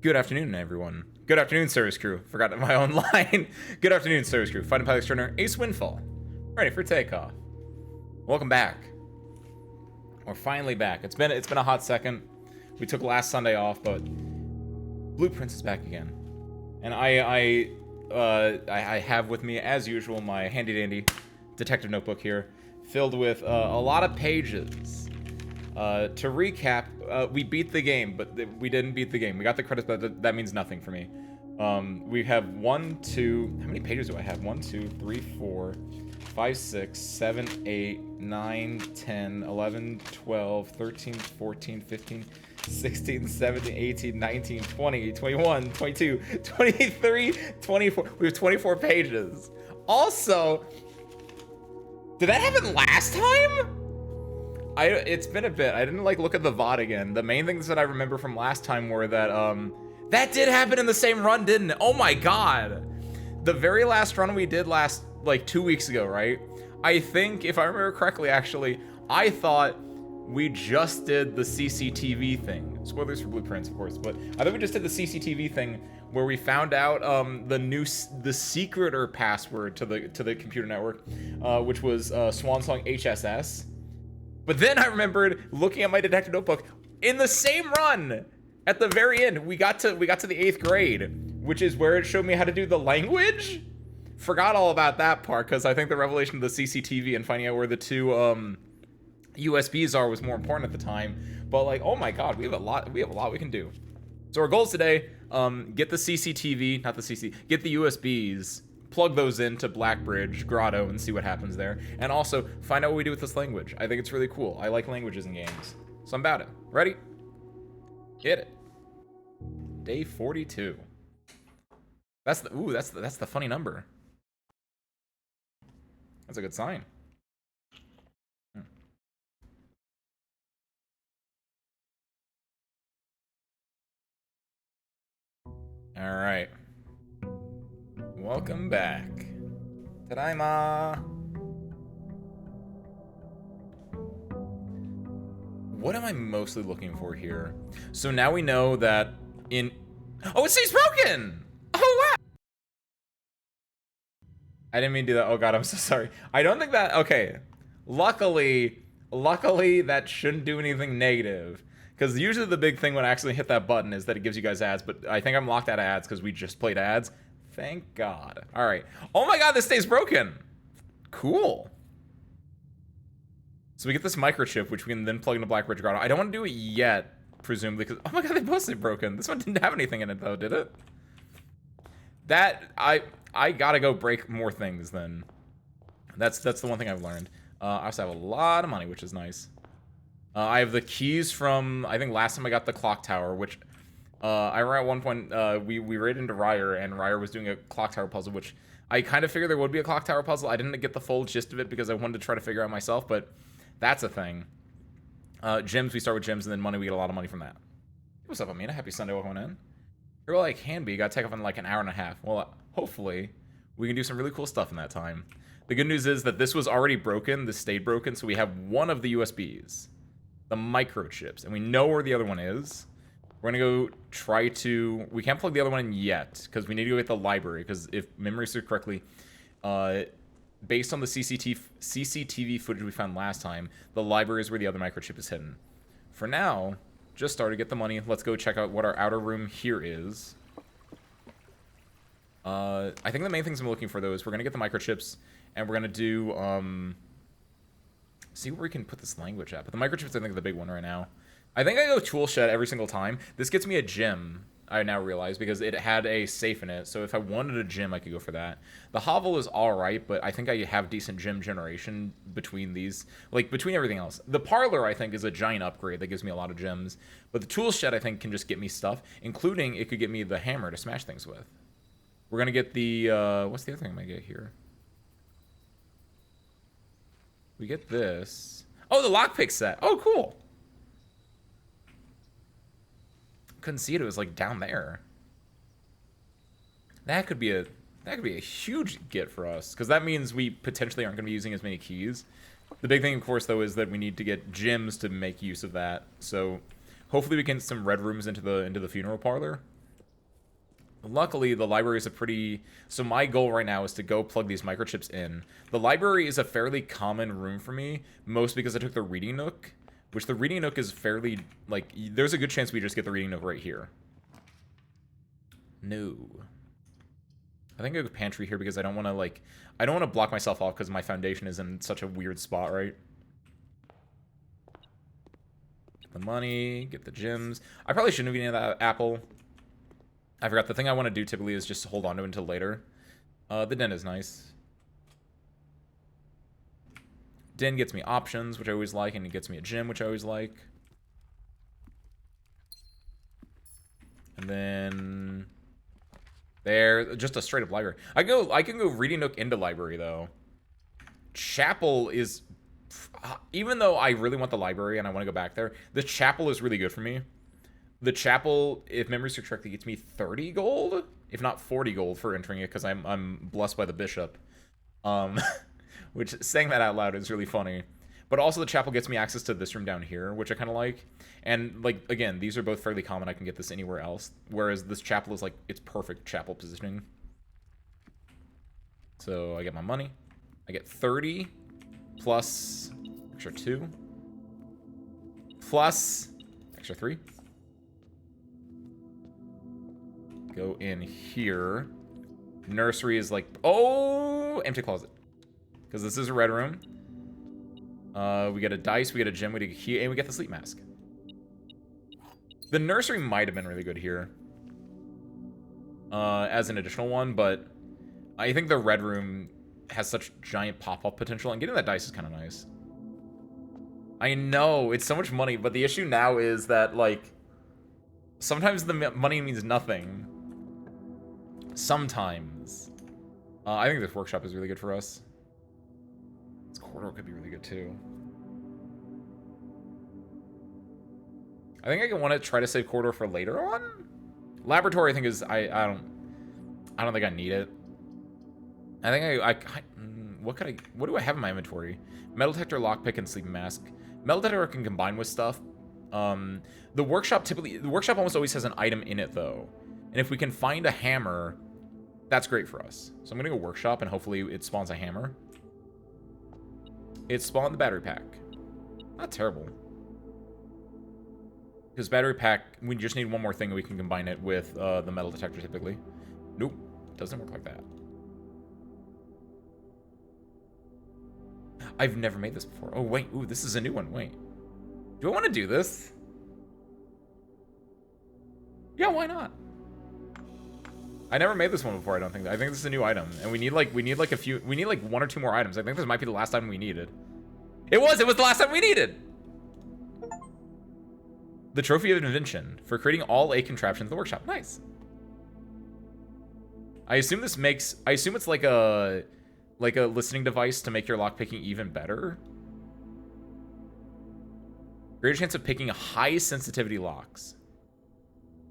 Good afternoon, everyone. Good afternoon, service crew. Forgot my own line. Good afternoon, service crew. Fighting pilot extraordinaire Ace Windfall. Ready for takeoff. Welcome back. We're finally back. It's been a hot second. We took last Sunday off, but Blueprints is back again. And I have with me, as usual, my handy dandy detective notebook here, filled with a lot of pages. To recap, we beat the game, but we didn't beat the game. We got the credits, but that means nothing for me. We have 1, 2, how many pages do I have? 1, 2, 3, 4, 5, 6, 7, 8, 9, 10, 11, 12, 13, 14, 15, 16, 17, 18, 19, 20, 21, 22, 23, 24. We have 24 pages. Also, did that happen last time? It's been a bit. I didn't look at the VOD again. The main things that I remember from last time were that that did happen in the same run, didn't it? Oh my god. The very last run we did last 2 weeks ago, right? I think, if I remember correctly, actually, I thought we just did the CCTV thing. Spoilers for Blueprints, of course, but I thought we just did the CCTV thing where we found out the secret or password to the computer network, which was Swansong HSS. But then I remembered looking at my detective notebook in the same run. At the very end, we got to the 8th grade, which is where it showed me how to do the language. Forgot all about that part because I think the revelation of the CCTV and finding out where the two USBs are was more important at the time. But oh my god, we have a lot we can do. So our goals today: get the CCTV, get the USBs. Plug those into Blackbridge Grotto and see what happens there. And also, find out what we do with this language. I think it's really cool. I like languages in games. So I'm about it. Ready? Hit it. Day 42. That's the funny number. That's a good sign. All right. Welcome back. Tadaima! What am I mostly looking for here? So now we know that Oh, it stays broken! Oh, wow! I didn't mean to do that. Oh god, I'm so sorry. I don't think that... Okay. Luckily, that shouldn't do anything negative. Because usually the big thing when I actually hit that button is that it gives you guys ads, but I think I'm locked out of ads because we just played ads. Thank God. All right. Oh my God, this stays broken. Cool. So we get this microchip, which we can then plug into Blackbridge Grotto. I don't want to do it yet, presumably, because, oh my God, they both stay broken. This one didn't have anything in it, though, did it? I gotta go break more things, then. That's the one thing I've learned. I also have a lot of money, which is nice. I have the keys from, I think last time I got the clock tower, which... I remember at one point, we raided into Ryer, and Ryer was doing a clock tower puzzle, which I kind of figured there would be a clock tower puzzle. I didn't get the full gist of it because I wanted to try to figure out myself, but that's a thing. Gems, we start with gems, and then money, we get a lot of money from that. What's up, Amina? Happy Sunday, welcome in. You're like, can be, gotta take off in an hour and a half. Well, hopefully, we can do some really cool stuff in that time. The good news is that this was already broken, this stayed broken, so we have one of the USBs, the microchips, and we know where the other one is. We're gonna go try to... We can't plug the other one in yet, because we need to go get the library, because if memory serves correctly, based on the CCTV footage we found last time, the library is where the other microchip is hidden. For now, just started, get the money. Let's go check out what our outer room here is. I think the main things I'm looking for, though, is we're gonna get the microchips, and we're gonna do, see where we can put this language at. But the microchips, I think, are the big one right now. I think I go tool shed every single time. This gets me a gem, I now realize, because it had a safe in it. So if I wanted a gem, I could go for that. The hovel is alright, but I think I have decent gem generation between these. Between everything else. The parlor, I think, is a giant upgrade that gives me a lot of gems. But the tool shed, I think, can just get me stuff, including it could get me the hammer to smash things with. We're going to get the... what's the other thing I'm going to get here? We get this. Oh, the lockpick set. Oh, cool. Couldn't see it. It was down there. That could be a huge get for us, because that means we potentially aren't going to be using as many keys. The big thing, of course, though, is that we need to get gems to make use of that. So hopefully we can get some red rooms into the funeral parlor. Luckily, the library is a pretty... So my goal right now is to go plug these microchips in. The library is a fairly common room for me, most because I took the reading nook, which the reading nook is fairly... Like, there's a good chance we just get the reading nook right here. No. I think I go pantry here because I don't want to, like... I don't want to block myself off because my foundation is in such a weird spot, right? Get the money, get the gems. I probably shouldn't have eaten that apple. I forgot, the thing I want to do typically is just hold on to it until later. The den is nice. Den gets me options, which I always like, and it gets me a gem, which I always like. And then... There, just a straight up library. I can go reading nook into library, though. Chapel is... Even though I really want the library and I want to go back there, the chapel is really good for me. The chapel, if memory serves correctly, gets me 30 gold, if not 40 gold for entering it, because I'm blessed by the bishop. Which, saying that out loud is really funny. But also the chapel gets me access to this room down here, which I kind of like. And, like, again, these are both fairly common. I can get this anywhere else. Whereas this chapel is, like, it's perfect chapel positioning. So I get my money. I get 30 plus extra 2 plus extra 3. Go in here. Nursery is like... Oh! Empty closet. Because this is a red room. We get a dice, we get a gem, we get a key, and we get the sleep mask. The nursery might have been really good here. As an additional one, but... I think the red room has such giant pop-up potential, and getting that dice is kind of nice. I know, it's so much money, but the issue now is that, like... Sometimes the money means nothing. Sometimes. I think this workshop is really good for us. This corridor could be really good too. I think I want to try to save corridor for later on. Laboratory, I think is I don't think I need it. I think what do I have in my inventory? Metal detector, lockpick, and sleeping mask. Metal detector I can combine with stuff. The workshop almost always has an item in it though. And if we can find a hammer, that's great for us. So I'm gonna go workshop and hopefully it spawns a hammer. It spawned the battery pack. Not terrible. Because battery pack, we just need one more thing and we can combine it with the metal detector typically. Nope, doesn't work like that. I've never made this before. Oh wait, ooh, this is a new one, wait. Do I want to do this? Yeah, why not? I never made this one before, I don't think. I think this is a new item. And we need like one or two more items. I think this might be the last item we needed. It was the last time we needed! The Trophy of Invention for creating all A contraptions in the workshop. Nice. I assume it's like a listening device to make your lockpicking even better. Greater chance of picking high sensitivity locks.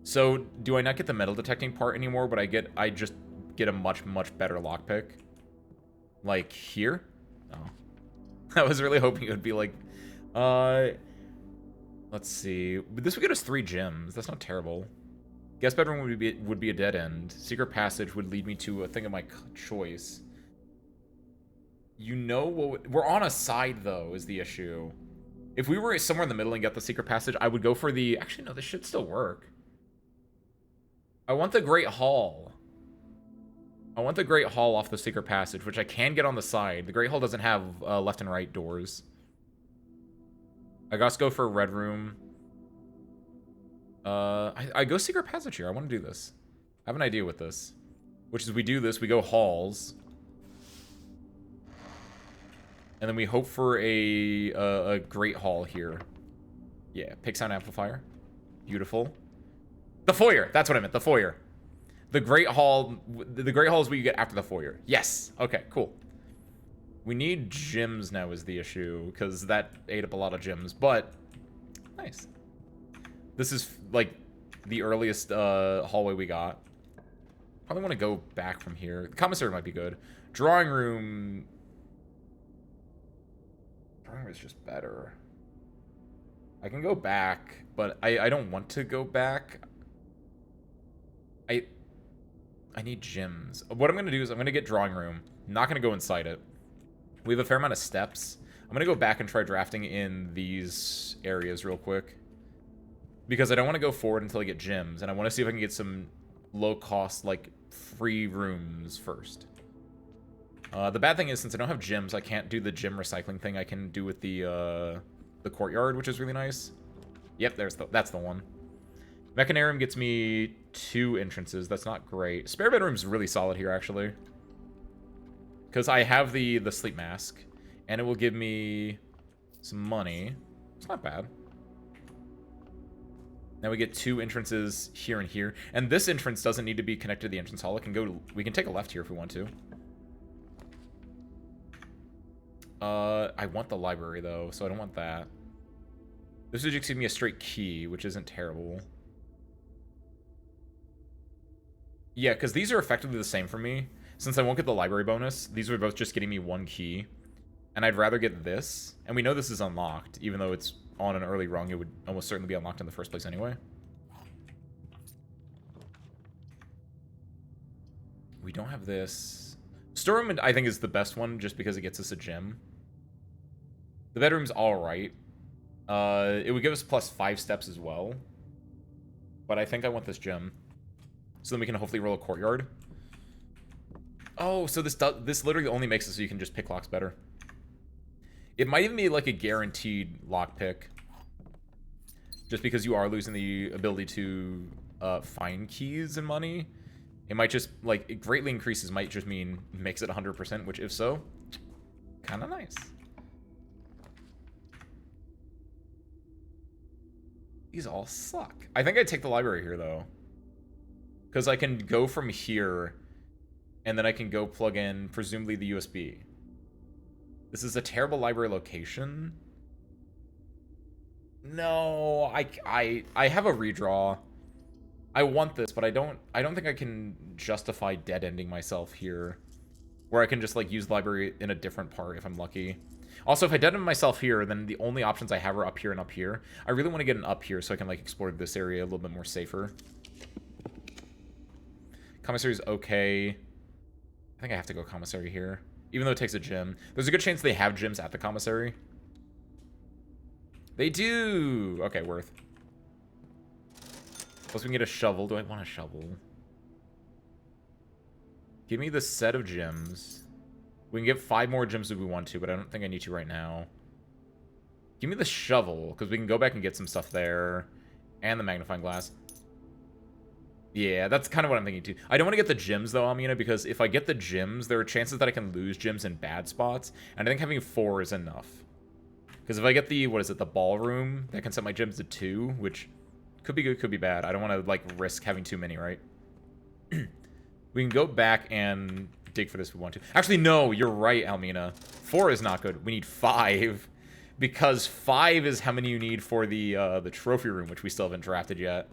So, do I not get the metal detecting part anymore, but I just get a much, much better lockpick? Like, here? Oh. I was really hoping it would be like... Let's see. This would get us 3 gems. That's not terrible. Guest bedroom would be a dead end. Secret passage would lead me to a thing of my choice. You know what... We're on a side, though, is the issue. If we were somewhere in the middle and get the secret passage, I would go for the... Actually, no, this should still work. I want the Great Hall. I want the Great Hall off the secret passage, which I can get on the side. The Great Hall doesn't have left and right doors. I gotta go for a red room. I go secret passage here. I want to do this. I have an idea with this. Which is we do this, we go halls. And then we hope for a Great Hall here. Yeah, pick sound amplifier. Beautiful. The foyer. That's what I meant. The foyer. The Great Hall. The Great Hall is what you get after the foyer. Yes. Okay, cool. We need gems now is the issue, because that ate up a lot of gems, but nice. This is, like, the earliest hallway we got. Probably want to go back from here. The commissary might be good. Drawing room... Drawing room is just better. I can go back, but I don't want to go back. I need gyms. What I'm going to do is I'm going to get drawing room. I'm not going to go inside it. We have a fair amount of steps. I'm going to go back and try drafting in these areas real quick. Because I don't want to go forward until I get gyms. And I want to see if I can get some low-cost, like, free rooms first. The bad thing is, since I don't have gyms, I can't do the gym recycling thing I can do with the courtyard, which is really nice. Yep, that's the one. Mechanarium gets me 2 entrances. That's not great. Spare bedroom's really solid here, actually. Because I have the sleep mask, and it will give me some money. It's not bad. Now we get 2 entrances here and here. And this entrance doesn't need to be connected to the entrance hall. It can go. We can take a left here if we want to. I want the library, though, so I don't want that. This would just give me a straight key, which isn't terrible. Yeah, because these are effectively the same for me. Since I won't get the library bonus, these are both just getting me 1 key. And I'd rather get this. And we know this is unlocked, even though it's on an early rung. It would almost certainly be unlocked in the first place anyway. We don't have this. Storeroom, I think, is the best one just because it gets us a gym. The bedroom's alright. It would give us plus 5 steps as well. But I think I want this gym. So then we can hopefully roll a courtyard. Oh, so this literally only makes it so you can just pick locks better. It might even be like a guaranteed lockpick. Just because you are losing the ability to find keys and money. It might just, like, it greatly increases might just mean makes it 100%, which if so, kind of nice. These all suck. I think I'd take the library here, though. Because I can go from here, and then I can go plug in, presumably, the USB. This is a terrible library location. No, I have a redraw. I want this, but I don't think I can justify dead-ending myself here. Where I can just, like, use the library in a different part if I'm lucky. Also, if I dead end myself here, then the only options I have are up here and up here. I really want to get an up here so I can, like, explore this area a little bit more safer. Commissary's okay. I think I have to go commissary here. Even though it takes a gym. There's a good chance they have gyms at the commissary. They do! Okay, worth. Plus we can get a shovel. Do I want a shovel? Give me the set of gyms. We can get 5 more gyms if we want to, but I don't think I need to right now. Give me the shovel, because we can go back and get some stuff there. And the magnifying glass. Yeah, that's kind of what I'm thinking too. I don't want to get the gyms though, Almina, because if I get the gyms, there are chances that I can lose gyms in bad spots. And I think having 4 is enough. Because if I get the, what is it, the ballroom, that can set my gyms to 2, which could be good, could be bad. I don't want to, like, risk having too many, right? We can go back and dig for this if we want to. Actually, no, you're right, Almina. 4 is not good. We need 5. Because 5 is how many you need for the trophy room, which we still haven't drafted yet.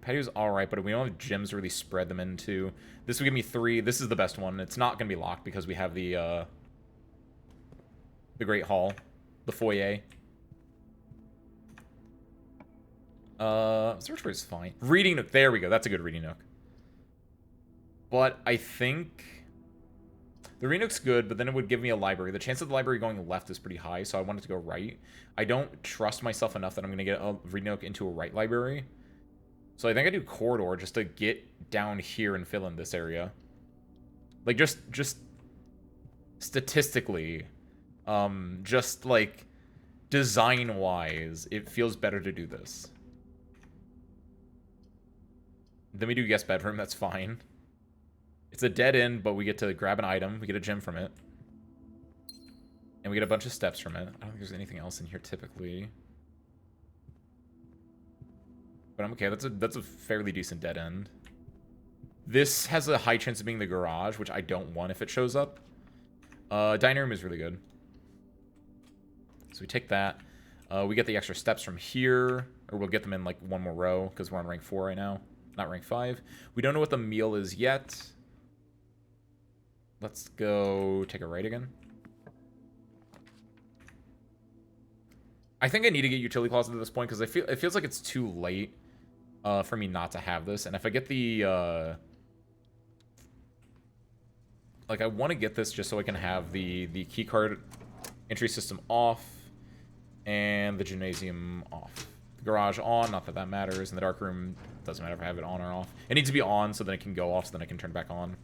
Patio's alright, but we don't have gyms to really spread them into. This would give me 3. This is the best one. It's not going to be locked because we have the Great Hall. The foyer. Observatory is fine. Reading nook. There we go. That's a good reading nook. But I think the reading nook's good, but then it would give me a library. The chance of the library going left is pretty high, so I want it to go right. I don't trust myself enough that I'm going to get a reading nook into a right library. So I think I do corridor just to get down here and fill in this area. Like, just statistically, just, like, design-wise, it feels better to do this. Then we do guest bedroom, that's fine. It's a dead end, but we get to grab an item. We get a gem from it. And we get a bunch of steps from it. I don't think there's anything else in here typically. But I'm okay. That's a fairly decent dead end. This has a high chance of being the garage, which I don't want if it shows up. Dining room is really good. So we take that. We get the extra steps from here. Or we'll get them in like 1 more row, because we're on rank 4 right now. Not rank 5. We don't know what the meal is yet. Let's go take a right again. I think I need to get utility closet at this point, because it feels like it's too late. for me not to have this. And if I get the like, I want to get this just so I can have the keycard entry system off and the gymnasium off. The garage on, not that that matters, and the dark room doesn't matter if I have it on or off. It needs to be on so then it can go off, so then I can turn it back on.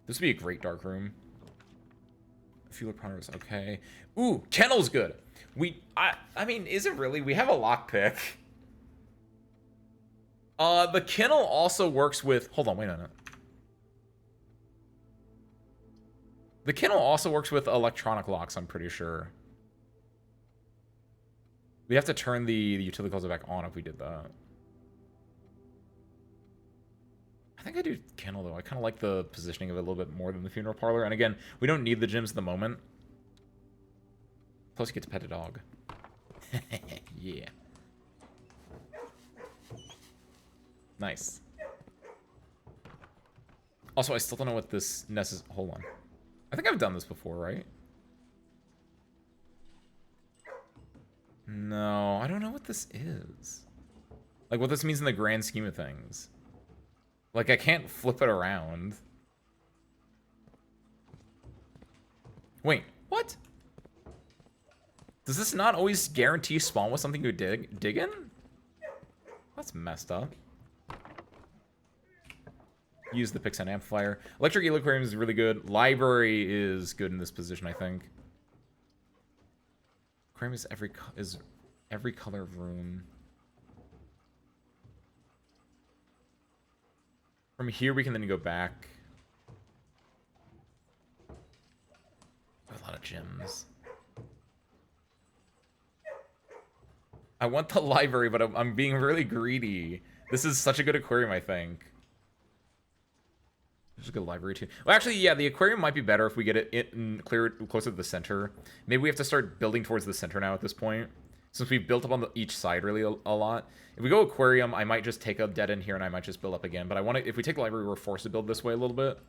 This would be a great dark room. Fueler Ponders, okay. Ooh, kennel's good. I mean, is it really? We have a lockpick. The kennel also works with... Hold on, wait a minute. The kennel also works with electronic locks, I'm pretty sure. We have to turn the utility closet back on if we did that. I think I do kennel, though. I kind of like the positioning of it a little bit more than the funeral parlor. And again, we don't need the gyms at the moment. Plus, you get to pet a dog. Yeah. Nice. Also, I still don't know what this hold on. I think I've done this before, right? No, I don't know what this is. Like, what this means in the grand scheme of things. Like, I can't flip it around. Wait, what? Does this not always guarantee spawn with something you dig in? That's messed up. Use the Pixan amplifier. Electric Eel Aquarium is really good. Library is good in this position, I think. Aquarium is every color of room. From here, we can then go back. A lot of gems. I want the library, but I'm being really greedy. This is such a good aquarium, I think. There's a good library too. Well, actually, yeah, the aquarium might be better if we get it clear closer to the center. Maybe we have to start building towards the center now at this point, since we've built up on each side really a lot. If we go aquarium, I might just take a dead end here and I might just build up again. But I want to. If we take the library, we're forced to build this way a little bit.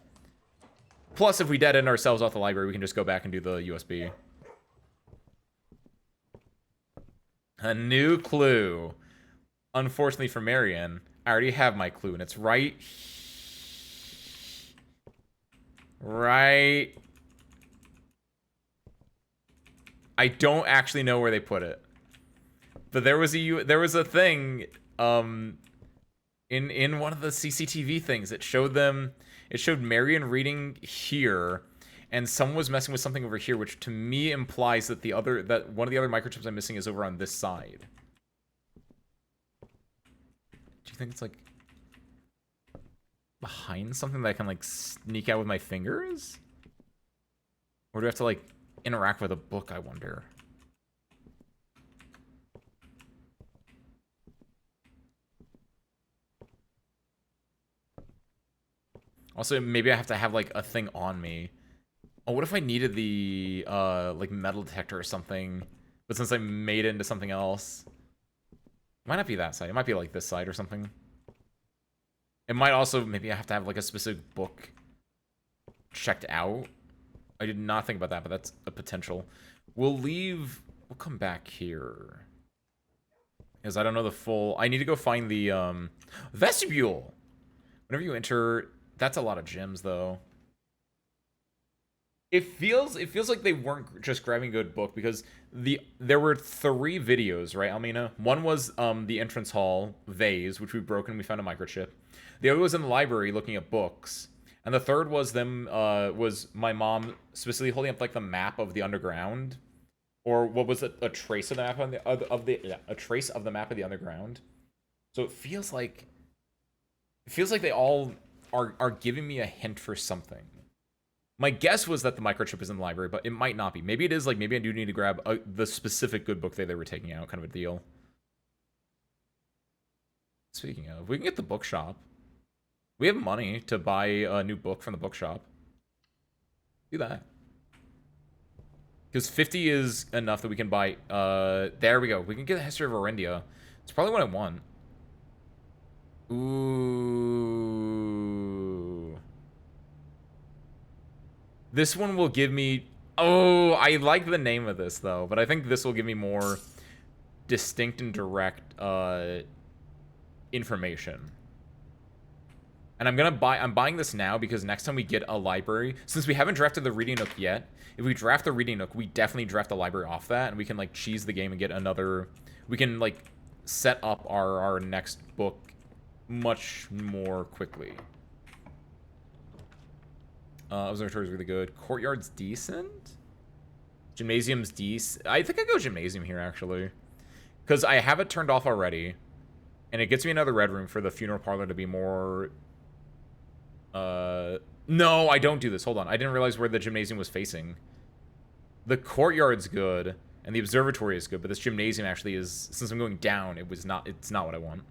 Plus, if we dead end ourselves off the library, we can just go back and do the USB. A new clue. Unfortunately for Marion, I already have my clue, and it's right I don't actually know where they put it, but there was a thing in one of the CCTV things. It showed Marion reading here, and someone was messing with something over here, which to me implies that one of the other microchips I'm missing is over on this side. Do you think it's like behind something that I can like sneak out with my fingers? Or do I have to like interact with a book, I wonder? Also, maybe I have to have like a thing on me. Oh, what if I needed the like metal detector or something? But since I made it into something else, it might not be that side. It might be like this side or something. It might also, maybe I have to have like a specific book checked out. I did not think about that, but that's a potential. We'll come back here. Because I don't know the full, I need to go find the vestibule. Whenever you enter, that's a lot of gems though. It feels like they weren't just grabbing a good book, because there were 3 videos, right, Almina? One was the entrance hall vase, which we broke and we found a microchip. The other was in the library looking at books, and the third was was my mom specifically holding up like the map of the underground, or what was it, a trace of the map a trace of the map of the underground. So it feels like they all are giving me a hint for something. My guess was that the microchip is in the library, but it might not be. Maybe it is. Like, maybe I do need to grab the specific good book they were taking out, kind of a deal. Speaking of, we can get the bookshop. We have money to buy a new book from the bookshop. Do that. Because 50 is enough that we can buy... there we go. We can get the History of Orindia. It's probably what I want. Ooh... This one will give me... Oh, I like the name of this, though. But I think this will give me more... distinct and direct information. And I'm buying this now because next time we get a library, since we haven't drafted the Reading Nook yet, if we draft the Reading Nook, we definitely draft the library off that, and we can, like, cheese the game and get another... We can, like, set up our next book much more quickly. Observatory is really good. Courtyard's decent? Gymnasium's decent. I think I go Gymnasium here, actually. Because I have it turned off already. And it gets me another red room for the funeral parlor to be more... No, I don't do this. Hold on. I didn't realize where the gymnasium was facing. The courtyard's good, and the observatory is good, but this gymnasium actually is... Since I'm going down, it's not what I want.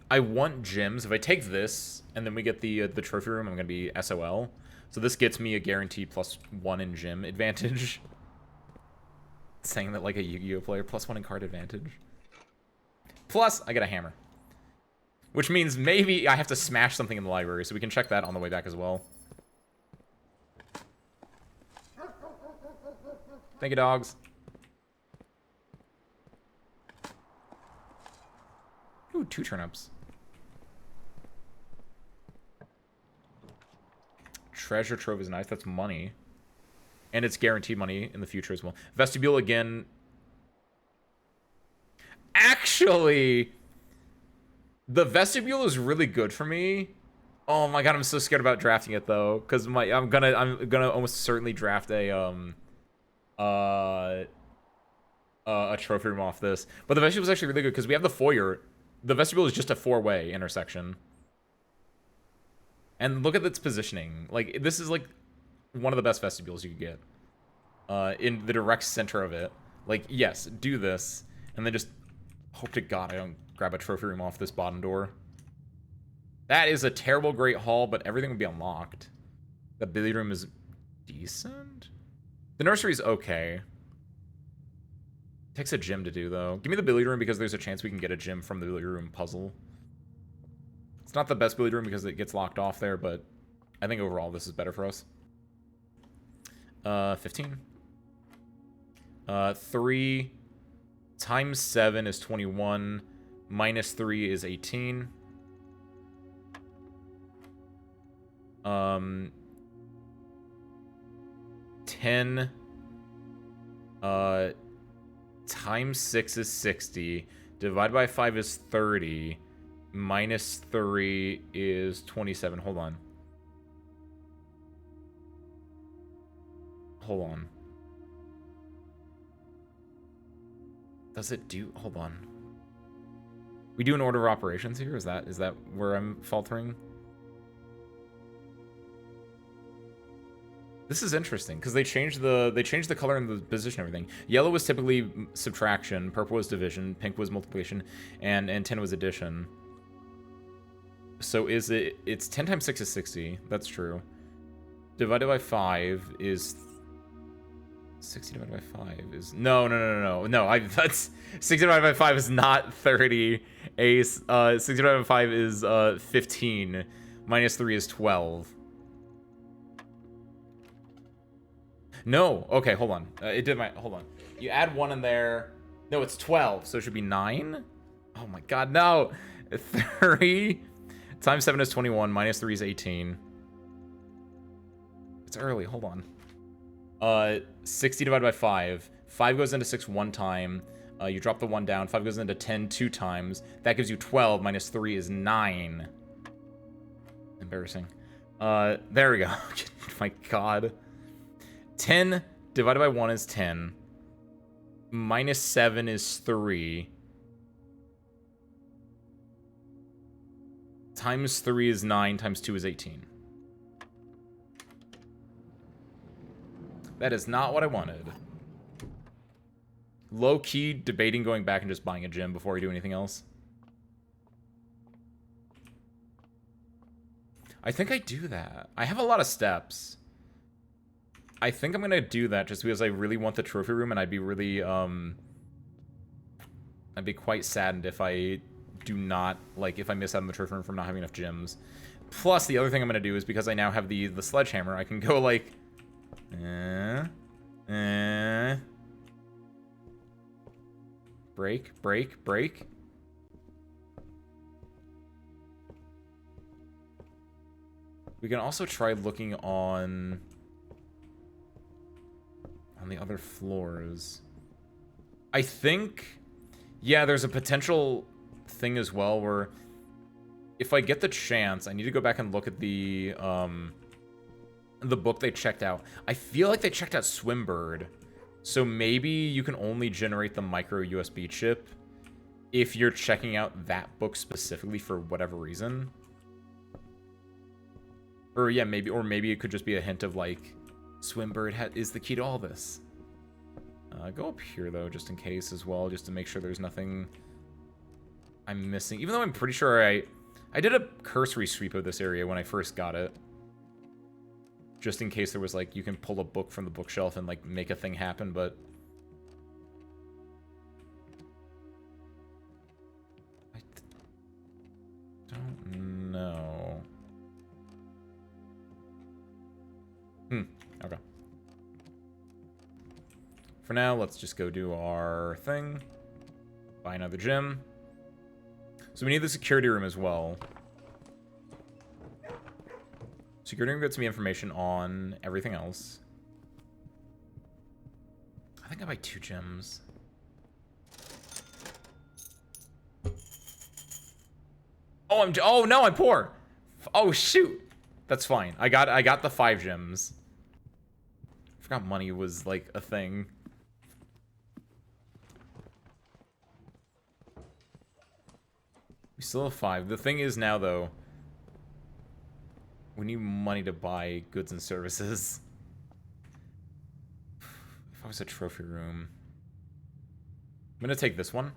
I want gyms. If I take this, and then we get the trophy room, I'm going to be SOL. So this gets me a guaranteed +1 in gym advantage. Saying that like a Yu-Gi-Oh player, +1 in card advantage. Plus, I get a hammer. Which means maybe I have to smash something in the library, so we can check that on the way back as well. Thank you, dogs. Ooh, 2 turnips. Treasure trove is nice. That's money. And it's guaranteed money in the future as well. Vestibule again. Actually, the vestibule is really good for me. Oh my god, I'm so scared about drafting it though, because I'm gonna almost certainly draft a trophy room off this. But the vestibule is actually really good because we have the foyer. The vestibule is just a 4-way intersection. And look at its positioning. Like, this is like one of the best vestibules you could get. In the direct center of it. Like, yes, do this. And then just hope to God I don't grab a trophy room off this bottom door. That is a terrible great hall, but everything would be unlocked. The billiard room is decent? The nursery is okay. Takes a gym to do, though. Give me the billiard room because there's a chance we can get a gym from the billiard room puzzle. It's not the best billiard room because it gets locked off there, but I think overall this is better for us. 15. 3 times 7 is 21. Minus 3 is 18. 10 times 6 is 60. Divided by 5 is 30. Minus 3 is 27. Hold on. Hold on. Does it do... Hold on. We do an order of operations here? Is that where I'm faltering? This is interesting because they changed the color and the position and everything. Yellow was typically subtraction, purple was division, pink was multiplication, and 10 was addition. So it's 10 times 6 is 60. That's true. Divided by 5 is 60 divided by 5 is no. That's 60 divided by 5 is not 30. 60 divided by 5 is 15. Minus 3 is 12. No. Okay, hold on. Hold on. You add 1 in there. No, it's 12, so it should be 9. Oh my god, no. 3 times 7 is 21. Minus 3 is 18. It's early. Hold on. 60 divided by 5. 5 goes into 6 one time. You drop the 1 down. 5 goes into 10 2 times. That gives you 12. Minus 3 is 9. Embarrassing. There we go. My god. 10 divided by 1 is 10. Minus 7 is 3. Times 3 is 9. Times 2 is 18. That is not what I wanted. Low-key debating going back and just buying a gym before we do anything else. I think I do that. I have a lot of steps. I think I'm gonna do that just because I really want the trophy room, and I'd be really, I'd be quite saddened if I do not, like, if I miss out on the trophy room from not having enough gyms. Plus, the other thing I'm going to do is because I now have the sledgehammer, I can go like... Break, break, break. We can also try looking on the other floors. I think, yeah, there's a potential thing as well where if I get the chance, I need to go back and look at the book they checked out. I feel like they checked out Swimbird. So maybe you can only generate the micro USB chip if you're checking out that book specifically for whatever reason. Or yeah, maybe it could just be a hint of like, Swimbird is the key to all this. Go up here though, just in case as well, just to make sure there's nothing I'm missing. Even though I'm pretty sure I did a cursory sweep of this area when I first got it. Just in case there was like, you can pull a book from the bookshelf and like make a thing happen, but... I don't know. Okay. For now, let's just go do our thing. Buy another gym. So we need the security room as well. Security room gets me information on everything else. I think I buy 2 gems. Oh no, I'm poor. Oh shoot. That's fine. I got the 5 gems. I forgot money was like a thing. We still have 5. The thing is now though, we need money to buy goods and services. If I was a trophy room, I'm gonna take this one.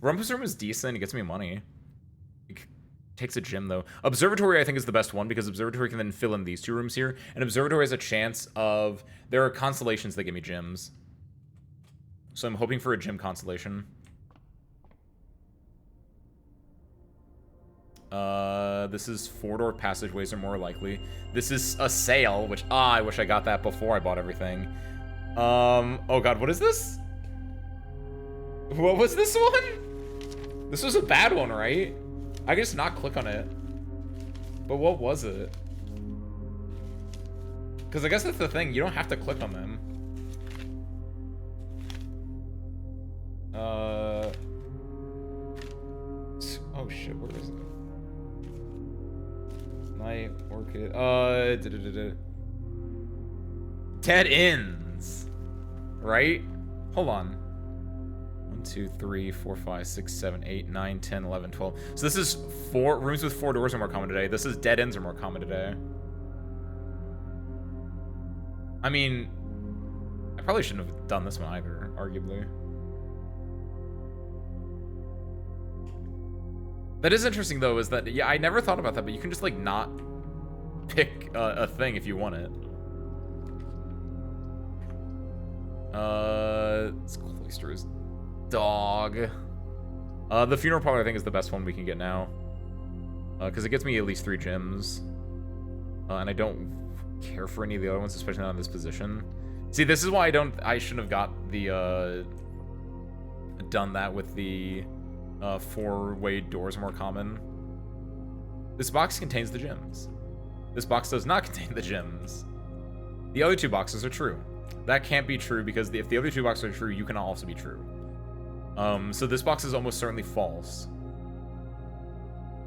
Rumpus room is decent. It gets me money. It takes a gym though. Observatory I think is the best one because Observatory can then fill in these 2 rooms here, and Observatory has a chance of there are constellations that give me gyms. So I'm hoping for a gym constellation. This is 4-door passageways are more likely. This is a sail, which, I wish I got that before I bought everything. Oh god, what is this? What was this one? This was a bad one, right? I can just not click on it. But what was it? Because I guess that's the thing, you don't have to click on them. Oh shit, where is it? Night Orchid. Dead ends. Right? Hold on. 1, 2, 3, 4, 5, 6, 7, 8, 9, 10, 11, 12. So this is 4 rooms with 4 doors are more common today. This is dead ends are more common today. I mean, I probably shouldn't have done this one either, arguably. That is interesting, though, is that, yeah, I never thought about that, but you can just, like, not pick a thing if you want it. It's Cloister's dog. The funeral parlor, I think, is the best one we can get now. Because it gets me at least 3 gems. And I don't care for any of the other ones, especially not in this position. See, this is why I shouldn't have got the, done that with the... 4-way doors are more common. This box contains the gems. This box does not contain the gems. The other 2 boxes are true. That can't be true because if the other 2 boxes are true, you can also be true. So this box is almost certainly false.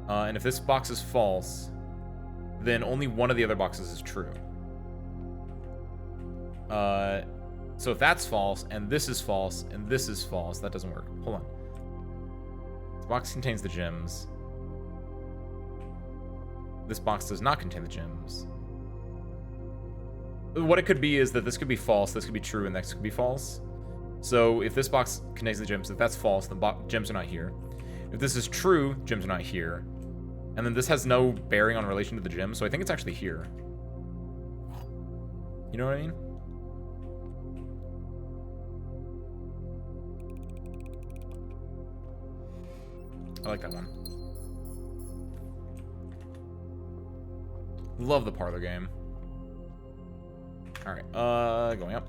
And if this box is false, then only one of the other boxes is true. So if that's false, and this is false, and this is false, that doesn't work. Hold on. This box contains the gems. This box does not contain the gems. What it could be is that this could be false, this could be true, and this could be false. So if this box contains the gems, if that's false, the gems are not here. If this is true, gems are not here. And then this has no bearing on relation to the gems, so I think it's actually here. You know what I mean? I like that one. Love the parlor game. All right, going up.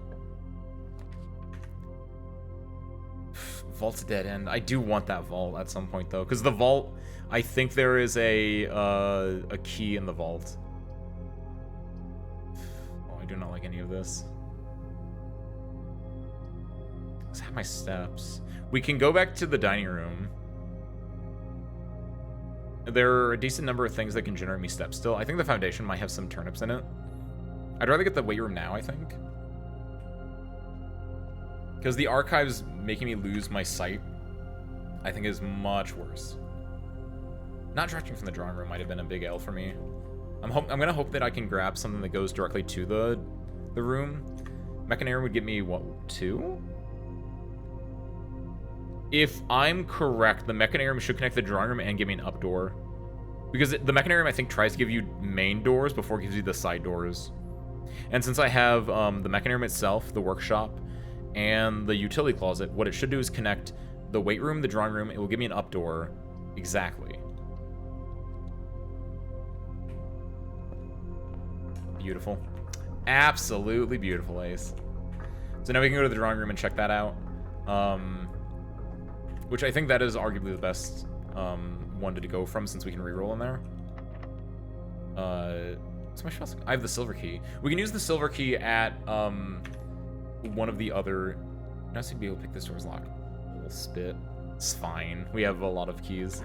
Vault's a dead end. I do want that vault at some point though, because the vault, I think there is a key in the vault. Oh, I do not like any of this. Let's have my steps. We can go back to the dining room. There are a decent number of things that can generate me steps still. I think the foundation might have some turnips in it. I'd rather get the weight room now, I think. Because the archives making me lose my sight, I think, is much worse. Not directing from the drawing room might have been a big L for me. I'm gonna hope that I can grab something that goes directly to the room. Mechanarium would give me, what, 2? If I'm correct, the Mechanarium should connect the drawing room and give me an up door. Because the Mechanarium, I think, tries to give you main doors before it gives you the side doors. And since I have the Mechanarium itself, the workshop, and the utility closet, what it should do is connect the weight room, the drawing room. It will give me an up door. Exactly. Beautiful. Absolutely beautiful, Ace. So now we can go to the drawing room and check that out. Which I think that is arguably the best one to go from, since we can reroll in there. So much else. I have the silver key. We can use the silver key at one of the other. Not to be able to pick this door's lock. We'll spit. It's fine. We have a lot of keys.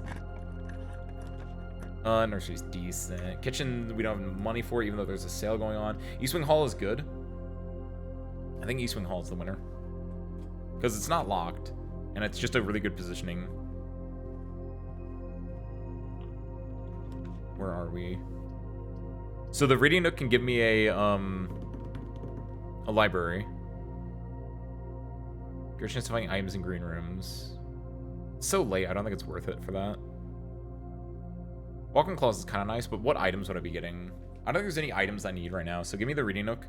Nursery's decent. Kitchen, we don't have money for it, even though there's a sale going on. Eastwing Hall is good. I think Eastwing Hall is the winner. Because it's not locked. And it's just a really good positioning. Where are we? So the Reading Nook can give me a library. Great chance to find items in green rooms. It's so late, I don't think it's worth it for that. Walk-in closet is kind of nice, but what items would I be getting? I don't think there's any items I need right now, so give me the Reading Nook.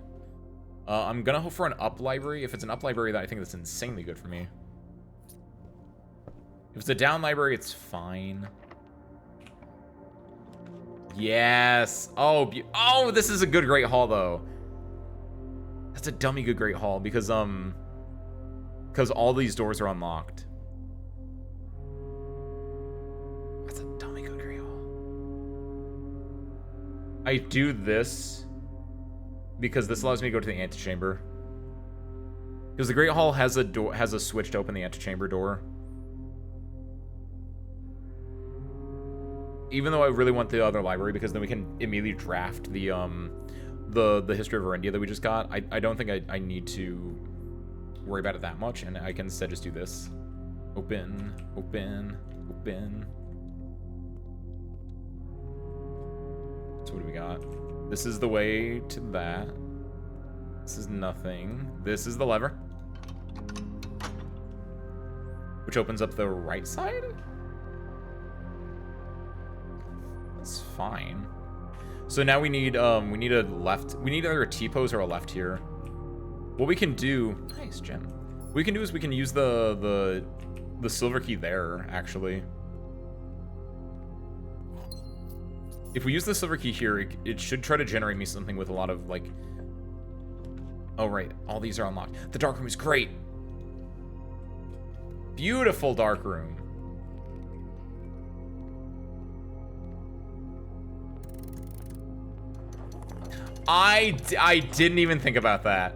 I'm gonna hope for an up library. If it's an up library, I think that's insanely good for me. If it's a down library, it's fine. Yes. Oh, oh, this is a good Great Hall though. That's a dummy good Great Hall because all these doors are unlocked. That's a dummy good Great Hall. I do this because this allows me to go to the antechamber. Because the Great Hall has a switch to open the antechamber door. Even though I really want the other library, because then we can immediately draft the history of Arendia that we just got. I don't think I need to worry about it that much, and I can instead just do this. Open, open, open. So what do we got? This is the way to that. This is nothing. This is the lever. Which opens up the right side? That's fine. So now we need a left. We need either a T-pose or a left here. What we can do, nice gem. What we can do is we can use the silver key there, actually. If we use the silver key here, it should try to generate me something with a lot of, like... Oh, right. All these are unlocked. The dark room is great. Beautiful dark room. I didn't even think about that.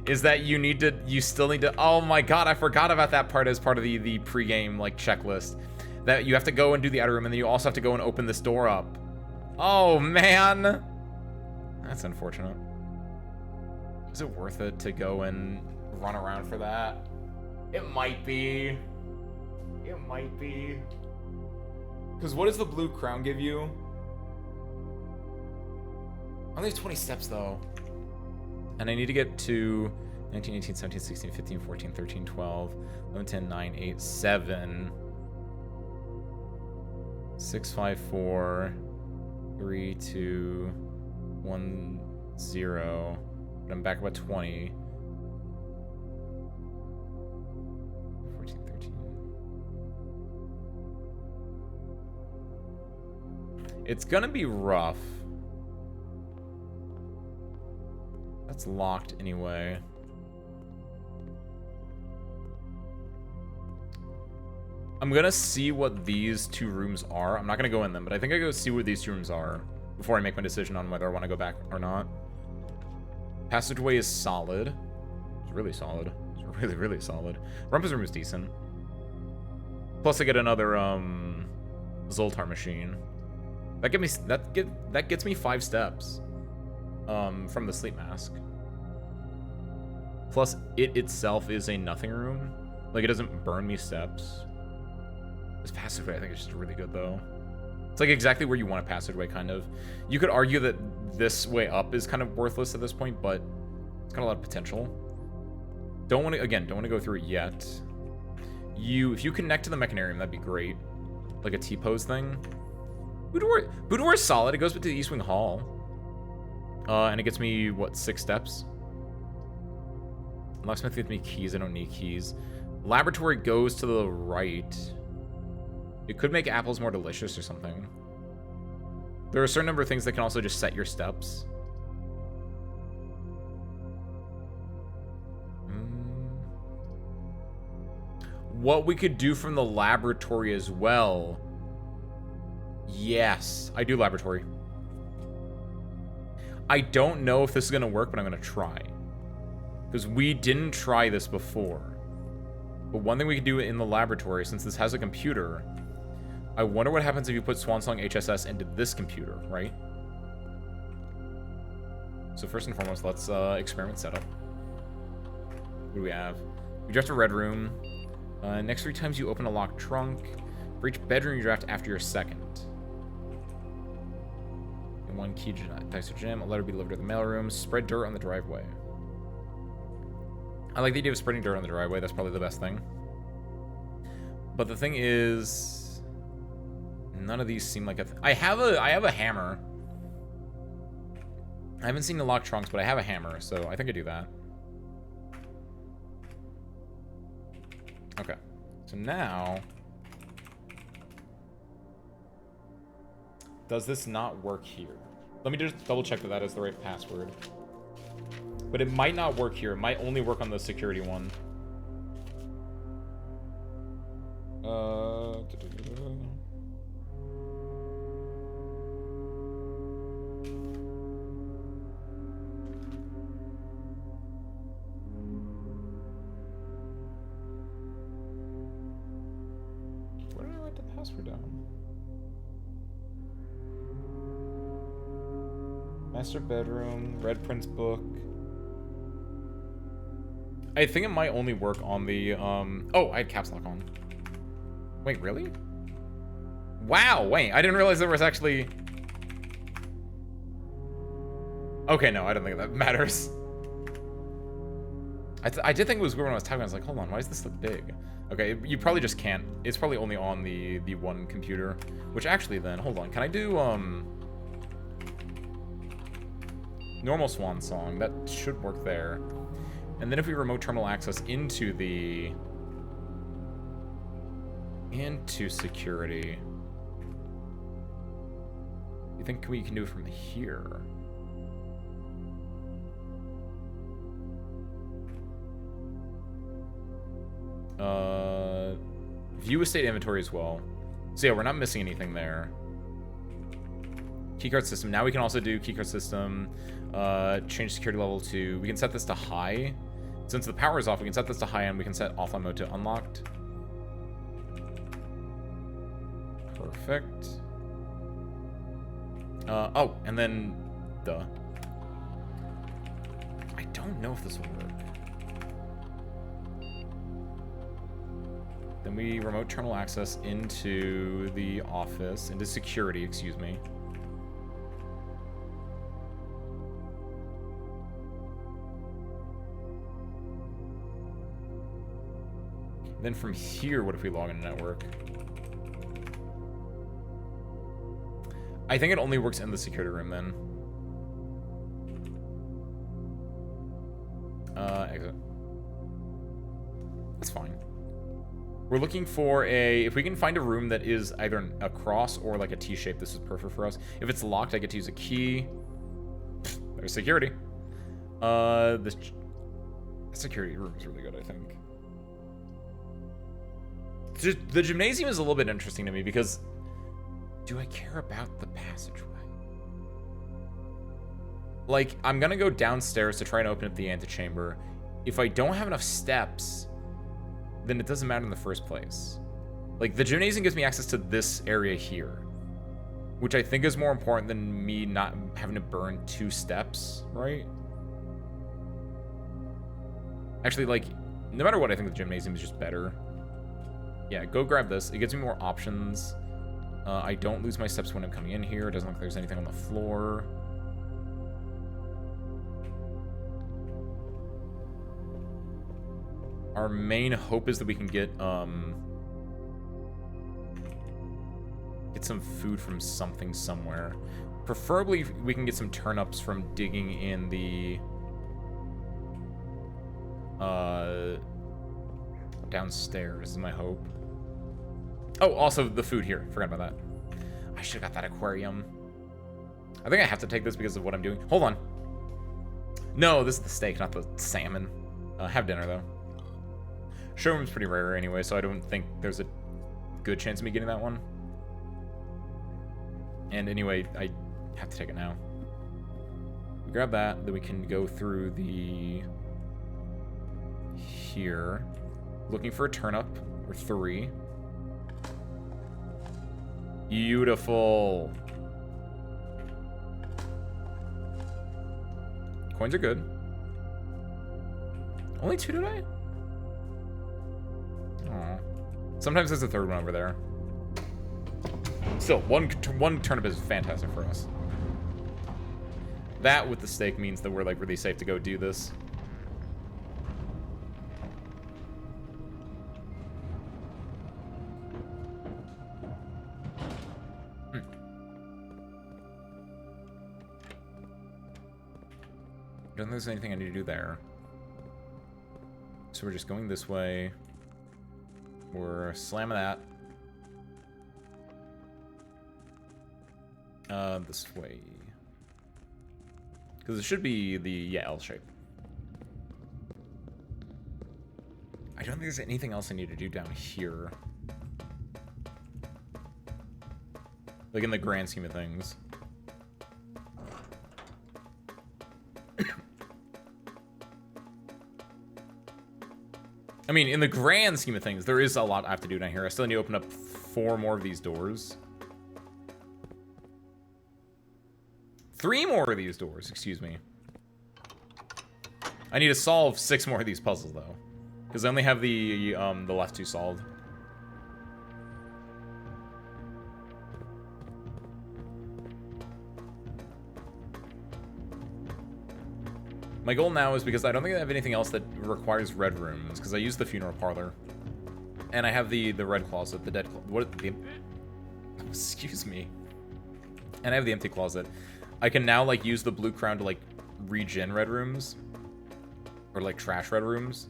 Is that you still need to, oh my god, I forgot about that part as part of the pregame, like, checklist. That you have to go and do the outer room, and then you also have to go and open this door up. Oh, man. That's unfortunate. Is it worth it to go and run around for that? It might be. It might be. Because what does the blue crown give you? Only 20 steps, though. And I need to get to 19, 18, 17, 16, 15, 14, 13, 12, 11, 10, 9, 8, 7, 6, 5, 4, 3, 2, 1, 0. But I'm back about 20. 14, 13. It's gonna be rough. That's locked anyway. I'm gonna see what these two rooms are. I'm not gonna go in them, but I think I go see what these two rooms are before I make my decision on whether I want to go back or not. Passageway is solid. It's really solid. It's really, really solid. Rumpus room is decent. Plus I get another Zoltar machine. That gets me 5 steps from the sleep mask. Plus it itself is a nothing room. Like, it doesn't burn me steps. This passageway, I think, is just really good, though. It's like exactly where you want a passageway, kind of. You could argue that this way up is kind of worthless at this point, but it's got a lot of potential. Don't want to go through it yet. If you connect to the Mechanarium, that'd be great. Like a T-pose thing. Boudoir is solid. It goes to the East Wing Hall. And it gets me, what, 6 steps? Locksmith gives me keys. I don't need keys. Laboratory goes to the right. It could make apples more delicious or something. There are a certain number of things that can also just set your steps. What we could do from the laboratory as well. Yes, I do laboratory. I don't know if this is going to work, but I'm going to try. Because we didn't try this before. But one thing we could do in the laboratory, since this has a computer, I wonder what happens if you put Swansong HSS into this computer, right? So first and foremost, let's experiment setup. What do we have? We draft a red room. Next 3 times you open a locked trunk. For each bedroom you draft after your second. And 1 key dice or gem. A letter be delivered to the mailroom. Spread dirt on the driveway. I like the idea of spreading dirt on the driveway. That's probably the best thing. But the thing is, none of these seem like I have a hammer. I haven't seen the locked trunks, but I have a hammer, so I think I do that. Okay. So now, does this not work here? Let me just double check that that is the right password. But it might not work here. It might only work on the security one. Where did I write the password down? Master bedroom, Red Prince book. I think it might only work on the, oh, I had caps lock on. Wait, really? Wow, wait, I didn't realize there was actually... Okay, no, I don't think that matters. I did think it was weird when I was typing. I was like, hold on, why does this look big? Okay, you probably just can't. It's probably only on the one computer. Which actually then, hold on, can I do, normal Swansong? That should work there. And then if we remote terminal access into security, you think we can do it from here? View estate inventory as well. So yeah, we're not missing anything there. Keycard system. Now we can also do keycard system. Change security level to. We can set this to high. Since the power is off, we can set this to high and we can set offline mode to unlocked. Perfect. Oh, and then, duh. I don't know if this will work. Then we remote terminal access into the office, into security, excuse me. Then from here, what if we log in network? I think it only works in the security room then. Exit. That's fine. We're looking for if we can find a room that is either a cross or like a T shape, this is perfect for us. If it's locked, I get to use a key. There's security. The security room is really good, I think. The gymnasium is a little bit interesting to me because do I care about the passageway? Like, I'm gonna go downstairs to try and open up the antechamber. If I don't have enough steps, then it doesn't matter in the first place. Like, the gymnasium gives me access to this area here, which I think is more important than me not having to burn 2 steps, right? Actually, like, no matter what, I think the gymnasium is just better. Yeah, go grab this. It gives me more options. I don't lose my steps when I'm coming in here. It doesn't look like there's anything on the floor. Our main hope is that we can get some food from something somewhere. Preferably, we can get some turnips from digging in the downstairs is my hope. Oh, also the food here. Forgot about that. I should have got that aquarium. I think I have to take this because of what I'm doing. Hold on. No, this is the steak, not the salmon. Have dinner, though. Showroom's pretty rare anyway, so I don't think there's a good chance of me getting that one. And anyway, I have to take it now. We grab that, then we can go through the... here. Looking for a turnip, or 3. Beautiful. Coins are good. Only 2 today? Aw. Sometimes there's a 3rd one over there. Still, one turnip is fantastic for us. That with the steak means that we're like really safe to go do this. I don't think there's anything I need to do there. So we're just going this way. We're slamming that. This way. Because it should be the, yeah, L shape. I don't think there's anything else I need to do down here. Like in the grand scheme of things. I mean, in the grand scheme of things, there is a lot I have to do down here. I still need to open up 4 more of these doors. 3 more of these doors, excuse me. I need to solve 6 more of these puzzles, though. Because I only have the last 2 solved. My goal now is because I don't think I have anything else that requires red rooms, because I use the funeral parlor. And I have the red closet, the dead closet. What? The, excuse me. And I have the empty closet. I can now, like, use the blue crown to, like, regen red rooms. Or, like, trash red rooms.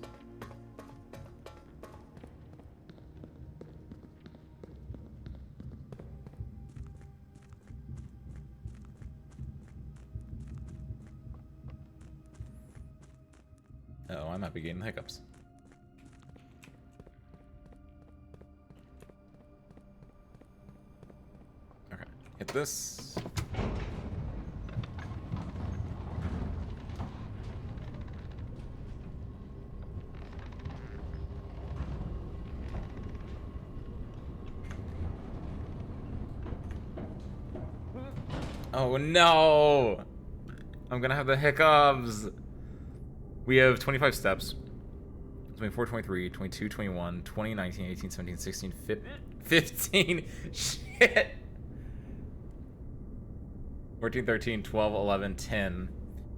Uh-oh, I might be getting the hiccups. Okay, hit this. Oh no! I'm gonna have the hiccups! We have 25 steps. 24, 23, 22, 21, 20, 19, 18, 17, 16, 15. Shit! 14, 13, 12, 11, 10.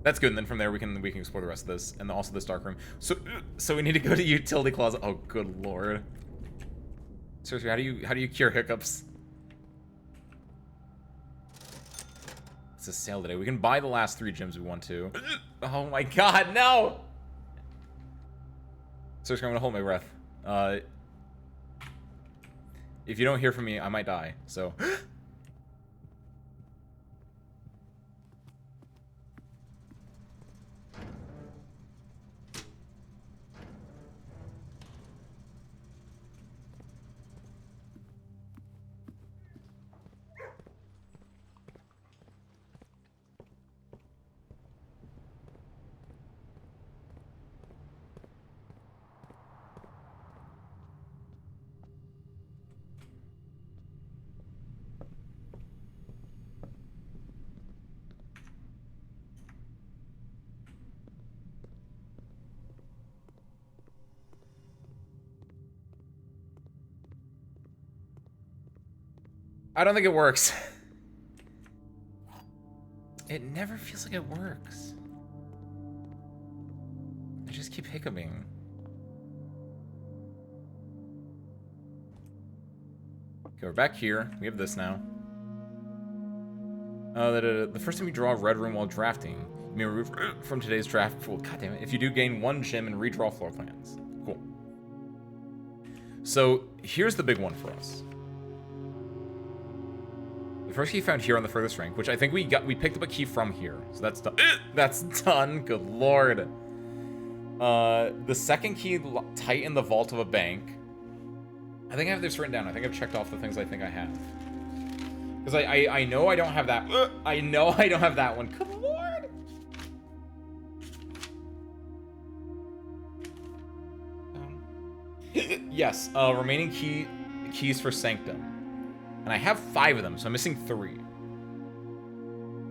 That's good, and then from there we can explore the rest of this, and also this dark room. So we need to go to utility closet. Oh, good lord. Seriously, how do you cure hiccups? It's a sale today. We can buy the last 3 gems we want to. Oh my god, no! Seriously, I'm gonna hold my breath. If you don't hear from me, I might die, so. I don't think it works. It never feels like it works. I just keep hiccuping. Okay, we're back here. We have this now. The first time you draw a red room while drafting, you may remove from today's draft pool. God damn it. If you do gain 1 gem and redraw floor plans. Cool. So, here's the big one for us. The first key found here on the furthest rank, which I think we picked up a key from here. So that's done. That's done. Good lord. The second key, tighten the vault of a bank. I think I have this written down. I think I've checked off the things I think I have. Because I know I don't have that. I know I don't have that one. Good lord. Yes. Remaining keys for Sanctum. And I have 5 of them, so I'm missing 3.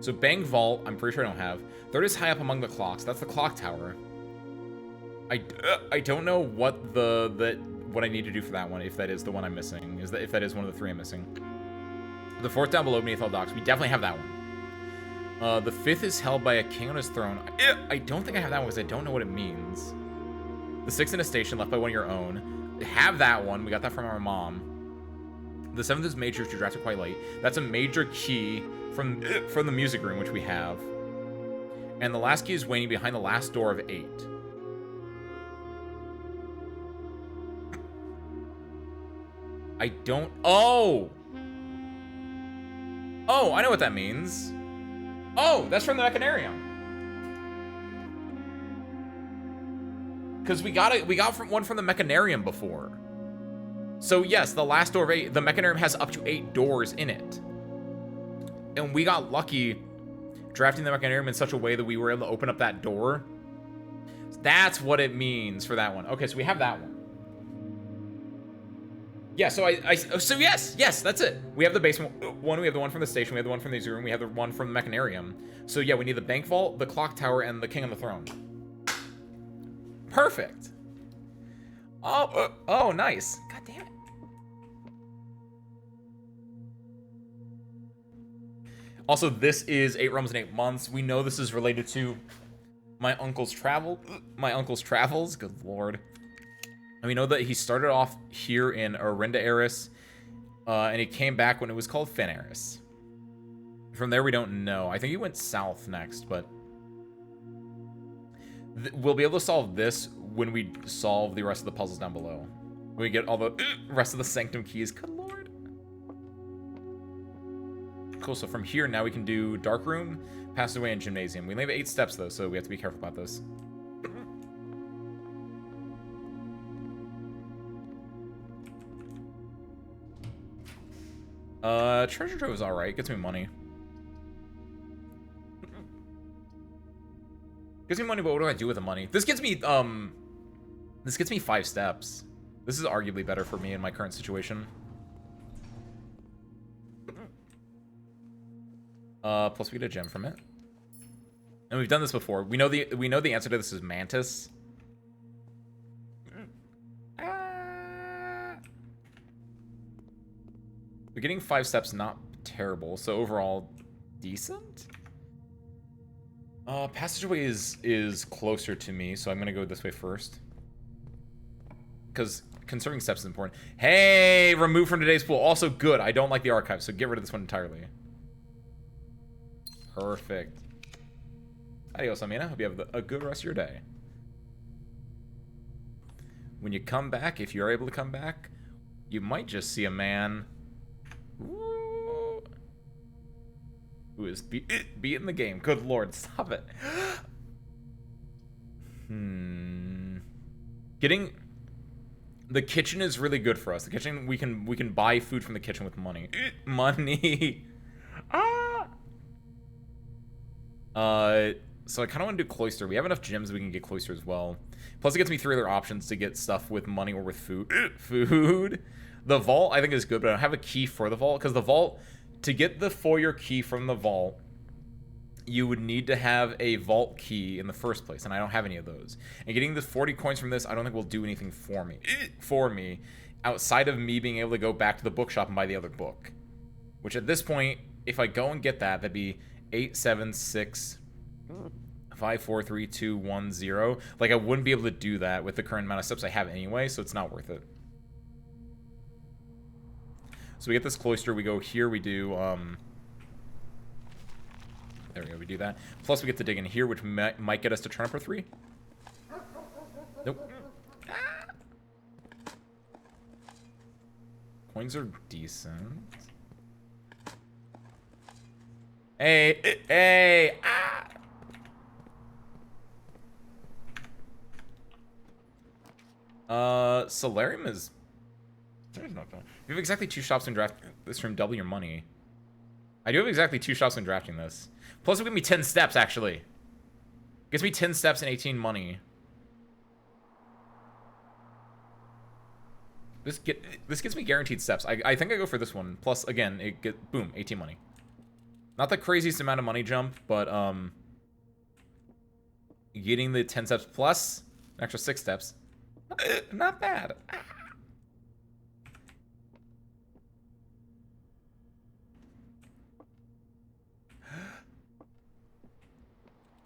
So Bang Vault, I'm pretty sure I don't have. Third is high up among the clocks. That's the clock tower. I don't know what what I need to do for that one, if that is the one I'm missing. If that is one of the 3 I'm missing. The 4th down below beneath all docks. We definitely have that one. The 5th is held by a king on his throne. I don't think I have that one because I don't know what it means. The 6th in a station left by one of your own. We have that one. We got that from our mom. The 7th is major, which you drafted quite late. That's a major key from the music room, which we have. And the last key is waiting behind the last door of 8. I don't... Oh! Oh, I know what that means. Oh, that's from the Mechanarium. Because we got one from the Mechanarium before. So yes, the last door of 8, the Mechanarium has up to 8 doors in it. And we got lucky drafting the Mechanarium in such a way that we were able to open up that door. That's what it means for that one. Okay, so we have that one. Yeah, so so yes, that's it. We have the basement one, we have the one from the station, we have the one from the zoo room, we have the one from the Mechanarium. So yeah, we need the bank vault, the clock tower, and the king on the throne. Perfect. Oh, nice. God damn it. Also, this is 8 realms in 8 months. We know this is related to my uncle's travels. Good lord. And we know that he started off here in Arinda Eris, and he came back when it was called Fenaris. From there, we don't know. I think he went south next, but we'll be able to solve this when we solve the rest of the puzzles down below. When we get all the rest of the Sanctum keys. Good lord. Cool, so from here, now we can do Dark Room, Passageway, and Gymnasium. We only have 8 steps, though, so we have to be careful about this. Treasure Trove is alright. Gets me money. Gives me money, but what do I do with the money? This gets me 5 steps. This is arguably better for me in my current situation. Plus we get a gem from it. And we've done this before. We know the answer to this is Mantis. We're getting 5 steps, not terrible. So overall, decent. Passageway is closer to me, so I'm gonna go this way first. Because conserving steps is important. Hey, remove from today's pool. Also good. I don't like the archive, so get rid of this one entirely. Perfect. Adios, Amina. Hope you have a good rest of your day. When you come back, if you're able to come back, you might just see a man who is beating the game. Good lord, stop it. Getting the kitchen is really good for us. The kitchen, we can buy food from the kitchen with money. Money. So I kind of want to do Cloister. We have enough gems that we can get Cloister as well. Plus it gets me 3 other options to get stuff with money or with food. Food. The vault I think is good, but I don't have a key for the vault, because the vault, to get the foyer key from the vault, you would need to have a vault key in the first place, and I don't have any of those. And getting the 40 coins from this, I don't think will do anything for me, outside of me being able to go back to the bookshop and buy the other book. Which at this point, if I go and get that, that'd be 8, 7, 6, 5, 4, 3, 2, 1, 0. Like, I wouldn't be able to do that with the current amount of steps I have anyway, so it's not worth it. So we get this cloister, we go here, we do, there we go, we do that. Plus we get to dig in here, which might get us to turn up our 3. Nope. Ah. Coins are decent. Hey, hey, ah! Solarium is... There's no point. You have exactly 2 shops when draft this from double your money. I do have exactly 2 shops when drafting this. Plus it will give me 10 steps, actually. It gives me 10 steps and 18 money. This gets me guaranteed steps. I think I go for this one. Plus, again, it get boom, 18 money. Not the craziest amount of money jump, but getting the 10 steps plus an extra 6 steps. Not bad.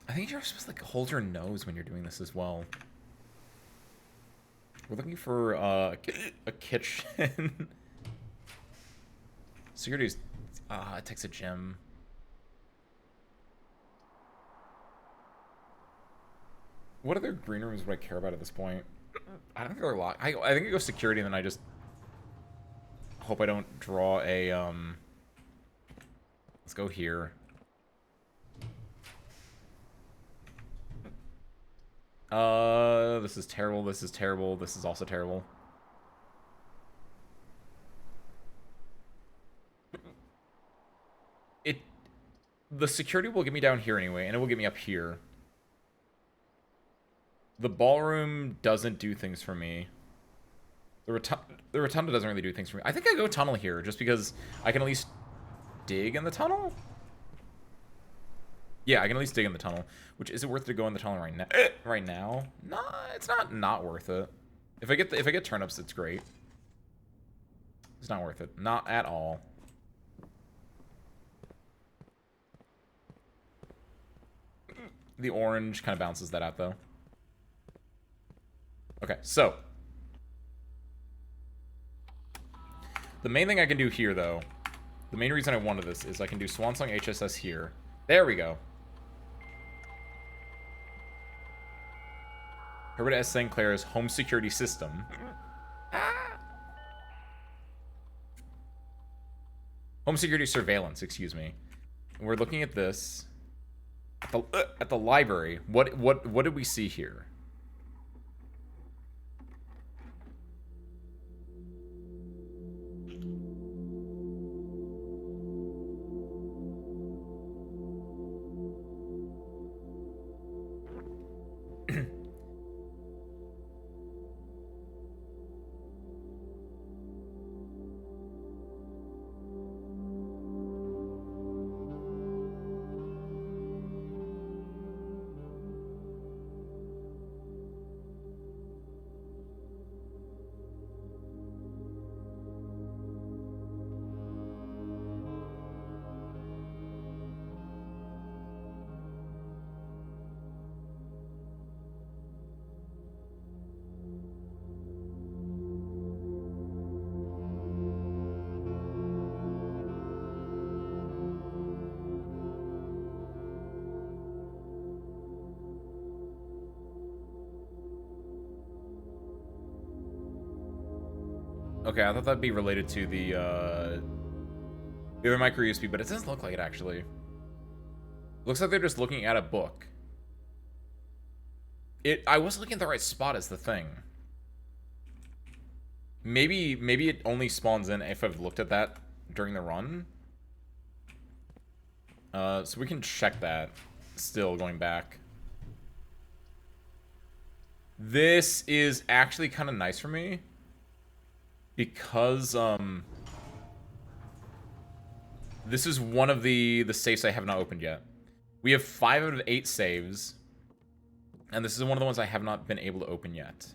I think you're supposed to like hold your nose when you're doing this as well. We're looking for a kitchen. Security's it takes a gem. What other green rooms would I care about at this point? I don't think they're locked. I think I go security, and then I just hope I don't draw a let's go here. This is terrible, this is terrible, this is also terrible. The security will get me down here anyway, and it will get me up here. The ballroom doesn't do things for me. The rotunda doesn't really do things for me. I think I go tunnel here, just because I can at least dig in the tunnel? Yeah, I can at least dig in the tunnel. Which, is it worth to go in the tunnel right now? Right now? No, it's not worth it. If I get turnips, it's great. It's not worth it. Not at all. The orange kind of balances that out, though. Okay, so. The main thing I can do here, though, the main reason I wanted this is I can do Swansong HSS here. There we go. Herbert S. St. Clair's home security system. Home security surveillance, excuse me. And we're looking at this. At the library. What did we see here? Okay, I thought that'd be related to the other micro USB, but it doesn't look like it actually. Looks like they're just looking at a book. I wasn't looking at the right spot is the thing. Maybe it only spawns in if I've looked at that during the run. So we can check that still going back. This is actually kind of nice for me. Because, this is one of the safes I have not opened yet. We have 5 out of 8 saves. And this is one of the ones I have not been able to open yet.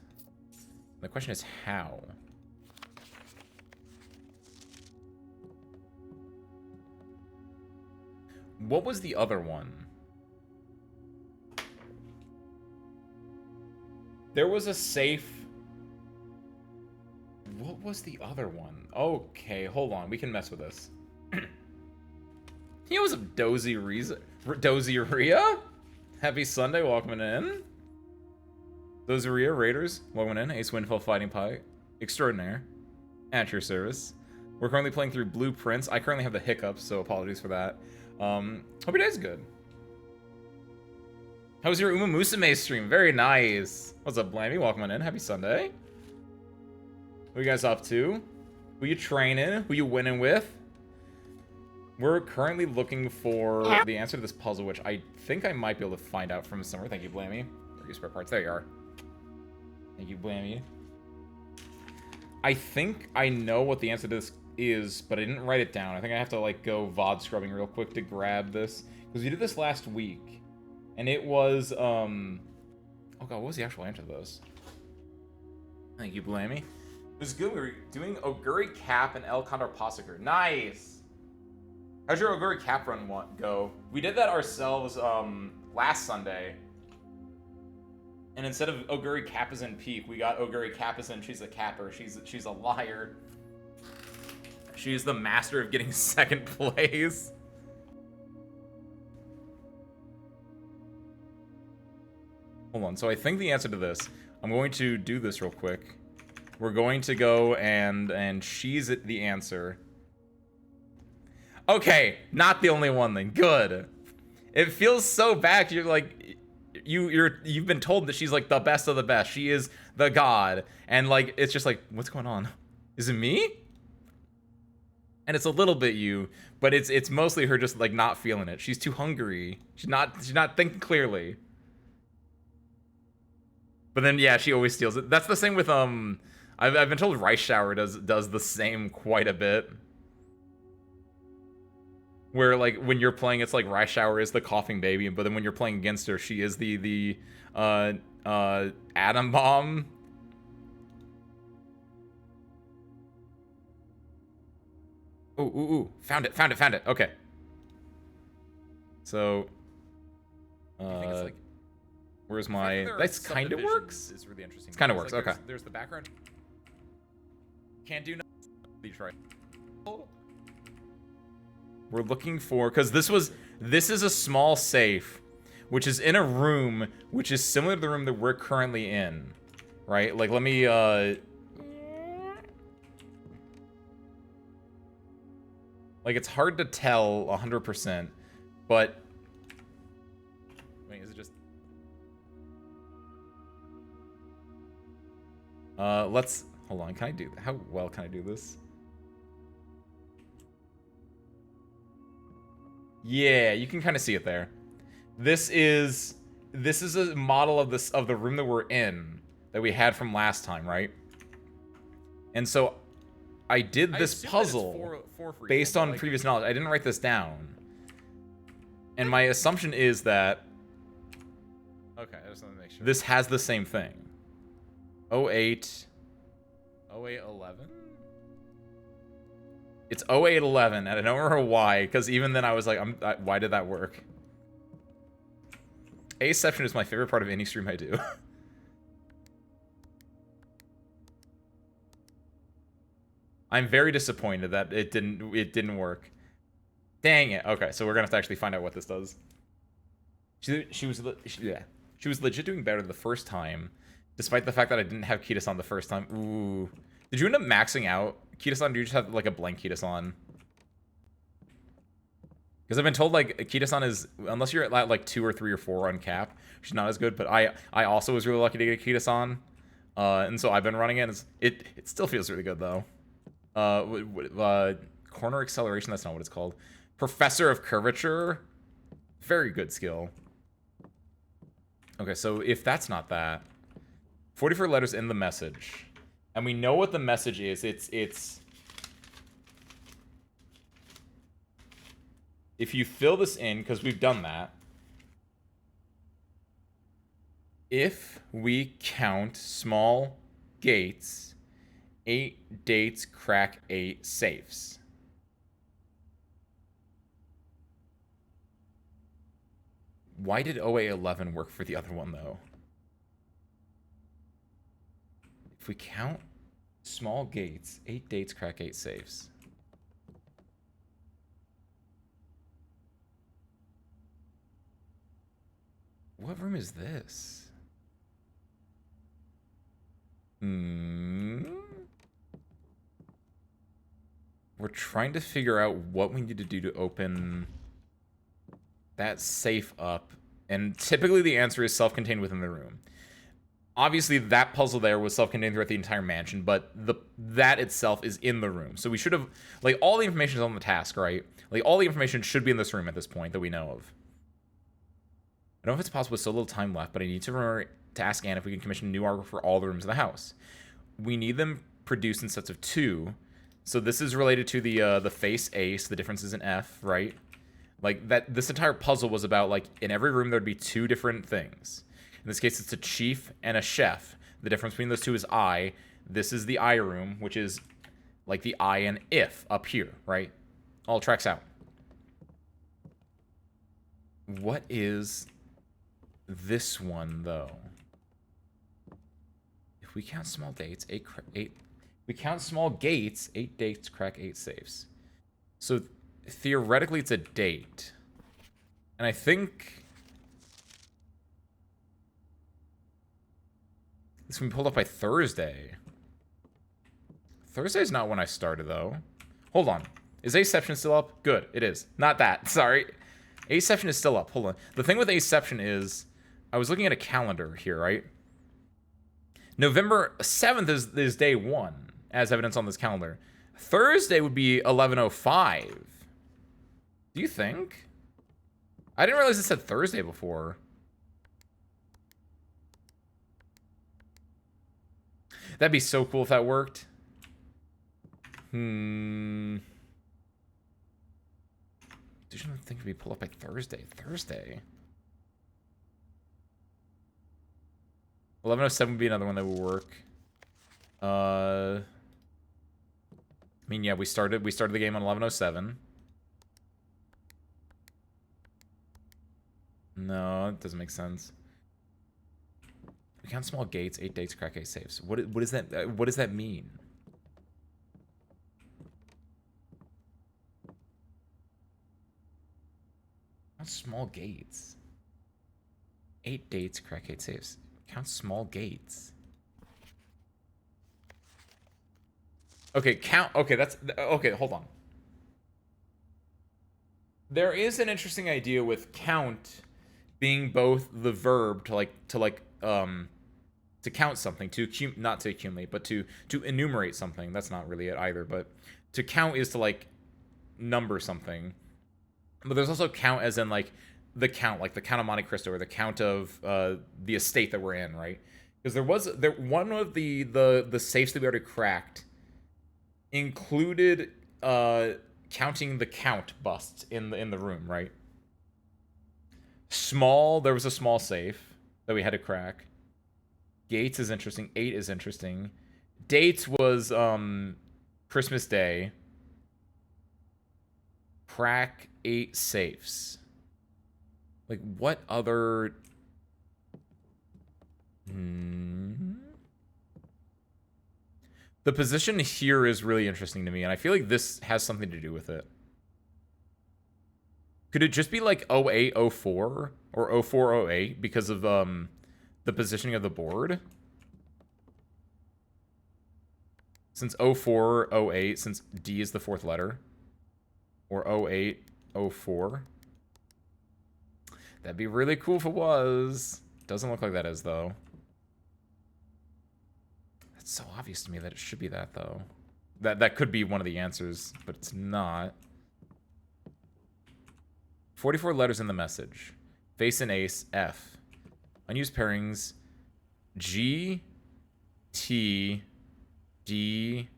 The question is how? What was the other one? There was a safe. What was the other one? Okay, hold on. We can mess with this. He was a Dozy-ria? Happy Sunday, welcome in. Dozy-ria Raiders, welcome in. Ace Windfall Fighting Pie, extraordinaire. At your service. We're currently playing through Blueprints. I currently have the hiccups, so apologies for that. Hope your day's good. How was your Uma Musume stream? Very nice. What's up, Blammy? Welcome on in. Happy Sunday. What are you guys up to? Who you training? Who you winning with? We're currently looking for the answer to this puzzle, which I think I might be able to find out from somewhere. Thank you, Blammy. Where are your spare parts? There you are. Thank you, Blammy. I think I know what the answer to this is, but I didn't write it down. I think I have to, like, go VOD scrubbing real quick to grab this. Because we did this last week. And it was, oh god, what was the actual answer to this? Thank you, Blammy. It was good. We were doing Oguri Cap and El Condor Possiker. Nice! How'd your Oguri Cap run go? We did that ourselves, last Sunday. And instead of Oguri Capizin Peak, we got Oguri Capizin. She's a capper. She's a liar. She's the master of getting second place. Hold on. So I think the answer to this, I'm going to do this real quick. We're going to go and she's the answer. Okay, not the only one then. Good. It feels so bad. You're like, you've been told that she's like the best of the best. She is the god, and like it's just like, what's going on? Is it me? And it's a little bit you, but it's mostly her just like not feeling it. She's too hungry. She's not thinking clearly. But then yeah, she always steals it. That's the same with I've been told Rice Shower does the same quite a bit. Where like when you're playing, it's like Rice Shower is the coughing baby, but then when you're playing against her, she is the atom bomb. Ooh, found it. Okay. So, I think it's like, where's my? That's kind of works. It's really interesting. It kind of works. Like, okay. There's the background. Can't do nothing. Detroit. We're looking for, because this is a small safe, which is in a room, which is similar to the room that we're currently in, right? Like, let me, like, it's hard to tell 100%, but, wait, is it just, let's, hold on, can I do, how well can I do this? Yeah, you can kind of see it there. This is a model of the room that we're in that we had from last time, right? And so I did this puzzle based on previous knowledge. I didn't write this down. And my assumption is that I just want to make sure this has the same thing. 08 11? It's 0811, and I don't remember why, because even then I was like, why did that work? Asception is my favorite part of any stream I do. I'm very disappointed that it didn't work. Dang it. Okay, so we're gonna have to actually find out what this does. She was legit doing better the first time, despite the fact that I didn't have Kitasan the first time. Ooh. Did you end up maxing out Kitasan? Do you just have like a blank Kitasan? Because I've been told like Kitasan is, unless you're at like 2 or 3 or 4 on cap, she's not as good. But I also was really lucky to get a Kitasan, and so I've been running it. It still feels really good though. Corner acceleration. That's not what it's called. Professor of Curvature. Very good skill. Okay, so if that's not that, 44 letters in the message. And we know what the message is. It's if you fill this in, because we've done that. If we count small gates, 8 dates crack 8 safes. Why did OA11 work for the other one, though? If we count small gates, 8 dates, crack 8 safes. What room is this? We're trying to figure out what we need to do to open that safe up. And typically the answer is self-contained within the room. Obviously, that puzzle there was self-contained throughout the entire mansion, but that itself is in the room. So we should have... Like, all the information is on the task, right? Like, all the information should be in this room at this point that we know of. I don't know if it's possible with so little time left, but I need to remember to ask Anne if we can commission new artwork for all the rooms in the house. We need them produced in sets of 2. So this is related to the face ace, the differences in F, right? Like, that. This entire puzzle was about, like, in every room there'd be 2 different things. In this case, it's a chief and a chef. The difference between those 2 is I. This is the I room, which is like the I and if up here, right? All tracks out. What is this one, though? If we count small dates, 8 we count small gates, 8 dates crack 8 safes. So theoretically it's a date. And I think this can be pulled up by Thursday. Thursday's not when I started, though. Hold on. Is Aceception still up? Good, it is. Not that, sorry. Aceception is still up, hold on. The thing with Aceception is, I was looking at a calendar here, right? November 7th is day 1, as evidence on this calendar. Thursday would be 11:05. Do you think? I didn't realize it said Thursday before. That'd be so cool if that worked. Do you think it'd be pulled up by Thursday? Thursday? 11:07 would be another one that would work. I mean, yeah, we started the game on 11:07. No, it doesn't make sense. We count small gates, 8 dates, crack 8 safes. What is that? What does that mean? Count small gates. 8 dates, crack 8 safes. Count small gates. Okay, count. Okay, that's okay. Hold on. There is an interesting idea with count being both the verb to count something, not to accumulate, but to enumerate something. That's not really it either, but to count is to like number something. But there's also count as in like the count of Monte Cristo, or the count of the estate that we're in, right? Because one of the safes that we already cracked included counting the count busts in the room, right? There was a small safe that we had to crack. Gates is interesting. 8 is interesting. Dates was Christmas Day. Crack 8 safes. Like, what other... The position here is really interesting to me, and I feel like this has something to do with it. Could it just be like 0804 or 0408 because of the positioning of the board? Since 0408, since D is the 4th letter. Or 0804. That'd be really cool if it was. Doesn't look like that is, though. That's so obvious to me that it should be that, though. That could be one of the answers, but it's not. 44 letters in the message. Face and ace, F. Unused pairings, G, T, D,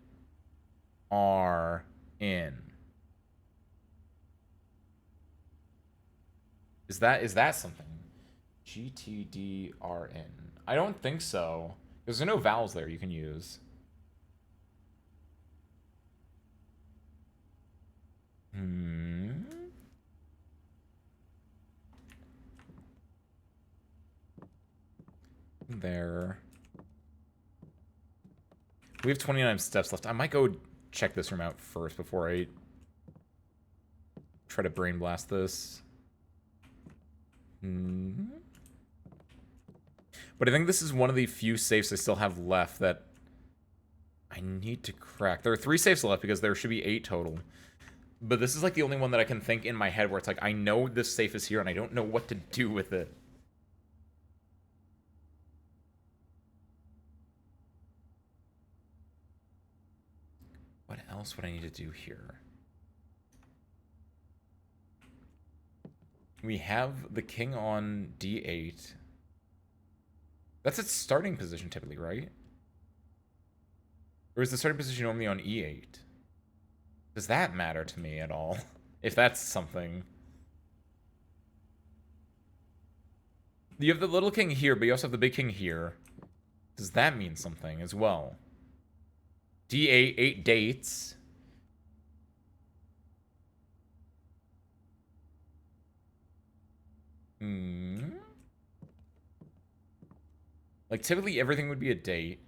R, N. Is that something? G, T, D, R, N. I don't think so. There's no vowels there you can use. there. We have 29 steps left. I might go check this room out first before I try to brain blast this. But I think this is one of the few safes I still have left that I need to crack. There are 3 safes left because there should be 8 total. But this is like the only one that I can think in my head where it's like, I know this safe is here and I don't know what to do with it. What else would I need to do here? We have the king on d8. That's its starting position typically, right? Or is the starting position normally on e8? Does that matter to me at all? If that's something. You have the little king here, but you also have the big king here. Does that mean something as well? d8, 8 dates. Like, typically everything would be a date.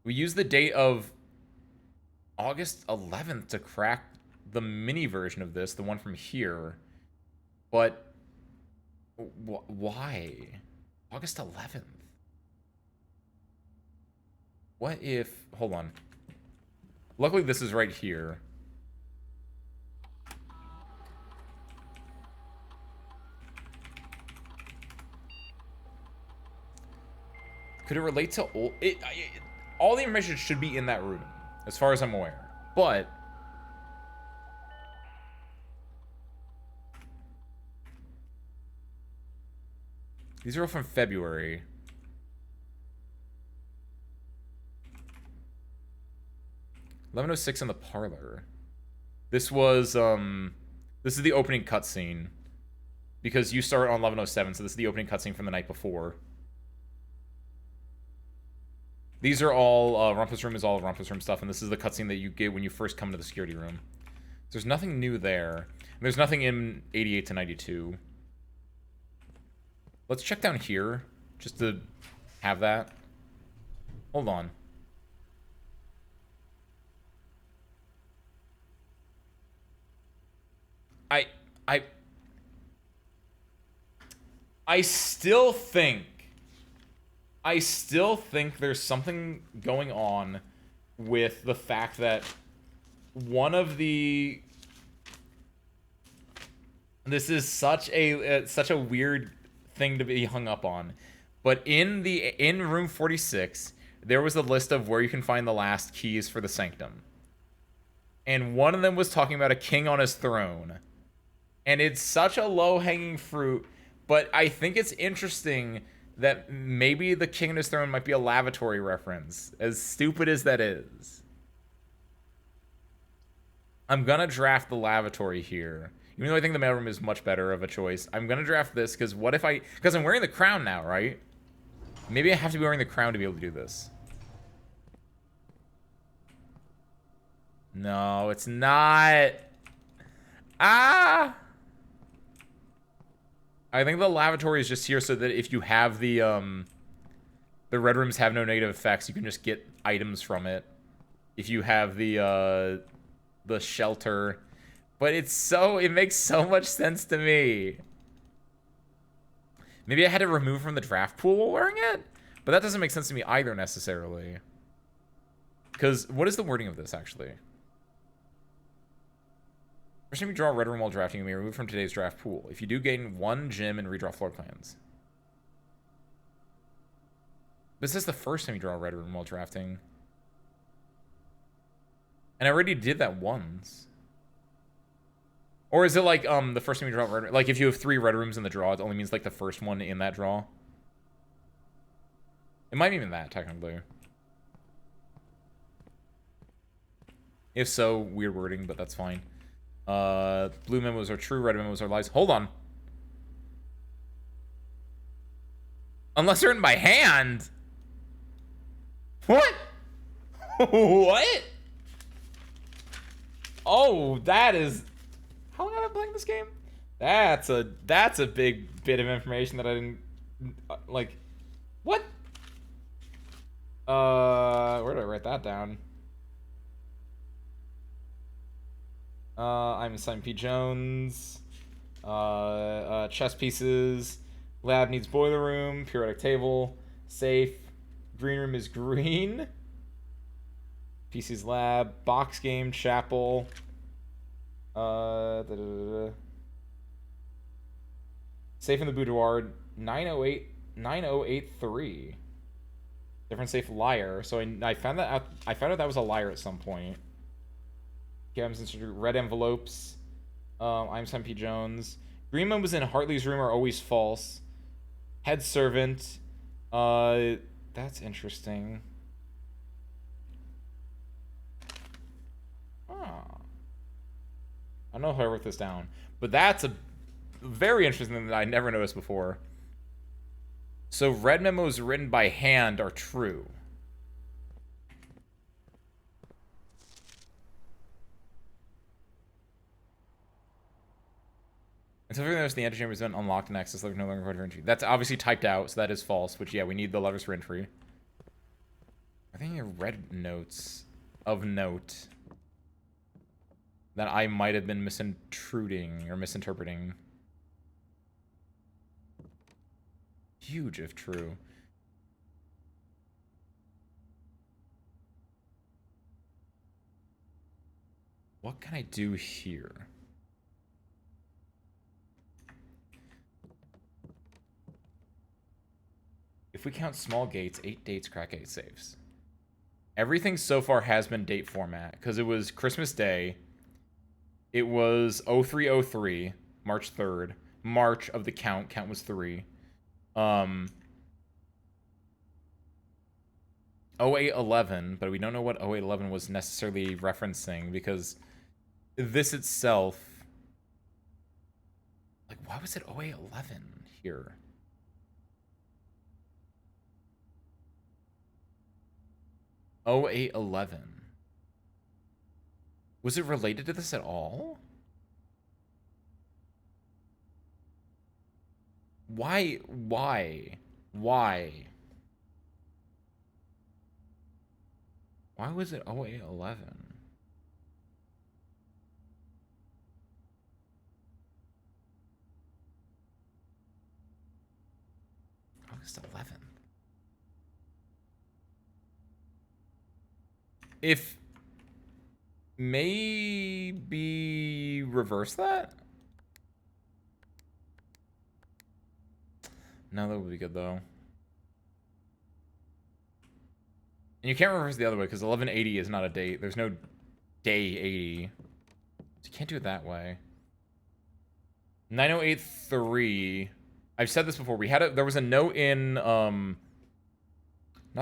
We use the date of August 11th to crack the mini version of this, the one from here. But why? August 11th? What if... Hold on. Luckily, this is right here. Could it relate to old... all the information should be in that room, as far as I'm aware. But... these are all from February. $11:06 in the parlor. This was, this is the opening cutscene. Because you start on 11:07, so this is the opening cutscene from the night before. These are all, Rumpus Room is all Rumpus Room stuff, and this is the cutscene that you get when you first come to the security room. So there's nothing new there. There's nothing in 88 to 92. Let's check down here, just to have that. Hold on. I still think there's something going on with the fact that one of the... This is such a weird thing to be hung up on. But in room 46, there was a list of where you can find the last keys for the Sanctum. And one of them was talking about a king on his throne. And it's such a low-hanging fruit, but I think it's interesting that maybe the king on his throne might be a lavatory reference, as stupid as that is. I'm gonna draft the lavatory here. Even though I think the mailroom is much better of a choice, I'm gonna draft this, because what if because I'm wearing the crown now, right? Maybe I have to be wearing the crown to be able to do this. No, it's not. Ah! I think the lavatory is just here so that if you have the red rooms have no negative effects, you can just get items from it. If you have the shelter. But it makes so much sense to me. Maybe I had to remove from the draft pool while wearing it? But that doesn't make sense to me either, necessarily. Because, what is the wording of this, actually? First time you draw a red room while drafting, you may remove from today's draft pool. If you do, gain 1 gem and redraw floor plans. This is the first time you draw a red room while drafting. And I already did that once. Or is it like, the first time you draw a red... Like, if you have 3 red rooms in the draw, it only means, like, the first one in that draw? It might mean that, technically. If so, weird wording, but that's fine. Blue memos are true, red memos are lies. Hold on. Unless they're written by hand. What? What? Oh, that is... How long have I been playing this game? That's a big bit of information that I didn't... like... What? Where did I write that down? I'm Simon P. Jones. Chess pieces. Lab needs boiler room. Periodic table. Safe. Green room is green. PC's lab. Box game. Chapel. Safe in the boudoir. 9083. Different safe liar. So I found that out. I found out that was a liar at some point. Games Institute. Red envelopes. I'm Sam P. Jones. Greenman was in Hartley's room are always false. Head servant. That's interesting. Oh. I don't know if I wrote this down, but that's a very interesting thing that I never noticed before. So red memos written by hand are true. Until further notice, the antechamber has been unlocked and access lever no longer required for entry. That's obviously typed out, so that is false, which, yeah, we need the levers for entry. I think I read notes of note that I might have been misintruding or misinterpreting. Huge if true. What can I do here? If we count small gates, 8 dates, crack 8 safes. Everything so far has been date format, because it was Christmas Day. It was 0303, March 3rd. March of the count. Count was 3. 0811, but we don't know what 0811 was necessarily referencing, because this itself... Like, why was it 0811 here? Oh, 0811. Was it related to this at all? Why? Why? Why? Why was it 0811? August 11th. If maybe reverse that? No, that would be good though. And you can't reverse the other way because 1180 is not a date. There's no day 80. So you can't do it that way. 9083. I've said this before. There was a note in not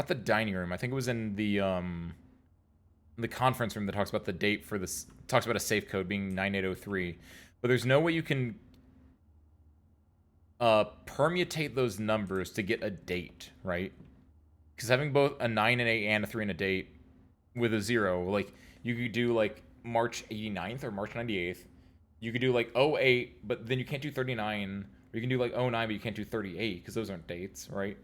the dining room. I think it was in the conference room that talks about the date for this, talks about a safe code being 9803. But there's no way you can permutate those numbers to get a date, right? Because having both a 9 and 8 and a 3 and a date with a 0, like, you could do, like, March 89th or March 98th. You could do, like, 08, but then you can't do 39. Or you can do, like, 09, but you can't do 38, because those aren't dates, right?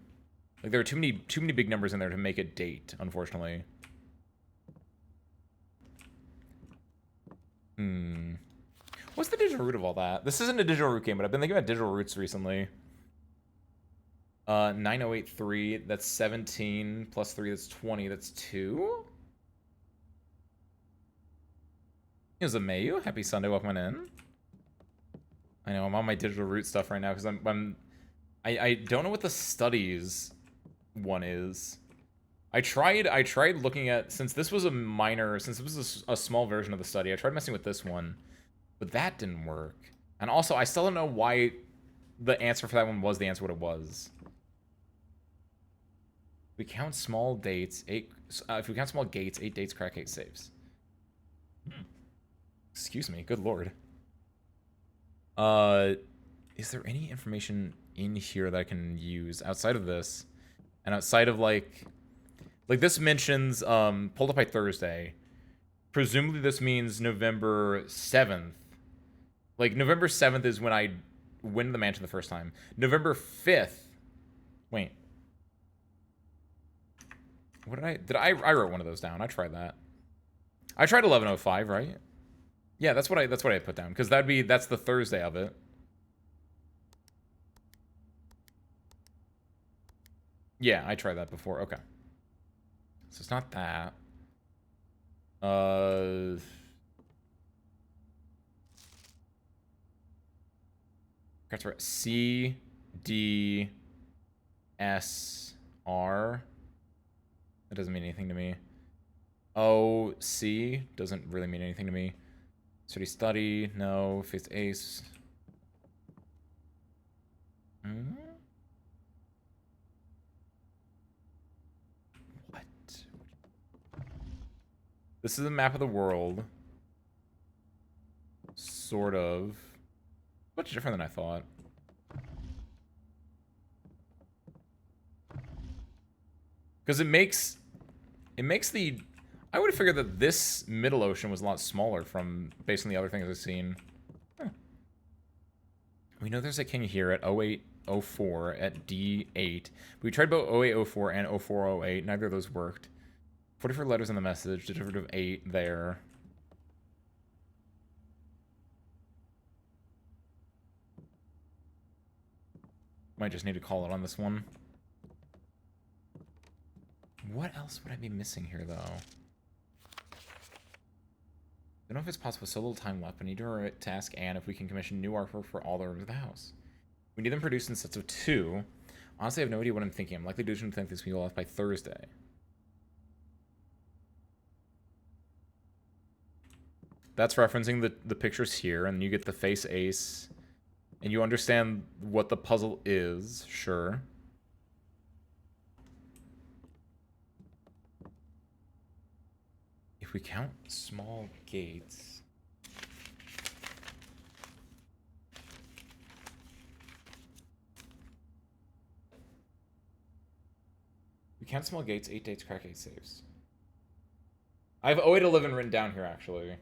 Like, there are too many big numbers in there to make a date, unfortunately. What's the digital root of all that? This isn't a digital root game, but I've been thinking about digital roots recently. 9083, that's 17, plus 3, that's 20, that's 2? Here's a Mayu. Happy Sunday, welcome in. I know, I'm on my digital root stuff right now, because I don't know what the studies one is. I tried looking at, since this was a small version of the study, I tried messing with this one, but that didn't work. And also, I still don't know why the answer for that one was the answer what it was. We count small dates, if we count small gates, 8 dates, crack 8 saves. Excuse me, good lord. Is there any information in here that I can use outside of this? And outside of, like this mentions, pulled up by Thursday. Presumably this means November 7th. Like, November 7th is when I went to the mansion the first time. November 5th. Wait. What I wrote one of those down. I tried that. I tried 11:05, right? Yeah, that's what I put down because that's the Thursday of it. Yeah, I tried that before. Okay. So it's not that. That's right. C D S R. That doesn't mean anything to me. O C doesn't really mean anything to me. Study, no. Face ace. What? This is a map of the world. Sort of. Much different than I thought. Because it makes the... I would have figured that this middle ocean was a lot smaller from based on the other things I've seen. Huh. We know there's a king here at 0804 at D8. We tried both 0804 and 0408. Neither of those worked. 44 letters in the message. Derivative 8 there. Might just need to call it on this one. What else would I be missing here, though? I don't know if it's possible. So little time left. I need to ask Anne if we can commission new artwork for all the rooms of the house. We need them produced in sets of 2. Honestly, I have no idea what I'm thinking. I'm likely to think this will be off by Thursday. That's referencing the pictures here, and you get the face ace. And you understand what the puzzle is, sure. If we count small gates... We count small gates, 8 dates, crack 8 saves. I have 0811 written down here, actually.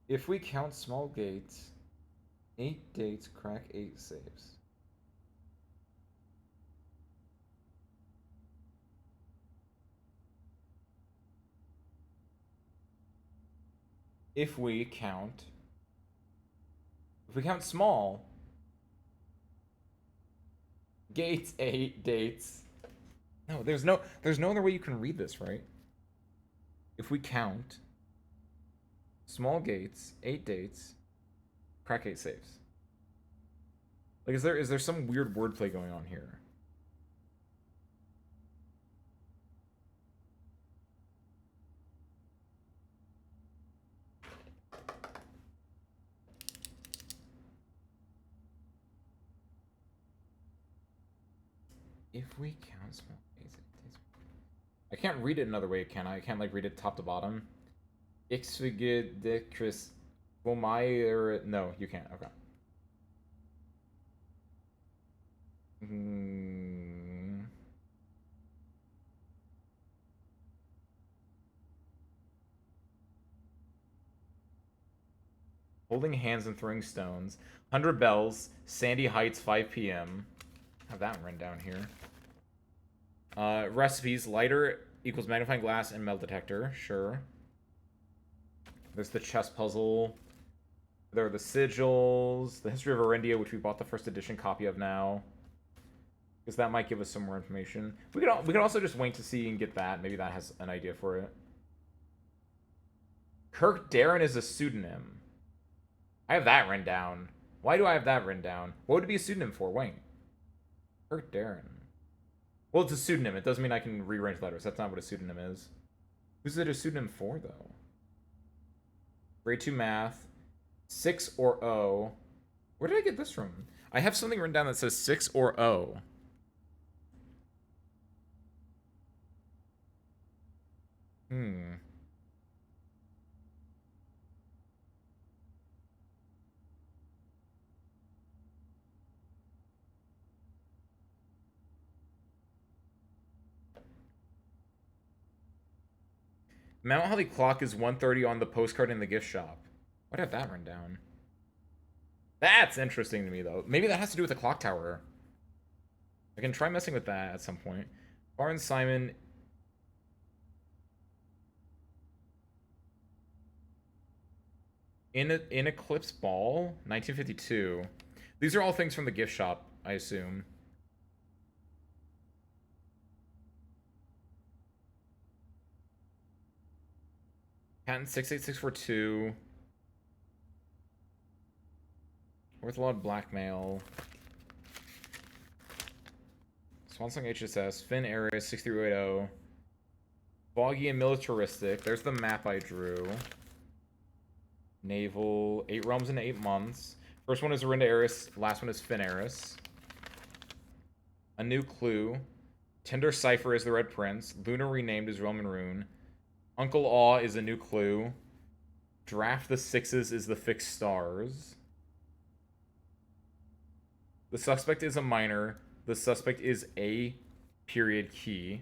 If we count small gates, 8 dates, crack 8 saves. If we count small gates, 8 dates. No, there's no other way you can read this, right? If we count small gates, 8 dates, crack 8 saves. Like, is there some weird wordplay going on here? If we count small gates, 8 dates. I can't read it another way, can I? I can't, like, read it top to bottom. Ixfigid de Chris Vomeyer. No, you can't. Okay. Holding hands and throwing stones. 100 bells. Sandy Heights, 5 p.m. Have that written down here. Recipes. Lighter equals magnifying glass and metal detector. Sure. There's the chess puzzle. There are the sigils. The history of Arendia, which we bought the first edition copy of now. Because that might give us some more information. We could also just wait to see and get that. Maybe that has an idea for it. Kirk Darren is a pseudonym. I have that written down. Why do I have that written down? What would it be a pseudonym for? Wait. Kirk Darren. Well, it's a pseudonym. It doesn't mean I can rearrange letters. That's not what a pseudonym is. Who's it a pseudonym for, though? Grade 2 math. 6 or O. Where did I get this from? I have something written down that says 6 or O. Mount Holly clock is 1:30 on the postcard in the gift shop. Why'd I have that written down? That's interesting to me, though. Maybe that has to do with the clock tower. I can try messing with that at some point. Barnes Simon. In Eclipse Ball, 1952. These are all things from the gift shop, I assume. Patent 68642. Worth a lot of blackmail. Swansong HSS. Finn Area 6380. Foggy and militaristic. There's the map I drew. Naval. 8 realms in 8 months. First one is Arinda Eris. Last one is Finn Eris. A new clue. Tender Cipher is the Red Prince. Luna renamed as Roman Rune. Uncle Awe is a new clue. Draft the Sixes is the fixed stars. The suspect is a minor. The suspect is a period key.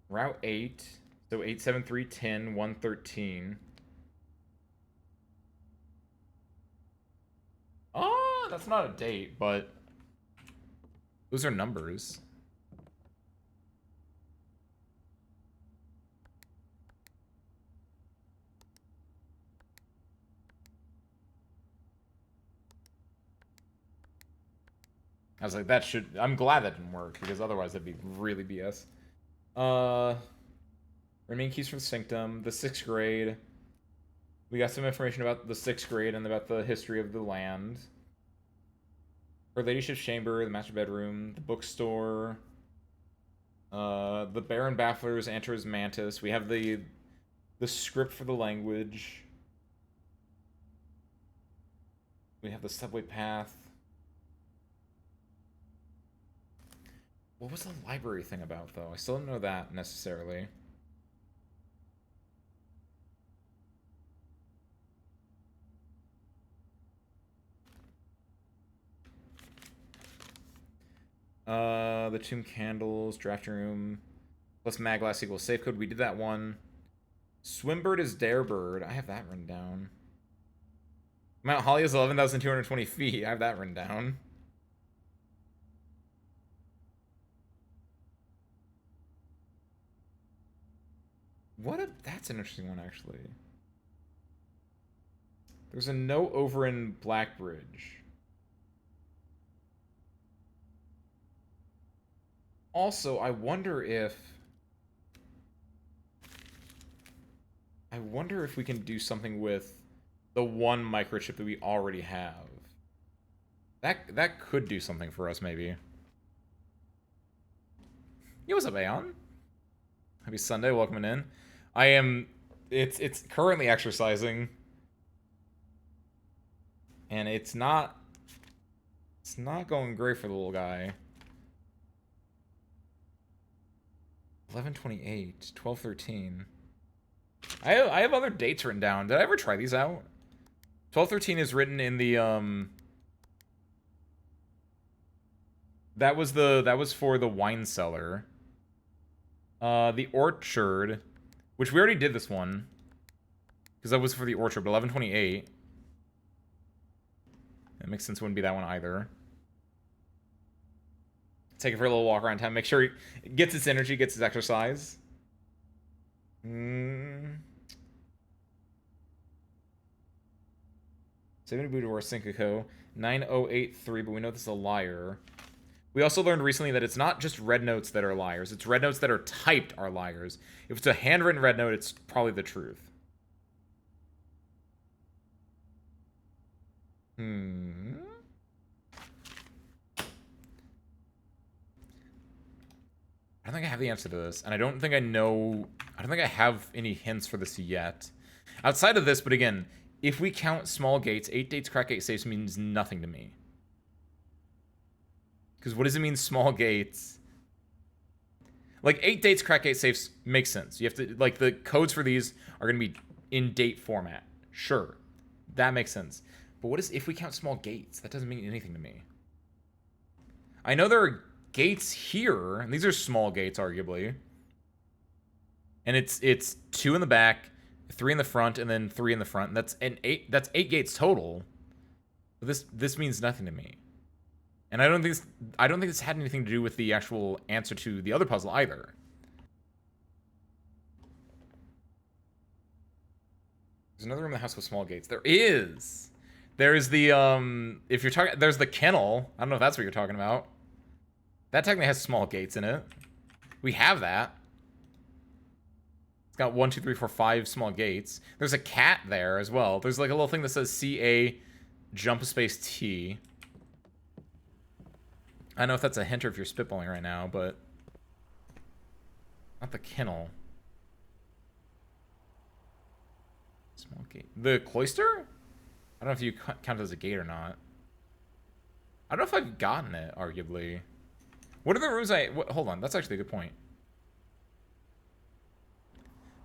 Route 8. So 87310 113. Oh, that's not a date, but those are numbers. I was like, that should... I'm glad that didn't work, because otherwise that'd be really BS. Remain keys from Sanctum. The 6th grade. We got some information about the 6th grade and about the history of the land. Her Ladyship's chamber, the master bedroom, the bookstore. The Baron Bafflers enters Mantis. We have the script for the language. We have the subway path. What was the library thing about, though? I still don't know that, necessarily. The Tomb Candles, Draft Room, plus Maglass equals Safe Code. We did that one. Swimbird is Darebird. I have that written down. Mount Holly is 11,220 feet. I have that written down. That's an interesting one, actually. There's a note over in Blackbridge. Also, I wonder if we can do something with the one microchip that we already have. That could do something for us, maybe. Yo, what's up, Aeon? Happy Sunday, welcome in. It's currently exercising. And it's not going great for the little guy. 11/28, 12/13. I have other dates written down. Did I ever try these out? 12/13 is written in the that was for the wine cellar. The orchard, which we already did this one, because that was for the orchard. But 11/28. That makes sense. Wouldn't be that one either. Take it for a little walk around town. Make sure he gets its energy, gets his exercise. Saving Boudoir Syncoco. 9083, but we know this is a liar. We also learned recently that it's not just red notes that are liars. It's red notes that are typed are liars. If it's a handwritten red note, it's probably the truth. I don't think I have the answer to this, and I don't think I have any hints for this yet. Outside of this, but again, if we count small gates, 8 dates, crack 8 safes means nothing to me. Because what does it mean, small gates? Like, 8 dates, crack 8 safes makes sense. You have to, like, the codes for these are going to be in date format. Sure. That makes sense. But what is, if we count small gates? That doesn't mean anything to me. I know there are gates here, and these are small gates, arguably. And it's 2 in the back, 3 in the front, and then 3 in the front. And that's 8 gates total. But this means nothing to me. And I don't think this had anything to do with the actual answer to the other puzzle either. There's another room in the house with small gates. There is. There's the if you're talking, there's the kennel. I don't know if that's what you're talking about. That technically has small gates in it. We have that. It's got 1, 2, 3, 4, 5 small gates. There's a cat there as well. There's like a little thing that says CA jump space T. I don't know if that's a hint or if you're spitballing right now, but not the kennel. Small gate. The cloister? I don't know if you count it as a gate or not. I don't know if I've gotten it, arguably. What are the rooms hold on, that's actually a good point.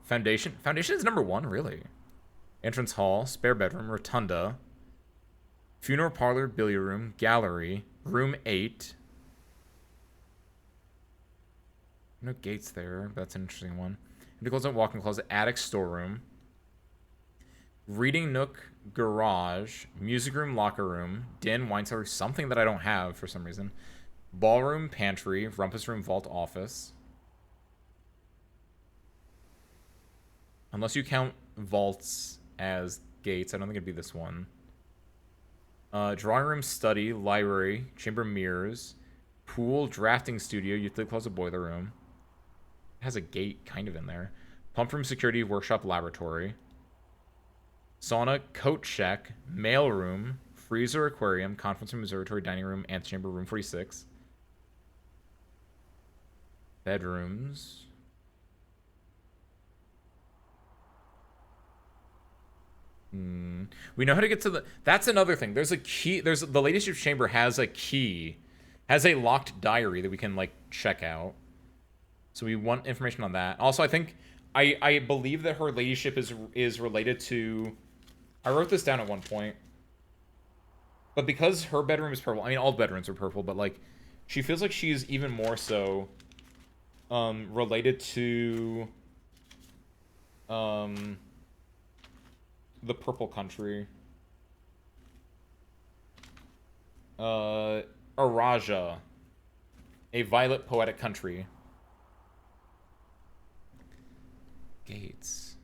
Foundation. Foundation is number 1, really. Entrance hall, spare bedroom, rotunda, funeral parlor, billiard room, gallery, room 8. No gates there. That's an interesting one. Window closet, walk-in closet, attic, storeroom, reading nook, garage, music room, locker room, den, wine cellar, something that I don't have for some reason, ballroom, pantry, rumpus room, vault, office. Unless you count vaults as gates, I don't think it'd be this one. Drawing room, study, library, chamber, mirrors, pool, drafting studio, utility closet, boiler room. It has a gate kind of in there. Pump room, security, workshop, laboratory. Sauna, coat check, mail room, freezer, aquarium, conference room, observatory, dining room, antechamber, room 46. Bedrooms. We know how to get to the... That's another thing. There's a key. The ladyship chamber has a key. Has a locked diary that we can, like, check out. So we want information on that. Also, I think... I believe that her ladyship is related to... I wrote this down at one point. But because her bedroom is purple... I mean, all bedrooms are purple, but, like... She feels like she's even more so... related to... the purple country. Araja. A violet poetic country. Gates.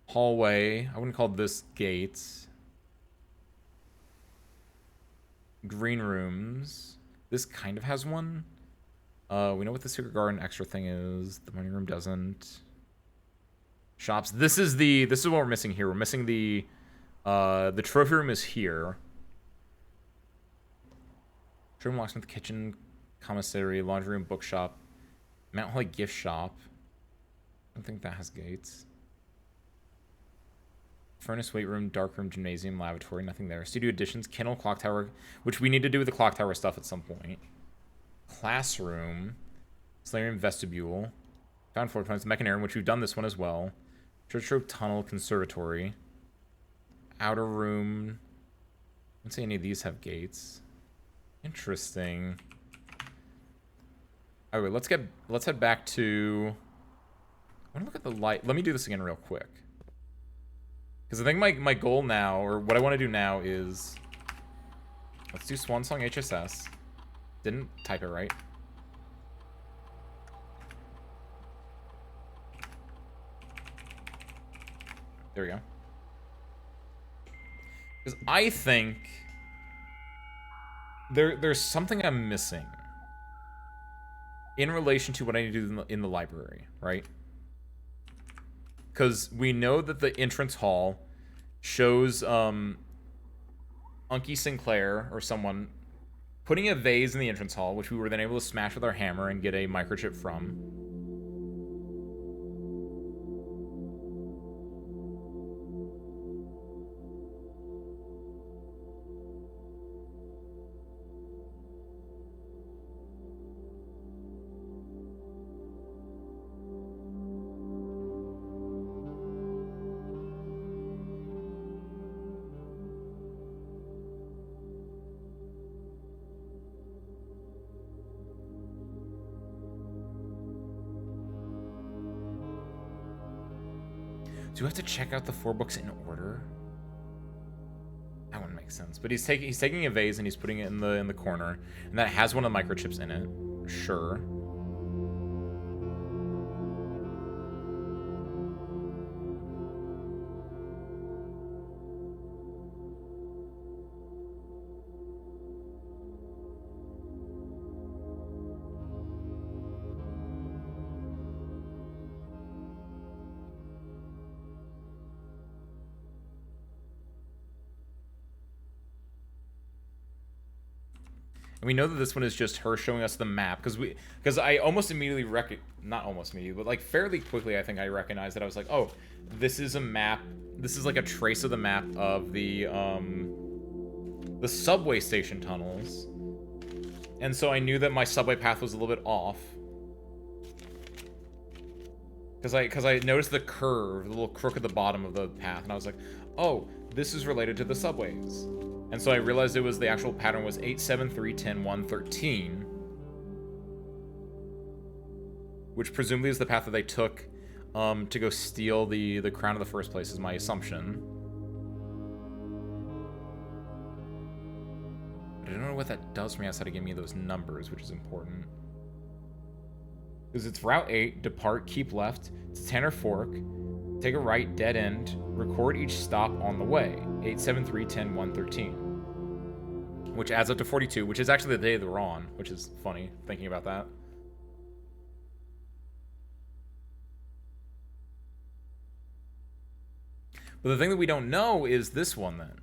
Hallway. I wouldn't call this gates. Green rooms. This kind of has one. We know what the secret garden extra thing is. The morning room doesn't. Shops. This is what we're missing here. We're missing the trophy room is here. Room, locksmith, kitchen, commissary, laundry room, bookshop, Mount Holly gift shop. I don't think that has gates. Furnace, weight room, dark room, gymnasium, lavatory, nothing there. Studio additions, kennel, clock tower, which we need to do with the clock tower stuff at some point. Classroom, sleigh room, vestibule, found floor plans, mechanarium, which we've done this one as well. Church road, tunnel, conservatory, outer room. I don't see any of these have gates. Interesting. All right, let's head back to... I want to look at the light. Let me do this again real quick. Because I think my goal now, or what I want to do now is... Let's do Swansong HSS. Didn't type it right. There we go. Because I think... There's something I'm missing in relation to what I need to do in the library, right? Because we know that the entrance hall shows Unky Sinclair or someone putting a vase in the entrance hall, which we were then able to smash with our hammer and get a microchip from. Do you have to check out the 4 books in order? That wouldn't make sense. But he's taking a vase and he's putting it in the corner, and that has one of the microchips in it. Sure. And we know that this one is just her showing us the map, because I almost immediately not almost immediately, but like fairly quickly, I think I recognized that. I was like, oh, this is a map. This is like a trace of the map of the subway station tunnels. And so I knew that my subway path was a little bit off. Because I noticed the curve, the little crook at the bottom of the path, and I was like, oh, this is related to the subways. And so I realized it was the actual pattern was 8, 7, 3, 10, 1, 13. Which presumably is the path that they took to go steal the crown in the first place, is my assumption. But I don't know what that does for me outside of giving me those numbers, which is important. Because it's Route 8, depart, keep left, to Tanner Fork, take a right, dead end, record each stop on the way. 8, 7, 3, 10, 1, 13. Which adds up to 42, which is actually the day that we're on, which is funny, thinking about that. But the thing that we don't know is this one, then.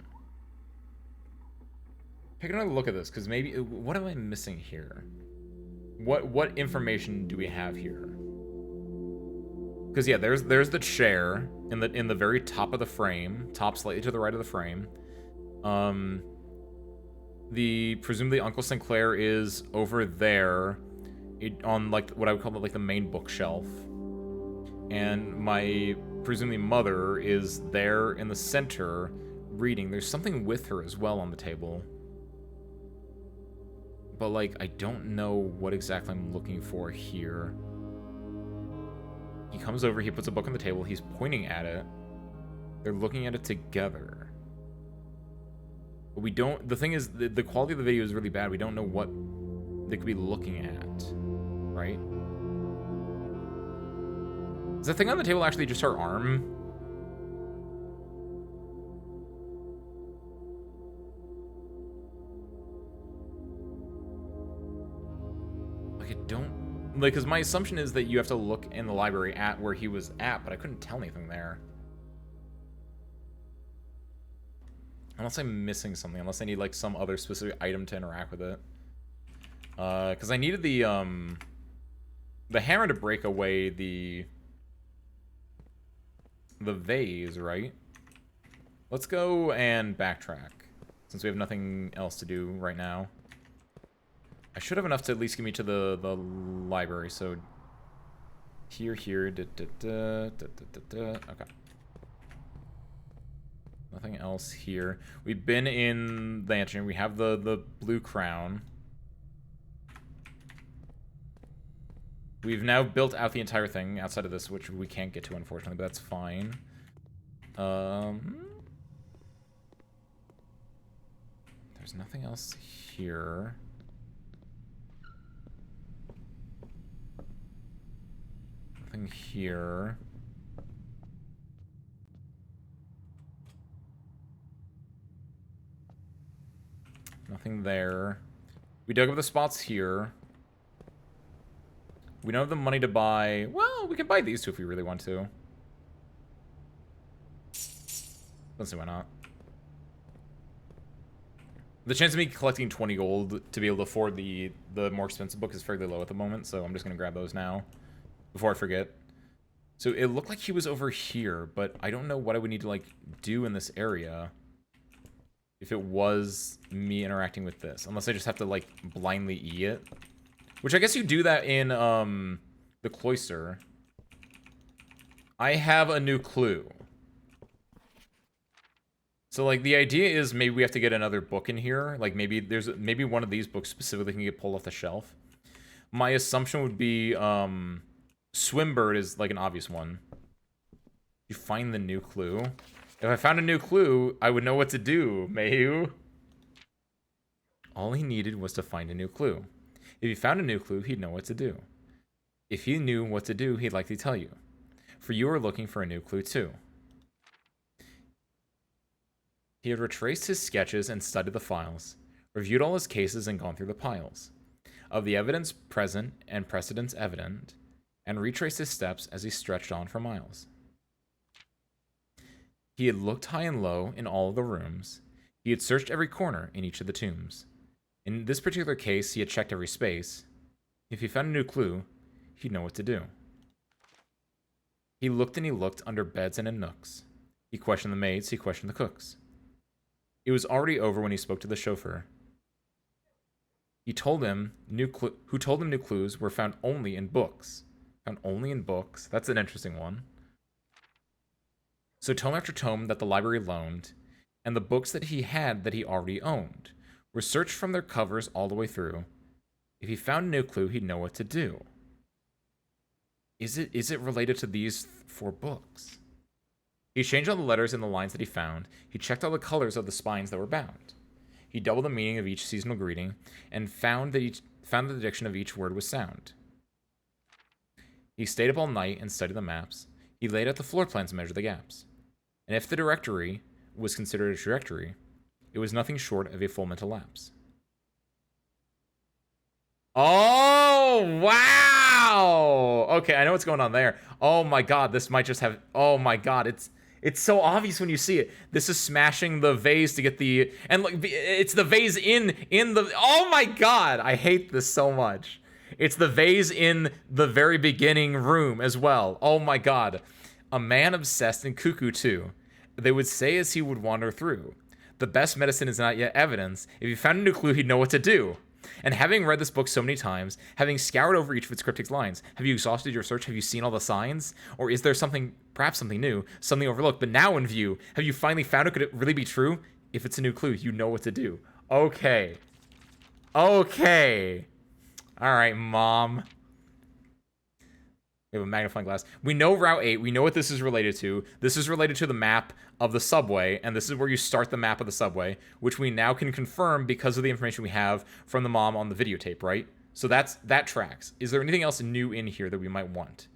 Take another look at this, because maybe... What am I missing here? What information do we have here? Because yeah, there's the chair in the very top of the frame, top slightly to the right of the frame. Presumably Uncle Sinclair is over there, on like what I would call like the main bookshelf, and my presumably mother is there in the center reading. There's something with her as well on the table. But, like, I don't know what exactly I'm looking for here. He comes over, he puts a book on the table, he's pointing at it. They're looking at it together. But we don't... The thing is, the quality of the video is really bad. We don't know what they could be looking at. Right? Is the thing on the table actually just her arm? Like, because my assumption is that you have to look in the library at where he was at, but I couldn't tell anything there. Unless I'm missing something, unless I need, like, some other specific item to interact with it. Because I needed the hammer to break away the vase, right? Let's go and backtrack, since we have nothing else to do right now. I should have enough to at least get me to the library, so... Here, okay. Nothing else here. We've been in the antechamber. We have the blue crown. We've now built out the entire thing outside of this, which we can't get to, unfortunately, but that's fine. There's nothing else here. Nothing here. Nothing there. We dug up the spots here. We don't have the money to buy... Well, we can buy these two if we really want to. Let's see why not. The chance of me collecting 20 gold to be able to afford the more expensive book is fairly low at the moment, so I'm just going to grab those now. Before I forget. So it looked like he was over here, but I don't know what I would need to, like, do in this area if it was me interacting with this. Unless I just have to, like, blindly E it. Which I guess you do that in, the cloister. I have a new clue. So, like, the idea is maybe we have to get another book in here. Like, maybe one of these books specifically can get pulled off the shelf. My assumption would be, Swimbird is, like, an obvious one. You find the new clue. If I found a new clue, I would know what to do, Mayhew. All he needed was to find a new clue. If he found a new clue, he'd know what to do. If he knew what to do, he'd likely tell you. For you are looking for a new clue too. He had retraced his sketches and studied the files, reviewed all his cases and gone through the piles of the evidence present and precedents evident, and retraced his steps as he stretched on for miles. He had looked high and low in all of the rooms. He had searched every corner in each of the tombs. In this particular case, he had checked every space. If he found a new clue, he'd know what to do. He looked and he looked under beds and in nooks. He questioned the maids, he questioned the cooks. It was already over when he spoke to the chauffeur. He told him new clues were found only in books. Found only in books? That's an interesting one. So tome after tome that the library loaned, and the books that he had that he already owned, were searched from their covers all the way through. If he found a new clue, he'd know what to do. Is it related to these 4 books? He changed all the letters in the lines that he found. He checked all the colors of the spines that were bound. He doubled the meaning of each seasonal greeting and found that the diction of each word was sound. He stayed up all night and studied the maps. He laid out the floor plans and measured the gaps. And if the directory was considered a trajectory, it was nothing short of a full mental lapse. Oh, wow! Okay, I know what's going on there. Oh my god, this might just have... Oh my god, it's so obvious when you see it. This is smashing the vase to get the... And look, it's the vase in the... Oh my god, I hate this so much. It's the vase in the very beginning room as well. Oh my god. A man obsessed and cuckoo too. They would say as he would wander through. The best medicine is not yet evidence. If he found a new clue, he'd know what to do. And having read this book so many times, having scoured over each of its cryptic lines, have you exhausted your search? Have you seen all the signs? Or is there something, perhaps something new, something overlooked, but now in view? Have you finally found it? Could it really be true? If it's a new clue, you know what to do. Okay. Okay. All right, Mom. We have a magnifying glass. We know Route 8. We know what this is related to. This is related to the map of the subway, and this is where you start the map of the subway, which we now can confirm because of the information we have from the mom on the videotape, right? So that tracks. Is there anything else new in here that we might want?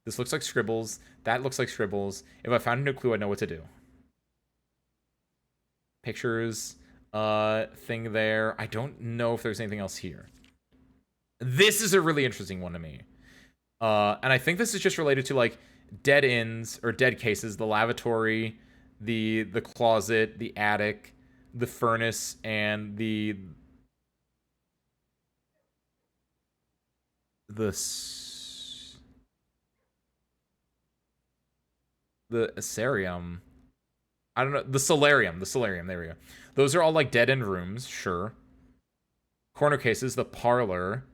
This looks like scribbles. That looks like scribbles. If I found a new clue, I know what to do. Pictures, thing there. I don't know if there's anything else here. This is a really interesting one to me. And I think this is just related to like dead ends or dead cases, the lavatory, the closet, the attic, the furnace, and the Asarium. I don't know. The solarium. There we go. Those are all like dead end rooms, sure. Corner cases, the parlor,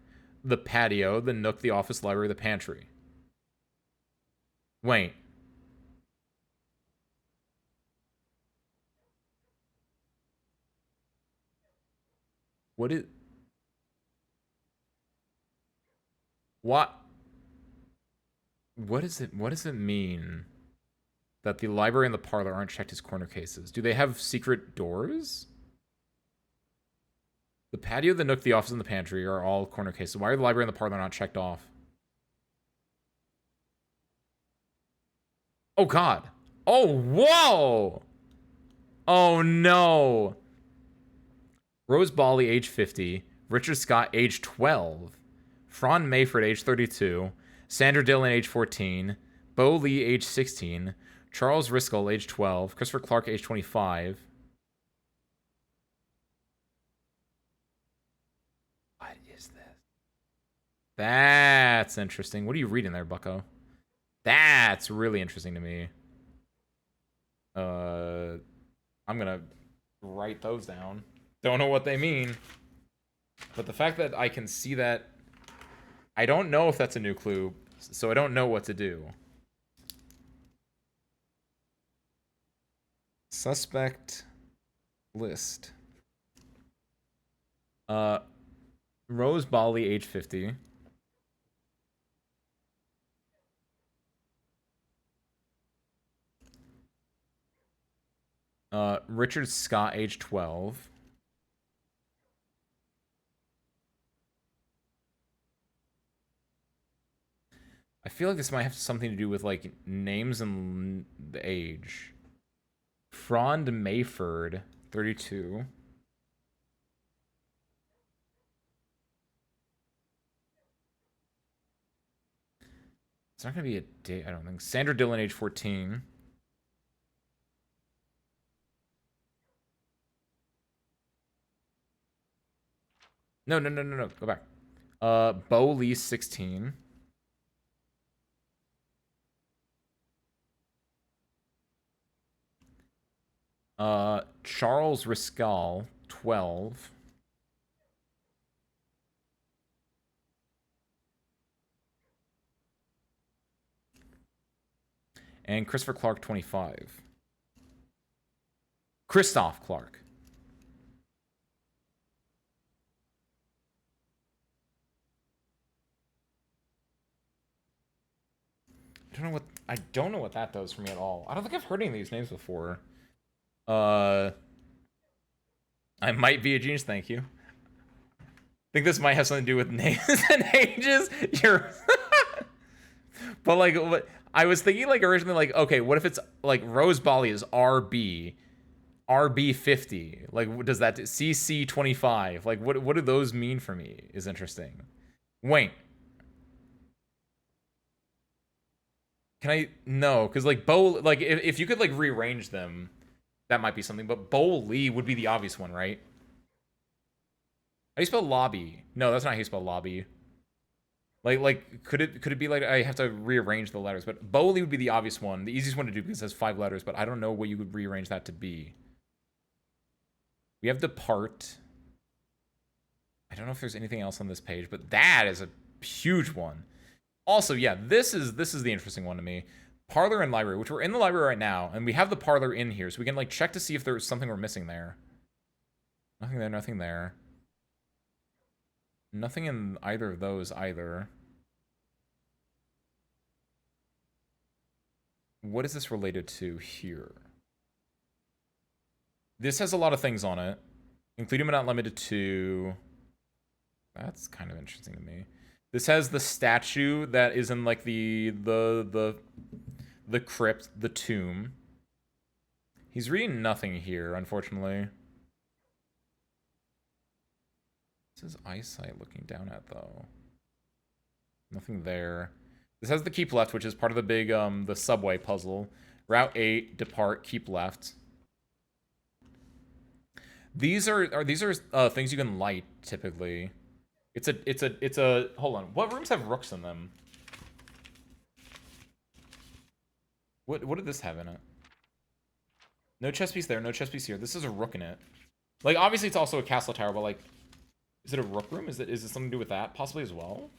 the patio, the nook, the office, library, the pantry. Wait. What is... What is it? What does it mean that the library and the parlor aren't checked as corner cases? Do they have secret doors? The patio, the nook, the office, and the pantry are all corner cases. Why are the library and the parlor not checked off? Oh, God. Oh, whoa! Oh, no. Rose Bali, age 50. Richard Scott, age 12. Fron Mayford, age 32. Sandra Dillon, age 14. Bo Lee, age 16. Charles Riskel, age 12. Christopher Clark, age 25. What is this? That's interesting. What are you reading there, bucko? That's really interesting to me. I'm gonna write those down. Don't know what they mean. But the fact that I can see that... I don't know if that's a new clue, so I don't know what to do. Suspect list. Rose Bali, age 50. Richard Scott, age 12. I feel like this might have something to do with, like, names and the age. Frond Mayford, 32. It's not going to be a date, I don't think. Sandra Dillon, age 14. No. Go back. Bo Lee, 16. Charles Riscal, 12. And Christopher Clark, 25. Christoph Clark. I don't know what that does for me at all. I don't think I've heard any of these names before. I might be a genius, thank you. I think this might have something to do with names and ages. But like, I was thinking like originally like, okay, what if it's like Rose Bali is RB50? Like, does that CC25? Like, what do those mean for me? Is interesting. Wait. Can I? No, because like like if you could like rearrange them, that might be something. But Bo Lee would be the obvious one, right? How do you spell lobby? No, that's not how you spell lobby. Like could it be like I have to rearrange the letters? But Bo Lee would be the obvious one, the easiest one to do because it has 5 letters. But I don't know what you would rearrange that to be. We have depart. I don't know if there's anything else on this page, but that is a huge one. Also, yeah, this is the interesting one to me. Parlor and library, which we're in the library right now, and we have the parlor in here, so we can like check to see if there's something we're missing there. Nothing there, nothing there. Nothing in either of those either. What is this related to here? This has a lot of things on it, including but not limited to... That's kind of interesting to me. This has the statue that is in like the crypt, the tomb. He's reading nothing here, unfortunately. What's his eyesight looking down at though? Nothing there. This has the keep left, which is part of the big the subway puzzle. Route 8, depart, keep left. These are things you can light typically. It's a hold on. What rooms have rooks in them? What did this have in it? No chess piece there, no chess piece here. This is a rook in it. Like obviously it's also a castle tower, but like is it a rook room? Is it something to do with that possibly as well?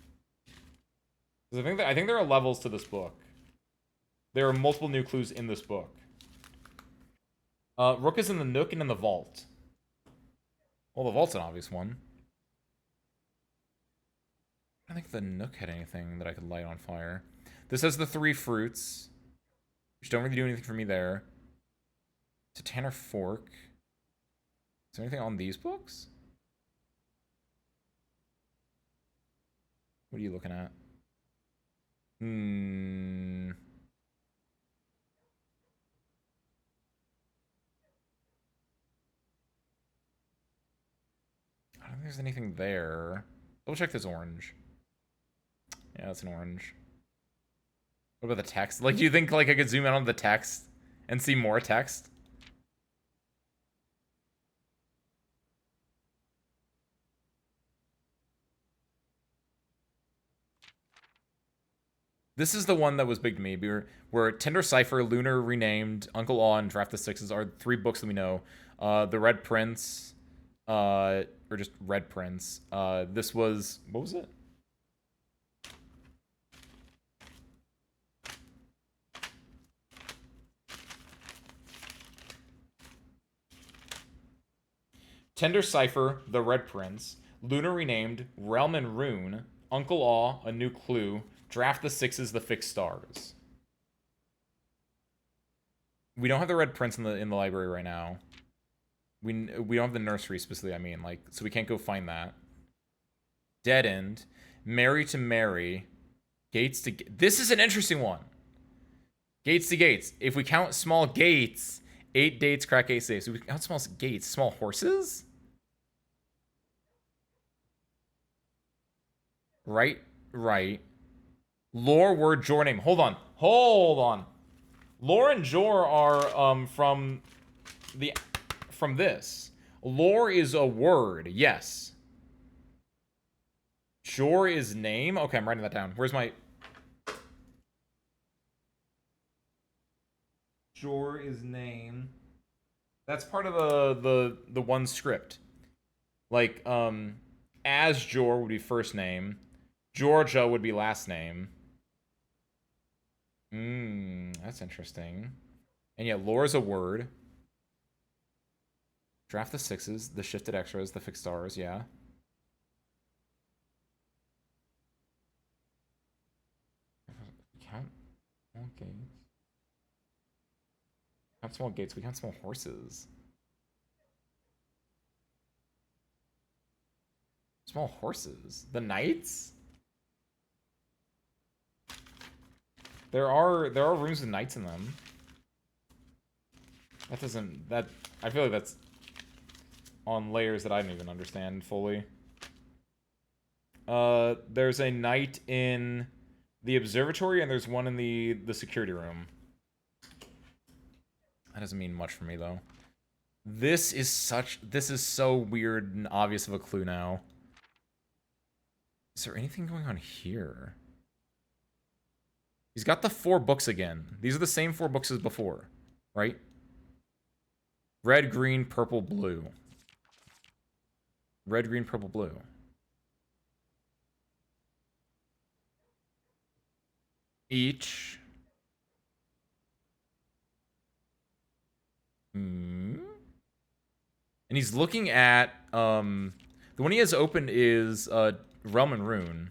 Because I think there are levels to this book. There are multiple new clues in this book. Rook is in the nook and in the vault. Well, the vault's an obvious one. I don't think the nook had anything that I could light on fire. This has the 3 fruits, which don't really do anything for me there. It's a Tanner fork. Is there anything on these books? What are you looking at? I don't think there's anything there. Double check this orange. Yeah, that's an orange. What about the text? Like, do you think like I could zoom in on the text and see more text? This is the one that was big to me. Where Tinder Cipher, Lunar Renamed, Uncle Aw, and Draft the Sixes are 3 books that we know. The Red Prince, or just Red Prince. This was, what was it? Tender Cipher, The Red Prince, Lunar Renamed, Realm and Rune, Uncle Aw, A New Clue, Draft the Sixes, The Fixed Stars. We don't have the Red Prince in the library right now. We don't have the nursery specifically. I mean, like, so we can't go find that. Dead End, Mary to Mary, Gates to. This is an interesting one. Gates to Gates. If we count small gates, 8 dates, crack 8 safes. If we count small gates, small horses. Right. Lore, word, Jor name. Hold on. Lore and Jor are from this. Lore is a word, yes. Jor is name. Okay, I'm writing that down. Where's my... Jor is name. That's part of the one script. Like, as Jor would be first name. Georgia would be last name. That's interesting. And yet, lore is a word. Draft the 6s, the shifted extras, the fixed stars, yeah. Count small gates. Count small gates, we count small horses. Small horses? The knights? There are rooms with knights in them. That doesn't... I feel like that's on layers that I don't even understand fully. There's a knight in the observatory, and there's one in the security room. That doesn't mean much for me, though. This is so weird and obvious of a clue now. Is there anything going on here? He's got the 4 books again. These are the same 4 books as before, right? Red, green, purple, blue. Red, green, purple, blue. Each. And he's looking at, the one he has open is, Realm and Rune.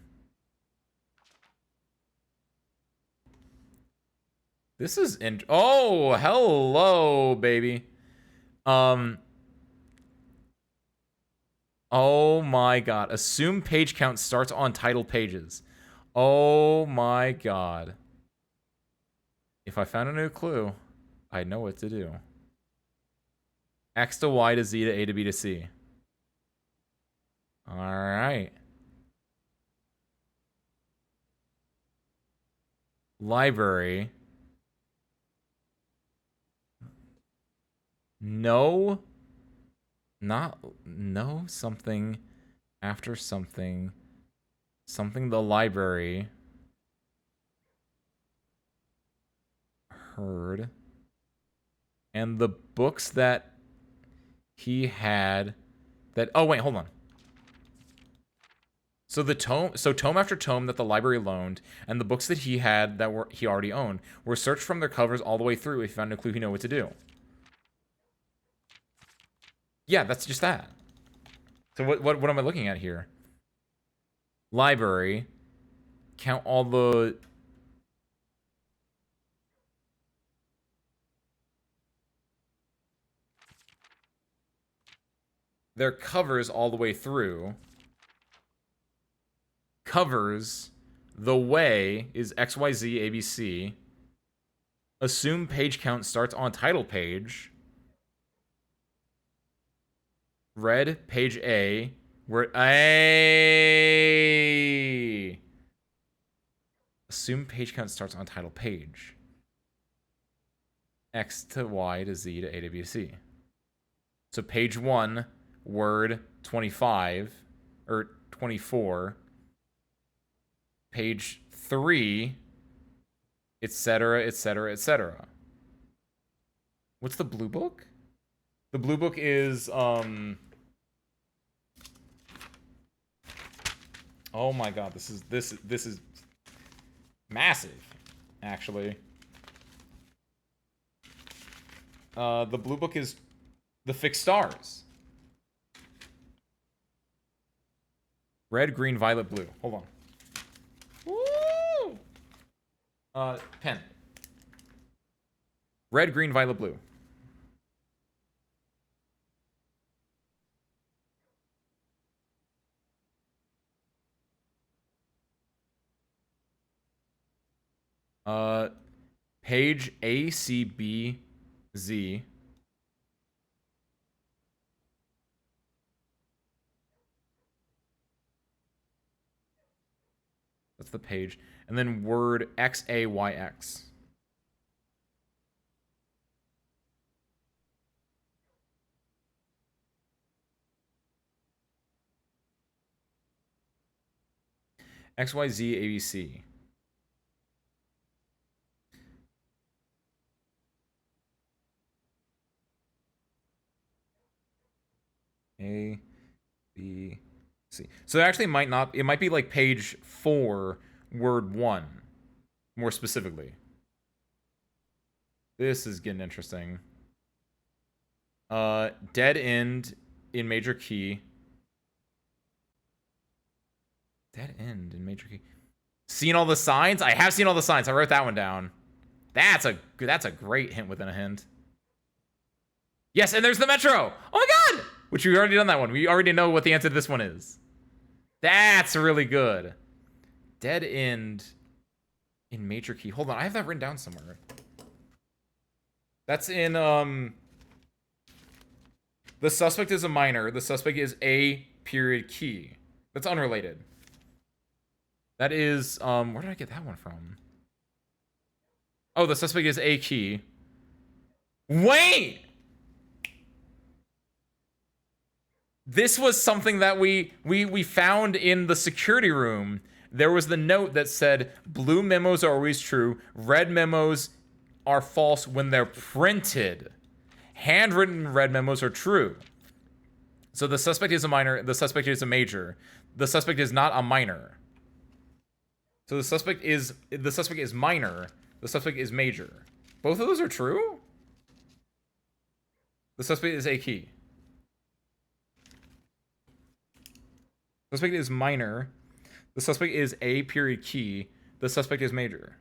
This is oh, hello, baby. Oh my god. Assume page count starts on title pages. Oh my god. If I found a new clue, I know what to do. X to Y to Z to A to B to C. Alright. Library. No. No something after something. Something the library. Heard. And the books that he had that... Oh, wait, hold on. So tome after tome that the library loaned, and the books that he had that he already owned, were searched from their covers all the way through. If he found a clue, he knew what to do. Yeah, that's just that. So what am I looking at here? Library. Count all the... Their covers all the way through. Covers. The way is XYZ ABC. Assume page count starts on title page. Red, page A. Where A. Assume page count starts on title page. X to Y to Z to A to B to C. So page 1, word 25 or 24. Page 3, etc., etc., etc. What's the blue book? The blue book is oh my god, this is massive, actually. The blue book is the fixed stars. Red, green, violet, blue. Hold on. Woo! Pen. Red, green, violet, blue. Page A, C, B, Z. That's the page. And then word X, A, Y, X. X, Y, Z, A, B, C. A, B, C. So it actually might not, it might be like page 4, word 1, more specifically. This is getting interesting. Dead end in major key. Dead end in major key. Seen all the signs? I have seen all the signs. I wrote that one down. That's a great hint within a hint. Yes, and there's the metro. Oh my god! Which we've already done that one. We already know what the answer to this one is. That's really good. Dead end in major key. Hold on, I have that written down somewhere. That's in the suspect is a minor. The suspect is a period key. That's unrelated. That is where did I get that one from? Oh, the suspect is a key. Wait! This was something that we found in the security room. There was the note that said blue memos are always true, red memos are false when they're printed. Handwritten red memos are true. So the suspect is a minor, the suspect is a major. The suspect is not a minor. So the suspect is minor, the suspect is major. Both of those are true? The suspect is a key. The suspect is minor. The suspect is a period key. The suspect is major.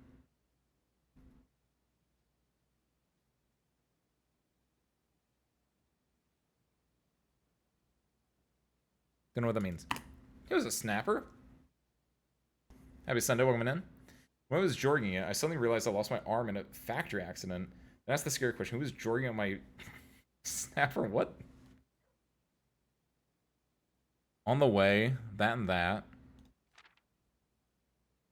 Don't know what that means. It was a snapper. Happy Sunday, welcome in. When I was jogging it, I suddenly realized I lost my arm in a factory accident. That's the scary question. Who was jogging on my snapper? What? On the way, that and that.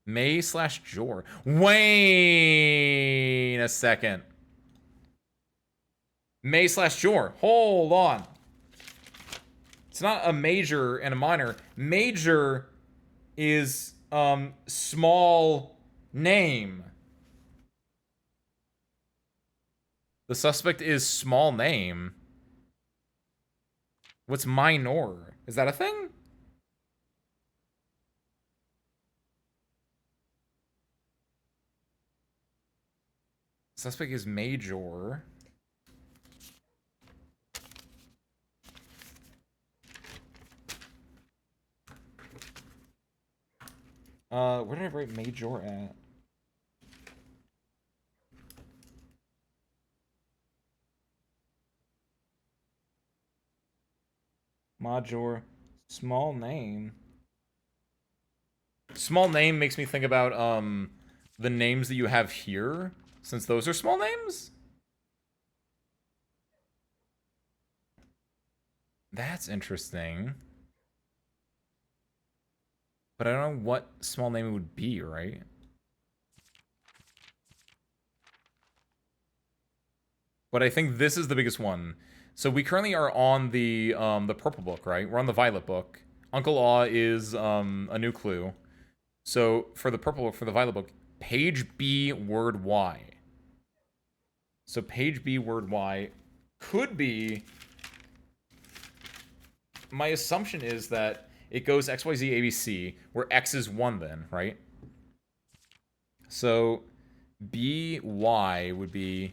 May/Jor. Wait a second. May/Jor. Hold on. It's not a major and a minor. Major is small name. The suspect is small name. What's minor? Is that a thing? Suspect is major. Where did I write major at? Major. Small name. Small name makes me think about the names that you have here, since those are small names. That's interesting. But I don't know what small name it would be, right? But I think this is the biggest one. So we currently are on the purple book, right? We're on the violet book. Uncle Aw is a new clue. So for the purple book, for the violet book, page B, word Y. So page B, word Y could be... My assumption is that it goes X, Y, Z, A, B, C, where X is 1 then, right? So B, Y would be...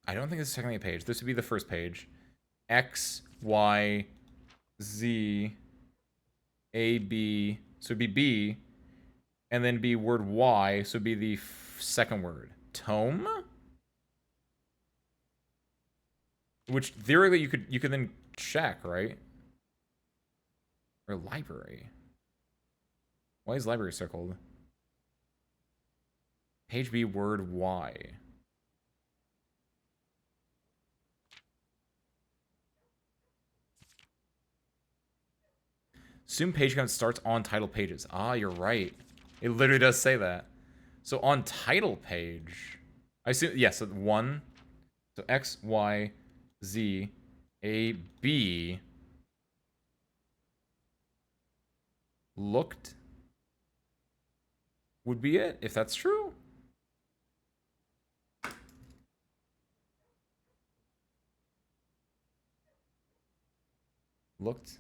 I don't think this is technically a page. This would be the first page. X, Y, Z, A, B. So it'd be B. And then be word Y. So it'd be the second word. Tome? Which theoretically you could then check, right? Or library. Why is library circled? Page B word Y. Assume page count starts on title pages. Ah, you're right. It literally does say that. So on title page, I assume, yes, so 1. So X, Y, Z, A, B. Looked would be it, if that's true. Looked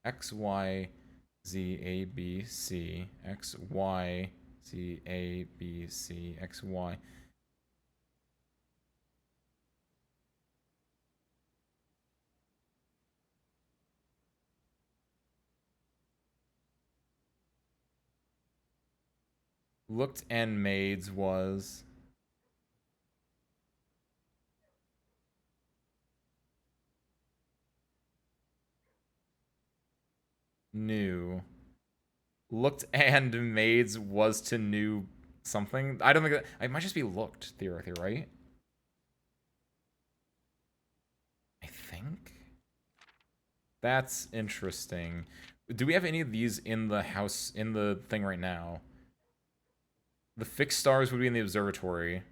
X, Y, Z, A, B, C, X, Y, Z, A, B, C, X, Y. Looked and maids was new. Looked and maids was to new something. I don't think that, it might just be looked, theoretically, right? I think. That's interesting. Do we have any of these in the house, in the thing right now? The fixed stars would be in the observatory.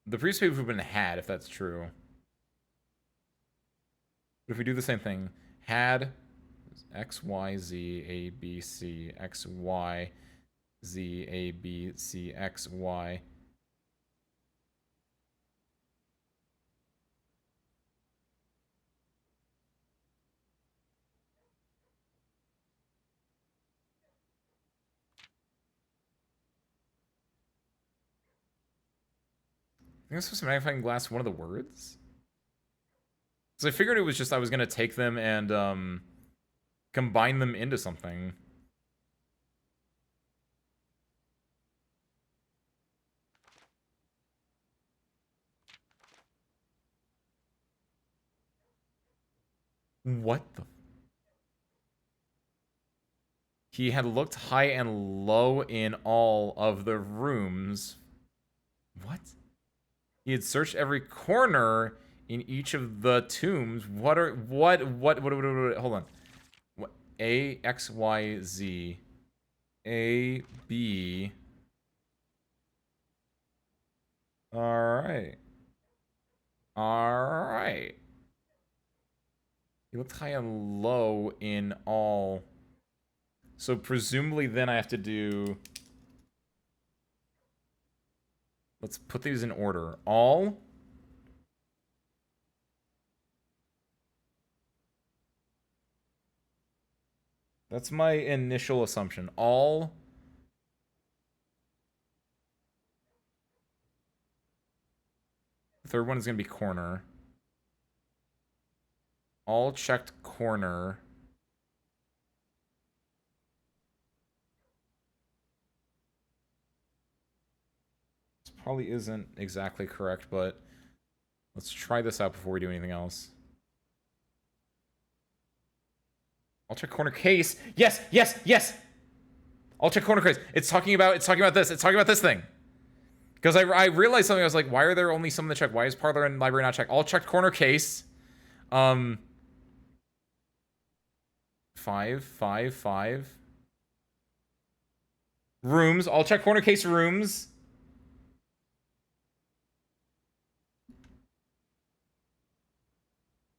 The previous page would have been had, if that's true. But if we do the same thing, had X, Y, Z, A, B, C, X, Y, Z, A, B, C, X, Y. I think I'm supposed to magnifying glass one of the words? So I figured it was just I was going to take them and combine them into something. What the? He had looked high and low in all of the rooms. What? He had searched every corner in each of the tombs. What? Hold on. What? A, X, Y, Z. A, B. Alright. Alright. He looked high and low in all. So presumably then I have to do... Let's put these in order. All. That's my initial assumption. All. The third one is going to be corner. All checked corner. This probably isn't exactly correct, but let's try this out before we do anything else. I'll check corner case. Yes, yes, yes. I'll check corner case. It's talking about this. It's talking about this thing. Because I realized something. I was like, why are there only some in the check? Why is parlor and library not checked? All checked corner case. 5, 5, 5. Rooms. All check corner case rooms.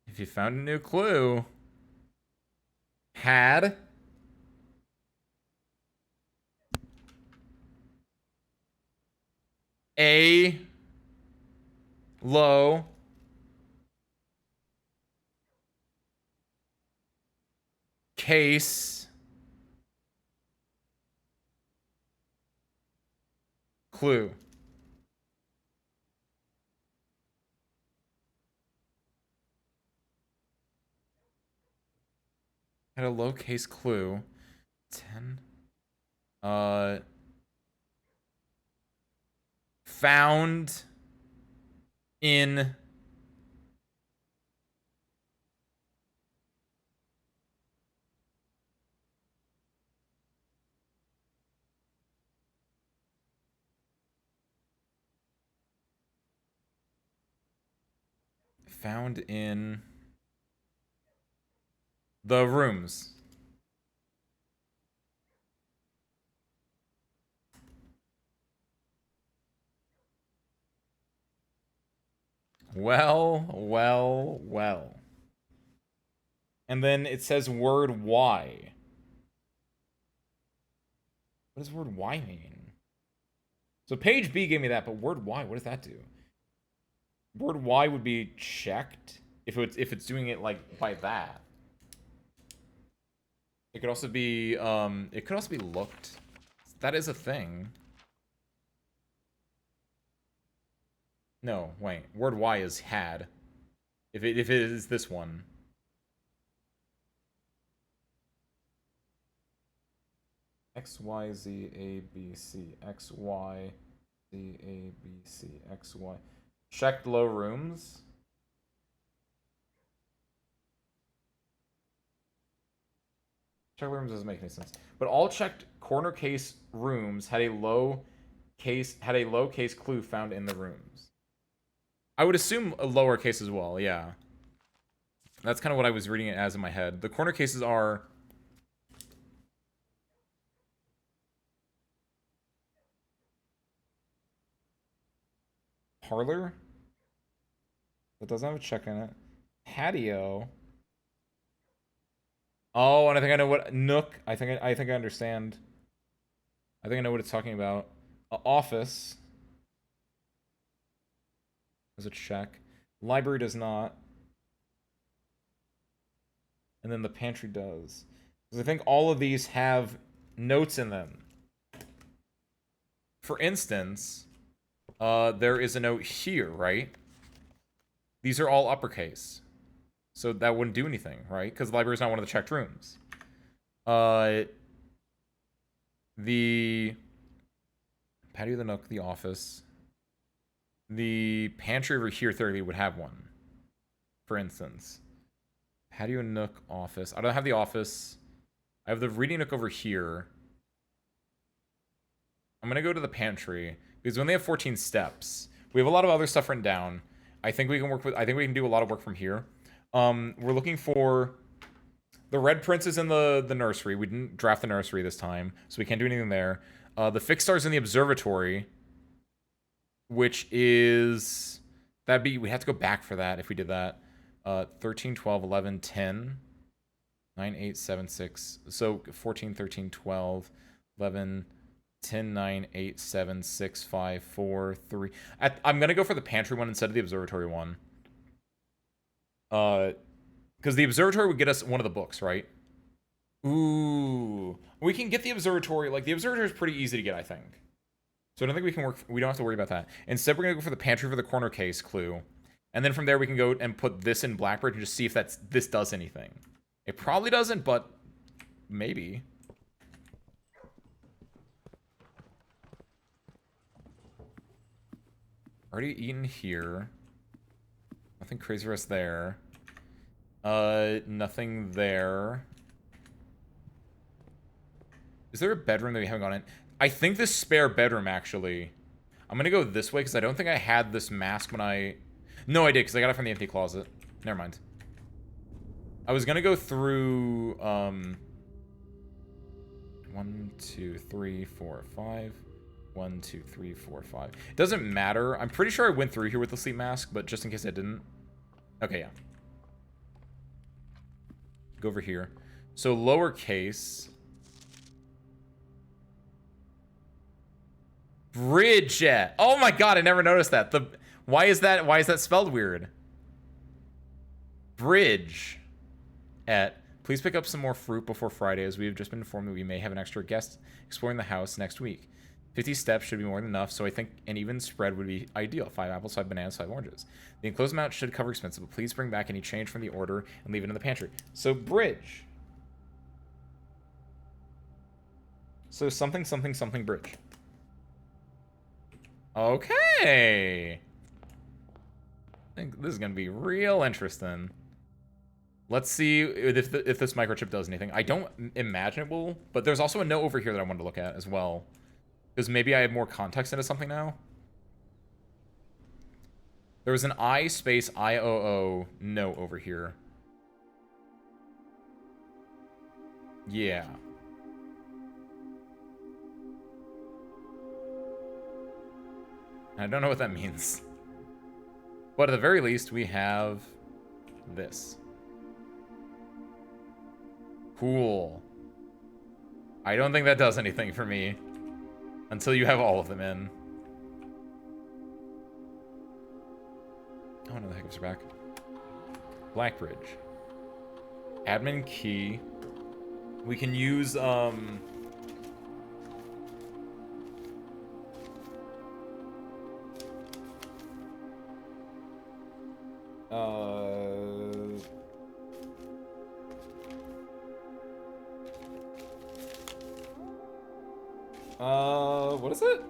If you found a new clue. Had. A. Low. Case. Clue. Had a low case clue. 10. Found in the rooms. Well. And then it says word Y. What does word Y mean? So page B gave me that, but word Y, what does that do? Word Y would be checked if it's doing it like by that. It could also be looked. That is a thing. No, wait. Word Y is had. If it is this one. X, Y, Z, A, B, C. X, Y, Z, A, B, C. X, Y. Checked low rooms. Checked low rooms doesn't make any sense. But all checked corner case rooms had a low case clue found in the rooms. I would assume a lower case as well, yeah. That's kind of what I was reading it as in my head. The corner cases are parlor. That doesn't have a check in it. Patio. Oh, and I think I know what nook. I think I understand. I think I know what it's talking about. Office. There's a check. Library does not. And then the pantry does. Because I think all of these have notes in them. For instance, there is a note here, right? These are all uppercase. So that wouldn't do anything, right? Because the library is not one of the checked rooms. The patio, the nook, the office. The pantry over here, theoretically, would have one. For instance. Patio, nook, office. I don't have the office. I have the reading nook over here. I'm going to go to the pantry. Because when they have 14 steps, we have a lot of other stuff written down. I think we can do a lot of work from here. We're looking for the red prince is in the nursery. We didn't draft the nursery this time, so we can't do anything there. The fixed star's in the observatory, which is we have to go back for that if we did that. 13, 12, 11, 10, 9, 8, 7, 6. So 14, 13, 12, 11, 10, 9, 8, 7, 6, 5, 4, 3. I'm going to go for the pantry one instead of the observatory one. Because the observatory would get us one of the books, right? Ooh. We can get the observatory. Like, the observatory is pretty easy to get, I think. So I don't think we don't have to worry about that. Instead, we're going to go for the pantry for the corner case clue. And then from there, we can go and put this in Blackbird and just see if this does anything. It probably doesn't, but maybe. Already eaten here. Nothing crazy for us there. Nothing there. Is there a bedroom that we haven't gone in? I think this spare bedroom, actually. I'm gonna go this way, because I don't think I had this mask when I... No, I did, because I got it from the empty closet. Never mind. I was gonna go through, 1, 2, 3, 4, 5. 1, 2, 3, 4, 5. It doesn't matter. I'm pretty sure I went through here with the sleep mask, but just in case I didn't. Okay, yeah. Go over here. So lowercase. Bridge. Oh my god, I never noticed that. Why is that spelled weird? Bridge. Please pick up some more fruit before Friday, as we have just been informed that we may have an extra guest exploring the house next week. 50 steps should be more than enough, so I think an even spread would be ideal. 5 apples, 5 bananas, 5 oranges. The enclosed amount should cover expenses, but please bring back any change from the order and leave it in the pantry. So, bridge. So, something bridge. Okay. I think this is going to be real interesting. Let's see if this microchip does anything. I don't imagine it will, but there's also a note over here that I wanted to look at as well. Because maybe I have more context into something now. There was an I space IOO note over here. Yeah. I don't know what that means. But at the very least, we have this. Cool. I don't think that does anything for me until you have all of them in. Oh no, the hiccups are back. Blackbridge. Admin key. We can use, what is it?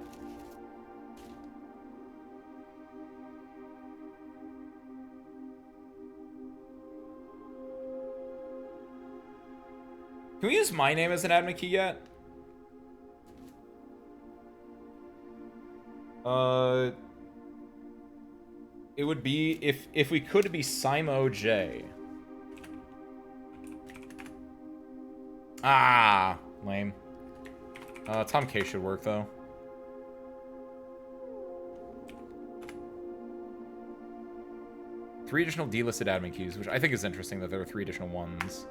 Can we use my name as an admin key yet? It would be, if we could, be Simo J. Ah, lame. Tom K should work, though. Three additional delisted admin keys, which I think is interesting that there are 3 additional ones.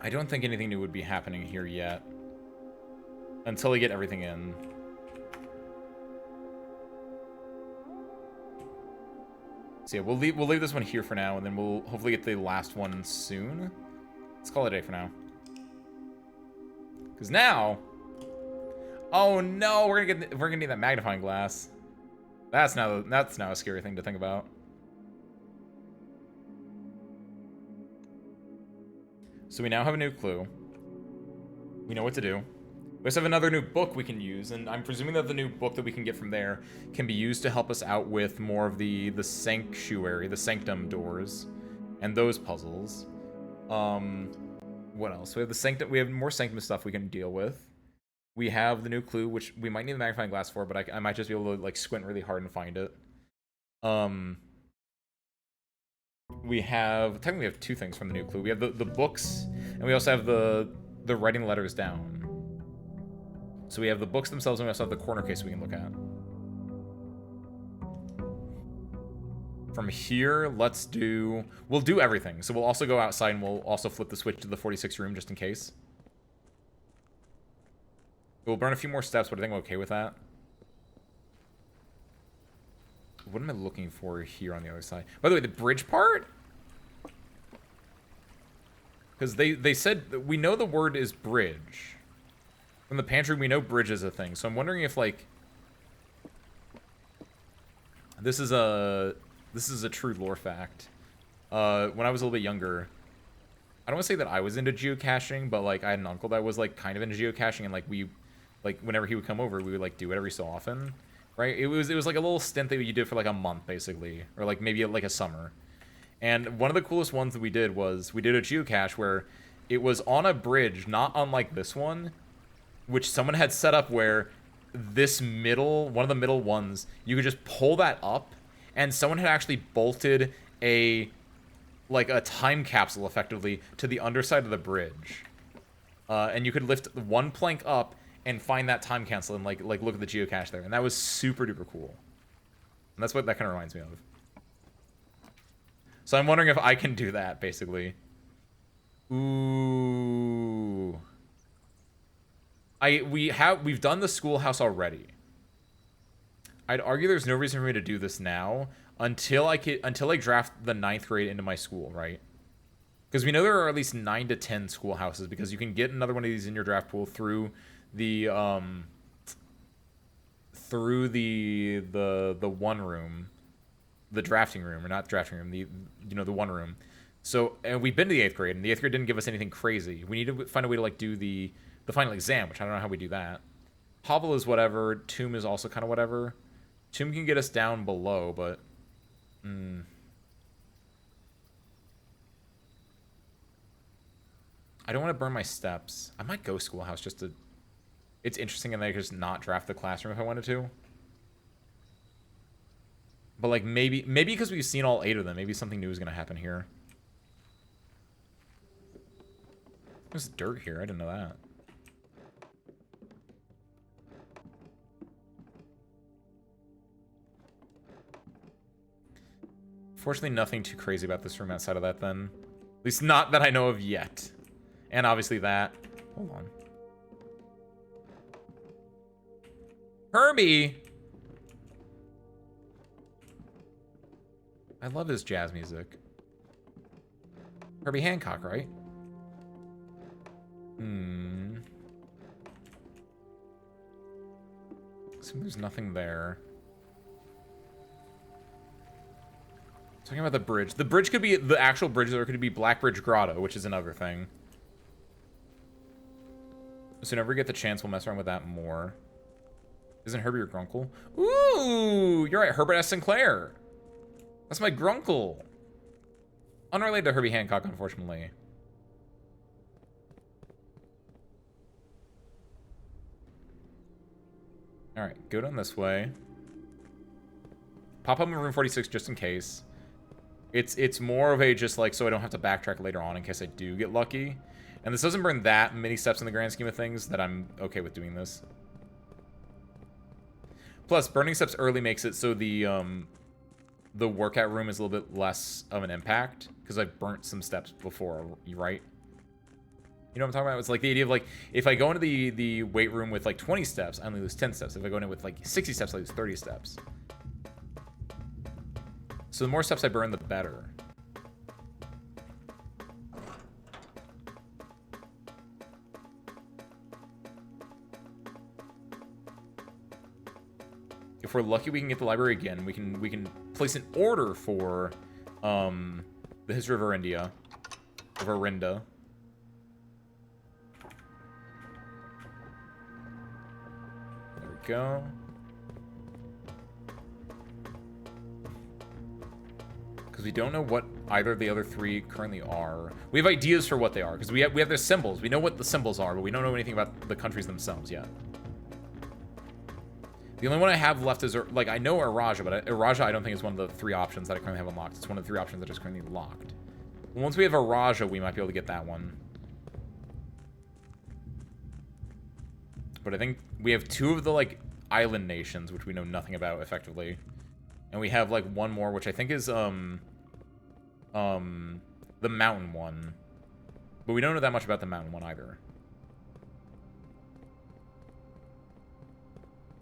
I don't think anything new would be happening here yet. Until we get everything in. So yeah, we'll leave this one here for now, and then we'll hopefully get the last one soon. Let's call it a day for now. Because now... Oh no, we're gonna need that magnifying glass. That's now a scary thing to think about. So we now have a new clue. We know what to do. We also have another new book we can use, and I'm presuming that the new book that we can get from there can be used to help us out with more of the sanctuary, the sanctum doors, and those puzzles. What else? We have the sanctum. We have more sanctum stuff we can deal with. We have the new clue, which we might need the magnifying glass for, but I might just be able to like squint really hard and find it. We have technically we have 2 things from the new clue. We have the books, and we also have the writing letters down. So we have the books themselves, and we also have the corner case we can look at. From here, we'll do everything. So we'll also go outside, and we'll also flip the switch to the 46 room just in case. We'll burn a few more steps, but I think I'm okay with that. What am I looking for here on the other side? By the way, the bridge part? Because they said, we know the word is bridge. From the pantry, we know bridge is a thing. So I'm wondering if, like... This is a true lore fact. When I was a little bit younger... I don't want to say that I was into geocaching, but, like, I had an uncle that was, like, kind of into geocaching, and, like, whenever he would come over, we would, like, do it every so often. Right? It was like a little stint that you did for like a month, basically. Or like maybe like a summer. And one of the coolest ones that we did was, we did a geocache where it was on a bridge, not unlike this one, which someone had set up where one of the middle ones, you could just pull that up, and someone had actually bolted like a time capsule, effectively, to the underside of the bridge. And you could lift one plank up, and find that time cancel and like look at the geocache there, and that was super duper cool. And that's what that kind of reminds me of. So I'm wondering if I can do that, basically. Ooh. We've done the schoolhouse already. I'd argue there's no reason for me to do this now until I draft the 9th grade into my school, right? Because we know there are at least 9 to 10 schoolhouses, because you can get another one of these in your draft pool through the one room, the drafting room, or not drafting room, the one room. So, and we've been to the 8th grade, and the 8th grade didn't give us anything crazy. We need to find a way to like do the final exam, which I don't know how we do that. Hovel is whatever. Tomb is also kind of whatever. Tomb can get us down below, but... I don't want to burn my steps. I might go Schoolhouse just to... It's interesting and I could just not draft the classroom if I wanted to. But, like, maybe because we've seen all 8 of them, maybe something new is going to happen here. There's dirt here. I didn't know that. Fortunately, nothing too crazy about this room outside of that, then. At least not that I know of yet. And obviously that. Hold on. Herbie! I love his jazz music. Herbie Hancock, right? So there's nothing there. Talking about the bridge. The bridge could be the actual bridge, or it could be Blackbridge Grotto, which is another thing. So whenever we get the chance, we'll mess around with that more. Isn't Herbie your grunkle? Ooh, you're right, Herbert S. Sinclair. That's my grunkle. Unrelated to Herbie Hancock, unfortunately. Alright, go down this way. Pop up in room 46 just in case. It's more of a just like so I don't have to backtrack later on in case I do get lucky. And this doesn't burn that many steps in the grand scheme of things that I'm okay with doing this. Plus, burning steps early makes it so the workout room is a little bit less of an impact because I've burnt some steps before, right? You know what I'm talking about? It's like the idea of like, if I go into the weight room with like 20 steps, I only lose 10 steps. If I go in with like 60 steps, I lose 30 steps. So the more steps I burn, the better. If we're lucky, we can get the library again. We can place an order for the History of Arindia. Of Arinda. There we go. Because we don't know what either of the other 3 currently are. We have ideas for what they are, because we have their symbols. We know what the symbols are, but we don't know anything about the countries themselves yet. The only one I have left is, like, I know Araja, but Araja I don't think is one of the 3 options that I currently have unlocked. It's one of the 3 options that is currently locked. Once we have Araja, we might be able to get that one. But I think we have 2 of the, like, island nations, which we know nothing about, effectively. And we have, like, one more, which I think is, the mountain one. But we don't know that much about the mountain one, either.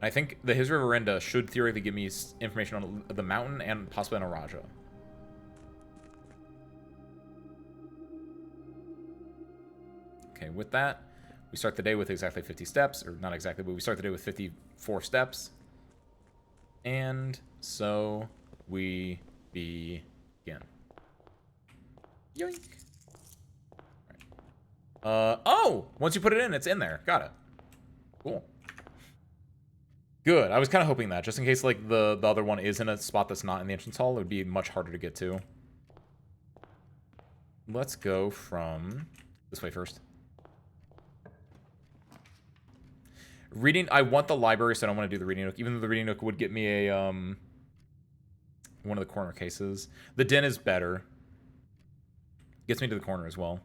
I think the History of Arinda should theoretically give me information on the mountain and possibly on Araja. Okay, with that, we start the day with exactly 50 steps. Or not exactly, but we start the day with 54 steps. And so we begin. Yoink. All right. Oh! Once you put it in, it's in there. Got it. Cool. Good. I was kind of hoping that, just in case like the other one is in a spot that's not in the entrance hall, it would be much harder to get to. Let's go from this way first. Reading, I want the library, so I don't want to do the reading nook, even though the reading nook would get me a one of the corner cases. The den is better. Gets me to the corner as well.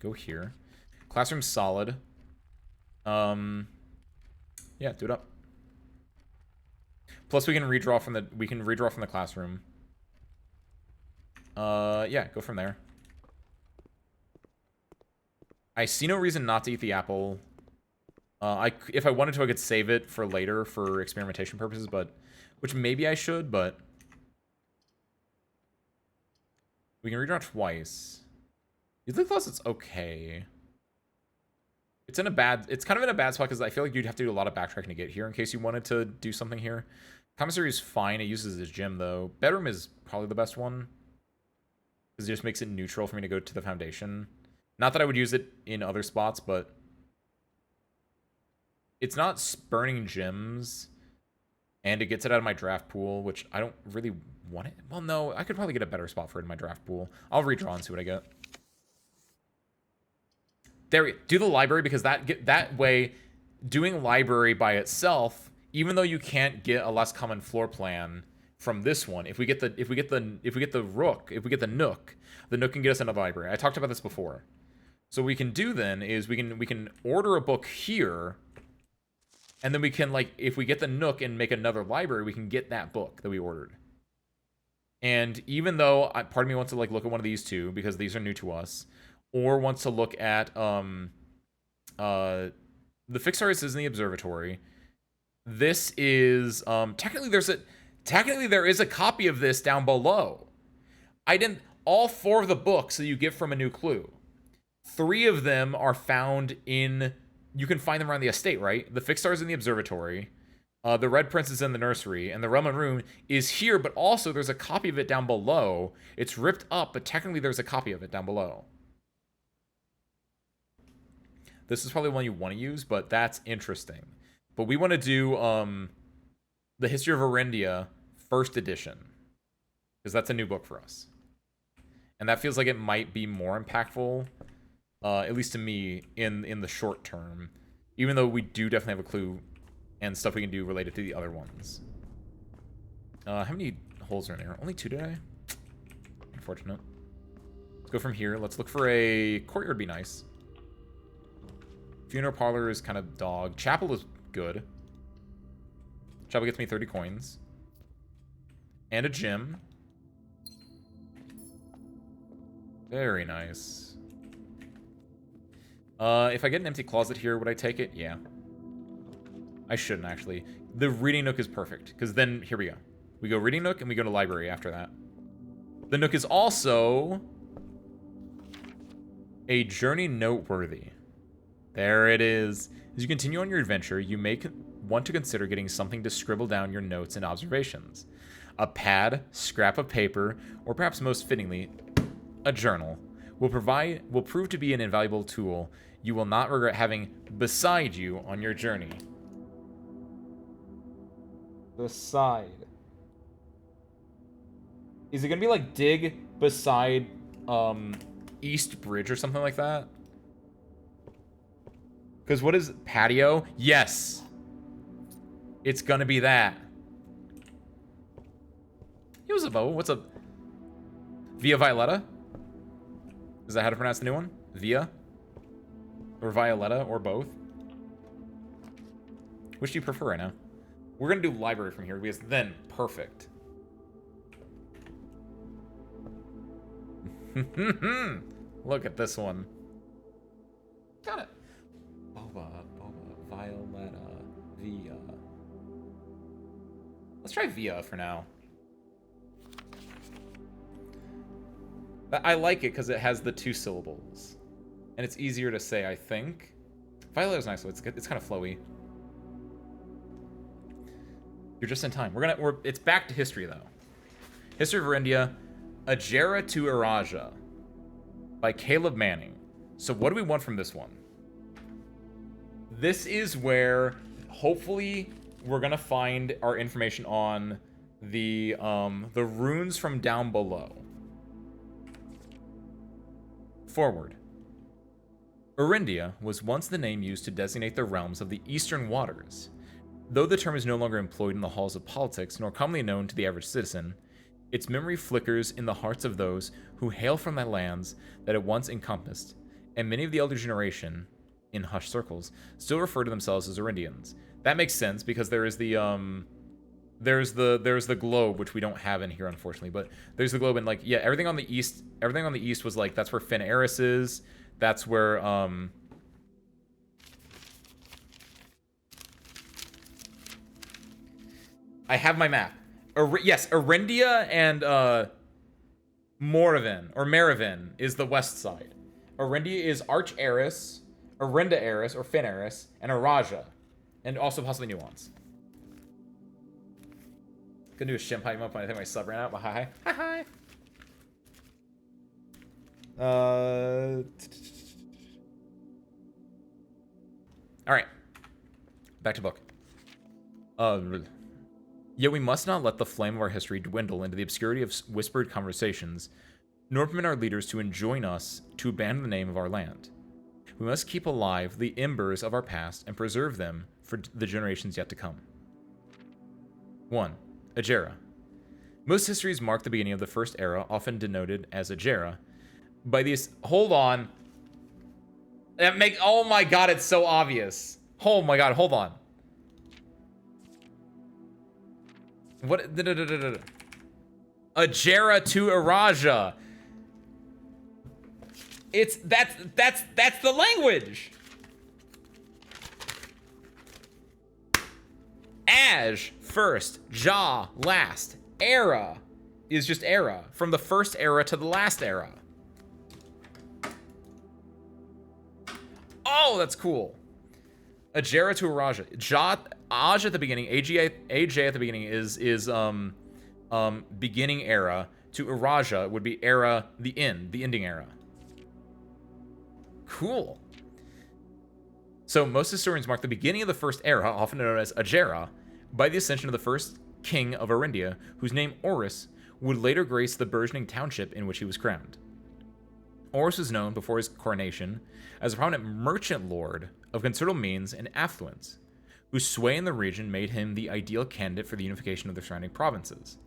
Go here. Classroom's solid. Yeah, do it up. Plus we can redraw from the classroom. Yeah, go from there. I see no reason not to eat the apple. If I wanted to, I could save it for later for experimentation purposes, but which maybe I should, but we can redraw twice. You'd Class, it's okay. It's kind of in a bad spot because I feel like you'd have to do a lot of backtracking to get here in case you wanted to do something here. Commissary is fine. It uses his gym, though. Bedroom is probably the best one because it just makes it neutral for me to go to the foundation. Not that I would use it in other spots, but it's not spurning gems, and it gets it out of my draft pool, which I don't really want it. Well, no, I could probably get a better spot for it in my draft pool. I'll redraw and see what I get. There we go. Do the library, because that way, doing library by itself, even though you can't get a less common floor plan from this one, if we get the nook, the nook can get us another library. I talked about this before. So what we can do then is we can order a book here, and then we can, like, if we get the nook and make another library, we can get that book that we ordered. And even though part of me wants to, like, look at one of these two because these are new to us, or wants to look at the fixed stars is in the observatory. This is technically there is a copy of this down below. All 4 of the books that you get from A New Clue. 3 of them are found in, you can find them around the estate, right? The fixed stars in the observatory, the Red Prince is in the nursery, and the Realm and Rune is here, but also there's a copy of it down below. It's ripped up, but technically there's a copy of it down below. This is probably one you want to use, but that's interesting. But we want to do the History of Erendia, 1st edition, because that's a new book for us. And that feels like it might be more impactful, at least to me, in the short term. Even though we do definitely have a clue and stuff we can do related to the other ones. How many holes are in there? Only 2 today? Unfortunate. Let's go from here. Let's look for a courtyard, be nice. Funeral parlor is kind of dog. Chapel is good. Chapel gets me 30 coins. And a gym. Very nice. If I get an empty closet here, would I take it? Yeah. I shouldn't, actually. The reading nook is perfect, because then, here we go. We go reading nook, and we go to library after that. The nook is also a journey noteworthy. There it is. As you continue on your adventure, you may want to consider getting something to scribble down your notes and observations. A pad, scrap of paper, or perhaps most fittingly, a journal will prove to be an invaluable tool you will not regret having beside you on your journey. Beside. Is it gonna be like dig beside East Bridge or something like that? Because what is patio? Yes. It's gonna be that. Yosavo, what's up? Via Violetta? Is that how to pronounce the new one? Via? Or Violetta, or both? Which do you prefer right now? We're gonna do library from here, because then, perfect. Look at this one. Got it. Boba, Violetta, Via. Let's try Via for now. I like it because it has the 2 syllables. And it's easier to say, I think. Violetta's nice, so it's kind of flowy. You're just in time. It's back to history, though. History of Erendia, Ajera to Araja by Caleb Manning. So what do we want from this one? This is where, hopefully, we're gonna find our information on the runes from down below. Forward. Erendia was once the name used to designate the realms of the Eastern Waters. Though the term is no longer employed in the halls of politics, nor commonly known to the average citizen, its memory flickers in the hearts of those who hail from the lands that it once encompassed, and many of the elder generation, in hushed circles, still refer to themselves as Erendians. That makes sense because there is the there's the globe, which we don't have in here unfortunately, but there's the globe, and like, yeah, everything on the east was like, that's where Finn Eris is. That's where I have my map. Yes, Erendia and Meravin is the west side. Erendia is Arch Eris, Erenda Eris, or Finn Eris, and Araja. And also possibly Nuance. Gonna do a shim pipe up when I think my sub ran out, but hi. All right. Back to book. Yet we must not let the flame of our history dwindle into the obscurity of whispered conversations, nor permit our leaders to enjoin us to abandon the name of our land. We must keep alive the embers of our past and preserve them for the generations yet to come. 1. Ajera. Most histories mark the beginning of the first era, often denoted as Ajera. By these, hold on. Oh my god, it's so obvious. Oh my god, hold on. What? Ajera to Araja. That's the language. Aj first, Ja last. Era is just era, from the first era to the last era. Oh, that's cool. Ajera to Araja. Aj at the beginning, AJ at the beginning is beginning era. To Araja would be era, the ending era. Cool. So most historians mark the beginning of the first era, often known as Ajera, by the ascension of the first king of Arindia, whose name Oris would later grace the burgeoning township in which he was crowned. Oris was known before his coronation as a prominent merchant lord of considerable means and affluence, whose sway in the region made him the ideal candidate for the unification of the surrounding provinces.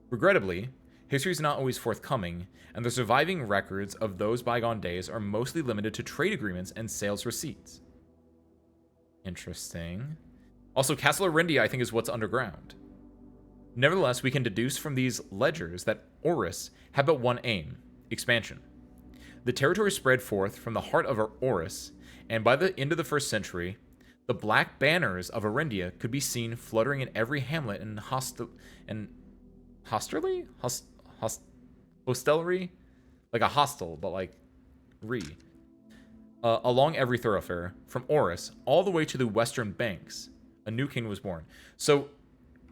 Regrettably, history is not always forthcoming, and the surviving records of those bygone days are mostly limited to trade agreements and sales receipts. Interesting. Also, Castle Arindia, I think, is what's underground. Nevertheless, we can deduce from these ledgers that Oris had but one aim: expansion. The territory spread forth from the heart of Oris, and by the end of the first century, the black banners of Arindia could be seen fluttering in every hamlet and hostelry? Hostelry? Like a hostel, but like along every thoroughfare, from Oris all the way to the western banks. A new king was born. So,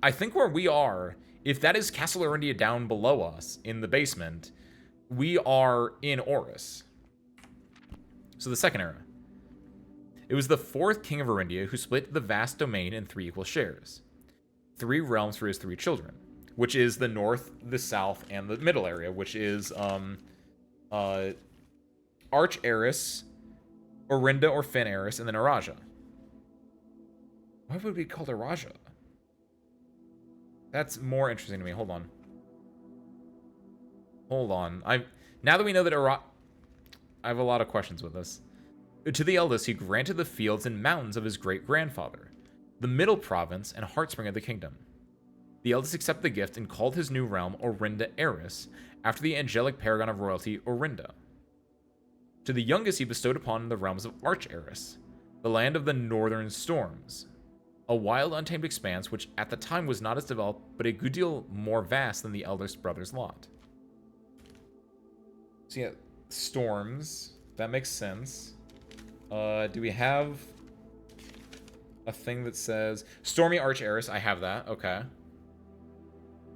I think where we are, if that is Castle Arindia down below us in the basement, we are in Oris. So the second era. It was the fourth king of Arindia who split the vast domain in 3 equal shares. 3 realms for his 3 children, which is the north, the south, and the middle area, which is Arch-Eris, Orinda or Fin-Eris, and then Araja. Why would we be called Araja? That's more interesting to me. Hold on. Now that we know that I have a lot of questions with this. To the eldest, he granted the fields and mountains of his great-grandfather, the middle province and heartspring of the kingdom. The eldest accepted the gift and called his new realm Orinda Eris, after the angelic paragon of royalty, Orinda. To the youngest, he bestowed upon the realms of Arch-Eris, the land of the northern storms, a wild, untamed expanse which at the time was not as developed, but a good deal more vast than the eldest brother's lot. So yeah, storms. That makes sense. Do we have a thing that says Stormy Arch-Eris? I have that. Okay.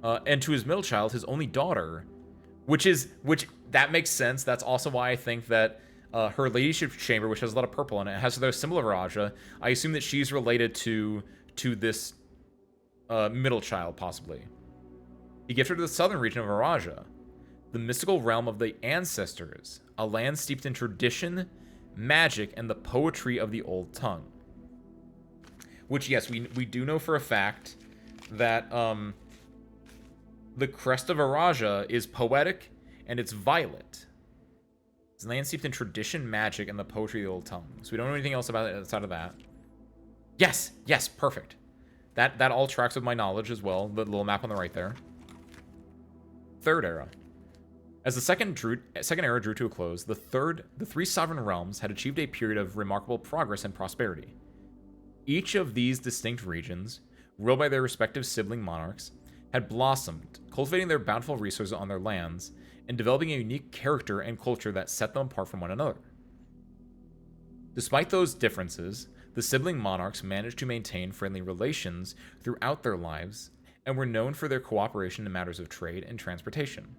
And to his middle child, his only daughter, which that makes sense. That's also why I think that her ladyship chamber, which has a lot of purple in it, has the symbol of Raja. I assume that she's related to this middle child, possibly. He gifted her the southern region of Araja, the mystical realm of the ancestors, a land steeped in tradition, magic, and the poetry of the old tongue. Which, yes, we do know for a fact that the crest of Araja is poetic and it's violet. It's land steeped in tradition, magic, and the poetry of the old tongue. So we don't know anything else about it outside of that. Yes, perfect. That all tracks with my knowledge as well. The little map on the right there. Third era. As the second era drew to a close, the 3 sovereign realms had achieved a period of remarkable progress and prosperity. Each of these distinct regions, ruled by their respective sibling monarchs, had blossomed, cultivating their bountiful resources on their lands, and developing a unique character and culture that set them apart from one another. Despite those differences, the sibling monarchs managed to maintain friendly relations throughout their lives, and were known for their cooperation in matters of trade and transportation.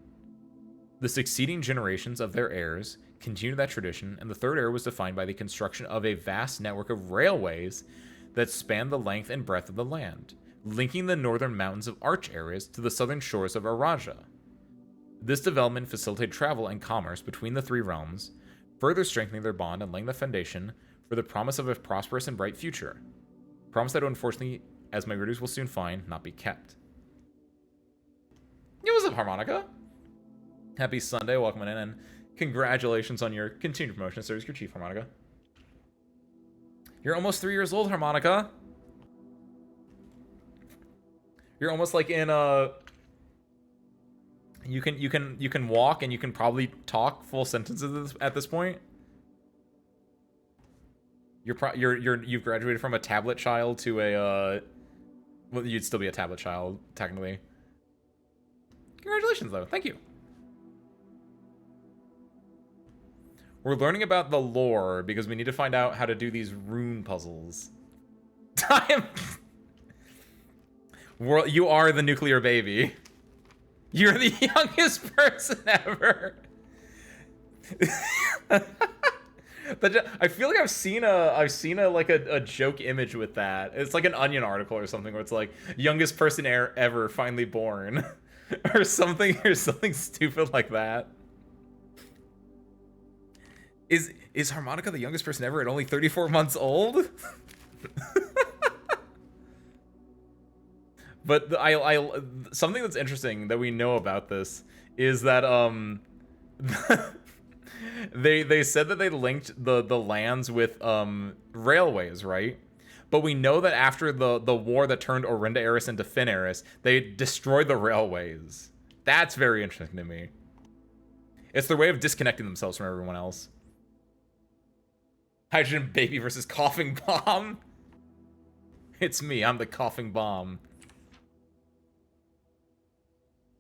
The succeeding generations of their heirs continued that tradition, and the third era was defined by the construction of a vast network of railways that spanned the length and breadth of the land, linking the northern mountains of Arch areas to the southern shores of Araja. This development facilitated travel and commerce between the three realms, further strengthening their bond and laying the foundation for the promise of a prosperous and bright future. Promise that, unfortunately, as my readers will soon find, not be kept. Yo, what's up, Harmonica? Happy Sunday, welcome in, and congratulations on your continued promotion, Service Crew Chief, Harmonica. You're almost 3 years old, Harmonica. You're almost like in you can walk and you can probably talk full sentences at this point. You've graduated from a tablet child to a well, you'd still be a tablet child technically. Congratulations though. Thank you. We're learning about the lore because we need to find out how to do these rune puzzles. Time. You are the nuclear baby. You're the youngest person ever. I feel like I've seen a like a joke image with that. It's like an Onion article or something where it's like youngest person ever finally born, or something stupid like that. Is Harmonica the youngest person ever at only 34 months old? But something that's interesting that we know about this is that they said that they linked the lands with railways, right? But we know that after the war that turned Orinda Eris into Finn Eris, they destroyed the railways. That's very interesting to me. It's their way of disconnecting themselves from everyone else. Hydrogen baby versus coughing bomb. It's me, I'm the coughing bomb.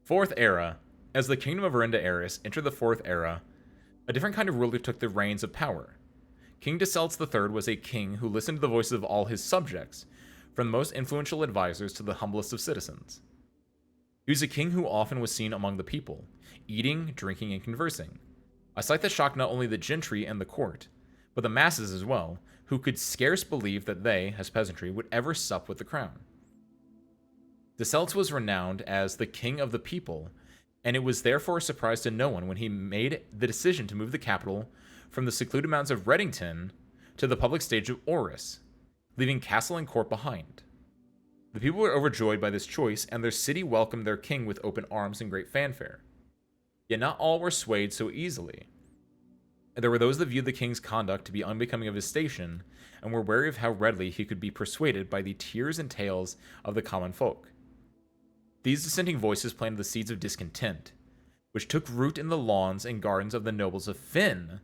Fourth Era. As the kingdom of Orinda Eris entered the Fourth Era, a different kind of ruler took the reins of power. King Deselts III was a king who listened to the voices of all his subjects, from the most influential advisors to the humblest of citizens. He was a king who often was seen among the people, eating, drinking, and conversing, a sight that shocked not only the gentry and the court, but the masses as well, who could scarce believe that they, as peasantry, would ever sup with the crown. Deselts was renowned as the king of the people, and it was therefore a surprise to no one when he made the decision to move the capital from the secluded mountains of Reddington to the public stage of Oris, leaving castle and court behind. The people were overjoyed by this choice, and their city welcomed their king with open arms and great fanfare. Yet not all were swayed so easily. There were those that viewed the king's conduct to be unbecoming of his station, and were wary of how readily he could be persuaded by the tears and tales of the common folk. These dissenting voices planted the seeds of discontent, which took root in the lawns and gardens of the nobles of Fynn,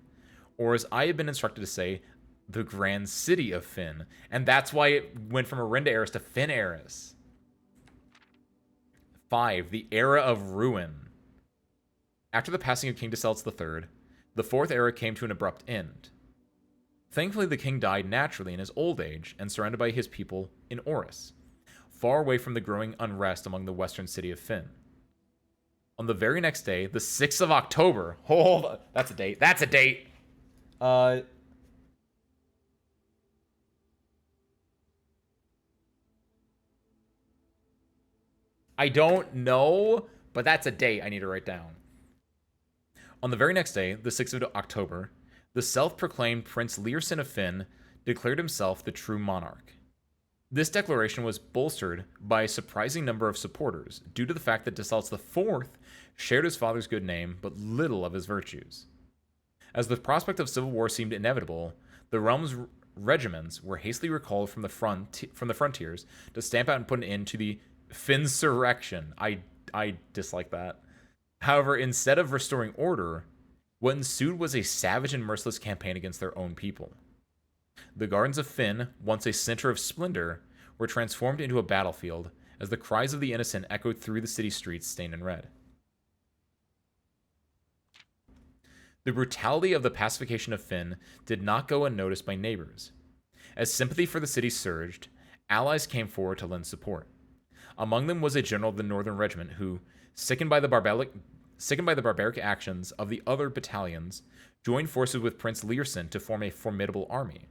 or as I have been instructed to say, the grand city of Fynn, and that's why it went from Orinda Eris to Fynn Eris. 5. The Era of Ruin. After the passing of King Deselts III, the Fourth Era came to an abrupt end. Thankfully, the king died naturally in his old age and surrounded by his people in Oris, far away from the growing unrest among the western city of Fynn. On the very next day, the 6th of October, hold on, that's a date, I don't know, but that's a date I need to write down. On the very next day, the 6th of October, the self-proclaimed Prince Learson of Fynn declared himself the true monarch. This declaration was bolstered by a surprising number of supporters due to the fact that Deselts IV shared his father's good name but little of his virtues. As the prospect of civil war seemed inevitable, the realm's regiments were hastily recalled from the frontiers to stamp out and put an end to the Finnsurrection. I dislike that. However, instead of restoring order, what ensued was a savage and merciless campaign against their own people. The gardens of Fynn, once a center of splendor, were transformed into a battlefield as the cries of the innocent echoed through the city streets stained in red. The brutality of the pacification of Fynn did not go unnoticed by neighbors. As sympathy for the city surged, allies came forward to lend support. Among them was a general of the Northern Regiment who, sickened by the sickened by the barbaric actions of the other battalions, joined forces with Prince Learson to form a formidable army.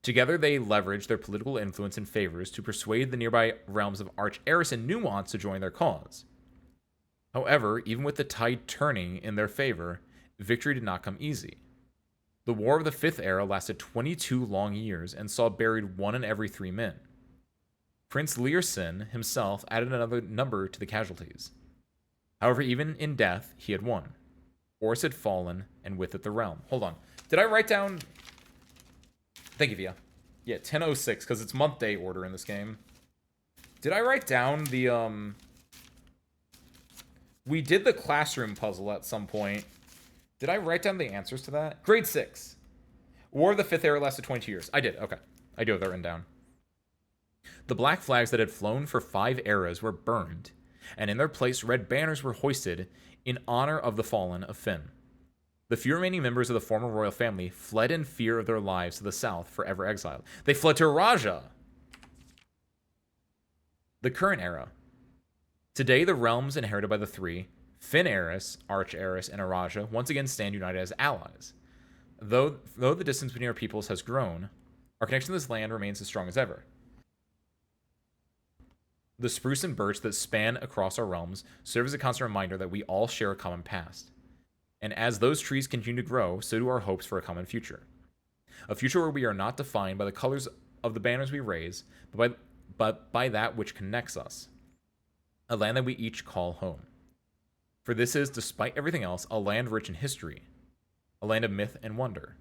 Together, they leveraged their political influence and favors to persuade the nearby realms of Arch-Eris and Nuance to join their cause. However, even with the tide turning in their favor, victory did not come easy. The War of the Fifth Era lasted 22 long years and saw buried 1 in every 3 men. Prince Learson himself added another number to the casualties. However, even in death, he had won. Horus had fallen, and with it the realm. Hold on. Did I write down... Thank you, Via. Yeah, 10:06, because it's month-day order in this game. Did I write down the, We did the classroom puzzle at some point. Did I write down the answers to that? Grade 6. War of the Fifth Era lasted 22 years. I did, okay. I do have that written down. The black flags that had flown for 5 eras were burned, and in their place red banners were hoisted in honor of the fallen of Fynn. The few remaining members of the former royal family fled in fear of their lives to the south, forever exiled. They fled to Araja. The current era. Today, the realms inherited by the 3, Fynn-Eris, Arch-Eris, and Araja, once again stand united as allies. Though the distance between our peoples has grown, our connection to this land remains as strong as ever. The spruce and birch that span across our realms serve as a constant reminder that we all share a common past. And as those trees continue to grow, so do our hopes for a common future. A future where we are not defined by the colors of the banners we raise, but by that which connects us. A land that we each call home. For this is, despite everything else, a land rich in history. A land of myth and wonder.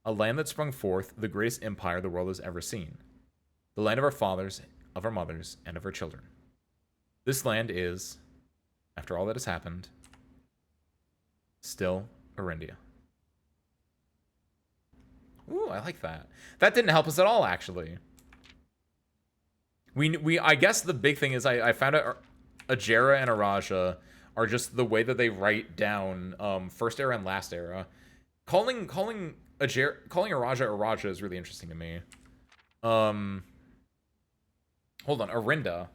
A land that sprung forth the greatest empire the world has ever seen. The land of our fathers, of our mothers, and of our children. This land is, after all that has happened, still Arindia. Ooh, I like that. That didn't help us at all, actually. I guess the big thing is I found out Ajera and Araja are just the way that they write down first era and last era. Calling Araja Araja is really interesting to me. Hold on, Arinda.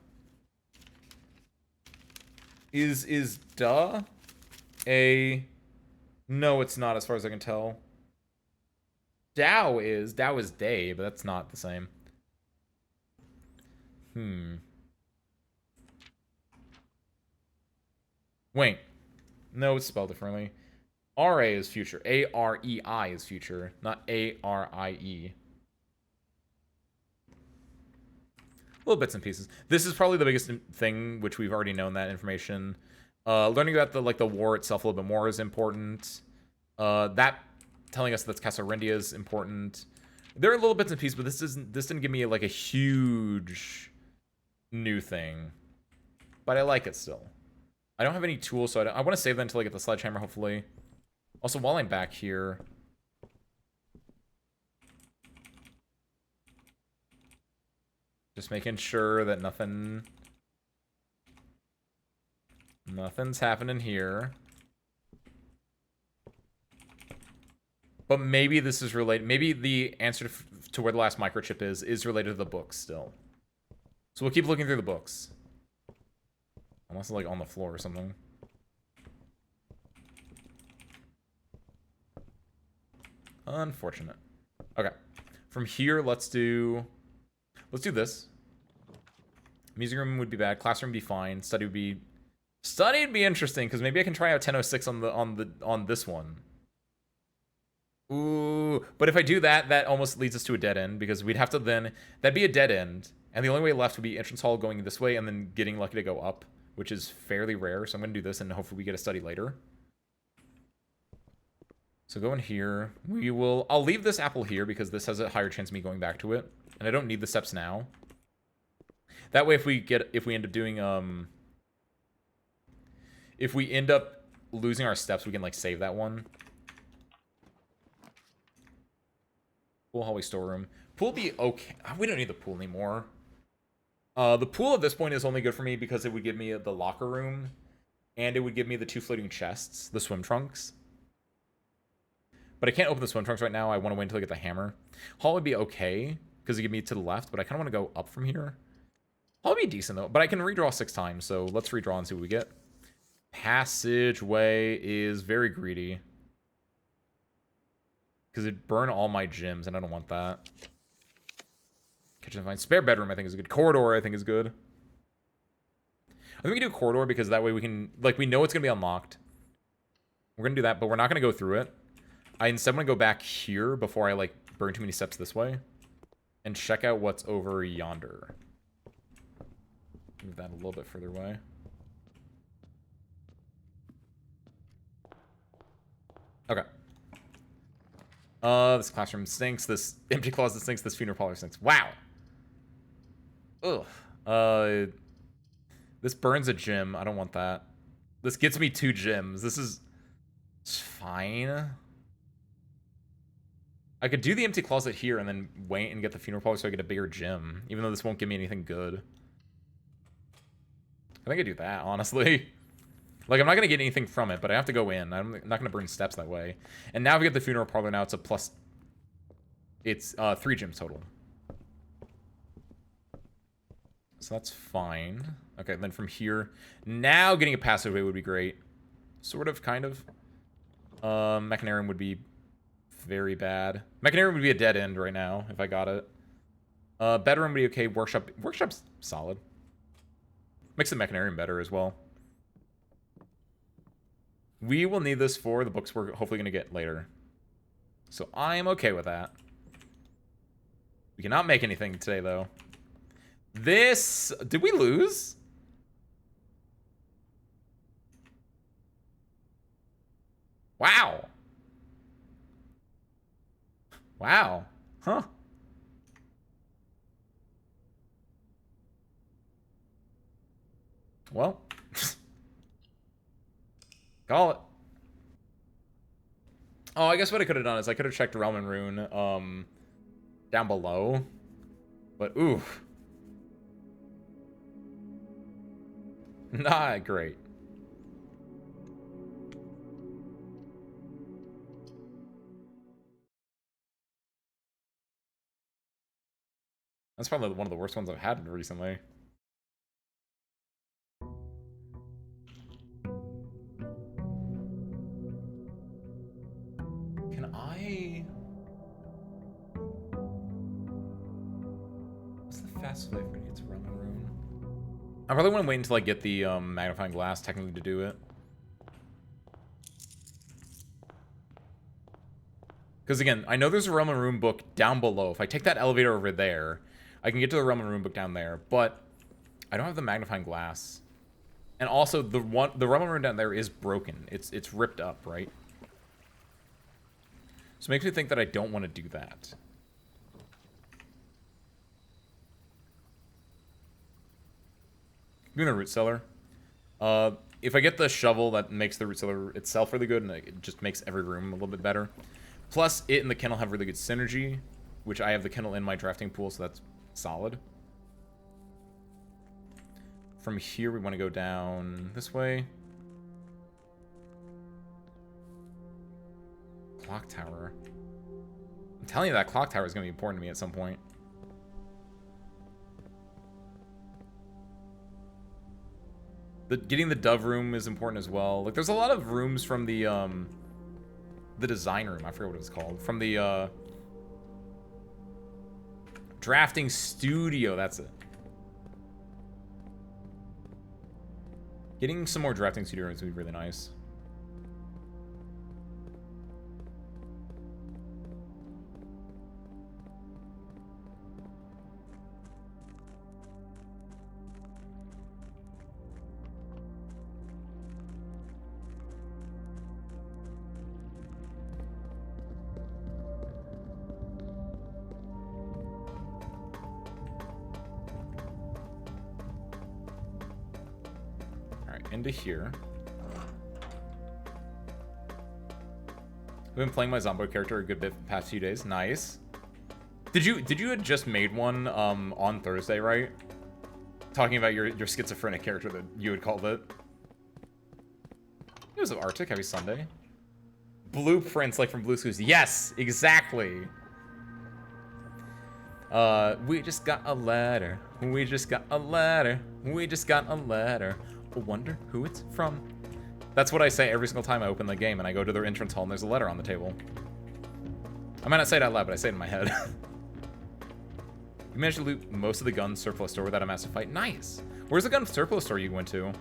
Is duh a... No, it's not, as far as I can tell. Dao is day, but that's not the same. Wait. No, it's spelled differently. RA is future. A-R-E-I is future, not A-R-I-E. Little bits and pieces. This is probably the biggest thing, which we've already known that information. Learning about the war itself a little bit more is important. That telling us that's Casa Arindia is important. There are little bits and pieces, but this didn't give me like a huge new thing. But I like it still. I don't have any tools, so I want to save that until I get the sledgehammer, hopefully. Also, while I'm back here, just making sure that nothing's happening here. But maybe this is related. Maybe the answer to where the last microchip is related to the books still. So we'll keep looking through the books. Unless it's like on the floor or something. Unfortunate. Okay. From here, let's do this. Music room would be bad. Classroom would be fine. Study would be interesting, because maybe I can try out 10:06 on this one. Ooh, but if I do that, that almost leads us to a dead end, because we'd have to that'd be a dead end, and the only way left would be entrance hall going this way and then getting lucky to go up, which is fairly rare. So I'm gonna do this, and hopefully we get a study later. So go in here. I'll leave this apple here because this has a higher chance of me going back to it, and I don't need the steps now. That way, if we end up doing if we end up losing our steps, we can like save that one. Pool, hallway, storeroom. Pool be okay. We don't need the pool anymore. The pool at this point is only good for me because it would give me the locker room, and it would give me the 2 floating chests, the swim trunks. But I can't open the swim trunks right now. I want to wait until I get the hammer. Hall would be okay because it give me to the left, but I kind of want to go up from here. Hall would be decent though, but I can redraw 6 times, so let's redraw and see what we get. Passageway is very greedy. Because it'd burn all my gems, and I don't want that. Kitchen fine. Spare bedroom, I think, is good. Corridor, I think, is good. I think we can do corridor because that way we can... Like, we know it's going to be unlocked. We're going to do that, but we're not going to go through it. I instead want to go back here before I, like, burn too many steps this way. And check out what's over yonder. Move that a little bit further away. Okay. This classroom stinks. This empty closet stinks. This funeral parlor stinks. Wow. Ugh. This burns a gym. I don't want that. This gets me 2 gyms. This is... It's fine. I could do the empty closet here and then wait and get the funeral parlor so I get a bigger gym. Even though this won't give me anything good. I think I do that, honestly. Like, I'm not going to get anything from it, but I have to go in. I'm not going to burn steps that way. And now we get the funeral parlor. Now it's a plus... It's 3 gyms total. So that's fine. Okay, then from here... Now getting a passageway would be great. Sort of, kind of. Mechanarium would be very bad. Mechanarium would be a dead end right now, if I got it. Bedroom would be okay. Workshop's solid. Makes the Mechanarium better as well. We will need this for the books we're hopefully going to get later. So I'm okay with that. We cannot make anything today, though. This... Did we lose? Wow. Wow. Huh. Well... Call it. Oh, I guess what I could have done is I could have checked Realm and Rune down below. But, ooh. Not great. That's probably one of the worst ones I've had recently. What's the fastest way for me to get to Realm and Rune? I probably want to wait until I get the magnifying glass technically to do it. Because again, I know there's a Realm and Rune book down below. If I take that elevator over there, I can get to the Realm and Rune book down there. But I don't have the magnifying glass. And also, the Realm and Rune down there is broken. It's ripped up, right? So it makes me think that I don't want to do that. Doing the root cellar. If I get the shovel, that makes the root cellar itself really good, and it just makes every room a little bit better. Plus, it and the kennel have really good synergy, which I have the kennel in my drafting pool, so that's solid. From here, we want to go down this way. Clock tower. I'm telling you, that clock tower is going to be important to me at some point. Getting the dove room is important as well. Like, there's a lot of rooms from the design room. I forget what it was called. From the drafting studio. That's it. Getting some more drafting studio rooms would be really nice. Into here. I've been playing my Zombo character a good bit the past few days. Nice. Did you had just made one on Thursday, right? Talking about your schizophrenic character that you had called it. It was of Arctic. Happy Sunday. Blueprints like from Blue Skies. Yes, exactly. We just got a letter. We just got a letter. We just got a letter. I wonder who it's from. That's what I say every single time I open the game and I go to their entrance hall and there's a letter on the table. I might not say it out loud, but I say it in my head. You managed to loot most of the gun surplus store without a massive fight. Nice. Where's the gun surplus store you went to?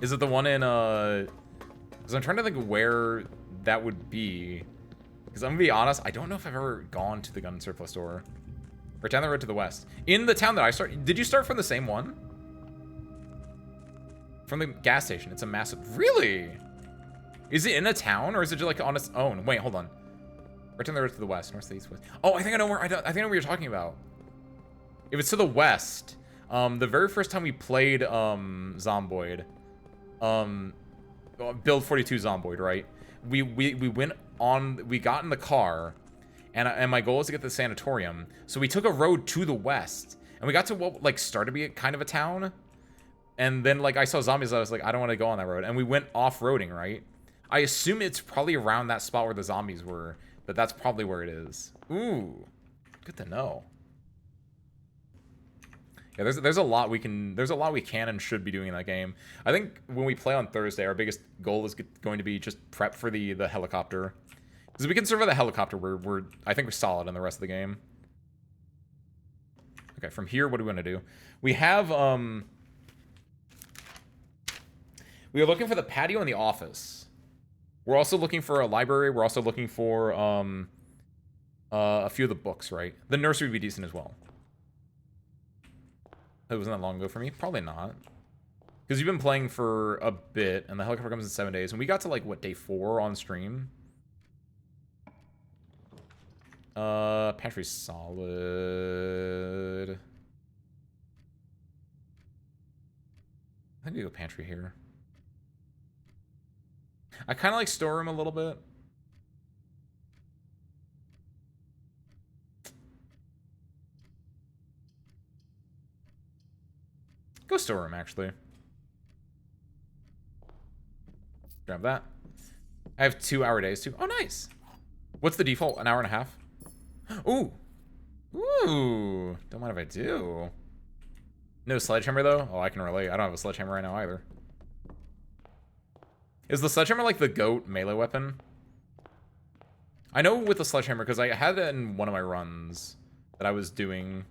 Is it the one in, because I'm trying to think of where that would be. Because I'm gonna be honest, I don't know if I've ever gone to the gun surplus store. Or down the road to the west. In the town that I started, did you start from the same one? From the gas station, it's a massive, really? Is it in a town, or is it just like on its own? Wait, hold on. Right down the road to the west, north, east, west. Oh, I think I know where, I think I know what you're talking about. If it's to the west, the very first time we played, Zomboid, Build 42 Zomboid, right? We went on, we got in the car, and my goal was to get to the sanatorium. So we took a road to the west, and we got to what, like, started to be kind of a town. And then, like, I saw zombies, I was like, I don't want to go on that road. And we went off-roading, right? I assume it's probably around that spot where the zombies were, but that's probably where it is. Ooh, good to know. Yeah, there's a lot we can and should be doing in that game. I think when we play on Thursday, our biggest goal is going to be just prep for the helicopter. Because if we can survive the helicopter, I think we're solid in the rest of the game. Okay, from here, what do we want to do? We have we are looking for the patio and the office. We're also looking for a library. We're also looking for a few of the books, right? The nursery would be decent as well. It wasn't that long ago for me. Probably not. Because you've been playing for a bit, and the helicopter comes in 7 days. And we got to, like, what, day 4 on stream? Pantry's solid. I think we go pantry here. I kind of like storeroom a little bit. Go storeroom, actually. Grab that. I have 2-hour days, too. Oh, nice. What's the default? An hour and a half? Ooh. Ooh. Don't mind if I do. No sledgehammer, though? Oh, I can relate. I don't have a sledgehammer right now, either. Is the sledgehammer like the GOAT melee weapon? I know with the sledgehammer, because I had it in one of my runs that I was doing.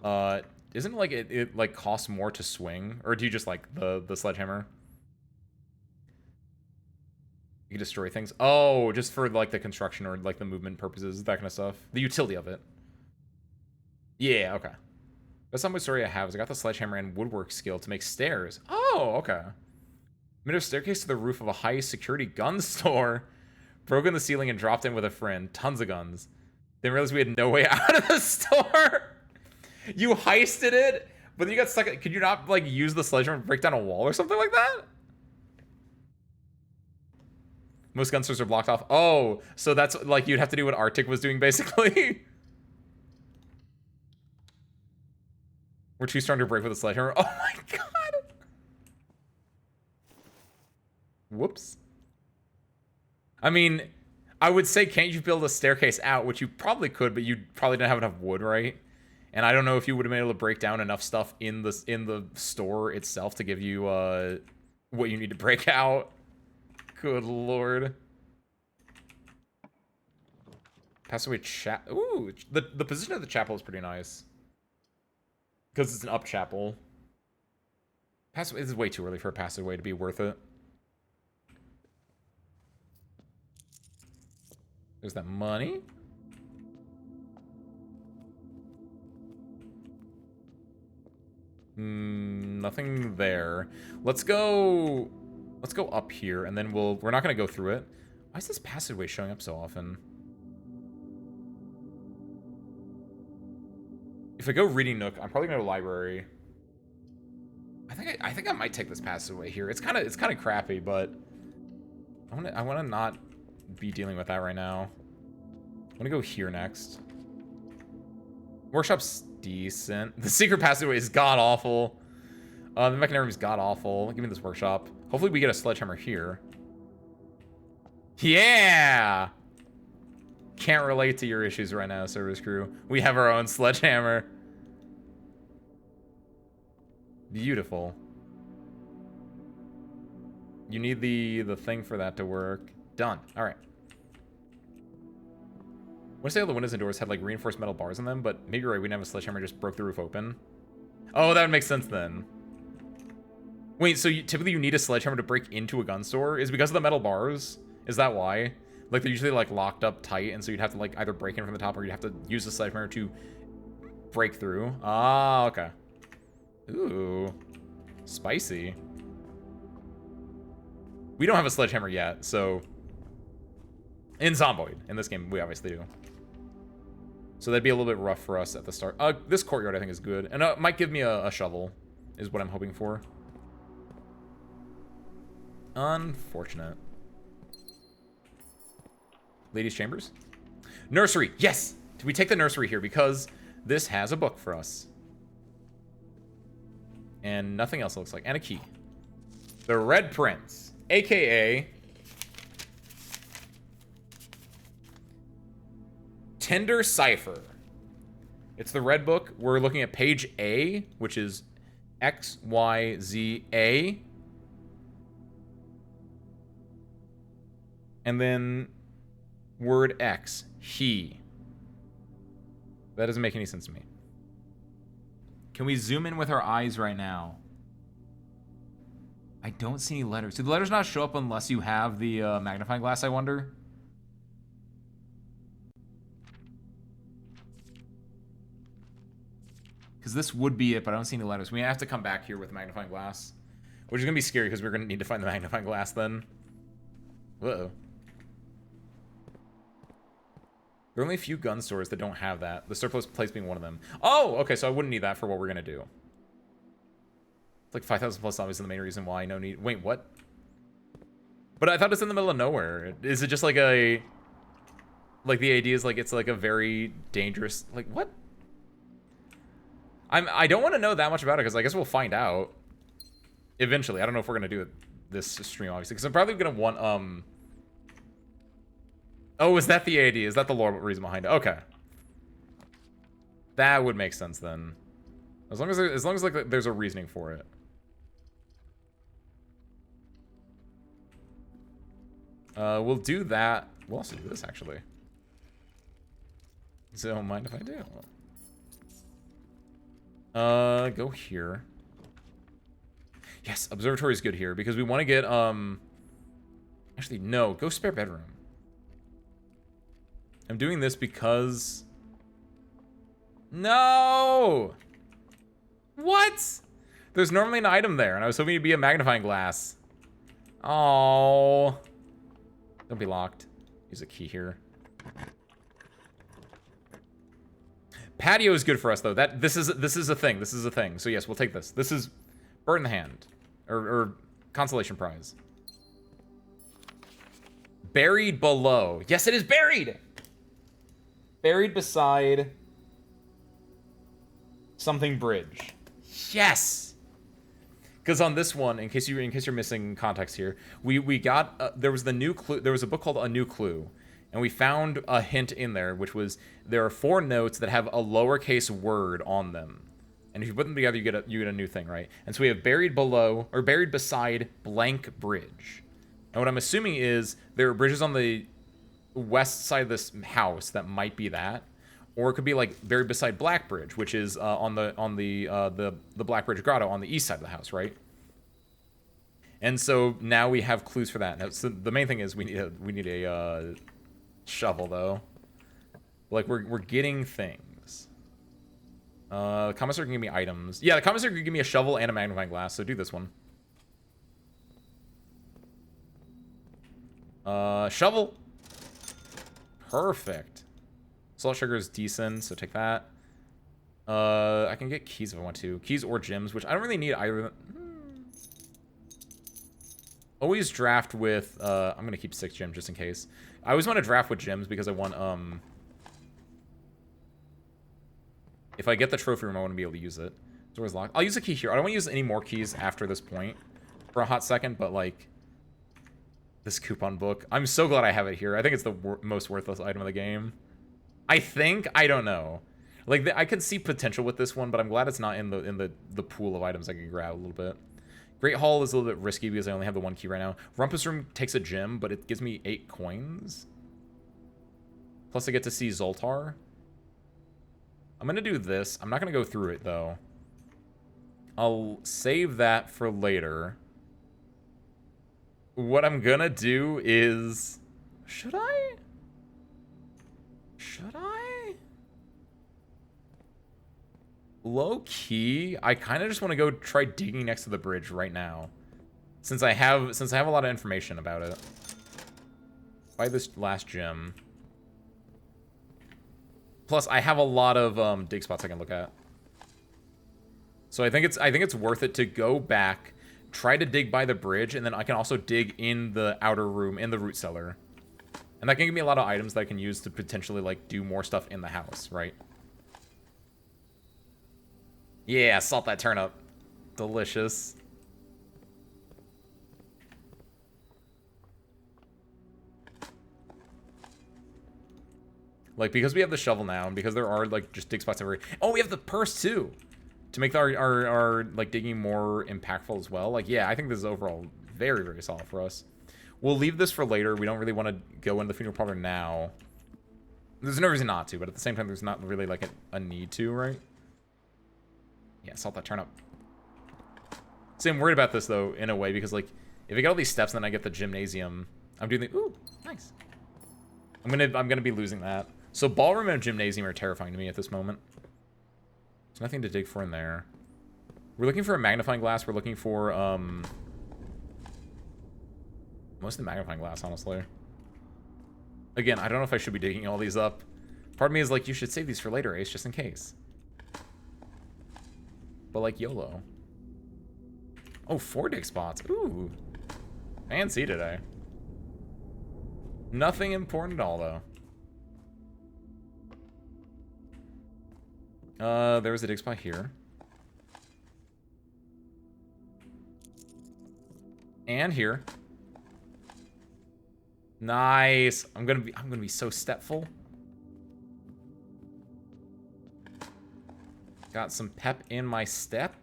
Isn't it like it like costs more to swing? Or do you just like the sledgehammer? You can destroy things. Oh, just for like the construction or like the movement purposes, that kind of stuff. The utility of it. Yeah, okay. That's not my story I have is I got the sledgehammer and woodwork skill to make stairs. Oh, okay. Made a staircase to the roof of a high security gun store. Broke in the ceiling and dropped in with a friend. Tons of guns. Then realized we had no way out of the store. You heisted it, but then you got stuck. Could you not like use the sledgehammer to break down a wall or something like that? Most gun stores are blocked off. Oh, so that's like you'd have to do what Arctic was doing basically. We're too strong to break with a sledgehammer. Oh my god. Whoops. I mean, I would say, can't you build a staircase out, which you probably could, but you probably didn't have enough wood, right? And I don't know if you would have been able to break down enough stuff in the store itself to give you what you need to break out. Good lord. Passageway chapel. Ooh, the position of the chapel is pretty nice. Because it's an up chapel. Passageway, this is way too early for a passageway to be worth it. There's that money. Nothing there. Let's go up here, and then we're not gonna go through it. Why is this passageway showing up so often? If I go reading nook, I'm probably gonna go library. I think I might take this passageway here. It's kind of crappy, but I wanna not be dealing with that right now. I'm gonna go here next. Workshop's decent. The secret passageway is god-awful. The mechanarium is god-awful. Give me this workshop. Hopefully we get a sledgehammer here. Yeah! Can't relate to your issues right now, service crew. We have our own sledgehammer. Beautiful. You need the thing for that to work. Done. All right. I want to say all the windows and doors had like reinforced metal bars in them, but maybe you're right. We didn't have a sledgehammer, just broke the roof open. Oh, that would make sense then. Wait, so typically you need a sledgehammer to break into a gun store? Is it because of the metal bars? Is that why? Like they're usually like locked up tight, and so you'd have to like either break in from the top, or you'd have to use the sledgehammer to break through. Ah, okay. Ooh, spicy. We don't have a sledgehammer yet, so in Zomboid, in this game, we obviously do. So that'd be a little bit rough for us at the start. This courtyard I think is good, and it might give me a shovel, is what I'm hoping for. Unfortunate. Ladies' chambers? Nursery! Yes! We take the nursery here because this has a book for us. And nothing else looks like. And a key. The Red Prince. AKA... Tender Cipher. It's the red book. We're looking at page A, which is XYZA. And then word X, he. That doesn't make any sense to me. Can we zoom in with our eyes right now? I don't see any letters. Do the letters not show up unless you have the magnifying glass, I wonder? Because this would be it, but I don't see any letters. We have to come back here with magnifying glass. Which is going to be scary because we're going to need to find the magnifying glass then. Uh-oh. There are only a few gun stores that don't have that. The surplus place being one of them. Oh, okay, so I wouldn't need that for what we're going to do. It's like 5,000 plus zombies is the main reason why. No need. Wait, what? But I thought it's in the middle of nowhere. Is it just like a... Like the idea is like it's like a very dangerous... Like, what? I don't want to know that much about it because I guess we'll find out. Eventually. I don't know if we're going to do it this stream, obviously. Because I'm probably going to want... Oh, is that the AD? Is that the lore reason behind it? Okay. That would make sense then. As long as like there's a reasoning for it. We'll do that. We'll also do this actually. So don't mind if I do. Go here. Yes, observatory is good here because we want to get actually no, go spare bedroom. I'm doing this because... No! What? There's normally an item there, and I was hoping it'd be a magnifying glass. Oh. Don't be locked. Use a key here. Patio is good for us, though. This is a thing. This is a thing. So yes, we'll take this. This is bird in the hand. Or consolation prize. Buried below. Yes, it is buried! Buried beside something bridge. Yes. Because on this one, in case you're missing context here, we got there was the new clue. There was a book called A New Clue, and we found a hint in there, which was there are 4 notes that have a lowercase word on them, and if you put them together, you get a new thing, right? And so we have buried below or buried beside blank bridge. And what I'm assuming is there are bridges on the west side of this house that might be that, or it could be like buried beside Black Bridge, which is on the Black Bridge Grotto on the east side of the house, right? And so now we have clues for that. Now, so the main thing is we need a shovel though. Like we're getting things. The commissary can give me items. Yeah, the commissary can give me a shovel and a magnifying glass. So do this one. Shovel. Perfect. Salt sugar is decent, so take that. I can get keys if I want to. Keys or gems, which I don't really need either. Always draft with, I'm gonna keep 6 gems just in case. I always want to draft with gems because I want, if I get the trophy room, I want to be able to use it. Door's locked. I'll use a key here. I don't want to use any more keys after this point for a hot second, but like, this coupon book. I'm so glad I have it here. I think it's the most worthless item of the game. I think. I don't know. Like I could see potential with this one, but I'm glad it's not in the pool of items I can grab a little bit. Great Hall is a little bit risky because I only have the 1 key right now. Rumpus Room takes a gem, but it gives me 8 coins. Plus I get to see Zoltar. I'm going to do this. I'm not going to go through it, though. I'll save that for later. What I'm going to do is... Should I? Should I? Low key, I kind of just want to go try digging next to the bridge right now. Since I have a lot of information about it. Buy this last gem. Plus, I have a lot of dig spots I can look at. So I think it's worth it to go back, try to dig by the bridge, and then I can also dig in the outer room, in the root cellar. And that can give me a lot of items that I can use to potentially, like, do more stuff in the house, right? Yeah, salt that turnip. Delicious. Like, because we have the shovel now, and because there are, like, just dig spots everywhere. Oh, we have the purse, too! To make our like, digging more impactful as well. Like, yeah, I think this is overall very, very solid for us. We'll leave this for later. We don't really want to go into the funeral parlor now. There's no reason not to, but at the same time, there's not really, like, a need to, right? Yeah, salt that turnip. See, I'm worried about this, though, in a way, because, like, if I get all these steps and then I get the gymnasium, I'm doing the... Ooh, nice. I'm gonna be losing that. So ballroom and gymnasium are terrifying to me at this moment. There's nothing to dig for in there. We're looking for a magnifying glass. We're looking for, most of the magnifying glass, honestly. Again, I don't know if I should be digging all these up. Part of me is like, you should save these for later, Ace, just in case. But, like, YOLO. Oh, 4 dig spots. Ooh. Fancy today. Nothing important at all, though. There was a dig spot here. And here. Nice. I'm gonna be so stepful. Got some pep in my step.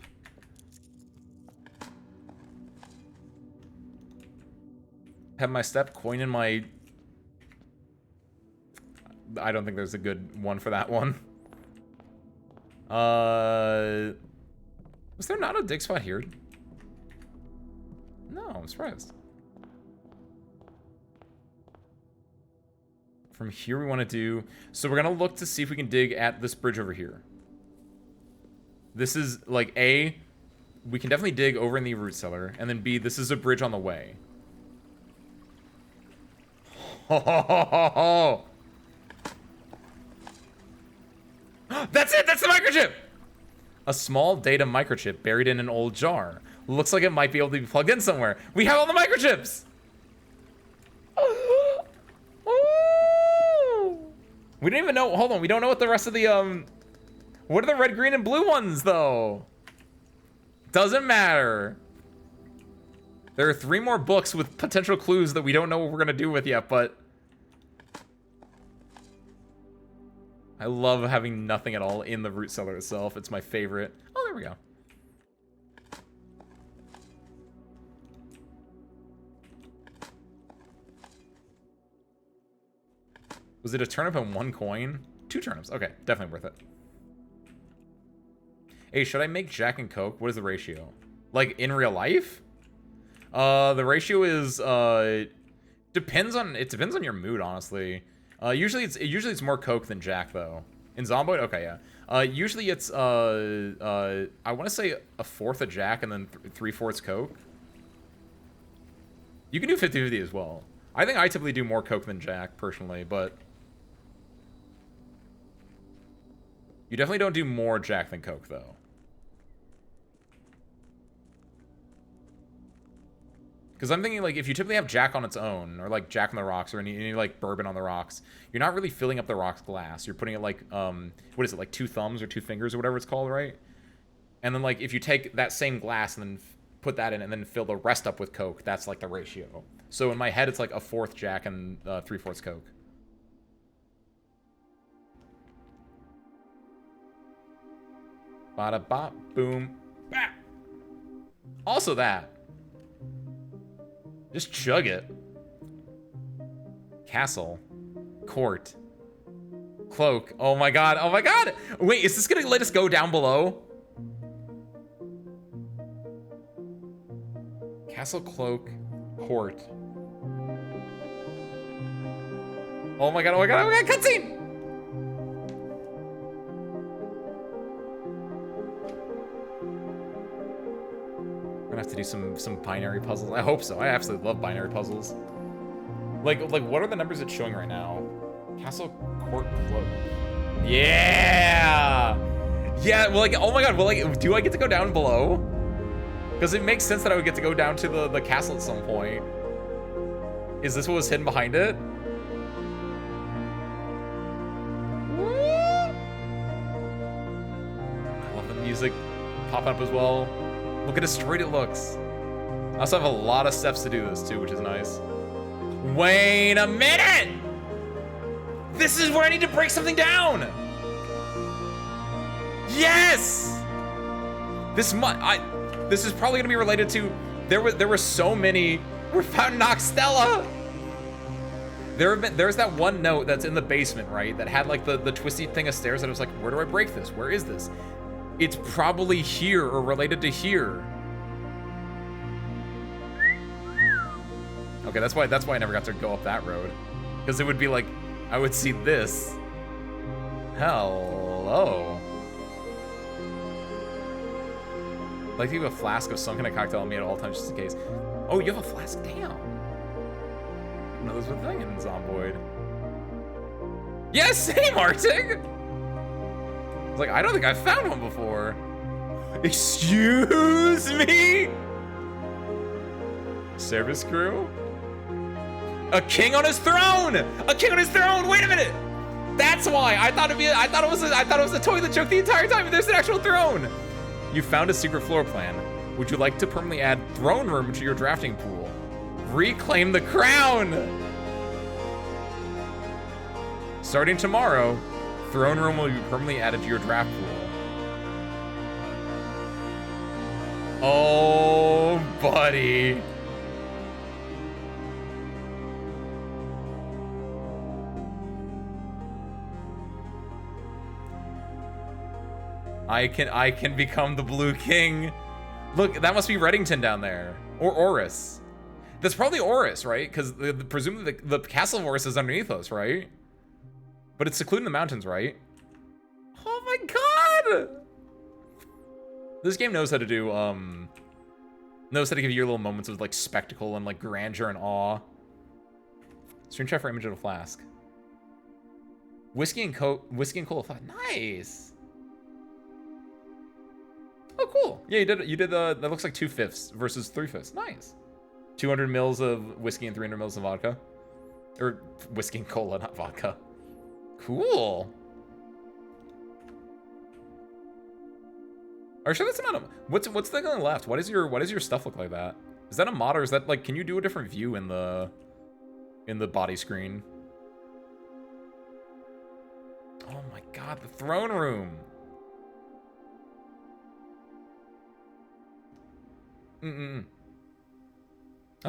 Pep my step, coin in my... I don't think there's a good one for that one. Was there not a dig spot here? No, I'm surprised. From here we want to do... So we're going to look to see if we can dig at this bridge over here. This is, like, A, we can definitely dig over in the root cellar. And then B, this is a bridge on the way. Ho. That's it! That's the microchip! A small data microchip buried in an old jar. Looks like it might be able to be plugged in somewhere. We have all the microchips! We don't even know... Hold on, we don't know what the rest of the, What are the red, green, and blue ones, though? Doesn't matter. There are 3 more books with potential clues that we don't know what we're gonna do with yet, but... I love having nothing at all in the root cellar itself. It's my favorite. Oh, there we go. Was it a turnip and 1 coin? 2 turnips. Okay, definitely worth it. Hey, should I make Jack and Coke? What is the ratio? Like, in real life? The ratio is, depends on your mood, honestly. Usually it's more Coke than Jack, though. In Zomboid? Okay, yeah. Usually it's, I want to say 1/4 of Jack and then 3/4 Coke. You can do 50-50 as well. I think I typically do more Coke than Jack, personally, but... You definitely don't do more Jack than Coke, though. Because I'm thinking, like, if you typically have Jack on its own, or, like, Jack on the rocks, or any like, bourbon on the rocks, you're not really filling up the rocks glass. You're putting it, like, what is it, like 2 thumbs or 2 fingers or whatever it's called, right? And then, like, if you take that same glass and then put that in and then fill the rest up with Coke, that's, like, the ratio. So in my head, it's, like, 1/4 Jack and 3/4 Coke. Bada bop, boom, bah! Also that. Just chug it. Castle. Court. Cloak. Oh my god. Oh my god. Wait, is this gonna let us go down below? Castle, cloak, court. Oh my god, oh my god, oh my god, cutscene! We're gonna have to do some binary puzzles. I hope so. I absolutely love binary puzzles. Like what are the numbers it's showing right now? Castle, court, cloak. Yeah! Yeah, well, like, oh my god, well, like, do I get to go down below? Because it makes sense that I would get to go down to the castle at some point. Is this what was hidden behind it? I love the music popping up as well. Look how destroyed it looks. I also have a lot of steps to do this too, which is nice. Wait a minute! This is where I need to break something down! Yes! This is probably gonna be related to, there were so many, we found Noxtella! There's that one note that's in the basement, right? That had like the twisty thing of stairs that I was like, where do I break this? Where is this? It's probably here or related to here. Okay, that's why I never got to go up that road. Because it would be like, I would see this. Hello. Like to have a flask of some kind of cocktail on me at all times just in case. Oh, you have a flask? Damn. No, there's a thing in Zomboid. Yes, same, Arctic! I was like, I don't think I've found one before. Excuse me? Service crew? A king on his throne! A king on his throne! Wait a minute! That's why! I thought it was a toilet joke the entire time, and there's an actual throne! You found a secret floor plan. Would you like to permanently add throne room to your drafting pool? Reclaim the crown! Starting tomorrow, throne room will be permanently added to your draft pool. Oh, buddy. I can become the Blue King. Look, that must be Reddington down there. Or Oris. That's probably Oris, right? Because presumably the Castle of Oris is underneath us, right? But it's secluded in the mountains, right? Oh my god! This game knows how to do, knows how to give you little moments of like spectacle and like grandeur and awe. Screen shot for image of a flask. Whiskey and cola flask. Nice! Oh, cool. Yeah, you did that looks like 2/5 versus 3/5. Nice. 200 mils of whiskey and 300 mils of vodka. Or whiskey and cola, not vodka. Cool. Are you sure that's not a, what's the thing on the left? Why does your stuff look like that? Is that a mod or is that like, can you do a different view in the body screen? Oh my god, the throne room. I'm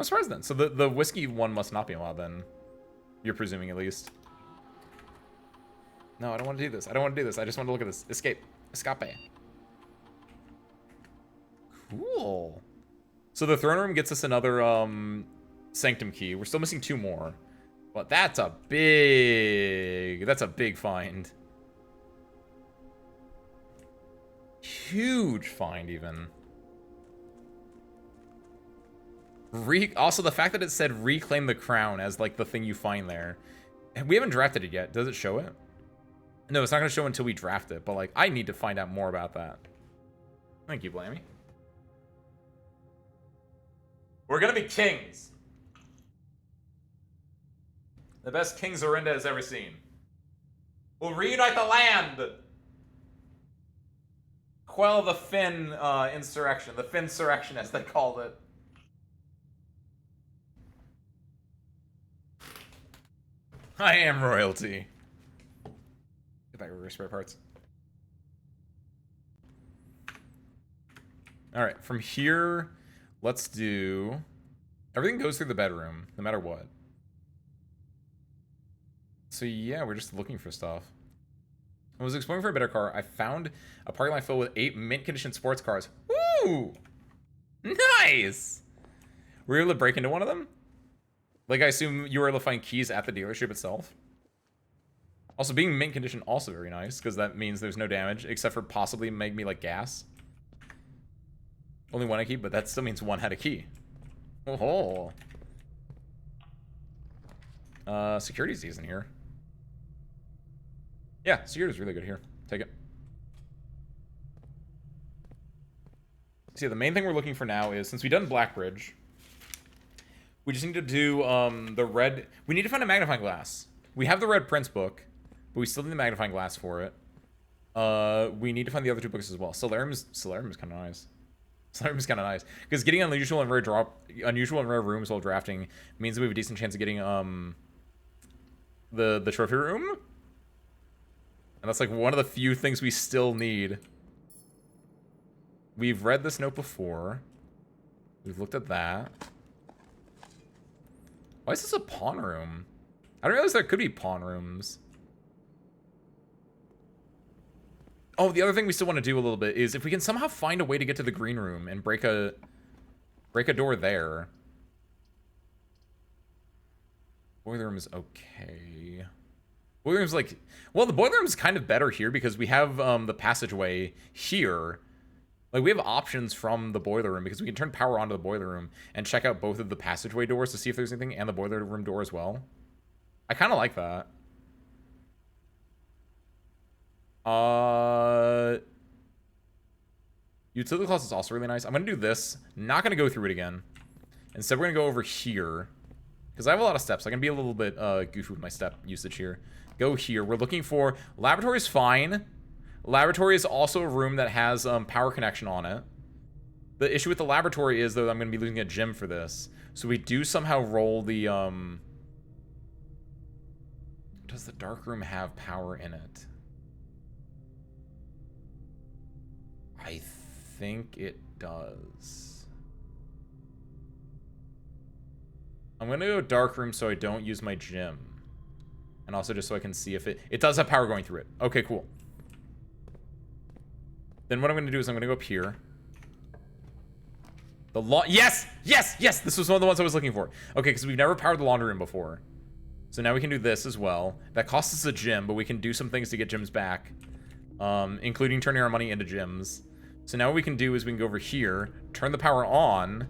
surprised then. So the whiskey one must not be a mod then. You're presuming at least. No, I don't want to do this. I don't want to do this. I just want to look at this. Escape. Escape. Cool. So the throne room gets us another sanctum key. We're still missing 2 more. But that's a big find. Huge find even. Also, the fact that it said reclaim the crown as like the thing you find there. We haven't drafted it yet. Does it show it? No, it's not going to show until we draft it. But like, I need to find out more about that. Thank you, Blammy. We're going to be kings. The best king Zorinda has ever seen. We'll reunite the land. Quell the Finn insurrection. The Finn-surrection, as they called it. I am royalty. Get back to spare parts. All right, from here, Let's do... Everything goes through the bedroom, no matter what. So yeah, we're just looking for stuff. I was exploring for a better car. I found a parking lot filled with 8 mint condition sports cars. Woo! Nice! Were you able to break into one of them? Like, I assume you were able to find keys at the dealership itself. Also, being mint condition also very nice, because that means there's no damage, except for possibly make me like gas. Only one a key, but that still means one had a key. Oh. Security's decent here. Yeah, security's really good here. Take it. See, the main thing we're looking for now is, since we've done Blackbridge, we just need to do the red... We need to find a magnifying glass. We have the Red Prince book, but we still need the magnifying glass for it. We need to find the other 2 books as well. Solarium's kind of nice. Solarium's kind of nice. Because getting unusual and rare rooms while drafting means that we have a decent chance of getting the trophy room. And that's like one of the few things we still need. We've read this note before. We've looked at that. Why is this a pawn room? I didn't realize there could be pawn rooms. Oh, the other thing we still want to do a little bit is if we can somehow find a way to get to the green room and break a door there. Boiler room is okay. Boiler room's like... Well, the boiler room's kind of better here because we have the passageway here. Like, we have options from the boiler room because we can turn power onto the boiler room and check out both of the passageway doors to see if there's anything, and the boiler room door as well. I kind of like that. Utility closet is also really nice. I'm going to do this. Not going to go through it again. Instead, we're going to go over here. Because I have a lot of steps. I can be a little bit goofy with my step usage here. Go here. We're looking for... Laboratory is fine. Laboratory is also a room that has power connection on it. The issue with the laboratory is, though, I'm going to be losing a gym for this. So we do somehow roll the... Does the dark room have power in it? I think it does. I'm going to go dark room so I don't use my gym. And also just so I can see if it does have power going through it. Okay, cool. Then what I'm going to do is I'm going to go up here. Yes! Yes! Yes! This was one of the ones I was looking for. Okay, because we've never powered the laundry room before. So now we can do this as well. That costs us a gym, but we can do some things to get gyms back. Including turning our money into gyms. So now what we can do is we can go over here, turn the power on,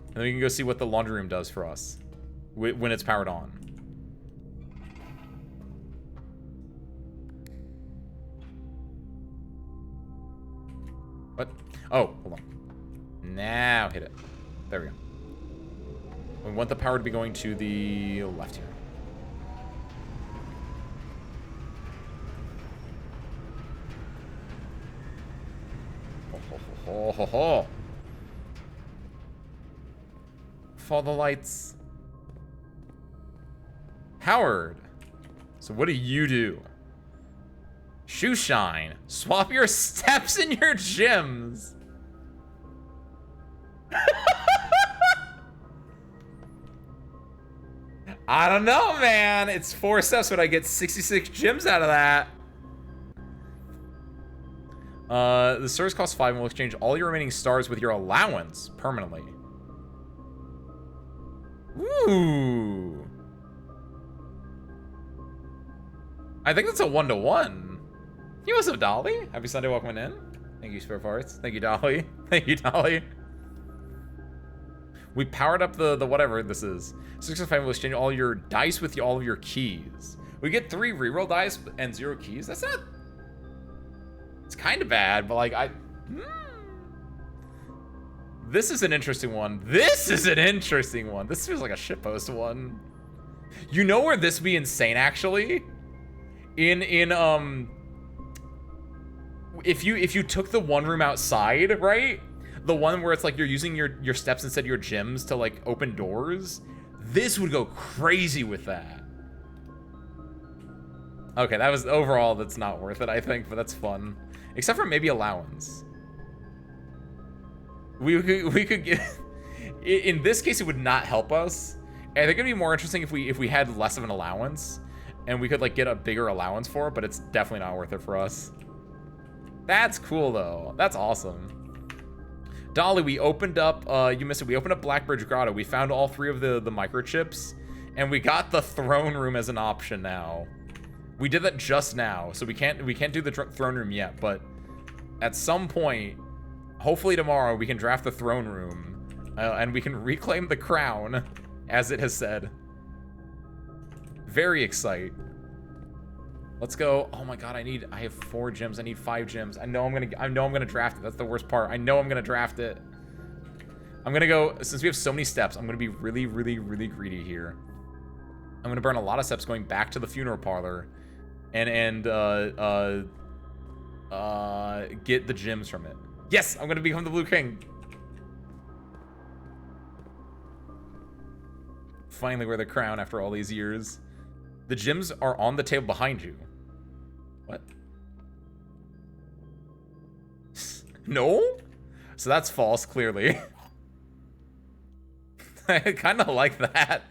and then we can go see what the laundry room does for us when it's powered on. What? Oh, hold on. Now hit it. There we go. We want the power to be going to the left here. Oh, ho, ho. Follow the lights. Howard. So what do you do? Shoe shine. Swap your steps in your gyms. I don't know, man. It's 4 steps, but I get 66 gyms out of that. The stars cost 5 and will exchange all your remaining stars with your allowance permanently. Ooh. I think that's a 1-to-1. You what's up, Dolly? Happy Sunday, welcome in. Thank you, Spare Parts. Thank you, Dolly. Thank you, Dolly. We powered up the whatever this is. 6 and 5 will exchange all your dice with all of your keys. We get 3 reroll dice and 0 keys. That's not... It's kind of bad, but like, This is an interesting one. This is an interesting one. This feels like a shitpost one. You know where this would be insane, actually? If you took the one room outside, right? The one where it's like you're using your steps instead of your gyms to like open doors. This would go crazy with that. Okay, that was overall, that's not worth it, I think, but that's fun. Except for maybe allowance. We could get... In this case, it would not help us. I think it'd be more interesting if we had less of an allowance, and we could like get a bigger allowance for it. But it's definitely not worth it for us. That's cool though. That's awesome. Dolly, we opened up. You missed it. We opened up Blackbridge Grotto. We found all 3 of the microchips, and we got the throne room as an option now. We did that just now, so we can't do the throne room yet. But at some point, hopefully tomorrow, we can draft the throne room, and we can reclaim the crown, as it has said. Very excited. Let's go. Oh my god, I have 4 gems. I need 5 gems. I know I'm gonna draft it. That's the worst part. I know I'm gonna draft it. I'm gonna go, since we have so many steps, I'm gonna be really, really, really greedy here. I'm gonna burn a lot of steps going back to the funeral parlor and get the gems from it. Yes, I'm gonna become the Blue King. Finally wear the crown after all these years. The gems are on the table behind you. What? No? So that's false, clearly. I kind of like that.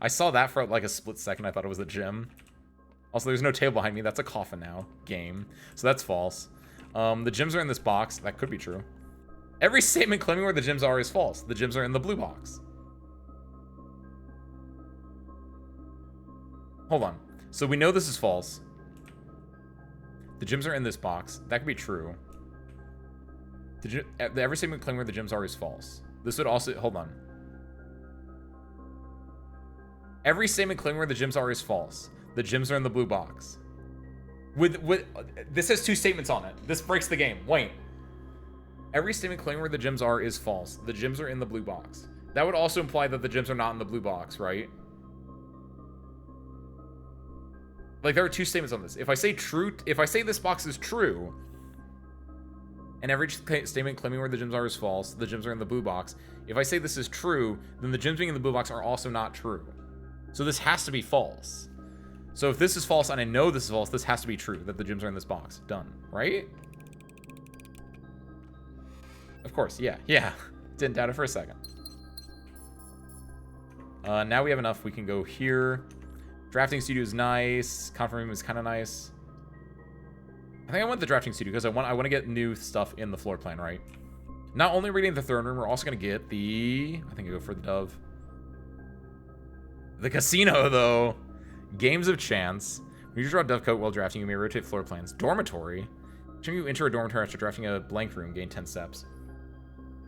I saw that for like a split second. I thought it was a gem. Also, there's no table behind me. That's a coffin now. Game. So that's false. The gems are in this box. That could be true. Every statement claiming where the gems are is false. The gems are in the blue box. Hold on. So we know this is false. The gems are in this box. That could be true. Every statement claiming where the gems are is false. This would also... Hold on. Every statement claiming where the gems are is false. The gems are in the blue box. This has 2 statements on it. This breaks the game. Wait. Every statement claiming where the gems are is false. The gems are in the blue box. That would also imply that the gems are not in the blue box, right? Like, there are 2 statements on this. If I say this box is true, and every statement claiming where the gems are is false, the gems are in the blue box. If I say this is true, then the gems being in the blue box are also not true. So this has to be false. So if this is false, and I know this is false, this has to be true, that the gems are in this box. Done. Right? Of course, yeah. Didn't doubt it for a second. Now we have enough. We can go here. Drafting studio is nice. Conference room is kind of nice. I think I want the drafting studio because I want to get new stuff in the floor plan, right? Not only reading the throne room, we're also going to get the... I think I go for the dove. The casino, though. Games of chance. When you draw a dove coat while drafting, you may rotate floor plans. Dormitory. When you enter a dormitory after drafting a blank room, gain 10 steps.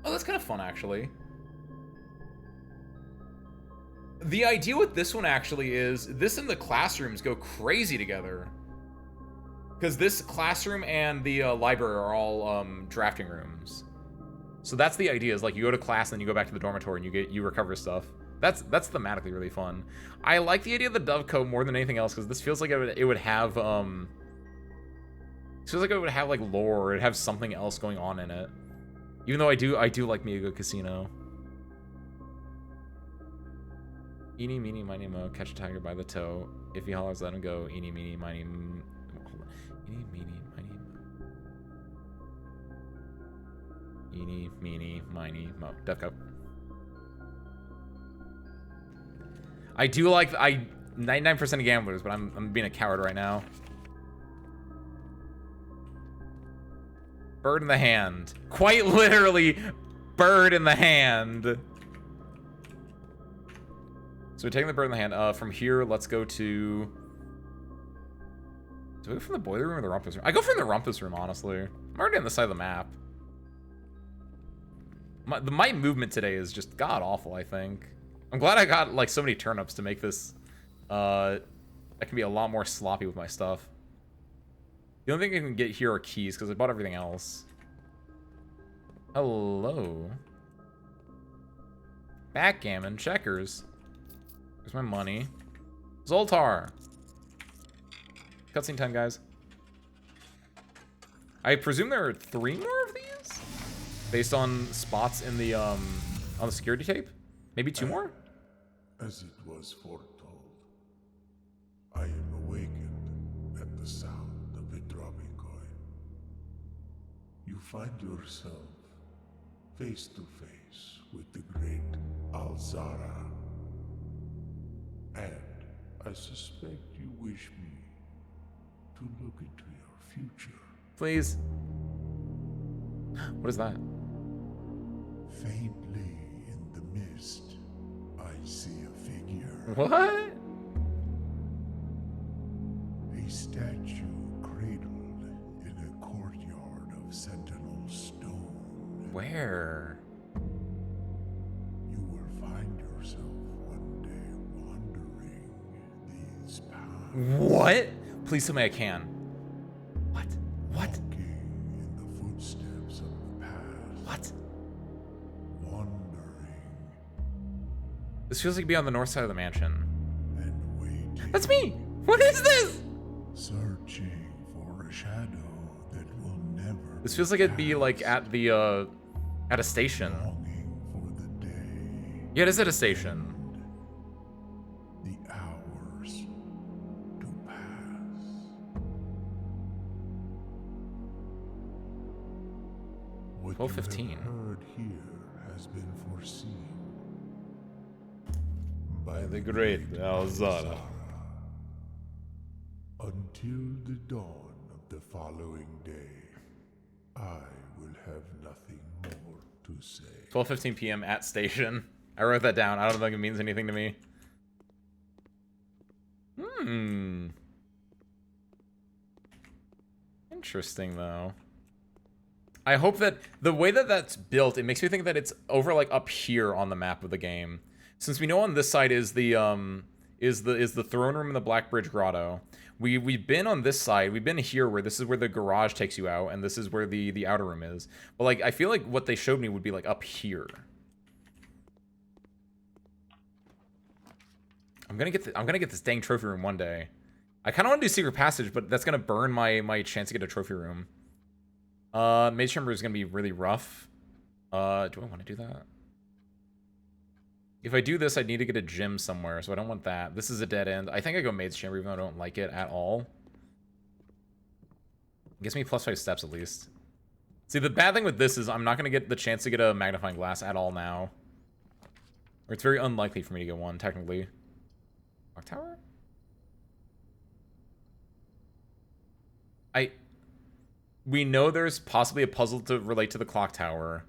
Oh, that's kind of fun, actually. The idea with this one, actually, is this and the classrooms go crazy together. Because this classroom and the library are all drafting rooms. So that's the idea, is like you go to class and then you go back to the dormitory and you recover stuff. That's thematically really fun. I like the idea of the dove coat more than anything else because this feels like it would have it feels like it would have like lore, or it'd have something else going on in it. Even though I do like me a good casino. Eeny, meeny, miny, mo, catch a tiger by the toe. If he hollers, let him go. Eeny, meeny, miny, eeny, meeny, miny, mo. Eeny, meeny, miny, mo. Dove coat. I do like 99% of gamblers, but I'm being a coward right now. Bird in the hand. Quite literally, bird in the hand. So we're taking the bird in the hand. From here, let's go to... Do we go from the boiler room or the rumpus room? I go from the rumpus room, honestly. I'm already on the side of the map. My movement today is just god-awful, I think. I'm glad I got, like, so many turnips to make this... I can be a lot more sloppy with my stuff. The only thing I can get here are keys, because I bought everything else. Hello. Backgammon, checkers. Here's my money. Zoltar. Cutscene time, guys. I presume there are 3 more of these? Based on spots in the, on the security tape? Maybe 2 more? As it was foretold, I am awakened at the sound of a dropping coin. You find yourself face to face with the great Alzara. And I suspect you wish me to look into your future. Please. What is that? Faintly in the mist, I see a figure. What? A statue cradled in a courtyard of sentinel stone. Where? You will find yourself one day wandering these paths. What? Please tell me I can. What? What? Walking in the footsteps of the past. What? Wandering This feels like be on the north side of the mansion. and waiting. That's me! What is this? Searching for a shadow that will never. This feels like it'd be like at the at a station. Longing for the day. Yeah, it is at a station. The hours to pass. What 12:15. you have heard here has been foreseen by the great Alzara. Until the dawn of the following day, I will have nothing more to say. 12:15 p.m. at station. I wrote that down. I don't think it means anything to me. Interesting, though. I hope that the way that that's built, it makes me think that it's over like up here on the map of the game. Since we know on this side is the throne room in the Black Bridge Grotto. We've been on this side. We've been here where this is where the garage takes you out, and this is where the outer room is. But like I feel like what they showed me would be like up here. I'm gonna get this dang trophy room one day. I kind of want to do secret passage, but that's gonna burn my chance to get a trophy room. Maze Chamber is gonna be really rough. Do I want to do that? If I do this, I'd need to get a gym somewhere, so I don't want that. This is a dead end. I think I go Maze Chamber, even though I don't like it at all. It gives me +5 steps, at least. See, the bad thing with this is I'm not going to get the chance to get a magnifying glass at all now. Or it's very unlikely for me to get one, technically. Clock tower? We know there's possibly a puzzle to relate to the clock tower.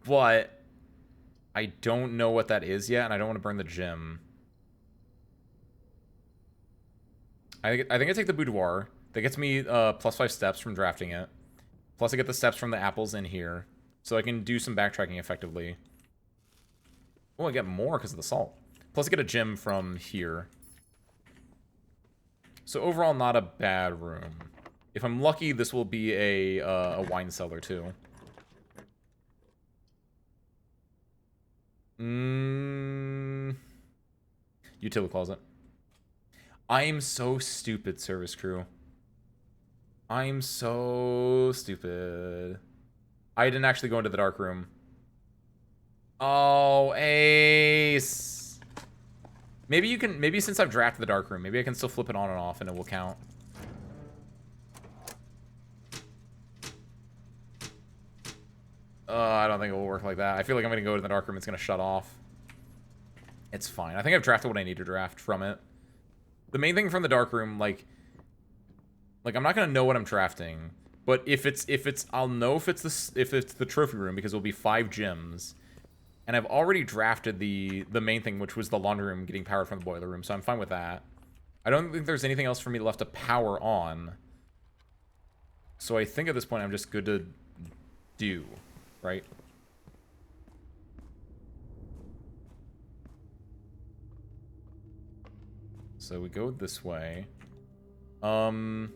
But I don't know what that is yet, and I don't want to burn the gym. I think I take the boudoir. That gets me +5 steps from drafting it. Plus I get the steps from the apples in here. So I can do some backtracking effectively. Oh, I get more because of the salt. Plus I get a gem from here. So overall, not a bad room. If I'm lucky, this will be a wine cellar too. Utility closet. I'm so stupid, service crew. I'm so stupid. I didn't actually go into the dark room. Oh, Ace. Maybe since I've drafted the dark room, maybe I can still flip it on and off and it will count. I don't think it will work like that. I feel like I'm going to go to the dark room. It's going to shut off. It's fine. I think I've drafted what I need to draft from it. The main thing from the dark room, like I'm not going to know what I'm drafting, but I'll know if it's the trophy room because it'll be 5 gems. And I've already drafted the main thing, which was the laundry room getting powered from the boiler room, so I'm fine with that. I don't think there's anything else for me left to power on. So I think at this point I'm just good to do, right? So we go this way. Does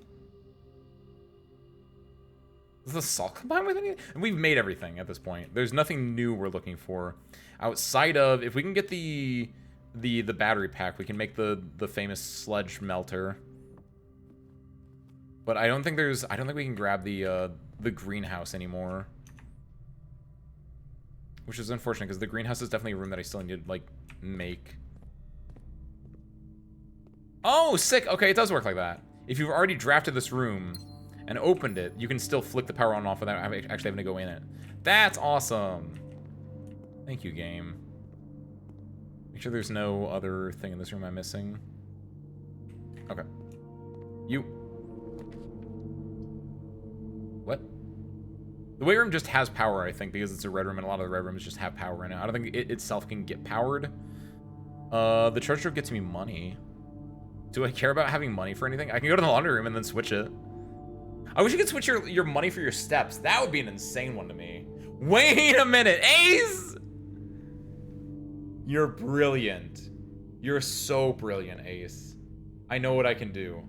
the salt combine with anything? And we've made everything at this point. There's nothing new we're looking for. Outside of, if we can get the battery pack, we can make the famous sludge melter. But I don't think we can grab the greenhouse anymore. Which is unfortunate, because the greenhouse is definitely a room that I still need to, like, make. Oh, sick! Okay, it does work like that. If you've already drafted this room, and opened it, you can still flick the power on and off without actually having to go in it. That's awesome. Thank you, game. Make sure there's no other thing in this room I'm missing. Okay. You. What? The weight room just has power, I think, because it's a red room, and a lot of the red rooms just have power in it. I don't think it itself can get powered. The treasure gets me money. Do I care about having money for anything? I can go to the laundry room and then switch it. I wish you could switch your money for your steps. That would be an insane one to me. Wait a minute, Ace! You're brilliant. You're so brilliant, Ace. I know what I can do.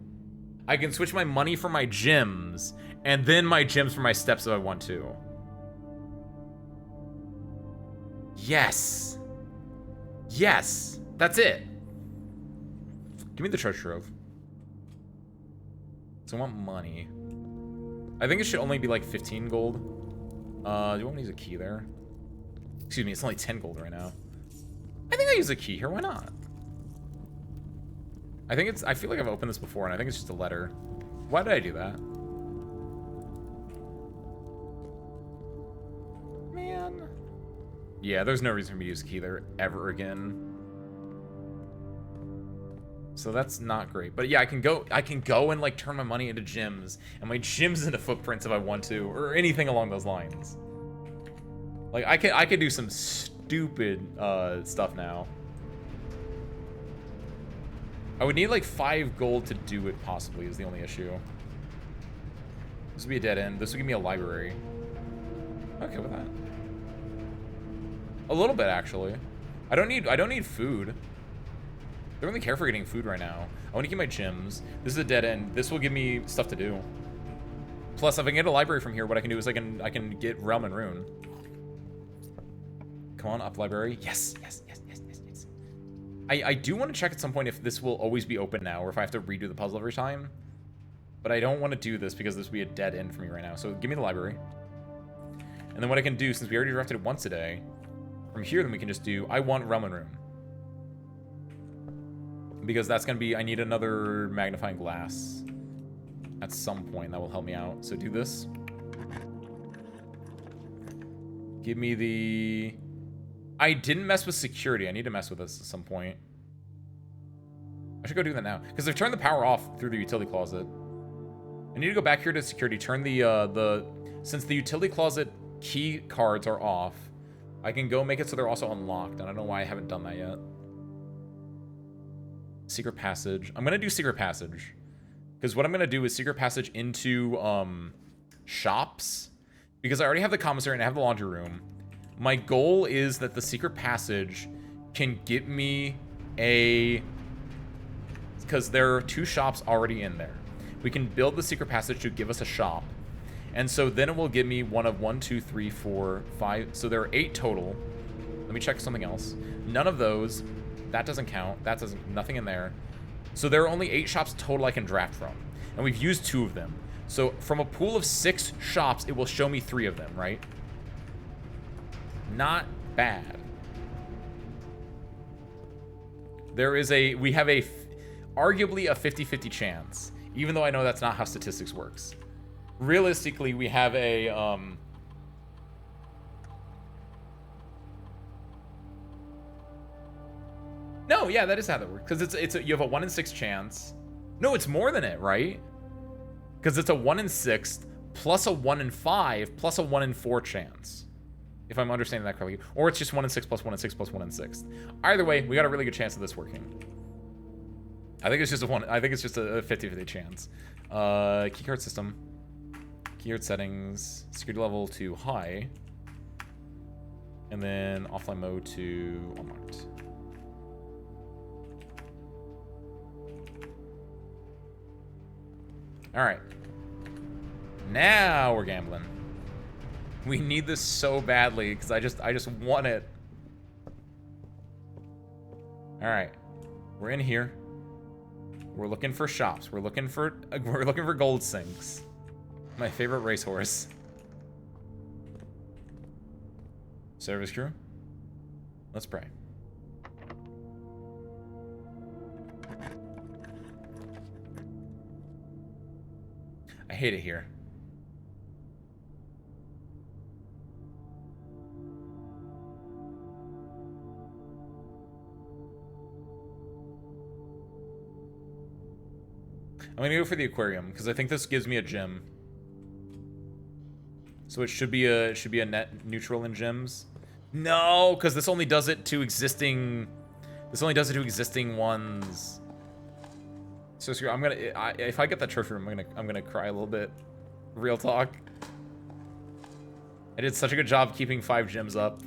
I can switch my money for my gyms, and then my gyms for my steps if I want to. Yes. Yes. That's it. Give me the treasure trove. So I want money. I think it should only be like 15 gold. Do you want me to use a key there? Excuse me, it's only 10 gold right now. I think I use a key here, why not? I feel like I've opened this before, and I think it's just a letter. Why did I do that? Man. Yeah, there's no reason for me to use a key there ever again. So that's not great. But yeah, I can go and like turn my money into gyms, and my gyms into footprints if I want to, or anything along those lines. Like I could do some stupid stuff now. I would need like 5 gold to do it, possibly, is the only issue. This would be a dead end. This would give me a library. Okay with that. A little bit, actually. I don't need food. I don't really care for getting food right now. I want to keep my gyms. This is a dead end. This will give me stuff to do. Plus, if I can get a library from here, what I can do is I can get Realm and Rune. Come on, up library. Yes, yes, yes, yes, yes, yes. I do want to check at some point if this will always be open now, or if I have to redo the puzzle every time. But I don't want to do this because this would be a dead end for me right now. So give me the library. And then what I can do, since we already drafted it once today, from here then we can just do, I want Realm and Rune. Because that's going to be, I need another magnifying glass at some point. That will help me out. So do this. Give me the... I didn't mess with security. I need to mess with this at some point. I should go do that now. Because I've turned the power off through the utility closet. I need to go back here to security. Turn since the utility closet key cards are off, I can go make it so they're also unlocked. And I don't know why I haven't done that yet. Secret passage. I'm going to do secret passage. Because what I'm going to do is secret passage into shops. Because I already have the commissary and I have the laundry room. My goal is that the secret passage can get me a... Because there are 2 shops already in there. We can build the secret passage to give us a shop. And so then it will give me one of 1, 2, 3, 4, 5. So there are 8 total. Let me check something else. None of those. That doesn't count. That doesn't... Nothing in there. So there are only 8 shops total I can draft from. And we've used 2 of them. So from a pool of 6 shops, it will show me 3 of them, right? Not bad. There is we have arguably a 50-50 chance, even though I know that's not how statistics works. Realistically, we have a, no, yeah, that is how that works. Because you have a 1 in 6 chance. No, it's more than it, right? Because it's a 1 in 6 plus a 1 in 5 plus a 1 in 4 chance. If I'm understanding that correctly. Or it's just 1 in 6 plus 1 in 6 plus 1 in 6. Either way, we got a really good chance of this working. I think it's just a 50-50 chance. Keycard system. Keycard settings. Security level to high. And then offline mode to unlocked. Alright. Now we're gambling. We need this so badly because I just want it. All right, we're in here. We're looking for shops. We're looking for gold sinks. My favorite racehorse. Service crew. Let's pray. I hate it here. I'm gonna go for the aquarium because I think this gives me a gem. So it should be a net neutral in gems. No, because this only does it to existing. This only does it to existing ones. So screw. I'm gonna. If I get that trophy room, I'm gonna cry a little bit. Real talk. I did such a good job keeping 5 gems up.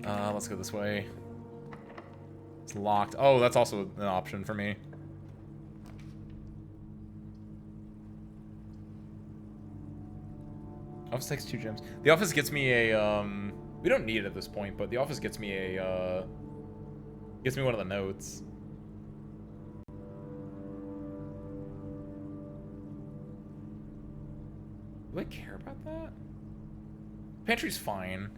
Let's go this way. It's locked. Oh, that's also an option for me. Office takes 2 gems. The office gets me a, we don't need it at this point, but the office gets me a, gets me one of the notes. Do I care about that? Pantry's fine.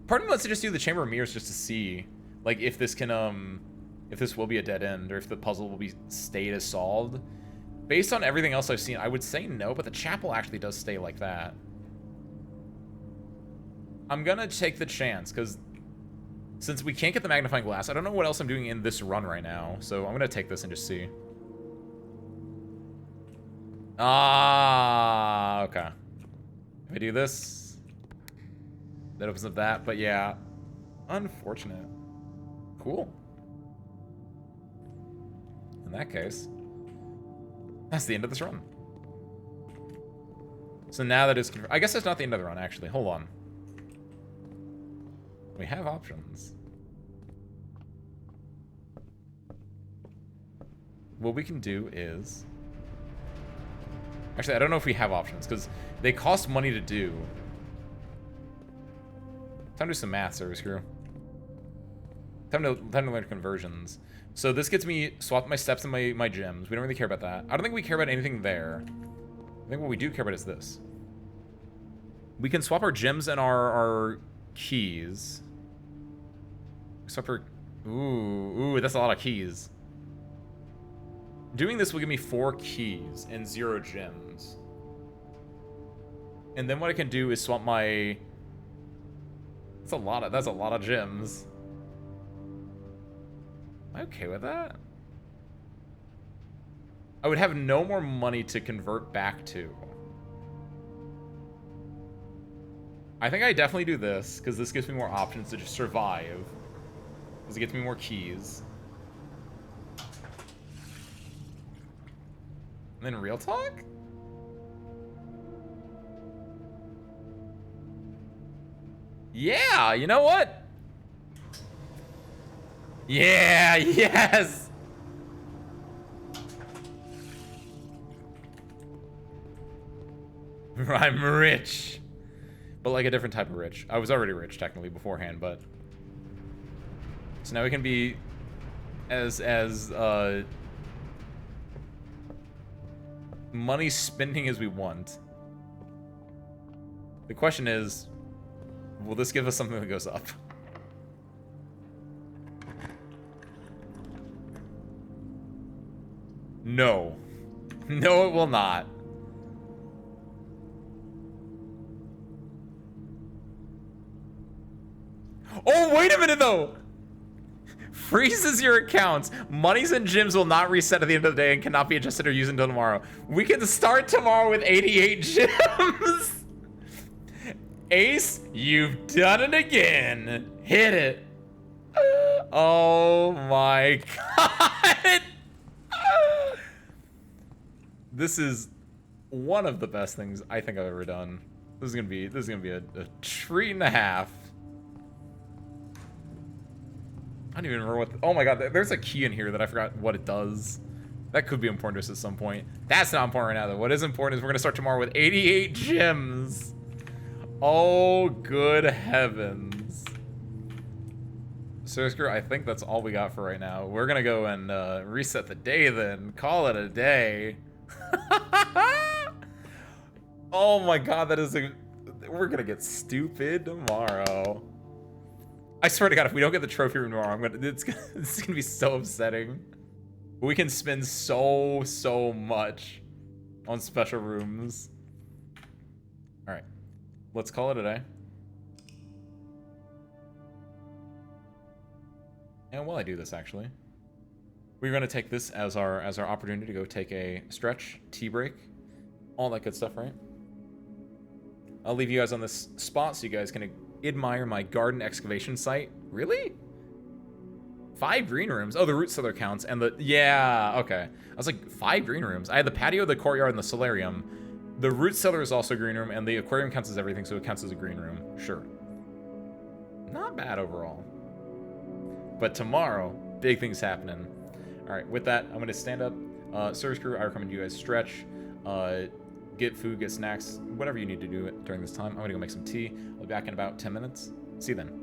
Part of me wants to just do the Chamber of Mirrors just to see, like, if this can, if this will be a dead end, or if the puzzle will be stayed as solved. Based on everything else I've seen, I would say no, but the chapel actually does stay like that. I'm gonna take the chance, because since we can't get the magnifying glass, I don't know what else I'm doing in this run right now, so I'm gonna take this and just see. Ah, okay. If I do this, that opens up that, but yeah. Unfortunate. Cool. In that case, that's the end of this run. So now that it's... I guess that's not the end of the run, actually. Hold on. We have options. What we can do is... Actually, I don't know if we have options, because they cost money to do. Time to do some math, Service Crew. Time to learn conversions. So this gets me swap my steps and my gems. We don't really care about that. I don't think we care about anything there. I think what we do care about is this. We can swap our gems and our keys. Swap our... Ooh, that's a lot of keys. Doing this will give me 4 keys and 0 gems. And then what I can do is swap my... That's a lot of gems. Am I okay with that? I would have no more money to convert back to. I think I definitely do this, because this gives me more options to just survive. Because it gets me more keys. And then real talk? Yeah, you know what? Yeah, yes! I'm rich. But like a different type of rich. I was already rich technically beforehand, but... So now we can be as money spending as we want. The question is, will this give us something that goes up? No. No, it will not. Oh, wait a minute, though! Freezes your accounts. Monies and gems will not reset at the end of the day and cannot be adjusted or used until tomorrow. We can start tomorrow with 88 gems. Ace, you've done it again. Hit it. Oh my god. This is one of the best things I think I've ever done. This is gonna be a treat and a half. I don't even remember what... Oh my god, there's a key in here that I forgot what it does. That could be important to us at some point. That's not important right now, though. What is important is we're going to start tomorrow with 88 gems. Oh, good heavens. So, screw, I think that's all we got for right now. We're going to go and reset the day then. Call it a day. Oh my god, that is a... We're going to get stupid tomorrow. I swear to God, if we don't get the trophy room tomorrow, it's gonna be so upsetting. We can spend so much on special rooms. All right, let's call it a day. And while I do this, actually, we're gonna take this as our opportunity to go take a stretch, tea break, all that good stuff, right? I'll leave you guys on this spot so you guys can admire my garden excavation site. Really? 5 green rooms? Oh, the root cellar counts, and the... Yeah, okay. I was like, 5 green rooms? I had the patio, the courtyard, and the solarium. The root cellar is also a green room, and the aquarium counts as everything, so it counts as a green room. Sure. Not bad overall. But tomorrow, big things happening. All right, with that, I'm going to stand up. Service crew, I recommend you guys stretch, get food, get snacks, whatever you need to do during this time. I'm going to go make some tea. I'll be back in about 10 minutes. See you then.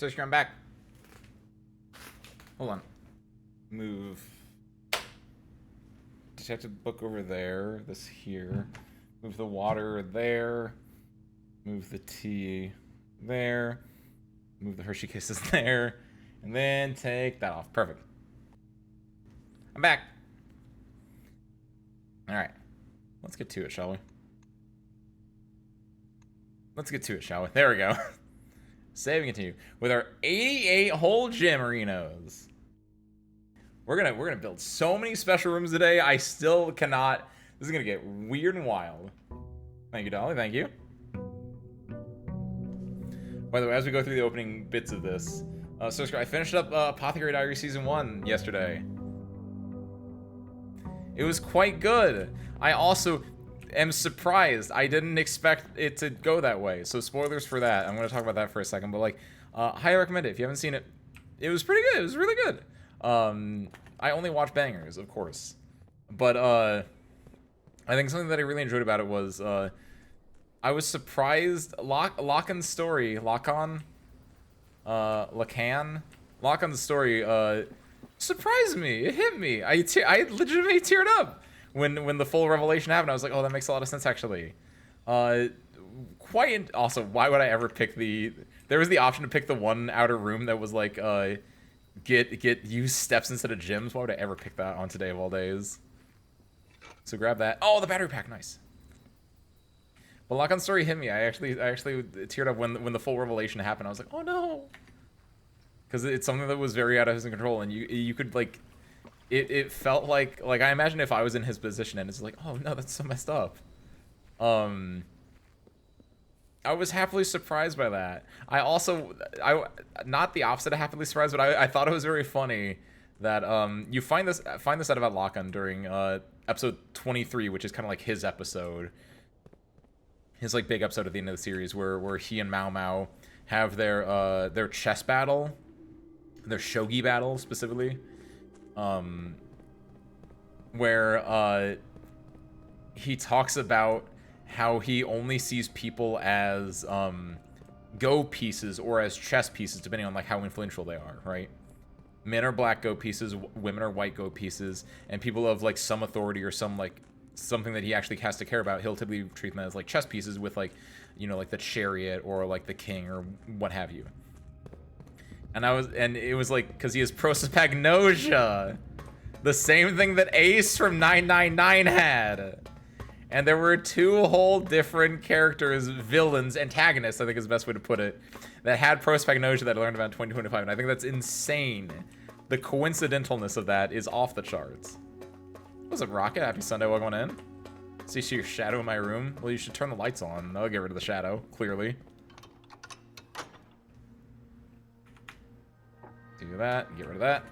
I'm back. Hold on. Move detective book over there. This here. Move the water there. Move the tea there. Move the Hershey Kisses there. And then take that off. Perfect. I'm back. Alright. Let's get to it, shall we? Let's get to it, shall we? There we go. Save and continue. With our 88 whole Gemarinos. We're gonna build so many special rooms today. I still cannot. This is gonna get weird and wild. Thank you, Dolly. Thank you. By the way, as we go through the opening bits of this, I finished up Apothecary Diary Season 1 yesterday. It was quite good. I also am surprised. I didn't expect it to go that way. So spoilers for that. I'm going to talk about that for a second. But like, highly recommend it. If you haven't seen it, it was pretty good. It was really good. I only watch bangers, of course. But I think something that I really enjoyed about it was I was surprised. Lacan's story surprised me. It hit me. I legitimately teared up when the full revelation happened. I was like, oh, that makes a lot of sense, actually. Also, why would I ever pick there was the option to pick the one outer room that was like, use steps instead of gyms. Why would I ever pick that on today of all days? So grab that. Oh, the battery pack, nice. But Lacan's story hit me. I actually teared up when the full revelation happened. I was like, oh no. Because it's something that was very out of his control, and you could like, it felt like I imagine if I was in his position, and it's like, oh no, that's so messed up. I was happily surprised by that. I not the opposite of happily surprised, but I thought it was very funny that you find this out about Lacan during episode 23, which is kind of like his episode, his like big episode at the end of the series where he and Mao Mao have their chess battle. Their shogi battle specifically, where he talks about how he only sees people as go pieces or as chess pieces, depending on like how influential they are, right? Men are black go pieces, women are white go pieces, and people of like some authority or some like something that he actually has to care about, he'll typically treat them as like chess pieces with like, you know, like the chariot or like the king or what have you. And it was like, because he has prosopagnosia, the same thing that Ace from 999 had. And there were two whole different characters, villains, antagonists, I think is the best way to put it, that had prosopagnosia that I learned about in 2025. And I think that's insane. The coincidentalness of that is off the charts. What's up, Rocket? Happy Sunday, welcome on in. See your shadow in my room? Well, you should turn the lights on. That'll get rid of the shadow, clearly. Do that, get rid of that.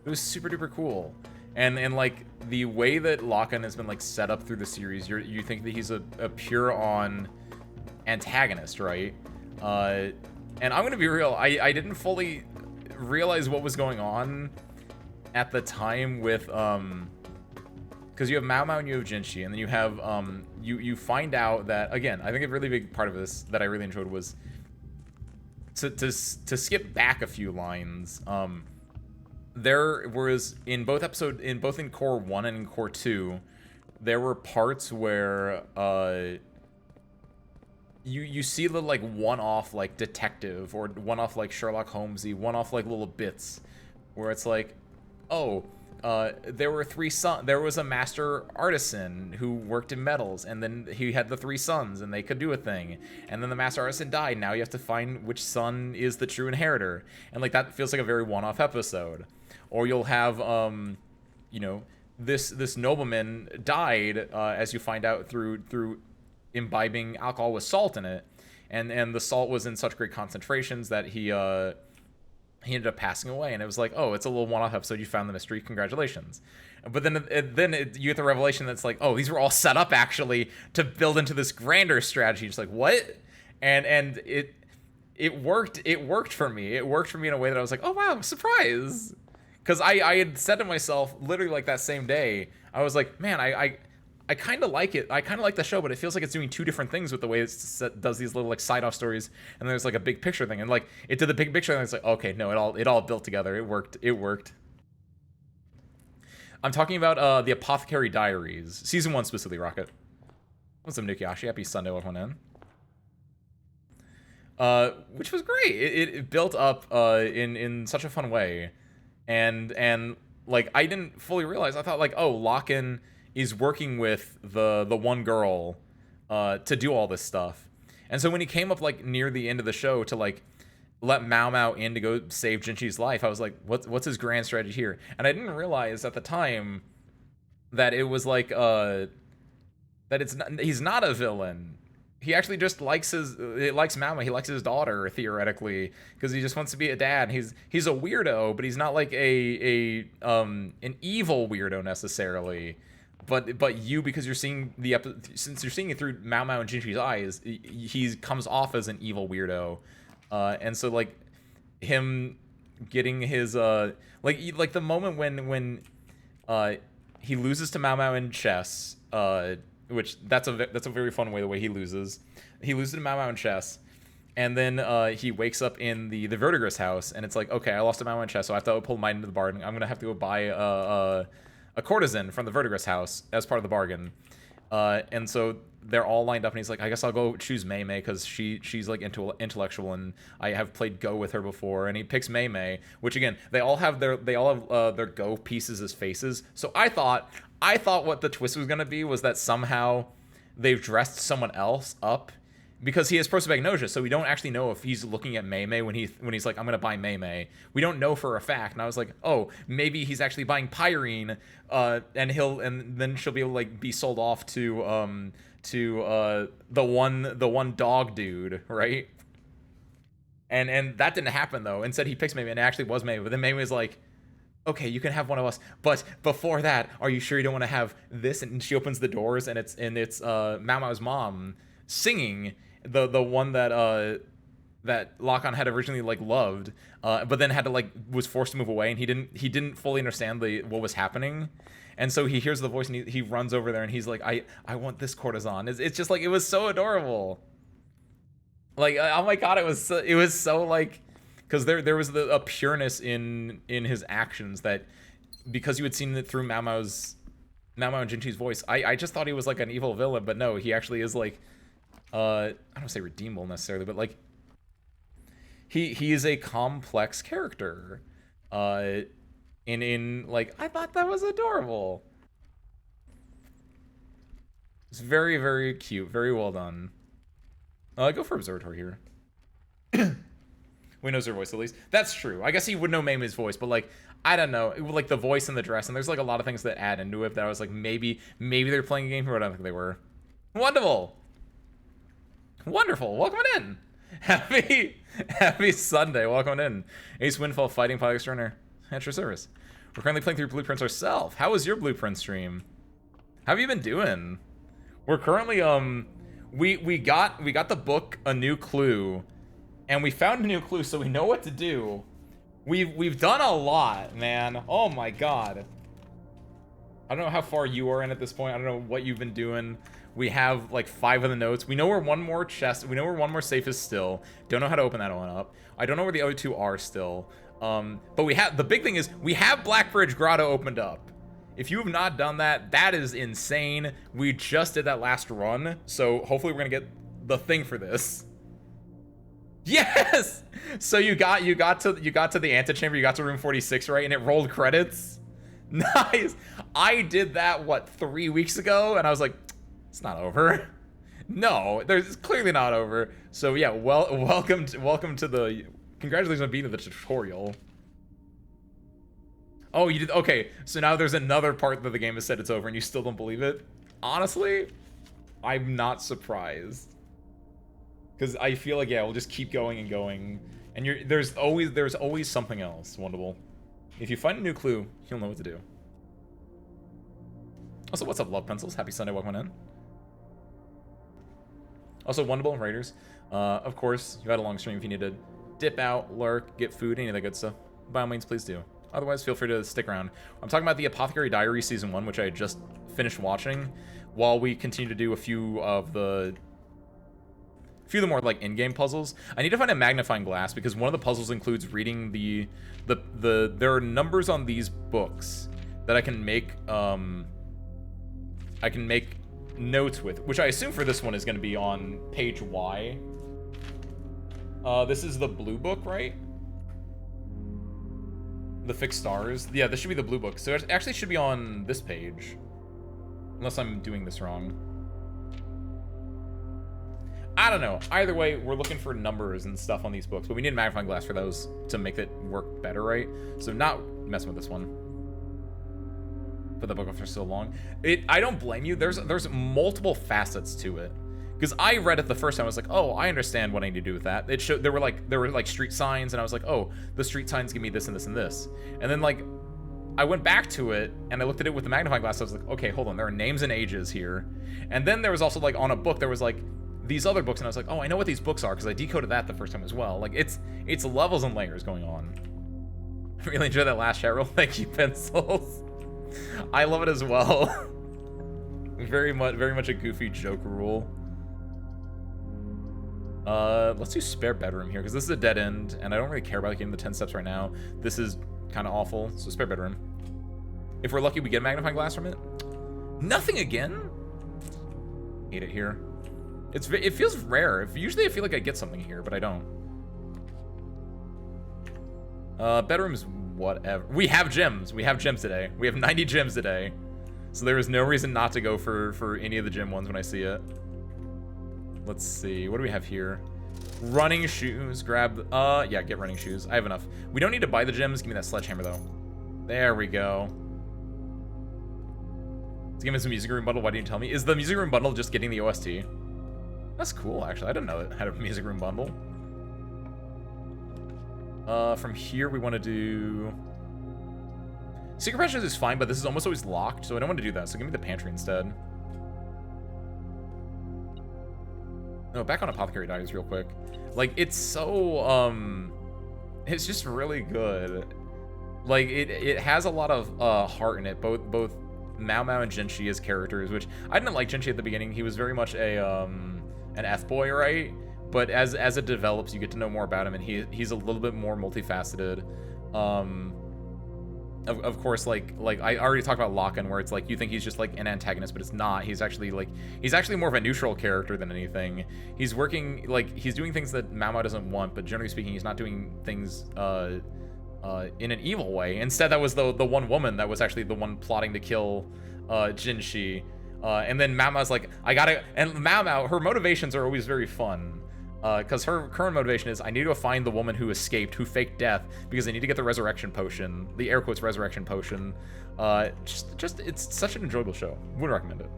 It was super duper cool. And like the way that Lacan has been like set up through the series, you think that he's a pure on antagonist, right? And I'm gonna be real, I didn't fully realize what was going on at the time with because you have Mao Mao and you have Jinshi, and then you have you find out that, again, I think a really big part of this that I really enjoyed was to skip back a few lines. There was in both in Core 1 and in Core 2, there were parts where you see the like one-off like detective or one-off like Sherlock Holmesy, one-off like little bits where it's like, oh, there were three sons. There was a master artisan who worked in metals, and then he had the three sons, and they could do a thing. And then the master artisan died. Now you have to find which son is the true inheritor. And like that feels like a very one-off episode. Or you'll have, you know, this nobleman died, as you find out through imbibing alcohol with salt in it, and the salt was in such great concentrations that he ended up passing away. And it was like, oh, it's a little one-off episode. You found the mystery. Congratulations. But then you get the revelation that's like, oh, these were all set up actually to build into this grander strategy. It's like, what? And it worked. It worked for me. It worked for me in a way that I was like, oh wow, surprise. Because I had said to myself, literally like that same day, I was like, man, I kind of like it. I kind of like the show, but it feels like it's doing two different things with the way it does these little like side off stories, and there's like a big picture thing, and like it did the big picture, and it's like, okay, no, it all built together. It worked. It worked. I'm talking about the Apothecary Diaries, season 1 specifically. Rocket. What's up, Nukiashi? Happy Sunday, welcome in. Which was great. It built up in such a fun way, and like I didn't fully realize. I thought like, oh, Locken is working with the one girl to do all this stuff, and so when he came up like near the end of the show to like let Mao Mao in to go save Jinchi's life, I was like, what's his grand strategy here? And I didn't realize at the time that it was like that he's not a villain. He actually just likes Mao Mao. He likes his daughter theoretically because he just wants to be a dad. He's a weirdo, but he's not like an evil weirdo necessarily. But you, because you're seeing since you're seeing it through Mao Mao and Jinchi's eyes, he comes off as an evil weirdo. And so like him getting his like the moment when he loses to Mao Mao in chess, which that's a very fun way, the way he loses to Mao Mao in chess, and then he wakes up in the Verdigris house, and it's like, okay, I lost to Mao Mao in chess, so I have to pull mine into the bargain. I'm gonna have to go buy a courtesan from the Verdigris house as part of the bargain. And so they're all lined up, and he's like, I guess I'll go choose Mei Mei because she's like intellectual, and I have played Go with her before. And he picks Mei Mei, which again, they all have their Go pieces as faces. So I thought what the twist was gonna be was that somehow they've dressed someone else up because he has prosopagnosia, so we don't actually know if he's looking at Mei Mei when he's like, I'm gonna buy Mei Mei. We don't know for a fact. And I was like, oh, maybe he's actually buying Pyrene, and then she'll be able to like be sold off to the one dog dude, right? And that didn't happen though. Instead, he picks Mei Mei, and it actually was Mei Mei. But then Mei Mei was like, okay, you can have one of us, but before that, are you sure you don't want to have this? And she opens the doors, and it's Mao Mao's mom singing the one that Locken had originally like loved, but then had to like was forced to move away, and he didn't fully understand what was happening, and so he hears the voice, and he runs over there, and he's like, I want this courtesan. It's just like, it was so adorable. Like, oh my god, it was so like, because there was a pureness in his actions that, because you had seen it through Mao Mao and Jinchi's voice, I just thought he was like an evil villain, but no, he actually is like, I don't say redeemable necessarily, but like he is a complex character. In like, I thought that was adorable. It's very, very cute, very well done. Go for Observatory here. We knows her voice at least. That's true. I guess he would know Mei Mei's voice, but like, I don't know, like the voice and the dress, and there's like a lot of things that add into it that I was like, maybe they're playing a game here, but I don't think they were. Wonderful. Welcome in. Happy Sunday. Welcome in. Ace Windfall fighting Pilot Extraordinaire at your service. We're currently playing through Blueprints ourselves. How was your Blueprint stream? How have you been doing? We're currently we got the book A New Clue, and we found a new clue, so we know what to do. We've done a lot, man. Oh my god. I don't know how far you are in at this point. I don't know what you've been doing. We have like 5 of the notes. We know where one more safe is still. Don't know how to open that one up. I don't know where the other 2 are still. But the big thing is we have Blackbridge Grotto opened up. If you have not done that, that is insane. We just did that last run, so hopefully we're gonna get the thing for this. Yes! So you got to the antechamber, you got to room 46, right? And it rolled credits. Nice. I did that 3 weeks ago, and I was like, it's not over. No, it's clearly not over. So yeah, welcome to the, congratulations on beating the tutorial. Oh, you did. Okay, so now there's another part that the game has said it's over, and you still don't believe it. Honestly, I'm not surprised, because I feel like, yeah, we'll just keep going and going, and there's always something else. Wonderful. If you find a new clue, you'll know what to do. Also, what's up, Love Pencils? Happy Sunday, welcome in. Also, Wonderful and Raiders. Of course, you had a long stream. If you need to dip out, lurk, get food, any of that good stuff, by all means, please do. Otherwise, feel free to stick around. I'm talking about the Apothecary Diary Season 1, which I just finish watching while we continue to do a few of the more like in-game puzzles. I need to find a magnifying glass because one of the puzzles includes reading there are numbers on these books that I can make notes with, which I assume for this one is going to be on page Y. This is the blue book, right? The fixed stars. Yeah, this should be the blue book. So it actually should be on this page. Unless I'm doing this wrong. I don't know. Either way, we're looking for numbers and stuff on these books, but we need a magnifying glass for those to make it work better, right? So not messing with this one. Put the book off for so long. I don't blame you. There's multiple facets to it. Because I read it the first time, I was like, oh, I understand what I need to do with that. It showed there were like street signs, and I was like, oh, the street signs give me this and this and this. And then like I went back to it and I looked at it with the magnifying glass. I was like, okay, hold on, there are names and ages here. And then there was also like on a book there was like these other books, and I was like, oh, I know what these books are because I decoded that the first time as well. Like it's levels and layers going on. I really enjoyed that last chat roll. Thank you, Pencils. I love it as well. very much a goofy joke rule. Let's do spare bedroom here because this is a dead end, and I don't really care about getting the 10 steps right now. This is kind of awful, so spare bedroom. If we're lucky, we get a magnifying glass from it. Nothing again. Hate it here. It feels rare. Usually I feel like I get something here, but I don't. Bedrooms, whatever. We have gems. We have gems today. We have 90 gems today. So there is no reason not to go for any of the gem ones when I see it. Let's see. What do we have here? Running shoes. Grab. Yeah, get running shoes. I have enough. We don't need to buy the gems. Give me that sledgehammer, though. There we go. Let's give me some music room bundle. Why didn't you tell me? Is the music room bundle just getting the OST? That's cool, actually. I didn't know it had a music room bundle. From here, we want to do... Secret passages is fine, but this is almost always locked, so I don't want to do that. So give me the pantry instead. No, back on Apothecary Diaries real quick. Like, it's so, it's just really good. Like, it has a lot of heart in it, both Mao Mao and Jinshi as characters, which I didn't like Jinshi at the beginning. He was very much an F-boy, right? But as it develops, you get to know more about him, and he's a little bit more multifaceted. Of course, like I already talked about Locken, where it's like you think he's just like an antagonist, but it's not. He's actually more of a neutral character than anything. He's working, like, he's doing things that Mao Mao doesn't want, but generally speaking, he's not doing things in an evil way. Instead, that was the one woman that was actually the one plotting to kill Jinshi. And then Mao Mao's like, and Mao Mao, her motivations are always very fun. Because her current motivation is, I need to find the woman who escaped, who faked death, because I need to get the resurrection potion, the air quotes resurrection potion. Just it's such an enjoyable show. Would recommend it.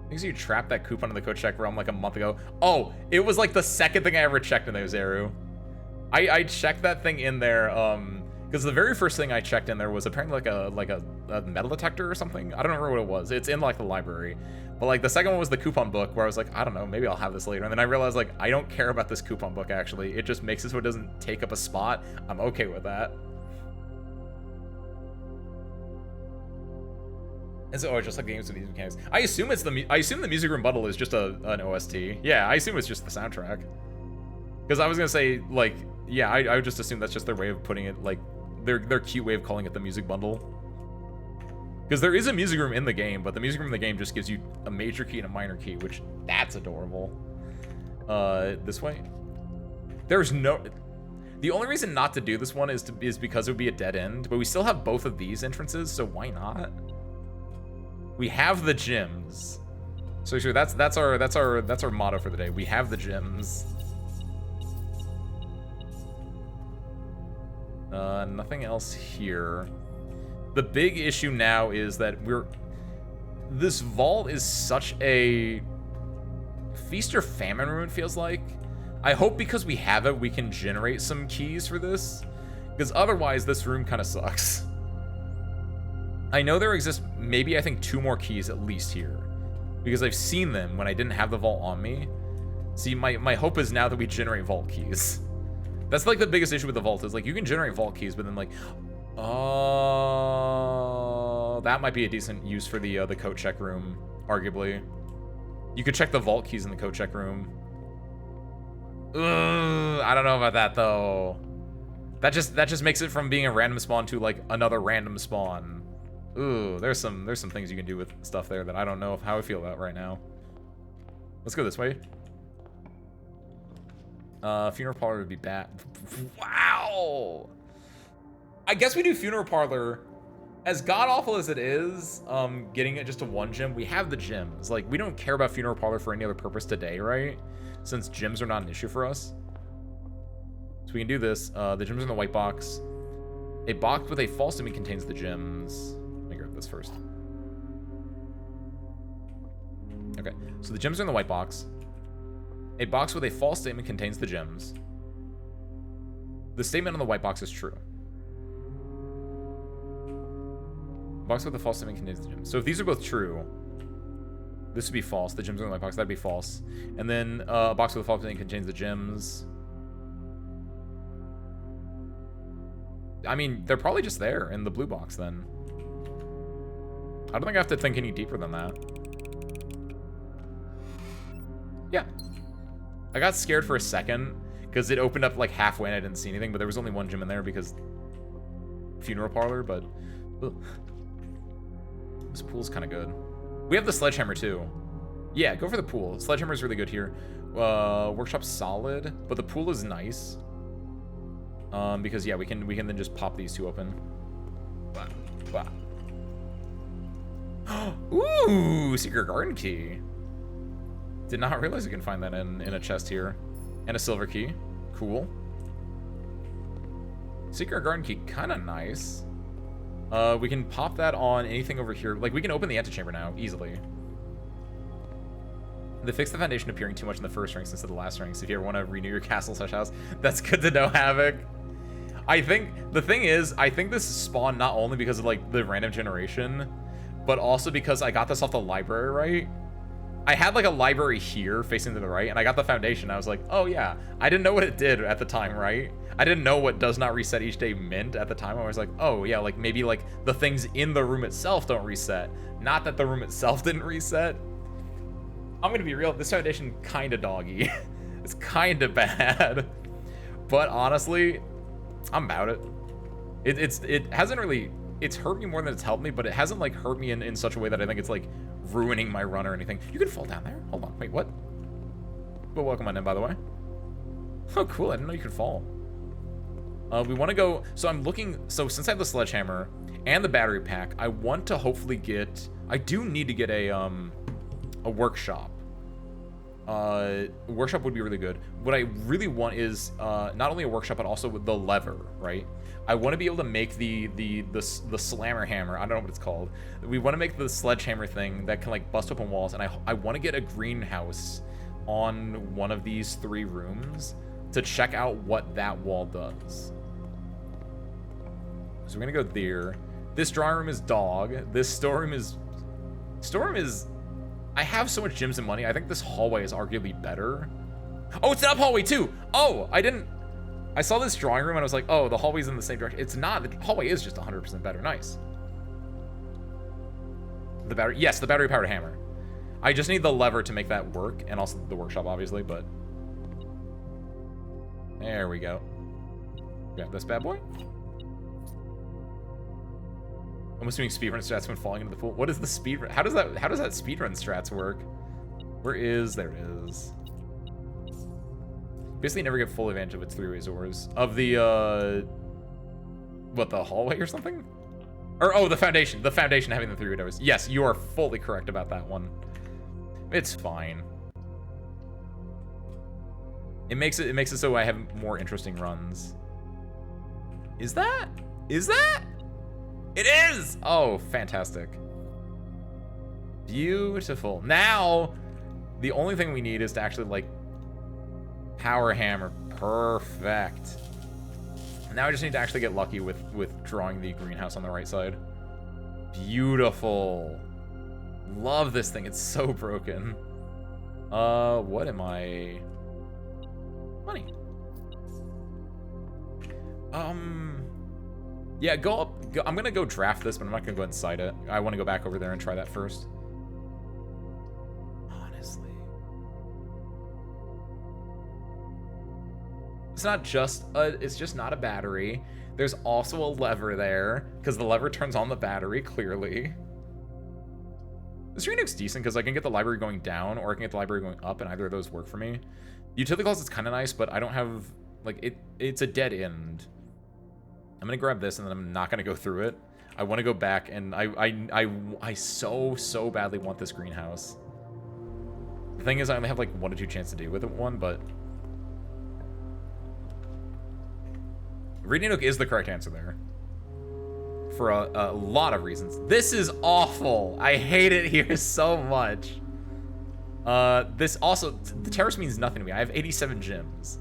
I think so you trapped that coupon in the code check realm like a month ago. Oh, it was like the second thing I ever checked in there, Zeru. I checked that thing in there, because the very first thing I checked in there was apparently like a metal detector or something. I don't remember what it was. It's in like the library. But like the second one was the coupon book, where I was like, I don't know, maybe I'll have this later. And then I realized, like, I don't care about this coupon book, actually. It just makes it so it doesn't take up a spot. I'm okay with that. And so, just like games with these mechanics. I assume the music room bundle is just an OST. Yeah, I assume it's just the soundtrack. Because I was gonna say, like, yeah, I would just assume that's just their way of putting it, like, their cute way of calling it the music bundle. Because there is a music room in the game, but the music room in the game just gives you a major key and a minor key, which, that's adorable. This way? There's no... The only reason not to do this one is because it would be a dead end, but we still have both of these entrances, so why not? We have the gyms. So sure, that's our motto for the day. We have the gyms. Nothing else here. The big issue now is that this vault is such a feast or famine room, it feels like. I hope because we have it, we can generate some keys for this, because otherwise this room kind of sucks. I know there exist maybe, I think, 2 more keys at least here, because I've seen them when I didn't have the vault on me. See, my hope is now that we generate vault keys. That's like the biggest issue with the vault is, like, you can generate vault keys, but then, like, That might be a decent use for the coat check room, arguably. You could check the vault keys in the coat check room. Ugh, I don't know about that though. That just makes it from being a random spawn to like another random spawn. Ooh, there's some things you can do with stuff there that I don't know how I feel about right now. Let's go this way. Funeral parlor would be bad. Wow. I guess we do funeral parlor. As god-awful as it is, getting it just to one gym, we have the gyms. Like, we don't care about funeral parlor for any other purpose today, right? Since gyms are not an issue for us. So we can do this. The gyms are in the white box. A box with a false image contains the gyms. Let me grab this first. Okay, so the gyms are in the white box. A box with a false statement contains the gyms. The statement on the white box is true. Box with a false statement contains the gyms. So if these are both true, this would be false. The gyms are in the white box, that'd be false. And then a box with a false statement contains the gyms. I mean, they're probably just there in the blue box then. I don't think I have to think any deeper than that. Yeah. I got scared for a second because it opened up like halfway and I didn't see anything, but there was only one gym in there because funeral parlor, but ugh. This pool's kind of good. We have the sledgehammer too. Yeah, go for the pool. Sledgehammer is really good here. Workshop's solid, but the pool is nice. Because yeah, we can then just pop these two open. Ooh, secret garden key. Did not realize you can find that in a chest here. And a silver key. Cool. Secret garden key, kind of nice. We can pop that on anything over here. Like, we can open the antechamber now, easily. They fixed the foundation appearing too much in the first ranks instead of the last ranks. If you ever want to renew your castle/house, that's good to know, Havoc. I think, the thing is, I think this spawned not only because of, like, the random generation, but also because I got this off the library, right? I had, like, a library here, facing to the right, and I got the foundation. I was like, oh, yeah. I didn't know what it did at the time, right? I didn't know what does not reset each day meant at the time. I was like, oh, yeah, like, maybe, like, the things in the room itself don't reset. Not that the room itself didn't reset. I'm gonna be real, this foundation kinda doggy. It's kinda bad. But honestly, I'm about it. It hasn't really, it's hurt me more than it's helped me, but it hasn't like hurt me in such a way that I think it's like ruining my run or anything. You can fall down there. Hold on, wait, what? But welcome on in, by the way. Oh, cool, I didn't know you could fall. We wanna go, so I'm looking, so since I have the sledgehammer and the battery pack, I want to hopefully get, I do need to get a workshop. Workshop would be really good. What I really want is not only a workshop, but also with the lever, right? I want to be able to make the slammer hammer. I don't know what it's called. We want to make the sledgehammer thing that can like bust open walls, and I want to get a greenhouse on one of these 3 rooms to check out what that wall does. So we're gonna go there. This drawing room is dog. This storeroom is I have so much gyms and money. I think this hallway is arguably better. Oh, it's an up hallway too. Oh, I saw this drawing room and I was like, oh, the hallway's in the same direction. It's not. The hallway is just 100% better. Nice. The battery, yes, the battery powered hammer. I just need the lever to make that work, and also the workshop, obviously, but there we go. Grab this bad boy. I'm assuming speedrun strats when falling into the pool. What is the speedrun? How does that speedrun strats work? Where is, there it is. Basically never get full advantage of its 3-way ores. Of the, what, the hallway or something? Or, oh, the foundation having the 3-way doors. Yes, you are fully correct about that one. It's fine. It makes it so I have more interesting runs. Is that? It is! Oh, fantastic. Beautiful. Now, the only thing we need is to actually, like, power hammer. Perfect. Now I just need to actually get lucky with drawing the greenhouse on the right side. Beautiful. Love this thing. It's so broken. What am I? Money. Yeah, go up. I'm gonna go draft this, but I'm not gonna go inside it. I want to go back over there and try that first. Honestly, it's not just it's just not a battery. There's also a lever there because the lever turns on the battery. Clearly, this screen looks decent because I can get the library going down or I can get the library going up, and either of those work for me. The utility closet's kind of nice, but I don't have like it's a dead end. I'm gonna grab this and then I'm not gonna go through it. I want to go back, and I so badly want this greenhouse. The thing is, I only have like 1 or 2 chances to do with it one, but Reading Nook is the correct answer there for a lot of reasons. This is awful. I hate it here so much. This also, the terrace means nothing to me. I have 87 gems.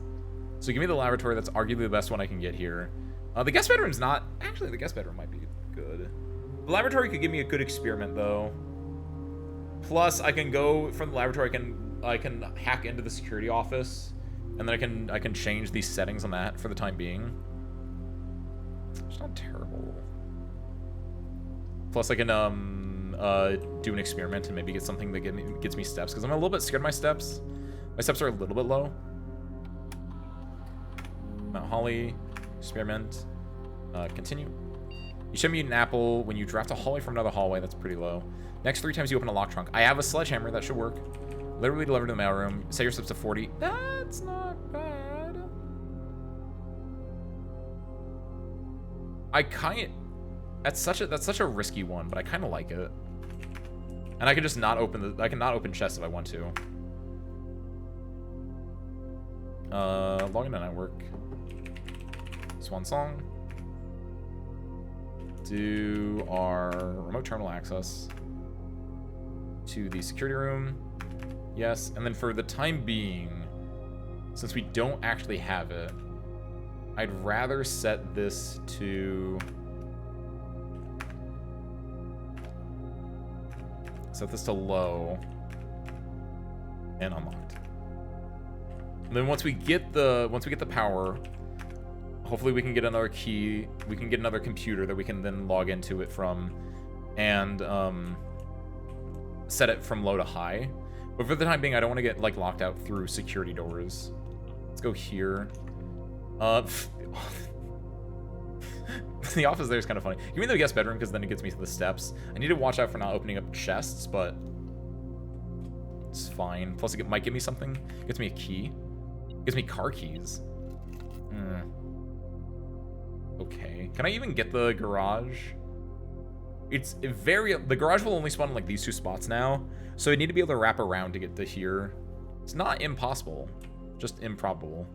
So give me the laboratory. That's arguably the best one I can get here. The guest bedroom's not... Actually, the guest bedroom might be good. The laboratory could give me a good experiment, though. Plus, I can go from the laboratory. I can hack into the security office, and then I can change these settings on that for the time being. It's not terrible. Plus, I can do an experiment and maybe get something that gets me steps, because I'm a little bit scared of my steps. My steps are a little bit low. Mount Holly, experiment, continue. You should eat an apple when you draft a hallway from another hallway. That's pretty low. Next 3 times you open a lock trunk. I have a sledgehammer. That should work. Literally delivered to the mailroom. Set your steps to 40. That's not bad. That's such a risky one, but I kind of like it. And I can just not open I can not open chests if I want to. Log into network. Swan Song. Do our remote terminal access to the security room. Yes, and then for the time being, since we don't actually have it, I'd rather set this to... Set this to low and unlocked. And then once we get the power, hopefully we can get another key. We can get another computer that we can then log into it from, and set it from low to high. But for the time being, I don't want to get like locked out through security doors. Let's go here. The office there is kind of funny. Give me the guest bedroom because then it gets me to the steps. I need to watch out for not opening up chests, but it's fine. Plus, it might give me something. It gets me a key. It gives me car keys. Okay. Can I even get the garage? The garage will only spawn in like these 2 spots now, so I need to be able to wrap around to get to here. It's not impossible, just improbable.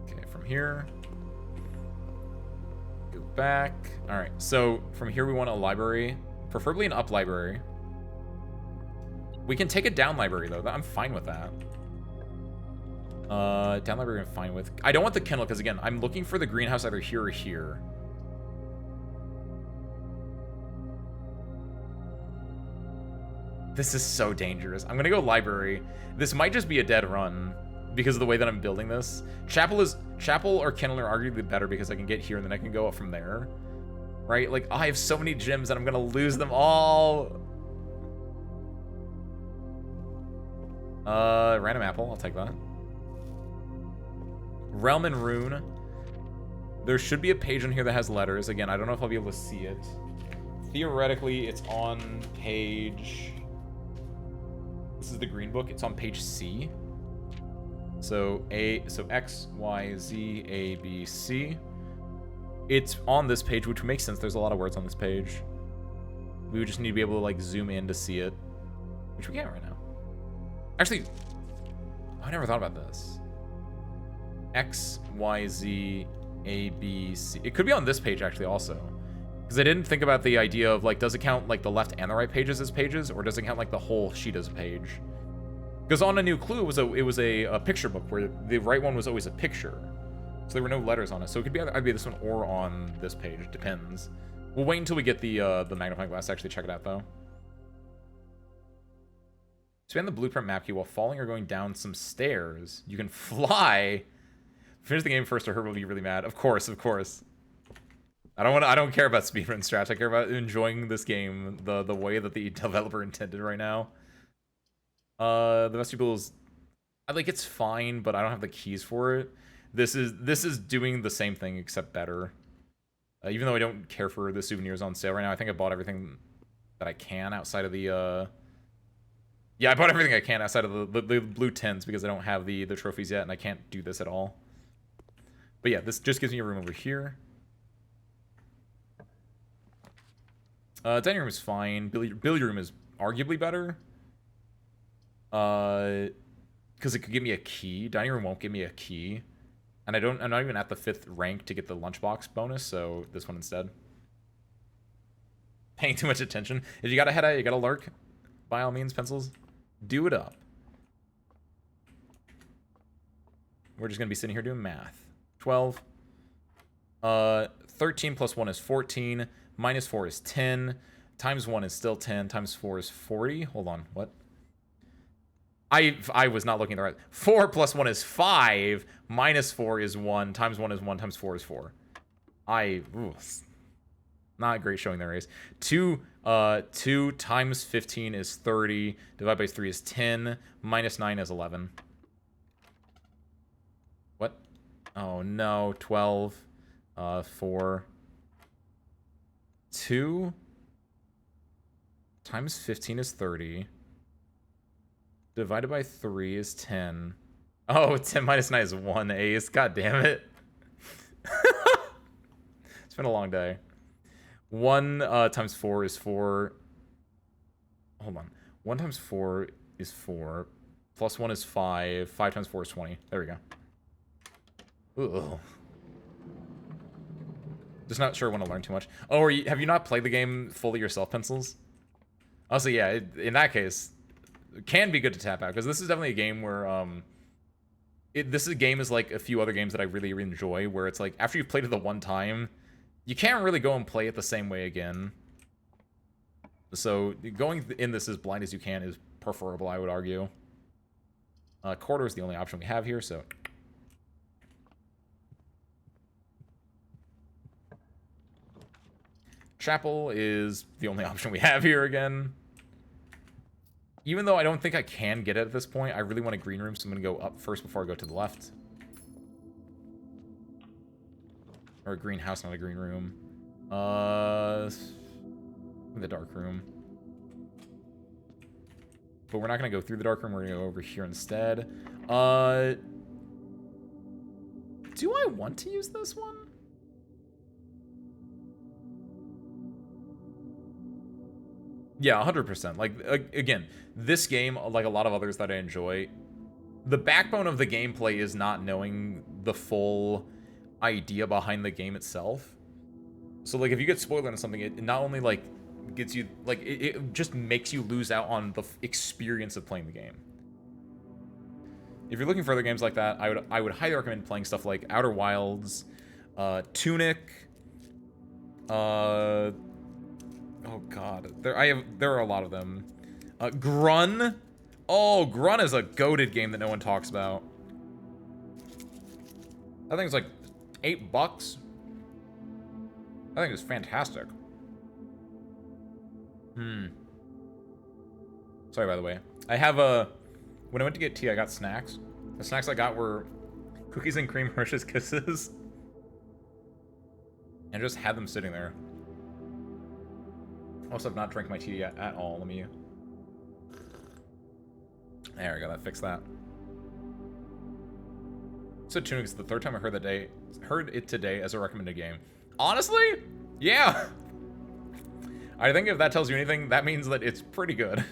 Okay, from here, go back. All right, so from here we want a library, preferably an up library. We can take a down library though. I'm fine with that. Down library I'm fine with. I don't want the kennel because again, I'm looking for the greenhouse either here or here. This is so dangerous. I'm gonna go library. This might just be a dead run because of the way that I'm building this. Chapel or kennel are arguably better because I can get here and then I can go up from there. Right? Like, I have so many gems and I'm gonna lose them all. Random apple, I'll take that. Realm and Rune. There should be a page on here that has letters. Again, I don't know if I'll be able to see it. Theoretically, it's on page... This is the green book. It's on page C. So X, Y, Z, A, B, C. It's on this page, which makes sense. There's a lot of words on this page. We would just need to be able to like zoom in to see it, which we can't right now. Actually, I never thought about this. X, Y, Z, A, B, C. It could be on this page actually also. Because I didn't think about the idea of like, does it count like the left and the right pages as pages, or does it count like the whole sheet as a page? Because on A New Clue, it was a picture book where the right one was always a picture. So there were no letters on it. So it could be either this one or on this page. It depends. We'll wait until we get the magnifying glass to actually check it out though. Spam the blueprint map key while falling or going down some stairs. You can fly. Finish the game first or Herb will be really mad. Of course, of course. I don't care about speedrun strats. I care about enjoying this game the way that the developer intended right now. The vestibules, like, it's fine, but I don't have the keys for it. This is doing the same thing except better. Even though I don't care for the souvenirs on sale right now, I think I bought everything that I can outside of the yeah, I bought everything I can outside of the blue tins because I don't have the trophies yet and I can't do this at all. But yeah, this just gives me a room over here. Dining room is fine. Billiard room is arguably better. Because it could give me a key. Dining room won't give me a key. And I'm not even at the 5th rank to get the lunchbox bonus, so this one instead. Paying too much attention. If you got a head eye, you got a lurk, by all means, pencils, do it up. We're just gonna be sitting here doing math. 12. 13 plus 1 is 14. Minus 4 is 10. Times 1 is still 10. Times 4 is 40. Hold on, what? I was not looking at the right. 4 plus 1 is 5. Minus 4 is 1. Times 1 is 1. Times 4 is 4. Not great showing their race. 2 times 15 is 30. Divided by 3 is 10. Minus 9 is 11. What? Oh no. 12. 4. 2 times 15 is 30. Divided by 3 is 10. Oh, 10 minus 9 is 1 ace. God damn it. It's been a long day. 1 times 4 is 4. Hold on. 1 times 4 is 4. Plus 1 is 5. 5 times 4 is 20. There we go. Ugh. Just not sure I want to learn too much. Oh, have you not played the game fully yourself, pencils? Also, yeah, in that case, it can be good to tap out, because this is definitely a game where, this game is like a few other games that I really, really enjoy, where it's like, after you've played it the one time, you can't really go and play it the same way again. So, going in this as blind as you can is preferable, I would argue. Quarter is the only option we have here, so... Chapel is the only option we have here again. Even though I don't think I can get it at this point, I really want a green room, so I'm going to go up first before I go to the left. Or a greenhouse, not a green room. The dark room. But we're not going to go through the dark room, we're going to go over here instead. Do I want to use this one? Yeah, 100%. Like, again, this game, like a lot of others that I enjoy, the backbone of the gameplay is not knowing the full idea behind the game itself. So, like, if you get spoiled on something, it not only, like, gets you, like, it just makes you lose out on the experience of playing the game. If you're looking for other games like that, I would highly recommend playing stuff like Outer Wilds, Tunic, oh god, there are a lot of them. Grun. Oh, Grun is a goated game that no one talks about. I think it's like $8. I think it's fantastic. Sorry, by the way. I have when I went to get tea, I got snacks. The snacks I got were cookies and cream Hershey's Kisses. And just had them sitting there. Also, I've not drank my tea yet at all. Let me... There we go, that fixed that. So Tunic is the third time I heard it today as a recommended game. Honestly? Yeah! I think if that tells you anything, that means that it's pretty good.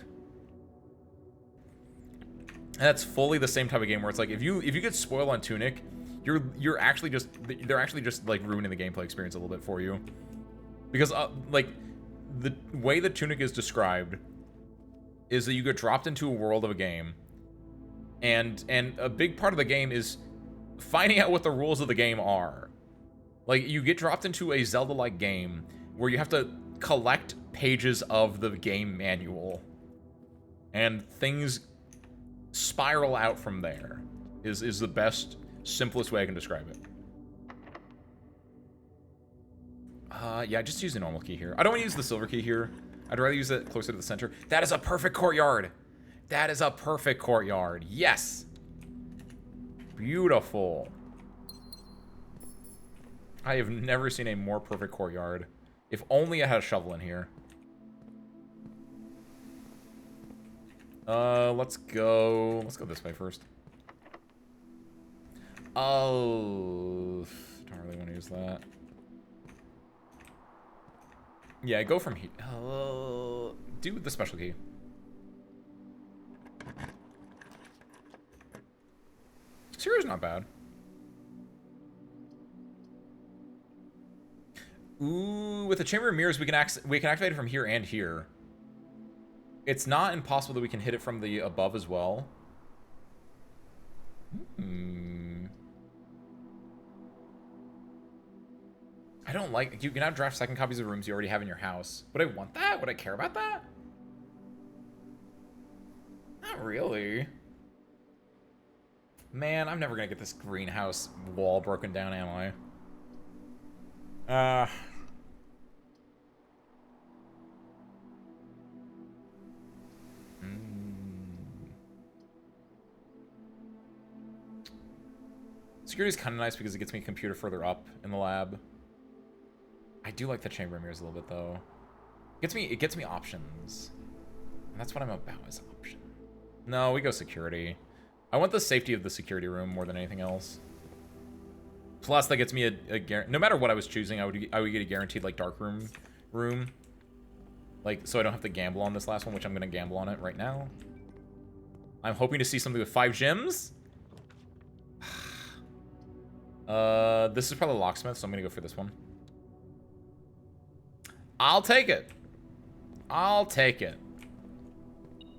And that's fully the same type of game where it's like, if you get spoiled on Tunic, they're actually just like ruining the gameplay experience a little bit for you. Because like the way that Tunic is described is that you get dropped into a world of a game, and a big part of the game is finding out what the rules of the game are. Like, you get dropped into a Zelda-like game where you have to collect pages of the game manual. And things spiral out from there is the best, simplest way I can describe it. Yeah, just use the normal key here. I don't want to use the silver key here. I'd rather use it closer to the center. That is a perfect courtyard. That is a perfect courtyard. Yes. Beautiful. I have never seen a more perfect courtyard. If only I had a shovel in here. Let's go this way first. Oh, don't really want to use that. Yeah, go from here. Do the special key. Exterior's not bad. Ooh, with the Chamber of Mirrors, we can activate it from here and here. It's not impossible that we can hit it from the above as well. I don't like... You can now draft second copies of rooms you already have in your house. Would I want that? Would I care about that? Not really. Man, I'm never gonna get this greenhouse wall broken down, am I? Security's kind of nice because it gets me a computer further up in the lab. I do like the chamber mirrors a little bit though. It gets me options. And that's what I'm about, is option. No, we go security. I want the safety of the security room more than anything else. Plus, that gets me a no matter what I was choosing, I would get a guaranteed like dark room. Like, so I don't have to gamble on this last one, which I'm gonna gamble on it right now. I'm hoping to see something with 5 gems. This is probably locksmith, so I'm gonna go for this one. I'll take it. I'll take it.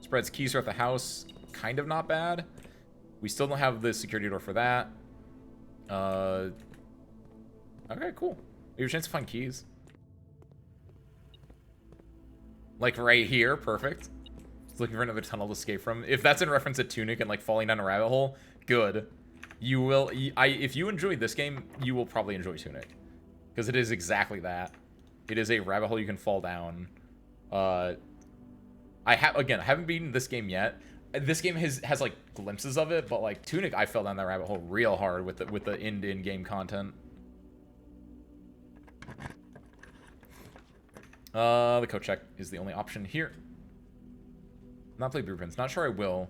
Spreads keys throughout the house. Kind of not bad. We still don't have the security door for that. Okay, cool. We have a chance to find keys. Like right here, perfect. Just looking for another tunnel to escape from. If that's in reference to Tunic and like falling down a rabbit hole, good. You will. If you enjoy this game, you will probably enjoy Tunic, because it is exactly that. It is a rabbit hole you can fall down. I haven't beaten this game yet. This game has like glimpses of it, but like Tunic, I fell down that rabbit hole real hard with the in-game content. The code check is the only option here. Not play blueprints. Not sure I will.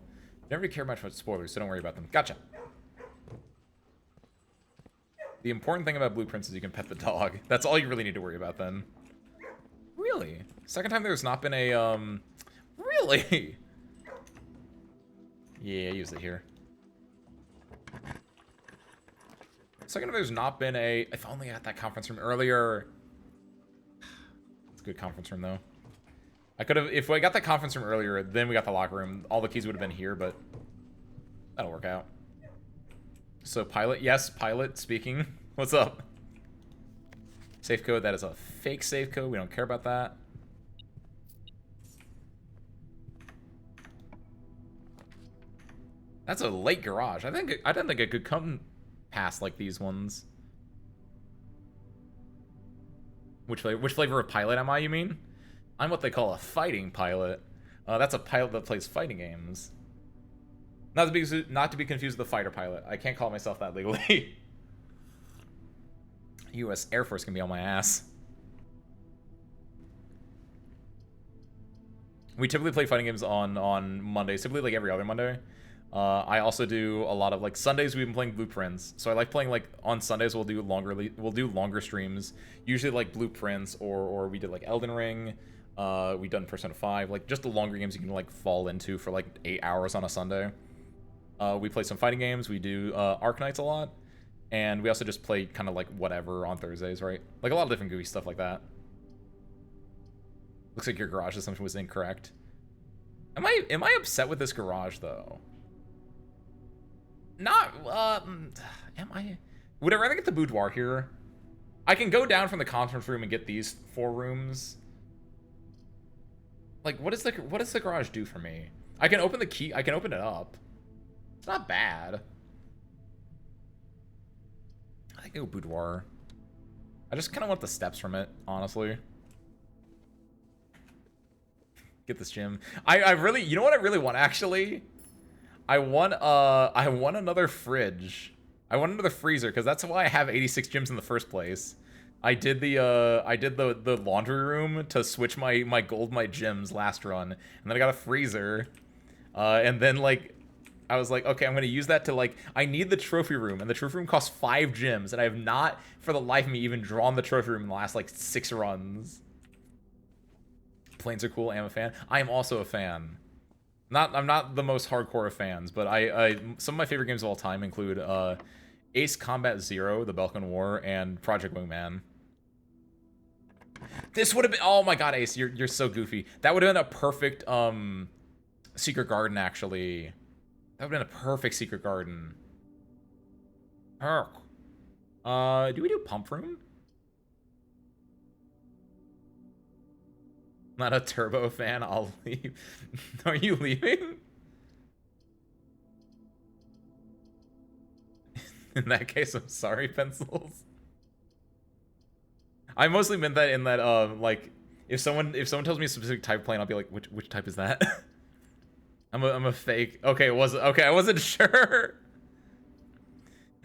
Never really care much about spoilers, so don't worry about them. Gotcha. The important thing about blueprints is you can pet the dog. That's all you really need to worry about then. Really? Second time there's not been a, Really? Yeah, use it here. Second time there's not been a... If only I had that conference room earlier. It's a good conference room, though. I could have... If I got that conference room earlier, then we got the locker room. All the keys would have been here, but... That'll work out. So, Pilot. Yes, Pilot speaking. What's up? Safe code. That is a fake safe code. We don't care about that. That's a late garage. I didn't think it could come past like these ones. Which flavor of pilot am I, you mean? I'm what they call a fighting pilot. That's a pilot that plays fighting games. Not to be confused with the fighter pilot. I can't call myself that legally. U.S. Air Force can be on my ass. We typically play fighting games on Mondays, typically like every other Monday. I also do a lot of like Sundays. We've been playing Blueprints, so I like playing like on Sundays. We'll do longer streams, usually like Blueprints or we did like Elden Ring. We done Persona 5, like just the longer games you can like fall into for like 8 hours on a Sunday. We play some fighting games. We do Arknights a lot, and we also just play kind of like whatever on Thursdays, right? Like a lot of different goofy stuff like that. Looks like your garage assumption was incorrect. Am I upset with this garage though? Not, am I? Would I rather get the boudoir here? I can go down from the conference room and get these 4 rooms. Like, what does the garage do for me? I can open the key. I can open it up. It's not bad. I think I'll go boudoir. I just kind of want the steps from it, honestly. Get this gym. I really, you know what I really want actually? I want another fridge. I want another freezer because that's why I have 86 gyms in the first place. I did the laundry room to switch my gold my gyms last run, and then I got a freezer, and then like I was like, okay, I'm gonna use that to like I need the trophy room, and the trophy room costs 5 gyms, and I have not for the life of me even drawn the trophy room in the last like 6 runs. Planes are cool. I'm a fan. I am also a fan. I'm not the most hardcore of fans, but I some of my favorite games of all time include Ace Combat Zero, The Balkan War, and Project Wingman. This would have been, oh my god, Ace, you're so goofy. That would have been a perfect Secret Garden actually. That would have been a perfect Secret Garden. Do we do Pump Room? Not a Turbo fan, I'll leave. Are you leaving? In that case, I'm sorry, Pencils. I mostly meant that in that, like, if someone tells me a specific type of plane, I'll be like, which type is that? I'm a fake. Okay, okay, I wasn't sure.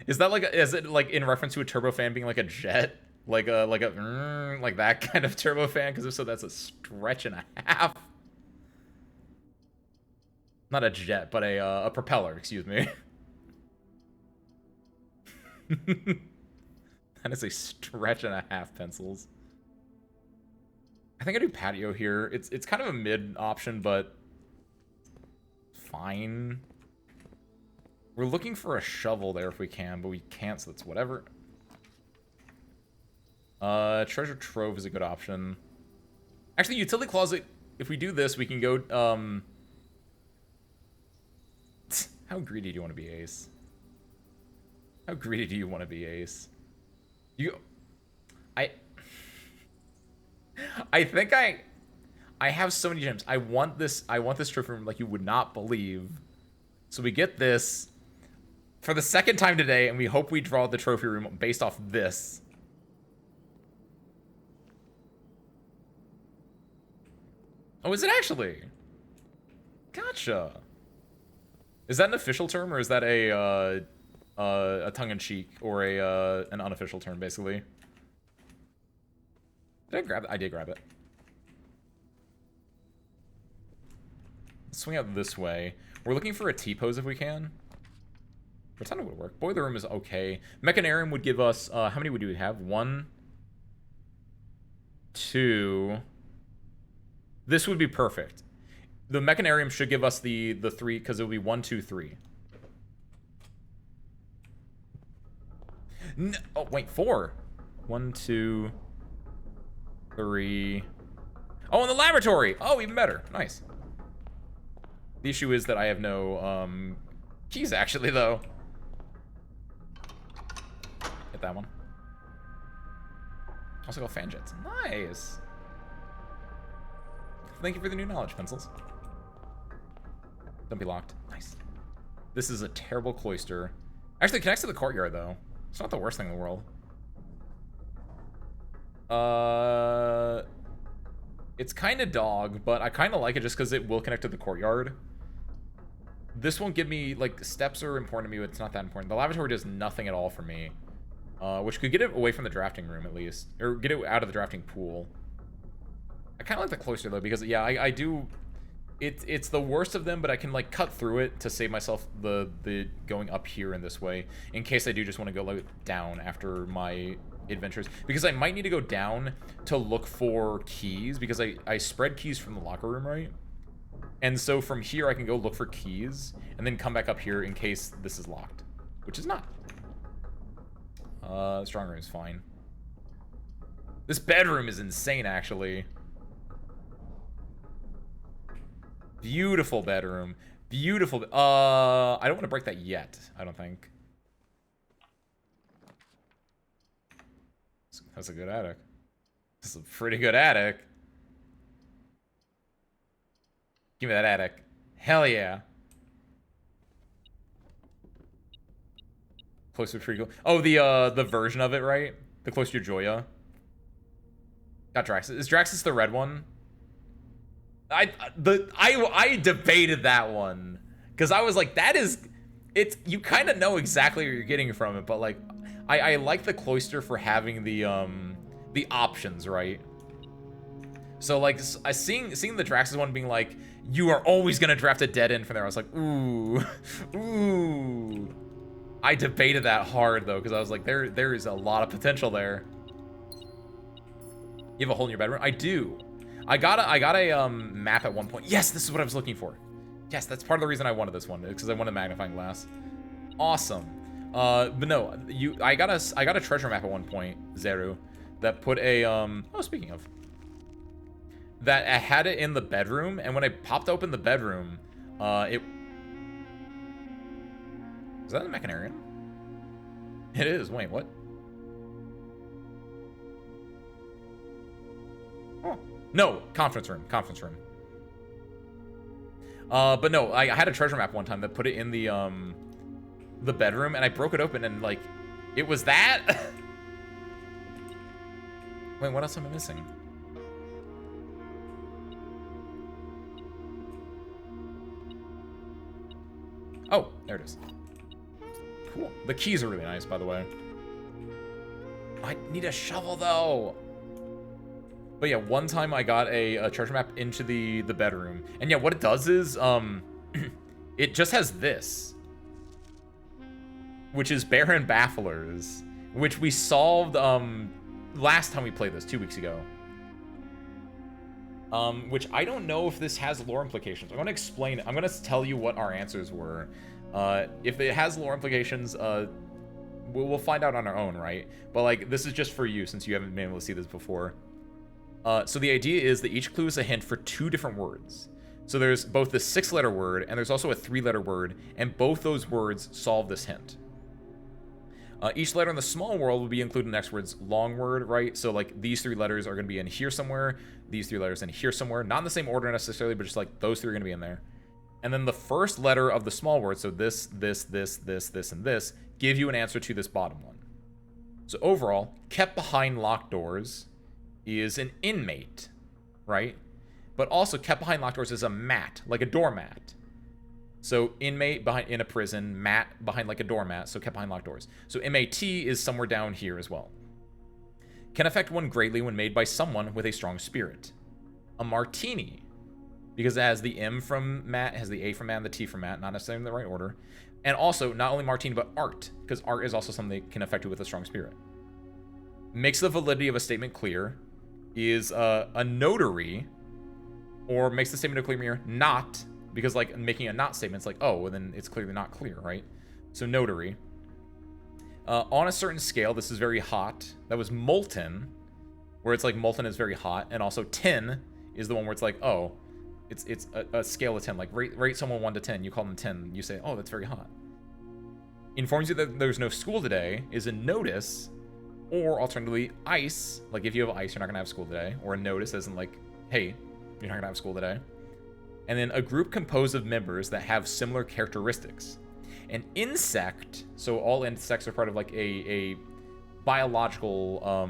Is that like, is it like in reference to a turbofan being like a jet? Like that kind of turbofan? Because if so, that's a stretch and a half. Not a jet, but a propeller, excuse me. That is a stretch and a half, Pencils. I think I do patio here. It's kind of a mid option, but fine. We're looking for a shovel there if we can, but we can't, so that's whatever. Treasure trove is a good option. Actually, utility closet, if we do this, we can go, how greedy do you want to be, Ace? How greedy do you want to be, Ace? I think I have so many gems. I want this trophy room like you would not believe. So we get this for the second time today, and we hope we draw the trophy room based off this. Oh, is it actually? Gotcha. Is that an official term, or is that a tongue-in-cheek, or an unofficial term, basically? Did I grab it? I did grab it. Let's swing out this way. We're looking for a T-pose if we can. Rotunda would work. Boiler room is okay. Mechanarium would give us, how many would we have? 1, 2. This would be perfect. The Mechanarium should give us the 3, because it would be 1, 2, 3. No, oh, wait, 4. 1, 2, 3. Oh, in the laboratory! Oh, even better. Nice. The issue is that I have no, keys, actually, though. Hit that one. Also got fan jets. Nice! Thank you for the new knowledge, Pencils. Don't be locked. Nice. This is a terrible cloister. Actually, it connects to the courtyard, though. It's not the worst thing in the world. It's kind of dog, but I kind of like it just because it will connect to the courtyard. This won't give me, like, steps are important to me, but it's not that important. The lavatory does nothing at all for me. Which could get it away from the drafting room, at least. Or get it out of the drafting pool. I kind of like the cloister, though, because, yeah, I do... It's the worst of them, but I can, like, cut through it to save myself the going up here in this way, in case I do just want to go, like, down after my adventures. Because I might need to go down to look for keys, because I spread keys from the locker room, right? And so from here, I can go look for keys, and then come back up here in case this is locked. Which is not. Strong room is fine. This bedroom is insane, actually. Beautiful bedroom. Beautiful. I don't want to break that yet, I don't think. That's a good attic. This is a pretty good attic. Give me that attic. Hell yeah. Closer to Treacle. Oh, the version of it, right? The closer to Joya. Got Draxus. Is Draxus the red one? I debated that one. Because I was like, that is... It's... You kind of know exactly what you're getting from it, but like... I like the Cloister for having the options, right? So like, seeing the Draxus one being like, you are always gonna draft a dead end from there, I was like, ooh, ooh. I debated that hard though, because I was like, there is a lot of potential there. You have a hole in your bedroom? I do. I got a map at one point. Yes, this is what I was looking for. Yes, that's part of the reason I wanted this one, because I wanted magnifying glass. Awesome. But no, I got a treasure map at one point, Zeru, that put a oh, speaking of, that I had it in the bedroom, and when I popped open the bedroom, is that a Mechanarian? It is. Wait, what? Oh no, conference room. But no, I had a treasure map one time that put it in the bedroom, and I broke it open, and like, it was that. Wait, what else am I missing? Oh, there it is. Cool. The keys are really nice, by the way. I need a shovel though. But yeah, one time I got a treasure map into the bedroom, and yeah, what it does is it just has this, which is Baron Bafflers, which we solved last time we played this 2 weeks ago. Which I don't know if this has lore implications. I'm gonna explain it. I'm gonna tell you what our answers were. If it has lore implications, we'll find out on our own, right? But like, this is just for you since you haven't been able to see this before. So the idea is that each clue is a hint for 2 different words. So there's both the 6-letter word and there's also a 3-letter word, and both those words solve this hint. Each letter in the small world will be included in the next word's long word, right? So like, these 3 letters are going to be in here somewhere, these 3 letters in here somewhere, not in the same order necessarily, but just like those 3 are going to be in there. And then the first letter of the small word, so this, and this, give you an answer to this bottom one. So overall, kept behind locked doors is an inmate, right? But also kept behind locked doors is a mat, like a doormat. So inmate behind in a prison, mat behind like a doormat, so kept behind locked doors. So MAT is somewhere down here as well. Can affect one greatly when made by someone with a strong spirit. A martini, because it has the M from Matt, has the A from Matt, and the T from Matt, not necessarily in the right order. And also, not only martini, but art, because art is also something that can affect you with a strong spirit. Makes the validity of a statement clear is a notary, or makes the statement of clear not, because like making a not statement, it's like, oh, well, then it's clearly not clear, right? So notary. On a certain scale, this is very hot. That was molten, where it's like molten is very hot, and also 10 is the one where it's like, oh, it's a scale of 10. Like rate someone 1 to 10, you call them 10, you say, oh, that's very hot. Informs you that there's no school today is a notice, or alternatively, ice. Like if you have ice, you're not gonna have school today, or a notice as in like, hey, you're not gonna have school today. And then a group composed of members that have similar characteristics. An insect, so all insects are part of like a biological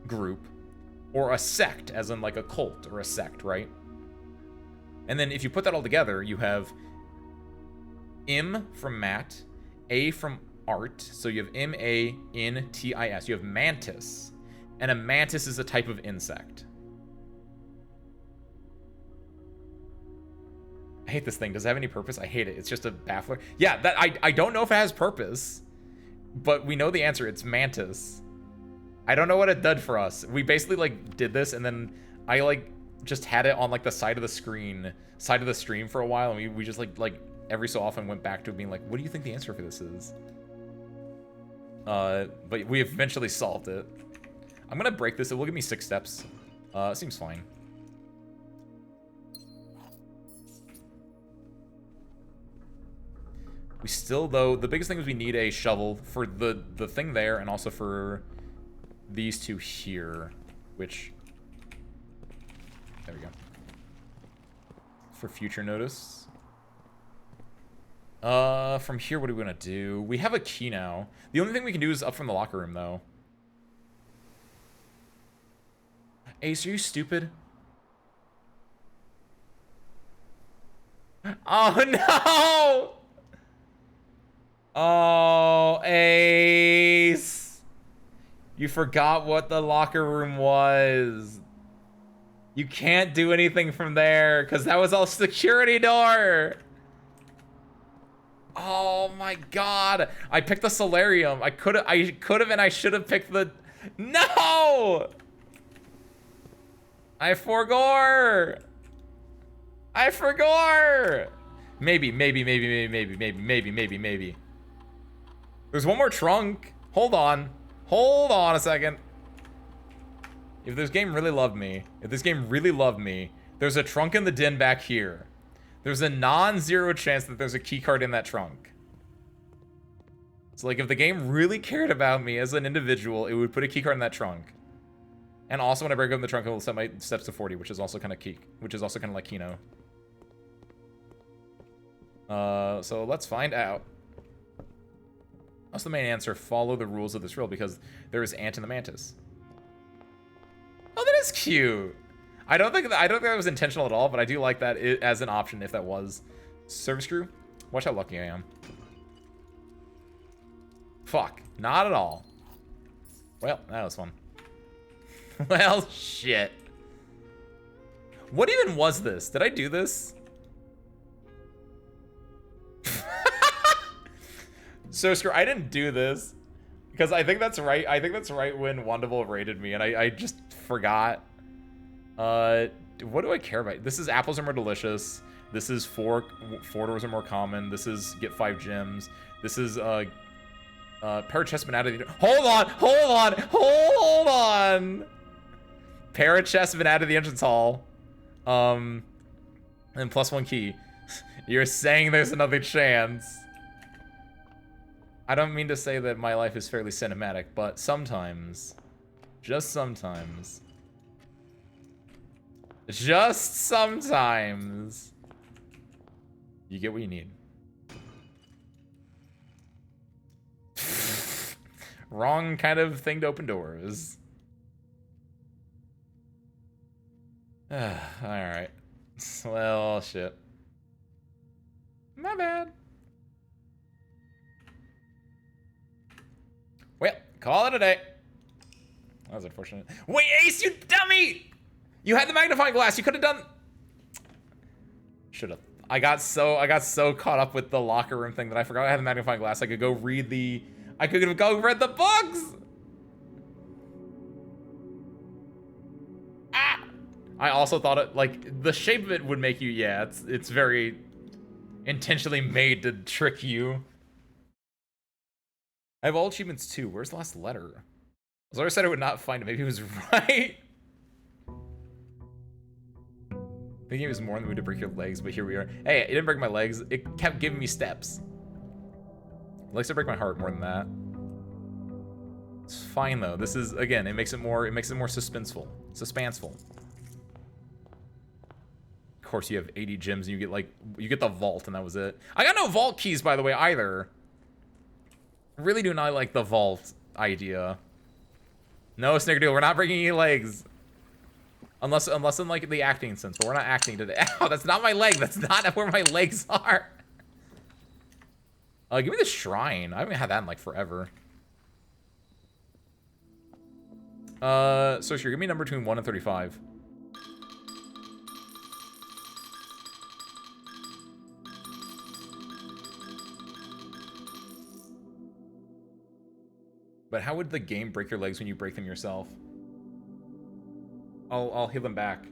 group, or a sect, as in like a cult or a sect, right? And then if you put that all together, you have M from Matt, A from Art, so you have M-A-N-T-I-S. You have mantis, and a mantis is a type of insect. I hate this thing. Does it have any purpose? I hate it. It's just a baffler. Yeah, that I don't know if it has purpose, but we know the answer. It's mantis. I don't know what it did for us. We basically like did this, and then I like just had it on like the side of the stream for a while, and we just like every so often went back to being like, what do you think the answer for this is? But we eventually solved it. I'm gonna break this. It will give me 6 steps. Seems fine. We still, though, the biggest thing is we need a shovel for the thing there, and also for these 2 here, which, there we go. for future notice. From here, what are we gonna do? We have a key now. The only thing we can do is up from the locker room, though. Ace, are you stupid? Oh, no! Oh, Ace. You forgot what the locker room was. You can't do anything from there, because that was all security door. Oh my god. I picked the solarium. I could have and I should have picked the... No! I forgore. Maybe. There's one more trunk. Hold on a second. If this game really loved me, there's a trunk in the den back here. There's a non-zero chance that there's a key card in that trunk. So like if the game really cared about me as an individual, it would put a key card in that trunk. And also when I break open the trunk, it will set my steps to 40, which is also kind of key, which is also kind of like Kino. So let's find out. What's the main answer? Follow the rules of this riddle because there is Ant in the Mantis. Oh, that is cute. I don't think that was intentional at all, but I do like that as an option if that was. Service crew? Watch how lucky I am. Fuck. Not at all. Well, that was fun. Well, shit. What even was this? Did I do this? So, screw, I didn't do this. Because I think that's right. I think that's right when Wonderful raided me, and I just forgot. What do I care about? This is apples are more delicious. This is four doors are more common. This is get 5 gems. This is Parachest's been out of the... Hold on! Parachest's been out of the entrance hall. And +1 key. You're saying there's another chance. I don't mean to say that my life is fairly cinematic, but sometimes, just sometimes, you get what you need. Wrong kind of thing to open doors. Alright. Well, shit. My bad. Well, call it a day. That was unfortunate. Wait, Ace, you dummy! You had the magnifying glass. You could have done... Should have. I got so caught up with the locker room thing that I forgot I had the magnifying glass. I could go read the... I could have go read the books! Ah! I also thought it, like, the shape of it would make you, yeah, it's very intentionally made to trick you. I have all achievements too. Where's the last letter? Zora said I would not find it. Maybe he was right. Thinking it was more than we to break your legs, but here we are. Hey, it didn't break my legs. It kept giving me steps. It likes to break my heart more than that. It's fine though. This is, again, it makes it more suspenseful. Of course, you have 80 gems and you get like, you get the vault and that was it. I got no vault keys, by the way, either. Really do not like the vault idea. No, Snickerdoodle, we're not breaking any legs. Unless in like the acting sense, but we're not acting today. Ow, that's not my leg. That's not where my legs are. Give me the shrine. I haven't had that in like forever. So sure, give me a number between 1 and 35. But how would the game break your legs when you break them yourself? I'll heal them back.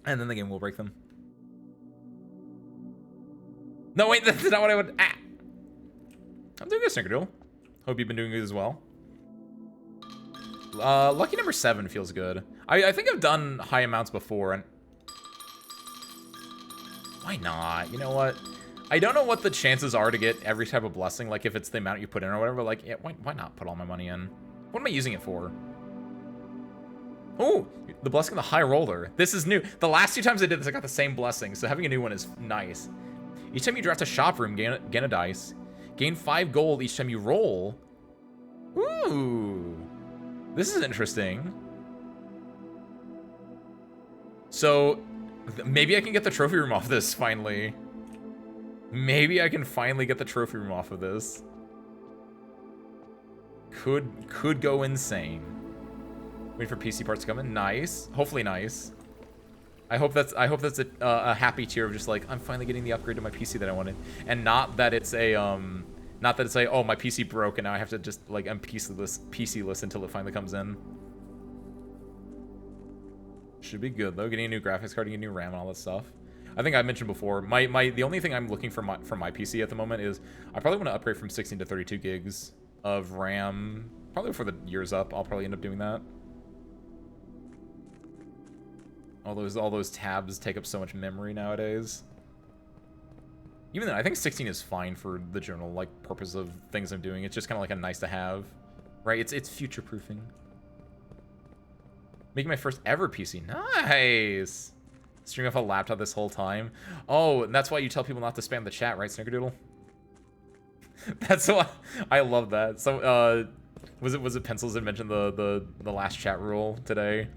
And then the game will break them. No, wait, that's not what I would... Ah! I'm doing good, Snickerdoodle. Hope you've been doing good as well. Lucky number 7 feels good. I think I've done high amounts before, and... Why not? You know what? I don't know what the chances are to get every type of blessing, like if it's the amount you put in or whatever, like, yeah, why not put all my money in? What am I using it for? Oh, the blessing of the high roller. This is new. The last 2 times I did this, I got the same blessing, so having a new one is nice. Each time you draft a shop room, gain a dice. Gain 5 gold each time you roll. Ooh. This is interesting. So, maybe I can get the trophy room off this, finally. Maybe I can finally get the trophy room off of this. Could go insane. Wait for PC parts to come in. Nice. Hopefully nice. I hope that's a happy tear of just like, I'm finally getting the upgrade to my PC that I wanted. And not that it's a oh, my PC broke and now I have to just like PC-less until it finally comes in. Should be good though. Getting a new graphics card, getting a new RAM and all that stuff. I think I mentioned before, the only thing I'm looking for from my PC at the moment is I probably want to upgrade from 16 to 32 gigs of RAM. Probably before the year's up, I'll probably end up doing that. All those tabs take up so much memory nowadays. Even then, I think 16 is fine for the general like purpose of things I'm doing. It's just kind of like a nice to have, right? It's future proofing. Making my first ever PC. Nice. Stream off a laptop this whole time. Oh, and that's why you tell people not to spam the chat, right, Snickerdoodle? That's why I love that. So, was it Pencils that mentioned the last chat rule today?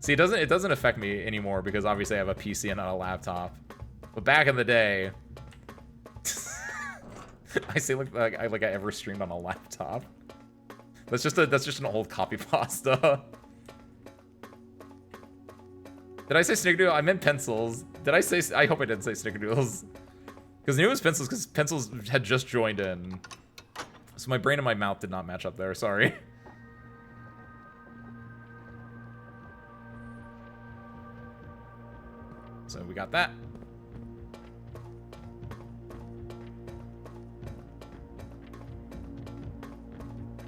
See, it doesn't affect me anymore because obviously I have a PC and not a laptop. But back in the day, I say like I ever streamed on a laptop. That's just an old copy pasta. Did I say Snickerdoodle? I meant Pencils. Did I say? I hope I didn't say Snickerdoodles. Because it was Pencils, because Pencils had just joined in. So my brain and my mouth did not match up there, sorry. So we got that.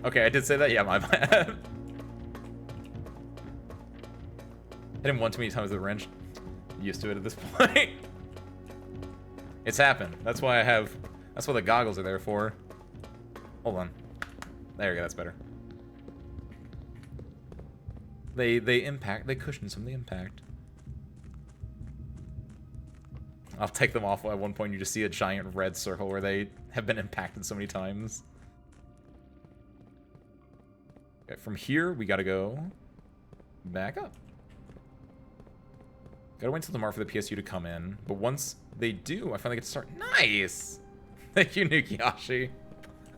Okay, I did say that? Yeah, my bad. Hit him one too many times with a wrench. Used to it at this point. It's happened. That's why the goggles are there for. Hold on. There we go, that's better. They cushion some of the impact. I'll take them off at one point. You just see a giant red circle where they have been impacted so many times. Okay, from here, we gotta go back up. Gotta wait until tomorrow for the PSU to come in. But once they do, I finally get to start. Nice! Thank you, Nukiyashi.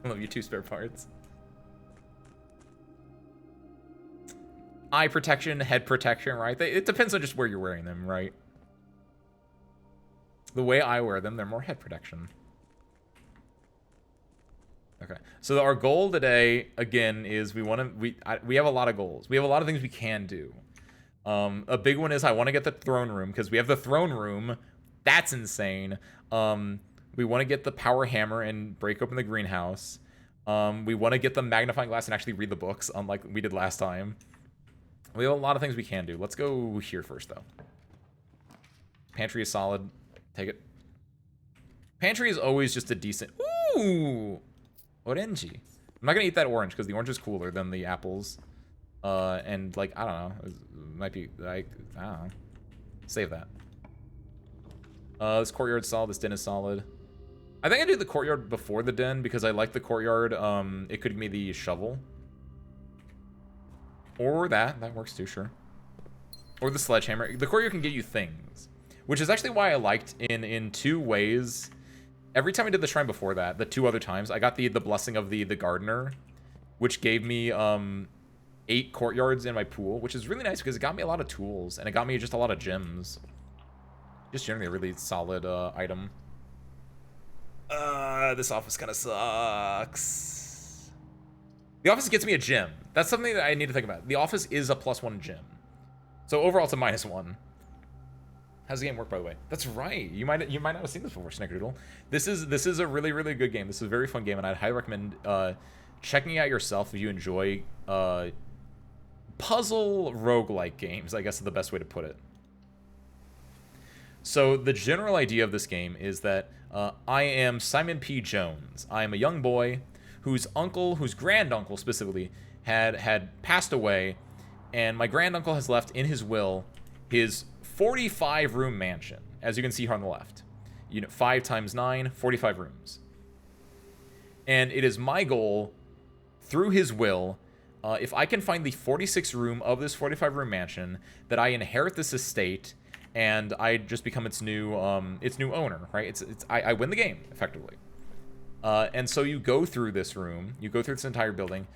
I love you too, spare parts. Eye protection, head protection, right? It depends on just where you're wearing them, right? The way I wear them, they're more head protection. Okay, so our goal today, again, is we have a lot of goals. We have a lot of things we can do. A big one is I want to get the throne room, because we have the throne room. That's insane. We want to get the power hammer and break open the greenhouse. We want to get the magnifying glass and actually read the books, unlike we did last time. We have a lot of things we can do. Let's go here first, though. Pantry is solid. Take it. Pantry is always just a decent... Ooh! Orange. I'm not going to eat that orange, because the orange is cooler than the apples. And, like, I don't know. It might be, like, I don't know. Save that. This courtyard's solid. This den is solid. I think I do the courtyard before the den, because I like the courtyard. It could give me the shovel. Or that. That works too, sure. Or the sledgehammer. The courtyard can get you things. Which is actually why I liked in 2 ways. Every time I did the shrine before that, the 2 other times, I got the blessing of the gardener, which gave me 8 courtyards in my pool, which is really nice because it got me a lot of tools and it got me just a lot of gems. Just generally a really solid item. This office kind of sucks. The office gets me a gem. That's something that I need to think about. The office is a +1 gem. So overall it's a -1. How's the game work, by the way? That's right. You might not have seen this before, Snickerdoodle. This is a really, really good game. This is a very fun game, and I'd highly recommend checking it out yourself if you enjoy puzzle roguelike games, I guess is the best way to put it. So the general idea of this game is that I am Simon P. Jones. I am a young boy whose granduncle specifically, had passed away And my granduncle has left in his will his 45-room mansion, as you can see here on the left. 5 times 9, 45 rooms. And it is my goal, through his will, if I can find the 46th room of this 45-room mansion, that I inherit this estate, and I just become its new owner, right? I win the game, effectively. And so you go through this room, you go through this entire building,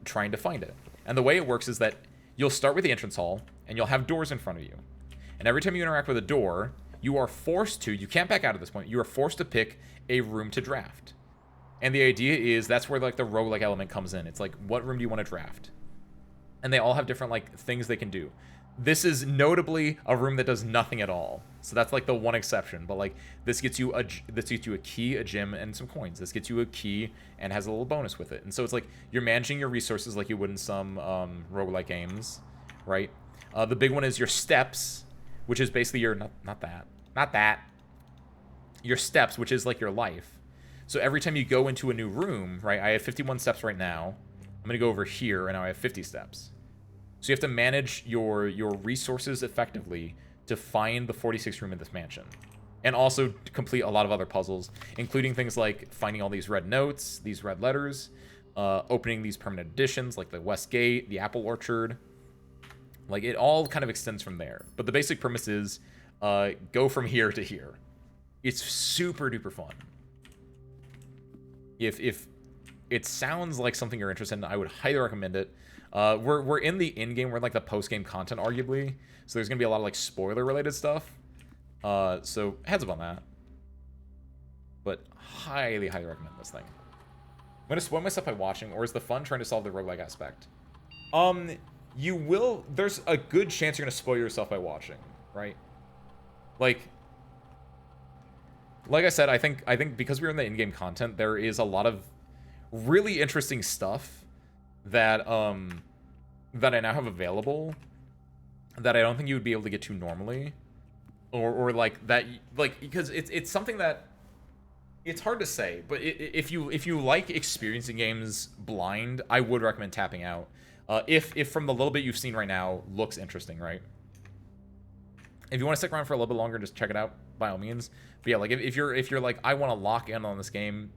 trying to find it. And the way it works is that you'll start with the entrance hall, and you'll have doors in front of you. And every time you interact with a door, you are forced to, you can't back out at this point, you are forced to pick a room to draft. And the idea is that's where the roguelike element comes in. It's like, what room do you want to draft? And they all have different things they can do. This is notably a room that does nothing at all. So that's the one exception. But this gets you a key, a gem, and some coins. This gets you a key and has a little bonus with it. And so it's you're managing your resources like you would in some roguelike games, right? The big one is your steps, which is basically your not that. Your steps, which is your life. So every time you go into a new room, right? I have 51 steps right now. I'm gonna go over here, and now I have 50 steps. So you have to manage your resources effectively to find the 46th room in this mansion. And also to complete a lot of other puzzles, including things like finding all these red notes, these red letters, opening these permanent additions like the West Gate, the Apple Orchard. It all kind of extends from there. But the basic premise is go from here to here. It's super duper fun. If it sounds like something you're interested in, I would highly recommend it. We're in the in-game, we're in the post-game content, arguably. So there's gonna be a lot of spoiler-related stuff. So heads up on that. But highly, highly recommend this thing. I'm gonna spoil myself by watching, or is the fun trying to solve the roguelike aspect? You will. There's a good chance you're gonna spoil yourself by watching, right? Like I said, I think because we're in the in-game content, there is a lot of really interesting stuff that that I now have available that I don't think you would be able to get to normally, or because it's something that it's hard to say, but if you like experiencing games blind, I would recommend tapping out. If from the little bit you've seen right now looks interesting, right? If you want to stick around for a little bit longer, just check it out by all means. But yeah, if you're I want to lock in on this game,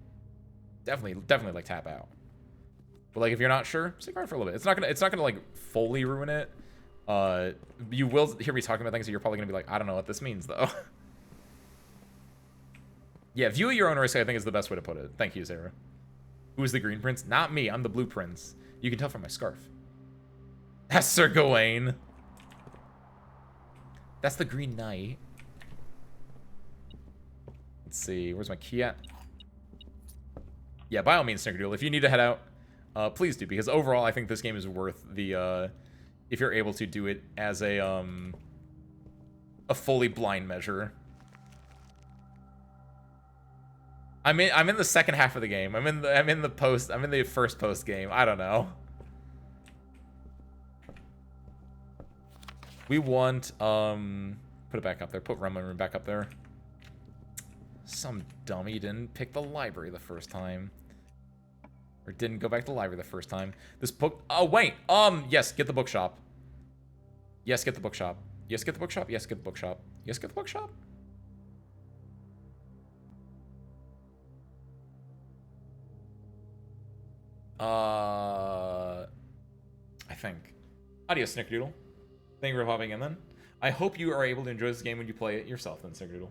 definitely tap out. But if you're not sure, stick around for a little bit. It's not gonna fully ruin it. You will hear me talking about things that you're probably gonna be I don't know what this means though. Yeah, view at your own risk, I think, is the best way to put it. Thank you, Sarah. Who is the Green Prince? Not me. I'm the Blue Prince. You can tell from my scarf. That's Sir Gawain. That's the Green Knight. Let's see. Where's my key at? Yeah, by all means, Snickerdoodle. If you need to head out, please do, because overall, I think this game is worth the, if you're able to do it as a fully blind measure. I'm in the second half of the game. I'm in the first post game. I don't know. We want put it back up there. Put Remlin Room back up there. Some dummy didn't pick the library the first time. Or didn't go back to the library the first time. This book. Oh wait. Yes, get the bookshop. Yes, get the bookshop. Yes, get the bookshop. Yes, get the bookshop. Yes, get the bookshop. I think. Adios, Snickerdoodle. Thank you for popping in then. I hope you are able to enjoy this game when you play it yourself then, Snickerdoodle.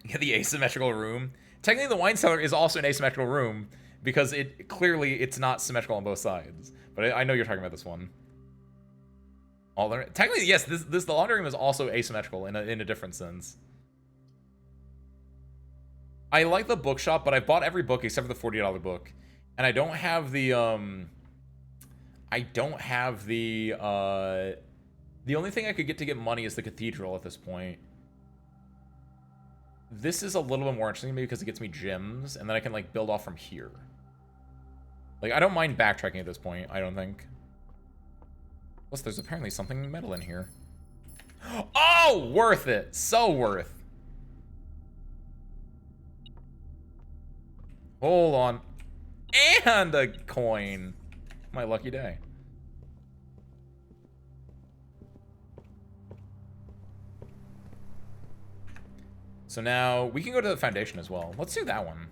Get the asymmetrical room. Technically, the wine cellar is also an asymmetrical room because it's not symmetrical on both sides. But I know you're talking about this one. Technically, yes, the laundry room is also asymmetrical in a different sense. I like the bookshop, but I bought every book except for the $40 book, and I don't have the the only thing I could get money is the cathedral at this point. This is a little bit more interesting to me because it gets me gems, and then I can build off from here. I don't mind backtracking at this point, I don't think. Plus, there's apparently something metal in here. Oh, worth it. So worth. Hold on. And a coin. My lucky day. So now we can go to the foundation as well. Let's do that one.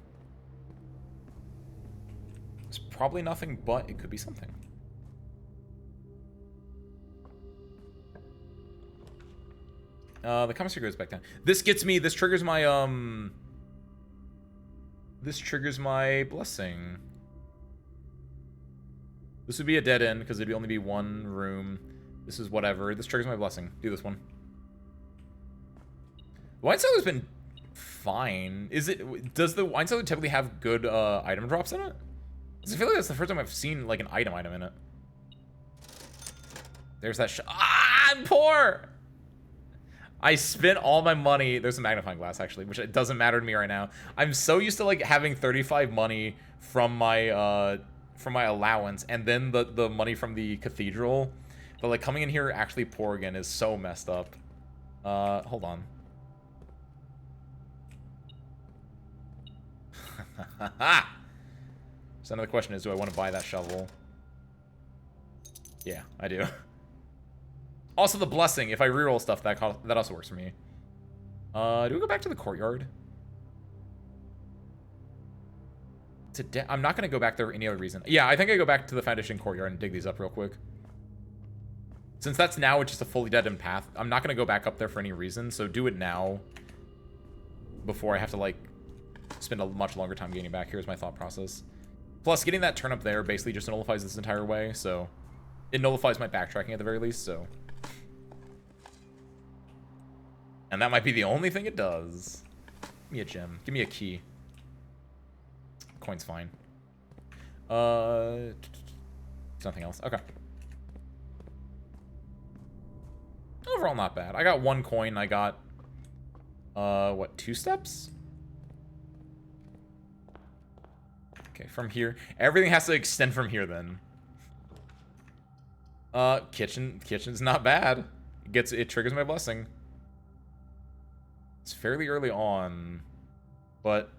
It's probably nothing, but it could be something. The commissary goes back down. This gets me, this triggers my, this triggers my blessing. This would be a dead end, because it'd only be one room. This is whatever. This triggers my blessing. Do this one. Wine cellar's been fine. Is it, does the wine cellar typically have good, item drops in it? Because I feel like that's the first time I've seen, like, an item in it. There's that I'm poor! I spent all my money. There's a magnifying glass, actually, which it doesn't matter to me right now. I'm so used to, like, having 35 money from my allowance, and then the money from the cathedral. But, like, coming in here actually poor again is so messed up. Hold on. So another question is, do I want to buy that shovel? Yeah, I do. Also, the blessing. If I reroll stuff, that also works for me. Do we go back to the courtyard? I'm not going to go back there for any other reason. Yeah, I think I go back to the foundation courtyard and dig these up real quick. Since that's now just a fully dead-end path, I'm not going to go back up there for any reason, so do it now. Before I have to, like, spend a much longer time getting back. Here's my thought process. Plus, getting that turn up there basically just nullifies this entire way, so... It nullifies my backtracking at the very least, so... And that might be the only thing it does. Give me a gem. Give me a key. Coin's fine. There's nothing else. Okay. Overall, not bad. I got 1 coin. I got... what, 2 steps? Okay, from here. Everything has to extend from here, then. Kitchen's not bad. It triggers my blessing. It's fairly early on, but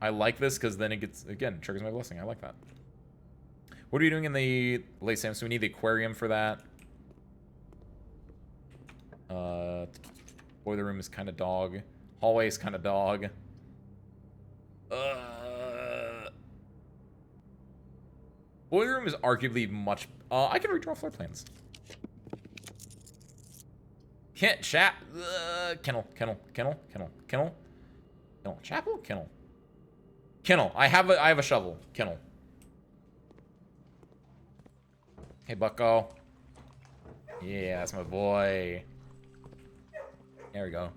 I like this because then it gets, again, triggers my blessing. I like that. What are you doing in the late Sam? So we need the aquarium for that. Boiler room is kind of dog. Hallway is kind of dog. Boiler room is arguably much... I can redraw floor plans. Chat. Kennel. Chapel? Kennel. I have a shovel. Kennel. Hey, bucko. Yeah, that's my boy. There we go.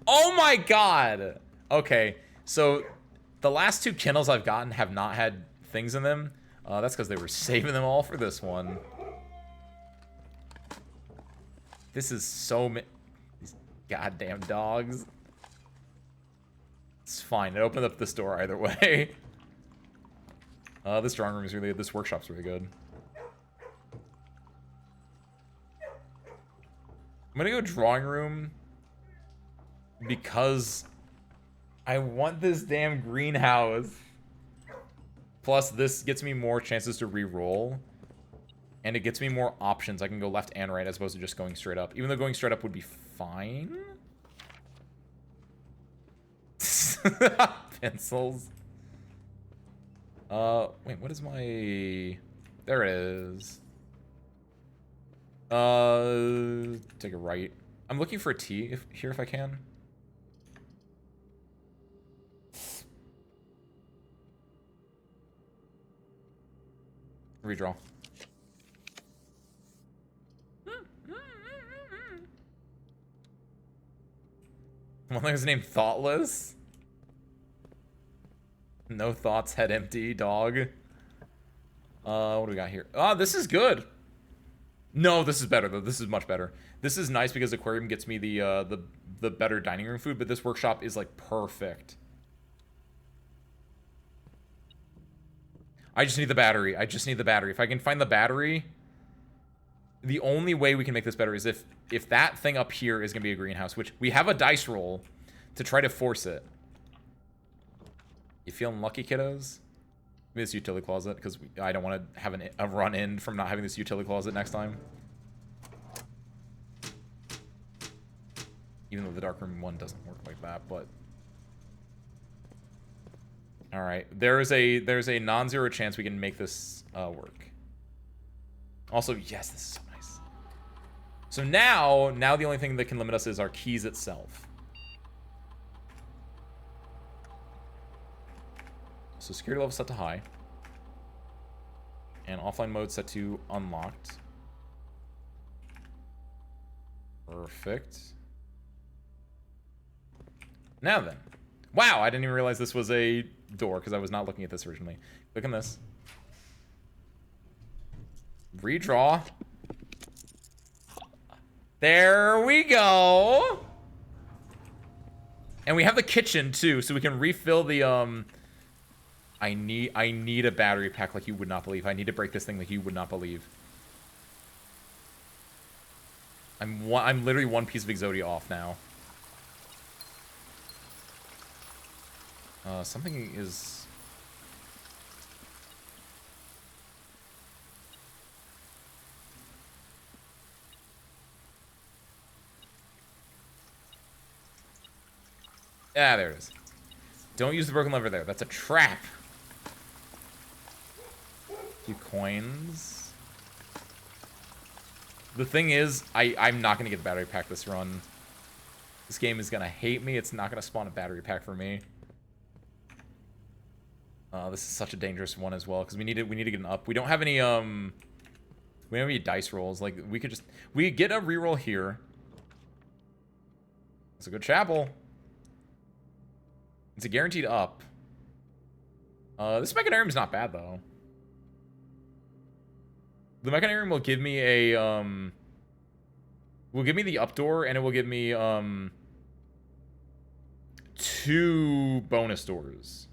Oh my god! Okay, so the last 2 kennels I've gotten have not had things in them. That's because they were saving them all for this one. This is so these goddamn dogs. It's fine. It opened up this door either way. This drawing room is really good. This workshop's really good. I'm gonna go drawing room because I want this damn greenhouse. Plus, this gets me more chances to re-roll. And it gets me more options. I can go left and right as opposed to just going straight up. Even though going straight up would be fine. Pencils. Wait, what is my... There it is. Take a right. I'm looking for a T here if I can. Redraw. One thing is named Thoughtless. No thoughts, head empty, dog. What do we got here? Oh, this is good. No, this is better though. This is much better. This is nice because aquarium gets me the better dining room food, but this workshop is like perfect. I just need the battery. If I can find the battery, the only way we can make this better is if that thing up here is gonna be a greenhouse, which we have a dice roll to try to force it. You feeling lucky, kiddos? this utility closet, because I don't want to have a run-in from not having this utility closet next time. Even though the darkroom one doesn't work like that, but... Alright, there's a non-zero chance we can make this work. Also, yes, this is so nice. So now the only thing that can limit us is our keys itself. So security level set to high. And offline mode set to unlocked. Perfect. Now then. Wow, I didn't even realize this was a door because I was not looking at this originally. Click on this. Redraw. There we go. And we have the kitchen too, so we can refill the I need a battery pack like you would not believe. I need to break this thing like you would not believe. I'm literally one piece of Exodia off now. Something is... Ah, there it is. Don't use the broken lever there. That's a trap. Few coins. The thing is, I'm not going to get the battery pack this run. This game is going to hate me. It's not going to spawn a battery pack for me. This is such a dangerous one as well, because we need to get an up. We don't have any, we don't have any dice rolls. Like, we get a reroll here. It's a good chapel. It's a guaranteed up. This Mechanarium is not bad, though. The Mechanarium will give me a, will give me the up door, and it will give me, 2 bonus doors.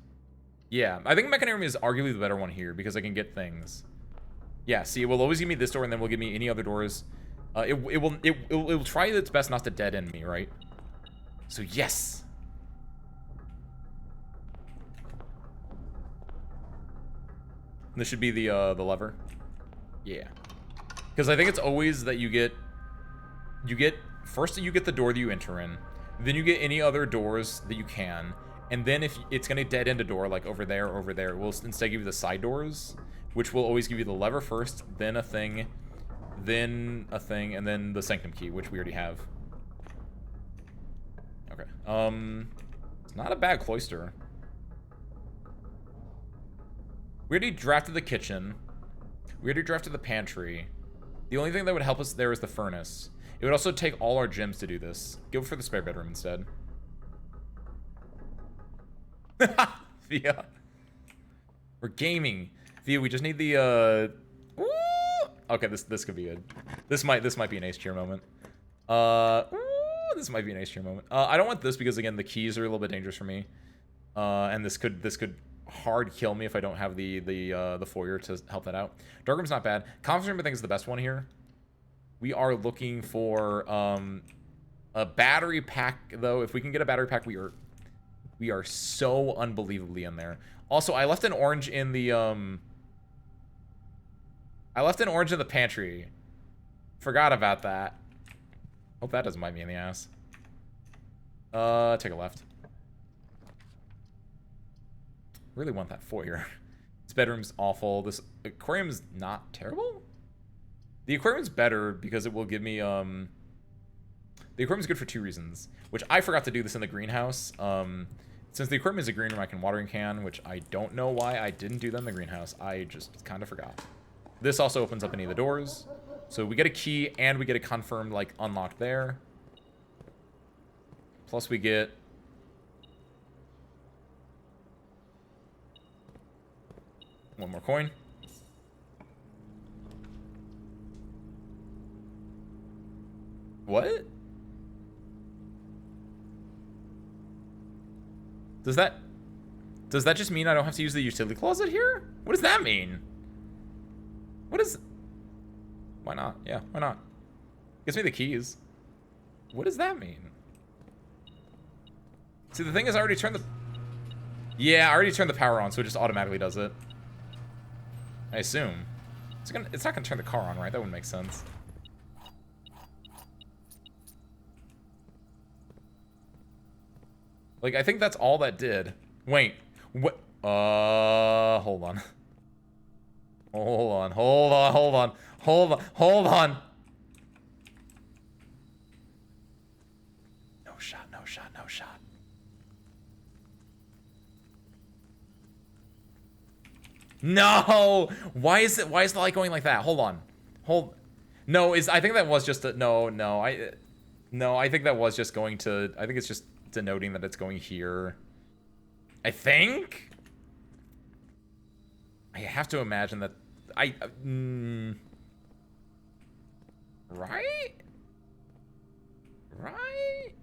Yeah, I think Mechanarium is arguably the better one here, because I can get things. Yeah, see, it will always give me this door, and then will give me any other doors. It will try its best not to dead end me, right? So, yes! This should be the lever. Yeah. Because I think it's always that you get first you get the door that you enter in, then you get any other doors that you can, and then if it's going to dead end a door, like over there, it will instead give you the side doors, which will always give you the lever first, then a thing, and then the sanctum key, which we already have. Okay. It's not a bad cloister. We already drafted the kitchen. We already drafted the pantry. The only thing that would help us there is the furnace. It would also take all our gems to do this. Go for the spare bedroom instead. Thea. We're gaming. Thea, we just need the, Ooh! Okay, this could be good. This might be an ace cheer moment. This might be an ace cheer moment. I don't want this because, again, the keys are a little bit dangerous for me. And this could hard kill me if I don't have the foyer to help that out. Darkroom's not bad. Conference room I think is the best one here. We are looking for a battery pack though. If we can get a battery pack, we are so unbelievably in there. Also, I left an orange in the pantry. Forgot about that. Hope that doesn't bite me in the ass. Take a left. Really want that foyer. This bedroom's awful. This aquarium's not terrible. The aquarium's better because it will give me the aquarium's good for 2 reasons, which I forgot to do this in the greenhouse. Since the aquarium is a green room, I can watering can, which I don't know why I didn't do that in the greenhouse. I just kind of forgot. This also opens up any of the doors. So we get a key and we get a confirmed like unlocked there. Plus we get one more coin. What? Does that just mean I don't have to use the utility closet here? What does that mean? What is... Why not? Yeah, why not? Gives me the keys. What does that mean? See, the thing is I already turned the... Yeah, I already turned the power on, so it just automatically does it. I assume. It's not gonna turn the car on, right? That wouldn't make sense. Like, I think that's all that did. Wait, what? Hold on. Hold on, hold on, hold on, hold on, hold on. No shot, no shot, no shot. No! Why is the light going like that? Hold on. No, I think that was just a, no, I think that was just going to, I think it's just denoting that it's going here. I think? I have to imagine that, right? Right?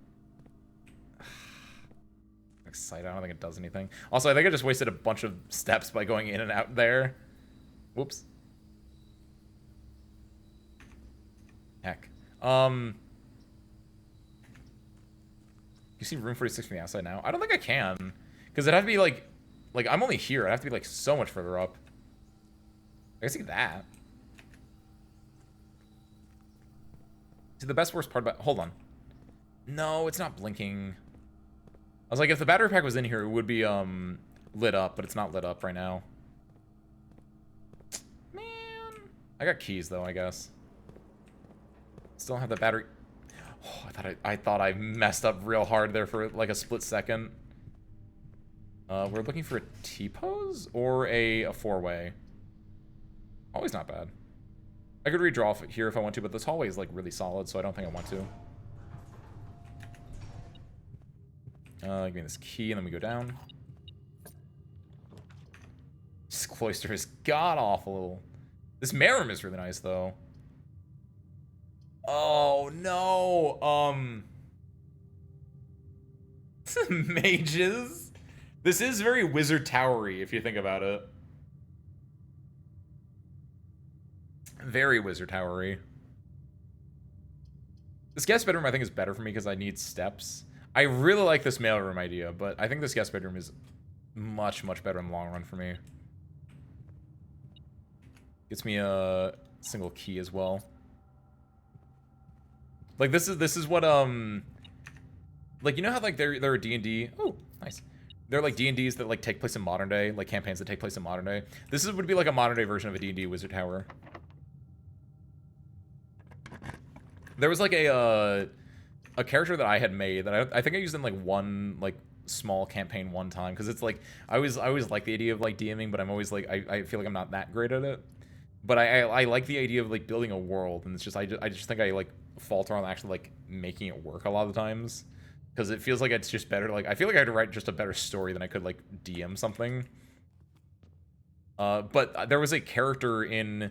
Excited. I don't think it does anything. Also, I think I just wasted a bunch of steps by going in and out there. Whoops. Heck. You see room 46 from the outside now? I don't think I can. Because it'd have to be like I'm only here. I'd have to be like so much further up. I can see that. See, the best worst part about, hold on. No, it's not blinking. I was like, if the battery pack was in here, it would be lit up, but it's not lit up right now. Man, I got keys though, I guess. Still don't have the battery. Oh, I thought I messed up real hard there for like a split second. We're looking for a T-pose or a four-way. Always not bad. I could redraw here if I want to, but this hallway is like really solid, so I don't think I want to. Give me this key, and then we go down. This cloister is god-awful. This mail room is really nice, though. Oh, no. Mages. This is very Wizard Towery, if you think about it. Very Wizard Towery. This guest bedroom, I think, is better for me because I need steps. I really like this mailroom idea, but I think this guest bedroom is much, much better in the long run for me. Gets me a single key as well. Like, this is what, like, you know how, like, there are D&D... Oh, nice. There are, like, D&Ds that, like, take place in modern day, like, campaigns that take place in modern day. This would be, like, a modern day version of a D&D Wizard Tower. There was, like, a character that I had made that I think I used in like one like small campaign one time, because it's like I always like the idea of like DMing, but I'm always like I feel like I'm not that great at it. But I like the idea of like building a world, and it's just I just think I like falter on actually like making it work a lot of the times, because it feels like it's just better. Like I feel like I had to write just a better story than I could like DM something. But there was a character in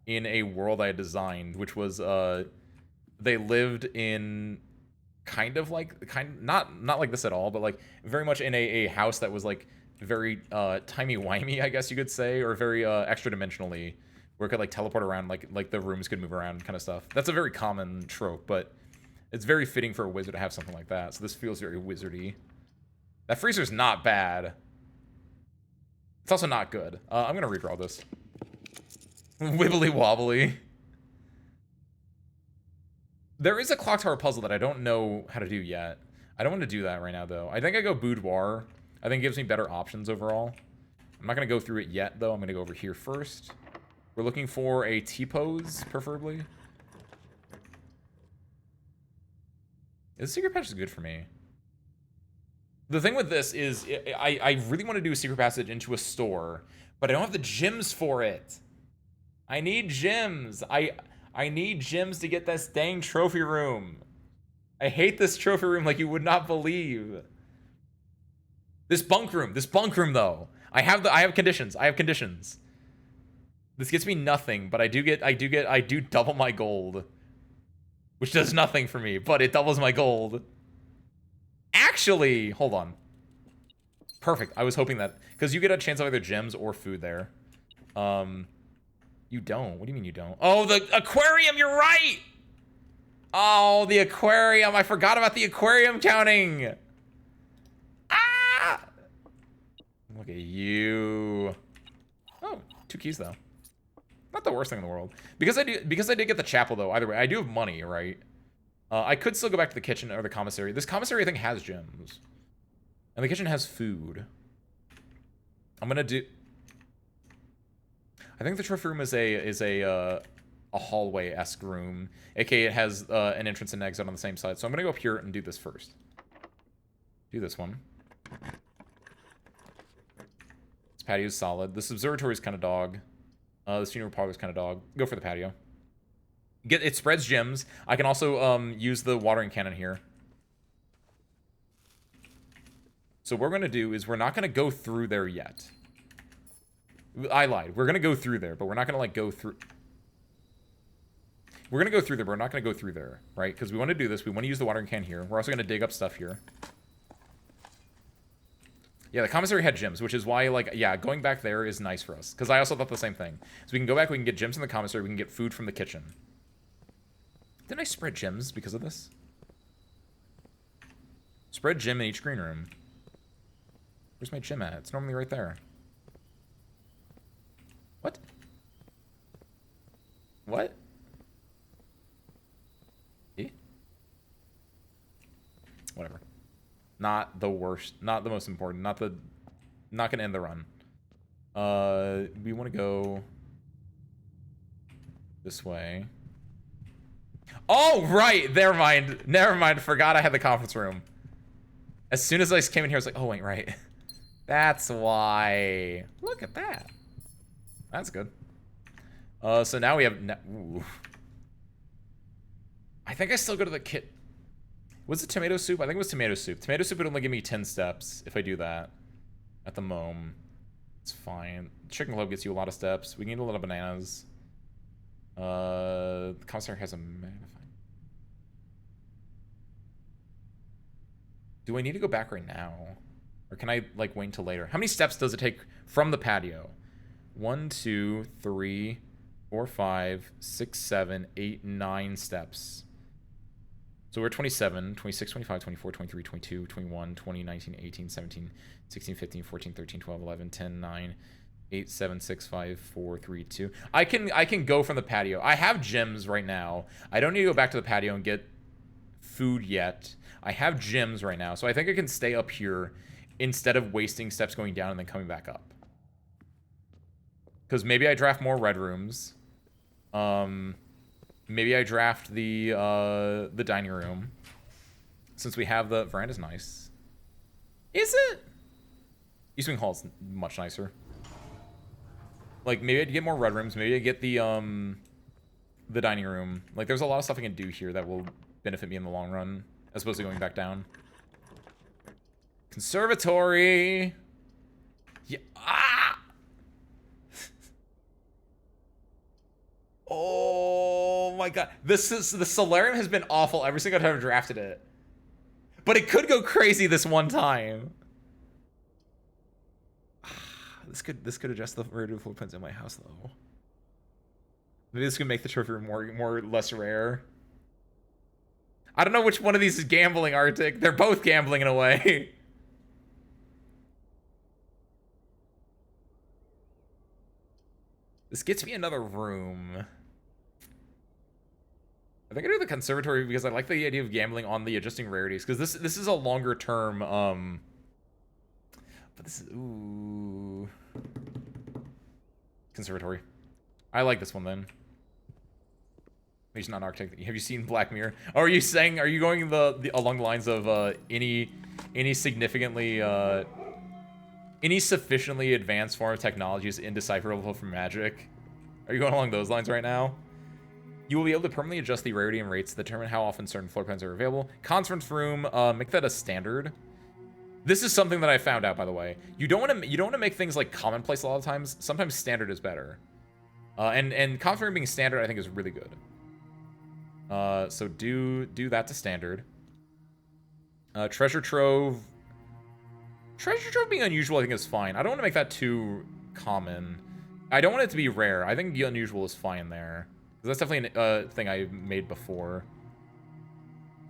a world I had designed, which was they lived in not like this at all, but like very much in a house that was like very timey-wimey, I guess you could say, or very extra dimensionally, where it could like teleport around, like the rooms could move around, kind of stuff. That's a very common trope, but it's very fitting for a wizard to have something like that. So this feels very wizardy. That freezer's not bad. It's also not good. I'm gonna redraw this. Wibbly wobbly. There is a clock tower puzzle that I don't know how to do yet. I don't want to do that right now, though. I think I go boudoir. I think it gives me better options overall. I'm not going to go through it yet, though. I'm going to go over here first. We're looking for a T-pose, preferably. The secret passage is good for me. The thing with this is, I really want to do a secret passage into a store, but I don't have the gems for it. I need gems. I need gems to get this dang trophy room. I hate this trophy room like you would not believe. This bunk room though. I have conditions. I have conditions. This gets me nothing, but I do double my gold. Which does nothing for me, but it doubles my gold. Actually, hold on. Perfect. I was hoping that, because you get a chance of either gems or food there. You don't. What do you mean you don't? Oh, the aquarium, you're right! Oh, the aquarium. I forgot about the aquarium counting. Ah! Look at you. Oh, 2 keys, though. Not the worst thing in the world. Because I did get the chapel, though, either way. I do have money, right? I could still go back to the kitchen or the commissary. This commissary, I think, has gems. And the kitchen has food. I'm gonna do... I think the trophy room is a hallway-esque room. AKA it has an entrance and exit on the same side. So I'm gonna go up here and do this first. Do this one. This patio's solid. This observatory's kind of dog. This funeral parlor's kind of dog. Go for the patio. It spreads gems. I can also use the watering cannon here. So what we're going to do is we're not going to go through there yet. I lied. We're going to go through there, but we're not going to, like, go through... We're going to go through there, but we're not going to go through there, right? Because we want to do this. We want to use the watering can here. We're also going to dig up stuff here. Yeah, the commissary had gems, which is why, like, yeah, going back there is nice for us. Because I also thought the same thing. So we can go back, we can get gems in the commissary, we can get food from the kitchen. Didn't I spread gems because of this? Spread gem in each green room. Where's my gem at? It's normally right there. What? What? Eh? Whatever. Not the worst. Not the most important. Not gonna end the run. We want to go this way. Oh, right. Never mind. Never mind. Forgot I had the conference room. As soon as I came in here, I was like, oh, wait, right. That's why. Look at that. That's good. So now we have... Ooh. I think I still go to the kit. Was it tomato soup? I think it was tomato soup. Tomato soup would only give me 10 steps if I do that. At the moment. It's fine. Chicken club gets you a lot of steps. We need a lot of bananas. The commissary has a magnifying. Do I need to go back right now? Or can I, like, wait until later? How many steps does it take from the patio? 1, 2, 3, 4, 5, 6, 7, 8, 9 steps. So we're 27, 26, 25, 24, 23, 22, 21, 20, 19, 18, 17, 16, 15, 14, 13, 12, 11, 10, 9, 8, 7, 6, 5, 4, 3, 2. I can go from the patio. I have gems right now. I don't need to go back to the patio and get food yet. I have gems right now, so I think I can stay up here instead of wasting steps going down and then coming back up. Because maybe I draft more red rooms. Maybe I draft the dining room. Since we have the veranda's nice. Is it? East Wing Hall's much nicer. Like, maybe I'd get more red rooms. Maybe I'd get the dining room. Like, there's a lot of stuff I can do here that will benefit me in the long run, as opposed to going back down. Conservatory! Yeah. Ah! Oh my god. The solarium has been awful every single time I've drafted it. But it could go crazy this one time. This could adjust the radiative footprints in my house though. Maybe this could make the trophy room more less rare. I don't know which one of these is gambling, Arctic. They're both gambling in a way. This gets me another room. I think I do the conservatory because I like the idea of gambling on the adjusting rarities. Because this is a longer term. But this is ooh. Conservatory. I like this one then. He's not an architect. Have you seen Black Mirror? Oh, are you going along the lines of any significantly any sufficiently advanced form of technology is indecipherable from magic? Are you going along those lines right now? You will be able to permanently adjust the rarity and rates to determine how often certain floor plans are available. Conference room, make that a standard. This is something that I found out, by the way. You don't want to make things like commonplace a lot of times. Sometimes standard is better. And conference room being standard, I think, is really good. So do that to standard. Treasure trove. Treasure trove being unusual, I think, is fine. I don't want to make that too common. I don't want it to be rare. I think the unusual is fine there. Because that's definitely a thing I made before.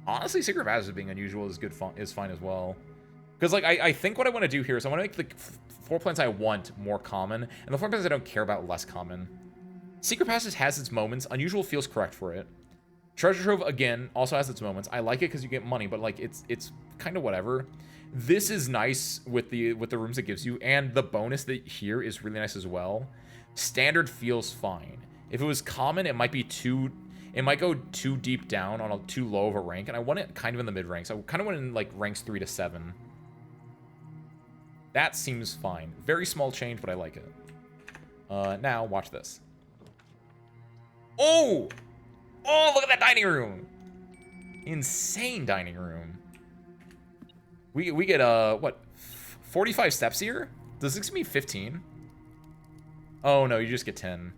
Honestly, Secret of Azure being unusual is fine as well. Because, like, I think what I want to do here is I want to make the floor plans I want more common, and the floor plans I don't care about less common. Secret Passage has its moments. Unusual feels correct for it. Treasure Trove, again, also has its moments. I like it because you get money, but like it's kind of whatever. This is nice with the rooms it gives you, and the bonus that here is really nice as well. Standard feels fine. If it was common, it might be it might go too deep down on a too low of a rank, and I want it kind of in the mid ranks. I kind of want it in like ranks 3 to 7. That seems fine. Very small change, but I like it. Now watch this. Oh! Oh, look at that dining room! Insane dining room. We get, what, 45 steps here? Does this give me 15? Oh, no, you just get 10.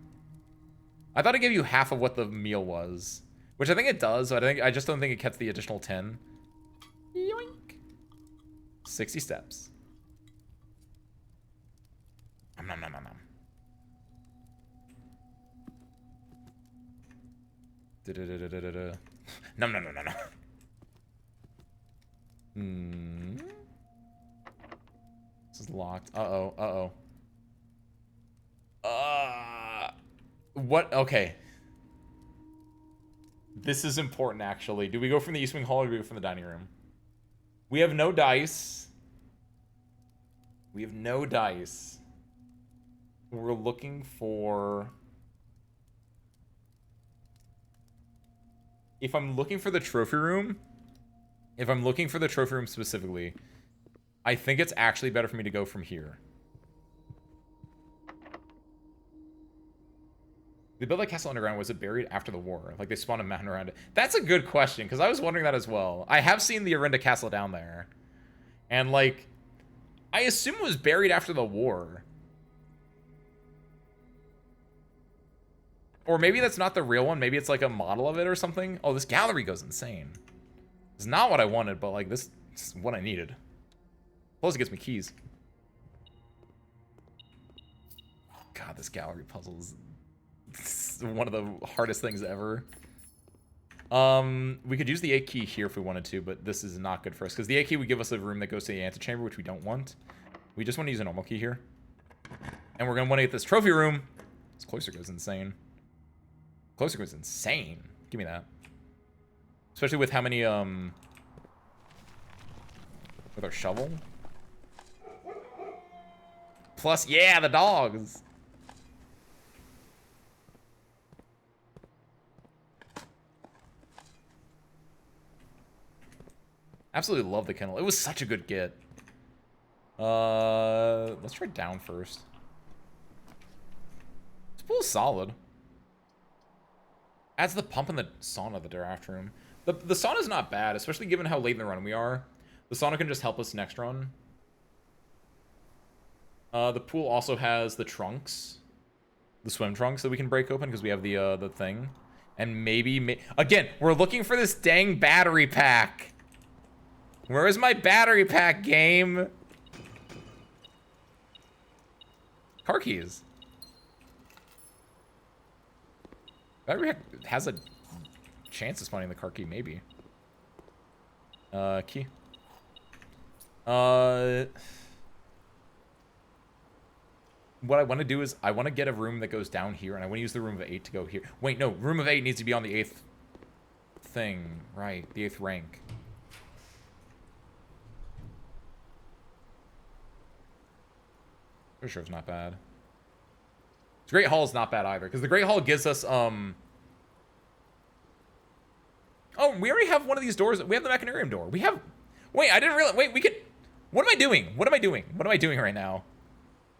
I thought it gave you half of what the meal was. Which I think it does, but I just don't think it kept the additional 10. Yoink. 60 steps. Nom nom nom nom nom. Nom nom nom nom nom. This is locked. Uh-oh. What? Okay. This is important, actually. Do we go from the East Wing Hall or do we go from the dining room? We have no dice. We have no dice. We're looking for... If I'm looking for the trophy room... If I'm looking for the trophy room specifically, I think it's actually better for me to go from here. They built that castle underground. Was it buried after the war? Like they spawned a mountain around it? That's a good question, because I was wondering that as well. I have seen the Arinda Castle down there. And like, I assume it was buried after the war. Or maybe that's not the real one. Maybe it's like a model of it or something. Oh, this gallery goes insane. It's not what I wanted, but like this is what I needed. Plus it gets me keys. God, this gallery puzzle is one of the hardest things ever. We could use the 8 key here if we wanted to, but this is not good for us because the 8 key would give us a room that goes to the antechamber, which we don't want. We just want to use a normal key here. And we're going to want to get this trophy room. This cloister goes insane. Cloister goes insane. Give me that. Especially with how many, with our shovel. Plus, yeah, the dogs. Absolutely love the kennel. It was such a good get. Let's try down first. This pool is solid. Adds the pump and the sauna, the draft room. The sauna's not bad, especially given how late in the run we are. The sauna can just help us next run. The pool also has the trunks. The swim trunks that we can break open because we have the thing. And maybe... Again, we're looking for this dang battery pack. Where is my battery pack, game? Car keys. Battery pack has a chance of spawning the car key, maybe. Key. What I want to do is I want to get a room that goes down here, and I want to use the room of 8 to go here. Wait, no, room of 8 needs to be on the 8th thing, right? The 8th rank. Pretty sure it's not bad. The Great Hall is not bad either, because the Great Hall gives us, Oh, we already have one of these doors. We have the Mechanarium door. We have... Wait, I didn't realize... Wait, we could... What am I doing? What am I doing? What am I doing right now?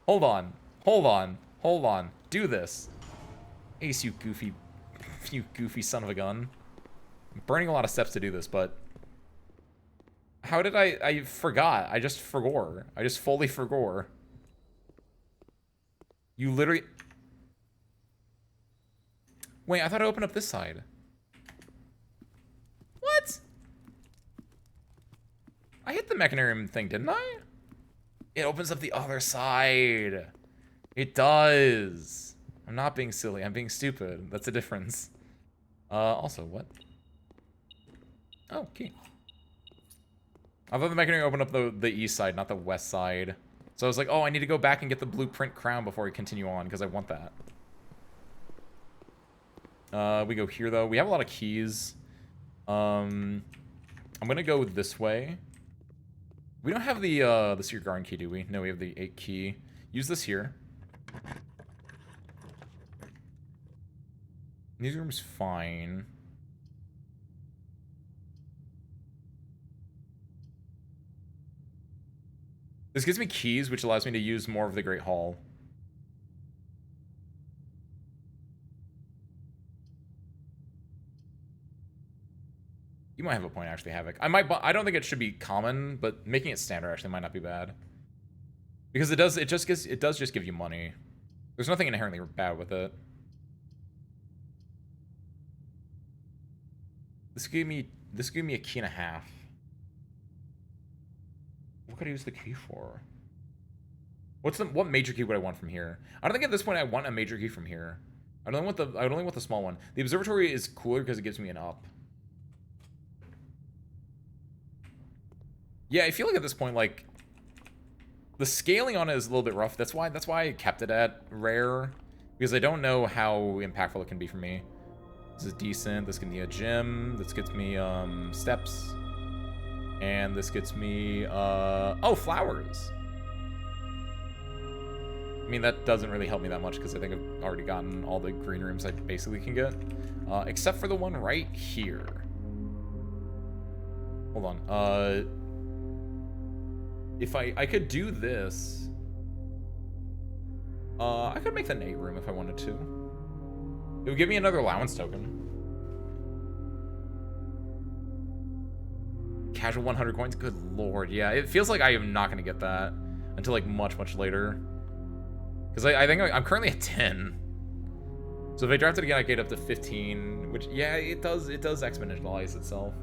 Hold on. Hold on. Hold on. Do this. Ace, you goofy son of a gun. I'm burning a lot of steps to do this, but... How did I forgot. I just forgore. I just fully forgore. You literally... Wait, I thought I opened up this side. What? I hit the Mechanarium thing, didn't I? It opens up the other side. It does. I'm not being silly. I'm being stupid. That's the difference. Also, what? Oh, key. I thought the Mechanarium opened up the east side, not the west side. So I was like, oh, I need to go back and get the blueprint crown before I continue on, because I want that. We go here, though. We have a lot of keys. I'm gonna go this way. We don't have the secret garden key, do we? No, we have the 8 key. Use this here. Newsroom's fine. This gives me keys, which allows me to use more of the Great Hall. You might have a point, actually, Havoc. I don't think it should be common, but making it standard actually might not be bad. Because it does just give you money. There's nothing inherently bad with it. This gave me a key and a half. What could I use the key for? What major key would I want from here? I don't think at this point I want a major key from here. I only want the small one. The observatory is cooler because it gives me an up. Yeah, I feel like at this point, like, the scaling on it is a little bit rough. That's why I kept it at rare, because I don't know how impactful it can be for me. This is decent. This gives me a gym. This gets me steps, and this gets me oh, flowers. I mean, that doesn't really help me that much because I think I've already gotten all the green rooms I basically can get, except for the one right here. Hold on. If I could do this, I could make the Nate room if I wanted to. It would give me another allowance token. Casual 100 coins? Good lord, yeah. It feels like I am not going to get that until, like, much, much later. Because I think I'm currently at 10. So if I draft it again, I get up to 15, which, yeah, it does exponentialize itself.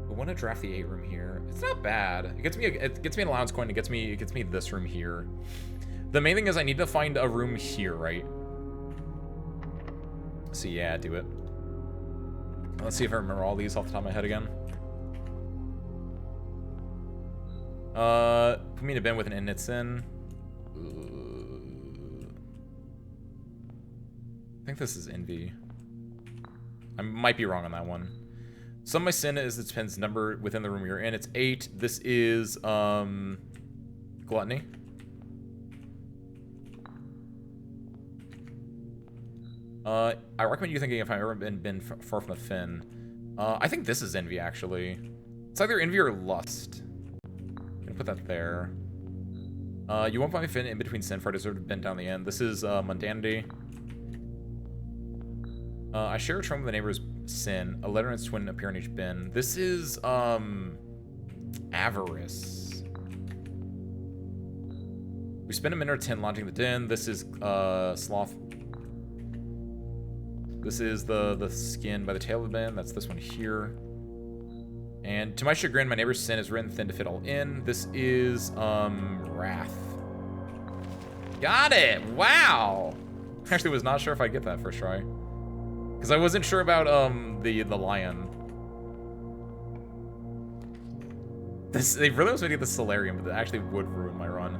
I want to draft the 8 room here. It's not bad. It gets me an allowance coin. It gets me this room here. The main thing is I need to find a room here, right? So yeah, do it. Let's see if I remember all these off the top of my head again. Put me in a bin with an init sin. I think this is envy. I might be wrong on that one. Some of my sin is it depends number within the room you're in. It's 8. This is gluttony. I recommend you thinking if I've ever been far from the fin. I think this is envy actually. It's either envy or lust. I'm gonna put that there. You won't find me fin in between sin for I deserve to bend down the end. This is mundanity. I share a trauma with the neighbor's sin. A letter and its twin appear in each bin. This is avarice. We spend a minute or 10 launching the den. This is sloth. This is the skin by the tail of the bin. That's this one here. And to my chagrin, my neighbor's sin is written thin to fit all in. This is wrath. Got it! Wow! Actually was not sure if I'd get that first try. Because I wasn't sure about the lion. They really was going to get the solarium, but it actually would ruin my run.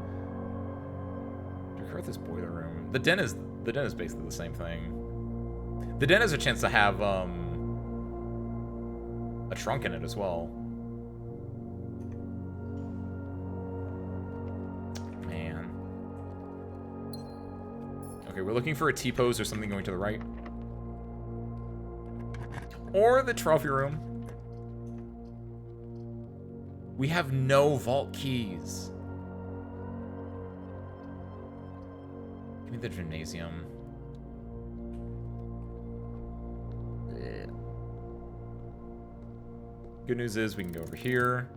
Recruit this boiler room. The den is basically the same thing. The den has a chance to have a trunk in it as well. Man. Okay, we're looking for a T-pose or something going to the right. Or the trophy room. We have no vault keys. Give me the gymnasium. Good news is we can go over here.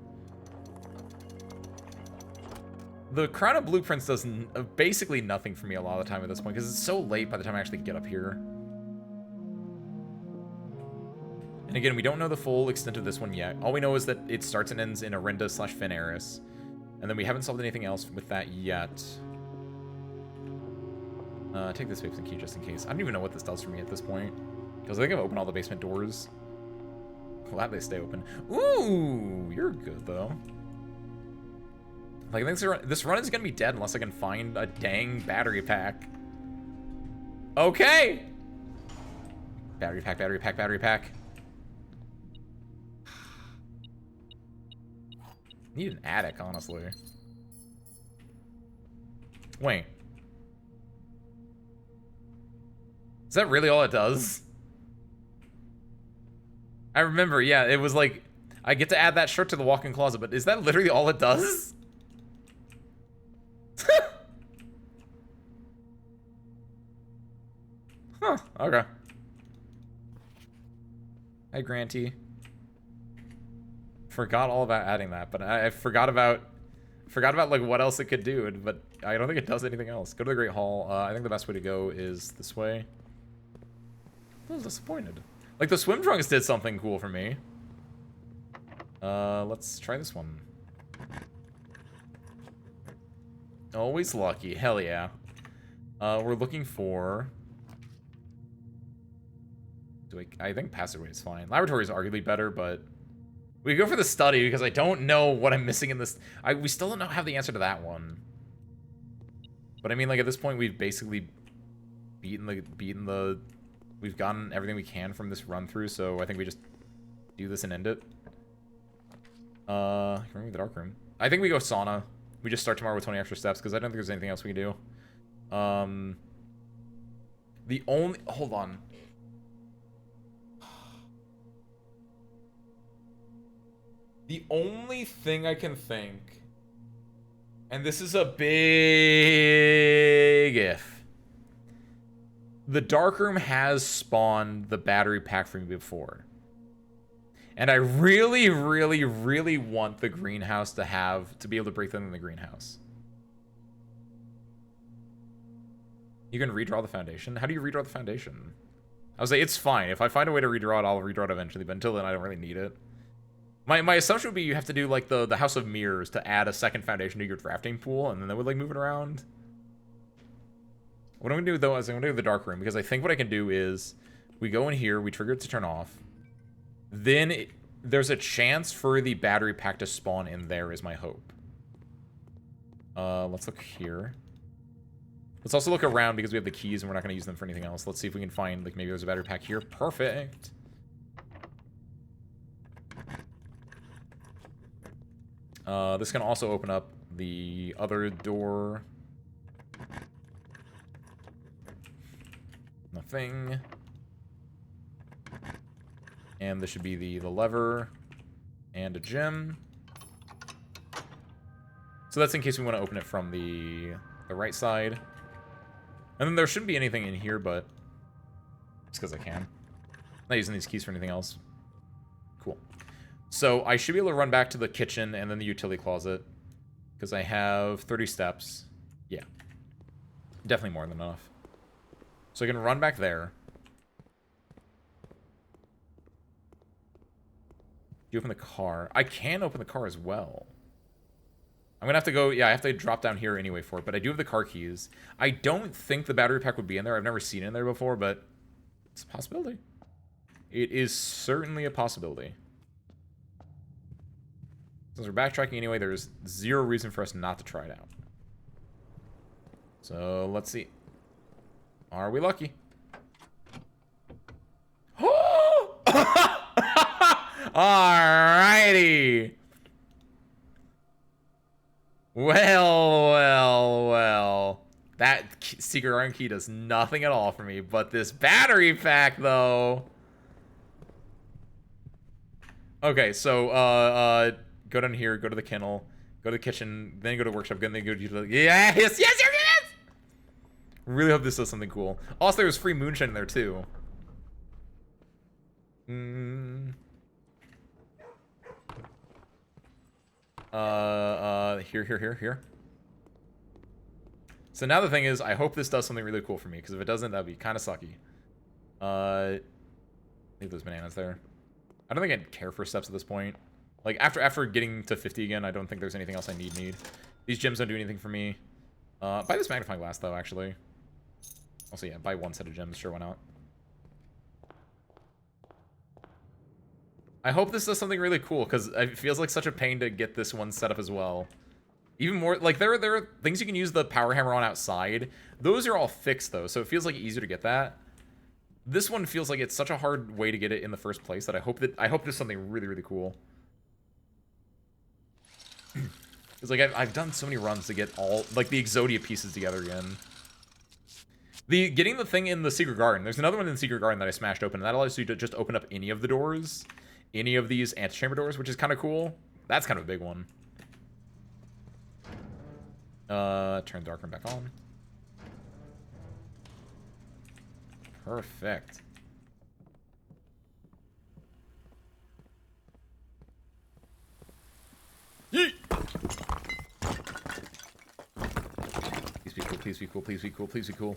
The Crown of Blueprints does basically nothing for me a lot of the time at this point because it's so late by the time I actually get up here. And again, we don't know the full extent of this one yet. All we know is that it starts and ends in Arinda/Finaris. And then we haven't solved anything else with that yet. Take this basement key just in case. I don't even know what this does for me at this point. Because I think I've opened all the basement doors. Glad they stay open. Ooh, you're good though. Like, this run is gonna be dead unless I can find a dang battery pack. Okay! Battery pack, battery pack, battery pack. Need an attic, honestly. Wait. Is that really all it does? I remember, yeah, it was like, I get to add that shirt to the walk-in closet, but is that literally all it does? Huh, okay. Hi, Granty. Forgot all about adding that, but I forgot about like what else it could do, but I don't think it does anything else. Go to the Great Hall. I think the best way to go is this way. I was disappointed. Like, the swim trunks did something cool for me. Let's try this one. Always lucky. Hell yeah. We're looking for... I think passageway is fine. Laboratory is arguably better, but... We go for the study because I don't know what I'm missing in this... we still don't have the answer to that one. But I mean, like, at this point, we've basically beaten the... We've gotten everything we can from this run through, so I think we just do this and end it. Remember the dark room. I think we go sauna. We just start tomorrow with 20 extra steps, because I don't think there's anything else we can do. The only... Hold on. The only thing I can think... And this is a big if. The darkroom has spawned the battery pack for me before. And I really, really, really want the greenhouse to be able to break them in the greenhouse. You can redraw the foundation? How do you redraw the foundation? I was like, it's fine. If I find a way to redraw it, I'll redraw it eventually. But until then, I don't really need it. My assumption would be you have to do, like, the House of Mirrors to add a second foundation to your drafting pool, and then that would, like, move it around. What I'm going to do, though, is I'm going to do the dark room, because I think what I can do is we go in here, we trigger it to turn off. Then there's a chance for the battery pack to spawn in there, is my hope. Let's look here. Let's also look around, because we have the keys, and we're not going to use them for anything else. Let's see if we can find, like, maybe there's a battery pack here. Perfect. This can also open up the other door. Nothing. And this should be the lever and a gem. So that's in case we want to open it from the right side. And then there shouldn't be anything in here, but it's because I can. Not using these keys for anything else. Cool. So I should be able to run back to the kitchen and then the utility closet. Because I have 30 steps. Yeah. Definitely more than enough. So I can run back there. You open the car. I can open the car as well. I'm going to have to go... Yeah, I have to drop down here anyway for it. But I do have the car keys. I don't think the battery pack would be in there. I've never seen it in there before, but it's a possibility. It is certainly a possibility. Since we're backtracking anyway, there's zero reason for us not to try it out. So, let's see. Are we lucky? Alrighty. Well. That secret iron key does nothing at all for me, but this battery pack, though. Okay, so, go down here, go to the kennel, go to the kitchen, then go to the workshop, then go to the... Yes! Really hope this does something cool. Also, there was free moonshine in there, too. Here. So now the thing is, I hope this does something really cool for me, because if it doesn't, that'd be kind of sucky. Leave those bananas there. I don't think I'd care for steps at this point. Like, after getting to 50 again, I don't think there's anything else I need. These gems don't do anything for me. Buy this magnifying glass, though, actually. Also, yeah, buy one set of gems. Sure, why not? I hope this does something really cool, because it feels like such a pain to get this one set up as well. Even more, like, there are things you can use the power hammer on outside. Those are all fixed, though, so it feels like easier to get that. This one feels like it's such a hard way to get it in the first place that I hope there's something really, really cool. It's like, I've done so many runs to get all, like, the Exodia pieces together again. Getting the thing in the Secret Garden. There's another one in the Secret Garden that I smashed open, and that allows you to just open up any of the doors. Any of these antechamber doors, which is kind of cool. That's kind of a big one. Turn Dark Room back on. Perfect. Yeet! Please be cool, please be cool, please be cool, please be cool.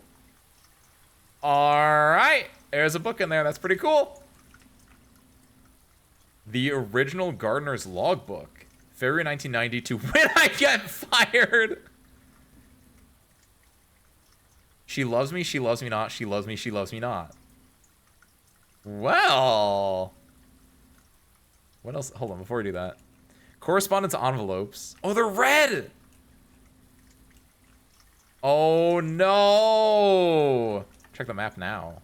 Alright! There's a book in there, that's pretty cool. The original Gardener's Logbook. February 1990 to when I get fired! She loves me not, she loves me not. Well... What else? Hold on, before we do that. Correspondence envelopes. Oh, they're red! Oh, no! Check the map now.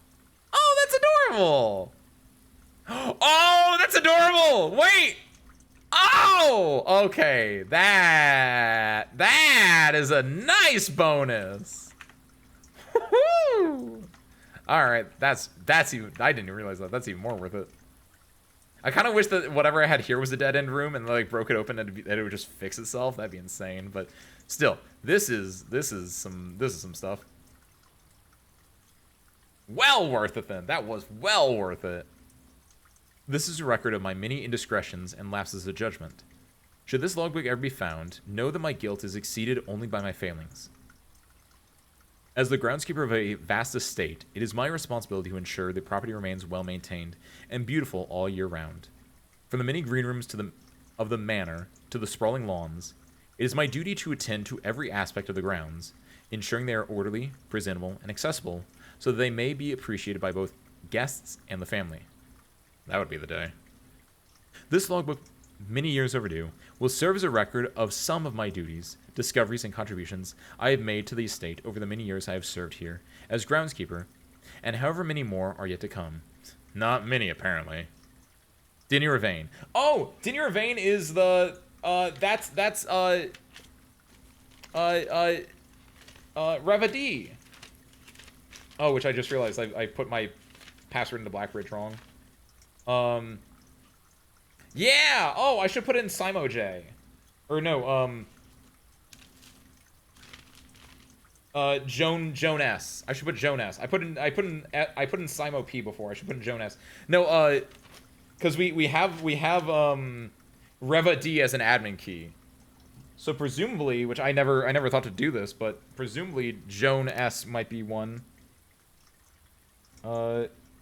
Oh, that's adorable! Oh, that's adorable! Wait! Oh! Okay, that is a nice bonus! Woohoo! Alright, that's even... I didn't even realize that. That's even more worth it. I kind of wish that whatever I had here was a dead-end room and like broke it open and that it would just fix itself. That'd be insane. But still, this is some stuff. Well worth it then. That was well worth it. This is a record of my many indiscretions and lapses of judgment. Should this logbook ever be found, know that my guilt is exceeded only by my failings. As the groundskeeper of a vast estate, it is my responsibility to ensure the property remains well maintained and beautiful all year round. From the many green rooms of the manor to the sprawling lawns, it is my duty to attend to every aspect of the grounds, ensuring they are orderly, presentable, and accessible, so that they may be appreciated by both guests and the family. That would be the day. This logbook, many years overdue, will serve as a record of some of my duties, discoveries, and contributions I have made to the estate over the many years I have served here as groundskeeper, and however many more are yet to come. Not many, apparently. Denny Ravane. Oh, Denny Ravane is the Revadi. Oh, which I just realized I put my password into Blackbridge wrong. Yeah! Oh, I should put in Simo-J. Or no, Joan S. I should put Joan S. I put in Simo P before. I should put in Joan S. No, because we have Reva D as an admin key. So presumably, which I never thought to do this, but presumably Joan S might be one.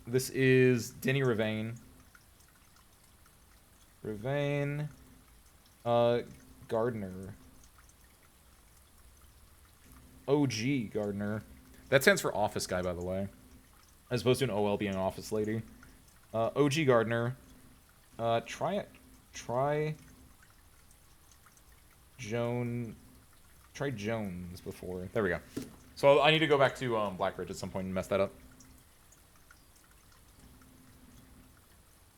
This is Denny Ravane. Gardner. OG Gardner. That stands for office guy, by the way. As opposed to an OL being an office lady. OG Gardner. Try Jones before. There we go. So I need to go back to Blackbridge at some point and mess that up.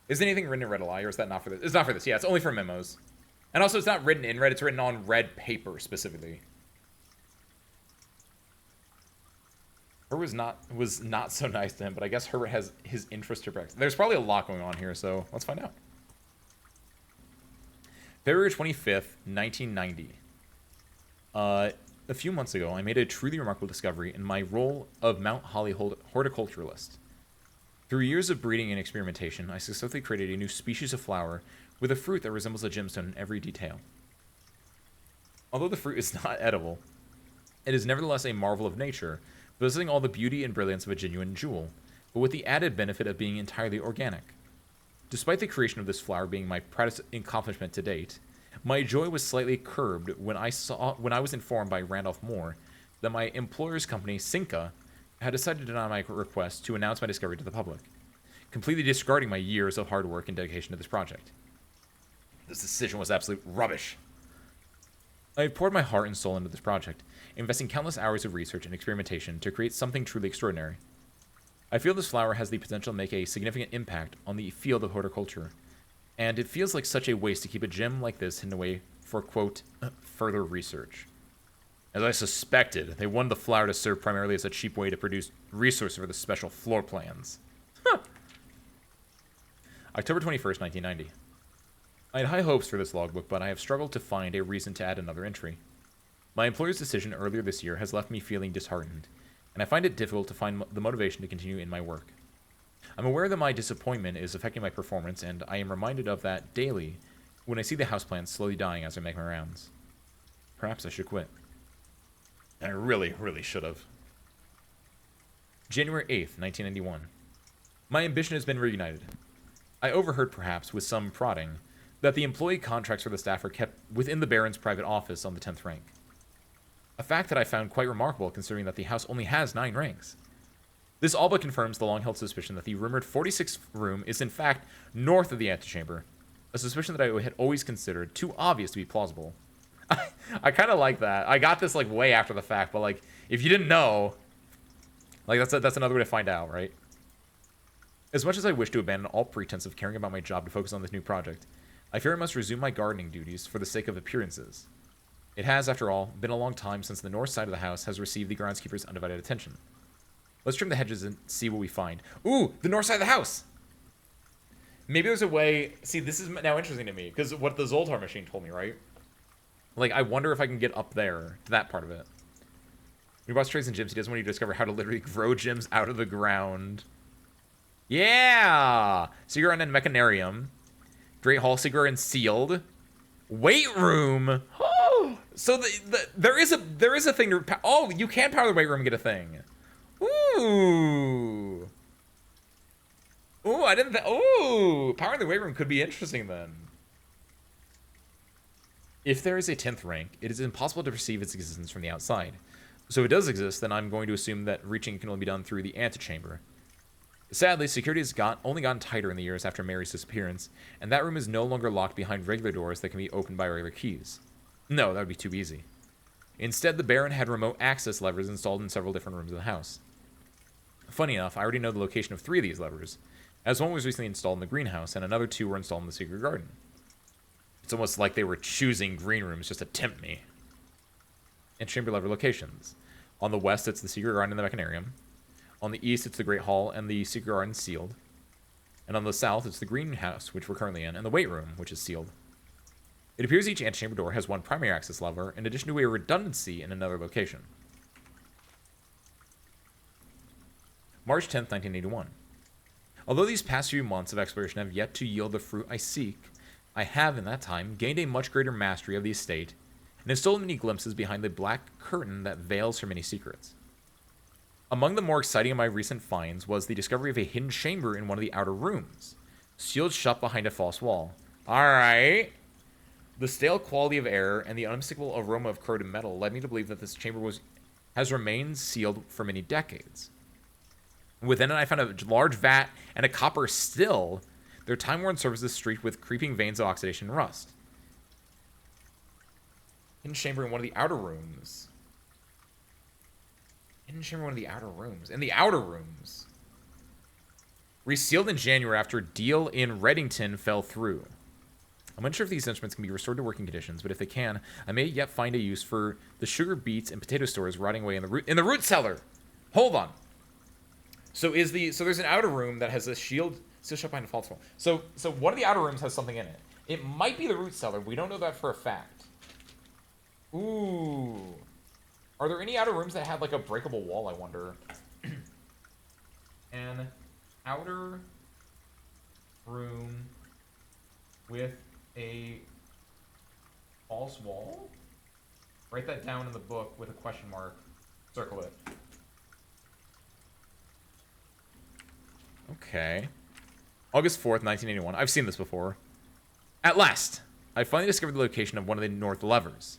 Is anything written in red ally, or is that not for this? It's not for this. Yeah, it's only for memos. And also, it's not written in red. It's written on red paper, specifically. Herbert was not so nice to him, but I guess Herbert has his interest to protect. There's probably a lot going on here, so let's find out. February 25th, 1990. A few months ago, I made a truly remarkable discovery in my role of Mount Holly horticulturalist. Through years of breeding and experimentation, I successfully created a new species of flower with a fruit that resembles a gemstone in every detail. Although the fruit is not edible, it is nevertheless a marvel of nature, possessing all the beauty and brilliance of a genuine jewel, but with the added benefit of being entirely organic. Despite the creation of this flower being my proudest accomplishment to date, my joy was slightly curbed when I was informed by Randolph Moore that my employer's company, Cinca, had decided to deny my request to announce my discovery to the public, completely discarding my years of hard work and dedication to this project. This decision was absolute rubbish. I have poured my heart and soul into this project, investing countless hours of research and experimentation to create something truly extraordinary. I feel this flower has the potential to make a significant impact on the field of horticulture, and it feels like such a waste to keep a gem like this hidden away for, quote, further research. As I suspected, they wanted the flower to serve primarily as a cheap way to produce resources for the special floor plans. Huh. October 21st, 1990. I had high hopes for this logbook, but I have struggled to find a reason to add another entry. My employer's decision earlier this year has left me feeling disheartened, and I find it difficult to find the motivation to continue in my work. I'm aware that my disappointment is affecting my performance, and I am reminded of that daily when I see the houseplants slowly dying as I make my rounds. Perhaps I should quit. I really, really should have. January 8th, 1991. My ambition has been reunited. I overheard, perhaps, with some prodding, that the employee contracts for the staff are kept within the Baron's private office on the 10th rank. A fact that I found quite remarkable considering that the house only has 9 ranks. This all but confirms the long-held suspicion that the rumored 46th room is in fact north of the antechamber, a suspicion that I had always considered too obvious to be plausible. I kind of like that. I got this like way after the fact, but like if you didn't know, like that's another way to find out, right? As much as I wish to abandon all pretense of caring about my job to focus on this new project, I fear I must resume my gardening duties for the sake of appearances. It has, after all, been a long time since the north side of the house has received the groundskeeper's undivided attention. Let's trim the hedges and see what we find. Ooh, the north side of the house! Maybe there's a way... See, this is now interesting to me, because what the Zoltar machine told me, right? Like, I wonder if I can get up there to that part of it. When he buys trays and gyms, he doesn't want you to discover how to literally grow gyms out of the ground. Yeah! Seaguar and Mechanarium. Great Hall, Seaguar and Sealed. Weight room! Oh! So there is a thing to... Oh, you can power the weight room and get a thing. Ooh! Ooh, I didn't... Ooh! Powering the weight room could be interesting, then. If there is a 10th rank, it is impossible to perceive its existence from the outside. So if it does exist, then I'm going to assume that reaching can only be done through the antechamber. Sadly, security has only gotten tighter in the years after Mary's disappearance, and that room is no longer locked behind regular doors that can be opened by regular keys. No, that would be too easy. Instead, the Baron had remote access levers installed in several different rooms of the house. Funny enough, I already know the location of 3 of these levers, as one was recently installed in the greenhouse, and another 2 were installed in the secret garden. It's almost like they were choosing green rooms just to tempt me. And chamber lever locations. On the west, it's the secret garden and the mechanarium. On the east, it's the Great Hall and the secret garden sealed. And on the south, it's the greenhouse, which we're currently in, and the weight room, which is sealed. It appears each antechamber door has one primary access lever, in addition to a redundancy in another location. March 10th, 1981. Although these past few months of exploration have yet to yield the fruit I seek, I have, in that time, gained a much greater mastery of the estate, and have stolen many glimpses behind the black curtain that veils her many secrets. Among the more exciting of my recent finds was the discovery of a hidden chamber in one of the outer rooms, sealed shut behind a false wall. Alright. The stale quality of air and the unmistakable aroma of corroded metal led me to believe that this chamber has remained sealed for many decades. Within it, I found a large vat and a copper still. Their time-worn surfaces streaked with creeping veins of oxidation and rust. Hidden chamber in one of the outer rooms. Hidden chamber in one of the outer rooms. In the outer rooms. Resealed in January after a deal in Reddington fell through. I'm unsure if these instruments can be restored to working conditions, but if they can, I may yet find a use for the sugar beets and potato stores rotting away in the root cellar. Hold on. So there's an outer room that has a shield still shut behind a false wall. So one of the outer rooms has something in it. It might be the root cellar. We don't know that for a fact. Ooh. Are there any outer rooms that have like a breakable wall, I wonder? An outer room with a false wall? Write that down in the book with a question mark. Circle it. Okay. August 4th, 1981. I've seen this before. At last, I finally discovered the location of one of the north levers.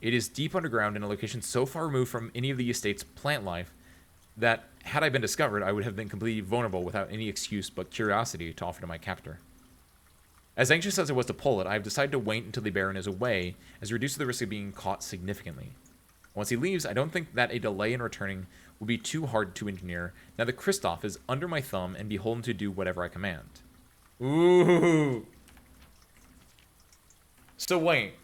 It is deep underground in a location so far removed from any of the estate's plant life that, had I been discovered, I would have been completely vulnerable without any excuse but curiosity to offer to my captor. As anxious as I was to pull it, I have decided to wait until the Baron is away, as it reduces the risk of being caught significantly. Once he leaves, I don't think that a delay in returning will be too hard to engineer, now that Kristoff is under my thumb and beholden to do whatever I command. Ooh. So wait.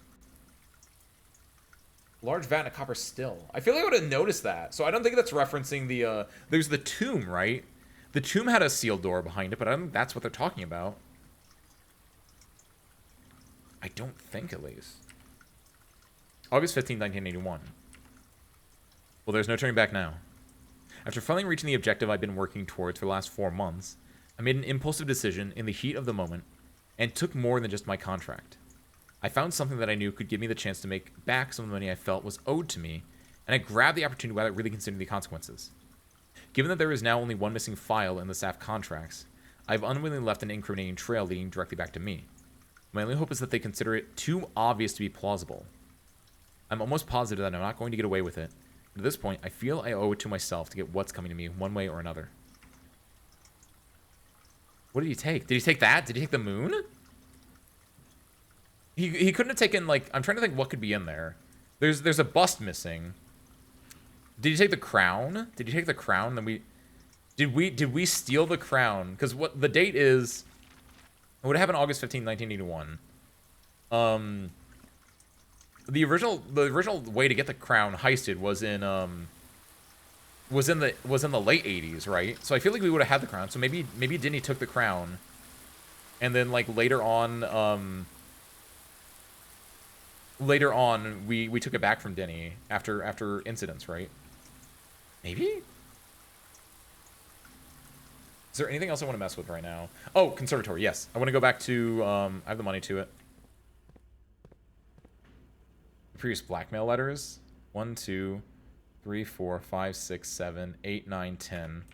Large vat and a copper still. I feel like I would have noticed that. So I don't think that's referencing the, there's the tomb, right? The tomb had a sealed door behind it, but I don't think that's what they're talking about. I don't think, at least. August 15, 1981. Well, there's no turning back now. After finally reaching the objective I've been working towards for the last 4 months, I made an impulsive decision in the heat of the moment and took more than just my contract. I found something that I knew could give me the chance to make back some of the money I felt was owed to me, and I grabbed the opportunity without really considering the consequences. Given that there is now only one missing file in the SAF contracts, I've unwillingly left an incriminating trail leading directly back to me. My only hope is that they consider it too obvious to be plausible. I'm almost positive that I'm not going to get away with it. But at this point, I feel I owe it to myself to get what's coming to me one way or another. What did he take? Did he take that? Did he take the moon? He couldn't have taken, like, I'm trying to think what could be in there. There's a bust missing. Did he take the crown? Did he take the crown? Then did we steal the crown? Because what the date is, it would have happened August 15, 1981. The original way to get the crown heisted was in the late 80s, right? So I feel like we would have had the crown. So maybe Dinny took the crown, and then like later on we took it back from Dinny after incidents, right? Maybe. Is there anything else I want to mess with right now? Oh, conservatory. Yes, I want to go back to. I have the money to it. Previous blackmail letters. 1, 2, 3, 4, 5, 6, 7, 8, 9, 10.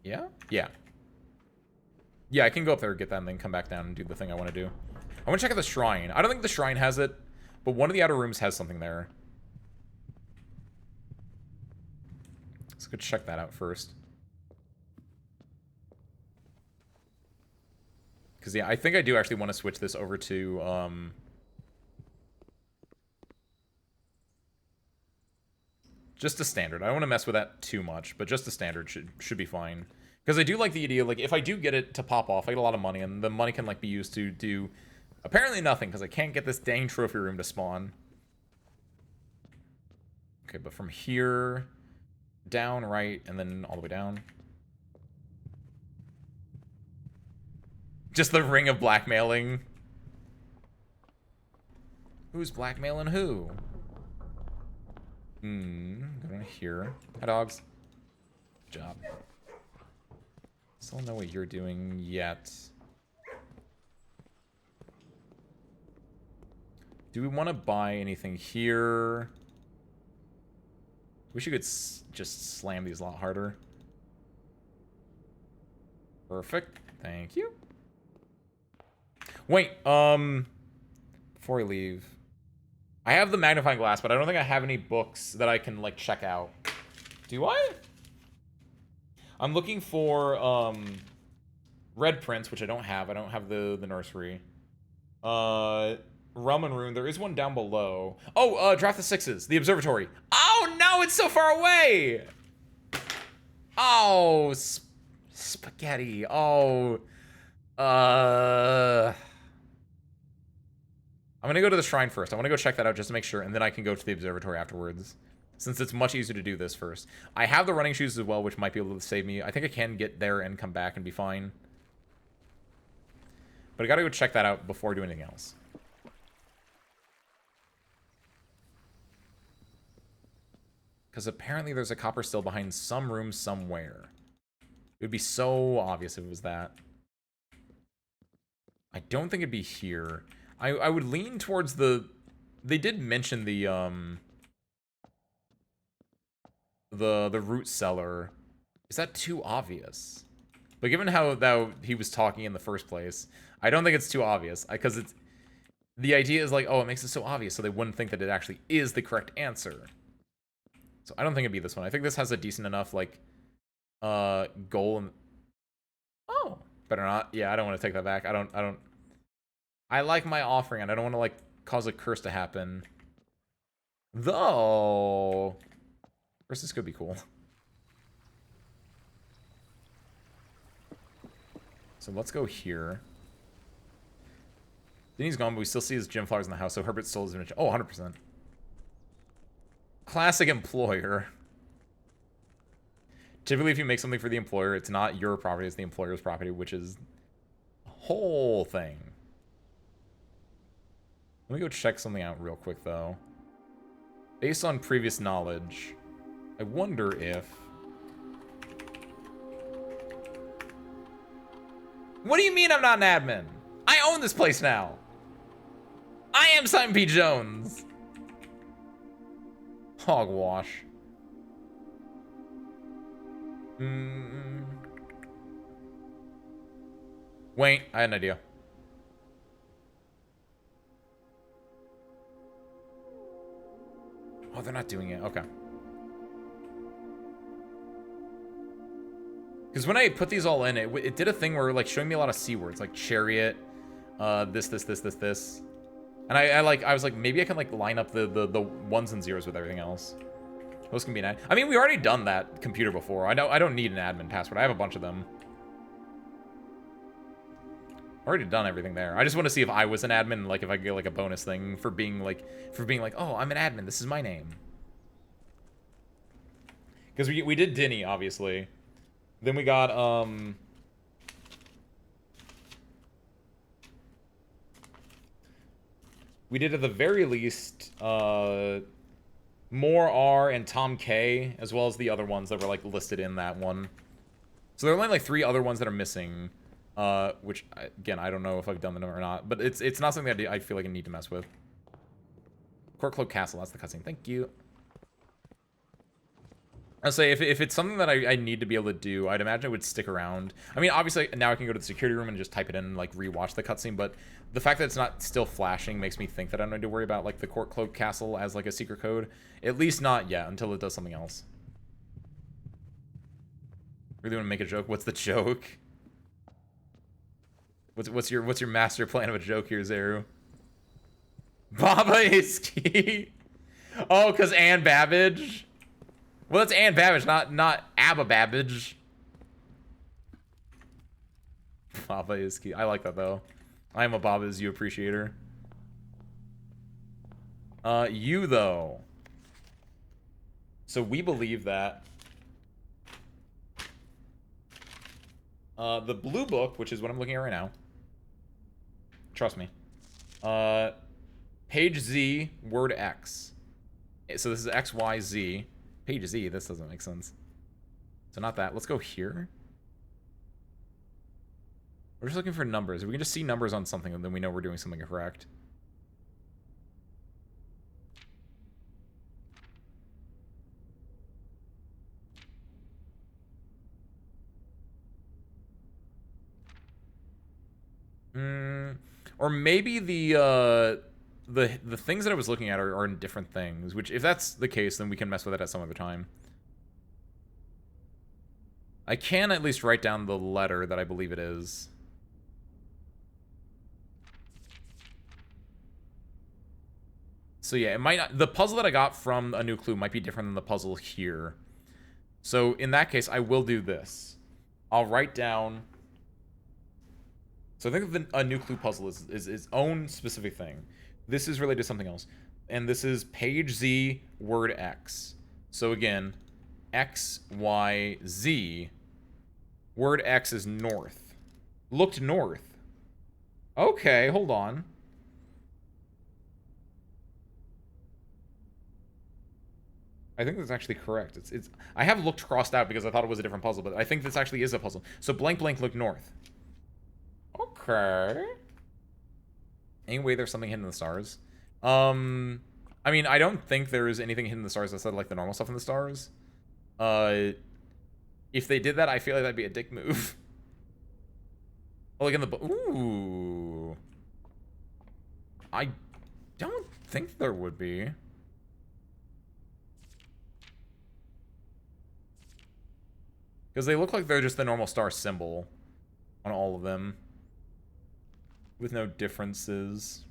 Yeah? Yeah. Yeah, I can go up there and get that and then come back down and do the thing I want to do. I want to check out the shrine. I don't think the shrine has it, but one of the outer rooms has something there. Let's go check that out first. Because, yeah, I think I do actually want to switch this over to, just a standard. I don't want to mess with that too much, but just a standard should be fine. Because I do like the idea, like, if I do get it to pop off, I get a lot of money, and the money can, like, be used to do apparently nothing, because I can't get this dang trophy room to spawn. Okay, but from here, down, right, and then all the way down. Just the ring of blackmailing. Who's blackmailing who? Go down here. Hi, dogs. Good job. Still don't know what you're doing yet. Do we want to buy anything here? Wish you could just slam these a lot harder. Perfect. Thank you. Wait, before I leave, I have the magnifying glass, but I don't think I have any books that I can, like, check out. Do I? I'm looking for, Red Prince, which I don't have. I don't have the nursery. Realm and Rune. There is one down below. Oh, Draft the Sixes. The Observatory. Oh, no, it's so far away! Oh, spaghetti. Oh, I'm gonna go to the shrine first. I want to go check that out just to make sure, and then I can go to the observatory afterwards, since it's much easier to do this first. I have the running shoes as well, which might be able to save me. I think I can get there and come back and be fine. But I gotta go check that out before doing anything else. Because apparently there's a copper still behind some room somewhere. It would be so obvious if it was that. I don't think it'd be here. I would lean towards the... They did mention the root cellar. Is that too obvious? But given how he was talking in the first place, I don't think it's too obvious. Because it's... The idea is like, oh, it makes it so obvious, so they wouldn't think that it actually is the correct answer. So I don't think it'd be this one. I think this has a decent enough, like, goal. And... Oh, Better not. Yeah, I don't want to take that back. I like my offering, and I don't want to, like, cause a curse to happen. Though... First, this could be cool. So let's go here. Denny's gone, but we still see his gym flowers in the house, so Herbert stole his image. Oh, 100%. Classic employer. Typically, if you make something for the employer, it's not your property, it's the employer's property, which is a whole thing. Let me go check something out real quick, though. Based on previous knowledge, I wonder if... What do you mean I'm not an admin? I own this place now. I am Simon P. Jones. Hogwash. Wait, I had an idea. Oh, they're not doing it. Okay. Because when I put these all in, it did a thing where, like, showing me a lot of C words, like chariot, this. And I was like, maybe I can, like, line up the ones and zeros with everything else. Those can be an ad. I mean, we already done that computer before. I don't need an admin password. I have a bunch of them. Already done everything there. I just want to see if I was an admin, like if I get like a bonus thing for being like, oh, I'm an admin. This is my name. Because we did Denny, obviously. Then we got we did at the very least More R and Tom K, as well as the other ones that were like listed in that one. So there are only like 3 other ones that are missing. Which, again, I don't know if I've done them or not, but it's not something that I feel like I need to mess with. Courtcloak Castle, that's the cutscene. Thank you. I'll say, if it's something that I need to be able to do, I'd imagine it would stick around. I mean, obviously, now I can go to the security room and just type it in and, like, rewatch the cutscene, but the fact that it's not still flashing makes me think that I don't need to worry about, like, the Courtcloak Castle as, like, a secret code. At least not yet, until it does something else. Really want to make a joke? What's the joke? What's your master plan of a joke here, Zeru? Baba Iski. Oh, cause Ann Babbage. Well, it's Ann Babbage, not Abba Babbage. Baba Iski. I like that though. I am a Baba Is You appreciator. You though. So we believe that. The blue book, which is what I'm looking at right now. Trust me. Page Z, word X. So this is X, Y, Z. Page Z, this doesn't make sense. So not that. Let's go here. We're just looking for numbers. If we can just see numbers on something, and then we know we're doing something correct. Or maybe the things that I was looking at are in different things, which if that's the case, then we can mess with it at some other time. I can at least write down the letter that I believe it is. So yeah, it might not, the puzzle that I got from A New Clue might be different than the puzzle here. So in that case, I will do this. I'll write down. So I think of A New Clue puzzle is its own specific thing. This is related to something else. And this is page Z, word X. So again, X, Y, Z. Word X is north. Looked north. Okay, hold on. I think that's actually correct. It's I have looked crossed out because I thought it was a different puzzle, but I think this actually is a puzzle. So blank blank look north. Okay. Anyway, there's something hidden in the stars. I mean, I don't think there is anything hidden in the stars outside like the normal stuff in the stars. If they did that, I feel like that'd be a dick move. Oh, like in the ooh. I don't think there would be. Because they look like they're just the normal star symbol on all all of them with no differences.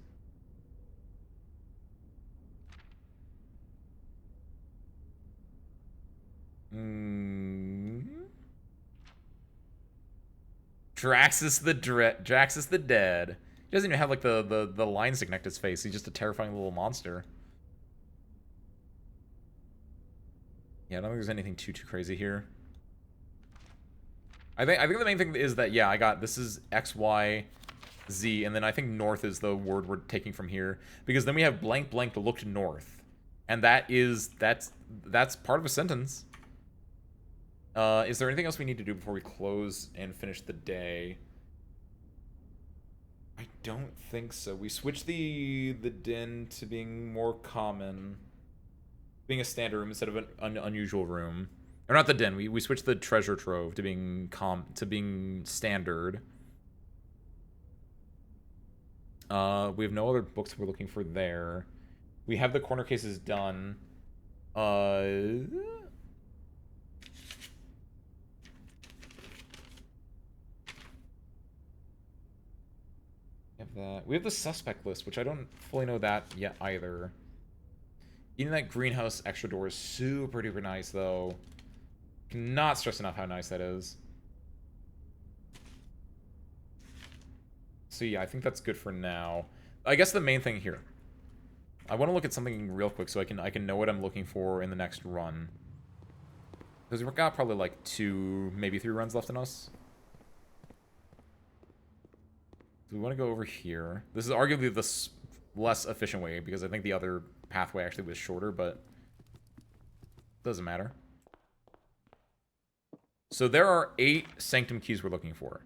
Draxus the Dead. He doesn't even have like the lines to connect his face. He's just a terrifying little monster. Yeah, I don't think there's anything too crazy here. I think the main thing is that, yeah, I got, this is X, Y, Z, and then I think north is the word we're taking from here. Because then we have blank blank to look to north. And that's part of a sentence. Is there anything else we need to do before we close and finish the day? I don't think so. We switched the den to being more common. Being a standard room instead of an unusual room. Or not the den. We switched the treasure trove to being standard. We have no other books we're looking for there. We have the corner cases done. Have that. We have the suspect list, which I don't fully know that yet either. Eating that greenhouse extra door is super duper nice, though. Cannot stress enough how nice that is. So yeah, I think that's good for now. I guess the main thing here, I want to look at something real quick so I can know what I'm looking for in the next run. Because we've got probably like 2, maybe 3 runs left in us. So we want to go over here. This is arguably the less efficient way because I think the other pathway actually was shorter, but doesn't matter. So there are 8 Sanctum keys we're looking for.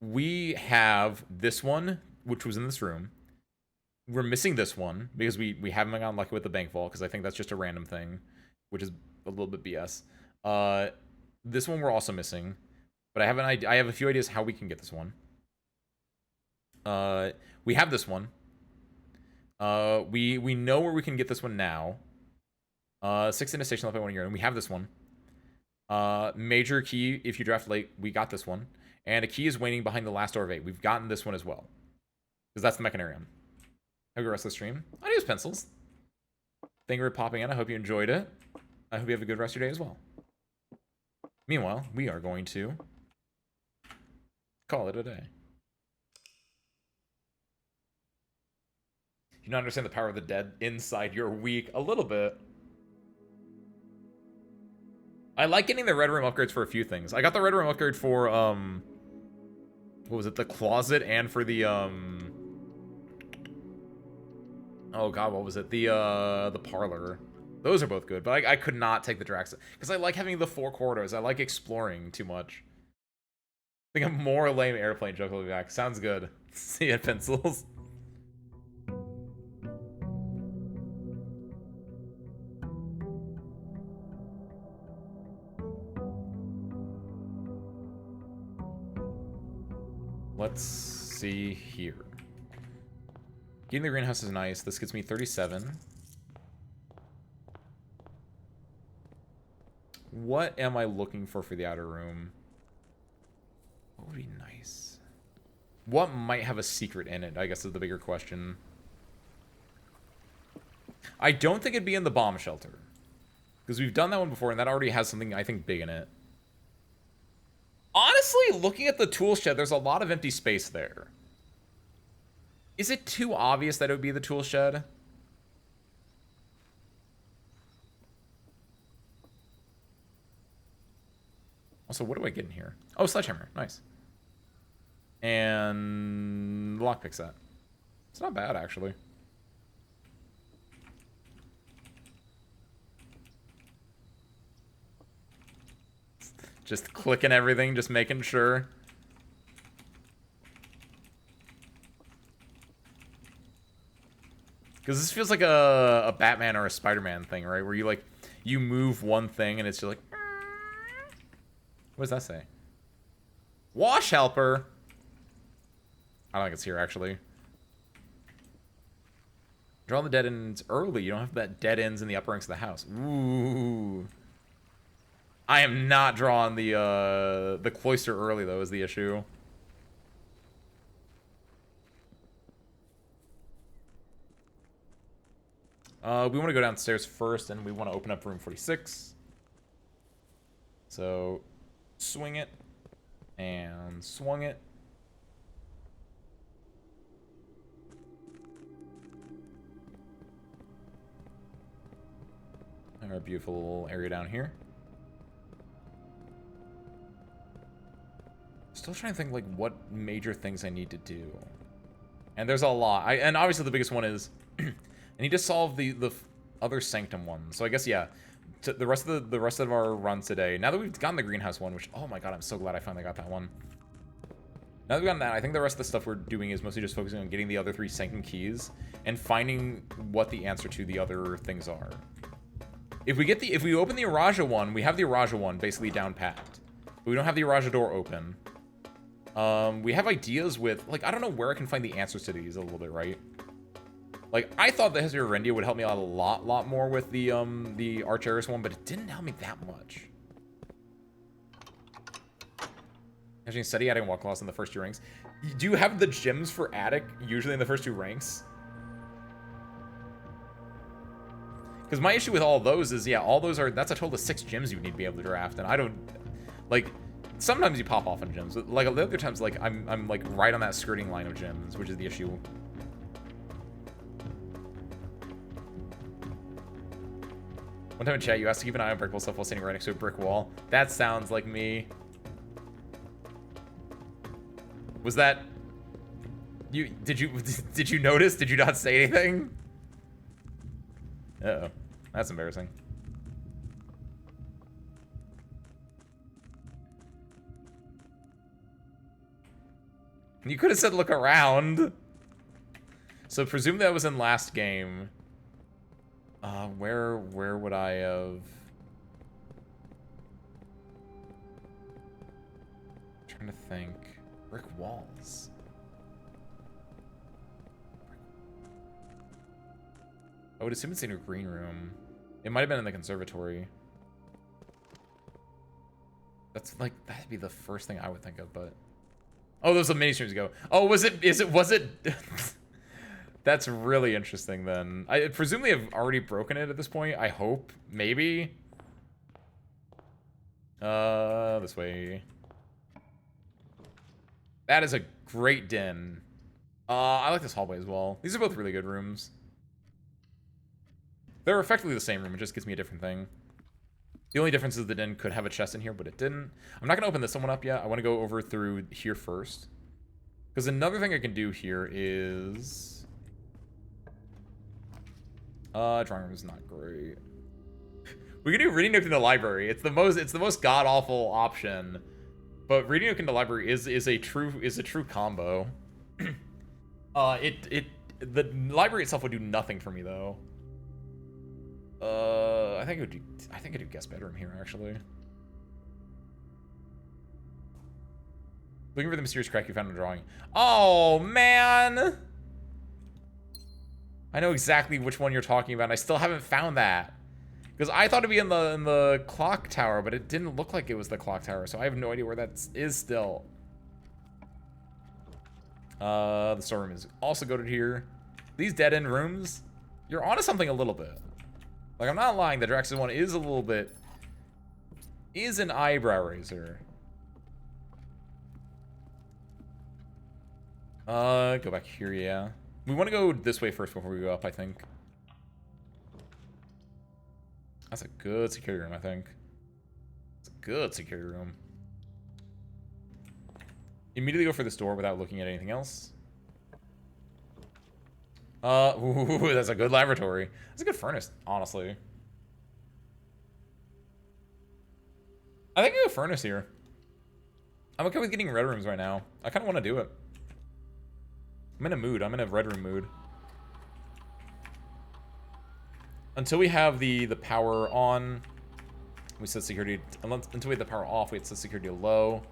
We have this one, which was in this room. We're missing this one because we haven't gotten lucky with the bank vault because I think that's just a random thing, which is a little bit BS. This one we're also missing, but I have an idea. I have a few ideas how we can get this one. We have this one. We know where we can get this one now. 6 in a station left by 1 year, and we have this one. Major key, if you draft late, we got this one. And a key is waiting behind the last door of 8. We've gotten this one as well. Because that's the Mechanarium. Have a good rest of the stream. Adios, pencils. Thank you for popping in. I hope you enjoyed it. I hope you have a good rest of your day as well. Meanwhile, we are going to call it a day. You don't understand the power of the dead inside your week a little bit. I like getting the red room upgrades for a few things. I got the red room upgrade for what was it, the closet, and for the oh god, what was it, the parlor. Those are both good, but I could not take the Drax because I like having the 4 corridors. I like exploring too much. I think I'm more lame airplane joke will be back. Sounds good. See ya, pencils. Let's see here. Getting the greenhouse is nice. This gets me 37. What am I looking for the outer room? What would be nice? What might have a secret in it, I guess, is the bigger question. I don't think it'd be in the bomb shelter. Because we've done that one before, and that already has something, I think, big in it. Honestly, looking at the tool shed, there's a lot of empty space there. Is it too obvious that it would be the tool shed? Also, what do I get in here? Oh, sledgehammer. Nice. And lockpick set. It's not bad, actually. Just clicking everything, just making sure. Because this feels like a Batman or a Spider-Man thing, right? Where you move one thing and it's just like... What does that say? Wash helper! I don't think it's here, actually. Draw the dead ends early. You don't have that dead ends in the upper ranks of the house. Ooh. I am not drawing the cloister early, though, is the issue. We want to go downstairs first, and we want to open up room 46. So, swing it, and swung it. Our beautiful little area down here. Still trying to think, like, what major things I need to do. And there's a lot. And obviously the biggest one is I need to solve the other Sanctum one. So I guess, yeah, the rest of our run today. Now that we've gotten the greenhouse one, which, oh my god, I'm so glad I finally got that one. Now that we've gotten that, I think the rest of the stuff we're doing is mostly just focusing on getting the other 3 Sanctum keys and finding what the answer to the other things are. If we open the Araja one, we have the Araja one basically down packed. But we don't have the Araja door open. We have ideas with, like, I don't know where I can find the answers to these a little bit, right? Like, I thought the History of Rendia would help me out a lot more with the Archeris one, but it didn't help me that much. Actually, study adding walk loss in the first 2 ranks. Do you have the gems for Attic usually in the first 2 ranks? Because my issue with all those is, yeah, all those are, that's a total of 6 gems you would need to be able to draft, and I don't, like, sometimes you pop off on gems, but, like, the other times, like, I'm like, right on that skirting line of gems, which is the issue. One time in chat, you asked to keep an eye on breakable stuff while standing right next to a brick wall. That sounds like me. Was that... Did you notice? Did you not say anything? Uh-oh. That's embarrassing. You could have said look around. So presume that was in last game. Where would I have... I'm trying to think. Brick walls. I would assume it's in your green room. It might have been in the conservatory. That's like, that'd be the first thing I would think of, but... Oh, those were mini streams ago. Oh, was it? That's really interesting then. I presumably have already broken it at this point. I hope. Maybe. This way. That is a great den. I like this hallway as well. These are both really good rooms. They're effectively the same room. It just gives me a different thing. The only difference is the den could have a chest in here, but it didn't. I'm not going to open this one up yet. I want to go over through here first. Because another thing I can do here is... drawing room is not great. We can do reading nook in the library. It's the most god-awful option. But reading nook in the library is a true combo. The library itself would do nothing for me though. I think I'd do guest bedroom here, actually. Looking for the mysterious crack you found in the drawing. Oh, man! I know exactly which one you're talking about, and I still haven't found that. Because I thought it'd be in the clock tower, but it didn't look like it was the clock tower, so I have no idea where that is still. The storeroom is also goated here. These dead-end rooms, you're onto something a little bit. Like, I'm not lying, the Draxus one is a little bit... is an eyebrow raiser. Go back here, yeah. We want to go this way first before we go up, I think. That's a good security room, I think. It's a good security room. Immediately go for this door without looking at anything else. Ooh, that's a good laboratory. That's a good furnace, honestly. I think I go furnace here. I'm okay with getting red rooms right now. I kind of want to do it. I'm in a mood. I'm in a red room mood. Until we have the power on, we set security. Until we have the power off, we set security to low.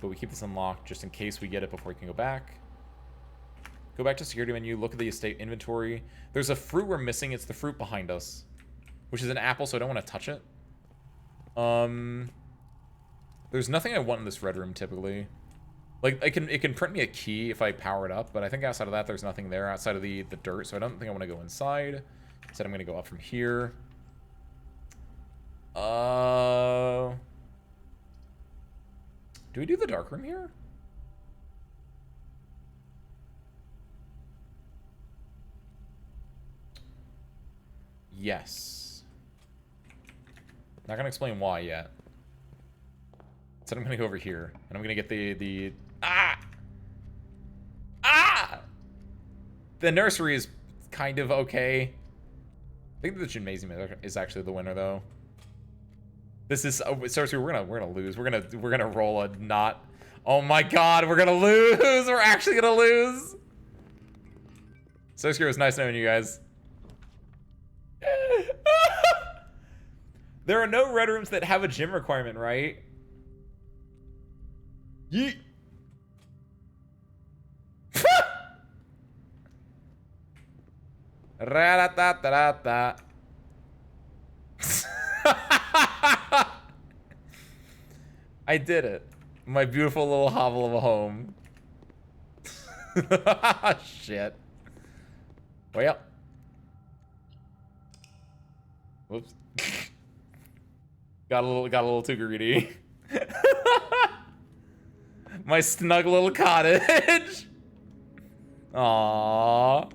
But we keep this unlocked just in case we get it before we can go back. Go back to security menu, look at the estate inventory. There's a fruit we're missing. It's the fruit behind us, which is an apple, so I don't want to touch it. There's nothing I want in this red room typically. Like, it can print me a key if I power it up, but I think outside of that, there's nothing there outside of the dirt, so I don't think I want to go inside. Instead, I'm going to go up from here. Do we do the dark room here? Yes. Not gonna explain why yet. So I'm gonna go over here, and I'm gonna get the The nursery is kind of okay. I think the gymnasium is actually the winner, though. This is seriously, we're gonna lose. We're gonna roll a not. Oh my god, we're gonna lose. We're actually gonna lose. So it was nice knowing you guys. There are no red rooms that have a gym requirement, right? Yeet. Ra-da-da-da-da-da. I did it. My beautiful little hovel of a home. Shit. Well. Whoops. Got a little too greedy. My snug little cottage. Aww.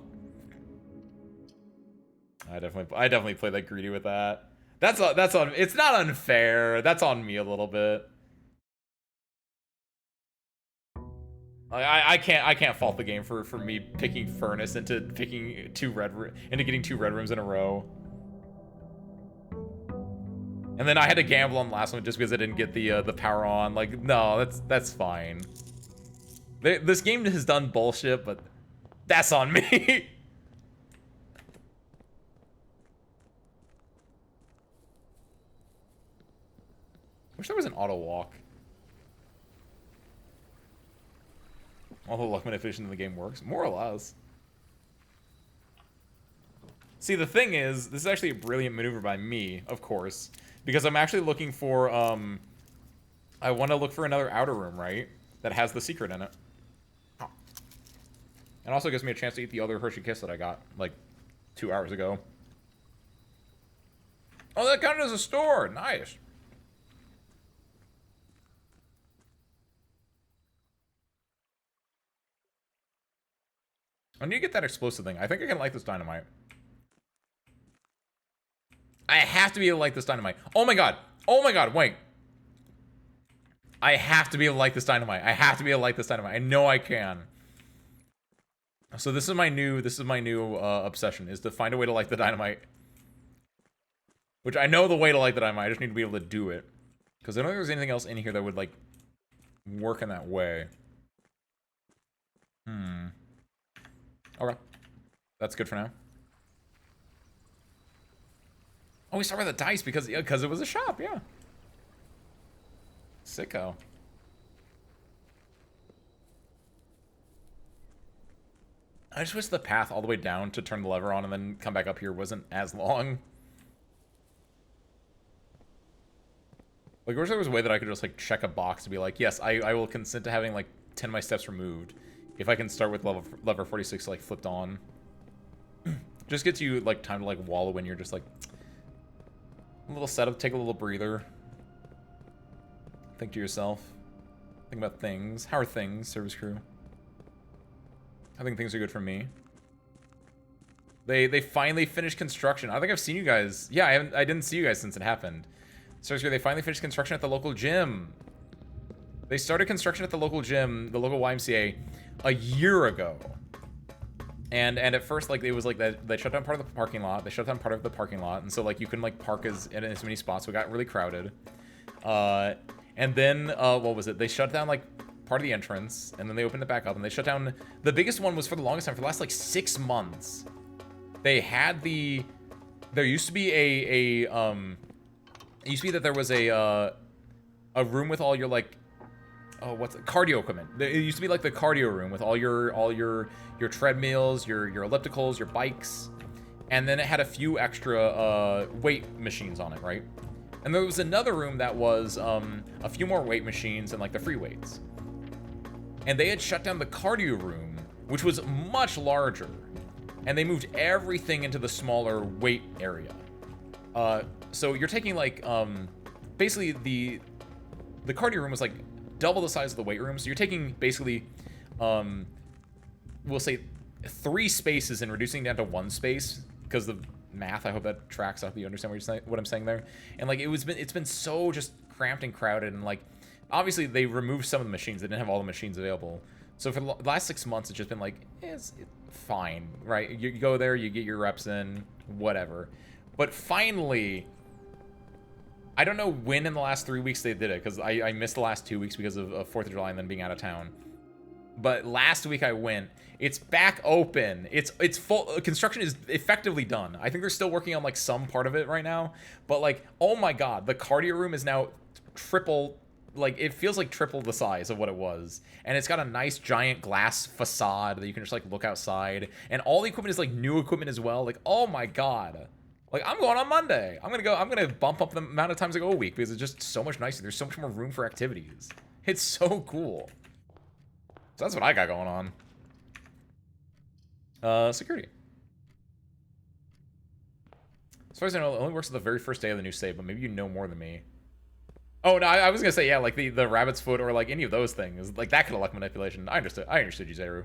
I definitely played that greedy with that. That's on. It's not unfair. That's on me a little bit. I can't fault the game for me picking Furnace into getting 2 red rooms in a row. And then I had to gamble on the last one just because I didn't get the power on. Like, no, that's fine. This game has done bullshit, but that's on me. Wish there was an auto walk. All the luck manipulation in the game works, more or less. See, the thing is, this is actually a brilliant maneuver by me, of course, because I'm actually looking for, I want to look for another outer room, right? That has the secret in it. Oh. And also gives me a chance to eat the other Hershey Kiss that I got, like, 2 hours ago. Oh, that counted as a store! Nice! I need to get that explosive thing. I think I can light this dynamite. I have to be able to light this dynamite. Oh my god. Oh my god, wait. I have to be able to light this dynamite. I have to be able to light this dynamite. I know I can. So this is my new obsession, is to find a way to light the dynamite. Which I know the way to light the dynamite. I just need to be able to do it. Because I don't think there's anything else in here that would, like, work in that way. Okay. That's good for now. Oh, we start with the dice because it was a shop, yeah. Sicko. I just wish the path all the way down to turn the lever on and then come back up here wasn't as long. Like, I wish there was a way that I could just, like, check a box to be like, yes, I will consent to having, like, 10 of my steps removed. If I can start with lever 46, like, flipped on. Just gets you, like, time to, like, wallow when you're just, like, a little setup, take a little breather. Think to yourself. Think about things. How are things, service crew? I think things are good for me. They finally finished construction. I think I've seen you guys. Yeah, I didn't see you guys since it happened. Service crew, they finally finished construction at the local gym. They started construction at the local gym, the local YMCA, a year ago. And at first, like, it was like that they shut down part of the parking lot. They shut down part of the parking lot, and so like you couldn't like park in as many spots, so it got really crowded. And then what was it? They shut down like part of the entrance, and then they opened it back up, and they shut down. The biggest one was for the longest time, for the last like 6 months. They had there used to be it used to be that there was a room with all your like, oh, what's it? Cardio equipment. It used to be like the cardio room with all your treadmills, your ellipticals, your bikes, and then it had a few extra weight machines on it, right? And there was another room that was a few more weight machines and like the free weights. And they had shut down the cardio room, which was much larger. And they moved everything into the smaller weight area. So you're taking like, basically the cardio room was like double the size of the weight room. So you're taking basically, we'll say 3 spaces and reducing down to 1 space because the math. I hope that tracks. I hope you understand what I'm saying there. And like it's been so just cramped and crowded, and like obviously they removed some of the machines. They didn't have all the machines available. So for the last 6 months, it's just been like it's fine, right? You go there, you get your reps in, whatever. But finally, I don't know when in the last 3 weeks they did it because I missed the last 2 weeks because of 4th of July and then being out of town. But last week I went. It's back open. It's full. Construction is effectively done. I think they're still working on like some part of it right now. But like, oh my god, the cardio room is now triple. Like, it feels like triple the size of what it was. And it's got a nice giant glass facade that you can just like look outside. And all the equipment is like new equipment as well. Like, oh my god. Like, I'm going on Monday. I'm gonna bump up the amount of times I go a week because it's just so much nicer. There's so much more room for activities. It's so cool. So that's what I got going on. Security. As far as I know, it only works on the very first day of the new save, but maybe you know more than me. Oh, no, I was gonna say, yeah, like the rabbit's foot or like any of those things. Like that kind of luck manipulation. I understood you, Zeru.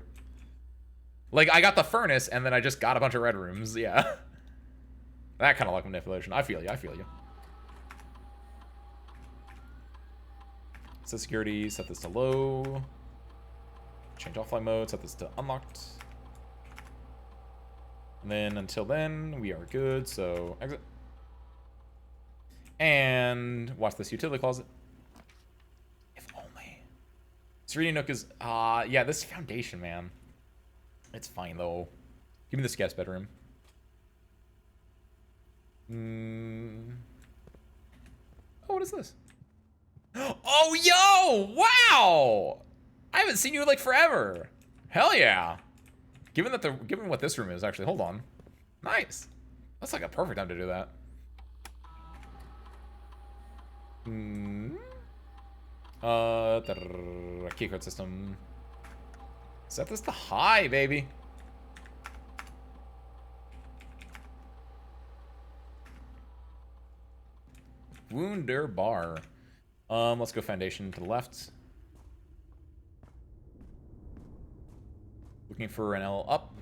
Like, I got the furnace, and then I just got a bunch of red rooms, yeah. That kind of luck manipulation. I feel you. Set security, set this to low. Change offline mode, set this to unlocked. And then until then, we are good, so exit. And watch this utility closet. If only. Serene Nook is, yeah, this foundation, man. It's fine, though. Give me this guest bedroom. Oh, what is this? Oh, yo! Wow! I haven't seen you in, like, forever. Hell yeah. Given what this room is, actually, hold on. Nice. That's like a perfect time to do that. Keycard system. Set this to high, baby. Wunderbar. Let's go foundation to the left. Looking for an L up.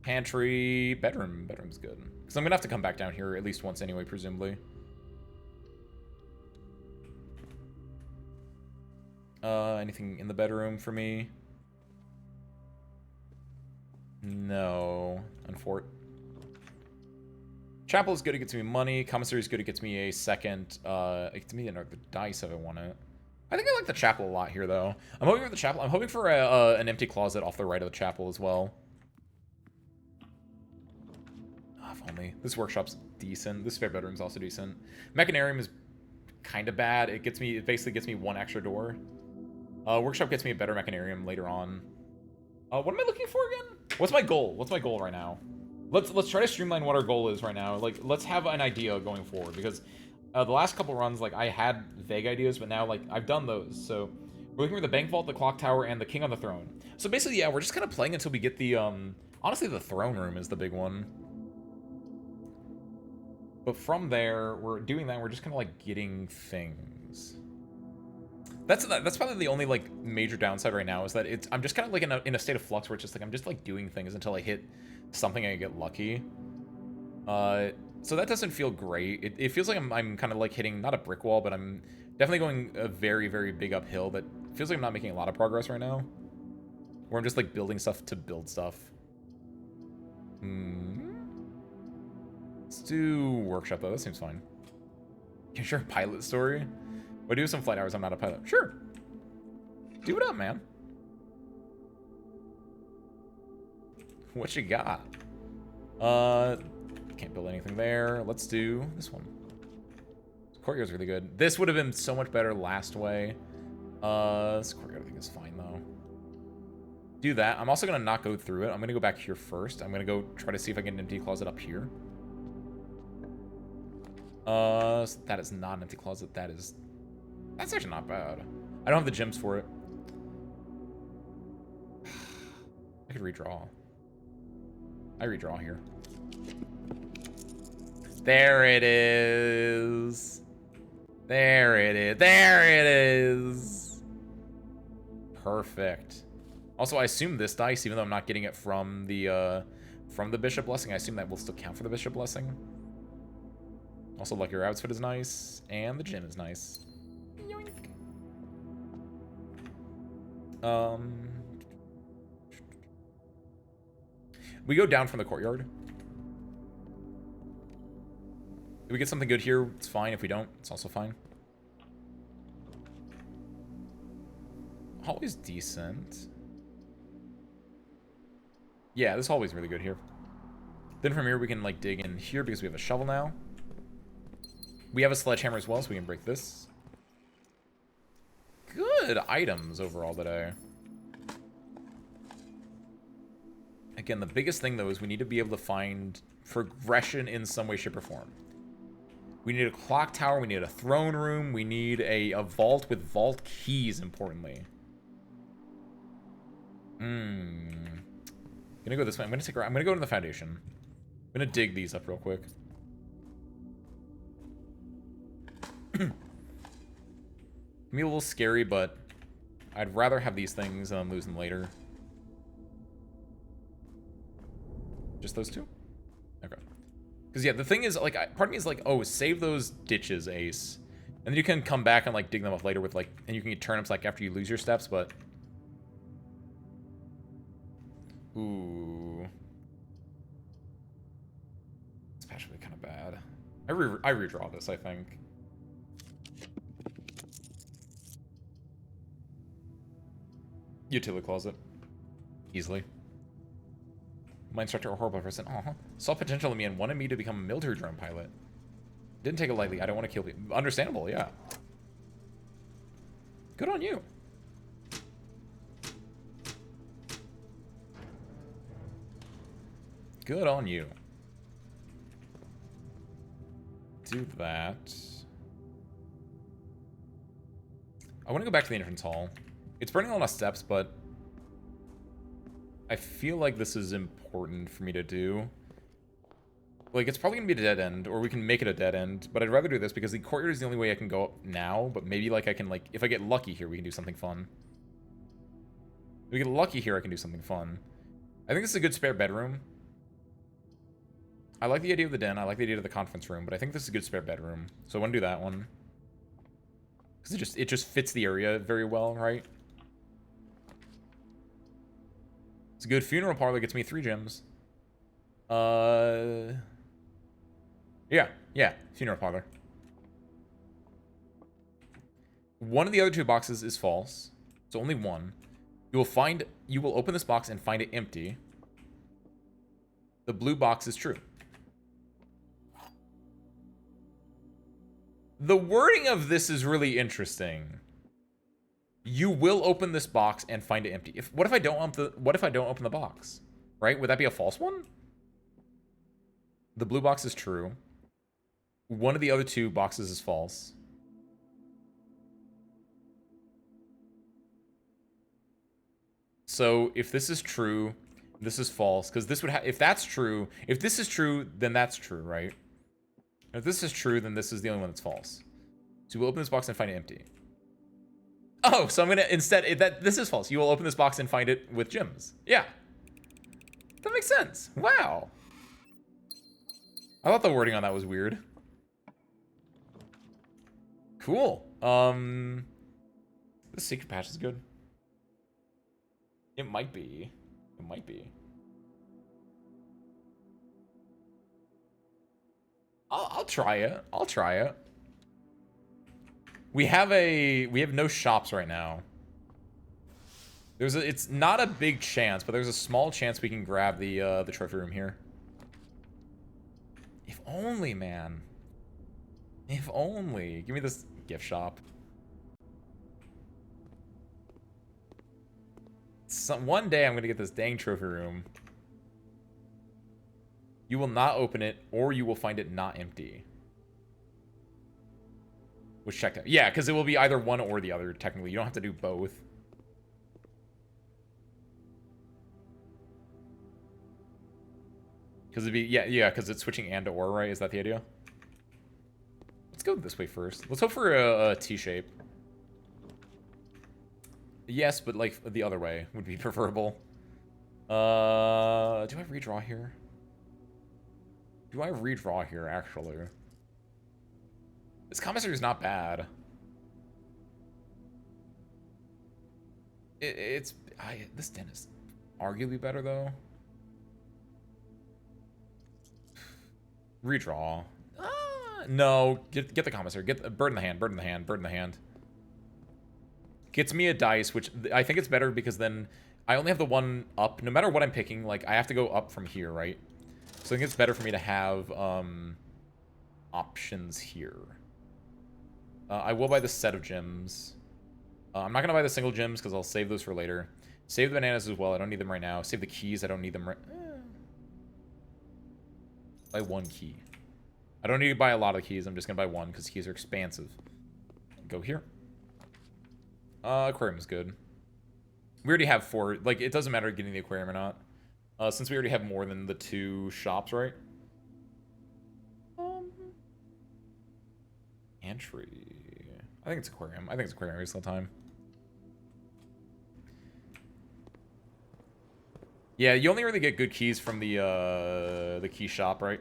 Pantry, bedroom. Bedroom's good. Because I'm gonna have to come back down here at least once anyway, presumably. Anything in the bedroom for me? No. Unfort. Chapel is good, it gets me money. Commissary is good, it gets me a second. It gets me another dice if I want it. I think I like the chapel a lot here, though. I'm hoping for the chapel. I'm hoping for an empty closet off the right of the chapel as well. Oh, if only. This workshop's decent. This spare bedroom's also decent. Mechanarium is kind of bad. It basically gets me 1 extra door. Workshop gets me a better mechanarium later on. What am I looking for again? What's my goal? What's my goal right now? Let's try to streamline what our goal is right now. Like, let's have an idea going forward, because the last couple runs, like, I had vague ideas, but now, like, I've done those. So we're looking for the Bank Vault, the Clock Tower, and the King on the Throne. So basically, yeah, we're just kind of playing until we get the, honestly, the Throne Room is the big one. But from there, we're doing that, we're just kind of, like, getting things. That's probably the only, like, major downside right now, is that I'm just kind of, like, in a state of flux where it's just, like, I'm just, like, doing things until I hit something and I get lucky. So that doesn't feel great. It feels like I'm kind of, like, hitting, not a brick wall, but I'm definitely going a very, very big uphill that feels like I'm not making a lot of progress right now. Where I'm just, like, building stuff to build stuff. Let's do workshop, though. That seems fine. Can you share a pilot story? I do some flight hours, I'm not a pilot. Sure. Do it up, man. What you got? Can't build anything there. Let's do this one. Courtyard's really good. This would have been so much better last way. This courtyard I think is fine, though. Do that. I'm also going to not go through it. I'm going to go back here first. I'm going to go try to see if I can get an empty closet up here. That is not an empty closet. That's actually not bad. I don't have the gems for it. I could redraw. I redraw here. There it is. There it is. There it is. Perfect. Also, I assume this dice, even though I'm not getting it from the Bishop Blessing, I assume that will still count for the Bishop Blessing. Also, Lucky Rabbit's Foot is nice, and the gem is nice. Yoink. We go down from the courtyard. If we get something good here, it's fine. If we don't, it's also fine. Hallway's decent. Yeah, this hallway's really good here. Then from here, we can, like, dig in here because we have a shovel now. We have a sledgehammer as well, so we can break this. Good items overall today. Again, the biggest thing, though, is we need to be able to find progression in some way, shape, or form. We need a clock tower. We need a throne room. We need a vault with vault keys, importantly. I'm gonna go this way. I'm gonna go to the foundation. I'm gonna dig these up real quick. Can be a little scary, but I'd rather have these things than lose them later. Just those two? Okay. Because, yeah, the thing is, like, part of me is like, oh, save those ditches, Ace. And then you can come back and, like, dig them up later with, like, and you can get turnips, like, after you lose your steps, but... Ooh. It's actually kind of bad. I redraw this, I think. Utility closet. Easily. My instructor, a horrible person. Saw potential in me and wanted me to become a military drone pilot. Didn't take it lightly. I don't want to kill people. Understandable, yeah. Good on you. Good on you. Do that. I want to go back to the entrance hall. It's burning a lot of steps, but I feel like this is important for me to do. Like, it's probably going to be a dead end, or we can make it a dead end, but I'd rather do this because the courtyard is the only way I can go up now, but maybe, like, I can, like, if I get lucky here, we can do something fun. If we get lucky here, I can do something fun. I think this is a good spare bedroom. I like the idea of the den, I like the idea of the conference room, but I think this is a good spare bedroom. So I want to do that one. Because it just fits the area very well, right? It's a good funeral parlor, gets me 3 gems. Yeah, funeral parlor. One of the other 2 boxes is false. So only one. You will open this box and find it empty. The blue box is true. The wording of this is really interesting. You will open this box and find it empty. What if I don't open the box? Right? Would that be a false one? The blue box is true. One of the other 2 boxes is false. So if this is true, this is false, because this would if that's true, if this is true, then that's true, right? If this is true, then this is the only one that's false. So we'll open this box and find it empty. Oh, so I'm gonna instead this is false. You will open this box and find it with gems. Yeah, that makes sense. Wow. I thought the wording on that was weird. Cool. This secret patch is good. It might be. It might be. I'll try it. I'll try it. We have no shops right now. It's not a big chance, but there's a small chance we can grab the trophy room here. If only, man. If only. Give me this gift shop. One day I'm gonna get this dang trophy room. You will not open it, or you will find it not empty. was checked out. Yeah, because it will be either one or the other, technically. You don't have to do both. Because it'd be, yeah, because it's switching and or, right? Is that the idea? Let's go this way first. Let's hope for a T-shape. Yes, but like the other way would be preferable. Do I redraw here? Do I redraw here, actually? This commissary is not bad. This den is arguably better, though. Redraw. No, get the commissary. Get the bird in the hand, bird in the hand, bird in the hand. Gets me a dice, which I think it's better because then I only have the one up. No matter what I'm picking, like, I have to go up from here, right? So I think it's better for me to have options here. I will buy the set of gems. I'm not going to buy the single gems because I'll save those for later. Save the bananas as well. I don't need them right now. Save the keys. I don't need them right... Buy one key. I don't need to buy a lot of keys. I'm just going to buy one because keys are expansive. Go here. Aquarium is good. We already have 4. Like, it doesn't matter getting the aquarium or not. Since we already have more than the 2 shops, right? Entry. I think it's aquarium. I think it's aquarium every single time. Yeah, you only really get good keys from the key shop, right?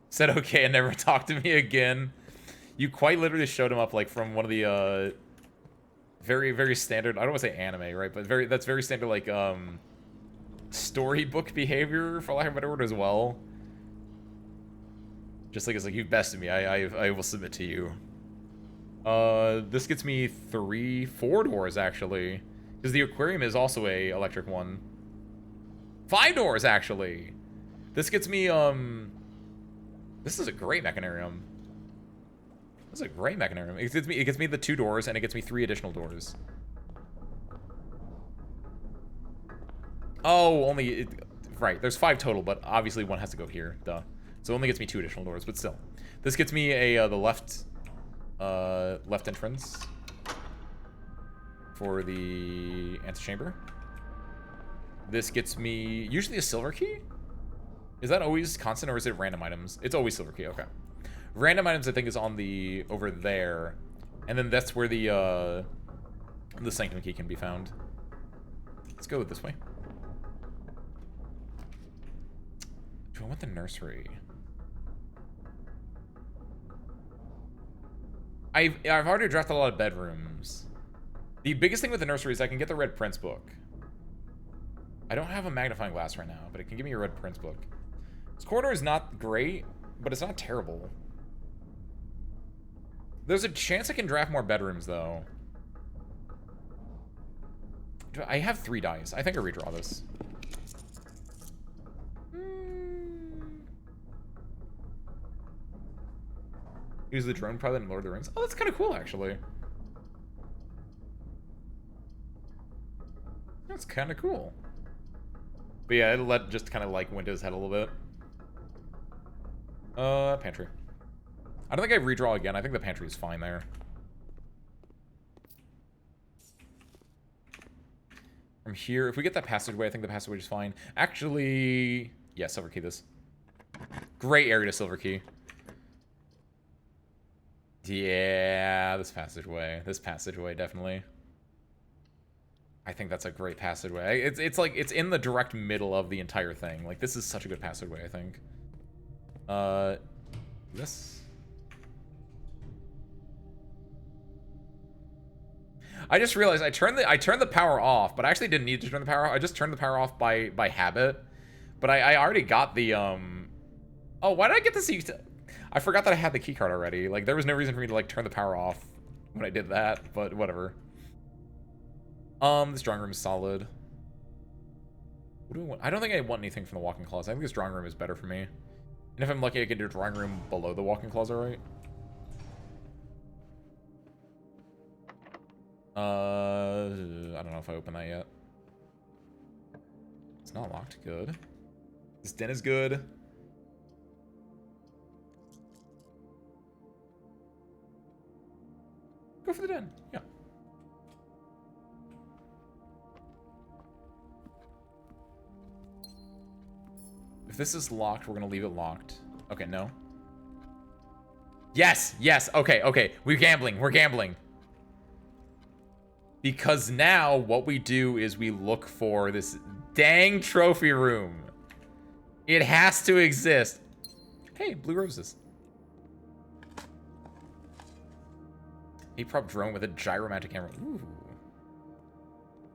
Said okay and never talked to me again. You quite literally showed him up like from one of the very, very standard, I don't want to say anime, right? But that's very standard like storybook behavior, for lack of a better word, as well. Just like it's like, you've bested me, I will submit to you. This gets me 4 doors, actually. Because the aquarium is also a electric one. 5 doors, actually! This gets me, this is a great mechanarium. This is a great mechanarium. It gets me the 2 doors, and it gets me 3 additional doors. Oh, only... right, there's 5 total, but obviously one has to go here, duh. So it only gets me 2 additional doors, but still. This gets me the left entrance for the antechamber. This gets me usually a silver key. Is that always constant or is it random items? It's always silver key. Okay. Random items I think is on the over there, and then that's where the sanctum key can be found. Let's go this way. Do I want the nursery? I've already drafted a lot of bedrooms. The biggest thing with the nursery is I can get the Red Prince book. I don't have a magnifying glass right now, but it can give me a Red Prince book. This corridor is not great, but it's not terrible. There's a chance I can draft more bedrooms, though. I have 3 dice. I think I redraw this. Use the drone pilot in Lord of the Rings. Oh, that's kind of cool, actually. That's kind of cool. But yeah, it'll let just kind of like Windows head a little bit. Pantry. I don't think I redraw again. I think the pantry is fine there. From here, if we get that passageway, I think the passageway is fine. Actually, yeah, silver key this. Great area to silver key. Yeah, this passageway, definitely. I think that's a great passageway. It's like, it's in the direct middle of the entire thing. Like, this is such a good passageway, I think. This. I just realized I turned the power off, but I actually didn't need to turn the power off. I just turned the power off by habit. But I already got the, oh, why did I get the seat? I forgot that I had the keycard already. Like, there was no reason for me to, like, turn the power off when I did that, but whatever. This drawing room is solid. What do I want? I don't think I want anything from the walk-in closet. I think this drawing room is better for me. And if I'm lucky, I can do a drawing room below the walk-in closet, right? I don't know if I open that yet. It's not locked. Good. This den is good. for the den. Yeah. If this is locked, we're gonna leave it locked. Okay, no. Yes, yes, okay, okay. We're gambling, we're gambling. Because now what we do is we look for this dang trophy room. It has to exist. Hey, blue roses. A-prop drone with a gyromagic camera. Ooh.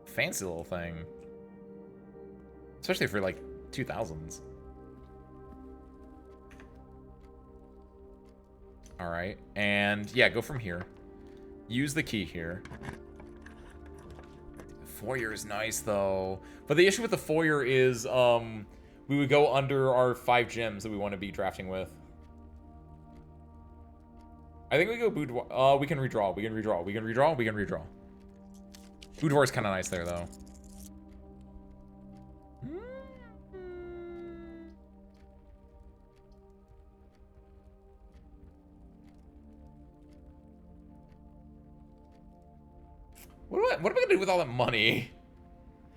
Fancy little thing. Especially for like 2000s. Alright, and yeah, go from here. Use the key here. Foyer is nice though. But the issue with the foyer is we would go under our 5 gems that we want to be drafting with. I think we go boudoir. We can redraw. We can redraw. We can redraw. We can redraw. Boudoir is kind of nice there though. What am I gonna do with all that money?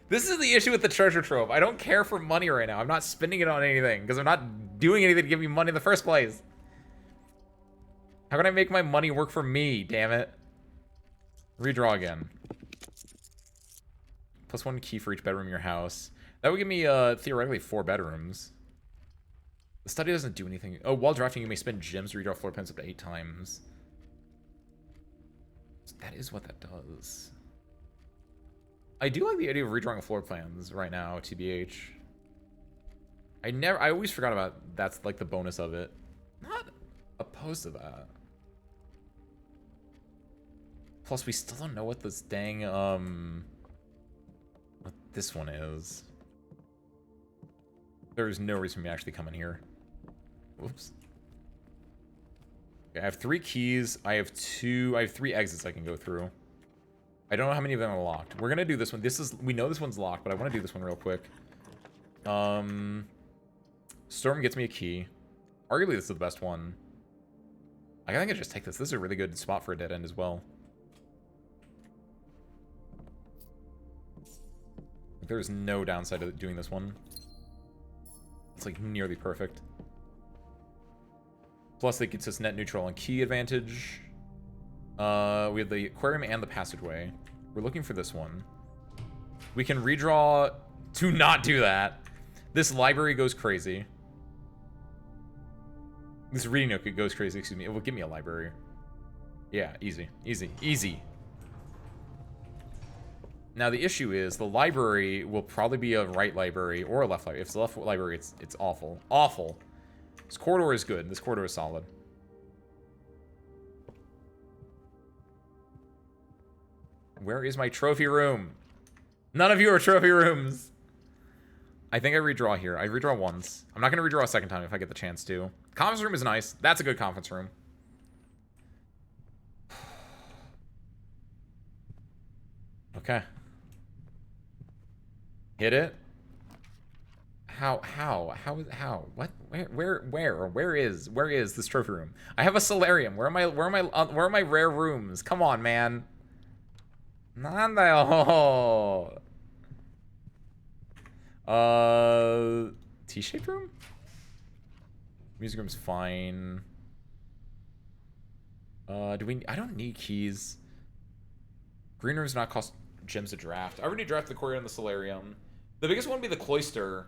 This is the issue with the treasure trove. I don't care for money right now. I'm not spending it on anything because I'm not doing anything to give me money in the first place. How can I make my money work for me, damn it? Redraw again. +1 key for each bedroom in your house. That would give me, theoretically, 4 bedrooms. The study doesn't do anything. Oh, while drafting, you may spend gems to redraw floor plans up to 8 times. That is what that does. I do like the idea of redrawing floor plans right now, TBH. I always forgot about that's like the bonus of it. Not opposed to that. Plus, we still don't know what this dang, what this one is. There's no reason for me to actually come in here. Whoops. Okay, I have 3 keys. I have 3 exits I can go through. I don't know how many of them are locked. We're gonna do this one. We know this one's locked, but I want to do this one real quick. Storm gets me a key. Arguably, this is the best one. I think I just take this. This is a really good spot for a dead end as well. There's no downside to doing this one. It's like nearly perfect. Plus, it gets us net neutral and key advantage. We have the aquarium and the passageway. We're looking for this one. We can redraw. Do not do that. This library goes crazy. This reading nook, it goes crazy. Excuse me. It will give me a library. Yeah, easy, easy, easy. Now the issue is the library will probably be a right library or a left library. If it's a left library, it's awful, awful. This corridor is good. This corridor is solid. Where is my trophy room? None of you are trophy rooms. I think I redraw here. I redraw once. I'm not going to redraw a second time if I get the chance to. Conference room is nice. That's a good conference room. Okay. Hit it. How? What? Where is this trophy room? I have a solarium. Where are my rare rooms? Come on, man. Nandayo. T-shaped room? Music room's fine. I don't need keys. Green room's not cost gems to draft. I already drafted the courtyard and the solarium. The biggest one would be the cloister.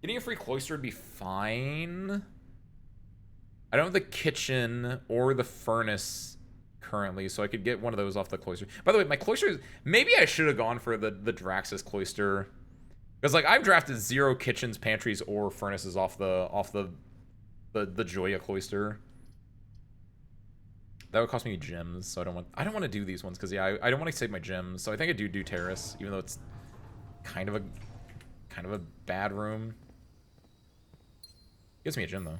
Getting a free cloister would be fine. I don't have the kitchen or the furnace currently, so I could get one of those off the cloister. By the way, my cloister is... Maybe I should have gone for the Draxus cloister. Because, like, I've drafted 0 kitchens, pantries, or furnaces off the Joya cloister. That would cost me gems, so I don't want to do these ones because yeah, I don't want to save my gems. So I think I do terrace, even though it's kind of a bad room. Gives me a gem though.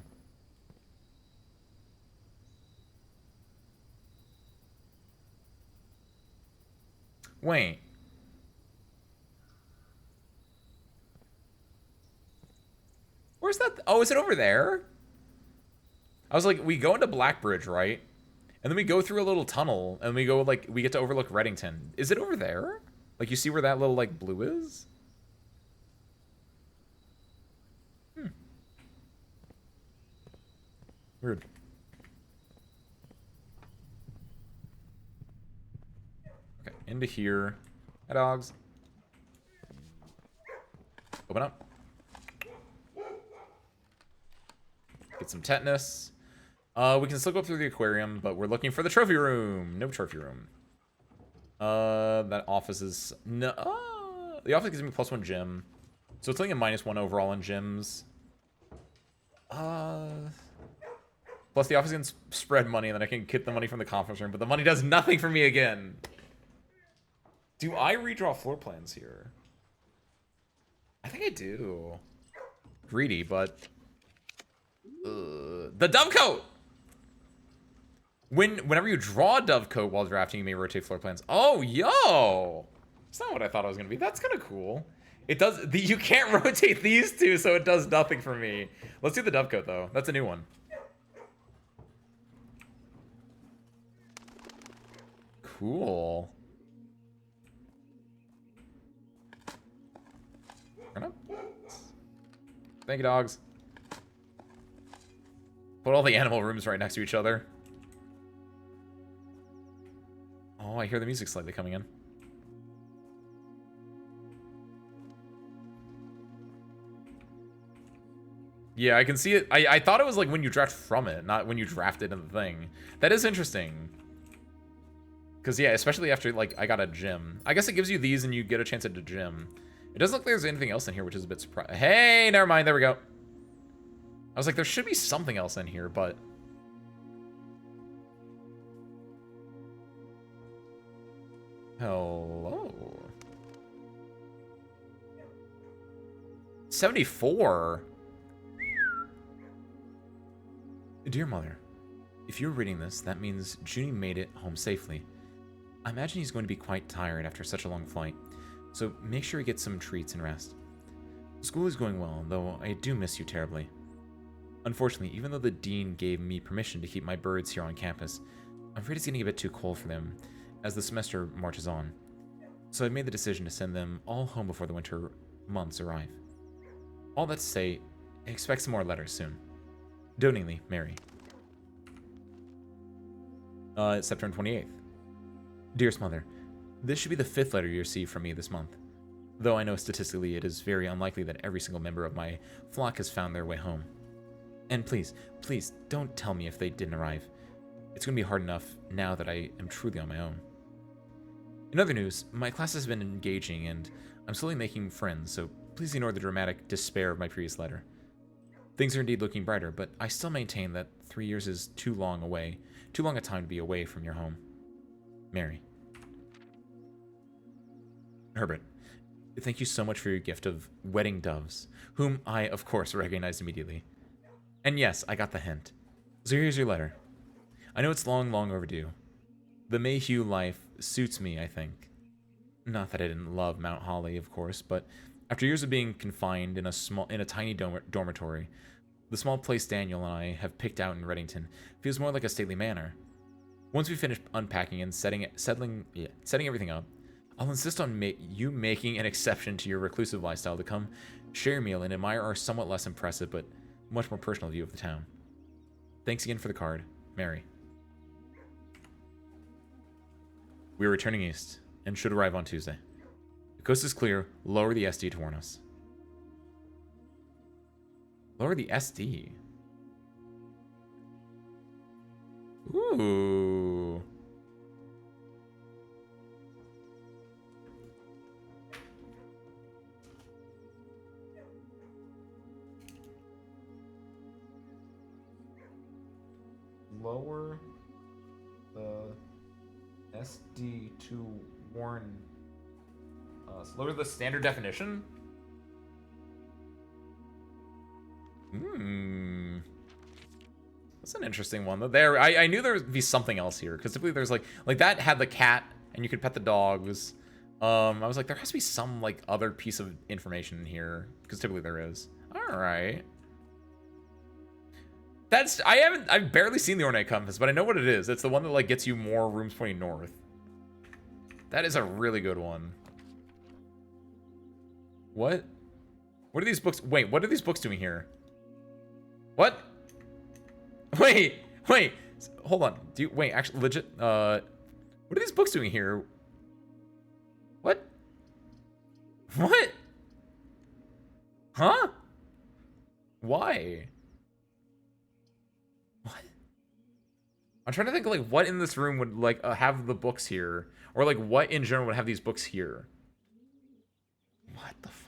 Wait. Where's that? Oh, is it over there? I was like, we go into Blackbridge, right? And then we go through a little tunnel, and we go, like, we get to overlook Reddington. Is it over there? Like, you see where that little, like, blue is? Weird. Okay, into here. Hi, dogs. Open up. Get some tetanus. We can still go through the aquarium, but we're looking for the trophy room. No trophy room. That office is... No. The office gives me +1 gym. So it's only a -1 overall in gyms. Plus the office can spread money, and then I can get the money from the conference room, but the money does nothing for me again. Do I redraw floor plans here? I think I do. Greedy, but... the Dovecoat! Whenever you draw a Dovecoat while drafting, you may rotate floor plans. Oh, yo! That's not what I thought it was going to be. That's kind of cool. It does... You can't rotate these two, so it does nothing for me. Let's do the Dovecoat, though. That's a new one. Cool. Run up. Thank you, dogs. Put all the animal rooms right next to each other. Oh, I hear the music slightly coming in. Yeah, I can see it. I thought it was like when you draft from it, not when you draft it in the thing. That is interesting. Because, yeah, especially after, like, I got a gym. I guess it gives you these and you get a chance at the gym. It doesn't look like there's anything else in here, which is a bit surprising. Hey, never mind. There we go. I was like, there should be something else in here, but... Hello? 74? Dear Mother, if you're reading this, that means Junie made it home safely. I imagine he's going to be quite tired after such a long flight, so make sure he gets some treats and rest. School is going well, though I do miss you terribly. Unfortunately, even though the dean gave me permission to keep my birds here on campus, I'm afraid it's getting a bit too cold for them as the semester marches on. So I've made the decision to send them all home before the winter months arrive. All that to say, expect some more letters soon. Dotingly, Mary. September 28th. Dearest Mother, this should be the 5th letter you receive from me this month. Though I know statistically it is very unlikely that every single member of my flock has found their way home. And please, please, don't tell me if they didn't arrive. It's going to be hard enough now that I am truly on my own. In other news, my class has been engaging and I'm slowly making friends, so please ignore the dramatic despair of my previous letter. Things are indeed looking brighter, but I still maintain that 3 years is too long a time to be away from your home. Mary. Herbert, thank you so much for your gift of wedding doves, whom I, of course, recognized immediately. And yes, I got the hint. So here's your letter. I know it's long, long overdue. The Mayhew life suits me, I think. Not that I didn't love Mount Holly, of course, but after years of being confined in a tiny dormitory, the small place Daniel and I have picked out in Reddington feels more like a stately manor. Once we finish unpacking and setting everything up, I'll insist on you making an exception to your reclusive lifestyle to come share your meal and admire our somewhat less impressive but much more personal view of the town. Thanks again for the card, Mary. We are returning east and should arrive on Tuesday. The coast is clear. Lower the SD to warn us. Lower the SD. Ooh. Lower the SD to warn us. Lower the standard definition? That's an interesting one. Though I knew there would be something else here, because typically there's like that had the cat and you could pet the dogs. I was like, there has to be some like other piece of information in here, because typically there is. All right. I've barely seen the Ornate Compass, but I know what it is. It's the one that like gets you more rooms pointing north. That is a really good one. What? What are these books? Wait, what are these books doing here? What? Wait, hold on. Wait, actually, legit, what are these books doing here? What? What? Huh? Why? What? I'm trying to think, like, what in this room would, like, have the books here? Or, like, what in general would have these books here? What the fuck?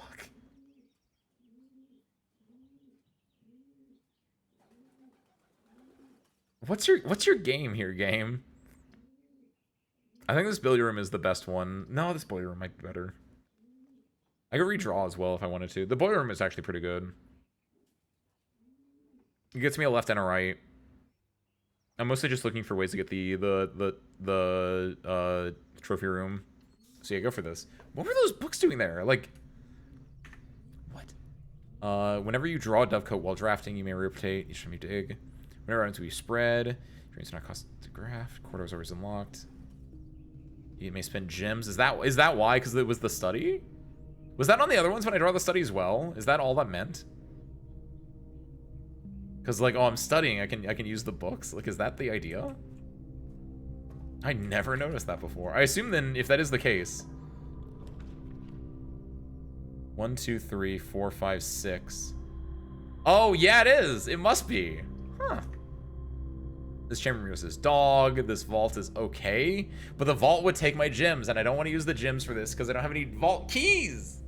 What's your game here, game? I think this billiard room is the best one. No, this billiard room might be better. I could redraw as well if I wanted to. The billiard room is actually pretty good. It gets me a left and a right. I'm mostly just looking for ways to get the trophy room. So yeah, go for this. What were those books doing there? Like, what? Whenever you draw a Dovecoat while drafting, you may rotate. You should dig. Whenever items will be spread, dreams not cost to graft. Corridor is always unlocked. You may spend gems. Is that why? Because it was the study? Was that on the other ones when I draw the study as well? Is that all that meant? Because like, oh, I'm studying. I can use the books. Like, is that the idea? I never noticed that before. I assume then if that is the case. 1, 2, 3, 4, 5, 6. Oh yeah, it is. It must be. Huh. This chamber room says dog. This vault is okay, but the vault would take my gems, and I don't want to use the gems for this because I don't have any vault keys.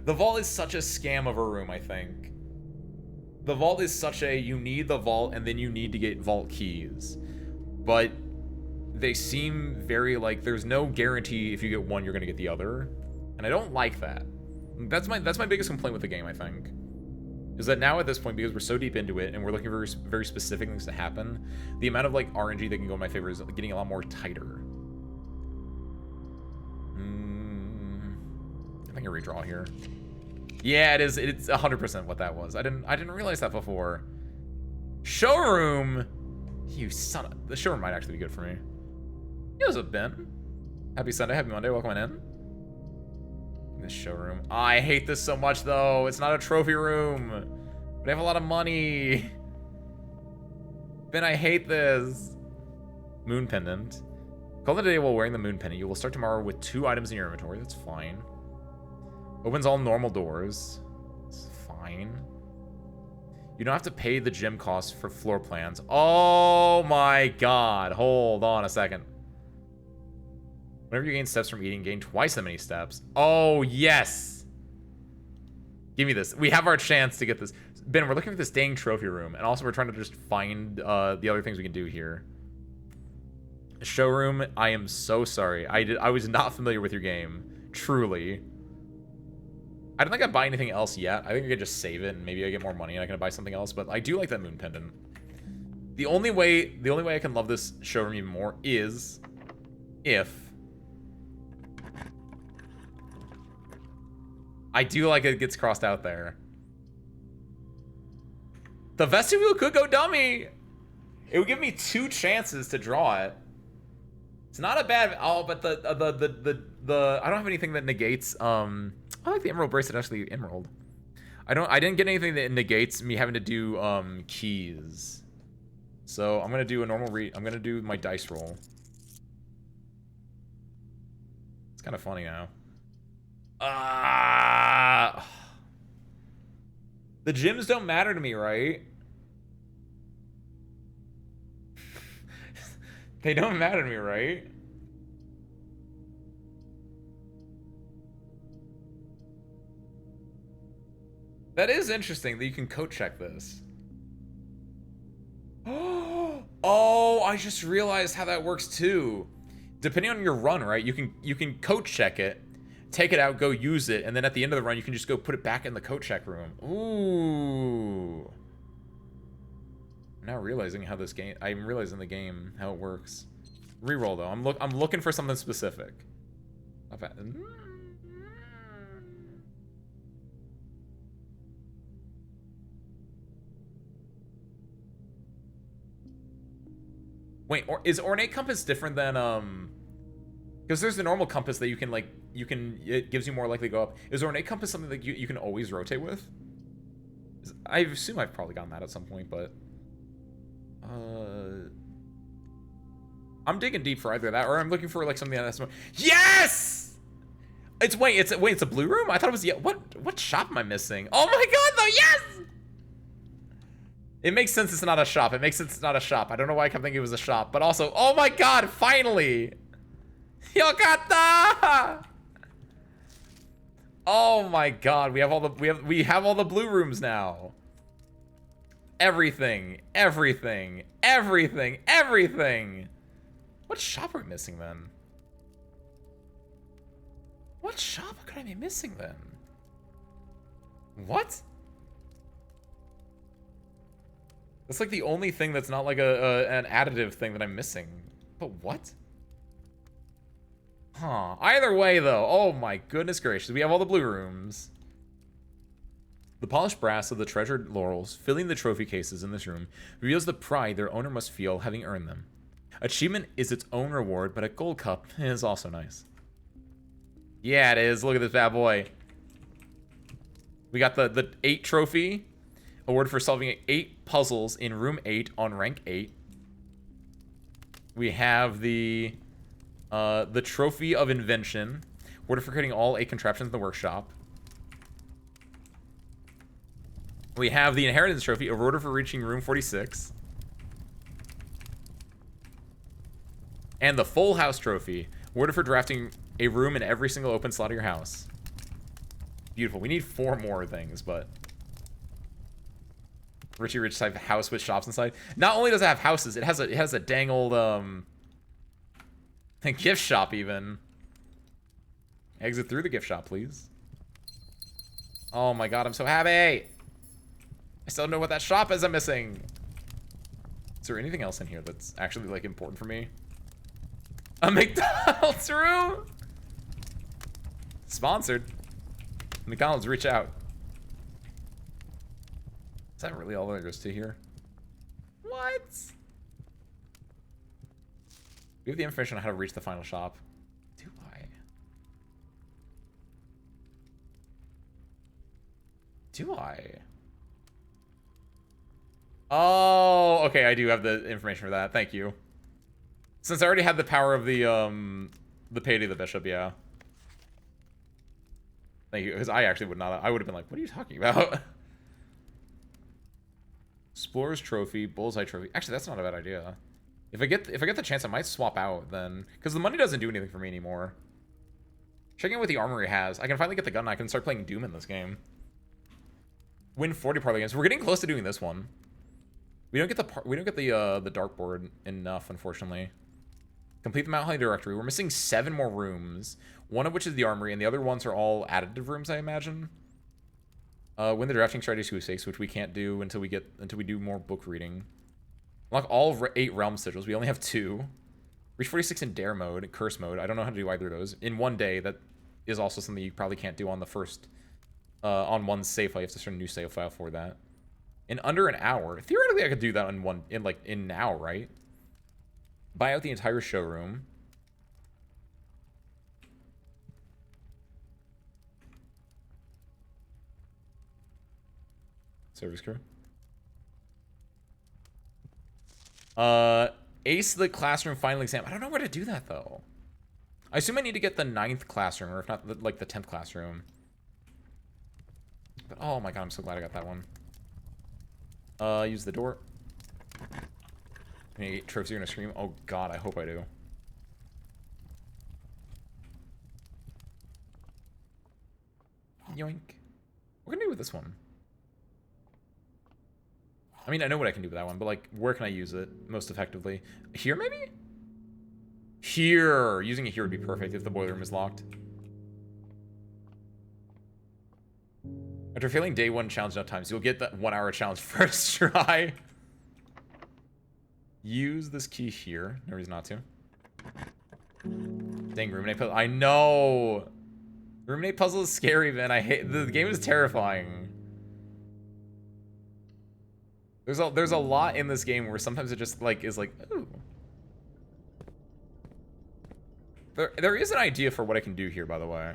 The vault is such a scam of a room, I think. The vault is such a, you need the vault and then you need to get vault keys. But they seem very like, there's no guarantee if you get one, you're gonna get the other. And I don't like that. That's my biggest complaint with the game, I think. Is that now at this point, because we're so deep into it and we're looking for very specific things to happen, the amount of like RNG that can go in my favor is getting a lot more tighter. I think I redraw here. Yeah, it is. It's 100% what that was. I didn't realize that before. Showroom. You son of. The showroom might actually be good for me. Here's a Ben. Happy Sunday. Happy Monday. Welcome in. This showroom. Oh, I hate this so much though. It's not a trophy room, but I have a lot of money. Ben, I hate this. Moon pendant. Call it a day while wearing the moon pendant. You will start tomorrow with 2 items in your inventory. That's fine. Opens all normal doors. It's fine. You don't have to pay the gym costs for floor plans. Oh my god. Hold on a second. Whenever you gain steps from eating, gain twice that many steps. Oh, yes. Give me this. We have our chance to get this. Ben, we're looking for this dang trophy room. And also we're trying to just find the other things we can do here. Showroom, I am so sorry. I was not familiar with your game. Truly. I don't think I'd buy anything else yet. I think I could just save it and maybe I get more money and I can buy something else. But I do like that moon pendant. The only way I can love this showroom even more is if I do like it gets crossed out there. The vestibule could go dummy. It would give me 2 chances to draw it. It's not a bad. Oh, but the I don't have anything that negates. I like the emerald bracelet. Actually, emerald. I didn't get anything that negates me having to do keys. So I'm gonna do a normal I'm gonna do my dice roll. It's kind of funny now. The gyms don't matter to me, right? They don't matter to me, right? That is interesting that you can code check this. Oh, I just realized how that works too. Depending on your run, right? You can code check it, take it out, go use it, and then at the end of the run, you can just go put it back in the code check room. Ooh. I'm now realizing how this game. I'm realizing the game how it works. Reroll though. I'm looking for something specific. Not bad. Wait, or is ornate compass different than because there's the normal compass that you can like it gives you more likely to go up. Is ornate compass something that you can always rotate with? I assume I've probably gotten that at some point, but I'm digging deep for either that, or I'm looking for like something that's more. Yes! It's a blue room? I thought it was what shop am I missing? Oh my god, though, yes! It makes sense it's not a shop. It makes sense it's not a shop. I don't know why I kept thinking it was a shop, but also, oh my god, finally! Yokata! Oh my god, we have all the blue rooms now. Everything. What shop are we missing then? What shop could I be missing then? What? That's like the only thing that's not like an additive thing that I'm missing. But what? Huh. Either way, though. Oh my goodness gracious. We have all the blue rooms. The polished brass of the treasured laurels filling the trophy cases in this room reveals the pride their owner must feel having earned them. Achievement is its own reward, but a gold cup is also nice. Yeah, it is. Look at this bad boy. We got the 8 trophy. Award for solving 8 puzzles in room 8 on rank 8. We have the trophy of invention. Awarded for creating all 8 contraptions in the workshop. We have the inheritance trophy. Awarded for reaching room 46. And the full house trophy. Awarded for drafting a room in every single open slot of your house. Beautiful. We need 4 more things, but Richie Rich type house with shops inside. Not only does it have houses, it has a dang old gift shop even. Exit through the gift shop, please. Oh my god, I'm so happy. I still don't know what that shop is I'm missing. Is there anything else in here that's actually like important for me? A McDonald's room? Sponsored. McDonald's, reach out. Is that really all there goes to here? What? We have the information on how to reach the final shop. Do I? Do I? Oh, okay, I do have the information for that. Thank you. Since I already had the power of the Payday the Bishop, yeah. Thank you, because I actually would not. I would have been like, what are you talking about? Explorer's Trophy, Bullseye Trophy. Actually, that's not a bad idea. If I get the chance, I might swap out then, because the money doesn't do anything for me anymore. Checking out what the armory has. I can finally get the gun. And I can start playing Doom in this game. Win 40 parley games. We're getting close to doing this one. We don't get the dartboard enough, unfortunately. Complete the Mount Holly directory. We're missing 7 more rooms, one of which is the armory, and the other ones are all additive rooms, I imagine. Win the drafting strategy sweepstakes, which we can't do until we do more book reading. Unlock all 8 realm sigils. We only have 2. Reach 46 in dare mode, curse mode. I don't know how to do either of those in one day. That is also something you probably can't do on the first on one save file. You have to start a new save file for that. In under an hour. Theoretically, I could do that in an hour, right? Buy out the entire showroom. Service crew. Ace the classroom final exam. I don't know where to do that though. I assume I need to get the 9th classroom, or if not, like the 10th classroom. But oh my god, I'm so glad I got that one. Use the door. Any trophies are gonna scream? Oh god, I hope I do. Yoink. What can I do with this one? I mean, I know what I can do with that one, but like, where can I use it most effectively? Here, maybe? Here! Using it here would be perfect if the boiler room is locked. After failing day 1 challenge enough times, you'll get that 1-hour challenge first try. Use this key here. No reason not to. Dang, Ruminate Puzzle. I know! Ruminate Puzzle is scary, man. I hate... The game is terrifying. There's a lot in this game where sometimes it just, like, is like, ooh. There is an idea for what I can do here, by the way.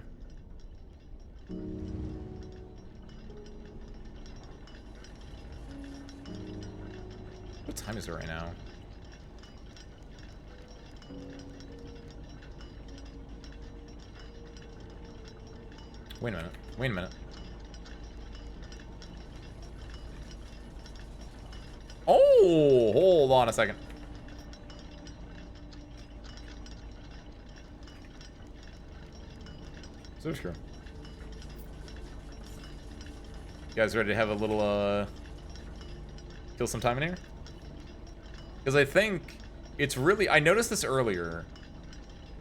What time is it right now? Wait a minute. Wait a minute. Oh, hold on a second. So true. You guys ready to have a little, kill some time in here? Because I think it's really... I noticed this earlier.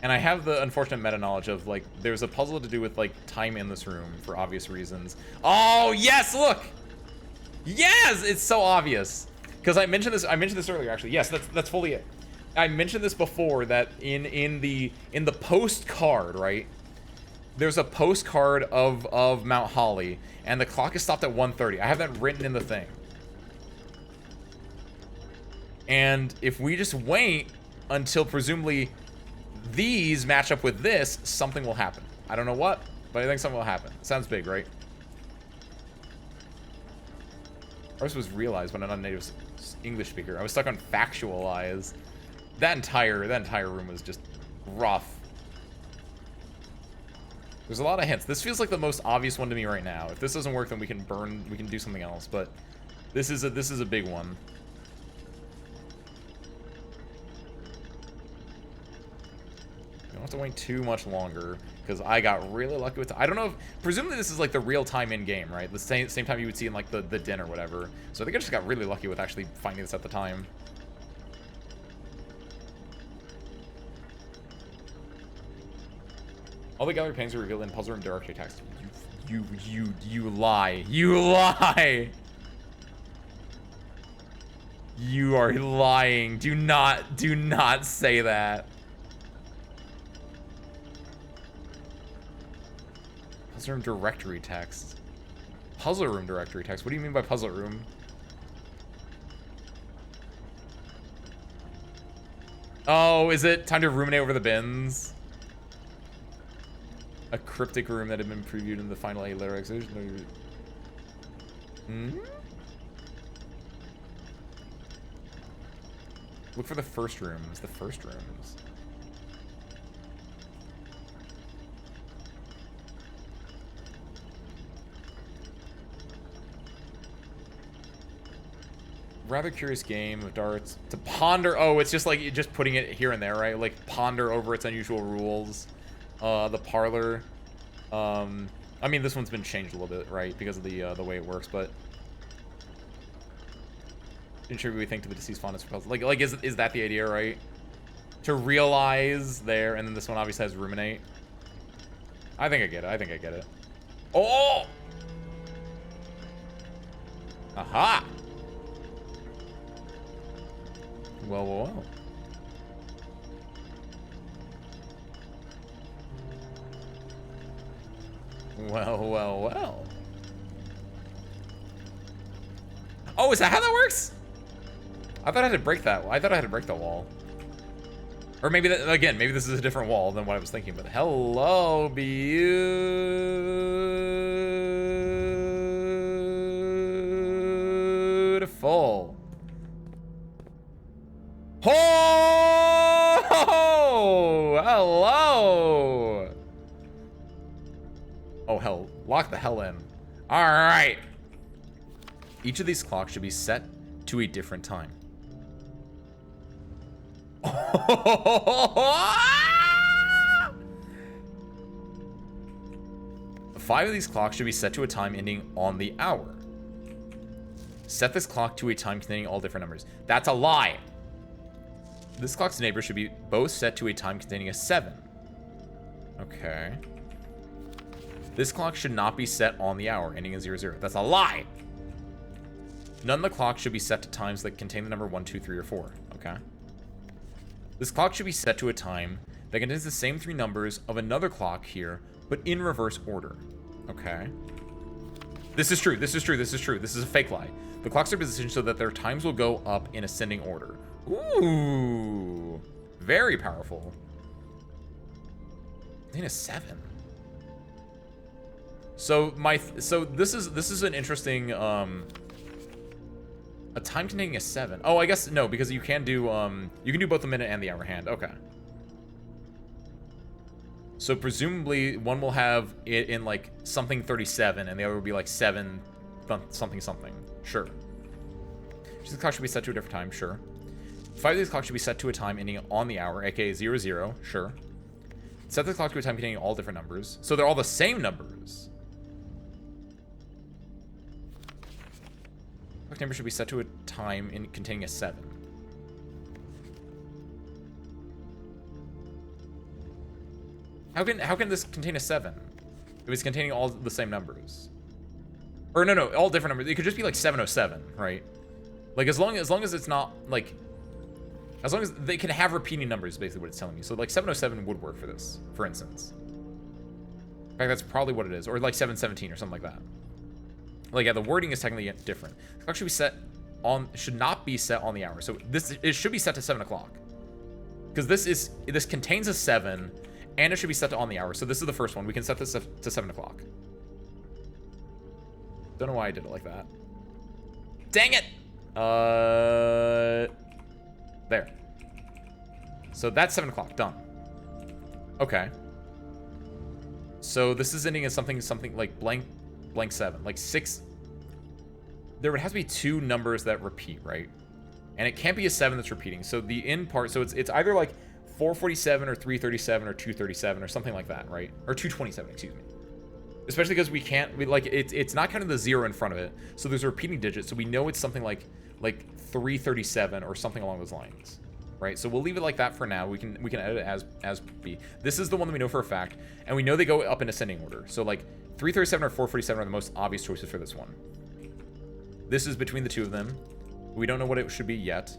And I have the unfortunate meta-knowledge of, like, there's a puzzle to do with, like, time in this room for obvious reasons. Oh, yes, look! Yes! It's so obvious. Because I mentioned this earlier, actually. Yes, that's fully it. I mentioned this before, that in the postcard, right? There's a postcard of Mount Holly, and the clock is stopped at 1:30. I have that written in the thing. And if we just wait until presumably these match up with this, something will happen. I don't know what, but I think something will happen. Sounds big, right? Ours was realized when I'm not a native English speaker. I was stuck on factualize. That entire room was just rough. There's a lot of hints. This feels like the most obvious one to me right now. If this doesn't work, then we can do something else. But this is a big one. We don't have to wait too much longer because I got really lucky with. I don't know if presumably this is like the real time in game, right? The same time you would see in like the den or whatever. So I think I just got really lucky with actually finding this at the time. All the gallery paintings are revealed in puzzle room directory text. You lie. You lie. You are lying. Do not say that. Puzzle room directory text. Puzzle room directory text. What do you mean by puzzle room? Oh, is it time to ruminate over the bins? A cryptic room that had been previewed in the final 8-letter execution. Look for the first rooms. The first rooms. Rather curious game of darts. To ponder. Oh, it's just like just putting it here and there, right? Like ponder over its unusual rules. The parlor. I mean, this one's been changed a little bit, right? Because of the way it works, but contribute, we think, to the deceased fondness for puzzles. Like is that the idea, right? To realize there, and then this one obviously has ruminate. I think I get it. I think I get it. Oh! Aha! Well, well, well. Well, well, well. Oh, is that how that works? I thought I had to break that. I thought I had to break the wall. Or maybe that, again, maybe this is a different wall than what I was thinking. But hello, beautiful. Oh, hello. Oh, hell. Lock the hell in. All right. Each of these clocks should be set to a different time. 5 of these clocks should be set to a time ending on the hour. Set this clock to a time containing all different numbers. That's a lie. This clock's neighbor should be both set to a time containing a 7. Okay. This clock should not be set on the hour, ending in 00. That's a lie. None of the clocks should be set to times that contain the number 1, 2, 3, or 4. Okay. This clock should be set to a time that contains the same 3 numbers of another clock here, but in reverse order. Okay. This is true. This is true. This is true. This is a fake lie. The clocks are positioned so that their times will go up in ascending order. Ooh. Very powerful. Contain a 7. So this is an interesting a time containing a 7. Oh, I guess no, because you can do both the minute and the hour hand. Okay. So presumably one will have it in like something 37 and the other will be like 7 something something. Sure. This clock should be set to a different time, sure. 5 of these clocks should be set to a time ending on the hour, aka 00, sure. Set the clock to a time containing all different numbers. So they're all the same numbers. Clock number should be set to a time containing a 7. How can this contain a 7? If it's containing all the same numbers. Or no, all different numbers. It could just be like 707, right? Like as long as it's not like, as long as they can have repeating numbers, basically what it's telling me. So like 707 would work for this, for instance. In fact, that's probably what it is, or like 717 or something like that. Like yeah, the wording is technically different. The clock should be set on, should not be set on the hour. So it should be set to 7 o'clock, because this contains a 7, and it should be set to on the hour. So this is the first one. We can set this to 7 o'clock. Don't know why I did it like that. Dang it! There. So that's 7 o'clock, done. Okay. So this is ending as something like blank 7, like 6. There would have to be 2 numbers that repeat, right? And it can't be a 7 that's repeating. So the in part, so it's either like 447 or 337 or 237 or something like that, right? Or 227, excuse me. Especially because it's not counting the 0 in front of it. So there's a repeating digit, so we know it's something like 337 or something along those lines. Right? So we'll leave it like that for now. We can edit it as B. This is the one that we know for a fact, and we know they go up in ascending order. So like 337 or 447 are the most obvious choices for this one. This is between the two of them. We don't know what it should be yet.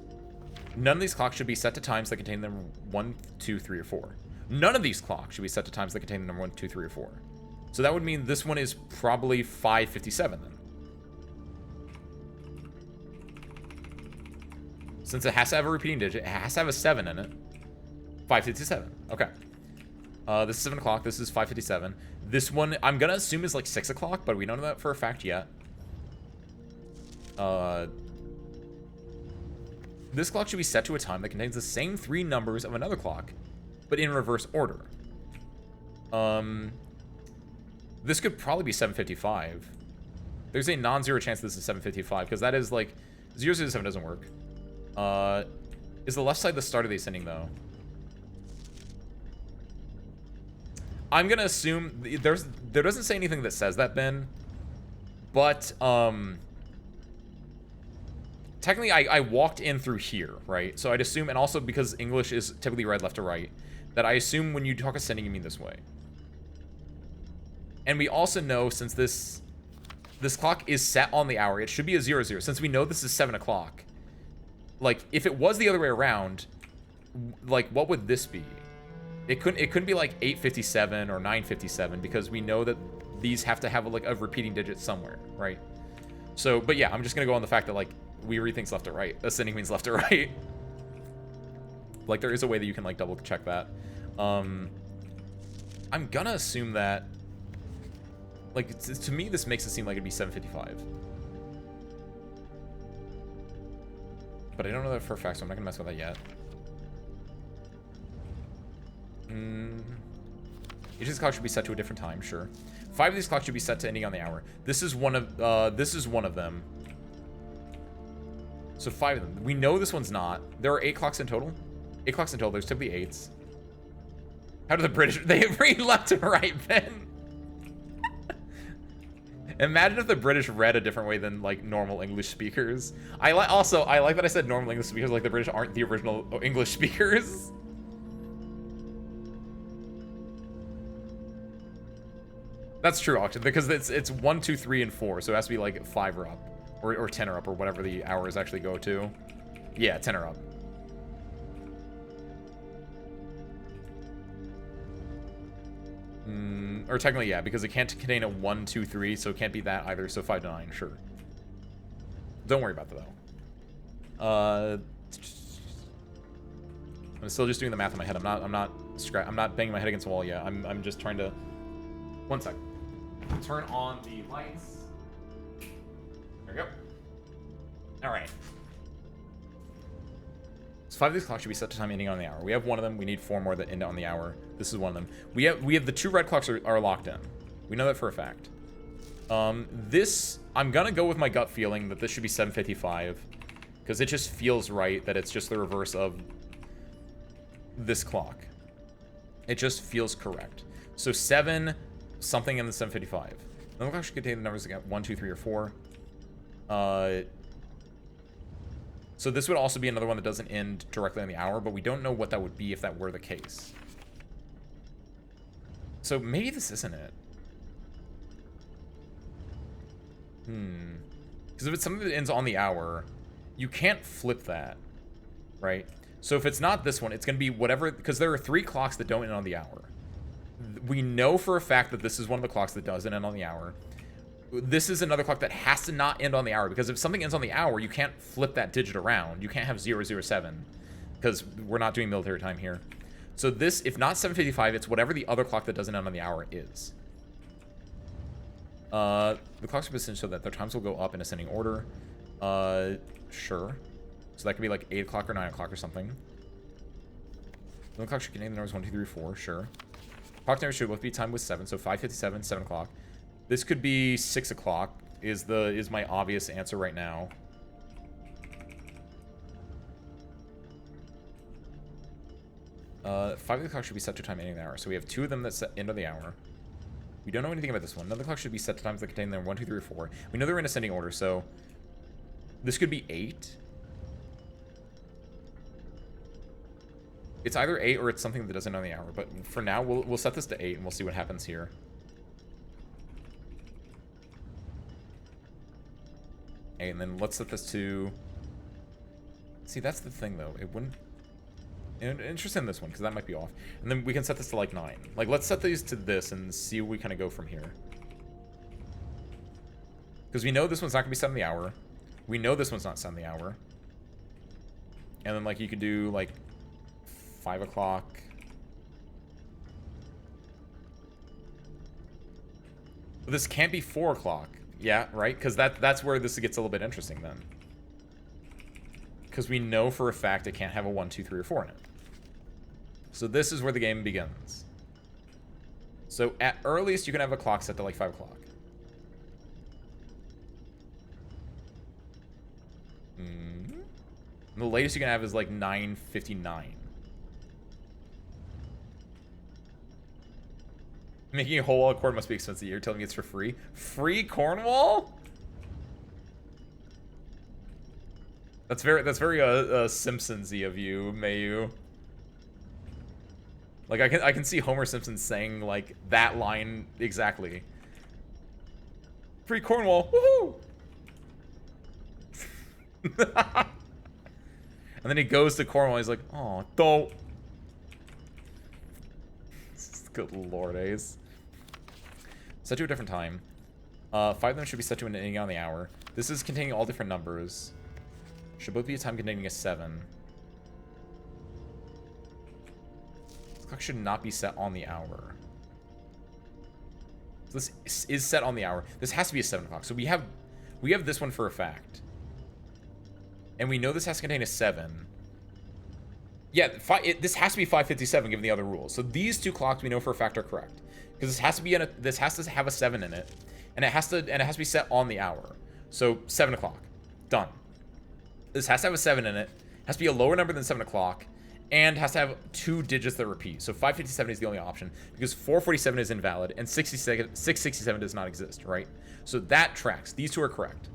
None of these clocks should be set to times that contain number 1, 2, 3, or 4. None of these clocks should be set to times that contain the number 1, 2, 3, or 4. So that would mean this one is probably 557 then. Since it has to have a repeating digit, it has to have a 7 in it. 557. Okay. This is 7 o'clock. This is 557. This one, I'm going to assume is like 6 o'clock, but we don't know that for a fact yet. This clock should be set to a time that contains the same 3 numbers of another clock, but in reverse order. This could probably be 755. There's a non-zero chance this is 755, because that is like 007 doesn't work. Is the left side the start of the ascending though? I'm gonna assume there doesn't say anything that says that, Ben, but technically I walked in through here, right? So I'd assume, and also because English is typically read left to right, that I assume when you talk ascending you mean this way. And we also know, since this clock is set on the hour, it should be a 00. Since we know this is 7 o'clock, like if it was the other way around, like what would this be? It couldn't be like 857 or 957, because we know that these have to have like a repeating digit somewhere, right? So, but yeah, I'm just gonna go on the fact that like we read things left to right. Ascending means left to right. Like there is a way that you can like double check that. I'm gonna assume that, like, to me, this makes it seem like it'd be 755. But I don't know that for a fact, so I'm not gonna mess with that yet. Each of these clocks should be set to a different time, sure. 5 of these clocks should be set to ending on the hour. This is one of them. So 5 of them. We know this one's not. There are 8 clocks in total. 8 clocks in total. There's typically 8s. How do the British... They read left to right, Ben. Imagine if the British read a different way than like normal English speakers. I like that I said normal English speakers, like the British aren't the original English speakers. That's true, Auction, because it's 1, 2, 3, and 4, so it has to be like 5 or up, or 10 or up, or whatever the hours actually go to. Yeah, 10 or up. Or technically, yeah, because it can't contain a 1, 2, 3, so it can't be that either. So 5 to 9, sure. Don't worry about that though. I'm still just doing the math in my head. I'm not I'm not banging my head against the wall yet. I'm just trying to... One sec. Turn on the lights. There we go. Alright. So 5 of these clocks should be set to time ending on the hour. We have one of them. We need 4 more that end on the hour. This is one of them. We have the 2 red clocks are locked in. We know that for a fact. This, I'm gonna go with my gut feeling that this should be 7:55. Because it just feels right that it's just the reverse of this clock. It just feels correct. So 7, something in the 7:55. Then the clock should contain the numbers again, 1, 2, 3, or 4. So this would also be another one that doesn't end directly on the hour, but we don't know what that would be if that were the case. So maybe this isn't it. Because if it's something that ends on the hour, you can't flip that, right? So if it's not this one, it's going to be whatever, because there are 3 clocks that don't end on the hour. We know for a fact that this is one of the clocks that doesn't end on the hour. This is another clock that has to not end on the hour, because if something ends on the hour, you can't flip that digit around. You can't have 007, because we're not doing military time here. So this, if not 7:55, it's whatever the other clock that doesn't end on the hour is. The clocks are positioned so that their times will go up in ascending order. Sure. So that could be like 8 o'clock or 9 o'clock or something. The clock should contain the numbers 1, 2, 3, 4. Sure. Clock numbers should both be timed with 7, so 5:57, 7 o'clock. This could be 6 o'clock. Is my obvious answer right now. 5 of the clock should be set to time ending the hour. So we have 2 of them that set end of the hour. We don't know anything about this one. Another clock should be set to times that contain them 1, 2, 3, or 4. We know they're in ascending order, so this could be 8. It's either 8 or it's something that doesn't end on the hour. But for now, we'll set this to 8 and we'll see what happens here. Okay, and then let's set this to... See, that's the thing, though. It wouldn't... Interested in this one, because that might be off. And then we can set this to, like, 9. Like, let's set these to this and see where we kind of go from here. Because we know this one's not going to be set on the hour. We know this one's not set on the hour. And then, like, you could do, like, 5 o'clock. But this can't be 4 o'clock. Yeah, right? Because that's where this gets a little bit interesting, then. Because we know for a fact it can't have a 1, 2, 3, or 4 in it. So this is where the game begins. So at earliest, you can have a clock set to like 5 o'clock. And the latest you can have is like 9:59. Making a whole wall of cord must be expensive. You're telling me it's for free? Free Cornwall? That's very Simpsons-y of you, Mayu. Like I can see Homer Simpson saying like that line exactly. Free Cornwall, woohoo! And then he goes to Cornwall. He's like, oh, don't. Good lord, Ace. Set to a different time. 5 of them should be set to an ending on the hour. This is containing all different numbers. Should both be a time containing a 7. This clock should not be set on the hour. So this is set on the hour. This has to be a 7 o'clock. So we have this one for a fact. And we know this has to contain a 7. Yeah, this has to be 5:57 given the other rules. So these 2 clocks we know for a fact are correct. Because this has to have a 7 in it. And it has to be set on the hour. So 7 o'clock. Done. This has to have a 7 in it. Has to be a lower number than 7 o'clock. And has to have 2 digits that repeat. So 5:57 is the only option. Because 4:47 is invalid. And 6:67 does not exist, right? So that tracks. These 2 are correct.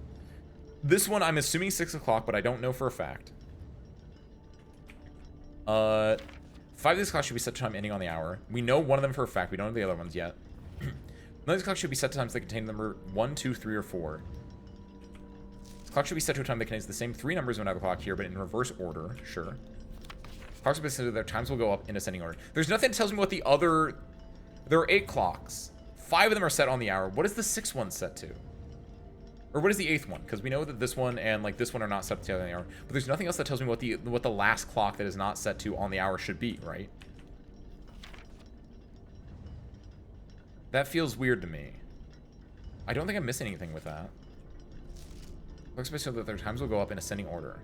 This one, I'm assuming 6 o'clock, but I don't know for a fact. 5 of these clocks should be set to time ending on the hour. We know one of them for a fact. We don't know the other ones yet. None of these clocks should be set to times that contain the number 1, 2, 3, or 4. This clock should be set to a time that contains the same 3 numbers of another clock here, but in reverse order. Sure. Clocks will be set to their times will go up in ascending order. There's nothing that tells me what the other... There are 8 clocks. 5 of them are set on the hour. What is the 6th one set to? Or what is the 8th one? Because we know that this one and like this one are not set to the hour. But there's nothing else that tells me what the last clock that is not set to on the hour should be, right? That feels weird to me. I don't think I'm missing anything with that. Looks so that their times will go up in ascending order.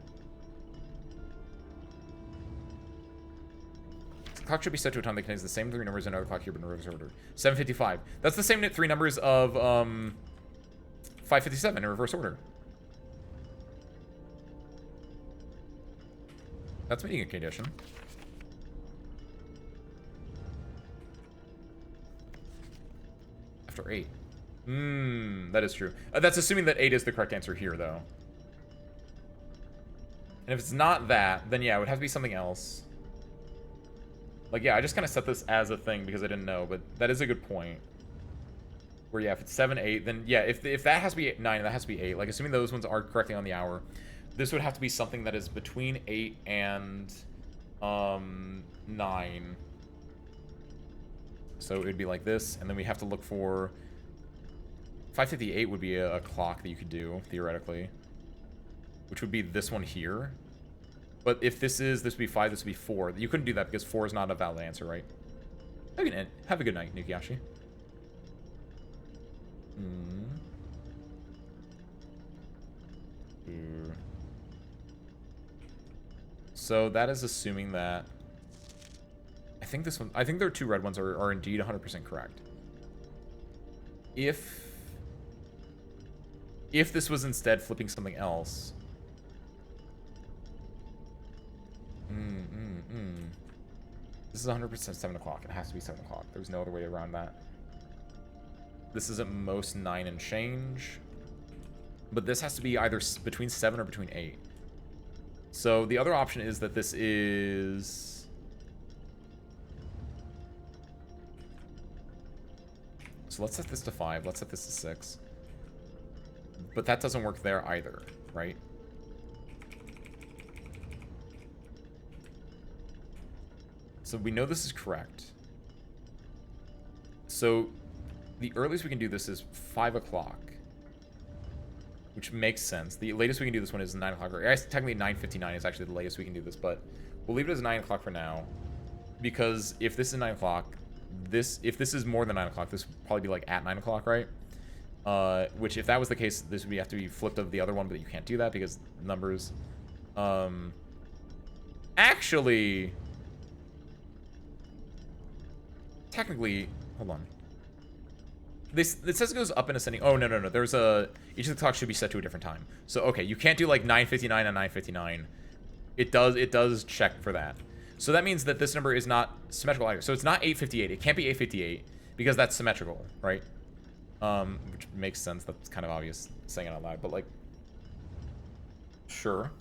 The clock should be set to a time that contains the same 3 numbers as another clock here, but in reverse order. 7:55. That's the same 3 numbers of 5:57 in reverse order. That's meeting a condition. After 8. That is true. That's assuming that 8 is the correct answer here, though. And if it's not that, then yeah, it would have to be something else. Like, yeah, I just kind of set this as a thing because I didn't know, but that is a good point. Where, yeah, if it's 7, 8, then, yeah, if that has to be 9 and that has to be 8, like, assuming those ones are correctly on the hour, this would have to be something that is between 8 and 9. So it would be like this, and then we have to look for... 5:58 would be a clock that you could do, theoretically. Which would be this one here. But if this would be 5, this would be 4. You couldn't do that because 4 is not a valid answer, right? Okay, have a good night, Nukiashi. So that is assuming that... I think this one... I think there are 2 red ones are indeed 100% correct. If this was instead flipping something else... This is 100% 7 o'clock. It has to be 7 o'clock. There's no other way around that. This is at most 9 and change. But this has to be either between 7 or between 8. So the other option is that this is... So let's set this to 5. Let's set this to 6. But that doesn't work there either, right? So we know this is correct. So the earliest we can do this is 5 o'clock. Which makes sense. The latest we can do this one is 9 o'clock. Or technically 9:59 is actually the latest we can do this, but we'll leave it as 9 o'clock for now. Because if this is 9 o'clock, if this is more than 9 o'clock, this would probably be like at 9 o'clock, right? Which if that was the case, this would have to be flipped of the other one, but you can't do that because numbers. Actually... Technically, hold on. It says it goes up in ascending. Oh, no. There's each of the clocks should be set to a different time. So, okay, you can't do like 9:59 and 9:59. It does check for that. So that means that this number is not symmetrical either. So it's not 8:58. It can't be 8:58 because that's symmetrical, right? Which makes sense. That's kind of obvious saying it out loud, but like, sure.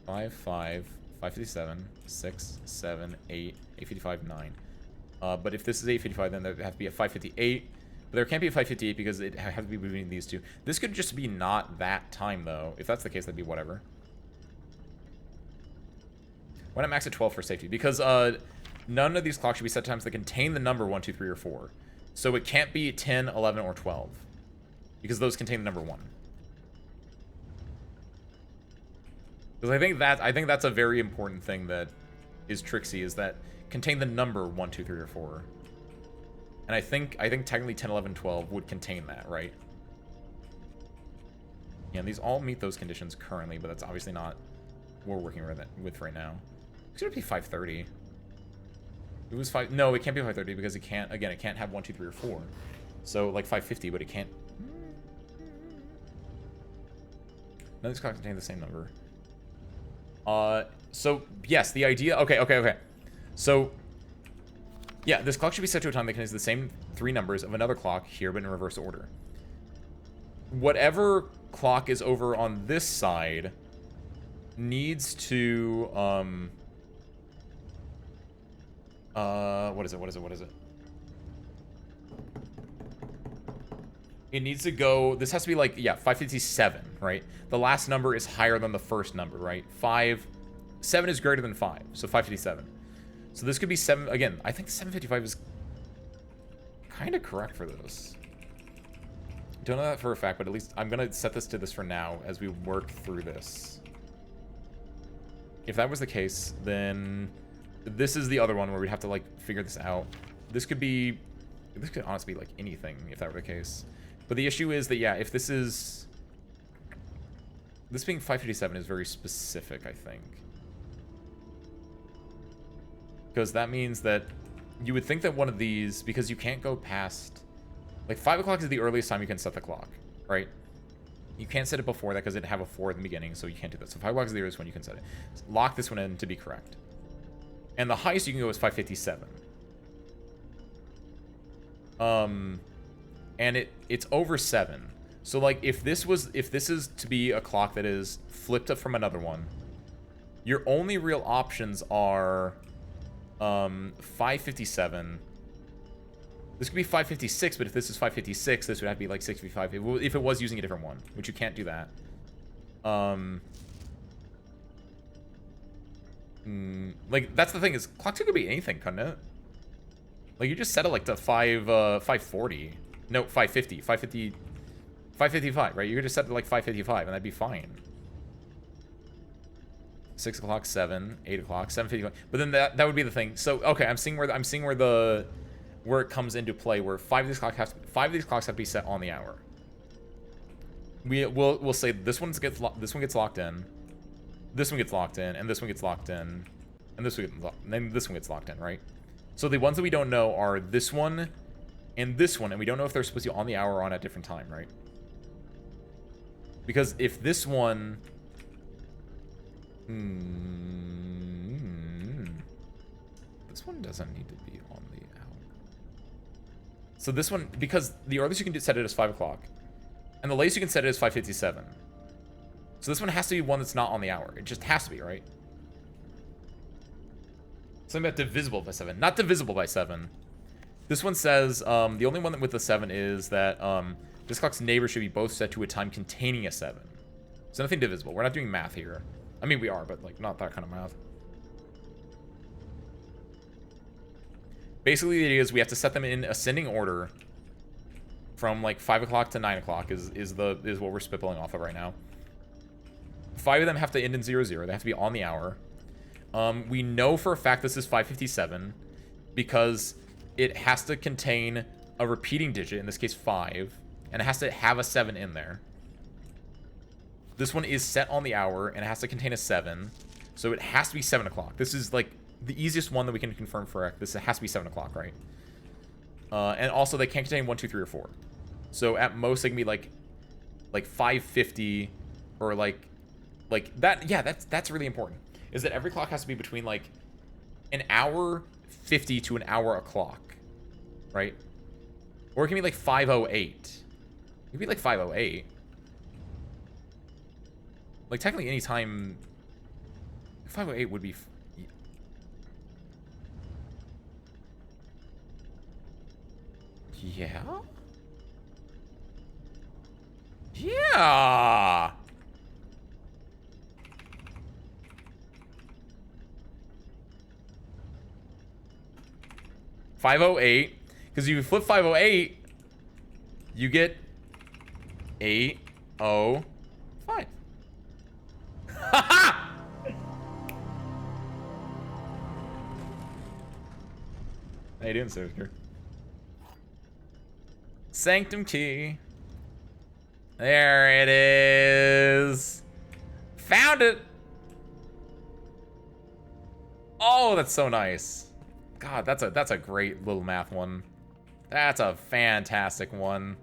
5, 5:57, 6, 7, 8, 8:55, 9. But if this is 8:55, then there would have to be a 5:58. But there can't be a 5:58 because it has to be between these two. This could just be not that time, though. If that's the case, that'd be whatever. Why not max at 12 for safety? Because none of these clocks should be set times that contain the number 1, 2, 3, or 4. So it can't be 10, 11, or 12. Because those contain the number 1. Because I think that's a very important thing that is tricksy, is that contain the number 1, 2, 3, or 4. And I think technically 10, 11, 12 would contain that, right? Yeah, and these all meet those conditions currently, but that's obviously not what we're working with right now. It's gonna be 5:30. It was 5. No, it can't be 5:30 because it can't. Again, it can't have 1, 2, 3, or 4. So like 5:50, but it can't. None of these clocks contain the same number. So, yes, the idea... Okay. So, yeah, this clock should be set to a time that contains the same 3 numbers of another clock here, but in reverse order. Whatever clock is over on this side needs to, what is it? It needs to go... This has to be like, yeah, 5:57, right? The last number is higher than the first number, right? 7 is greater than 5, so 5:57. So this could be 7... Again, I think 7:55 is kind of correct for this. Don't know that for a fact, but at least I'm going to set this to this for now as we work through this. if that was the case, then this is the other one where we'd have to, like, figure this out. This could honestly be, like, anything if that were the case. But the issue is that, yeah, if this is... This being 557 is very specific, I think. Because that means that you would think that one of these, because you can't go past... Like, 5 o'clock is the earliest time you can set the clock, right? You can't set it before that because it'd have a 4 in the beginning, so you can't do that. So 5 o'clock is the earliest one you can set it. Lock this one in to be correct. And the highest you can go is 557. And it's over 7. So, like, if this is to be a clock that is flipped up from another one, your only real options are 557. This could be 556, but if this is 556, this would have to be like 655 if it was using a different one, which you can't do that. Like, that's the thing, is clock 2 could be anything, couldn't it? Like, you just set it like to 540. No, 550. 555, right? You could just set it like 555 and that'd be fine. 6 o'clock, 7, 8 o'clock, 7:55. But then that would be the thing. So okay, I'm seeing where it comes into play, where 5 of these clocks have to be set on the hour. We'll say this one gets locked in, this one gets locked in, and this one gets locked in, and this one gets locked in, right? So the ones that we don't know are this one and this one, and we don't know if they're supposed to be on the hour or on at different time, right? Because if this one... This one doesn't need to be on the hour. So this one, because the earliest you can set it is 5 o'clock, and the latest you can set it is 5:57. So this one has to be one that's not on the hour. It just has to be, right? Something about divisible by 7. Not divisible by 7. This one says, the only one with the 7 is that this clock's neighbor should be both set to a time containing a 7. So nothing divisible. We're not doing math here. I mean, we are, but like not that kind of math. Basically, the idea is we have to set them in ascending order from like 5 o'clock to 9 o'clock is what we're spitballing off of right now. 5 of them have to end in 00. They have to be on the hour. We know for a fact this is 5:57 because it has to contain a repeating digit, in this case 5, and it has to have a 7 in there. This one is set on the hour, and it has to contain a 7, so it has to be 7 o'clock. This is like the easiest one that we can confirm for this. It has to be 7 o'clock, right? And also they can't contain 1, 2, 3, or 4. So at most they can be like 5:50 or like that. Yeah, that's really important. Is that every clock has to be between like an hour 50 to an hour o'clock, right? Or it can be like 5:08. It can be like 5:08. Like technically any time 5:08 would be yeah? Yeah! $5:08, because you flip 5:08, you get 8:05. Ha! How you doing, Sir? Sanctum key. There it is. Found it. Oh, that's so nice. God, that's a great little math one. That's a fantastic one.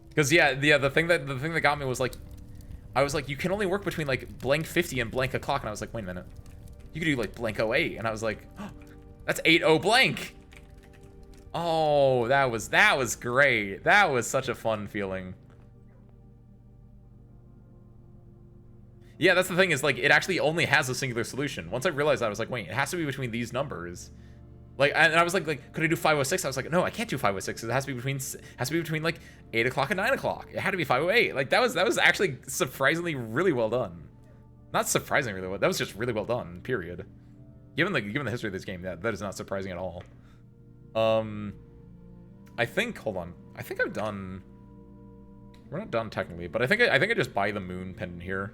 Because yeah, the thing that got me was like, I was like, you can only work between like blank 50 and blank o'clock, and I was like, wait a minute, you could do like blank 08, and I was like, oh, that's 80 blank. Oh, that was great. That was such a fun feeling. Yeah, that's the thing, is like it actually only has a singular solution. Once I realized that, I was like, wait, it has to be between these numbers. Like, and I was like, could I do 5:06? I was like, no, I can't do 5:06. It has to be between like 8 o'clock and 9 o'clock. It had to be 5:08. Like that was actually surprisingly really well done. Not surprisingly really well. That was just really well done. Period. Given the history of this game, that is not surprising at all. I think, hold on. I think I've done. We're not done technically, but I think I just buy the moon pendant here.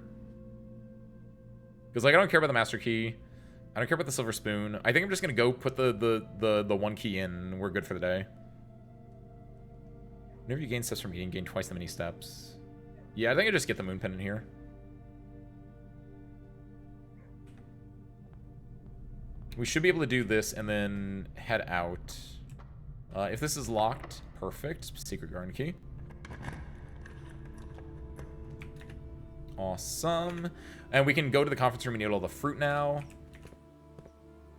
Because, like, I don't care about the master key. I don't care about the silver spoon. I think I'm just going to go put the one key in, and we're good for the day. Whenever you gain steps from eating, gain twice the many steps. Yeah, I think I just get the moon pendant here. We should be able to do this and then head out. If this is locked, perfect. Secret garden key. Awesome. And we can go to the conference room and eat all the fruit now.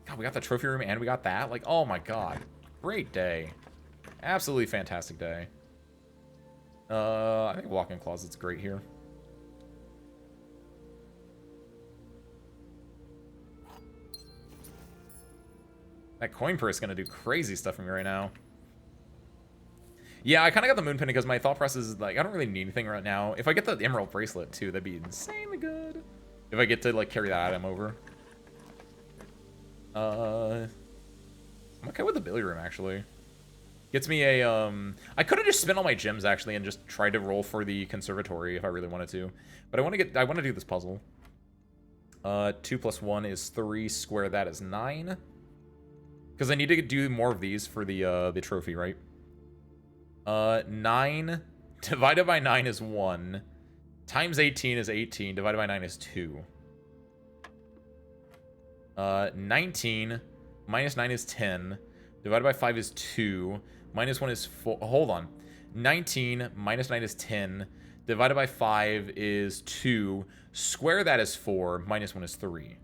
God, we got the trophy room and we got that. Like, oh my god. Great day. Absolutely fantastic day. I think walk-in closet's great here. That coin purse is going to do crazy stuff for me right now. Yeah, I kind of got the moon pendant because my thought process is, like, I don't really need anything right now. If I get the emerald bracelet, too, that'd be insanely good. If I get to, like, carry that item over. I'm okay with the billy room, actually. Gets me a, I could have just spent all my gems, actually, and just tried to roll for the conservatory if I really wanted to. But I want to do this puzzle. 2 plus 1 is 3. Square that is 9. Because I need to do more of these for the trophy, right? 9 divided by 9 is 1. Times 18 is 18. Divided by 9 is 2. 19 minus 9 is 10. Divided by 5 is 2. Minus 1 is 4. Hold on. 19 minus 9 is 10. Divided by 5 is 2. Square that is 4. Minus 1 is 3.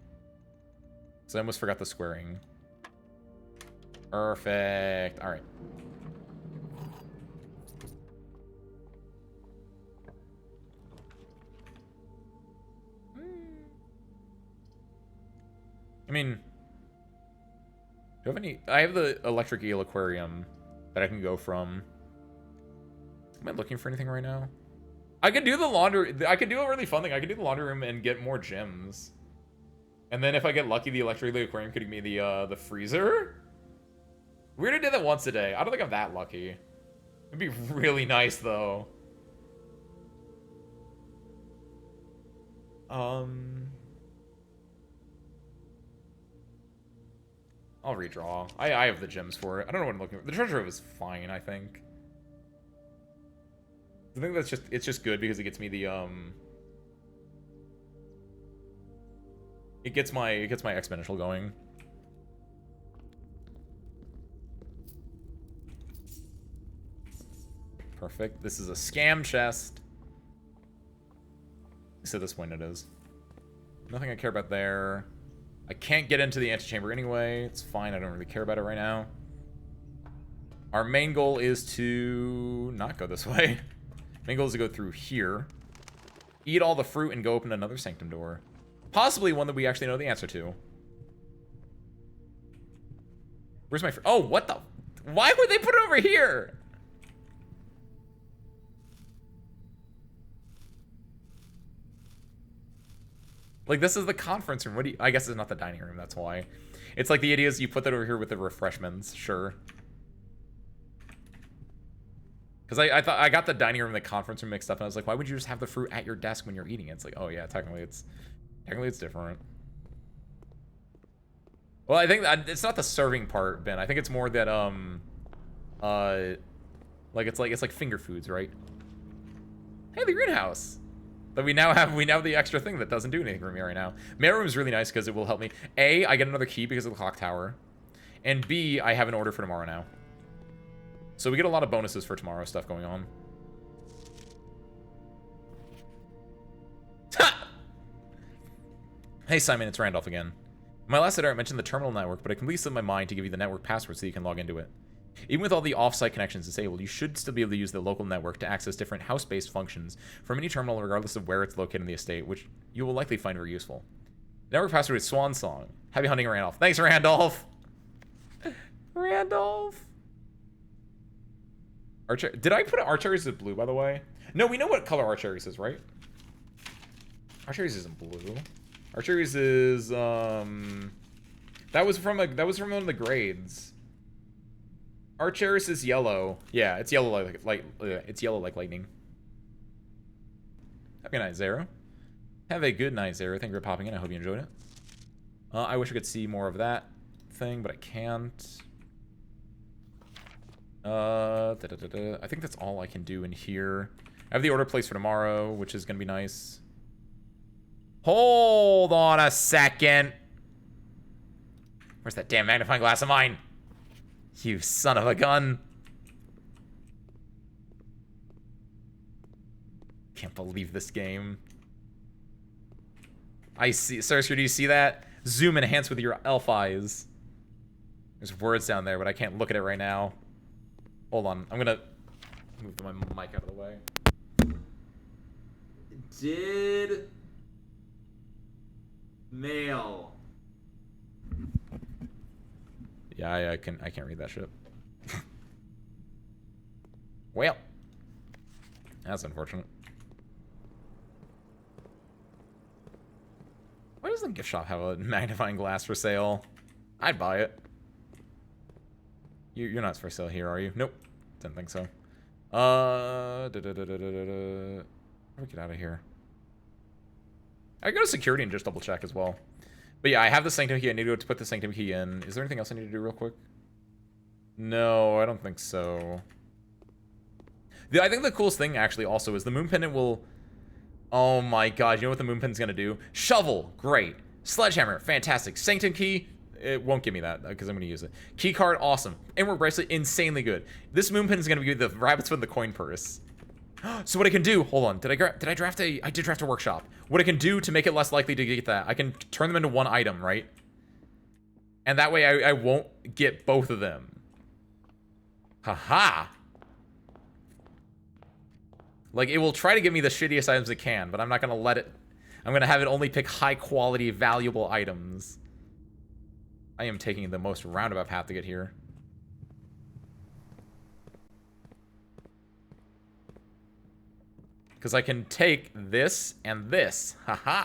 So I almost forgot the squaring. Perfect. All right. I mean, do you have any? I have the electric eel aquarium that I can go from. Am I looking for anything right now? I could do the laundry. I could do a really fun thing. I could do the laundry room and get more gems. And then if I get lucky, the electric eel aquarium could give me the freezer. We already did that once a day. I don't think I'm that lucky. It'd be really nice though. I'll redraw. I have the gems for it. I don't know what I'm looking for. The treasure is fine, I think. I think that's it's just good because it gets me the it gets my exponential going. Perfect. This is a scam chest. At least at this point it is. Nothing I care about there. I can't get into the antechamber anyway. It's fine. I don't really care about it right now. Our main goal is to not go this way. Main goal is to go through here. Eat all the fruit and go open another sanctum door. Possibly one that we actually know the answer to. Where's my... Oh, what the... Why would they put it over here? Like, this is the conference room. What do you... I guess it's not the dining room, that's why. It's like the idea is you put that over here with the refreshments. Sure. Because I thought I got the dining room and the conference room mixed up, and I was like, why would you just have the fruit at your desk when you're eating it? It's like, oh yeah, technically it's different. Well, I think that it's not the serving part, Ben. I think it's more that like it's like finger foods, right? Hey, the greenhouse. But we now have the extra thing that doesn't do anything for me right now. Mail room is really nice because it will help me. A, I get another key because of the clock tower, and B, I have an order for tomorrow now. So we get a lot of bonuses for tomorrow stuff going on. Hey Simon, it's Randolph again. In my last letter I mentioned the terminal network, but I completely slipped my mind to give you the network password so you can log into it. Even with all the off-site connections disabled, you should still be able to use the local network to access different house-based functions from any terminal regardless of where it's located in the estate, which you will likely find very useful. The network password is Swan Song. Happy hunting, Randolph. Thanks, Randolph! Randolph! Did I put Archerries as blue, by the way? No, we know what color Archerries is, right? Archerries isn't blue. Archerries is, that was from one of the grades. Archerries is yellow. Yeah, it's yellow like it's yellow like lightning. Happy night, Zero. Have a good night, Zara. Thank you for popping in. I hope you enjoyed it. I wish I could see more of that thing, but I can't. I think that's all I can do in here. I have the order placed for tomorrow, which is going to be nice. Hold on a second. Where's that damn magnifying glass of mine? You son of a gun. Can't believe this game. I see. Cersei, do you see that? Zoom enhance with your elf eyes. There's words down there, but I can't look at it right now. Hold on. I'm gonna move my mic out of the way. Did mail. Yeah, I can't read that shit. Well, that's unfortunate. Why does the gift shop have a magnifying glass for sale? I'd buy it. You're not for sale here, are you? Nope. Didn't think so. How do we get out of here? I go to security and just double check as well. But yeah, I have the sanctum key. I need to go to put the sanctum key in. Is there anything else I need to do real quick? No, I don't think so. I think the coolest thing actually also is the moon pendant will... Oh my god, you know what the moon pendant's gonna do? Shovel, great. Sledgehammer, fantastic. Sanctum key, it won't give me that because I'm gonna use it. Key card, awesome. Emerald bracelet, insanely good. This moon pendant is gonna be the rabbit's foot in the coin purse. So what I can do, hold on, did I draft a, I did draft a workshop. What I can do to make it less likely to get that, I can turn them into one item, right? And that way I won't get both of them. Haha. Like, it will try to give me the shittiest items it can, but I'm not gonna let it, I'm gonna have it only pick high quality, valuable items. I am taking the most roundabout path to get here. Because I can take this and this. Haha.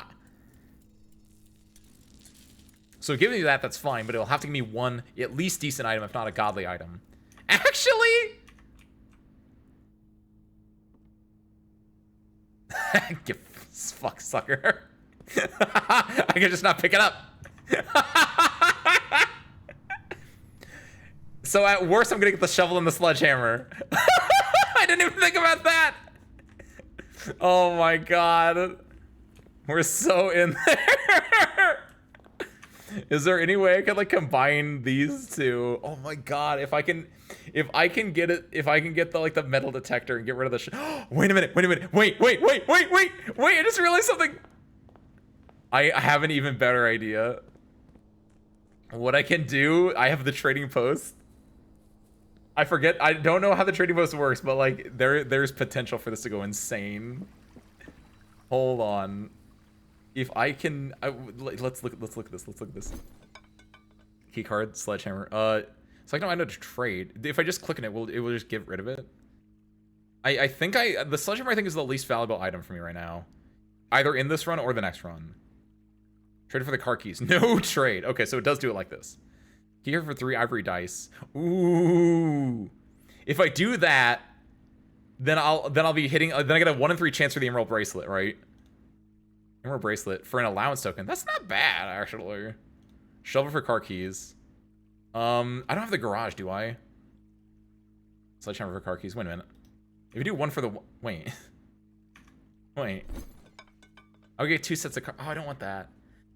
So giving me that, that's fine, but it'll have to give me one at least decent item, if not a godly item. Actually... Give fuck sucker. I can just not pick it up. So at worst, I'm gonna get the shovel and the sledgehammer. I didn't even think about that. Oh my god. We're so in there. Is there any way I could like combine these two? Oh my god, if I can get the like the metal detector and get rid of the wait a minute, wait, I just realized something. I have an even better idea. What I can do, I have the trading post. I don't know how the trading post works, but like there's potential for this to go insane. Hold on. If I can, let's look at this. Key card, sledgehammer. So I know I know to trade. If I just click on it, it will just get rid of it. I think the sledgehammer I think is the least valuable item for me right now, either in this run or the next run. Trade for the car keys. No trade. Okay, so it does do it like this. Key card for 3 ivory dice. Ooh. If I do that, then I'll be hitting. Then I get a 1 in 3 chance for the emerald bracelet, right? Emerald bracelet for an allowance token. That's not bad, actually. Shovel for car keys. I don't have the garage, do I? Sledgehammer for car keys. Wait a minute. If you do 1 for the... Wait. Wait. I'll get 2 sets of car... Oh, I don't want that.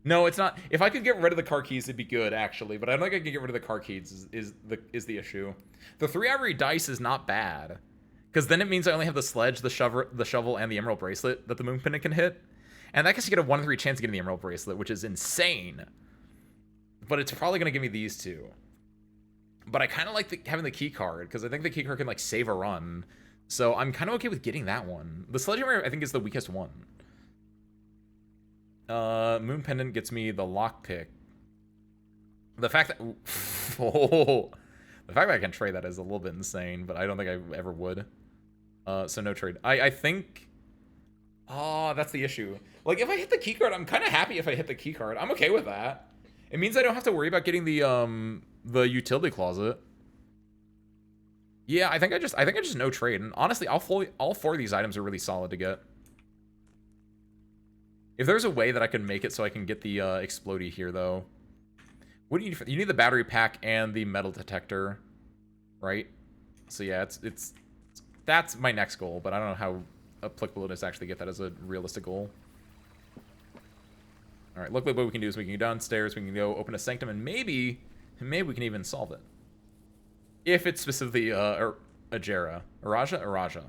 No, it's not... If I could get rid of the car keys, it'd be good, actually. But I don't think I can get rid of the car keys is the issue. The 3 ivory dice is not bad. Because then it means I only have the sledge, the shovel, and the emerald bracelet that the moon pendant can hit. And that gets you get a 1 in 3 chance of getting the emerald bracelet, which is insane. But it's probably going to give me these two. But I kind of like having the key card, because I think the key card can like save a run. So I'm kind of okay with getting that one. The sledgehammer I think is the weakest one. Moon pendant gets me the lockpick. The fact that the fact that I can trade that is a little bit insane, but I don't think I ever would. So no trade. I think. Oh, that's the issue. Like if I hit the key card, I'm kind of happy if I hit the key card. I'm okay with that. It means I don't have to worry about getting the utility closet. Yeah, I think I just no trade. And honestly, all 4 of these items are really solid to get. If there's a way that I could make it so I can get the explodey here, though. What do you need? You need the battery pack and the metal detector, right? So yeah, that's my next goal, but I don't know how applicable it is to actually get that as a realistic goal. All right, luckily what we can do is we can go downstairs, we can go open a sanctum, and maybe we can even solve it. If it's specifically Ajera. Araja.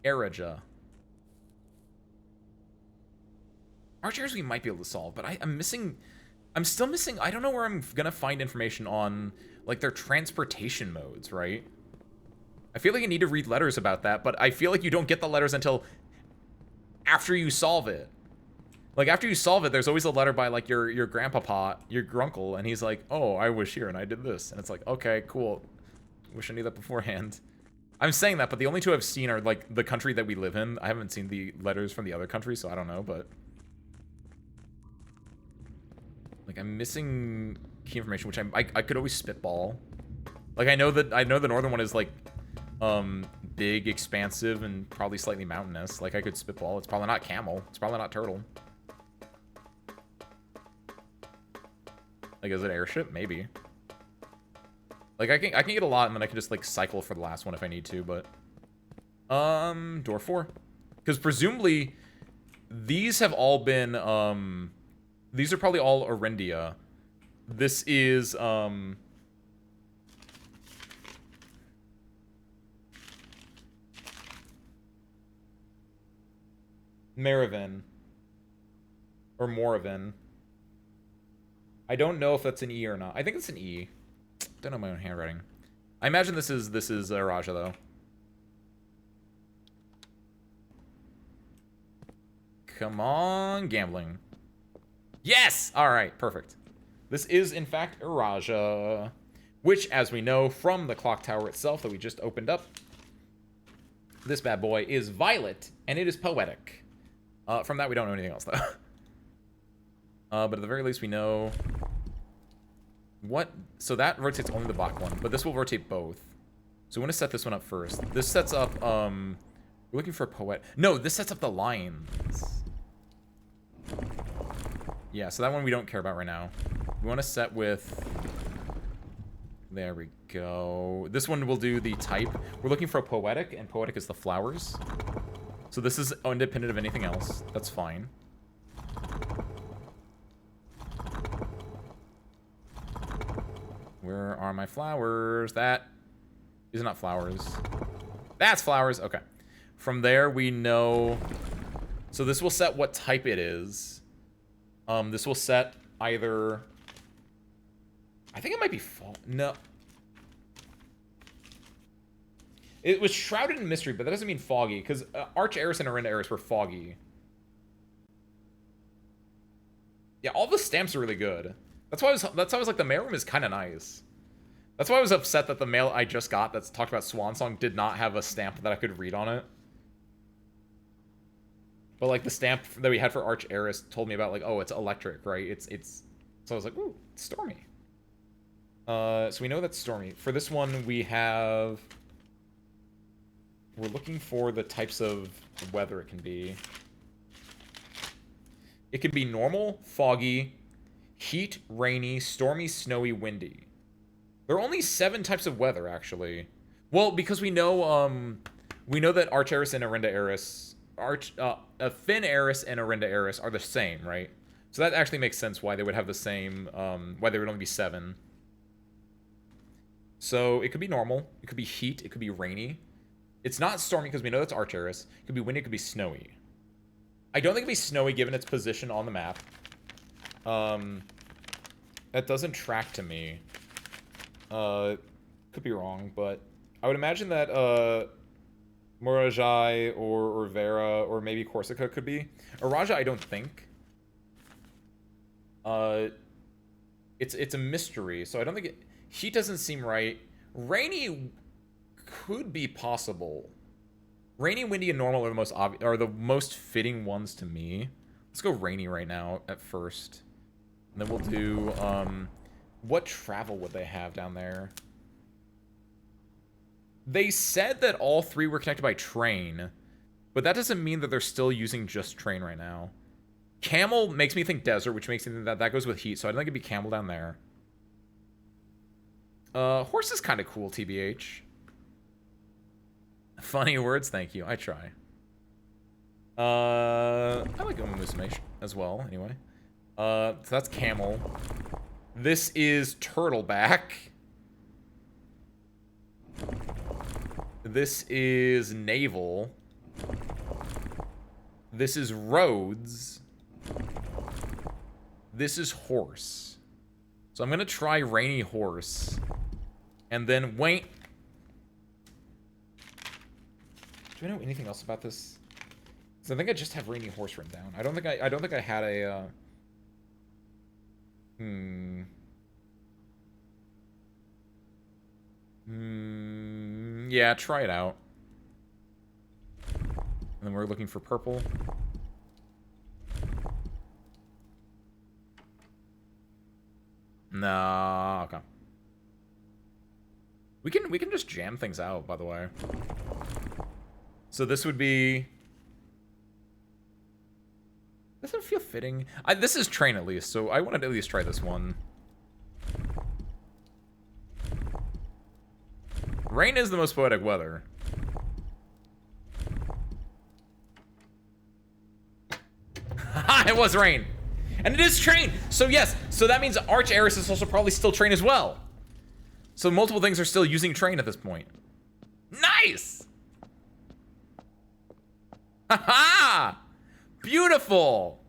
Araja. Archers we might be able to solve, but I'm still missing, I don't know where I'm gonna find information on, like, their transportation modes, right? I feel like I need to read letters about that, but I feel like you don't get the letters until after you solve it. Like, after you solve it, there's always a letter by, like, your grandpapa, your grunkle, and he's like, oh, I was here and I did this. And it's like, okay, cool. Wish I knew that beforehand. I'm saying that, but the only two I've seen are, like, the country that we live in. I haven't seen the letters from the other country, so I don't know, but... Like, I'm missing key information, which I could always spitball. Like, I know the northern one is, like, big, expansive, and probably slightly mountainous. Like, I could spitball. It's probably not camel. It's probably not turtle. Like, is it airship? Maybe. Like, I can get a lot, and then I can just, like, cycle for the last one if I need to, but... door 4. Because presumably, these have all been, these are probably all Arendia. This is, Maravin. Or Moravin. I don't know if that's an E or not. I think it's an E. Don't know my own handwriting. I imagine this is Raja, though. Come on, gambling. Yes! Alright, perfect. This is, in fact, Araja, which, as we know from the clock tower itself that we just opened up, this bad boy is violet, and it is poetic. From that, we don't know anything else, though. But at the very least, we know... What? So that rotates only the black one, but this will rotate both. So we want to set this one up first. This sets up, we're looking for a poet. No, this sets up the lines. Yeah, so that one we don't care about right now. We want to set with... There we go. This one will do the type. We're looking for a poetic, and poetic is the flowers. So this is independent of anything else. That's fine. Where are my flowers? That is not flowers. That's flowers. Okay. From there, we know... So this will set what type it is. This will set either... I think it might be fall. No. It was shrouded in mystery, but that doesn't mean foggy, because Arch-Eris and Arenda-Eris were foggy. Yeah, all the stamps are really good. That's why I was like, the mail room is kind of nice. That's why I was upset that the mail I just got that's talked about Swan Song did not have a stamp that I could read on it. But like the stamp that we had for Arch-Eris told me about, like, oh, it's electric, right? It's so I was like, ooh, it's stormy. So we know that's stormy. For this one, we're looking for the types of weather it can be. It can be normal, foggy, heat, rainy, stormy, snowy, windy. There are only 7 types of weather, actually. Well, because we know that Arch-Eris and Arenda-Eris, Fin-Eris and Arenda-Eris are the same, right? So that actually makes sense why they would have the same, why there would only be 7. So it could be normal, it could be heat, it could be rainy. It's not stormy because we know that's Arch-Eris. It could be windy, it could be snowy. I don't think it'd be snowy given its position on the map. That doesn't track to me. Could be wrong, but I would imagine that Morajai or Vera or maybe Corsica could be. Araja, I don't think. It's a mystery, so I don't think it... Heat doesn't seem right. Rainy could be possible. Rainy, windy, and normal are the most fitting ones to me. Let's go rainy right now at first. And then we'll do, what travel would they have down there? They said that all 3 were connected by train, but that doesn't mean that they're still using just train right now. Camel makes me think desert, which makes me think that that goes with heat, so I don't think it'd be camel down there. Horse is kind of cool, TBH. Funny words, thank you. I try. I like Umusume as well, anyway. So that's camel. This is turtleback. This is navel. This is roads. This is horse. So I'm gonna try rainy horse. And then wait. Do I know anything else about this? Because I think I just have rainy horse written down. I don't think I had a yeah, try it out. And then we're looking for purple. No, okay. We can just jam things out, by the way. So this would be... Doesn't feel fitting. This is train at least, so I wanted to at least try this one. Rain is the most poetic weather. It was rain. And it is train. So yes, so that means Arch Eris is also probably still train as well. So multiple things are still using train at this point. Nice! Haha! Beautiful!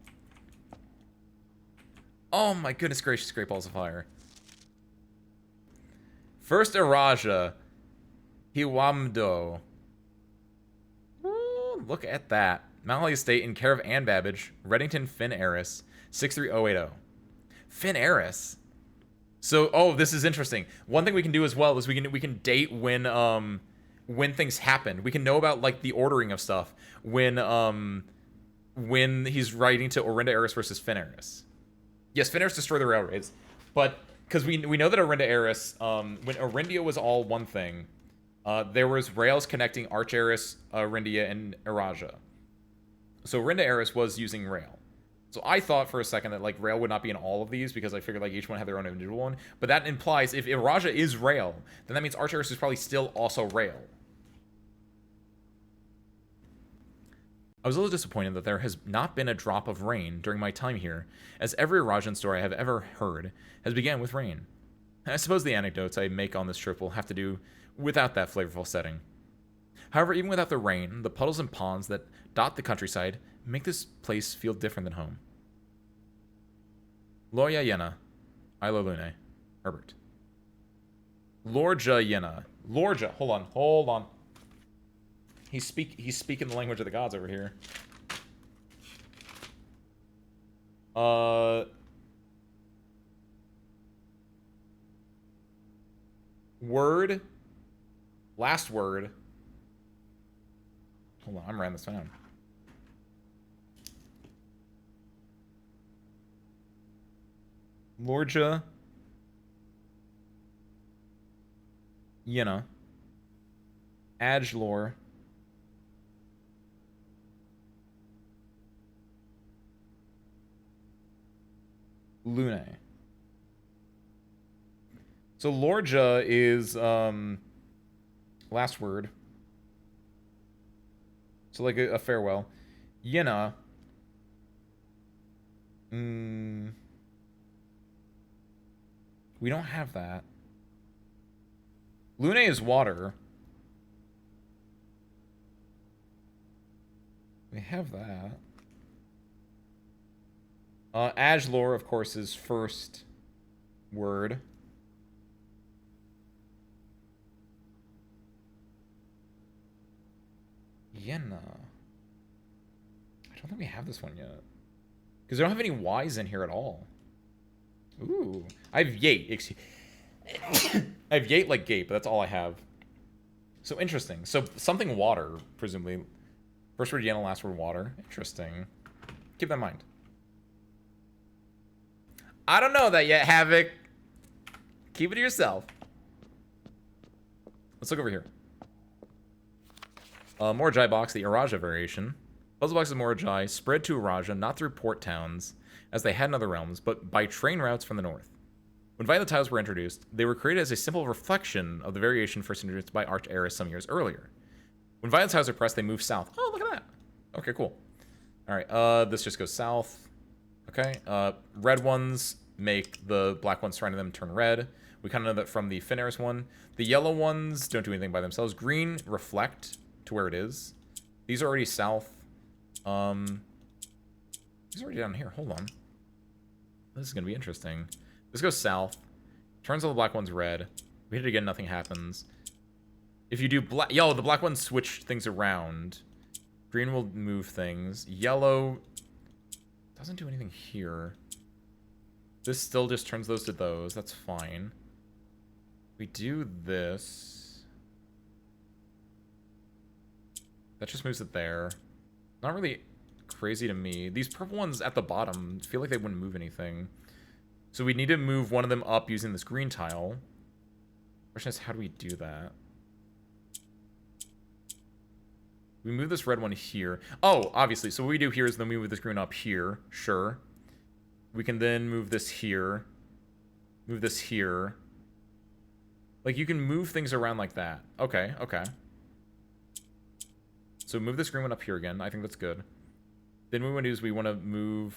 Oh my goodness gracious, Great Balls of Fire. First Araja. Hiwamdo. Ooh, look at that. Mount Holly Estate in care of Ann Babbage. Reddington Finn Eris. 63080. Finn Eris. So, oh, this is interesting. One thing we can do as well is we can date when things happen. We can know about like the ordering of stuff when he's writing to Orinda Eris versus Finn Eris. Yes, Finn Eris destroyed the railroads, but because we know that Orinda Eris, when Orindia was all one thing, there was rails connecting Arch Eris, Orindia, and Araja. So Orinda Eris was using rail. So I thought for a second that like rail would not be in all of these because I figured like each one had their own individual one. But that implies if Araja is rail, then that means Arch Eris is probably still also rail. I was a little disappointed that there has not been a drop of rain during my time here, as every Arajan story I have ever heard has began with rain. I suppose the anecdotes I make on this trip will have to do without that flavorful setting. However, even without the rain, the puddles and ponds that dot the countryside make this place feel different than home. Loya Yena, Ilo Lune, Herbert. Lorja Yena. Lorja, hold on. He's speaking the language of the gods over here. Word. Last word. Hold on, I'm writing this down. Lorja. Yena. Ajlor. Lune. So Lorja is last word. So like a farewell. Yena. We don't have that. Lune is water. We have that. Ajlor, of course, is first word. Yena. I don't think we have this one yet. Because I don't have any Y's in here at all. Ooh. I have Yate. I have Yate like gate, but that's all I have. So interesting. So something water, presumably. First word Yena, last word water. Interesting. Keep that in mind. I don't know that yet, Havoc. Keep it to yourself. Let's look over here. More Jai box, the Araja variation. Puzzle boxes of Morajai spread to Araja not through port towns, as they had in other realms, but by train routes from the north. When Violet Tiles were introduced, they were created as a simple reflection of the variation first introduced by Arch Eris some years earlier. When Violet Tiles are pressed, they move south. Oh, look at that. Okay, cool. All right, this just goes south. Okay, red ones make the black ones surrounding them turn red. We kind of know that from the Finaris one. The yellow ones don't do anything by themselves. Green reflect to where it is. These are already south. These are already down here. Hold on. This is going to be interesting. This goes south. Turns all the black ones red. We hit it again, nothing happens. If you do black... Yellow, the black ones switch things around. Green will move things. Yellow doesn't do anything here. This still just turns those to those. That's fine. We do this. That just moves it there. Not really crazy to me. These purple ones at the bottom feel like they wouldn't move anything. So we need to move one of them up using this green tile. Question is, how do we do that? We move this red one here. Oh, obviously. So what we do here is then we move this green up here. Sure. We can then move this here. Move this here. Like, you can move things around like that. Okay, okay. So move this green one up here again. I think that's good. Then what we want to do is we want to move...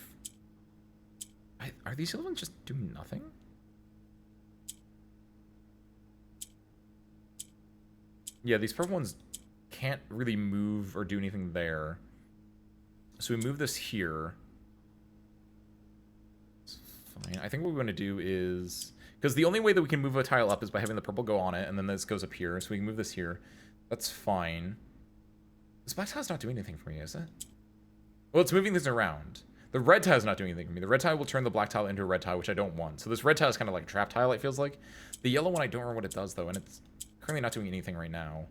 Are these other ones just doing nothing? Yeah, these purple ones can't really move or do anything there. So we move this here. It's fine. I think what we want to do is... Because the only way that we can move a tile up is by having the purple go on it, and then this goes up here. So we can move this here. That's fine. This black tile's not doing anything for me, is it? Well, it's moving things around. The red tile's not doing anything for me. The red tile will turn the black tile into a red tile, which I don't want. So this red tile is kind of like a trap tile, it feels like. The yellow one, I don't remember what it does, though, and it's currently not doing anything right now.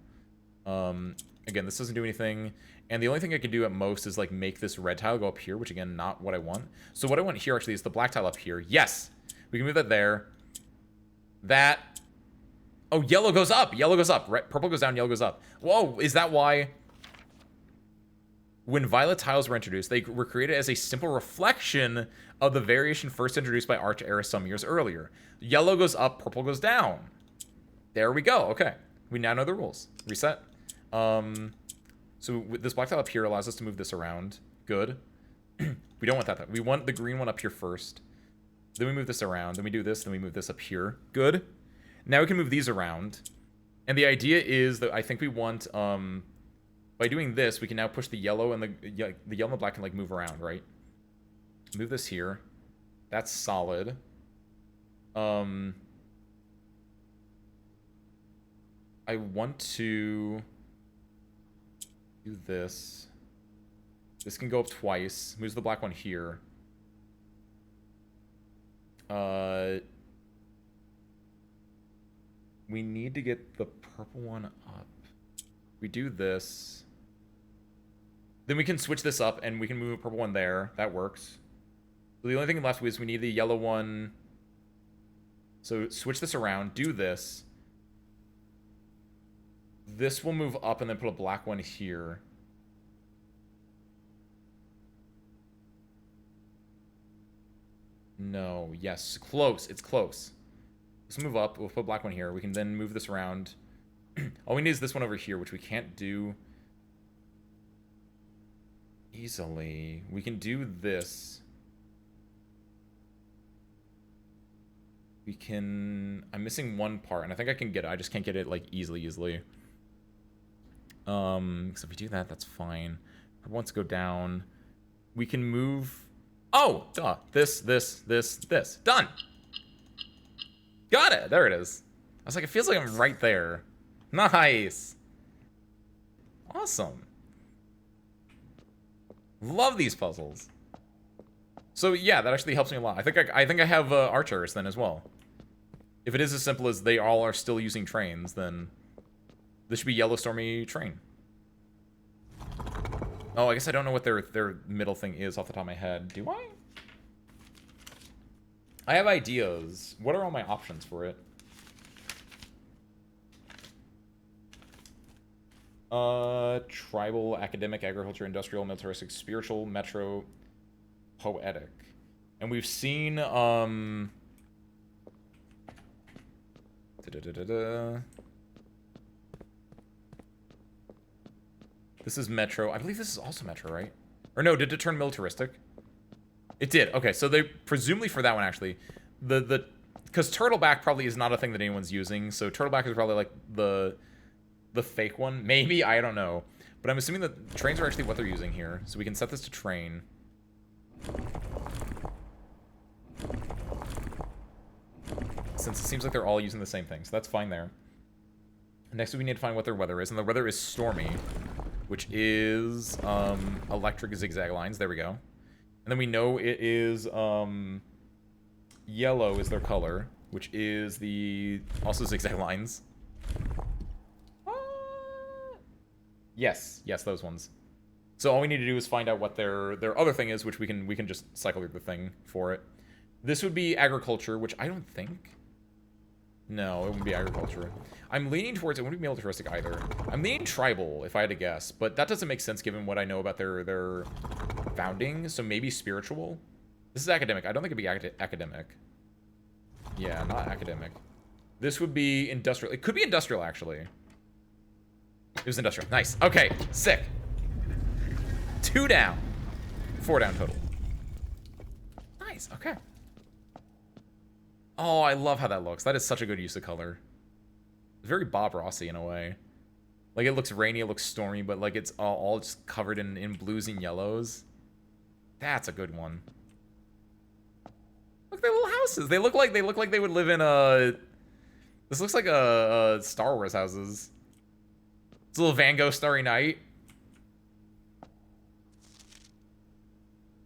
Again, this doesn't do anything. And the only thing I can do at most is, like, make this red tile go up here, which, again, not what I want. So what I want here, actually, is the black tile up here. Yes! We can move that there. That... Oh, yellow goes up! Yellow goes up. Red, purple goes down, yellow goes up. Whoa, is that why... When violet tiles were introduced, they were created as a simple reflection of the variation first introduced by Arch Eris some years earlier. Yellow goes up, purple goes down. There we go. Okay. We now know the rules. Reset. So this black tile up here allows us to move this around. Good. We don't want that. We want the green one up here first. Then we move this around. Then we do this. Then we move this up here. Good. Now we can move these around. And the idea is that I think we want... by doing this, we can now push the yellow and the yellow and the black can, like, move around, right? Move this here. That's solid. I want to do this. This can go up twice. Moves the black one here. We need to get the purple one up. We do this. Then we can switch this up, and we can move a purple one there. That works. So the only thing left is we need the yellow one. So switch this around. Do this. This will move up, and then put a black one here. No. Yes. Close. It's close. Let's move up. We'll put a black one here. We can then move this around. All we need is this one over here, which we can't do easily. We can do this. We can... I'm missing one part, and I think I can get it. I just can't get it, like, easily. So if we do that, that's fine. Purple wants to go down. We can move... Oh! Duh. This. Done! Got it! There it is. I was like, it feels like I'm right there. Nice! Awesome. Love these puzzles. So yeah, that actually helps me a lot. I think I have Arch Eris then as well. If it is as simple as they all are still using trains, then this should be Yellow Stormy Train. Oh, I guess I don't know what their middle thing is off the top of my head. Do I? I have ideas. What are all my options for it? Tribal, academic, agriculture, industrial, militaristic, spiritual, metro, poetic. And we've seen, This is metro. I believe this is also metro, right? Or no, did it turn militaristic? It did. Okay, so they presumably for that one actually, because turtleback probably is not a thing that anyone's using. So turtleback is probably like the fake one. Maybe, I don't know. But I'm assuming that trains are actually what they're using here. So we can set this to train. Since it seems like they're all using the same thing, so that's fine there. Next we need to find what their weather is, and the weather is stormy, which is electric zigzag lines. There we go. And then we know it is yellow is their color, which is the also zigzag lines. Yes, those ones. So all we need to do is find out what their other thing is, which we can just cycle through the thing for it. This would be agriculture, which I don't think. No, it wouldn't be agriculture. I'm leaning towards it wouldn't be militaristic either. I'm leaning tribal, if I had to guess, but that doesn't make sense given what I know about their founding. So maybe spiritual. This is academic. I don't think it'd be academic. Yeah, not academic. This would be industrial. It could be industrial actually. It was industrial. Nice. Okay, sick. 2 down. 4 down total. Nice. Okay. Oh, I love how that looks. That is such a good use of color. It's very Bob Rossy in a way. Like, it looks rainy, it looks stormy, but, like, it's all just covered in blues and yellows. That's a good one. Look at their little houses. They look like they would live in a... This looks like a Star Wars houses. It's a little Van Gogh Starry Night.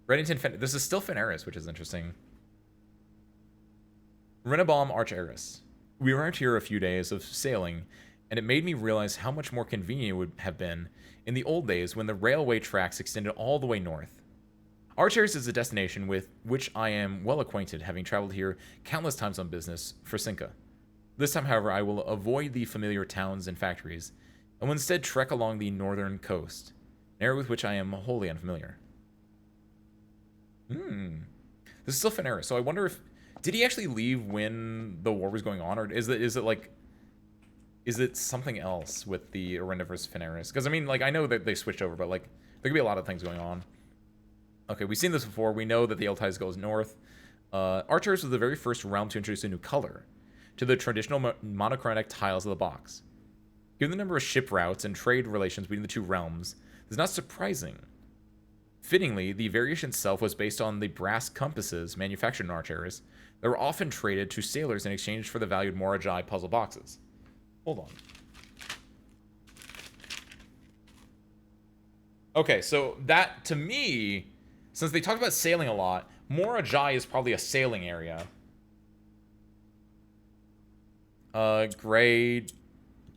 Reddington, this is still Fenaris, which is interesting. Renabaum Arch-Eris. We arrived here a few days of sailing, and it made me realize how much more convenient it would have been in the old days when the railway tracks extended all the way north. Arch-Eris is a destination with which I am well acquainted, having traveled here countless times on business for Cinca. This time, however, I will avoid the familiar towns and factories, and will instead trek along the northern coast, an area with which I am wholly unfamiliar. This is still Fenaris, so I wonder if... Did he actually leave when the war was going on, or is it like... Is it something else with the Orenda versus Fenaris? Because, I mean, like, I know that they switched over, but, like, there could be a lot of things going on. Okay, we've seen this before. We know that the Edelweiss goes north. Arch-Eris was the very first realm to introduce a new color to the traditional monochromatic tiles of the box. Given the number of ship routes and trade relations between the two realms, this is not surprising. Fittingly, the variation itself was based on the brass compasses manufactured in Arch-Eris that were often traded to sailors in exchange for the valued Moragi puzzle boxes. Hold on. Okay, so that, to me, since they talked about sailing a lot, Moragi is probably a sailing area. Gray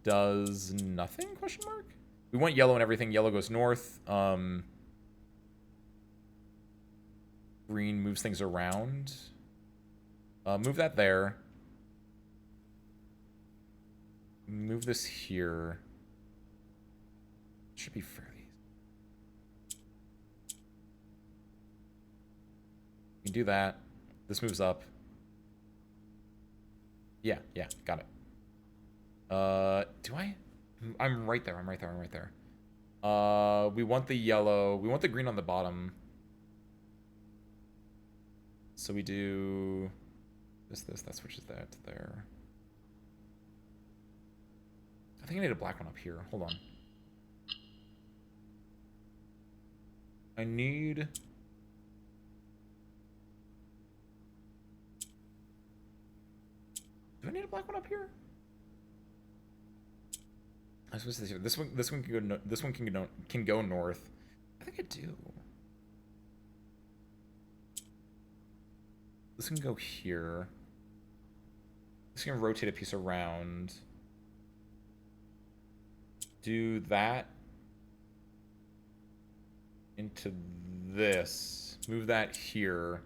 does nothing, question mark? We want yellow and everything. Yellow goes north. Green moves things around. Move that there. Move this here. Should be fairly easy. You can do that. This moves up. Yeah, got it. Do I? I'm right there. I'm right there. We want the yellow. We want the green on the bottom. So we do this, that switches that to there. I think I need a black one up here. Hold on. I need... Do I need a black one up here? I was supposed to say this one can go this one can go north. I think I do. This can go here. This can rotate a piece around. Do that into this. Move that here.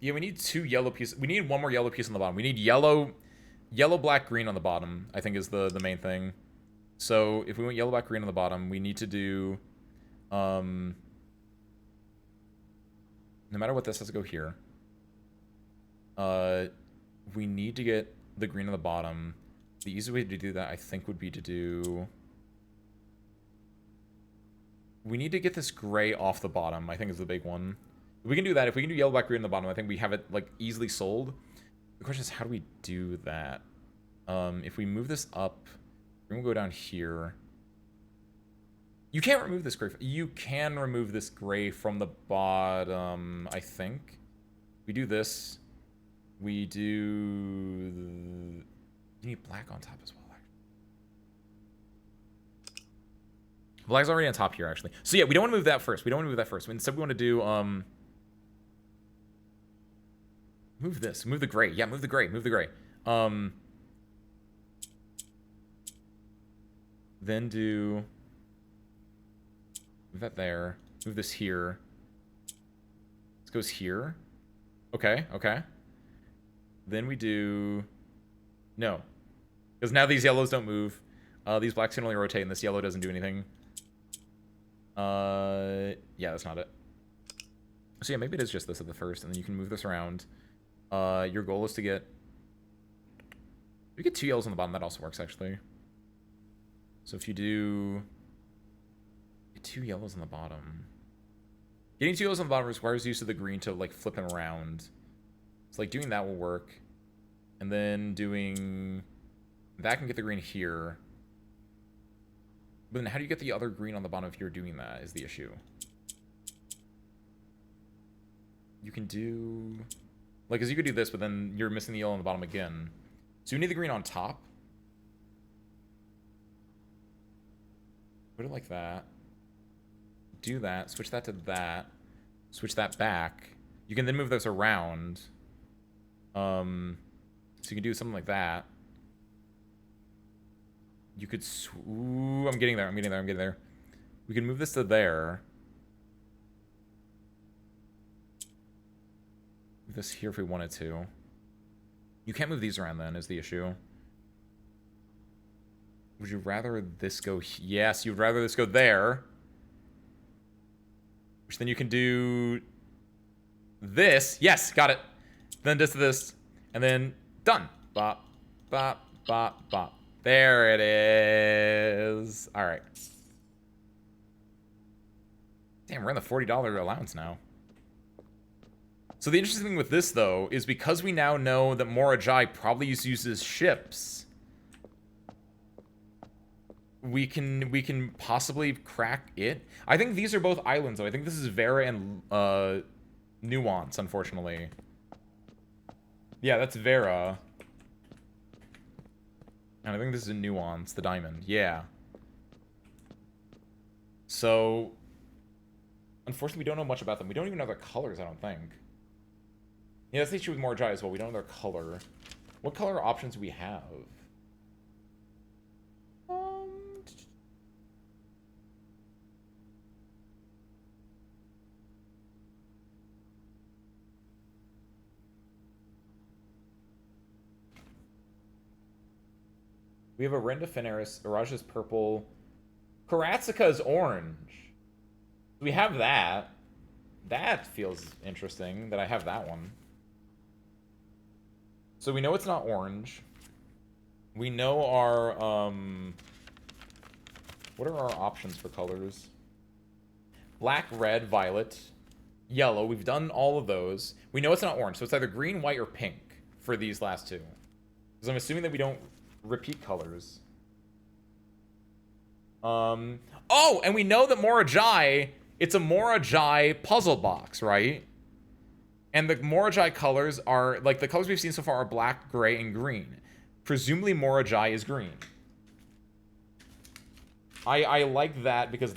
Yeah, we need 2 yellow pieces. We need 1 more yellow piece on the bottom. We need yellow yellow, black, green on the bottom, I think is the main thing. So if we want yellow, black, green on the bottom, we need to do, no matter what, this has to go here. We need to get the green on the bottom. The easiest way to do that, I think, would be to do... We need to get this gray off the bottom, I think is the big one. If we can do that, if we can do yellow, black, green on the bottom, I think we have it, like, easily sold. The question is, how do we do that? If we move this up, we're going to go down here. You can't remove this gray. You can remove this gray from the bottom, I think. We do this. We do... You need black on top as well, actually. Black's already on top here, actually. So yeah, we don't want to move that first. We don't want to move that first. Instead, we want to do... Move this. Move the gray. Yeah, move the gray. Move the gray. Then do... Move that there. Move this here. This goes here. Okay, okay. Then we do... No. Because now these yellows don't move. These blacks can only rotate, and this yellow doesn't do anything. Yeah, that's not it. So yeah, maybe it is just this at the first, and then you can move this around. Your goal is to get... If you get 2 yellows on the bottom, that also works, actually. So if you do... Get 2 yellows on the bottom. Getting 2 yellows on the bottom requires use of the green to, like, flip them around. So, like, doing that will work. And then doing... That can get the green here. But then how do you get the other green on the bottom if you're doing that is the issue. You can do... Like, because you could do this, but then you're missing the yellow on the bottom again. So you need the green on top. Put it like that. Do that. Switch that to that. Switch that back. You can then move this around. So you can do something like that. You could... Ooh, I'm getting there. I'm getting there. I'm getting there. We can move this to there. Move this here if we wanted to. You can't move these around then, is the issue. Would you rather this go... Yes, you'd rather this go there. Which then you can do... This. Yes, got it. Then this. And then done. Bop, bop, bop, bop. There it is. All right. Damn, we're in the $40 allowance now. So the interesting thing with this, though, is because we now know that Morajai probably uses ships, we can possibly crack it. I think these are both islands, though. I think this is Vera and Nuance, unfortunately. Yeah, that's Vera. And I think this is a Nuance, the diamond. Yeah. So, unfortunately, we don't know much about them. We don't even know their colors, I don't think. Yeah, that's the issue with Morajai as well. We don't know their color. What color options do we have? We have Arenda Feneris, Araja's purple, Karatsika's orange. We have that. That feels interesting that I have that one. So we know it's not orange. We know our, what are our options for colors? Black, red, violet, yellow. We've done all of those. We know it's not orange, so it's either green, white, or pink for these last two. Because I'm assuming that we don't repeat colors. Oh, and we know that Morajai, it's a Morajai puzzle box, right? And the Morajai colors are, like, the colors we've seen so far are black, gray, and green. Presumably Morajai is green. I like that because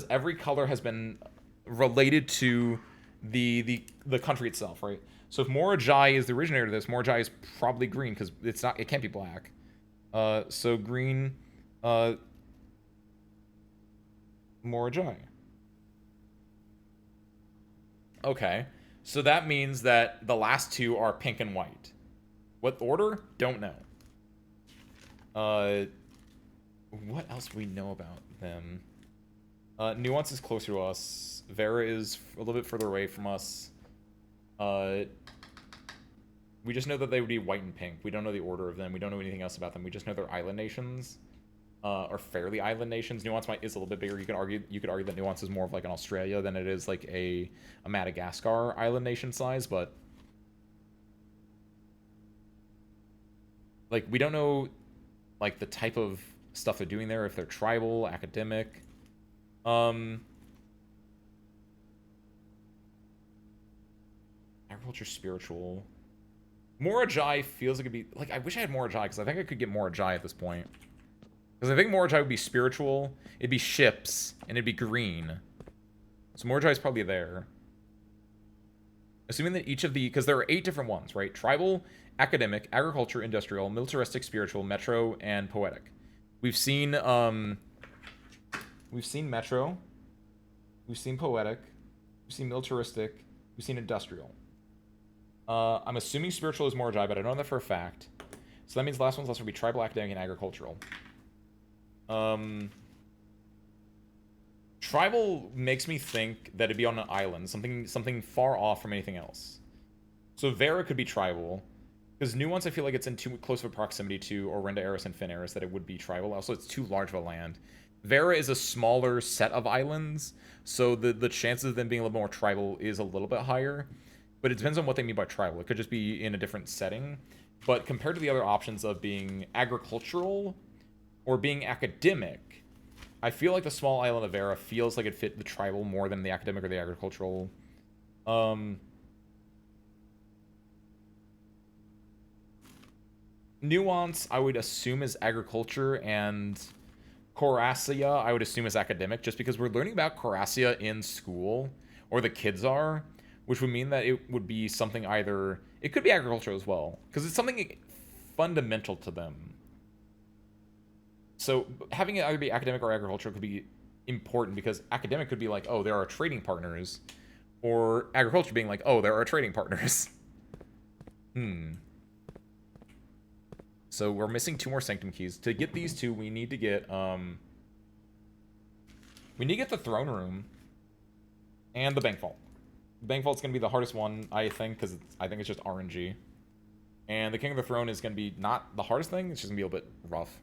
every color has been related to the country itself, right? So if Morajai is the originator of this, Morajai is probably green because it can't be black. So green, Morajai. Okay, so that means that the last two are pink and white. What order? Don't know. What else do we know about them? Nuance is closer to us. Vera is a little bit further away from us. We just know that they would be white and pink. We don't know the order of them. We don't know anything else about them. We just know they're island nations, or fairly island nations. Nuance is a little bit bigger. You could argue that Nuance is more of like an Australia than it is like a Madagascar island nation size, but like we don't know like the type of stuff they're doing there, if they're tribal, academic. Agriculture, spiritual. Morajai feels like it'd be... Like, I wish I had Morajai, because I think I could get Morajai at this point. Because I think Morajai would be spiritual, it'd be ships, and it'd be green. So Morajai is probably there. Assuming that each of the... Because there are 8 different ones, right? Tribal, academic, agriculture, industrial, militaristic, spiritual, metro, and poetic. We've seen metro. We've seen poetic. We've seen militaristic. We've seen industrial. I'm assuming spiritual is Morajai, but I don't know that for a fact. So that means the last one's will be tribal, academic, and agricultural. Tribal makes me think that it'd be on an island, something far off from anything else. So Vera could be tribal, because Nuance I feel like it's in too close of a proximity to Orenda Eris and Fin Eris that it would be tribal. Also, it's too large of a land. Vera is a smaller set of islands, so the chances of them being a little more tribal is a little bit higher. But it depends on what they mean by tribal. It could just be in a different setting. But compared to the other options of being agricultural or being academic, I feel like the small island of Vera feels like it fit the tribal more than the academic or the agricultural. Nuance, I would assume, is agriculture, and Coracia, I would assume, is academic, just because we're learning about Coracia in school, or the kids are, which would mean that it would be something either... It could be agriculture as well, because it's something fundamental to them. So having it either be academic or agricultural could be important, because academic could be like, oh, there are trading partners, or agriculture being like, oh, there are trading partners. So we're missing 2 more Sanctum keys. To get these 2, we need to get the throne room and the bank vault. The bank vault's gonna be the hardest one, I think, because I think it's just RNG. And the King of the Throne is gonna be not the hardest thing, it's just gonna be a little bit rough.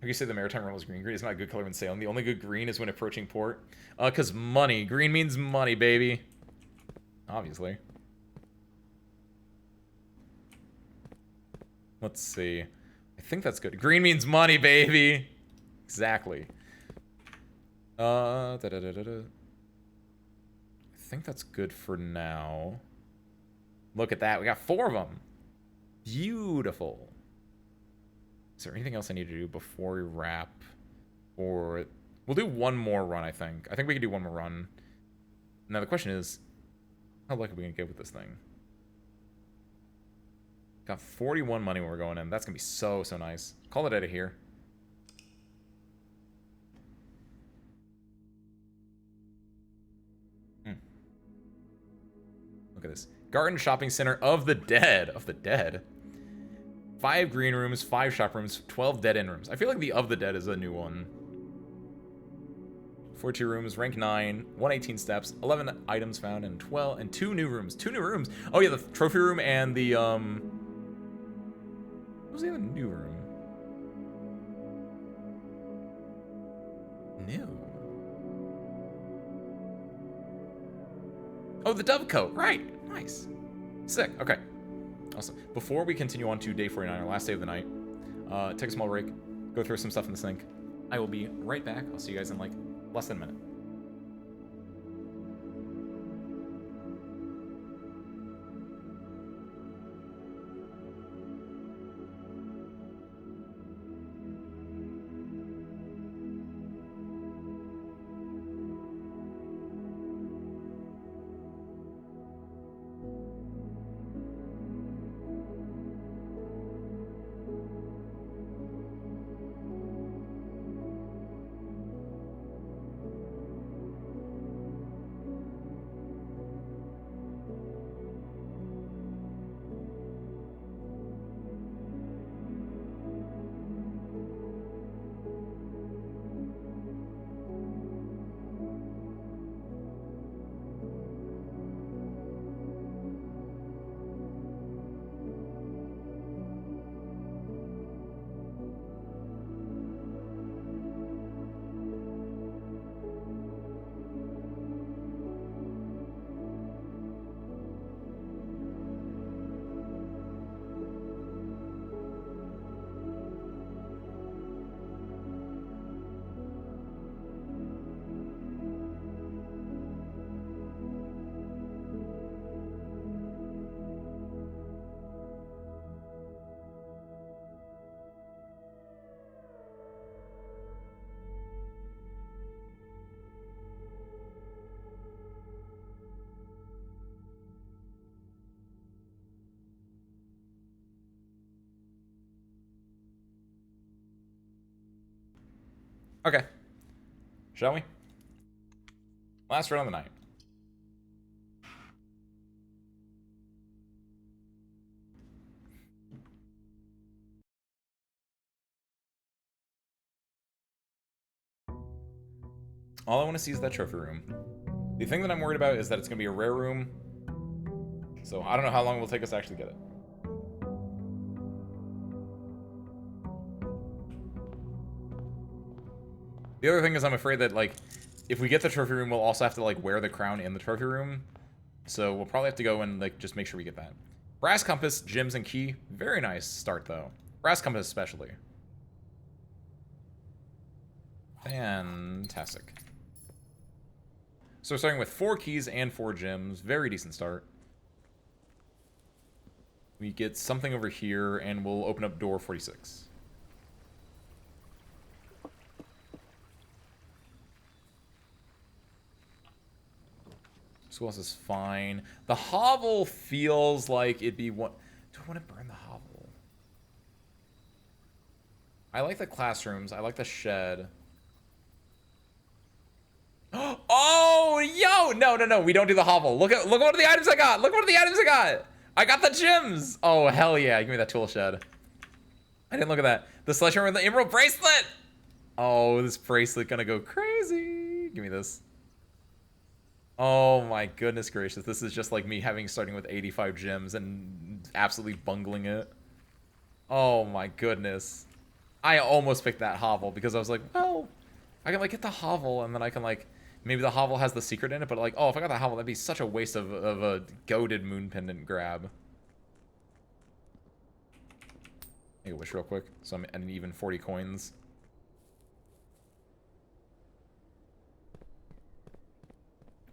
Like you say, the Maritime Realm is green. Green is not a good color when sailing. The only good green is when approaching port. Because money. Green means money, baby. Obviously. Let's see. I think that's good. Green means money, baby. Exactly. I think that's good for now. Look at that. We got 4 of them. Beautiful. Is there anything else I need to do before we wrap? Or... We'll do one more run, I think. I think we can do one more run. Now the question is, how lucky are we going to get with this thing? Got 41 money when we're going in. That's going to be so, so nice. Call it out of here. Look at this. Garden Shopping Center of the Dead. Of the Dead? 5 green rooms, 5 shop rooms, 12 dead-end rooms. I feel like the Of the Dead is a new one. 42 rooms, rank 9, 118 steps, 11 items found, and 2 new rooms. 2 new rooms. Oh yeah, the trophy room and the what was the other new room? New. Oh, the Dovecote. Right. Nice. Sick. Okay. Awesome. Before we continue on to day 49, our last day of the night, take a small break, go throw some stuff in the sink. I will be right back. I'll see you guys in like less than a minute. Okay. Shall we? Last run of the night. All I want to see is that trophy room. The thing that I'm worried about is that it's going to be a rare room. So I don't know how long it will take us to actually get it. The other thing is I'm afraid that, like, if we get the trophy room, we'll also have to, like, wear the crown in the trophy room. So we'll probably have to go and, like, just make sure we get that. Brass compass, gems, and key. Very nice start, though. Brass compass especially. Fantastic. So we're starting with 4 keys and 4 gems. Very decent start. We get something over here, and we'll open up door 46. Schoolhouse is fine. The hovel feels like it'd be one. Do I want to burn the hovel? I like the classrooms. I like the shed. Oh, yo! No. We don't do the hovel. Look at one of the items I got. Look what the items I got. I got the gems. Oh, hell yeah. Give me that tool shed. I didn't look at that. The sledgehammer and the emerald bracelet. Oh, this bracelet gonna go crazy. Give me this. Oh my goodness gracious. This is just like me starting with 85 gems and absolutely bungling it. Oh my goodness. I almost picked that hovel because I was like, well, I can like get the hovel and then I can like, maybe the hovel has the secret in it, but like, oh, if I got the hovel, that'd be such a waste of a goated moon pendant grab. Make a wish real quick. So I'm at an even 40 coins.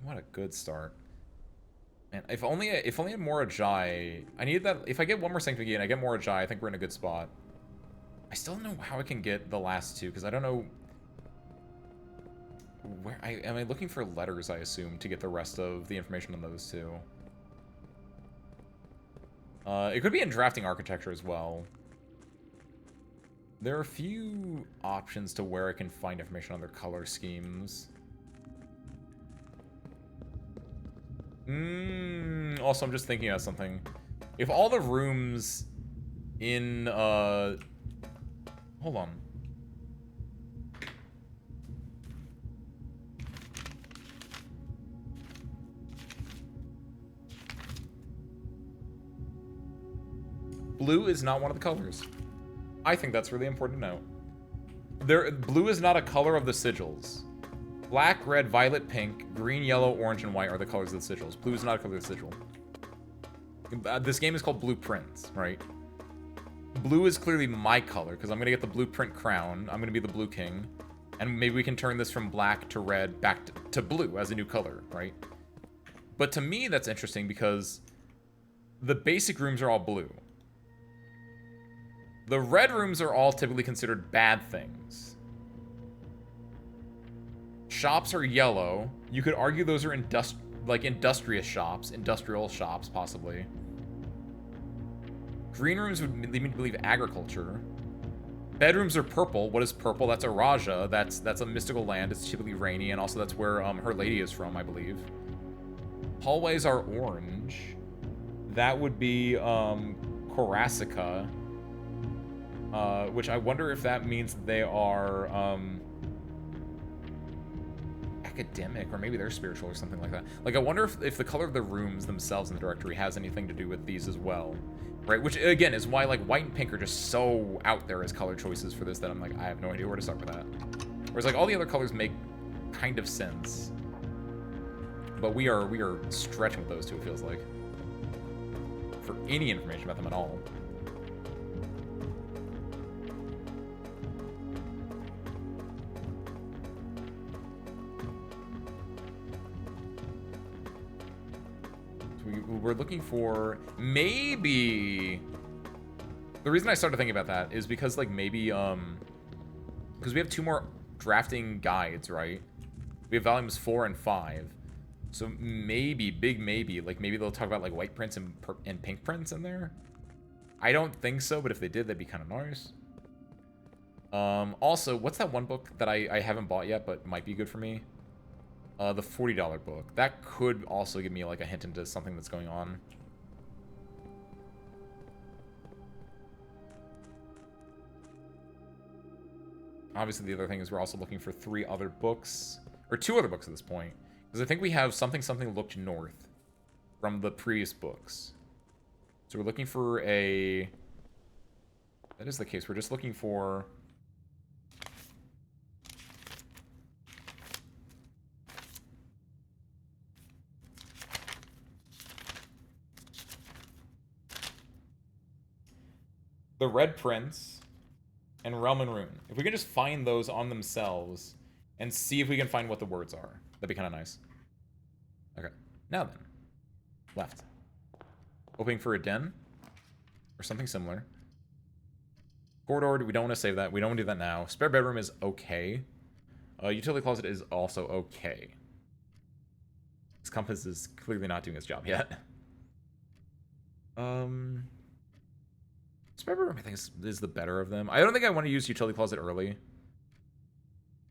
What a good start. Man, if only I had more Ajay. I need that. If I get one more Sanctify and I get more Ajay, I think we're in a good spot. I still don't know how I can get the last 2, because I don't know where am I looking for letters, I assume, to get the rest of the information on those 2. It could be in drafting architecture as well. There are a few options to where I can find information on their color schemes. Also, I'm just thinking of something. If all the rooms in, hold on. Blue is not one of the colors. I think that's really important to note. Blue is not a color of the sigils. Black, red, violet, pink, green, yellow, orange, and white are the colors of the sigils. Blue is not a color of the sigil. This game is called Blueprints, right? Blue is clearly my color, because I'm going to get the blueprint crown. I'm going to be the blue king. And maybe we can turn this from black to red back to blue as a new color, right? But to me, that's interesting because the basic rooms are all blue. The red rooms are all typically considered bad things. Shops are yellow. You could argue those are industrious shops, industrial shops, possibly. Green rooms would lead me to believe agriculture. Bedrooms are purple. What is purple? That's a Raja. That's a mystical land. It's typically rainy, and also that's where her lady is from, I believe. Hallways are orange. That would be Korasica. Which I wonder if that means they are academic, or maybe they're spiritual or something like that. Like, I wonder if the color of the rooms themselves in the directory has anything to do with these as well, right? Which again is why like white and pink are just so out there as color choices for this that I'm like, I have no idea where to start with that. Whereas like all the other colors make kind of sense, but we are stretching with those 2, it feels like, for any information about them at all. We're looking for maybe. The reason I started thinking about that is because like maybe because we have 2 more drafting guides, right? We have volumes 4 and 5, so maybe, big maybe, like maybe they'll talk about like white prints and pink prints in there. I don't think so, but if they did, that'd be kind of nice. Also, what's that one book that I haven't bought yet, but might be good for me? The $40 book. That could also give me, like, a hint into something that's going on. Obviously, the other thing is we're also looking for 3 other books. Or 2 other books at this point. Because I think we have something looked north from the previous books. So we're looking for a... That is the case. We're just looking for... The Red Prince and Realm and Rune. If we can just find those on themselves and see if we can find what the words are, that'd be kind of nice. Okay, now then. Left. Hoping for a den or something similar. Corridor, we don't want to save that. We don't want to do that now. Spare bedroom is okay. Utility closet is also okay. This compass is clearly not doing its job yet. Spare bedroom, I think, is the better of them. I don't think I want to use utility closet early.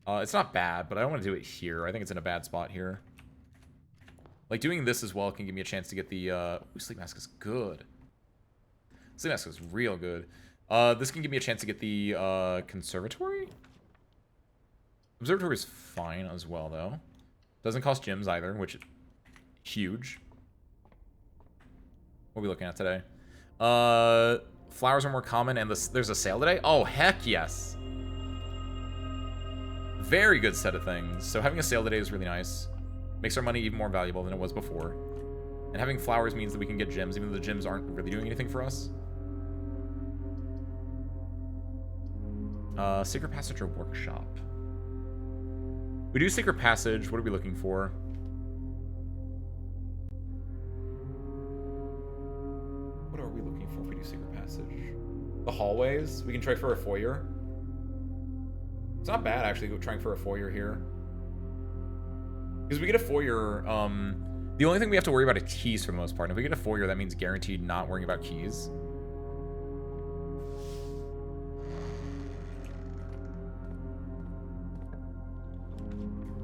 It's not bad, but I don't want to do it here. I think it's in a bad spot here. Like, doing this as well can give me a chance to get the... Ooh, sleep mask is good. Sleep mask is real good. This can give me a chance to get the conservatory? Observatory is fine as well, though. Doesn't cost gems either, which is huge. What are we looking at today? Flowers are more common, and there's a sale today? Oh, heck yes. Very good set of things. So having a sale today is really nice. Makes our money even more valuable than it was before. And having flowers means that we can get gems, even though the gems aren't really doing anything for us. Secret Passage or Workshop? We do Secret Passage. What are we looking for? What are we looking for if we do Secret Passage? The hallways? We can try for a foyer. It's not bad, actually, trying for a foyer here. Because we get a foyer, the only thing we have to worry about is keys for the most part. And if we get a foyer, that means guaranteed not worrying about keys.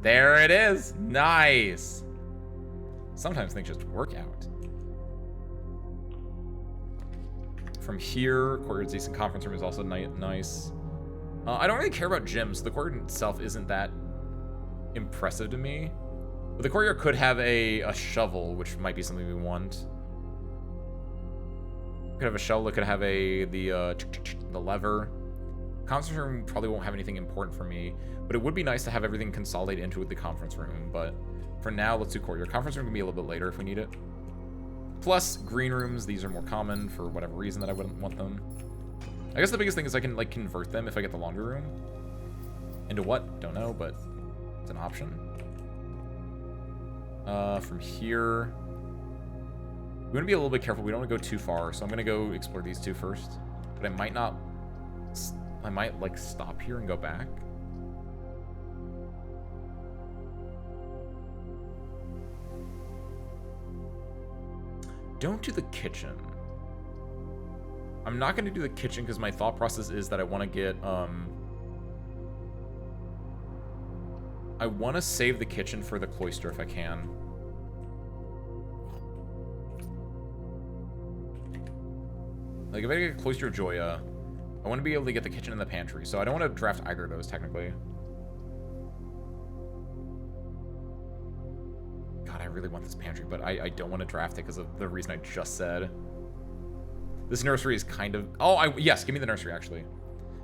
There it is! Nice! Sometimes things just work out. From here, courtyard's decent. Conference room is also nice. I don't really care about gyms. The courtyard itself isn't that impressive to me. But the courtyard could have a shovel, which might be something we want. Could have a shovel. It could have the lever. Conference room probably won't have anything important for me, but it would be nice to have everything consolidated into the conference room. But for now, let's do courtyard. Conference room can be a little bit later if we need it. Plus, green rooms. These are more common for whatever reason that I wouldn't want them. I guess the biggest thing is I can, like, convert them if I get the laundry room. Into what? Don't know, but it's an option. From here... We want to be a little bit careful. We don't want to go too far, so I'm going to go explore these two first. But I might not... I might, like, stop here and go back. Don't do the kitchen. I'm not going to do the kitchen because my thought process is that I want to get, I want to save the kitchen for the cloister if I can. Like, if I get Cloister of Joya, I want to be able to get the kitchen and the pantry, so I don't want to draft either of those, technically. God, I really want this pantry, but I don't want to draft it because of the reason I just said. This nursery is kind of... Oh, yes, give me the nursery, actually.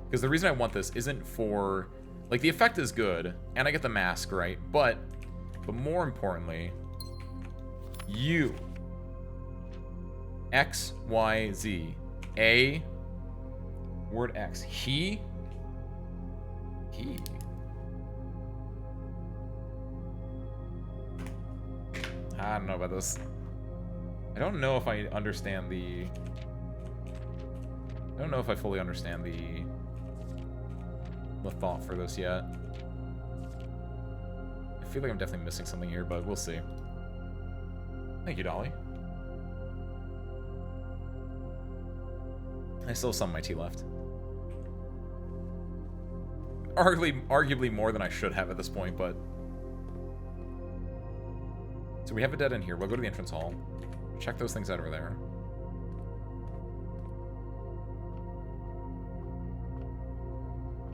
Because the reason I want this isn't for... Like, the effect is good, and I get the mask, right? But more importantly, you. X, Y, Z. A. Word X. He. I don't know about this. I don't know if I understand the... I don't know if I fully understand the thought for this yet. I feel like I'm definitely missing something here, but we'll see. Thank you, Dolly. I still have some of my tea left. arguably more than I should have at this point, but... So we have a dead end here. We'll go to the entrance hall. Check those things out over there.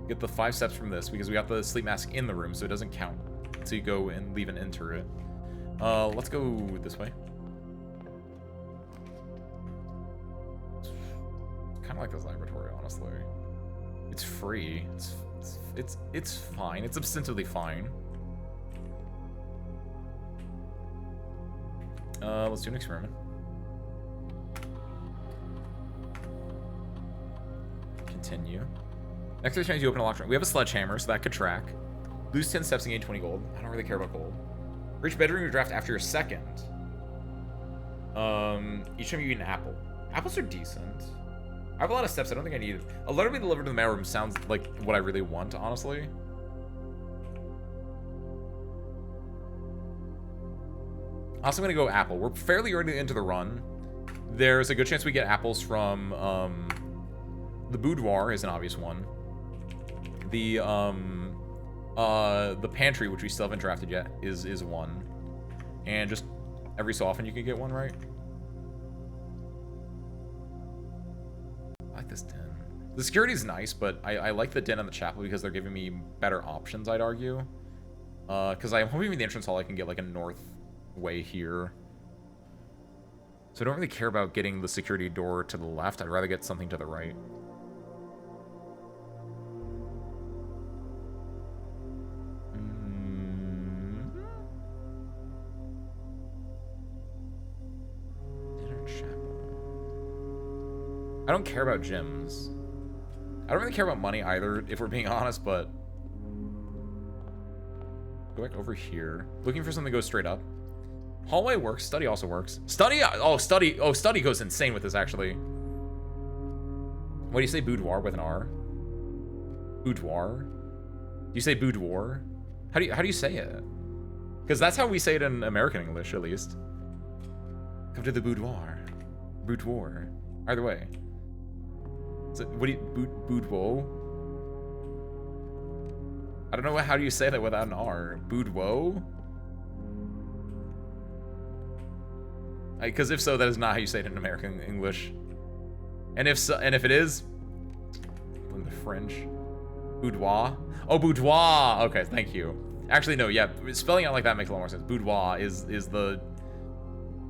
Get the 5 steps from this, because we got the sleep mask in the room, so it doesn't count. So you go and leave and enter it. Let's go this way. Kind of like this laboratory, honestly. It's free. It's fine. It's ostensibly fine. Let's do an experiment. Continue. Next time you open a locked room. We have a sledgehammer, so that could track. Lose 10 steps and gain 20 gold. I don't really care about gold. Reach bedroom or draft after your second. Each time you eat an apple. Apples are decent. I have a lot of steps. I don't think I need it. A letter being delivered to the mailroom sounds like what I really want, honestly. Also, I'm going to go apple. We're fairly early into the run. There's a good chance we get apples from the boudoir is an obvious one. The pantry, which we still haven't drafted yet, is one. And just every so often you can get one, right? I like this den. The security is nice, but I like the den and the chapel because they're giving me better options, I'd argue. Because I'm hoping in the entrance hall I can get like a north way here. So I don't really care about getting the security door to the left. I'd rather get something to the right. I don't care about gyms. I don't really care about money either, if we're being honest, but... Go back over here. Looking for something that goes straight up. Hallway works. Study also works. Study? Oh, study. Oh, study goes insane with this, actually. What do you say, boudoir with an R? Boudoir? Do you say boudoir? How do you say it? Because that's how we say it in American English, at least. Come to the boudoir. Boudoir. Either way. So, what do you... Boudoir? I don't know how do you say that without an R. Boudoir? Because if so, that is not how you say it in American English. And if so, and if it is... in the French. Boudoir? Oh, boudoir! Okay, thank you. Actually, no, yeah. Spelling out like that makes a lot more sense. Boudoir is the...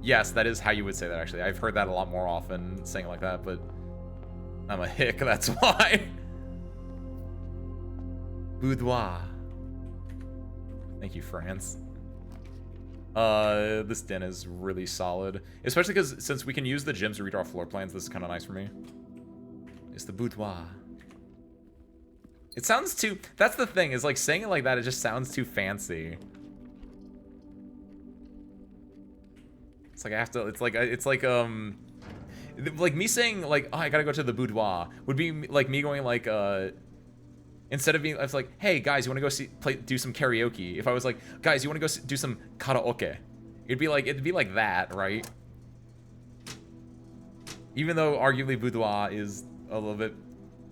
Yes, that is how you would say that, actually. I've heard that a lot more often, saying it like that, but... I'm a hick, that's why. Boudoir. Thank you, France. This den is really solid. Especially because since we can use the gyms to redraw floor plans, this is kind of nice for me. It's the boudoir. It sounds too... That's the thing, is like saying it like that, it just sounds too fancy. It's like I have to... It's like me saying like, oh, I gotta go to the boudoir would be like me going like, instead of being, I was like, hey guys, you want to go do some karaoke? If I was like, guys, you want to go do some karaoke? It'd be like that, right? Even though arguably boudoir is a little bit,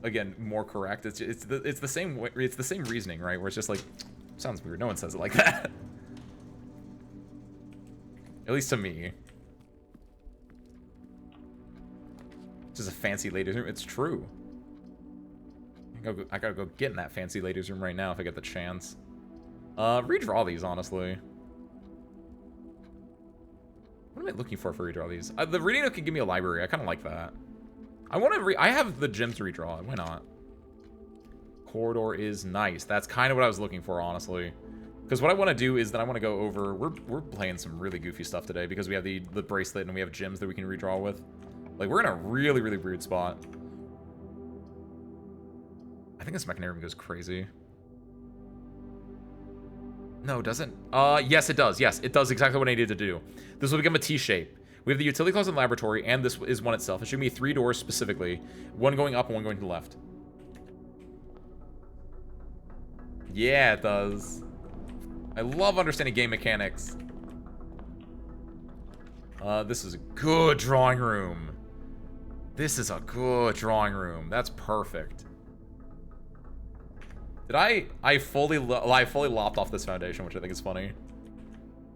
again, more correct. It's the same reasoning, right? Where it's just like, sounds weird. No one says it like that. At least to me. This is a fancy ladies' room. It's true. I gotta go get in that fancy ladies' room right now if I get the chance. Redraw these, honestly. What am I looking for redraw these? The reading nook can give me a library. I kind of like that. I have the gyms to redraw. Why not? Corridor is nice. That's kind of what I was looking for, honestly. Because what I want to do is that I want to go over... We're playing some really goofy stuff today because we have the bracelet and we have gyms that we can redraw with. Like, we're in a really, really weird spot. I think this mechanarium goes crazy. No, it doesn't. Yes, it does. Yes, it does exactly what I needed to do. This will become a T-shape. We have the utility closet and laboratory, and this is one itself. It should be 3 doors specifically. One going up and one going to the left. Yeah, it does. I love understanding game mechanics. This is a good drawing room. This is a good drawing room. That's perfect. Did I fully lopped off this foundation, which I think is funny.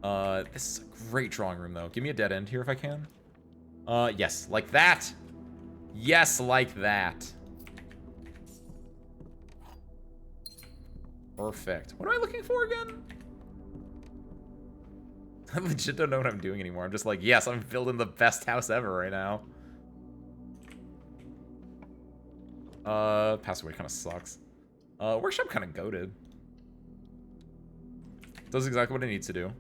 This is a great drawing room, though. Give me a dead end here if I can. Yes, like that. Yes, like that. Perfect. What am I looking for again? I legit don't know what I'm doing anymore. I'm just like, yes, I'm building the best house ever right now. Password kind of sucks. Workshop kind of goated. Does exactly what it needs to do.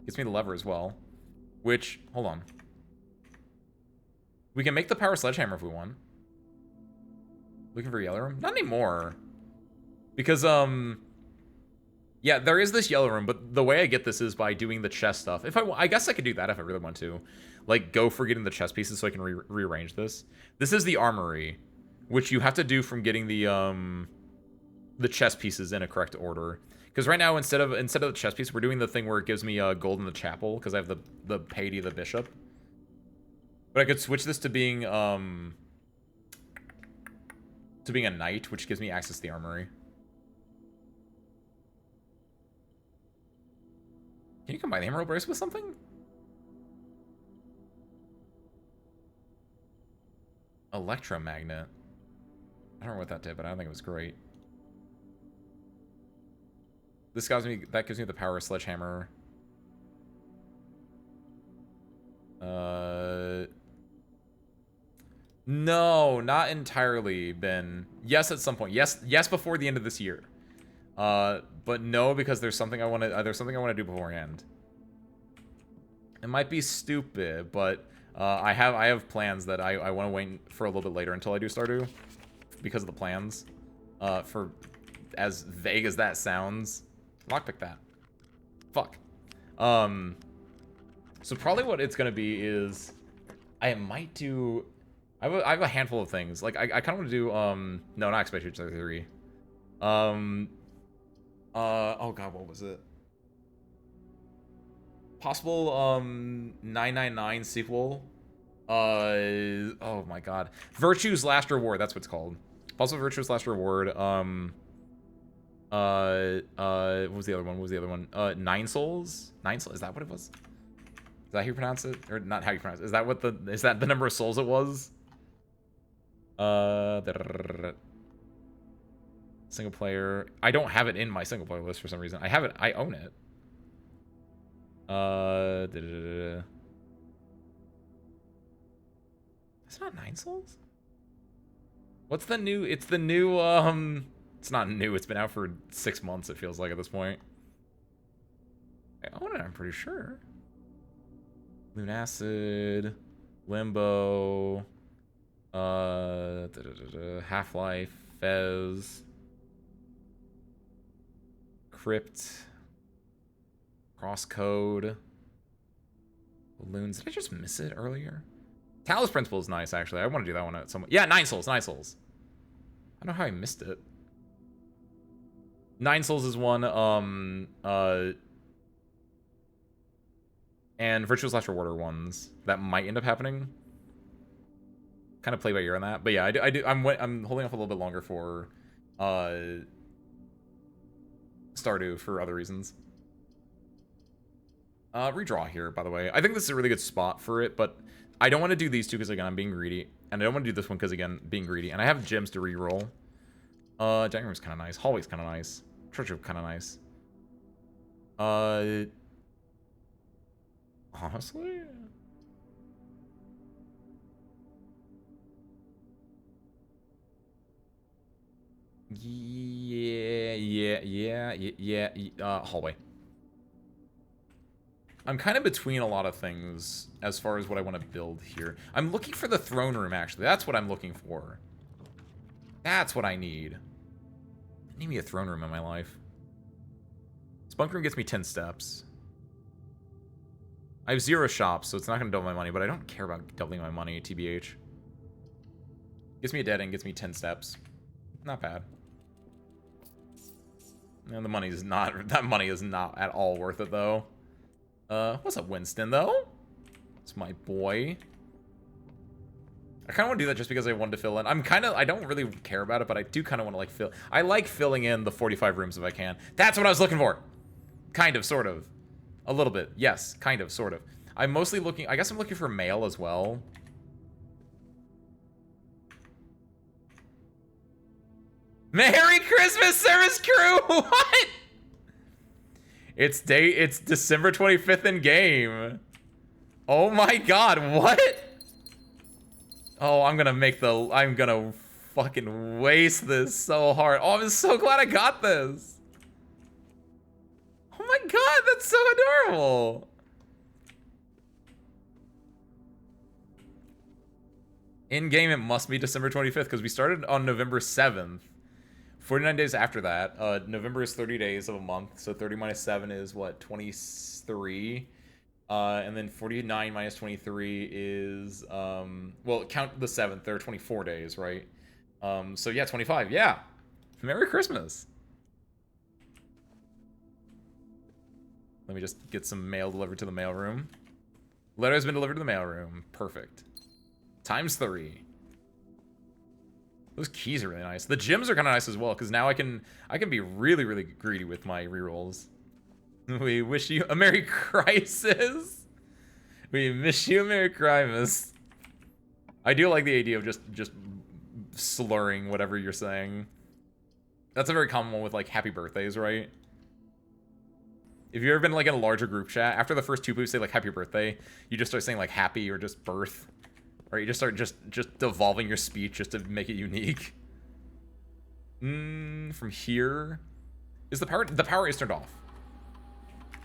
Gets me the lever as well. Which, hold on. We can make the power sledgehammer if we want. Looking for a yellow room? Not anymore. Because, yeah, there is this yellow room, but the way I get this is by doing the chest stuff. I guess I could do that if I really want to. Like, go for getting the chest pieces so I can rearrange this. This is the armory, which you have to do from getting the chest pieces in a correct order. Because right now, instead of the chest piece, we're doing the thing where it gives me gold in the chapel, because I have the piety of the bishop. But I could switch this to being a knight, which gives me access to the armory. Can you combine the emerald brace with something? Electromagnet. I don't know what that did, but I don't think it was great. This gives me the power of sledgehammer. No, not entirely, Ben. Yes, at some point. Yes, before the end of this year. But no, because there's something I want to do beforehand. It might be stupid, but I have plans that I want to wait for a little bit later until I do Stardew, because of the plans. For as vague as that sounds, lockpick that. Fuck. So probably what it's gonna be is I might do. I have a handful of things. Like I kind of want to do no, not Expedition 33. Oh god, what was it? Possible 999 sequel. Oh my god. Virtue's Last Reward, that's what it's called. Possible Virtue's Last Reward. What was the other one? Nine Souls? Nine Souls, is that what it was? Is that how you pronounce it? Or not how you pronounce it? Is that the number of souls it was? Single player. I don't have it in my single player list for some reason. I have it. I own it. It's not Nine Souls? What's the new? It's the new. It's not new. It's been out for 6 months. It feels like at this point. I own it. I'm pretty sure. Lunacid, Limbo, Half-Life, Fez, Crypt, Crosscode, Balloons. Did I just miss it earlier? Talos Principle is nice, actually. I want to do that one at some. Yeah, Nine Souls. Nine Souls. I don't know how I missed it. Nine Souls is one. And Virtuous Last Reward are ones that might end up happening. Kind of play by ear on that, but yeah, I'm holding off a little bit longer for Stardew for other reasons. Redraw here, by the way. I think this is a really good spot for it, but I don't want to do these two because again I'm being greedy, and I don't want to do this one because again being greedy, and I have gems to re-roll. Dining room's kind of nice. Hallway's kind of nice. Church room kind of nice. Honestly? Yeah. Hallway. I'm kind of between a lot of things as far as what I want to build here. I'm looking for the throne room, actually. That's what I'm looking for. That's what I need. I need me a throne room in my life. Spunk room gets me 10 steps. I have 0 shops, so it's not going to double my money, but I don't care about doubling my money, TBH. Gets me a dead end, gets me 10 steps. Not bad. And the money is not, that money is not at all worth it, though. What's up, Winston, though? It's my boy. I kind of want to do that just because I wanted to fill in. I don't really care about it, but I do kind of want to like I like filling in the 45 rooms if I can. That's what I was looking for. Kind of, sort of. A little bit. Yes, kind of, sort of. I'm mostly looking, I guess I'm looking for mail as well. Merry Christmas, Service Crew! What? It's December 25th in game. Oh my god, what? Oh, I'm gonna fucking waste this so hard. Oh, I'm so glad I got this. Oh my god, that's so adorable. In game, it must be December 25th because we started on November 7th. 49 days after that. November is 30 days of a month, so 30 minus 7 is what, 23? And then 49 minus 23 is, well, count the 7th, there are 24 days, right? So yeah, 25, yeah. Merry Christmas. Let me just get some mail delivered to the mailroom. Letter has been delivered to the mailroom. Perfect. Times 3. Those keys are really nice. The gems are kind of nice as well, because now I can be really, really greedy with my rerolls. We wish you a Merry Crisis. We miss you a Merry Christmas. I do like the idea of just slurring whatever you're saying. That's a very common one with like happy birthdays, right? If you've ever been like in a larger group chat, after the first 2 boosts say like happy birthday, you just start saying like happy or just birth. Or you just start just devolving your speech just to make it unique. From here, is the power is turned off.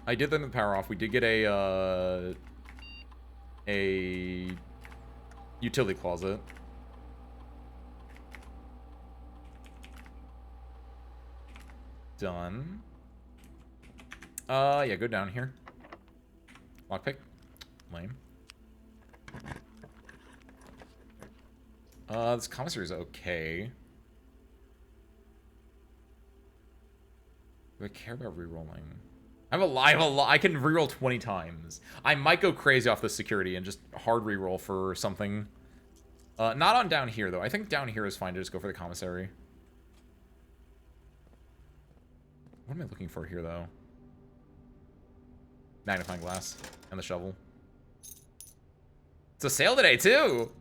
I did turn the power off. We did get a utility closet. Done. Yeah, go down here. Lockpick. Lame. This commissary is okay. Do I care about rerolling? I have a lot. I can reroll 20 times. I might go crazy off the security and just hard reroll for something. Not on down here though. I think down here is fine to just go for the commissary. What am I looking for here though? Magnifying glass and the shovel. It's a sale today too.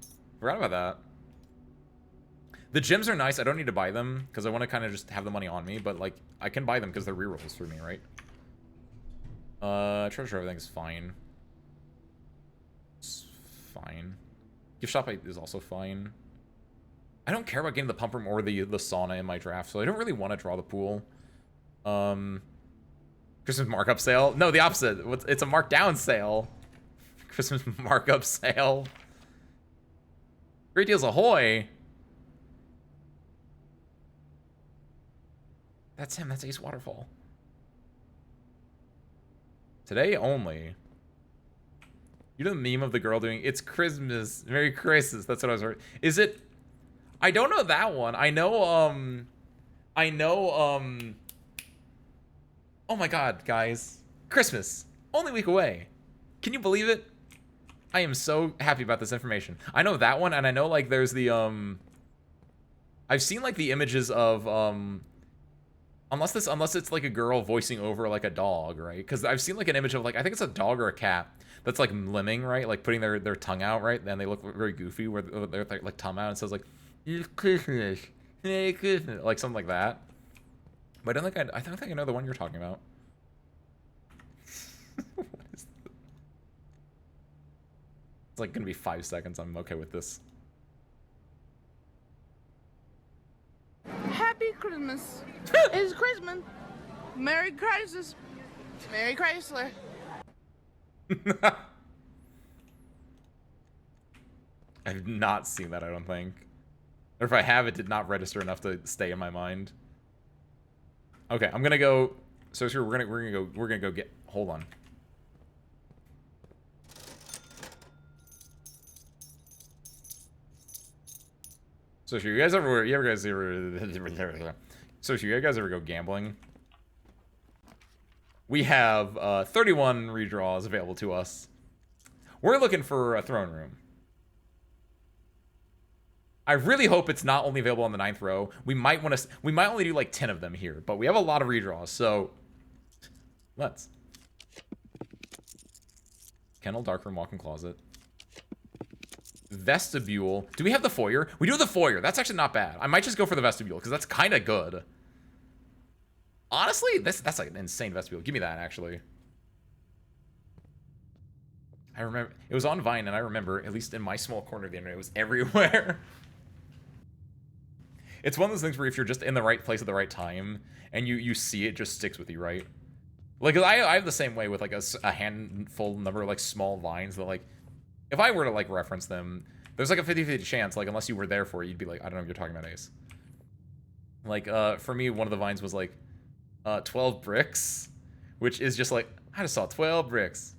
Forgot about that. The gems are nice. I don't need to buy them because I want to kind of just have the money on me, but like I can buy them because they're rerolls for me, right? Treasure everything's fine. It's fine. Gift shop is also fine. I don't care about getting the pump room or the sauna in my draft, so I don't really want to draw the pool. Christmas markup sale? No, the opposite. It's a markdown sale. Christmas markup sale. Great deals ahoy. That's him. That's Ace Waterfall. Today only. You know the meme of the girl doing, it's Christmas, Merry Christmas. That's what I was. Is it? I don't know that one. I know, oh my god, guys. Christmas. Only a week away. Can you believe it? I am so happy about this information. I know that one, and I know, like, there's the, I've seen, like, the images of, unless it's, like, a girl voicing over, like, a dog, right? Because I've seen, like, an image of, like, I think it's a dog or a cat that's, like, limbing, right? Like, putting their tongue out, right? And they look very goofy where they're, like, tongue out and says, like, it's Christmas. Merry Christmas. Like, something like that. But I don't think I know the one you're talking about. What is this? It's like gonna be 5 seconds. I'm okay with this. Happy Christmas. It's Christmas. Merry Crisis. Merry Chrysler. I've not seen that, I don't think. Or if I have, it did not register enough to stay in my mind. Okay, I'm gonna go. So sure, we're gonna go get. Hold on. So sure, you guys ever go gambling? We have 31 redraws available to us. We're looking for a throne room. I really hope it's not only available on the 9th row. We might only do like 10 of them here, but we have a lot of redraws, so let's. Kennel, darkroom, walk-in closet. Vestibule. Do we have the foyer? We do have the foyer. That's actually not bad. I might just go for the vestibule because that's kind of good. Honestly, that's like an insane vestibule. Give me that, actually. I remember it was on Vine, and I remember, at least in my small corner of the internet, it was everywhere. It's one of those things where if you're just in the right place at the right time and you see it, just sticks with you, right? Like, I have the same way with like a handful number of like small vines that like, if I were to like reference them, there's like a 50-50 chance, like unless you were there for it, you'd be like, I don't know what you're talking about, Ace. Like, for me, one of the vines was like 12 bricks, which is just like, I just saw 12 bricks.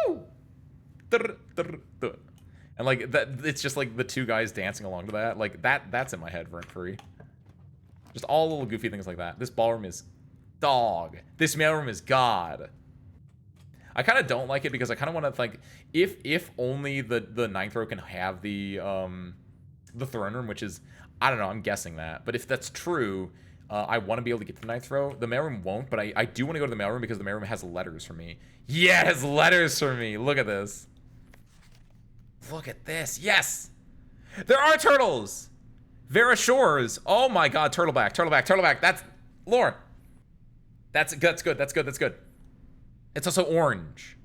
Whoo! And like that, it's just like the two guys dancing along to that. Like that's in my head rent free. Just all little goofy things like that. This ballroom is dog. This mailroom is god. I kind of don't like it because I kind of want to like, if only the 9th row can have the throne room, which is, I don't know, I'm guessing that. But if that's true, I want to be able to get to the 9th row. The mailroom won't, but I do want to go to the mailroom because the mailroom has letters for me. Yeah, it has letters for me. Look at this. Look at this. Yes! There are turtles! Vera Shores. Oh my god, turtleback, turtleback, turtleback. That's Lauren. That's good, that's good, that's good, that's good. It's also orange.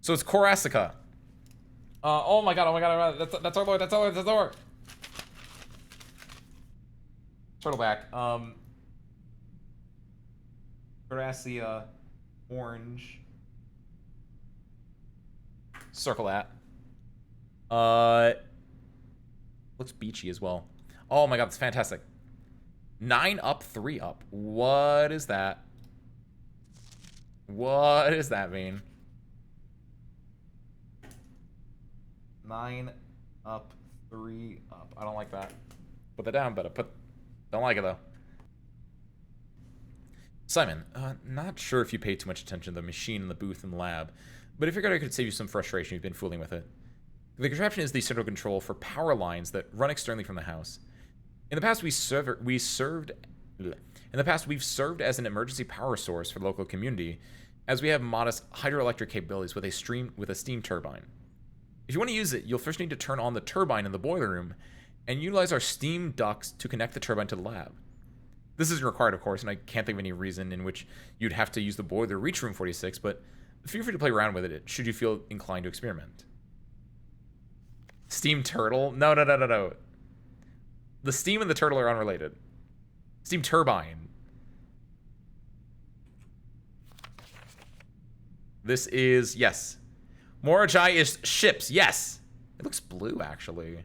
So it's Korasica. Oh my god, oh my god, that's our Lord, that's our Lord, that's our Lord. Turtleback. Korasia, orange. Circle that. Looks beachy as well. Oh my god, that's fantastic. 9 up, 3 up. What is that? What does that mean? 9 up, 3 up. I don't like that. Put that down, but don't like it though. Simon, not sure if you paid too much attention to the machine in the booth in the lab, but I figured I could save you some frustration. You've been fooling with it. The contraption is the central control for power lines that run externally from the house. In the past, we've served as an emergency power source for the local community, as we have modest hydroelectric capabilities with a steam turbine. If you want to use it, you'll first need to turn on the turbine in the boiler room and utilize our steam ducts to connect the turbine to the lab. This isn't required, of course, and I can't think of any reason in which you'd have to use the boiler to reach room 46, but feel free to play around with it should you feel inclined to experiment. Steam turtle? No. The steam and the turtle are unrelated. Steam turbine. This is, yes. Morajai is ships, yes. It looks blue, actually.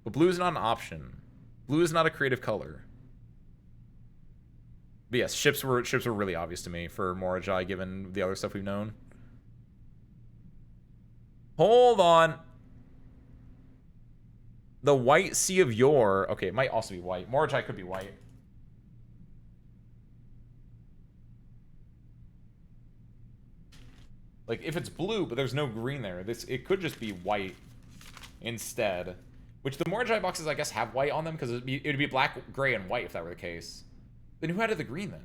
But blue is not an option. Blue is not a creative color. But yes, ships were really obvious to me for Morajai, given the other stuff we've known. Hold on. The White Sea of Yore. Okay, it might also be white. Morajai could be white. Like, if it's blue, but there's no green there, it could just be white instead. Which the Morajai boxes, I guess, have white on them, because it would be black, gray, and white if that were the case. Then who added the green, then?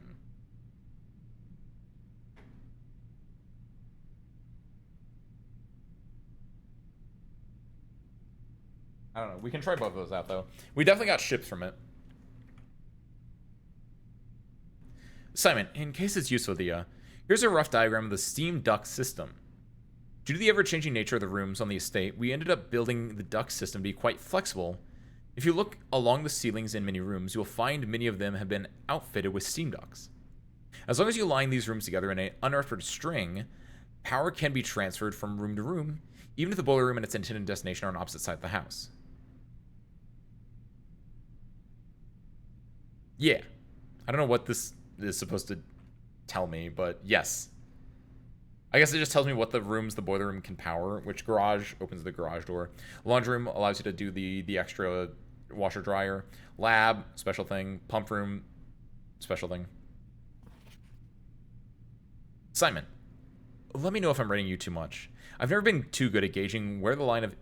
I don't know. We can try both of those out, though. We definitely got ships from it. Simon, in case it's useful to you, here's a rough diagram of the steam duct system. Due to the ever-changing nature of the rooms on the estate, we ended up building the duct system to be quite flexible. If you look along the ceilings in many rooms, you'll find many of them have been outfitted with steam ducts. As long as you line these rooms together in an unearthed string, power can be transferred from room to room, even if the boiler room and its intended destination are on opposite sides of the house. Yeah. I don't know what this is supposed to tell me, but yes. I guess it just tells me what the rooms the boiler room can power, which garage opens the garage door. Laundry room allows you to do the extra washer dryer. Lab, special thing. Pump room, special thing. Simon, let me know if I'm rating you too much. I've never been too good at gauging where the line of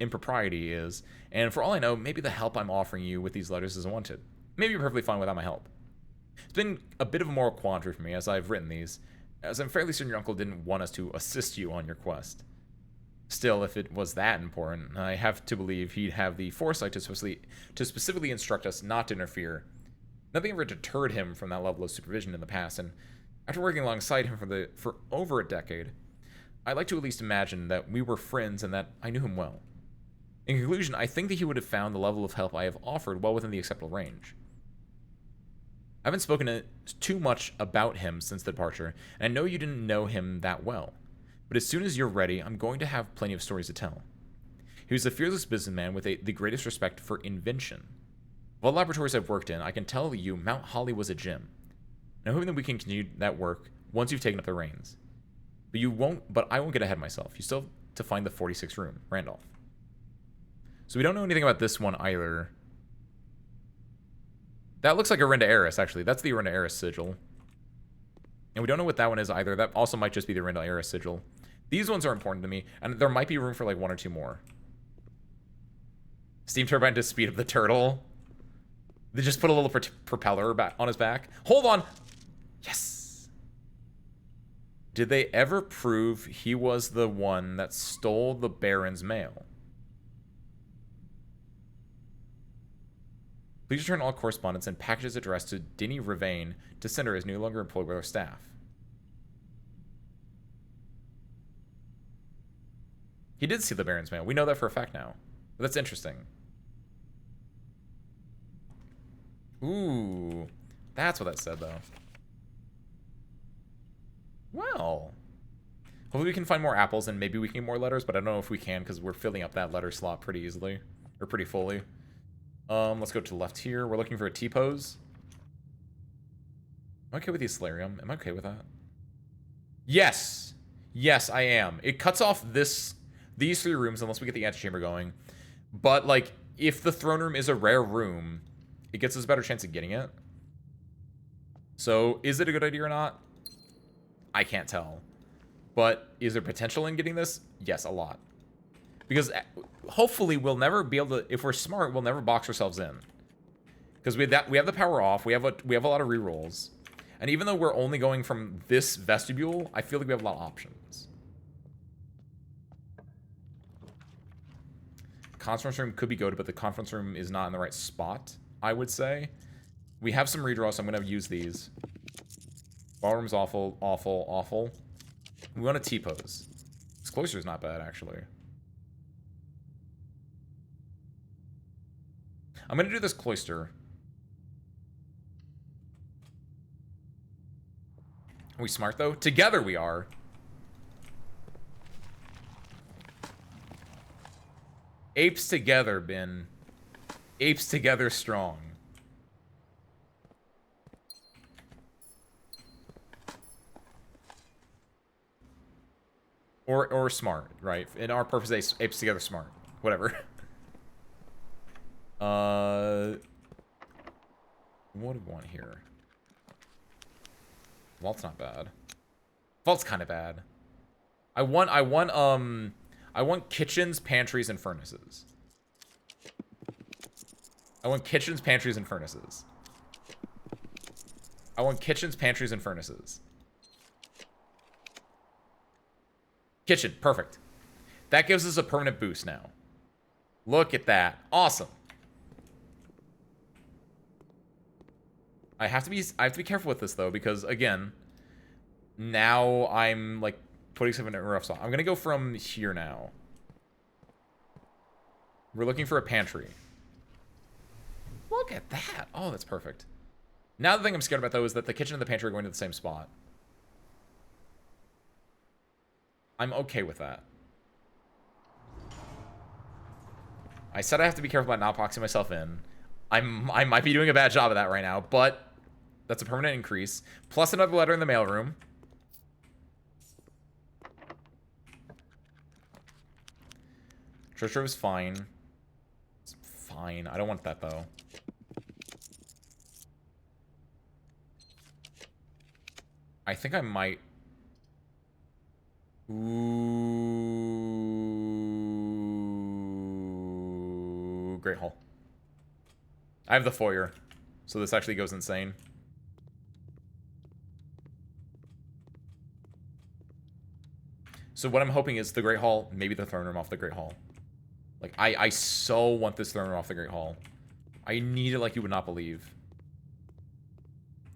impropriety is, and for all I know, maybe the help I'm offering you with these letters isn't wanted. Maybe you're perfectly fine without my help. It's been a bit of a moral quandary for me as I've written these, as I'm fairly certain your uncle didn't want us to assist you on your quest. Still, if it was that important, I have to believe he'd have the foresight to specifically instruct us not to interfere. Nothing ever deterred him from that level of supervision in the past, and after working alongside him for over a decade, I'd like to at least imagine that we were friends and that I knew him well. In conclusion, I think that he would have found the level of help I have offered well within the acceptable range. I haven't spoken too much about him since the departure, and I know you didn't know him that well. But as soon as you're ready, I'm going to have plenty of stories to tell. He was a fearless businessman with the greatest respect for invention. Of all the laboratories I've worked in, I can tell you Mount Holly was a gem. And I'm hoping that we can continue that work once you've taken up the reins. But I won't get ahead of myself. You still have to find the 46th room, Randolph. So we don't know anything about this one either. That looks like Arinda Eris, actually. That's the Arinda Eris sigil. And we don't know what that one is either. That also might just be the Arinda Eris sigil. These ones are important to me, and there might be room for like 1 or 2 more. Steam turbine to speed up the turtle. They just put a little propeller on his back. Hold on! Yes! Did they ever prove he was the one that stole the Baron's mail? Please return all correspondence and packages addressed to Denny Ravane to send her is no longer employed with our staff. He did see the Baron's mail. We know that for a fact now. But that's interesting. Ooh. That's what that said, though. Well. Hopefully we can find more apples and maybe we can get more letters, but I don't know if we can because we're filling up that letter slot pretty easily. Or pretty fully. Let's go to the left here. We're looking for a T-pose. Am I okay with the Solarium? Am I okay with that? Yes! Yes, I am. It cuts off these 3 rooms unless we get the antechamber going. But, like, if the throne room is a rare room, it gets us a better chance of getting it. So, is it a good idea or not? I can't tell. But is there potential in getting this? Yes, a lot. Because hopefully we'll never be able to, if we're smart, we'll never box ourselves in. Because we have the power off, we have a lot of rerolls. And even though we're only going from this vestibule, I feel like we have a lot of options. Conference room could be goated, but the conference room is not in the right spot, I would say. We have some redraws, so I'm going to use these. Ballroom's awful, awful, awful. We want a T-pose. This cloister is not bad, actually. I'm going to do this cloister. Are we smart, though? Together we are. Apes together, Bin. Apes together strong. Or smart, right? In our purpose, apes together smart. Whatever. What do we want here? Vault's not bad. Vault's kind of bad. I want kitchens, pantries, and furnaces. I want kitchens, pantries, and furnaces. I want kitchens, pantries, and furnaces. Kitchen, perfect. That gives us a permanent boost now. Look at that. Awesome. I have to be careful with this though, because again, now I'm like putting something in a rough spot. I'm gonna go from here now. We're looking for a pantry. Look at that. Oh, that's perfect. Now the thing I'm scared about though is that the kitchen and the pantry are going to the same spot. I'm okay with that. I said I have to be careful about not boxing myself in. I might be doing a bad job of that right now, but that's a permanent increase. Plus another letter in the mailroom. Church room is fine. It's fine. I don't want that, though. I think I might... Ooh... I have the foyer, so this actually goes insane. So what I'm hoping is the Great Hall, maybe the throne room off the Great Hall. Like, I so want this throne room off the Great Hall. I need it like you would not believe.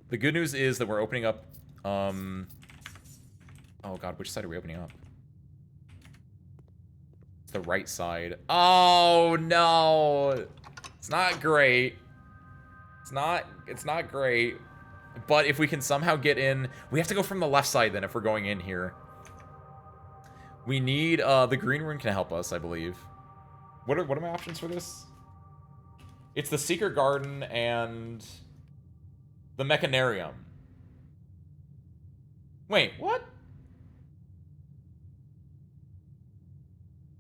The good news is that we're opening up, oh god, which side are we opening up? It's the right side. Oh, no! It's not great. It's not great. But if we can somehow get in, we have to go from the left side then if we're going in here. We need, the green room can help us, I believe. What are my options for this? It's the Secret Garden and the Mechanarium. Wait, what?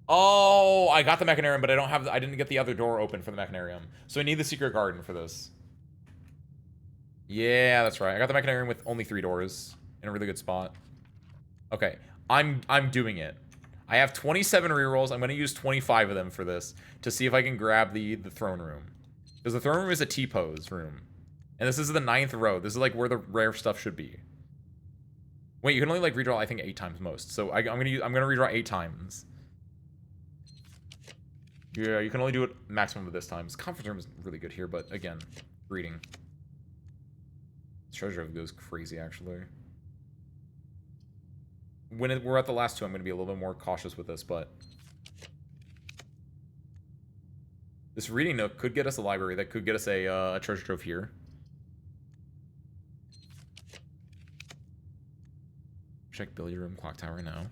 Oh, I got the Mechanarium, but I didn't get the other door open for the Mechanarium. So I need the Secret Garden for this. Yeah, that's right. I got the Mechanarium with only 3 doors in a really good spot. Okay, I'm doing it. I have 27 rerolls. I'm going to use 25 of them for this to see if I can grab the throne room. Because the throne room is a T-pose room. And this is the 9th row. This is like where the rare stuff should be. Wait, you can only like redraw I think 8 times most. So I'm gonna redraw 8 times. Yeah, you can only do it maximum of this time. This conference room is really good here, but again, reading. Treasure goes crazy actually. When we're at the last 2, I'm going to be a little bit more cautious with this, but this reading nook could get us a library. That could get us a treasure trove here. Check billiard room, clock tower now.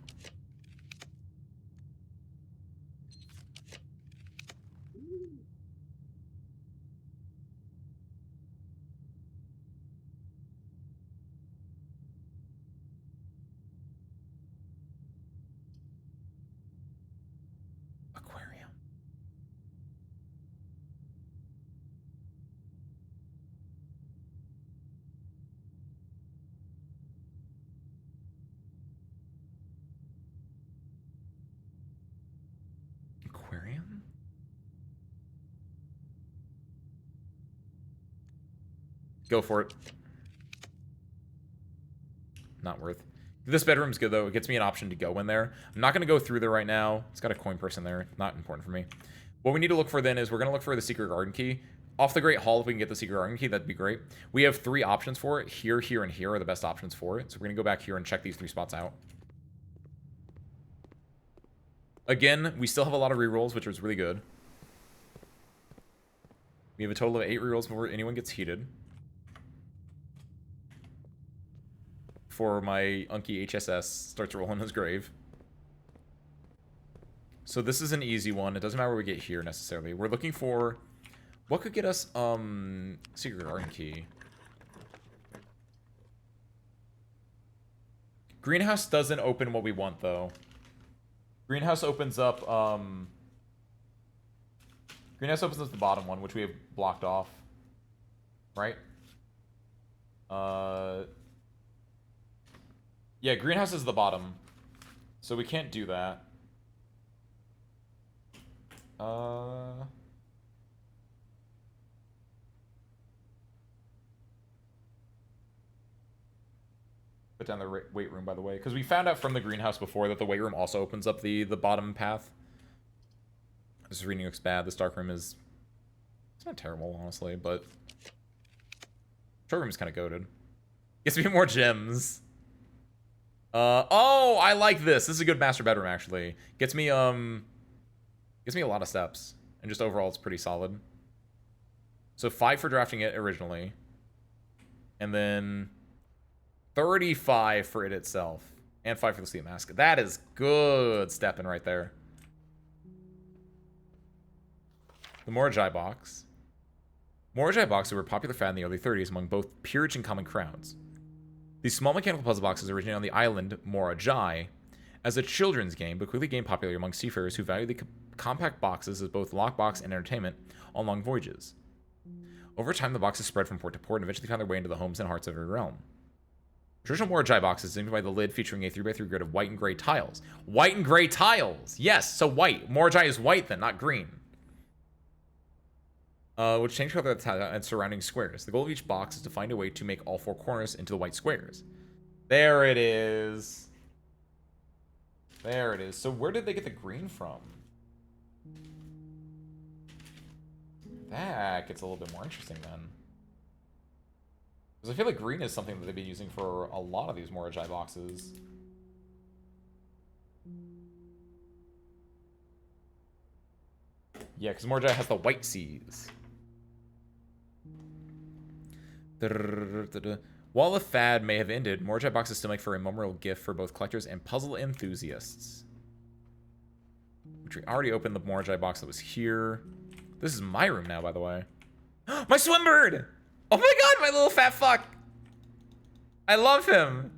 Aquarium? Go for it. Not worth. This bedroom's good, though. It gets me an option to go in there. I'm not going to go through there right now. It's got a coin purse in there. Not important for me. What we need to look for then is we're going to look for the Secret Garden key. Off the Great Hall, if we can get the Secret Garden key, that'd be great. We have 3 options for it. Here, here, and here are the best options for it. So we're going to go back here and check these 3 spots out. Again, we still have a lot of rerolls, which is really good. We have a total of 8 rerolls before anyone gets heated. Before my Unky HSS starts rolling his grave. So this is an easy one. It doesn't matter where we get here necessarily. We're looking for what could get us Secret Garden key. Greenhouse doesn't open what we want though. Greenhouse opens up Greenhouse opens up the bottom one, which we have blocked off. Right? Yeah, greenhouse is the bottom. So we can't do that. Put down the weight room, by the way. Because we found out from the greenhouse before that the weight room also opens up the bottom path. This reading looks bad. This dark room is... It's not terrible, honestly, but... Short room is kind of goated. Gets me more gems. Oh, I like this. This is a good master bedroom, actually. Gets me a lot of steps. And just overall, it's pretty solid. So 5 for drafting it originally. And then 35 for it itself. And 5 for the sleep mask. That is good stepping right there. The Morajai box. Morajai boxes were a popular fad in the early 30s among both peerage and common crowds. These small mechanical puzzle boxes originated on the island Morajai as a children's game, but quickly gained popularity among seafarers who valued the compact boxes as both lockbox and entertainment on long voyages. Over time, the boxes spread from port to port and eventually found their way into the homes and hearts of every realm. Traditional Morajai boxes is by the lid featuring a 3x3 grid of white and gray tiles. White and gray tiles! Yes, so white. Morajai is white then, not green. which change color and surrounding squares. The goal of each box is to find a way to make all 4 corners into the white squares. There it is. There it is. So where did they get the green from? That gets a little bit more interesting then. Because I feel like green is something that they've been using for a lot of these Moragi boxes. Yeah, because Moragi has the white seas. While the fad may have ended, Moragi boxes still make for a memorable gift for both collectors and puzzle enthusiasts. Which we already opened the Moragi box that was here. This is my room now, by the way. My Swimbird! Oh my god, my little fat fuck! I love him!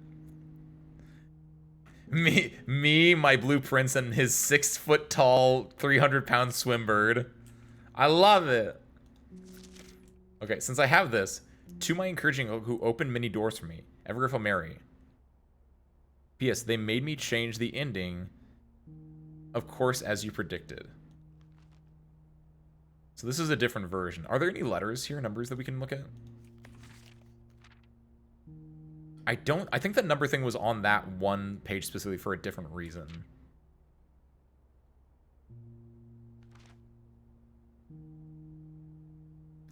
Me, my Blue Prince, and his 6-foot-tall, 300-pound Swimbird. I love it! Okay, since I have this, to my encouraging who opened many doors for me, Evergriffle Mary. P.S. They made me change the ending, of course, as you predicted. So this is a different version. Are there any letters here, numbers that we can look at? I think the number thing was on that one page specifically for a different reason.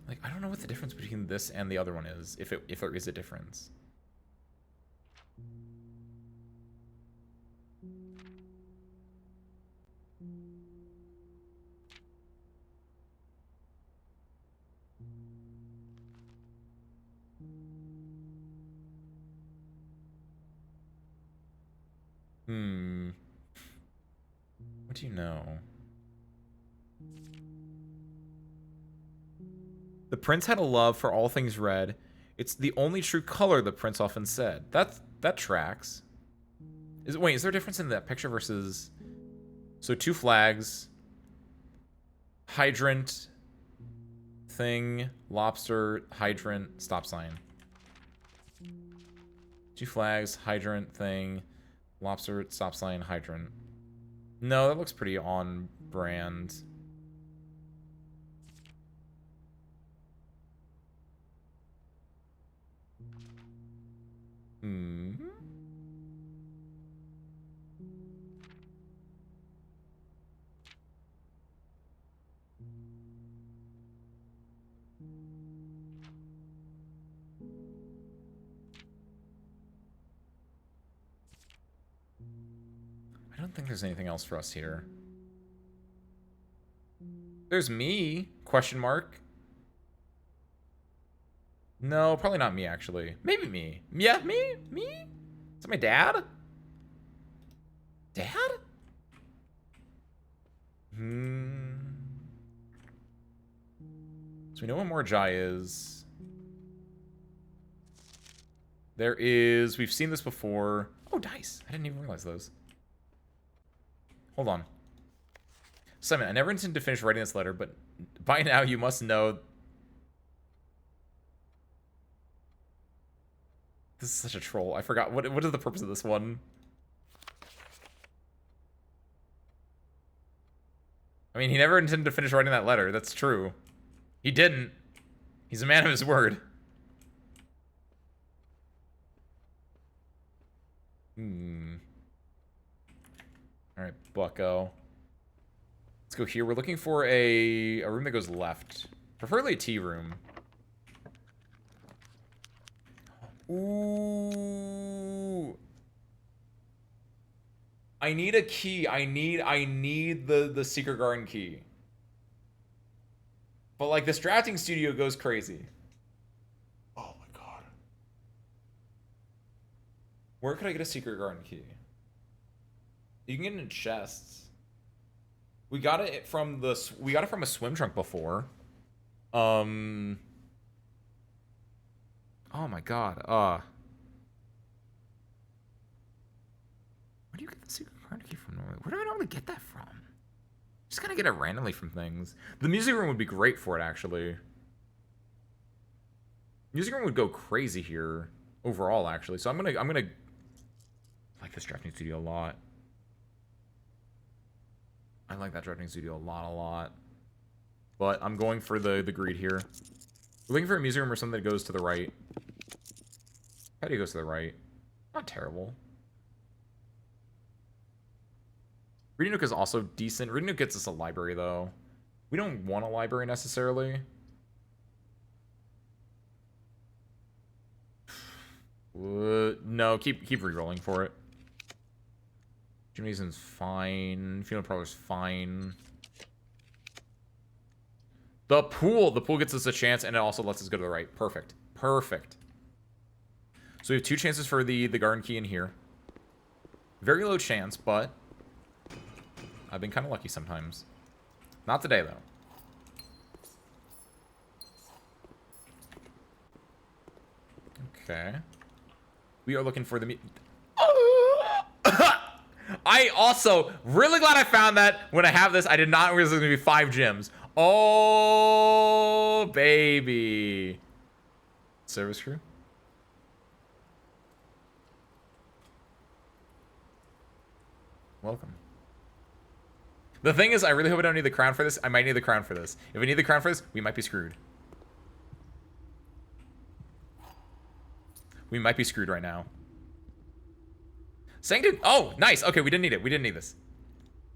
Like, I don't know what the difference between this and the other one is, if there is a difference. What do you know? The prince had a love for all things red. It's the only true color, the prince often said. That tracks. Wait, is there a difference in that picture versus... So 2 flags. Hydrant. Thing. Lobster. Hydrant. Stop sign. 2 flags. Hydrant. Thing. Lobster. Stop sign. Hydrant. No, that looks pretty on brand. I don't think there's anything else for us here. There's me? Question mark. No, probably not me, actually. Maybe me. Yeah, me? Me? Is that my dad? Dad? So we know what Moragi is. There is... We've seen this before. Oh, dice. I didn't even realize those. Hold on. Simon, I never intended to finish writing this letter, but by now you must know... This is such a troll. I forgot. What is the purpose of this one? I mean, he never intended to finish writing that letter. That's true. He didn't. He's a man of his word. Alright, bucko. Let's go here. We're looking for a room that goes left. Preferably a tea room. Ooh. I need a key. I need the Secret Garden key. But like this drafting studio goes crazy. Oh my god. Where could I get a Secret Garden key? You can get it in chests. We got it from a swim trunk before. Oh my god. Where do you get the Secret Garden key from normally? Where do I normally get that from? Just gotta get it randomly from things. The music room would be great for it, actually. Music room would go crazy here overall, actually. So I'm gonna like this drafting studio a lot. I like that drafting studio a lot. but I'm going for the greed here. We're looking for a music room or something that goes to the right. Patio goes to the right. Not terrible. Reading Nook is also decent. Reading Nook gets us a library, though. We don't want a library, necessarily. No, keep re-rolling for it. Gymnasium's fine. Funeral parlor's fine. The pool gets us a chance, and it also lets us go to the right. Perfect. Perfect. So we have 2 chances for the garden key in here. Very low chance, but I've been kind of lucky sometimes. Not today, though. Okay. We are looking for the... I also really glad I found that when I have this. I did not realize it was going to be 5 gems. Oh, baby. Service crew? Welcome. The thing is, I really hope I don't need the crown for this. I might need the crown for this. If we need the crown for this, we might be screwed. We might be screwed right now. Sanctum. Oh, nice. Okay, we didn't need it. We didn't need this.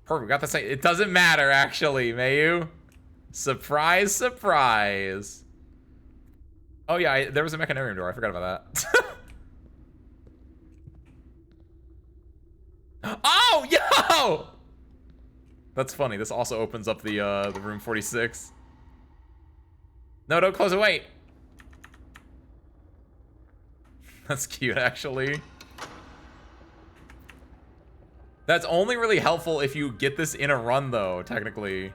Perfect. We got the same. It doesn't matter, actually, Mayu. Surprise, surprise. Oh, yeah. There was a mechanarium door. I forgot about that. Oh, yo! That's funny. This also opens up the room 46. No, don't close it. Wait. That's cute, actually. That's only really helpful if you get this in a run, though, technically.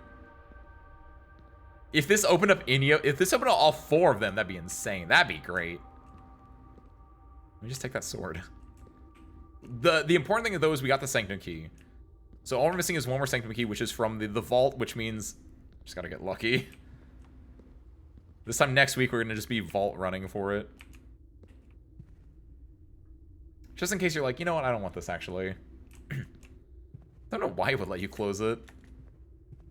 If this opened up if this opened up all 4 of them, that'd be insane. That'd be great. Let me just take that sword. The important thing, though, is we got the Sanctum Key. So all we're missing is 1 more Sanctum Key, which is from the vault, which means... Just gotta get lucky. This time next week, we're gonna just be vault running for it. Just in case you're like, you know what, I don't want this, actually. I don't know why it would let you close it.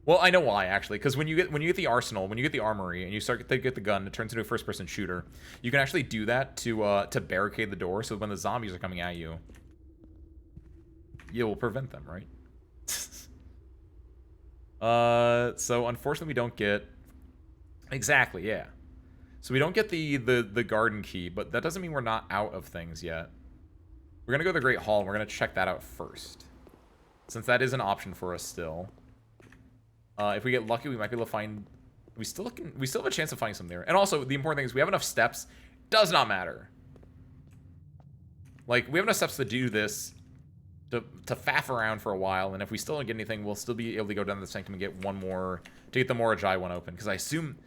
Well, I know why, actually, because when you get the arsenal, when you get the armory, and you start to get the gun, it turns into a first-person shooter. You can actually do that to barricade the door, so when the zombies are coming at you, you will prevent them, right? So unfortunately, we don't get... Exactly, yeah. So we don't get the garden key, but that doesn't mean we're not out of things yet. We're gonna go to the Great Hall, and we're gonna check that out first, since that is an option for us still. If we get lucky, we might be able to find... We still have a chance of finding something there. And also, the important thing is we have enough steps. Does not matter. Like, we have enough steps to do this, to faff around for a while, and if we still don't get anything, we'll still be able to go down to the Sanctum and get one more... To get the Morajai one open, because I assume...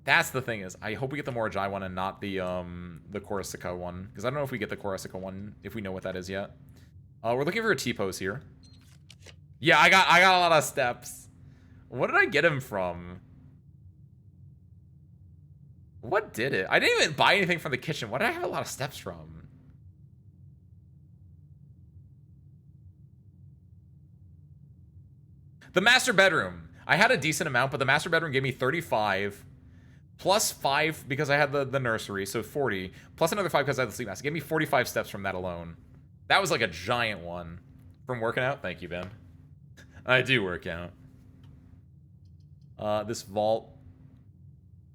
That's the thing is, I hope we get the Morajai one and not the Korasica one. Because I don't know if we get the Korasica one, if we know what that is yet. We're looking for a T-pose here. Yeah, I got a lot of steps. What did I get him from? What did it? I didn't even buy anything from the kitchen. What did I have a lot of steps from? The master bedroom. I had a decent amount, but the master bedroom gave me 35. Plus 5 because I had the nursery, so 40. Plus another 5 because I had the sleep mask. It gave me 45 steps from that alone. That was like a giant one. From working out? Thank you, Ben. I do work out. This vault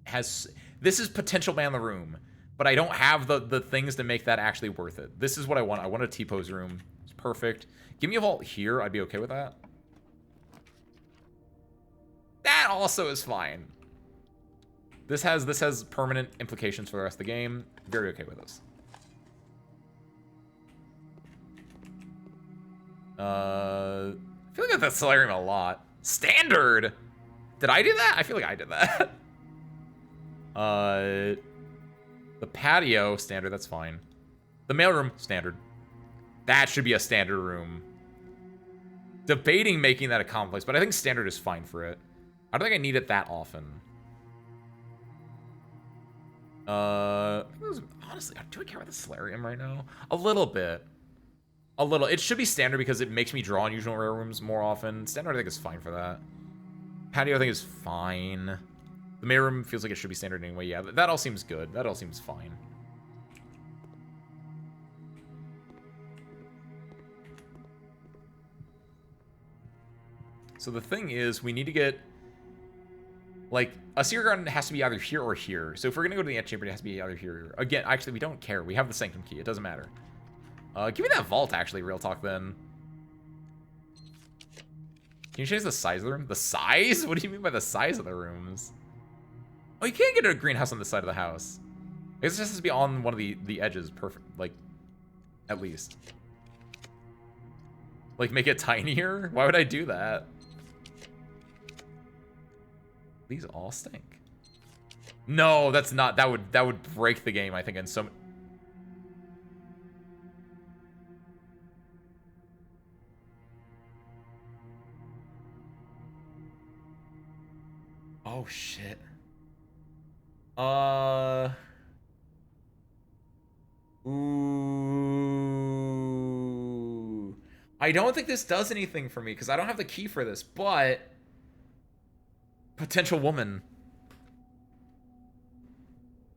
has... This is potential man in the room, but I don't have the things to make that actually worth it. This is what I want. I want a T-pose room. It's perfect. Give me a vault here. I'd be okay with that. That also is fine. This has permanent implications for the rest of the game. Very okay with this. I feel like I got that solarium a lot. Standard! Did I do that? I feel like I did that. The patio, standard, that's fine. The mailroom, standard. That should be a standard room. Debating making that a common place, but I think standard is fine for it. I don't think I need it that often. Honestly, do I care about the solarium right now? A little bit. A little. It should be standard because it makes me draw unusual rare rooms more often. Standard, I think, is fine for that. Patio, I think, is fine. The main room feels like it should be standard anyway. Yeah, that all seems good. That all seems fine. So the thing is, we need to get... Like, a Seer Garden has to be either here or here. So if we're going to go to the Antechamber, it has to be either here or here. Again, actually, we don't care. We have the Sanctum Key. It doesn't matter. Give me that vault, actually, real talk, then. Can you change the size of the room? The size? What do you mean by the size of the rooms? Oh, you can't get a greenhouse on this side of the house. I guess it just has to be on one of the edges. Perfect. Like, at least. Like, make it tinier? Why would I do that? These all stink. No, that's not. That would break the game, I think, in some... Oh, shit. Ooh. I don't think this does anything for me, because I don't have the key for this, but... Potential woman.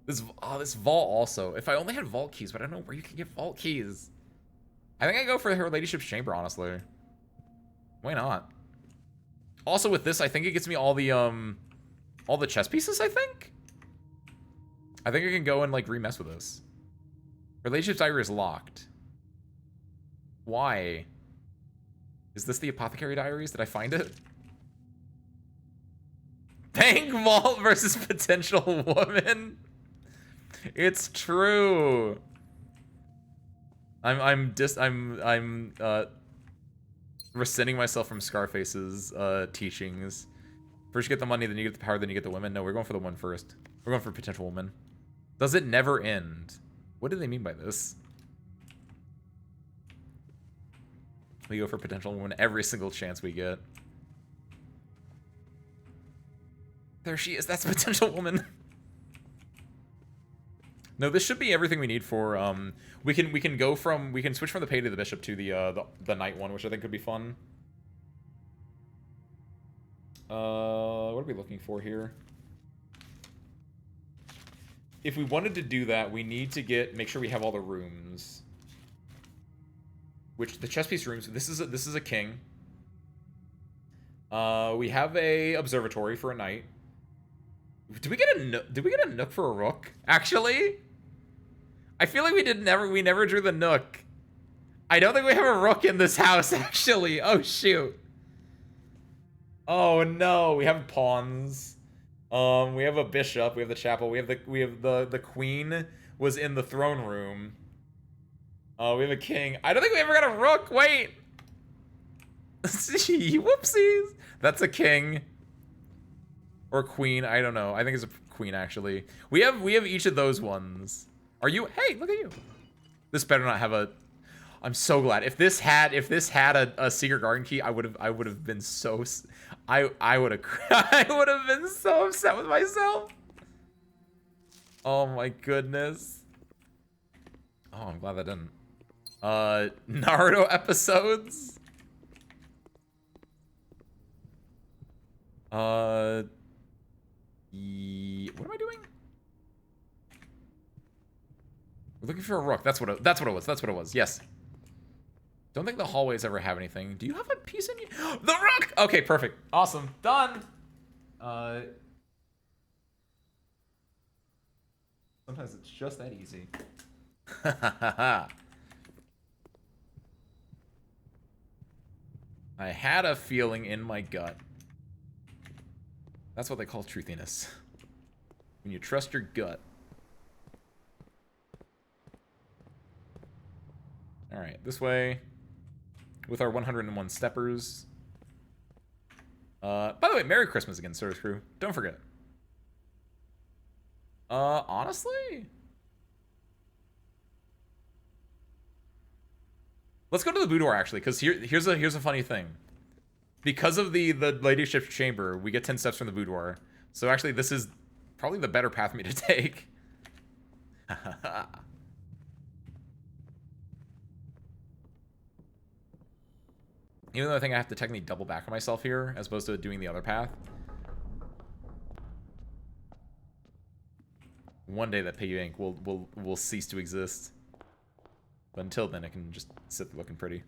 This vault also. If I only had vault keys, but I don't know where you can get vault keys. I think I go for her ladyship's chamber, honestly. Why not? Also with this, I think it gets me all the chess pieces, I think? I think I can go and, like, remess with this. Her ladyship's diary is locked. Why? Is this the apothecary diaries? Did I find it? Bank vault versus potential woman. It's true. I'm rescinding myself from Scarface's teachings. First you get the money, then you get the power, then you get the women. No, we're going for the one first. We're going for potential woman. Does it never end? What do they mean by this? We go for potential woman every single chance we get. There she is. That's a potential woman. No, this should be everything we need for we can switch from the pay to the bishop to the knight one, which I think could be fun. What are we looking for here? If we wanted to do that, we need to make sure we have all the rooms. Which the chess piece rooms, this is a king. We have a observatory for a knight. Did we get a nook for a rook? Actually, I feel like we never drew the nook. I don't think we have a rook in this house, actually. Oh shoot. Oh no, we have pawns. We have a bishop, we have the chapel, we have the queen was in the throne room. We have a king. I don't think we ever got a rook. Wait. Whoopsies. That's a king. Or queen, I don't know. I think it's a queen, actually. We have each of those ones. Are you? Hey, look at you. This better not have a... I'm so glad. If this had a secret garden key, I would have been so... I would have been so upset with myself. Oh my goodness. Oh, I'm glad that didn't. Naruto episodes. What am I doing? We're looking for a rook. That's what it was. Yes. Don't think the hallways ever have anything. Do you have a piece in you? The rook! Okay, perfect. Awesome. Done. Sometimes it's just that easy. I had a feeling in my gut. That's what they call truthiness. When you trust your gut. Alright, this way. With our 101 steppers. By the way, Merry Christmas again, Service Crew. Don't forget. Honestly? Let's go to the boudoir, actually, because here's a funny thing. Because of the ladyship's chamber, we get 10 steps from the boudoir. So actually, this is probably the better path for me to take. Even though I think I have to technically double back on myself here, as opposed to doing the other path. one day that Piggy Bank will cease to exist. But until then, it can just sit there looking pretty.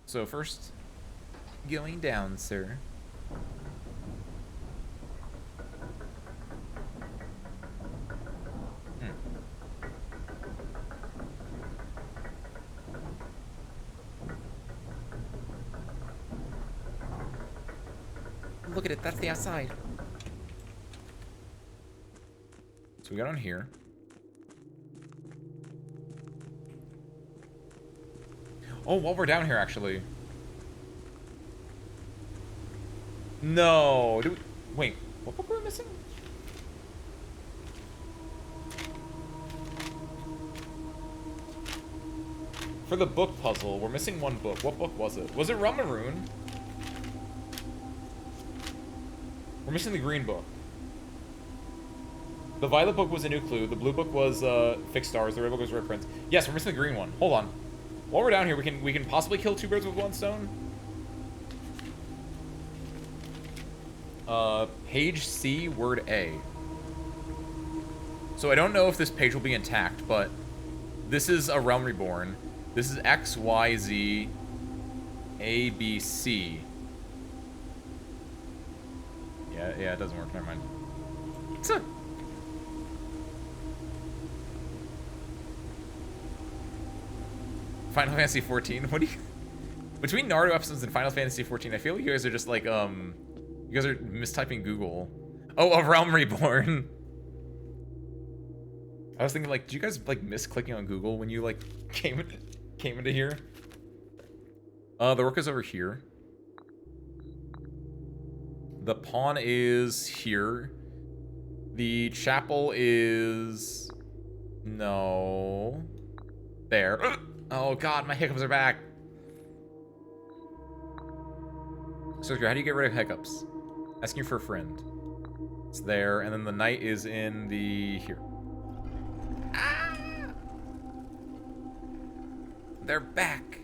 So first, going down, sir. Look at it, that's the outside. So we got on here. Oh, while we're down here, actually. No. Do we, wait, what book were we missing? For the book puzzle, we're missing one book. What book was it? Was it Realm Maroon? We're missing the green book. The violet book was a new clue. The blue book was Fixed Stars. The red book was Red Prince. Yes, we're missing the green one. Hold on. While we're down here, we can possibly kill two birds with one stone. Page C, word A. So I don't know if this page will be intact, but this is a Realm Reborn. This is X, Y, Z, A, B, C. Yeah, it doesn't work. Never mind. So. Final Fantasy 14. What do you... Between Naruto episodes and Final Fantasy 14, I feel like you guys are just like, you guys are mistyping Google. Oh, a Realm Reborn. I was thinking, like, did you guys, like, miss clicking on Google when you, like, came into here? The rook is over here. The pawn is here. The chapel is... No. There. Oh god, my hiccups are back. So, how do you get rid of hiccups? Asking for a friend. It's there, and then the knight is in the... here. Ah! They're back.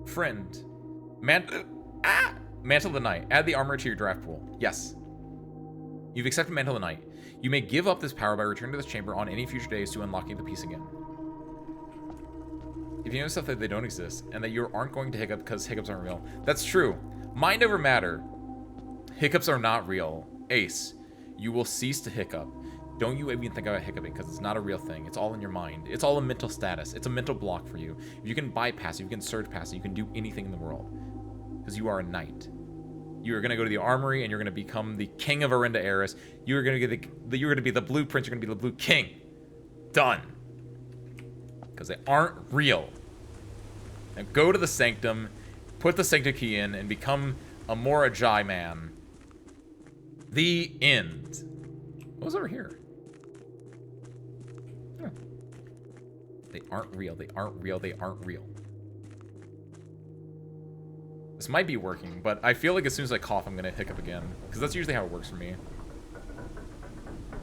Friend. Mantle of the Knight. Add the armor to your draft pool. Yes. You've accepted Mantle of the Knight. You may give up this power by returning to this chamber on any future days to unlocking the piece again. If you know stuff that they don't exist, and that you aren't going to hiccup because hiccups aren't real. That's true. Mind over matter. Hiccups are not real. Ace, you will cease to hiccup. Don't you even think about hiccuping, because it's not a real thing. It's all in your mind. It's all a mental status. It's a mental block for you. If you can bypass it, you can surge past it, you can do anything in the world. Because you are a knight. You are going to go to the armory, and you're going to become the king of Arinda Eris. You're going to get you're going to be the blue prince. You're going to be the blue king. Done. Because they aren't real. Now go to the sanctum, put the sanctum key in, and become a Morajai man. The end. What was over here? Huh. They aren't real. They aren't real. They aren't real. This might be working, but I feel like as soon as I cough, I'm gonna hiccup again, because that's usually how it works for me.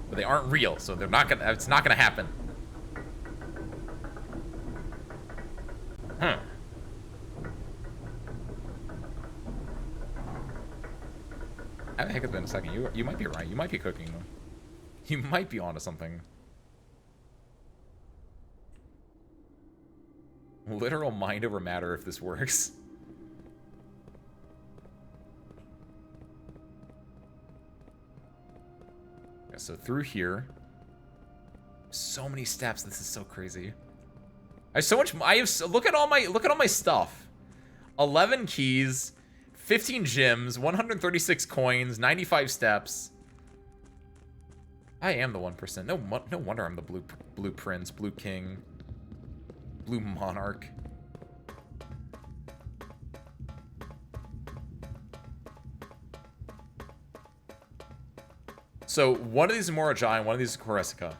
But they aren't real, so they're not gonna. It's not gonna happen. Huh. I haven't hiccuped in a second. You might be right. You might be cooking. You might be onto something. Literal mind over matter if this works. Yeah, so through here. So many steps. This is so crazy. I have so much. Look at all my stuff. 11 keys, 15 gems, 136 coins, 95 steps. I am the 1%. No wonder I'm the blue prince, blue king, blue monarch. So one of these is Morajai and one of these is Koresica.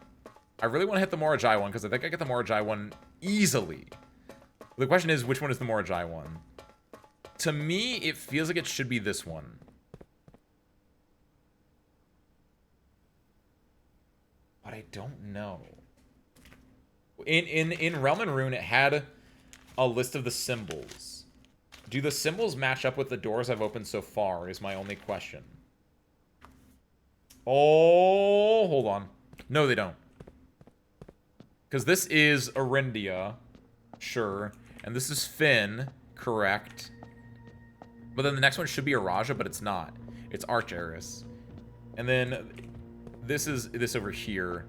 I really want to hit the Morajai one because I think I get the Morajai one easily. The question is, which one is the Morajai one? To me, it feels like it should be this one. But I don't know. In Realm and Rune, it had a list of the symbols. Do the symbols match up with the doors I've opened so far is my only question. Oh, hold on. No, they don't. Because this is Arindia. Sure. And this is Finn. Correct. But then the next one should be Araja, but it's not. It's Archaeris. And then this is this over here.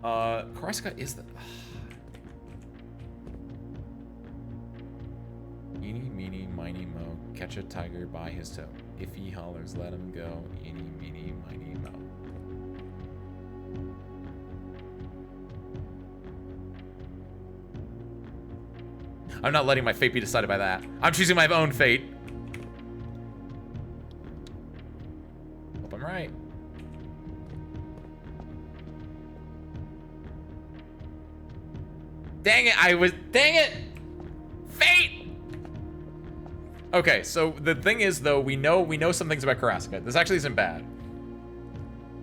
Karrasika is the... Eeny, meeny, miny, mo. Catch a tiger by his toe. If he hollers, let him go. Eeny, meeny, miny, mo. I'm not letting my fate be decided by that. I'm choosing my own fate. Hope I'm right. Dang it, dang it! Fate! Okay, so the thing is, though, we know some things about Karrasika. This actually isn't bad.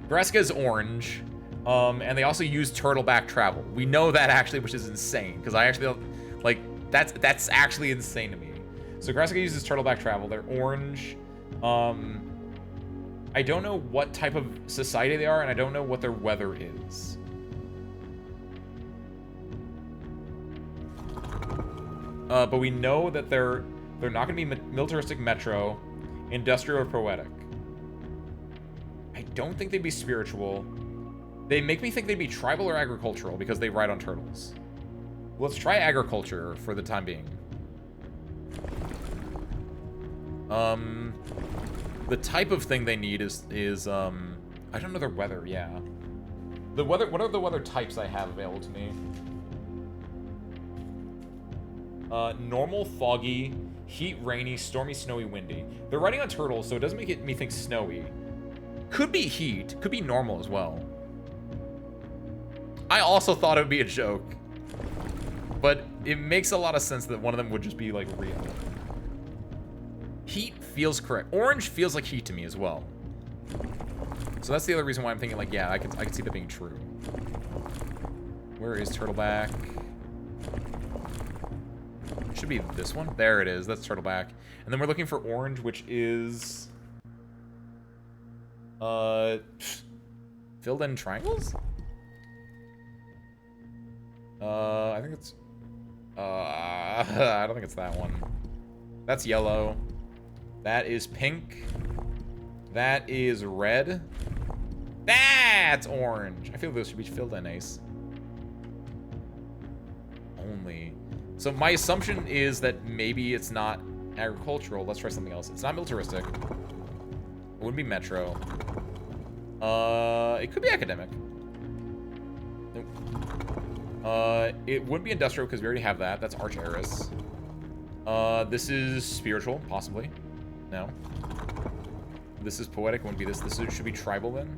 Karrasika is orange, and they also use turtleback travel. We know that, actually, which is insane, because I actually, like, that's actually insane to me. So Karrasika uses turtleback travel. They're orange. I don't know what type of society they are, and I don't know what their weather is. But we know that they're not going to be militaristic metro, industrial, or poetic. I don't think they'd be spiritual. They make me think they'd be tribal or agricultural because they ride on turtles. Let's try agriculture for the time being. The type of thing they need is I don't know their weather, yeah. The weather, what are the weather types I have available to me? Normal, foggy, heat, rainy, stormy, snowy, windy. They're riding on turtles, so it doesn't make me think snowy. Could be heat, could be normal as well. I also thought it would be a joke. But it makes a lot of sense that one of them would just be, like, real. Heat feels correct. Orange feels like heat to me as well. So that's the other reason why I'm thinking, like, yeah, I could see that being true. Where is Turtleback? It should be this one. There it is. That's Turtleback. And then we're looking for orange, which is... filled in triangles? I think it's... I don't think it's that one. That's yellow. That is pink. That is red. That's orange. I feel those should be filled in nice. Only. So my assumption is that maybe it's not agricultural. Let's try something else. It's not militaristic. It wouldn't be metro. It could be academic. Nope. It wouldn't be industrial because we already have that. That's Archaeris. This is spiritual, possibly. No. This is poetic. Wouldn't be this. This should be tribal then.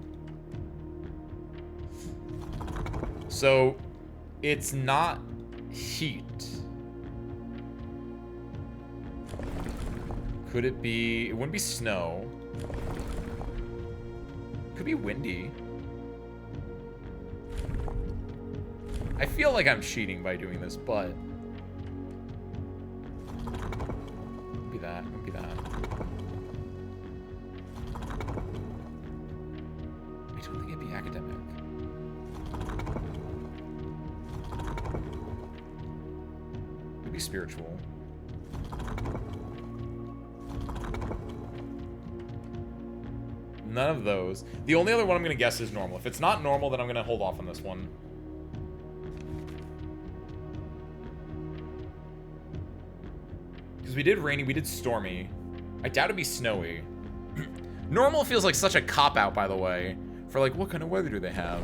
So, it's not heat. Could it be... It wouldn't be snow. Could be windy. I feel like I'm cheating by doing this, but... Could be that. Could be that. I don't think it'd be academic. Could be spiritual. None of those. The only other one I'm going to guess is normal. If it's not normal, then I'm going to hold off on this one. Because we did rainy, we did stormy. I doubt it'd be snowy. Normal feels like such a cop-out, by the way. For like, what kind of weather do they have?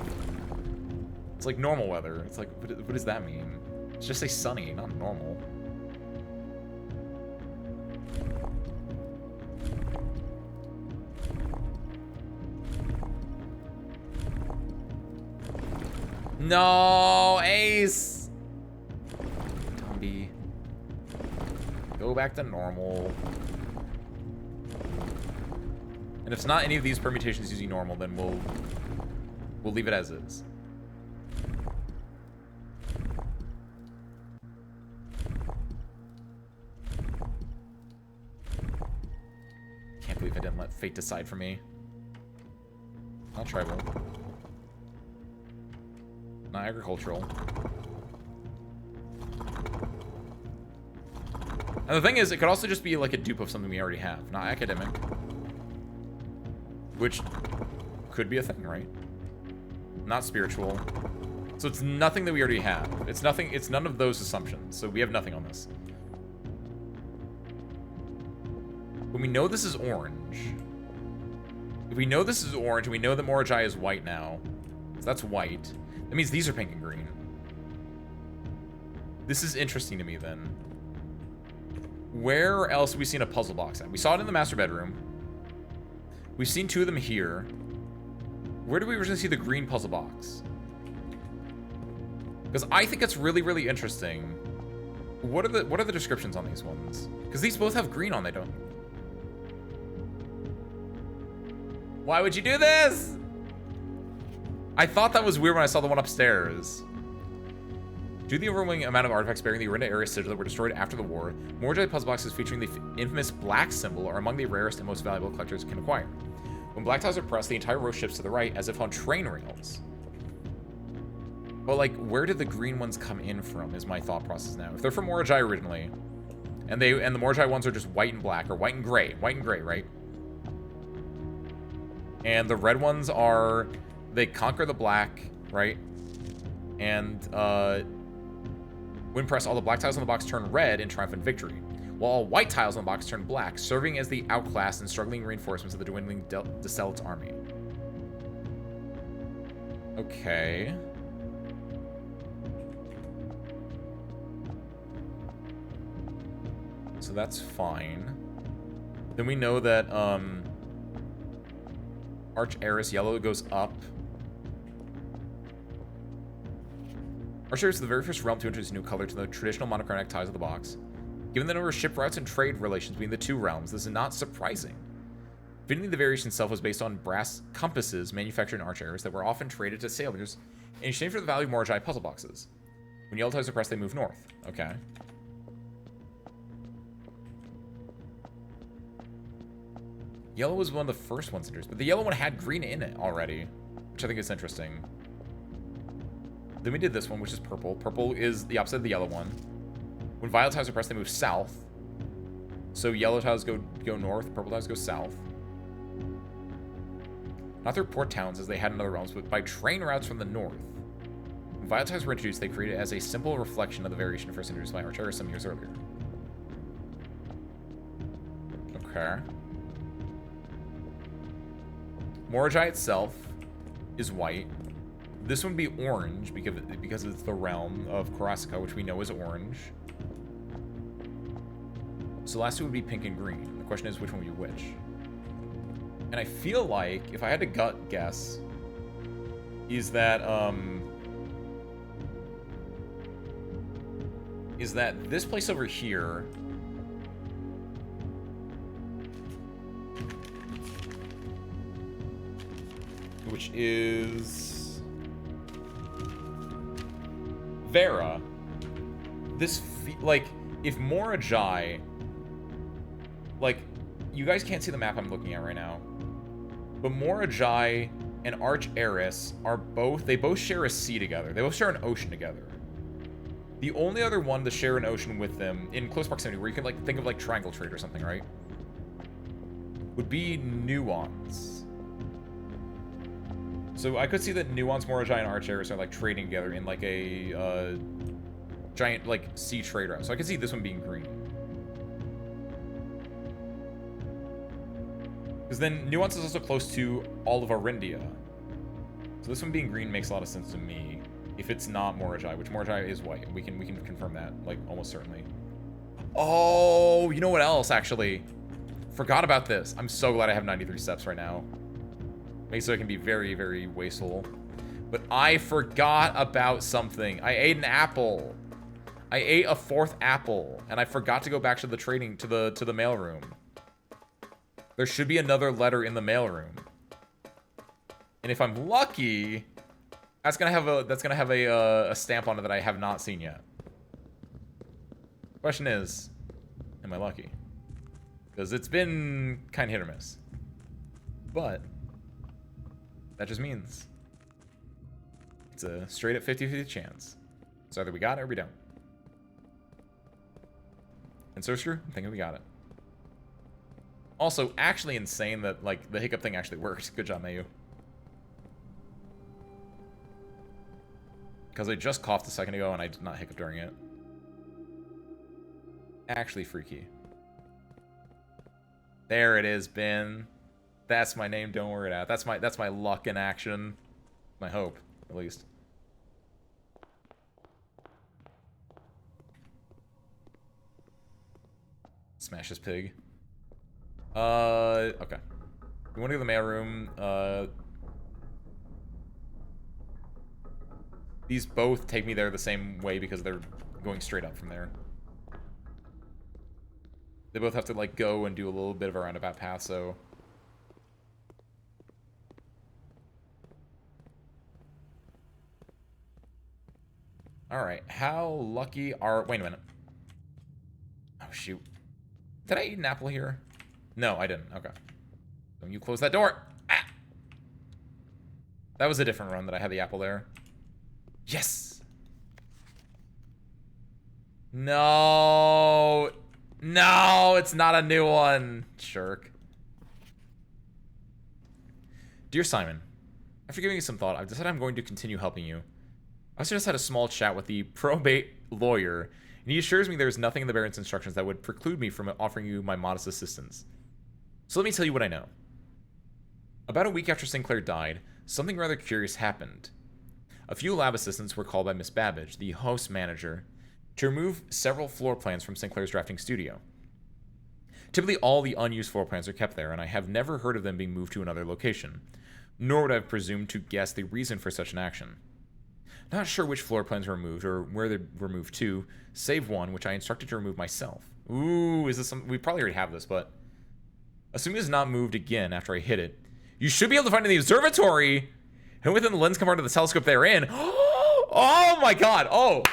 It's like normal weather. It's like, what does that mean? It's just say sunny, not normal. No, Ace. Tumby. Go back to normal. And if it's not any of these permutations using normal, then we'll We'll leave it as is. Can't believe I didn't let fate decide for me. Not tribal. Not agricultural. And the thing is, it could also just be like a dupe of something we already have. Not academic. Which could be a thing, right? Not spiritual. So it's nothing that we already have. It's nothing, it's none of those assumptions. So we have nothing on this. When we know this is orange. If we know this is orange, and we know that Morajai is white now. So that's white. That means these are pink and green. This is interesting to me then. Where else have we seen a puzzle box at? We saw it in the master bedroom. We've seen 2 of them here. Where did we originally see the green puzzle box? Because I think it's really, really interesting. What are the descriptions on these ones? Because these both have green on, they don't. Why would you do this? I thought that was weird when I saw the one upstairs. Due to the overwhelming amount of artifacts bearing the Orinda area sigil that were destroyed after the war, Morajai puzzle boxes featuring the infamous black symbol are among the rarest and most valuable collectors can acquire. When black tiles are pressed, the entire row shifts to the right as if on train rails. But like, where did the green ones come in from is my thought process now. If they're from Morajai originally, and the Morajai ones are just white and black, or white and gray, right? And the red ones are, they conquer the black, right? And when pressed, all the black tiles on the box turn red in triumphant victory, while all white tiles on the box turn black, serving as the outclassed and struggling reinforcements of the dwindling Deselt's army. Okay. So that's fine. Then we know that Arch Eris yellow goes up. Arch Eris is the very first realm to introduce a new color to the traditional monochromatic ties of the box. Given the number of ship routes and trade relations between the 2 realms, this is not surprising. Fittingly, the variation itself was based on brass compasses manufactured in Arch Eris that were often traded to sailors in exchange for the value of Morajai puzzle boxes. When yellow ties are pressed, they move north. Okay. Yellow was one of the first ones introduced, but the yellow one had green in it already, which I think is interesting. Then we did this one, which is purple. Purple is the opposite of the yellow one. When violet tiles are pressed, they move south. So yellow tiles go north, purple tiles go south. Not through port towns as they had in other realms, but by train routes from the north. When violet tiles were introduced, they created as a simple reflection of the variation first introduced by Arch Eris some years earlier. Okay. Morajai itself is white. This one would be orange because it's the realm of Karasika, which we know is orange. So the last 2 would be pink and green. The question is, which one would be which? And I feel like, if I had to gut guess, is that this place over here which is Vera. This, like, if Morajai, like, you guys can't see the map I'm looking at right now, but Morajai and Arch Eris are they both share a sea together. They both share an ocean together. The only other one to share an ocean with them in close proximity, where you can, like, think of, like, triangle trade or something, right, would be Nuance. So I could see that Nuance, Morajai, and Arch Eris are, like, trading together in, like, a giant, like, sea trade route. So I could see this one being green. Because then Nuance is also close to all of Arindia. So this one being green makes a lot of sense to me. If it's not Morajai, which Morajai is white. We can confirm that, like, almost certainly. Oh, you know what else, actually? Forgot about this. I'm so glad I have 93 steps right now. Makes so it can be very, very wasteful. But I forgot about something. I ate an apple. I ate a 4th apple, and I forgot to go back to the trading to the mailroom. There should be another letter in the mailroom. And if I'm lucky, That's gonna have a stamp on it that I have not seen yet. Question is, am I lucky? Because it's been kind of hit or miss. But that just means it's a straight up 50-50 chance. So either we got it or we don't. And so screw, I'm thinking we got it. Also, actually insane that like the hiccup thing actually worked. Good job, Mayu. Because I just coughed a second ago and I did not hiccup during it. Actually freaky. There it is, Ben. That's my name, don't worry it out. That's my luck in action. My hope, at least. Smash this pig. Okay. We want to go to the mailroom. These both take me there the same way because they're going straight up from there. They both have to, like, go and do a little bit of a roundabout path, so... Alright, how lucky are... Wait a minute. Oh, shoot. Did I eat an apple here? No, I didn't. Okay. Don't you close that door! Ah! That was a different run that I had the apple there. Yes! No! No, it's not a new one. Jerk. Dear Simon, after giving it some thought, I've decided I'm going to continue helping you. I also just had a small chat with the probate lawyer, and he assures me there is nothing in the Baron's instructions that would preclude me from offering you my modest assistance. So let me tell you what I know. About a week after Sinclair died, something rather curious happened. A few lab assistants were called by Miss Babbage, the host manager, to remove several floor plans from Sinclair's drafting studio. Typically, all the unused floor plans are kept there, and I have never heard of them being moved to another location, nor would I have presumed to guess the reason for such an action. Not sure which floor plans were removed or where they were moved to, save one, which I instructed to remove myself. Ooh, is this something? We probably already have this, but... Assuming it's not moved again after I hit it, you should be able to find it in the observatory, and within the lens compartment of the telescope they're in. Oh my god, oh!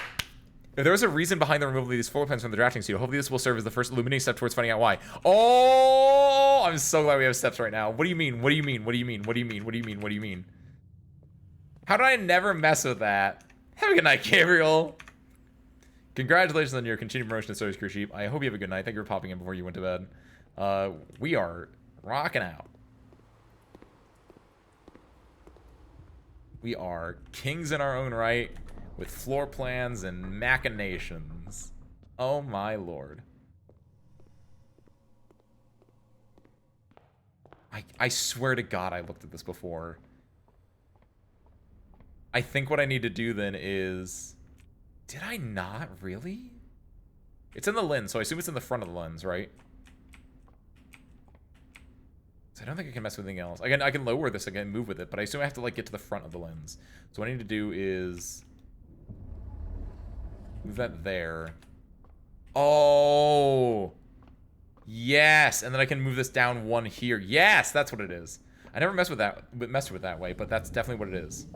If there was a reason behind the removal of these floor plans from the drafting studio, hopefully this will serve as the first illuminating step towards finding out why. Oh! I'm so glad we have steps right now. What do you mean? What do you mean? What do you mean? What do you mean? What do you mean? What do you mean? How did I never mess with that? Have a good night, Gabriel. Congratulations on your continued promotion to Source Crew Sheep. I hope you have a good night. Thank you for popping in before you went to bed. We are rocking out. We are kings in our own right, with floor plans and machinations. Oh my lord. I swear to God I looked at this before. I think what I need to do then is... Did I not? Really? It's in the lens, so I assume it's in the front of the lens, right? So I don't think I can mess with anything else. I can lower this again, move with it, but I assume I have to like get to the front of the lens. So what I need to do is... Move that there. Oh! Yes! And then I can move this down one here. Yes! That's what it is. I never messed with it that way, but that's definitely what it is.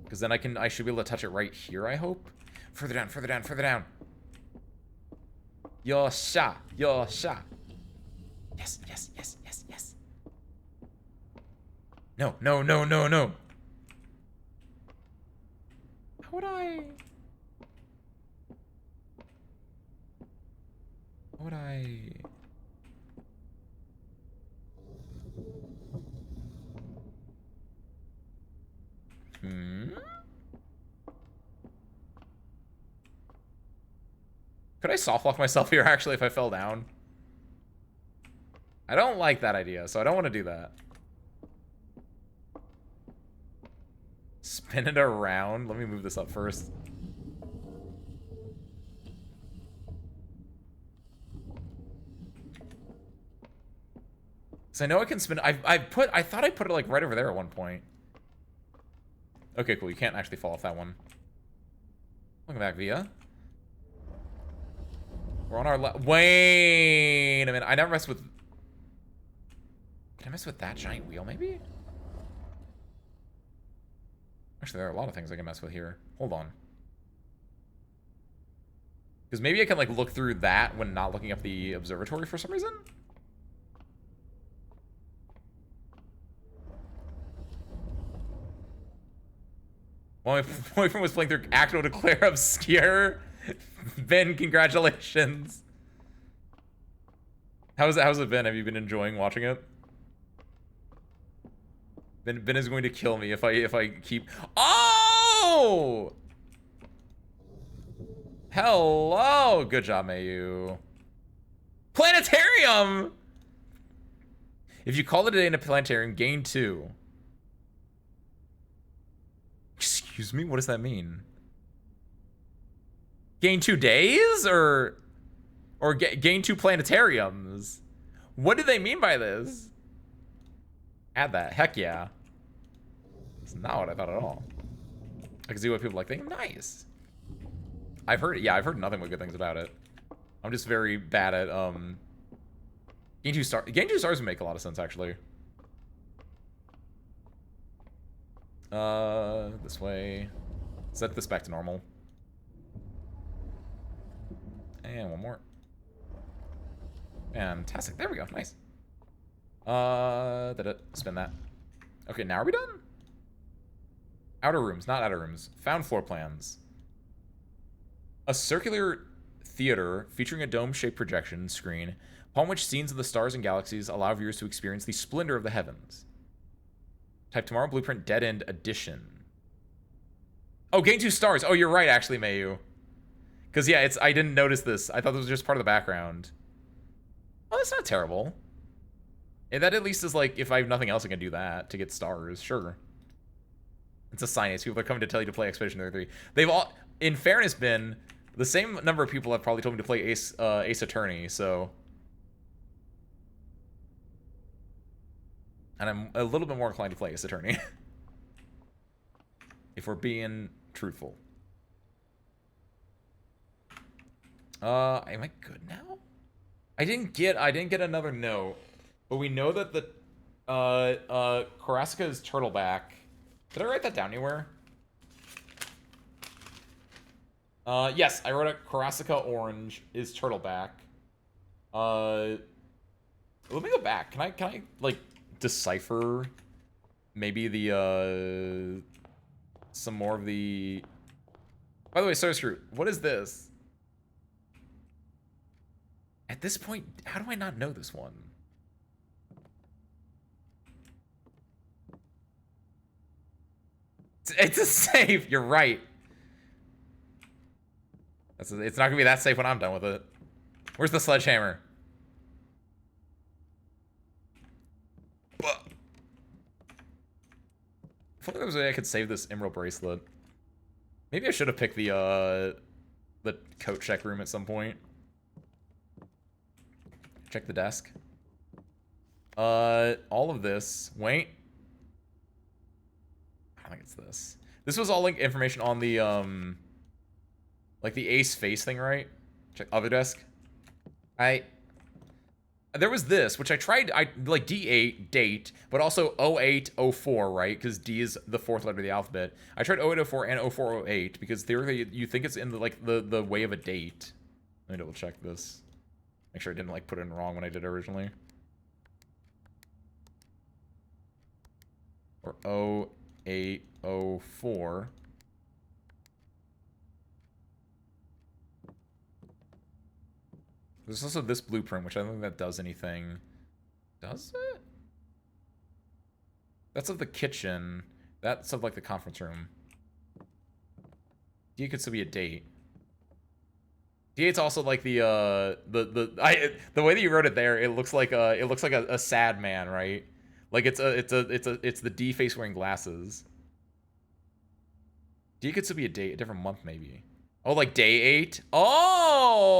Because then I should be able to touch it right here, I hope. Further down, further down, further down. Your shot, your shot. Yes, yes, yes, yes, yes. No, no, no, no, no. How would I... How would I... Could I soft lock myself here, actually, if I fell down? I don't like that idea, so I don't want to do that. Spin it around. Let me move this up first. So I know I can spin. I thought I put it like right over there at one point. Okay, cool. You can't actually fall off that one. Welcome back, Via. We're on our left. Wait a minute. I never messed with... Can I mess with that giant wheel, maybe? Actually, there are a lot of things I can mess with here. Hold on. Because maybe I can, like, look through that when not looking up the observatory for some reason? Well, my boyfriend was playing through Acto Declare Obscure. Ben, congratulations. How's it been? Have you been enjoying watching it? Ben is going to kill me if I keep... Oh! Hello! Good job, Mayu. Planetarium! If you call it a day in a planetarium, gain 2. Excuse me? What does that mean? Gain 2 days? Or gain 2 planetariums? What do they mean by this? Add that. Heck yeah. It's not what I thought at all. I can see what people like think. Nice. I've heard nothing but good things about it. I'm just very bad at gain 2 stars. Gain 2 stars would make a lot of sense actually. This way. Set this back to normal. And one more. Fantastic. There we go. Nice. Did it spin that? Okay, now are we done? Outer rooms, not outer rooms. Found floor plans. A circular theater featuring a dome-shaped projection screen upon which scenes of the stars and galaxies allow viewers to experience the splendor of the heavens. Type Tomorrow Blueprint Dead End Edition. Oh, gain 2 stars. Oh, you're right, actually, Mayu. Because, yeah, I didn't notice this. I thought this was just part of the background. Oh, that's not terrible. And that at least is like, if I have nothing else, I can do that to get stars. Sure. It's a sign. People are coming to tell you to play Expedition 33. They've all, in fairness, been the same number of people have probably told me to play Ace Attorney, so. And I'm a little bit more inclined to play Ace Attorney. If we're being truthful. Am I good now? I didn't get another note, but we know that the Korasica is Turtleback. Did I write that down anywhere? Yes, I wrote it. Korasica Orange is Turtleback. Let me go back. Can I like decipher maybe the some more of the... By the way, Source what is this? At this point, how do I not know this one? It's a save. You're right. It's not gonna be that safe when I'm done with it. Where's the sledgehammer? I thought there was a way I could save this emerald bracelet. Maybe I should have picked the coat check room at some point. Check the desk. All of this. Wait. I think it's this. This was all like information on the like the Ace face thing, right? Check other desk. There was this, which I tried, like D8, date, but also 0804, right? Because D is the 4th letter of the alphabet. I tried 0804 and 0408 because theoretically you think it's in the, like, the way of a date. Let me double check this. Make sure I didn't, like, put it in wrong when I did it originally. Or 0804. There's also this blueprint, which I don't think that does anything. Does it? That's of the kitchen. That's of, like, the conference room. D could still be a date. D8's also like the way that you wrote it there. It looks like a sad man, right? Like it's the D face wearing glasses. D could still be a date, a different month maybe. Oh, like day 8? Oh,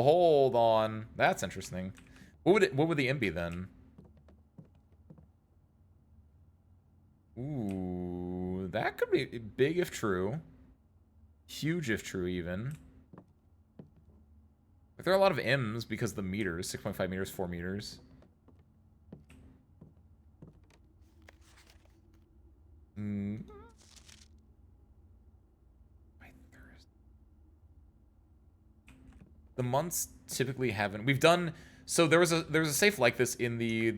hold on. That's interesting. What would the M be then? Ooh, that could be big if true. Huge if true even. There are a lot of M's because the meters, 6.5 meters, 4 meters. The months typically haven't. We've done so there was a safe like this in the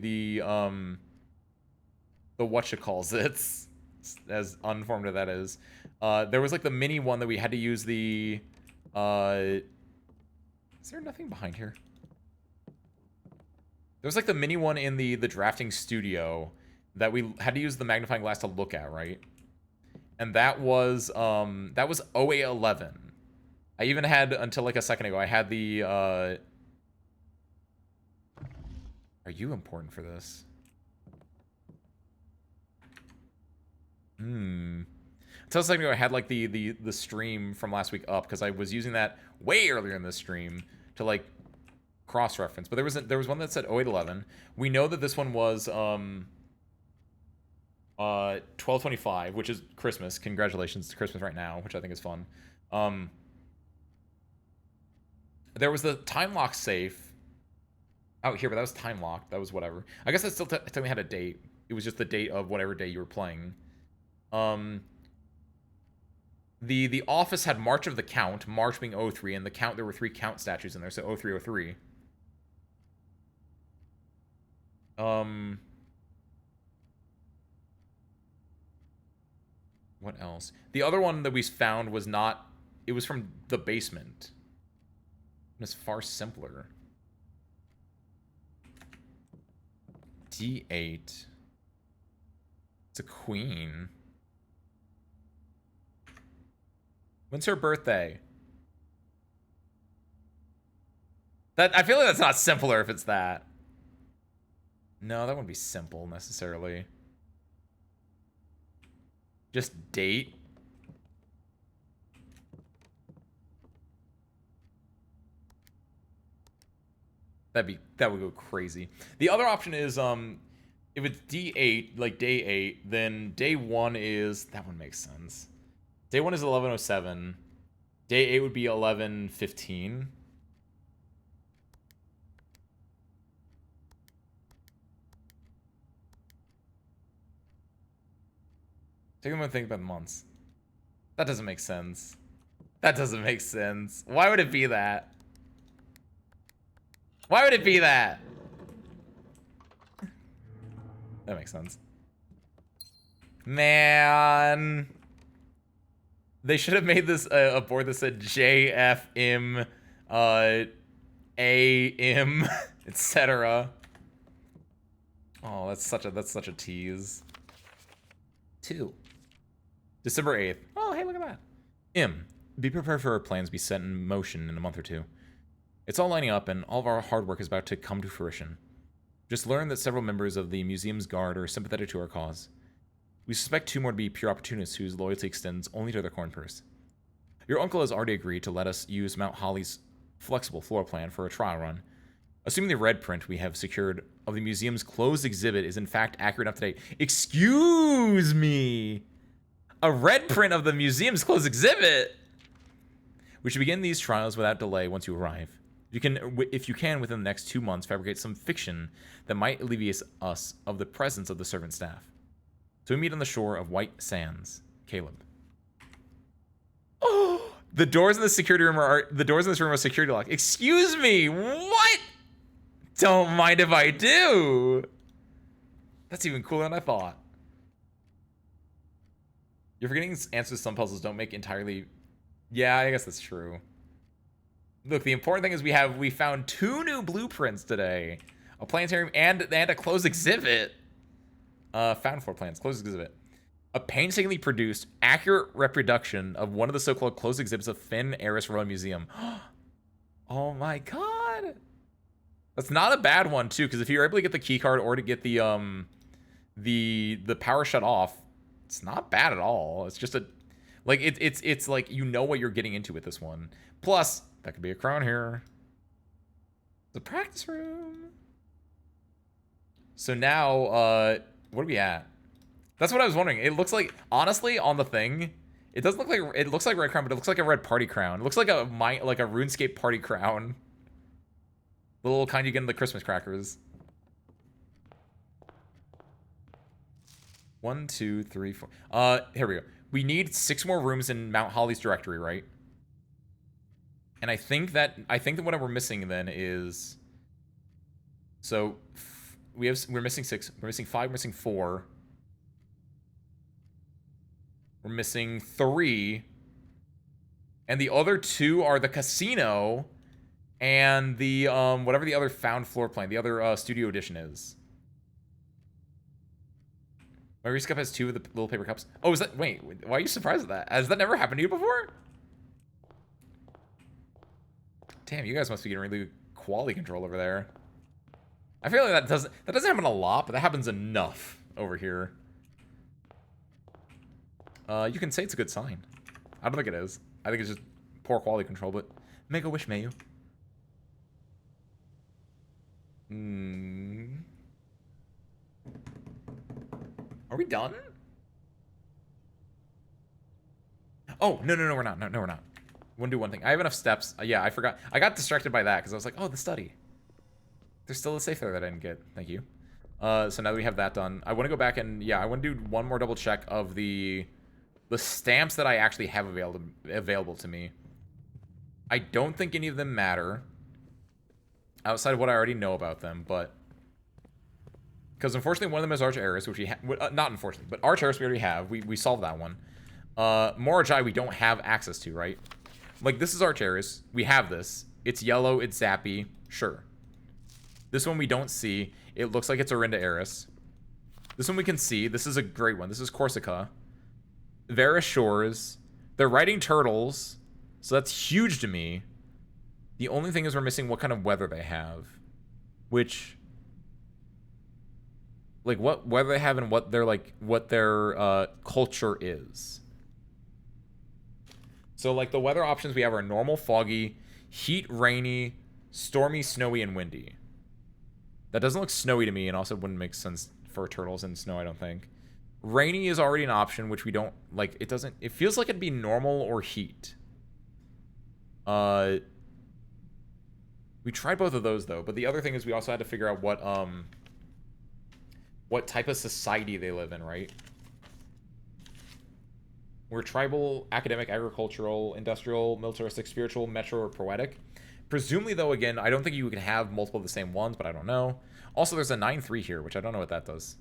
whatchacalls as unformed as that is. There was like the mini one that we had to use the is there nothing behind here? There was like the mini one in the drafting studio that we had to use the magnifying glass to look at, right? And that was 0811. I even had, until like a second ago, I had the are you important for this? Until a second ago, I had like the stream from last week up because I was using that way earlier in the stream to like cross-reference. But there was one that said 0811. We know that this one was 1225, which is Christmas. Congratulations to Christmas right now, which I think is fun. There was the time lock safe out here, but that was time locked. That was whatever. I guess that still technically had a date. It was just the date of whatever day you were playing. The office had March of the Count, March being 03, and the Count, there were 3 Count statues in there, so 0303. What else? The other one that we found was not, it was from the basement. It's far simpler. D8. It's a queen. When's her birthday? That, I feel like that's not simpler if it's that. No, that wouldn't be simple necessarily. Just date. That would go crazy. The other option is if it's D8, like day 8, then day 1 is, that one makes sense. Day 1 is 1107. Day 8 would be 1115. Take a moment to think about the months. That doesn't make sense. That doesn't make sense. Why would it be that? Why would it be that? That makes sense. Man. They should have made this a board that said JFM, AM, etc. Oh, that's such a tease. 2. December 8th. Oh, hey, look at that. Be prepared for our plans to be set in motion in a month or 2. It's all lining up, and all of our hard work is about to come to fruition. Just learn that several members of the museum's guard are sympathetic to our cause. We suspect 2 more to be pure opportunists whose loyalty extends only to their corn purse. Your uncle has already agreed to let us use Mount Holly's flexible floor plan for a trial run. Assuming the red print we have secured of the museum's closed exhibit is in fact accurate enough to date. Excuse me! A red print of the museum's closed exhibit! We should begin these trials without delay once you arrive. If you can, within the next 2 months, fabricate some fiction that might alleviate us of the presence of the servant staff. So we meet on the shore of White Sands. Caleb. Oh, the doors in the security room the doors in this room are security locked. Excuse me, what? Don't mind if I do. That's even cooler than I thought. You're forgetting answers to some puzzles don't make entirely. Yeah, I guess that's true. Look, the important thing is we found 2 new blueprints today. A planetarium and a closed exhibit. Found floor plans, closed exhibit. A painstakingly produced, accurate reproduction of one of the so-called closed exhibits of Finn Eris Royal Museum. Oh my god. That's not a bad one too, because if you're able to get the key card or to get the power shut off, it's not bad at all. It's just a like it's like you know what you're getting into with this one. Plus, that could be a crown here. The practice room. So now, what are we at? That's what I was wondering. It looks like, honestly, on the thing, it doesn't look like, it looks like red crown, but it looks like a red party crown. It looks like a RuneScape party crown. The little kind you get in the Christmas crackers. 1, 2, 3, 4. Here we go. We need 6 more rooms in Mount Holly's directory, right? And I think that what we're missing then is, so we're missing 6, we're missing 5, we're missing 4, we're missing 3, and the other 2 are the casino and the whatever the other found floor plan, the other studio edition is. My Reese Cup has 2 of the little paper cups. Oh, is that, wait, why are you surprised at that? Has that never happened to you before? Damn, you guys must be getting really good quality control over there. I feel like that doesn't happen a lot, but that happens enough over here. You can say it's a good sign. I don't think it is. I think it's just poor quality control, but make a wish, may you? Are we done? Oh, no, we're not. No, we're not. Want to do one thing. I have enough steps. Yeah, I forgot. I got distracted by that because I was like, oh, the study. There's still a safe there that I didn't get. Thank you. So now that we have that done, I want to go back and, yeah, I want to do one more double check of the stamps that I actually have available to me. I don't think any of them matter outside of what I already know about them, but because unfortunately one of them is Arch Eris, which we not unfortunately, but Arch Eris we already have. We solved that one. Morajai we don't have access to, right? Like, this is Arch Eris. We have this. It's yellow. It's zappy. Sure. This one we don't see. It looks like it's Orinda Eris. This one we can see. This is a great one. This is Corsica. Vera Shores. They're riding turtles, so that's huge to me. The only thing is we're missing what kind of weather they have. Which, like, what weather they have and what their, like, what their culture is. So, like, the weather options we have are normal, foggy, heat, rainy, stormy, snowy, and windy. That doesn't look snowy to me, and also wouldn't make sense for turtles in snow, I don't think. Rainy is already an option, which we don't, like, it doesn't, it feels like it'd be normal or heat. We tried both of those, though, but the other thing is we also had to figure out what type of society they live in, right? We're tribal, academic, agricultural, industrial, militaristic, spiritual, metro, or poetic. Presumably, though, again, I don't think you can have multiple of the same ones, but I don't know. Also, there's a 9-3 here, which I don't know what that does.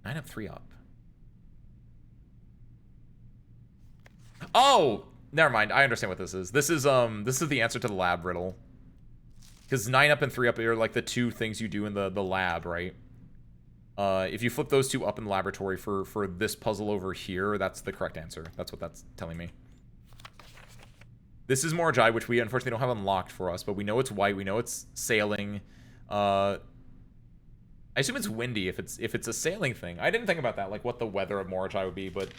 9 up, 3 up. Oh! Never mind. I understand what this is. This is the answer to the lab riddle. Because 9 up and 3 up are like the 2 things you do in the lab, right? If you flip those 2 up in the laboratory for this puzzle over here, that's the correct answer. That's what that's telling me. This is Morajai, which we unfortunately don't have unlocked for us, but we know it's white. We know it's sailing. I assume it's windy if it's a sailing thing. I didn't think about that, like what the weather of Morajai would be, but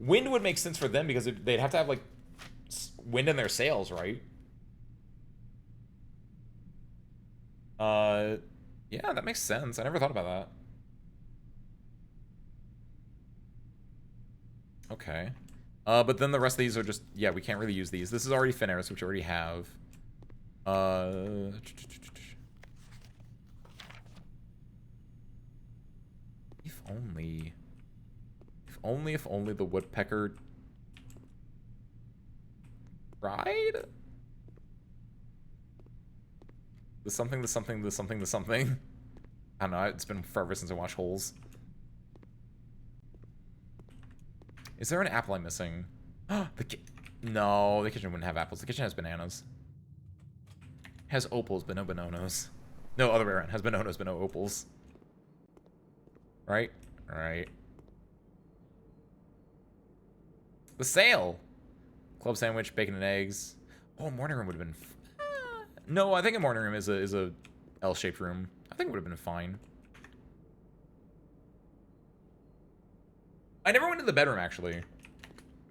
wind would make sense for them because they'd have to have like wind in their sails, right? Yeah, that makes sense. I never thought about that. Okay. But then the rest of these are just, yeah, we can't really use these. This is already Feneris, which we already have. If only the woodpecker tried? The something. I don't know, it's been forever since I watched Holes. Is there an apple I'm missing? No, the kitchen wouldn't have apples. The kitchen has bananas. Has opals, but no bananas. No, other way around. Has bananas, but no opals. Right? Right. The sale! Club sandwich, bacon and eggs. Oh, morning room would have been... No, I think a morning room is a L-shaped room. I think it would have been fine. I never went to the bedroom, actually.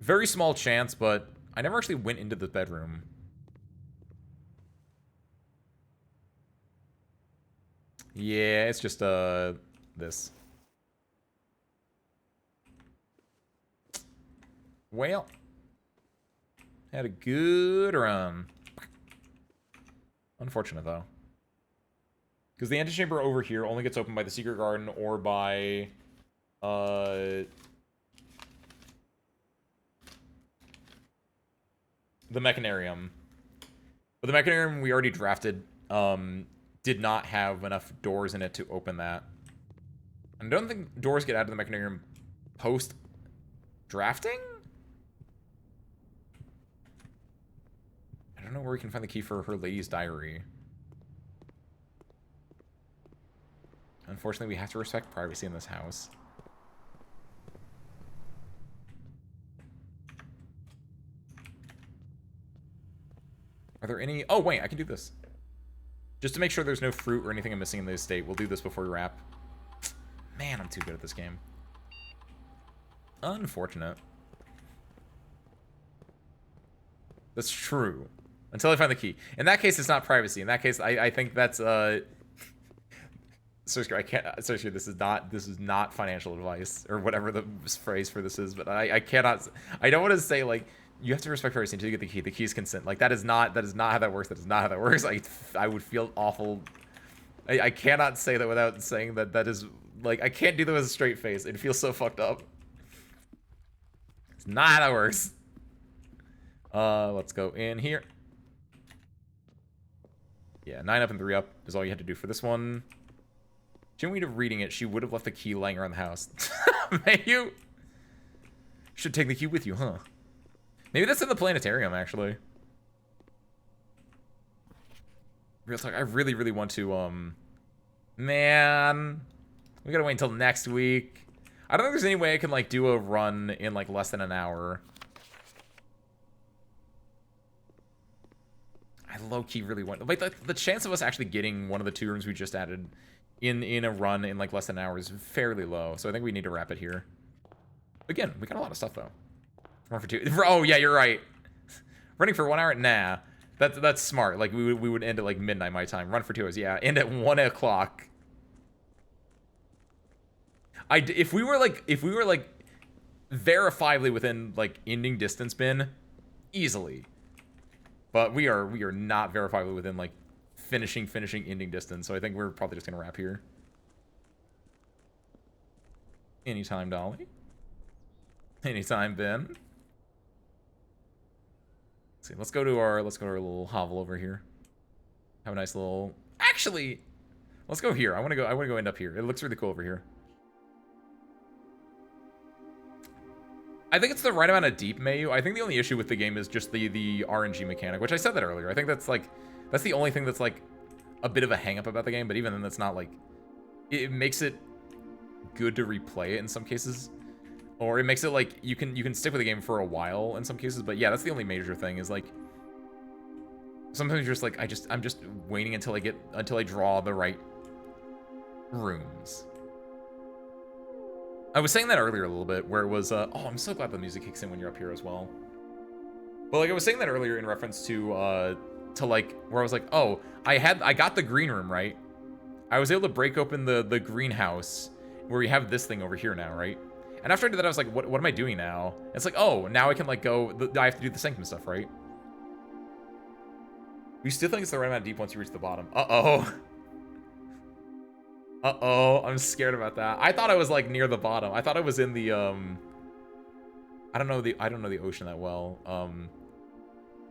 Very small chance, but I never actually went into the bedroom. Yeah, it's just, this. Well. Had a good run. Unfortunate, though. Because the antechamber over here only gets opened by the secret garden or by, the Mechanarium. But the Mechanarium we already drafted did not have enough doors in it to open that. I don't think doors get added to the Mechanarium post drafting? I don't know where we can find the key for her lady's diary. Unfortunately, we have to respect privacy in this house. Are there any... Oh, wait, I can do this. Just to make sure there's no fruit or anything I'm missing in the estate, we'll do this before we wrap. Man, I'm too good at this game. Unfortunate. That's true. Until I find the key. In that case, it's not privacy. In that case, I think that's... Seriously, I can't... Seriously, this is not financial advice, or whatever the phrase for this is, but I cannot... I don't want to say, like... You have to respect privacy until you get the key. The key is consent. Like, that is not how that works. That is not how that works. I would feel awful. I cannot say that without saying that is... Like, I can't do that with a straight face. It feels so fucked up. It's not how that works. Let's go in here. Yeah, 9 up and 3 up is all you had to do for this one. Shouldn't we have reading it? She would have left the key lying around the house. May you? Should take the key with you, huh? Maybe that's in the planetarium, actually. Real talk, I really, really want to, Man. We gotta wait until next week. I don't think there's any way I can, like, do a run in, like, less than an hour. I low-key really want... Like, the chance of us actually getting one of the 2 rooms we just added in a run in, like, less than an hour is fairly low. So I think we need to wrap it here. Again, we got a lot of stuff, though. Run for 2. Oh, yeah, you're right. Running for 1 hour? Nah. That's smart. Like, we would end at, like, midnight my time. Run for 2 hours. Yeah, end at 1 o'clock. If we were, like, verifiably within, like, ending distance bin, easily. But we are not verifiably within, like, finishing ending distance. So I think we're probably just going to wrap here. Anytime, Dolly. Anytime, Ben. See, let's go to our little hovel over here. Have a nice little... Actually, let's go here. I want to go end up here. It looks really cool over here. I think it's the right amount of deep, Mayu. I think the only issue with the game is just the RNG mechanic, which I said that earlier. I think that's the only thing that's like a bit of a hang up about the game, but even then that's not like... It makes it good to replay it in some cases. Or it makes it like you can stick with the game for a while in some cases, but yeah, that's the only major thing is like sometimes you're just like I'm just waiting until I draw the right rooms. I was saying that earlier a little bit where it was oh, I'm so glad the music kicks in when you're up here as well. But like I was saying that earlier in reference to like where I was like, oh, I got the green room, right? I was able to break open the greenhouse where we have this thing over here now, right? And after I did that, I was like, what am I doing now? And it's like, oh, now I can, like, go... I have to do the sanctum stuff, right? We still think it's the right amount of deep once you reach the bottom. Uh-oh. Uh-oh. I'm scared about that. I thought I was, like, near the bottom. I thought I was in the, I don't know the ocean that well.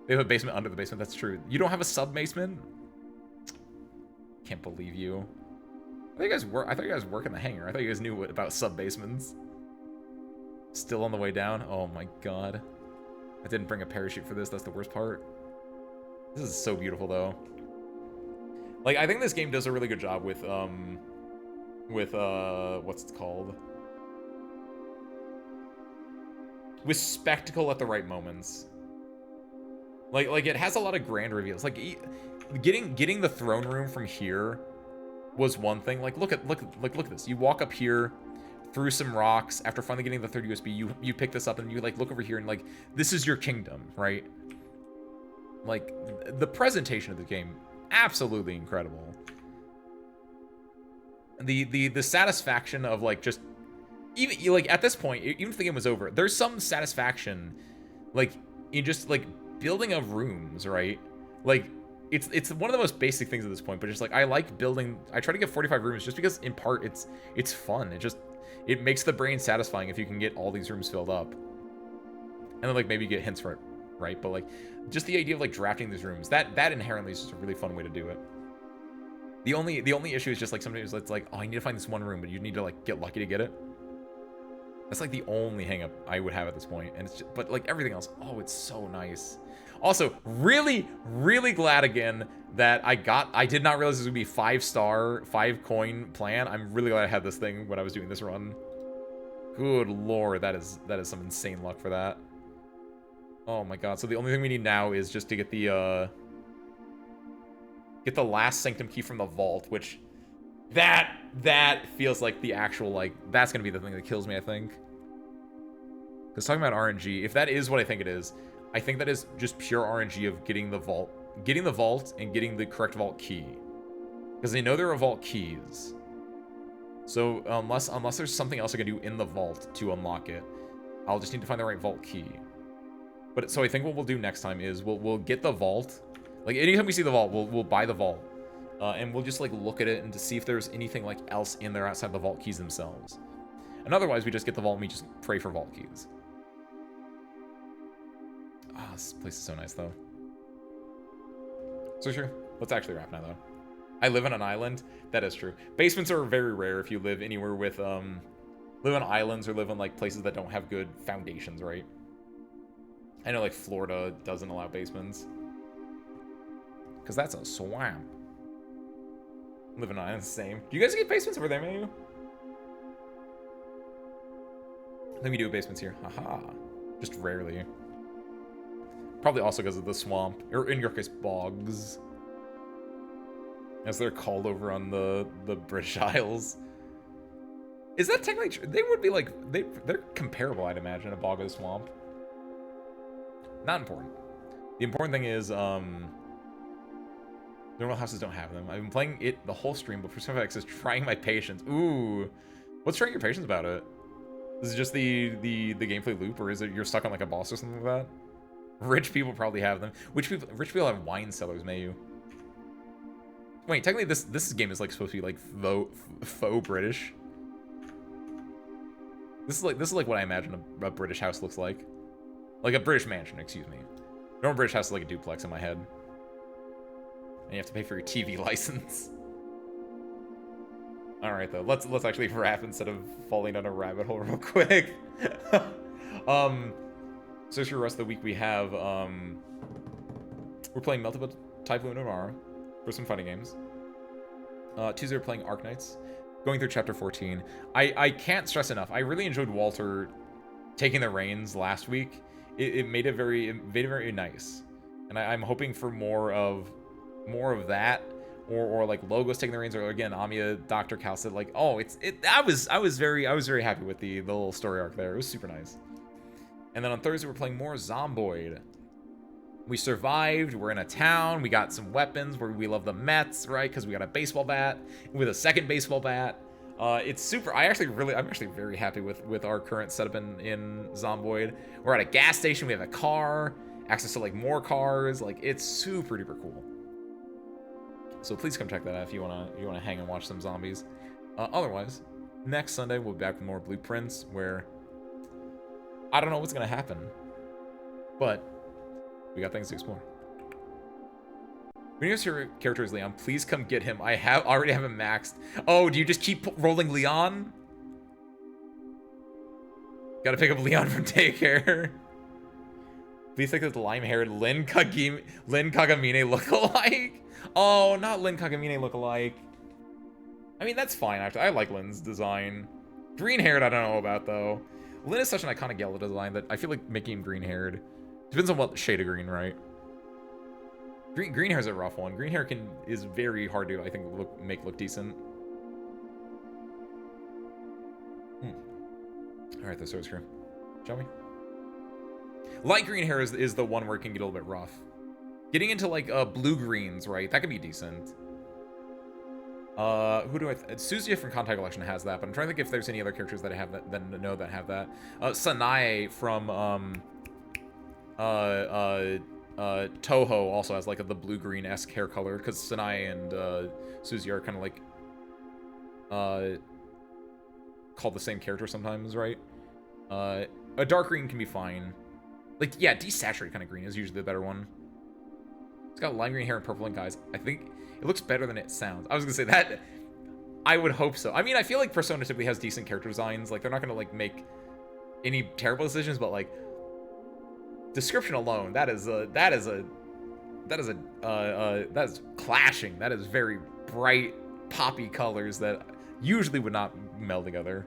They have a basement under the basement. That's true. You don't have a sub-basement? Can't believe you. I thought you guys work in the hangar. I thought you guys knew about sub-basements. Still on the way down? Oh my god. I didn't bring a parachute for this. That's the worst part. This is so beautiful, though. Like, I think this game does a really good job with what's it called? With spectacle at the right moments. Like it has a lot of grand reveals. Like, getting the throne room from here was one thing. Like, look at this. You walk up here through some rocks. After finally getting the third USB, you pick this up and you like look over here and like this is your kingdom, right? Like the presentation of the game, absolutely incredible. The satisfaction of like just even like at this point, even if the game was over, there's some satisfaction like in just like building of rooms, right? Like it's one of the most basic things at this point, but just like I like building. I try to get 45 rooms just because in part it's fun. It makes the brain satisfying if you can get all these rooms filled up. And then, like, maybe you get hints for it right? But like, just the idea of like drafting these rooms, that inherently is just a really fun way to do it. The only issue is just like sometimes it's like, oh, I need to find this one room, but you need to like get lucky to get it. That's like the only hang up I would have at this point. And it's just, but like everything else, oh, it's so nice. Also, really, really glad again that I did not realize this would be 5-star, 5-coin plan. I'm really glad I had this thing when I was doing this run. Good lord, that is some insane luck for that. Oh my god. So the only thing we need now is just to get the last sanctum key from the vault, which that feels like the actual, like, that's gonna be the thing that kills me, I think. Because talking about RNG, if that is what I think it is, I think that is just pure RNG of getting the vault and getting the correct vault key. Because they know there are vault keys. So unless there's something else I can do in the vault to unlock it, I'll just need to find the right vault key. But so I think what we'll do next time is we'll get the vault. Like anytime we see the vault, we'll buy the vault. And we'll just like look at it and to see if there's anything like else in there outside the vault keys themselves. And otherwise we just get the vault and we just pray for vault keys. Ah, this place is so nice though. So sure, let's actually wrap now though. I live on an island. That is true. Basements are very rare if you live anywhere with live on islands or live on like places that don't have good foundations, right? I know like Florida doesn't allow basements. Because that's a swamp. Living on islands, same. Do you guys get basements over there, maybe? Let me do basements here. Haha. Just rarely. Probably also because of the swamp. Or in your case, bogs. As they're called over on the British Isles. Is that technically true? They would be like, they're comparable, I'd imagine, a bog and a swamp. Not important. The important thing is, normal houses don't have them. I've been playing it the whole stream, but for some reason, it's trying my patience. Ooh. What's trying your patience about it? Is it just the gameplay loop, or is it you're stuck on like a boss or something like that? Rich people probably have them. Rich people have wine cellars, may you? Wait, technically this game is like supposed to be like faux British. This is like what I imagine a British house looks like. Like a British mansion, excuse me. Normal British house is like a duplex in my head. And you have to pay for your TV license. Alright though, let's actually wrap instead of falling down a rabbit hole real quick. So for the rest of the week we have we're playing Multiple Typhoon tomorrow for some fighting games. Tuesday we're playing Arknights. Going through chapter 14. I can't stress enough. I really enjoyed Walter taking the reins last week. It made it very nice. And I'm hoping for more of that. Or like Logos taking the reins, or again Amiya, Dr. Cal said like, oh, I was very happy with the little story arc there. It was super nice. And then on Thursday we're playing more Zomboid. We survived, we're in a town, we got some weapons, we love the Mets, right? Because we got a baseball bat with a second baseball bat. It's super. I'm actually very happy with our current setup in Zomboid. We're at a gas station, we have a car, access to like more cars, like it's super duper cool. So please come check that out if you wanna hang and watch some zombies. Otherwise, next Sunday we'll be back with more Blueprints, where I don't know what's gonna happen, but we got things to explore. When your character is Leon, please come get him. I already have him maxed. Oh, do you just keep rolling Leon? Gotta pick up Leon from daycare. Please think of the lime-haired Lin Kagamine lookalike. Oh, not Lin Kagamine lookalike. I mean, that's fine, actually. I like Lin's design. Green-haired, I don't know about, though. Lin is such an iconic yellow design that I feel like making him green-haired. Depends on what shade of green, right? Green hair's a rough one. Green hair is very hard to, I think, make look decent. Alright, the source crew. Shall we? Light green hair is the one where it can get a little bit rough. Getting into like blue-greens, right? That could be decent. Who do Suzuya from Kantai Collection has that, but I'm trying to think if there's any other characters that have that that have that. Sanae from Toho also has like the blue-green-esque hair color, because Sanae and Suzuya are kind of like called the same character sometimes, right? A dark green can be fine. Like, yeah, desaturated kind of green is usually the better one. It's got lime green hair and purple ink eyes. I think it looks better than it sounds. I was gonna say that. I would hope so. I mean, I feel like Persona typically has decent character designs. Like, they're not gonna, like, make any terrible decisions, but, like, description alone, that is clashing. That is very bright, poppy colors that usually would not meld together.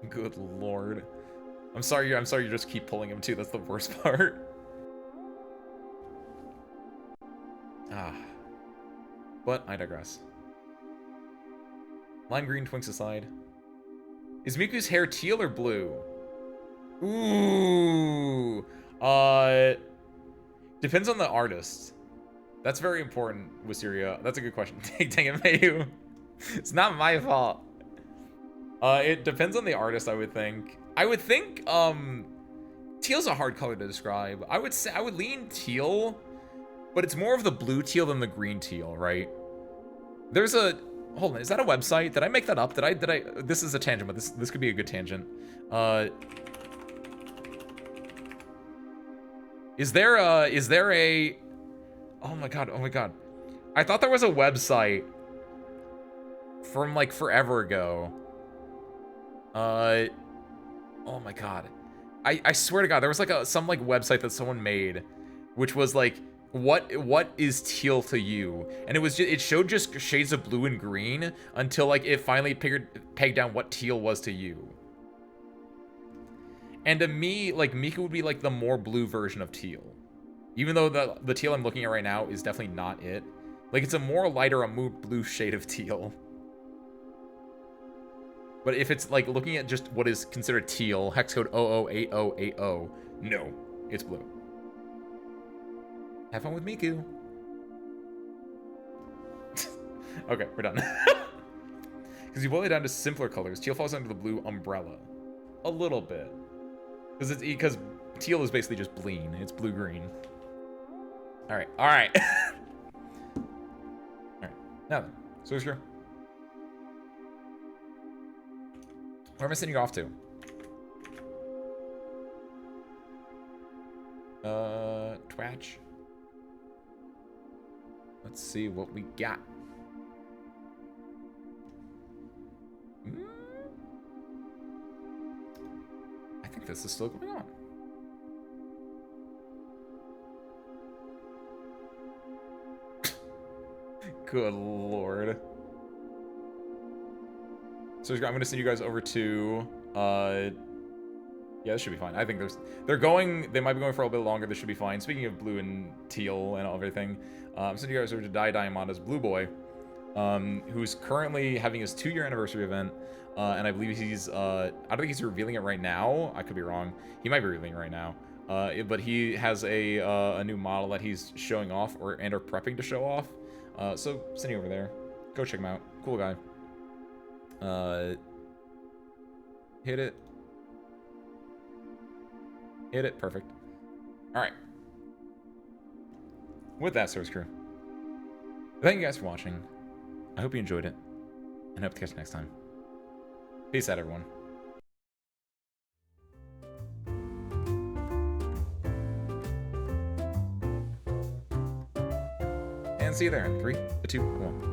Good lord. I'm sorry you just keep pulling him too. That's the worst part. But I digress. Lime green twinks aside. Is Miku's hair teal or blue? Ooh. Depends on the artist. That's very important, Wisteria. That's a good question. Dang it, Mayu. It's not my fault. It depends on the artist, I would think. I would think, teal's a hard color to describe. I would say, I would lean teal, but it's more of the blue teal than the green teal, right? There's a, hold on, is that a website? Did I make that up? Did I, this is a tangent, but this could be a good tangent. Is there a, oh my god. I thought there was a website from like forever ago. Oh my god. I swear to god, there was like some like website that someone made, which was like, what is teal to you? And it showed just shades of blue and green until like it finally pegged down what teal was to you. And to me, like, Miku would be like the more blue version of teal. Even though the teal I'm looking at right now is definitely not it. Like, it's a more lighter, a more blue shade of teal. But if it's like looking at just what is considered teal, hex code 008080, no, it's blue. Have fun with Miku. Okay, we're done. Because you boil it down to simpler colors, teal falls under the blue umbrella. A little bit. Because teal is basically just bleen. It's blue-green. Alright. Alright. Now then. So screw. Where am I sending you off to? Twatch. Let's see what we got. I think this is still going on. Good lord. So I'm gonna send you guys over to yeah, this should be fine. I think they might be going for a little bit longer. This should be fine. Speaking of blue and teal and everything, I'm sending you guys over to Dai Diamonda's Blue Boy, who's currently having his 2-year anniversary event. And I believe he's, I don't think he's revealing it right now. I could be wrong. He might be revealing it right now. But he has a new model that he's showing off or prepping to show off. So sending over there. Go check him out. Cool guy. Hit it. Hit it. Perfect. All right. With that, Source Crew, thank you guys for watching. I hope you enjoyed it, and I hope to catch you next time. Peace out, everyone. And see you there in 3, 2, 1.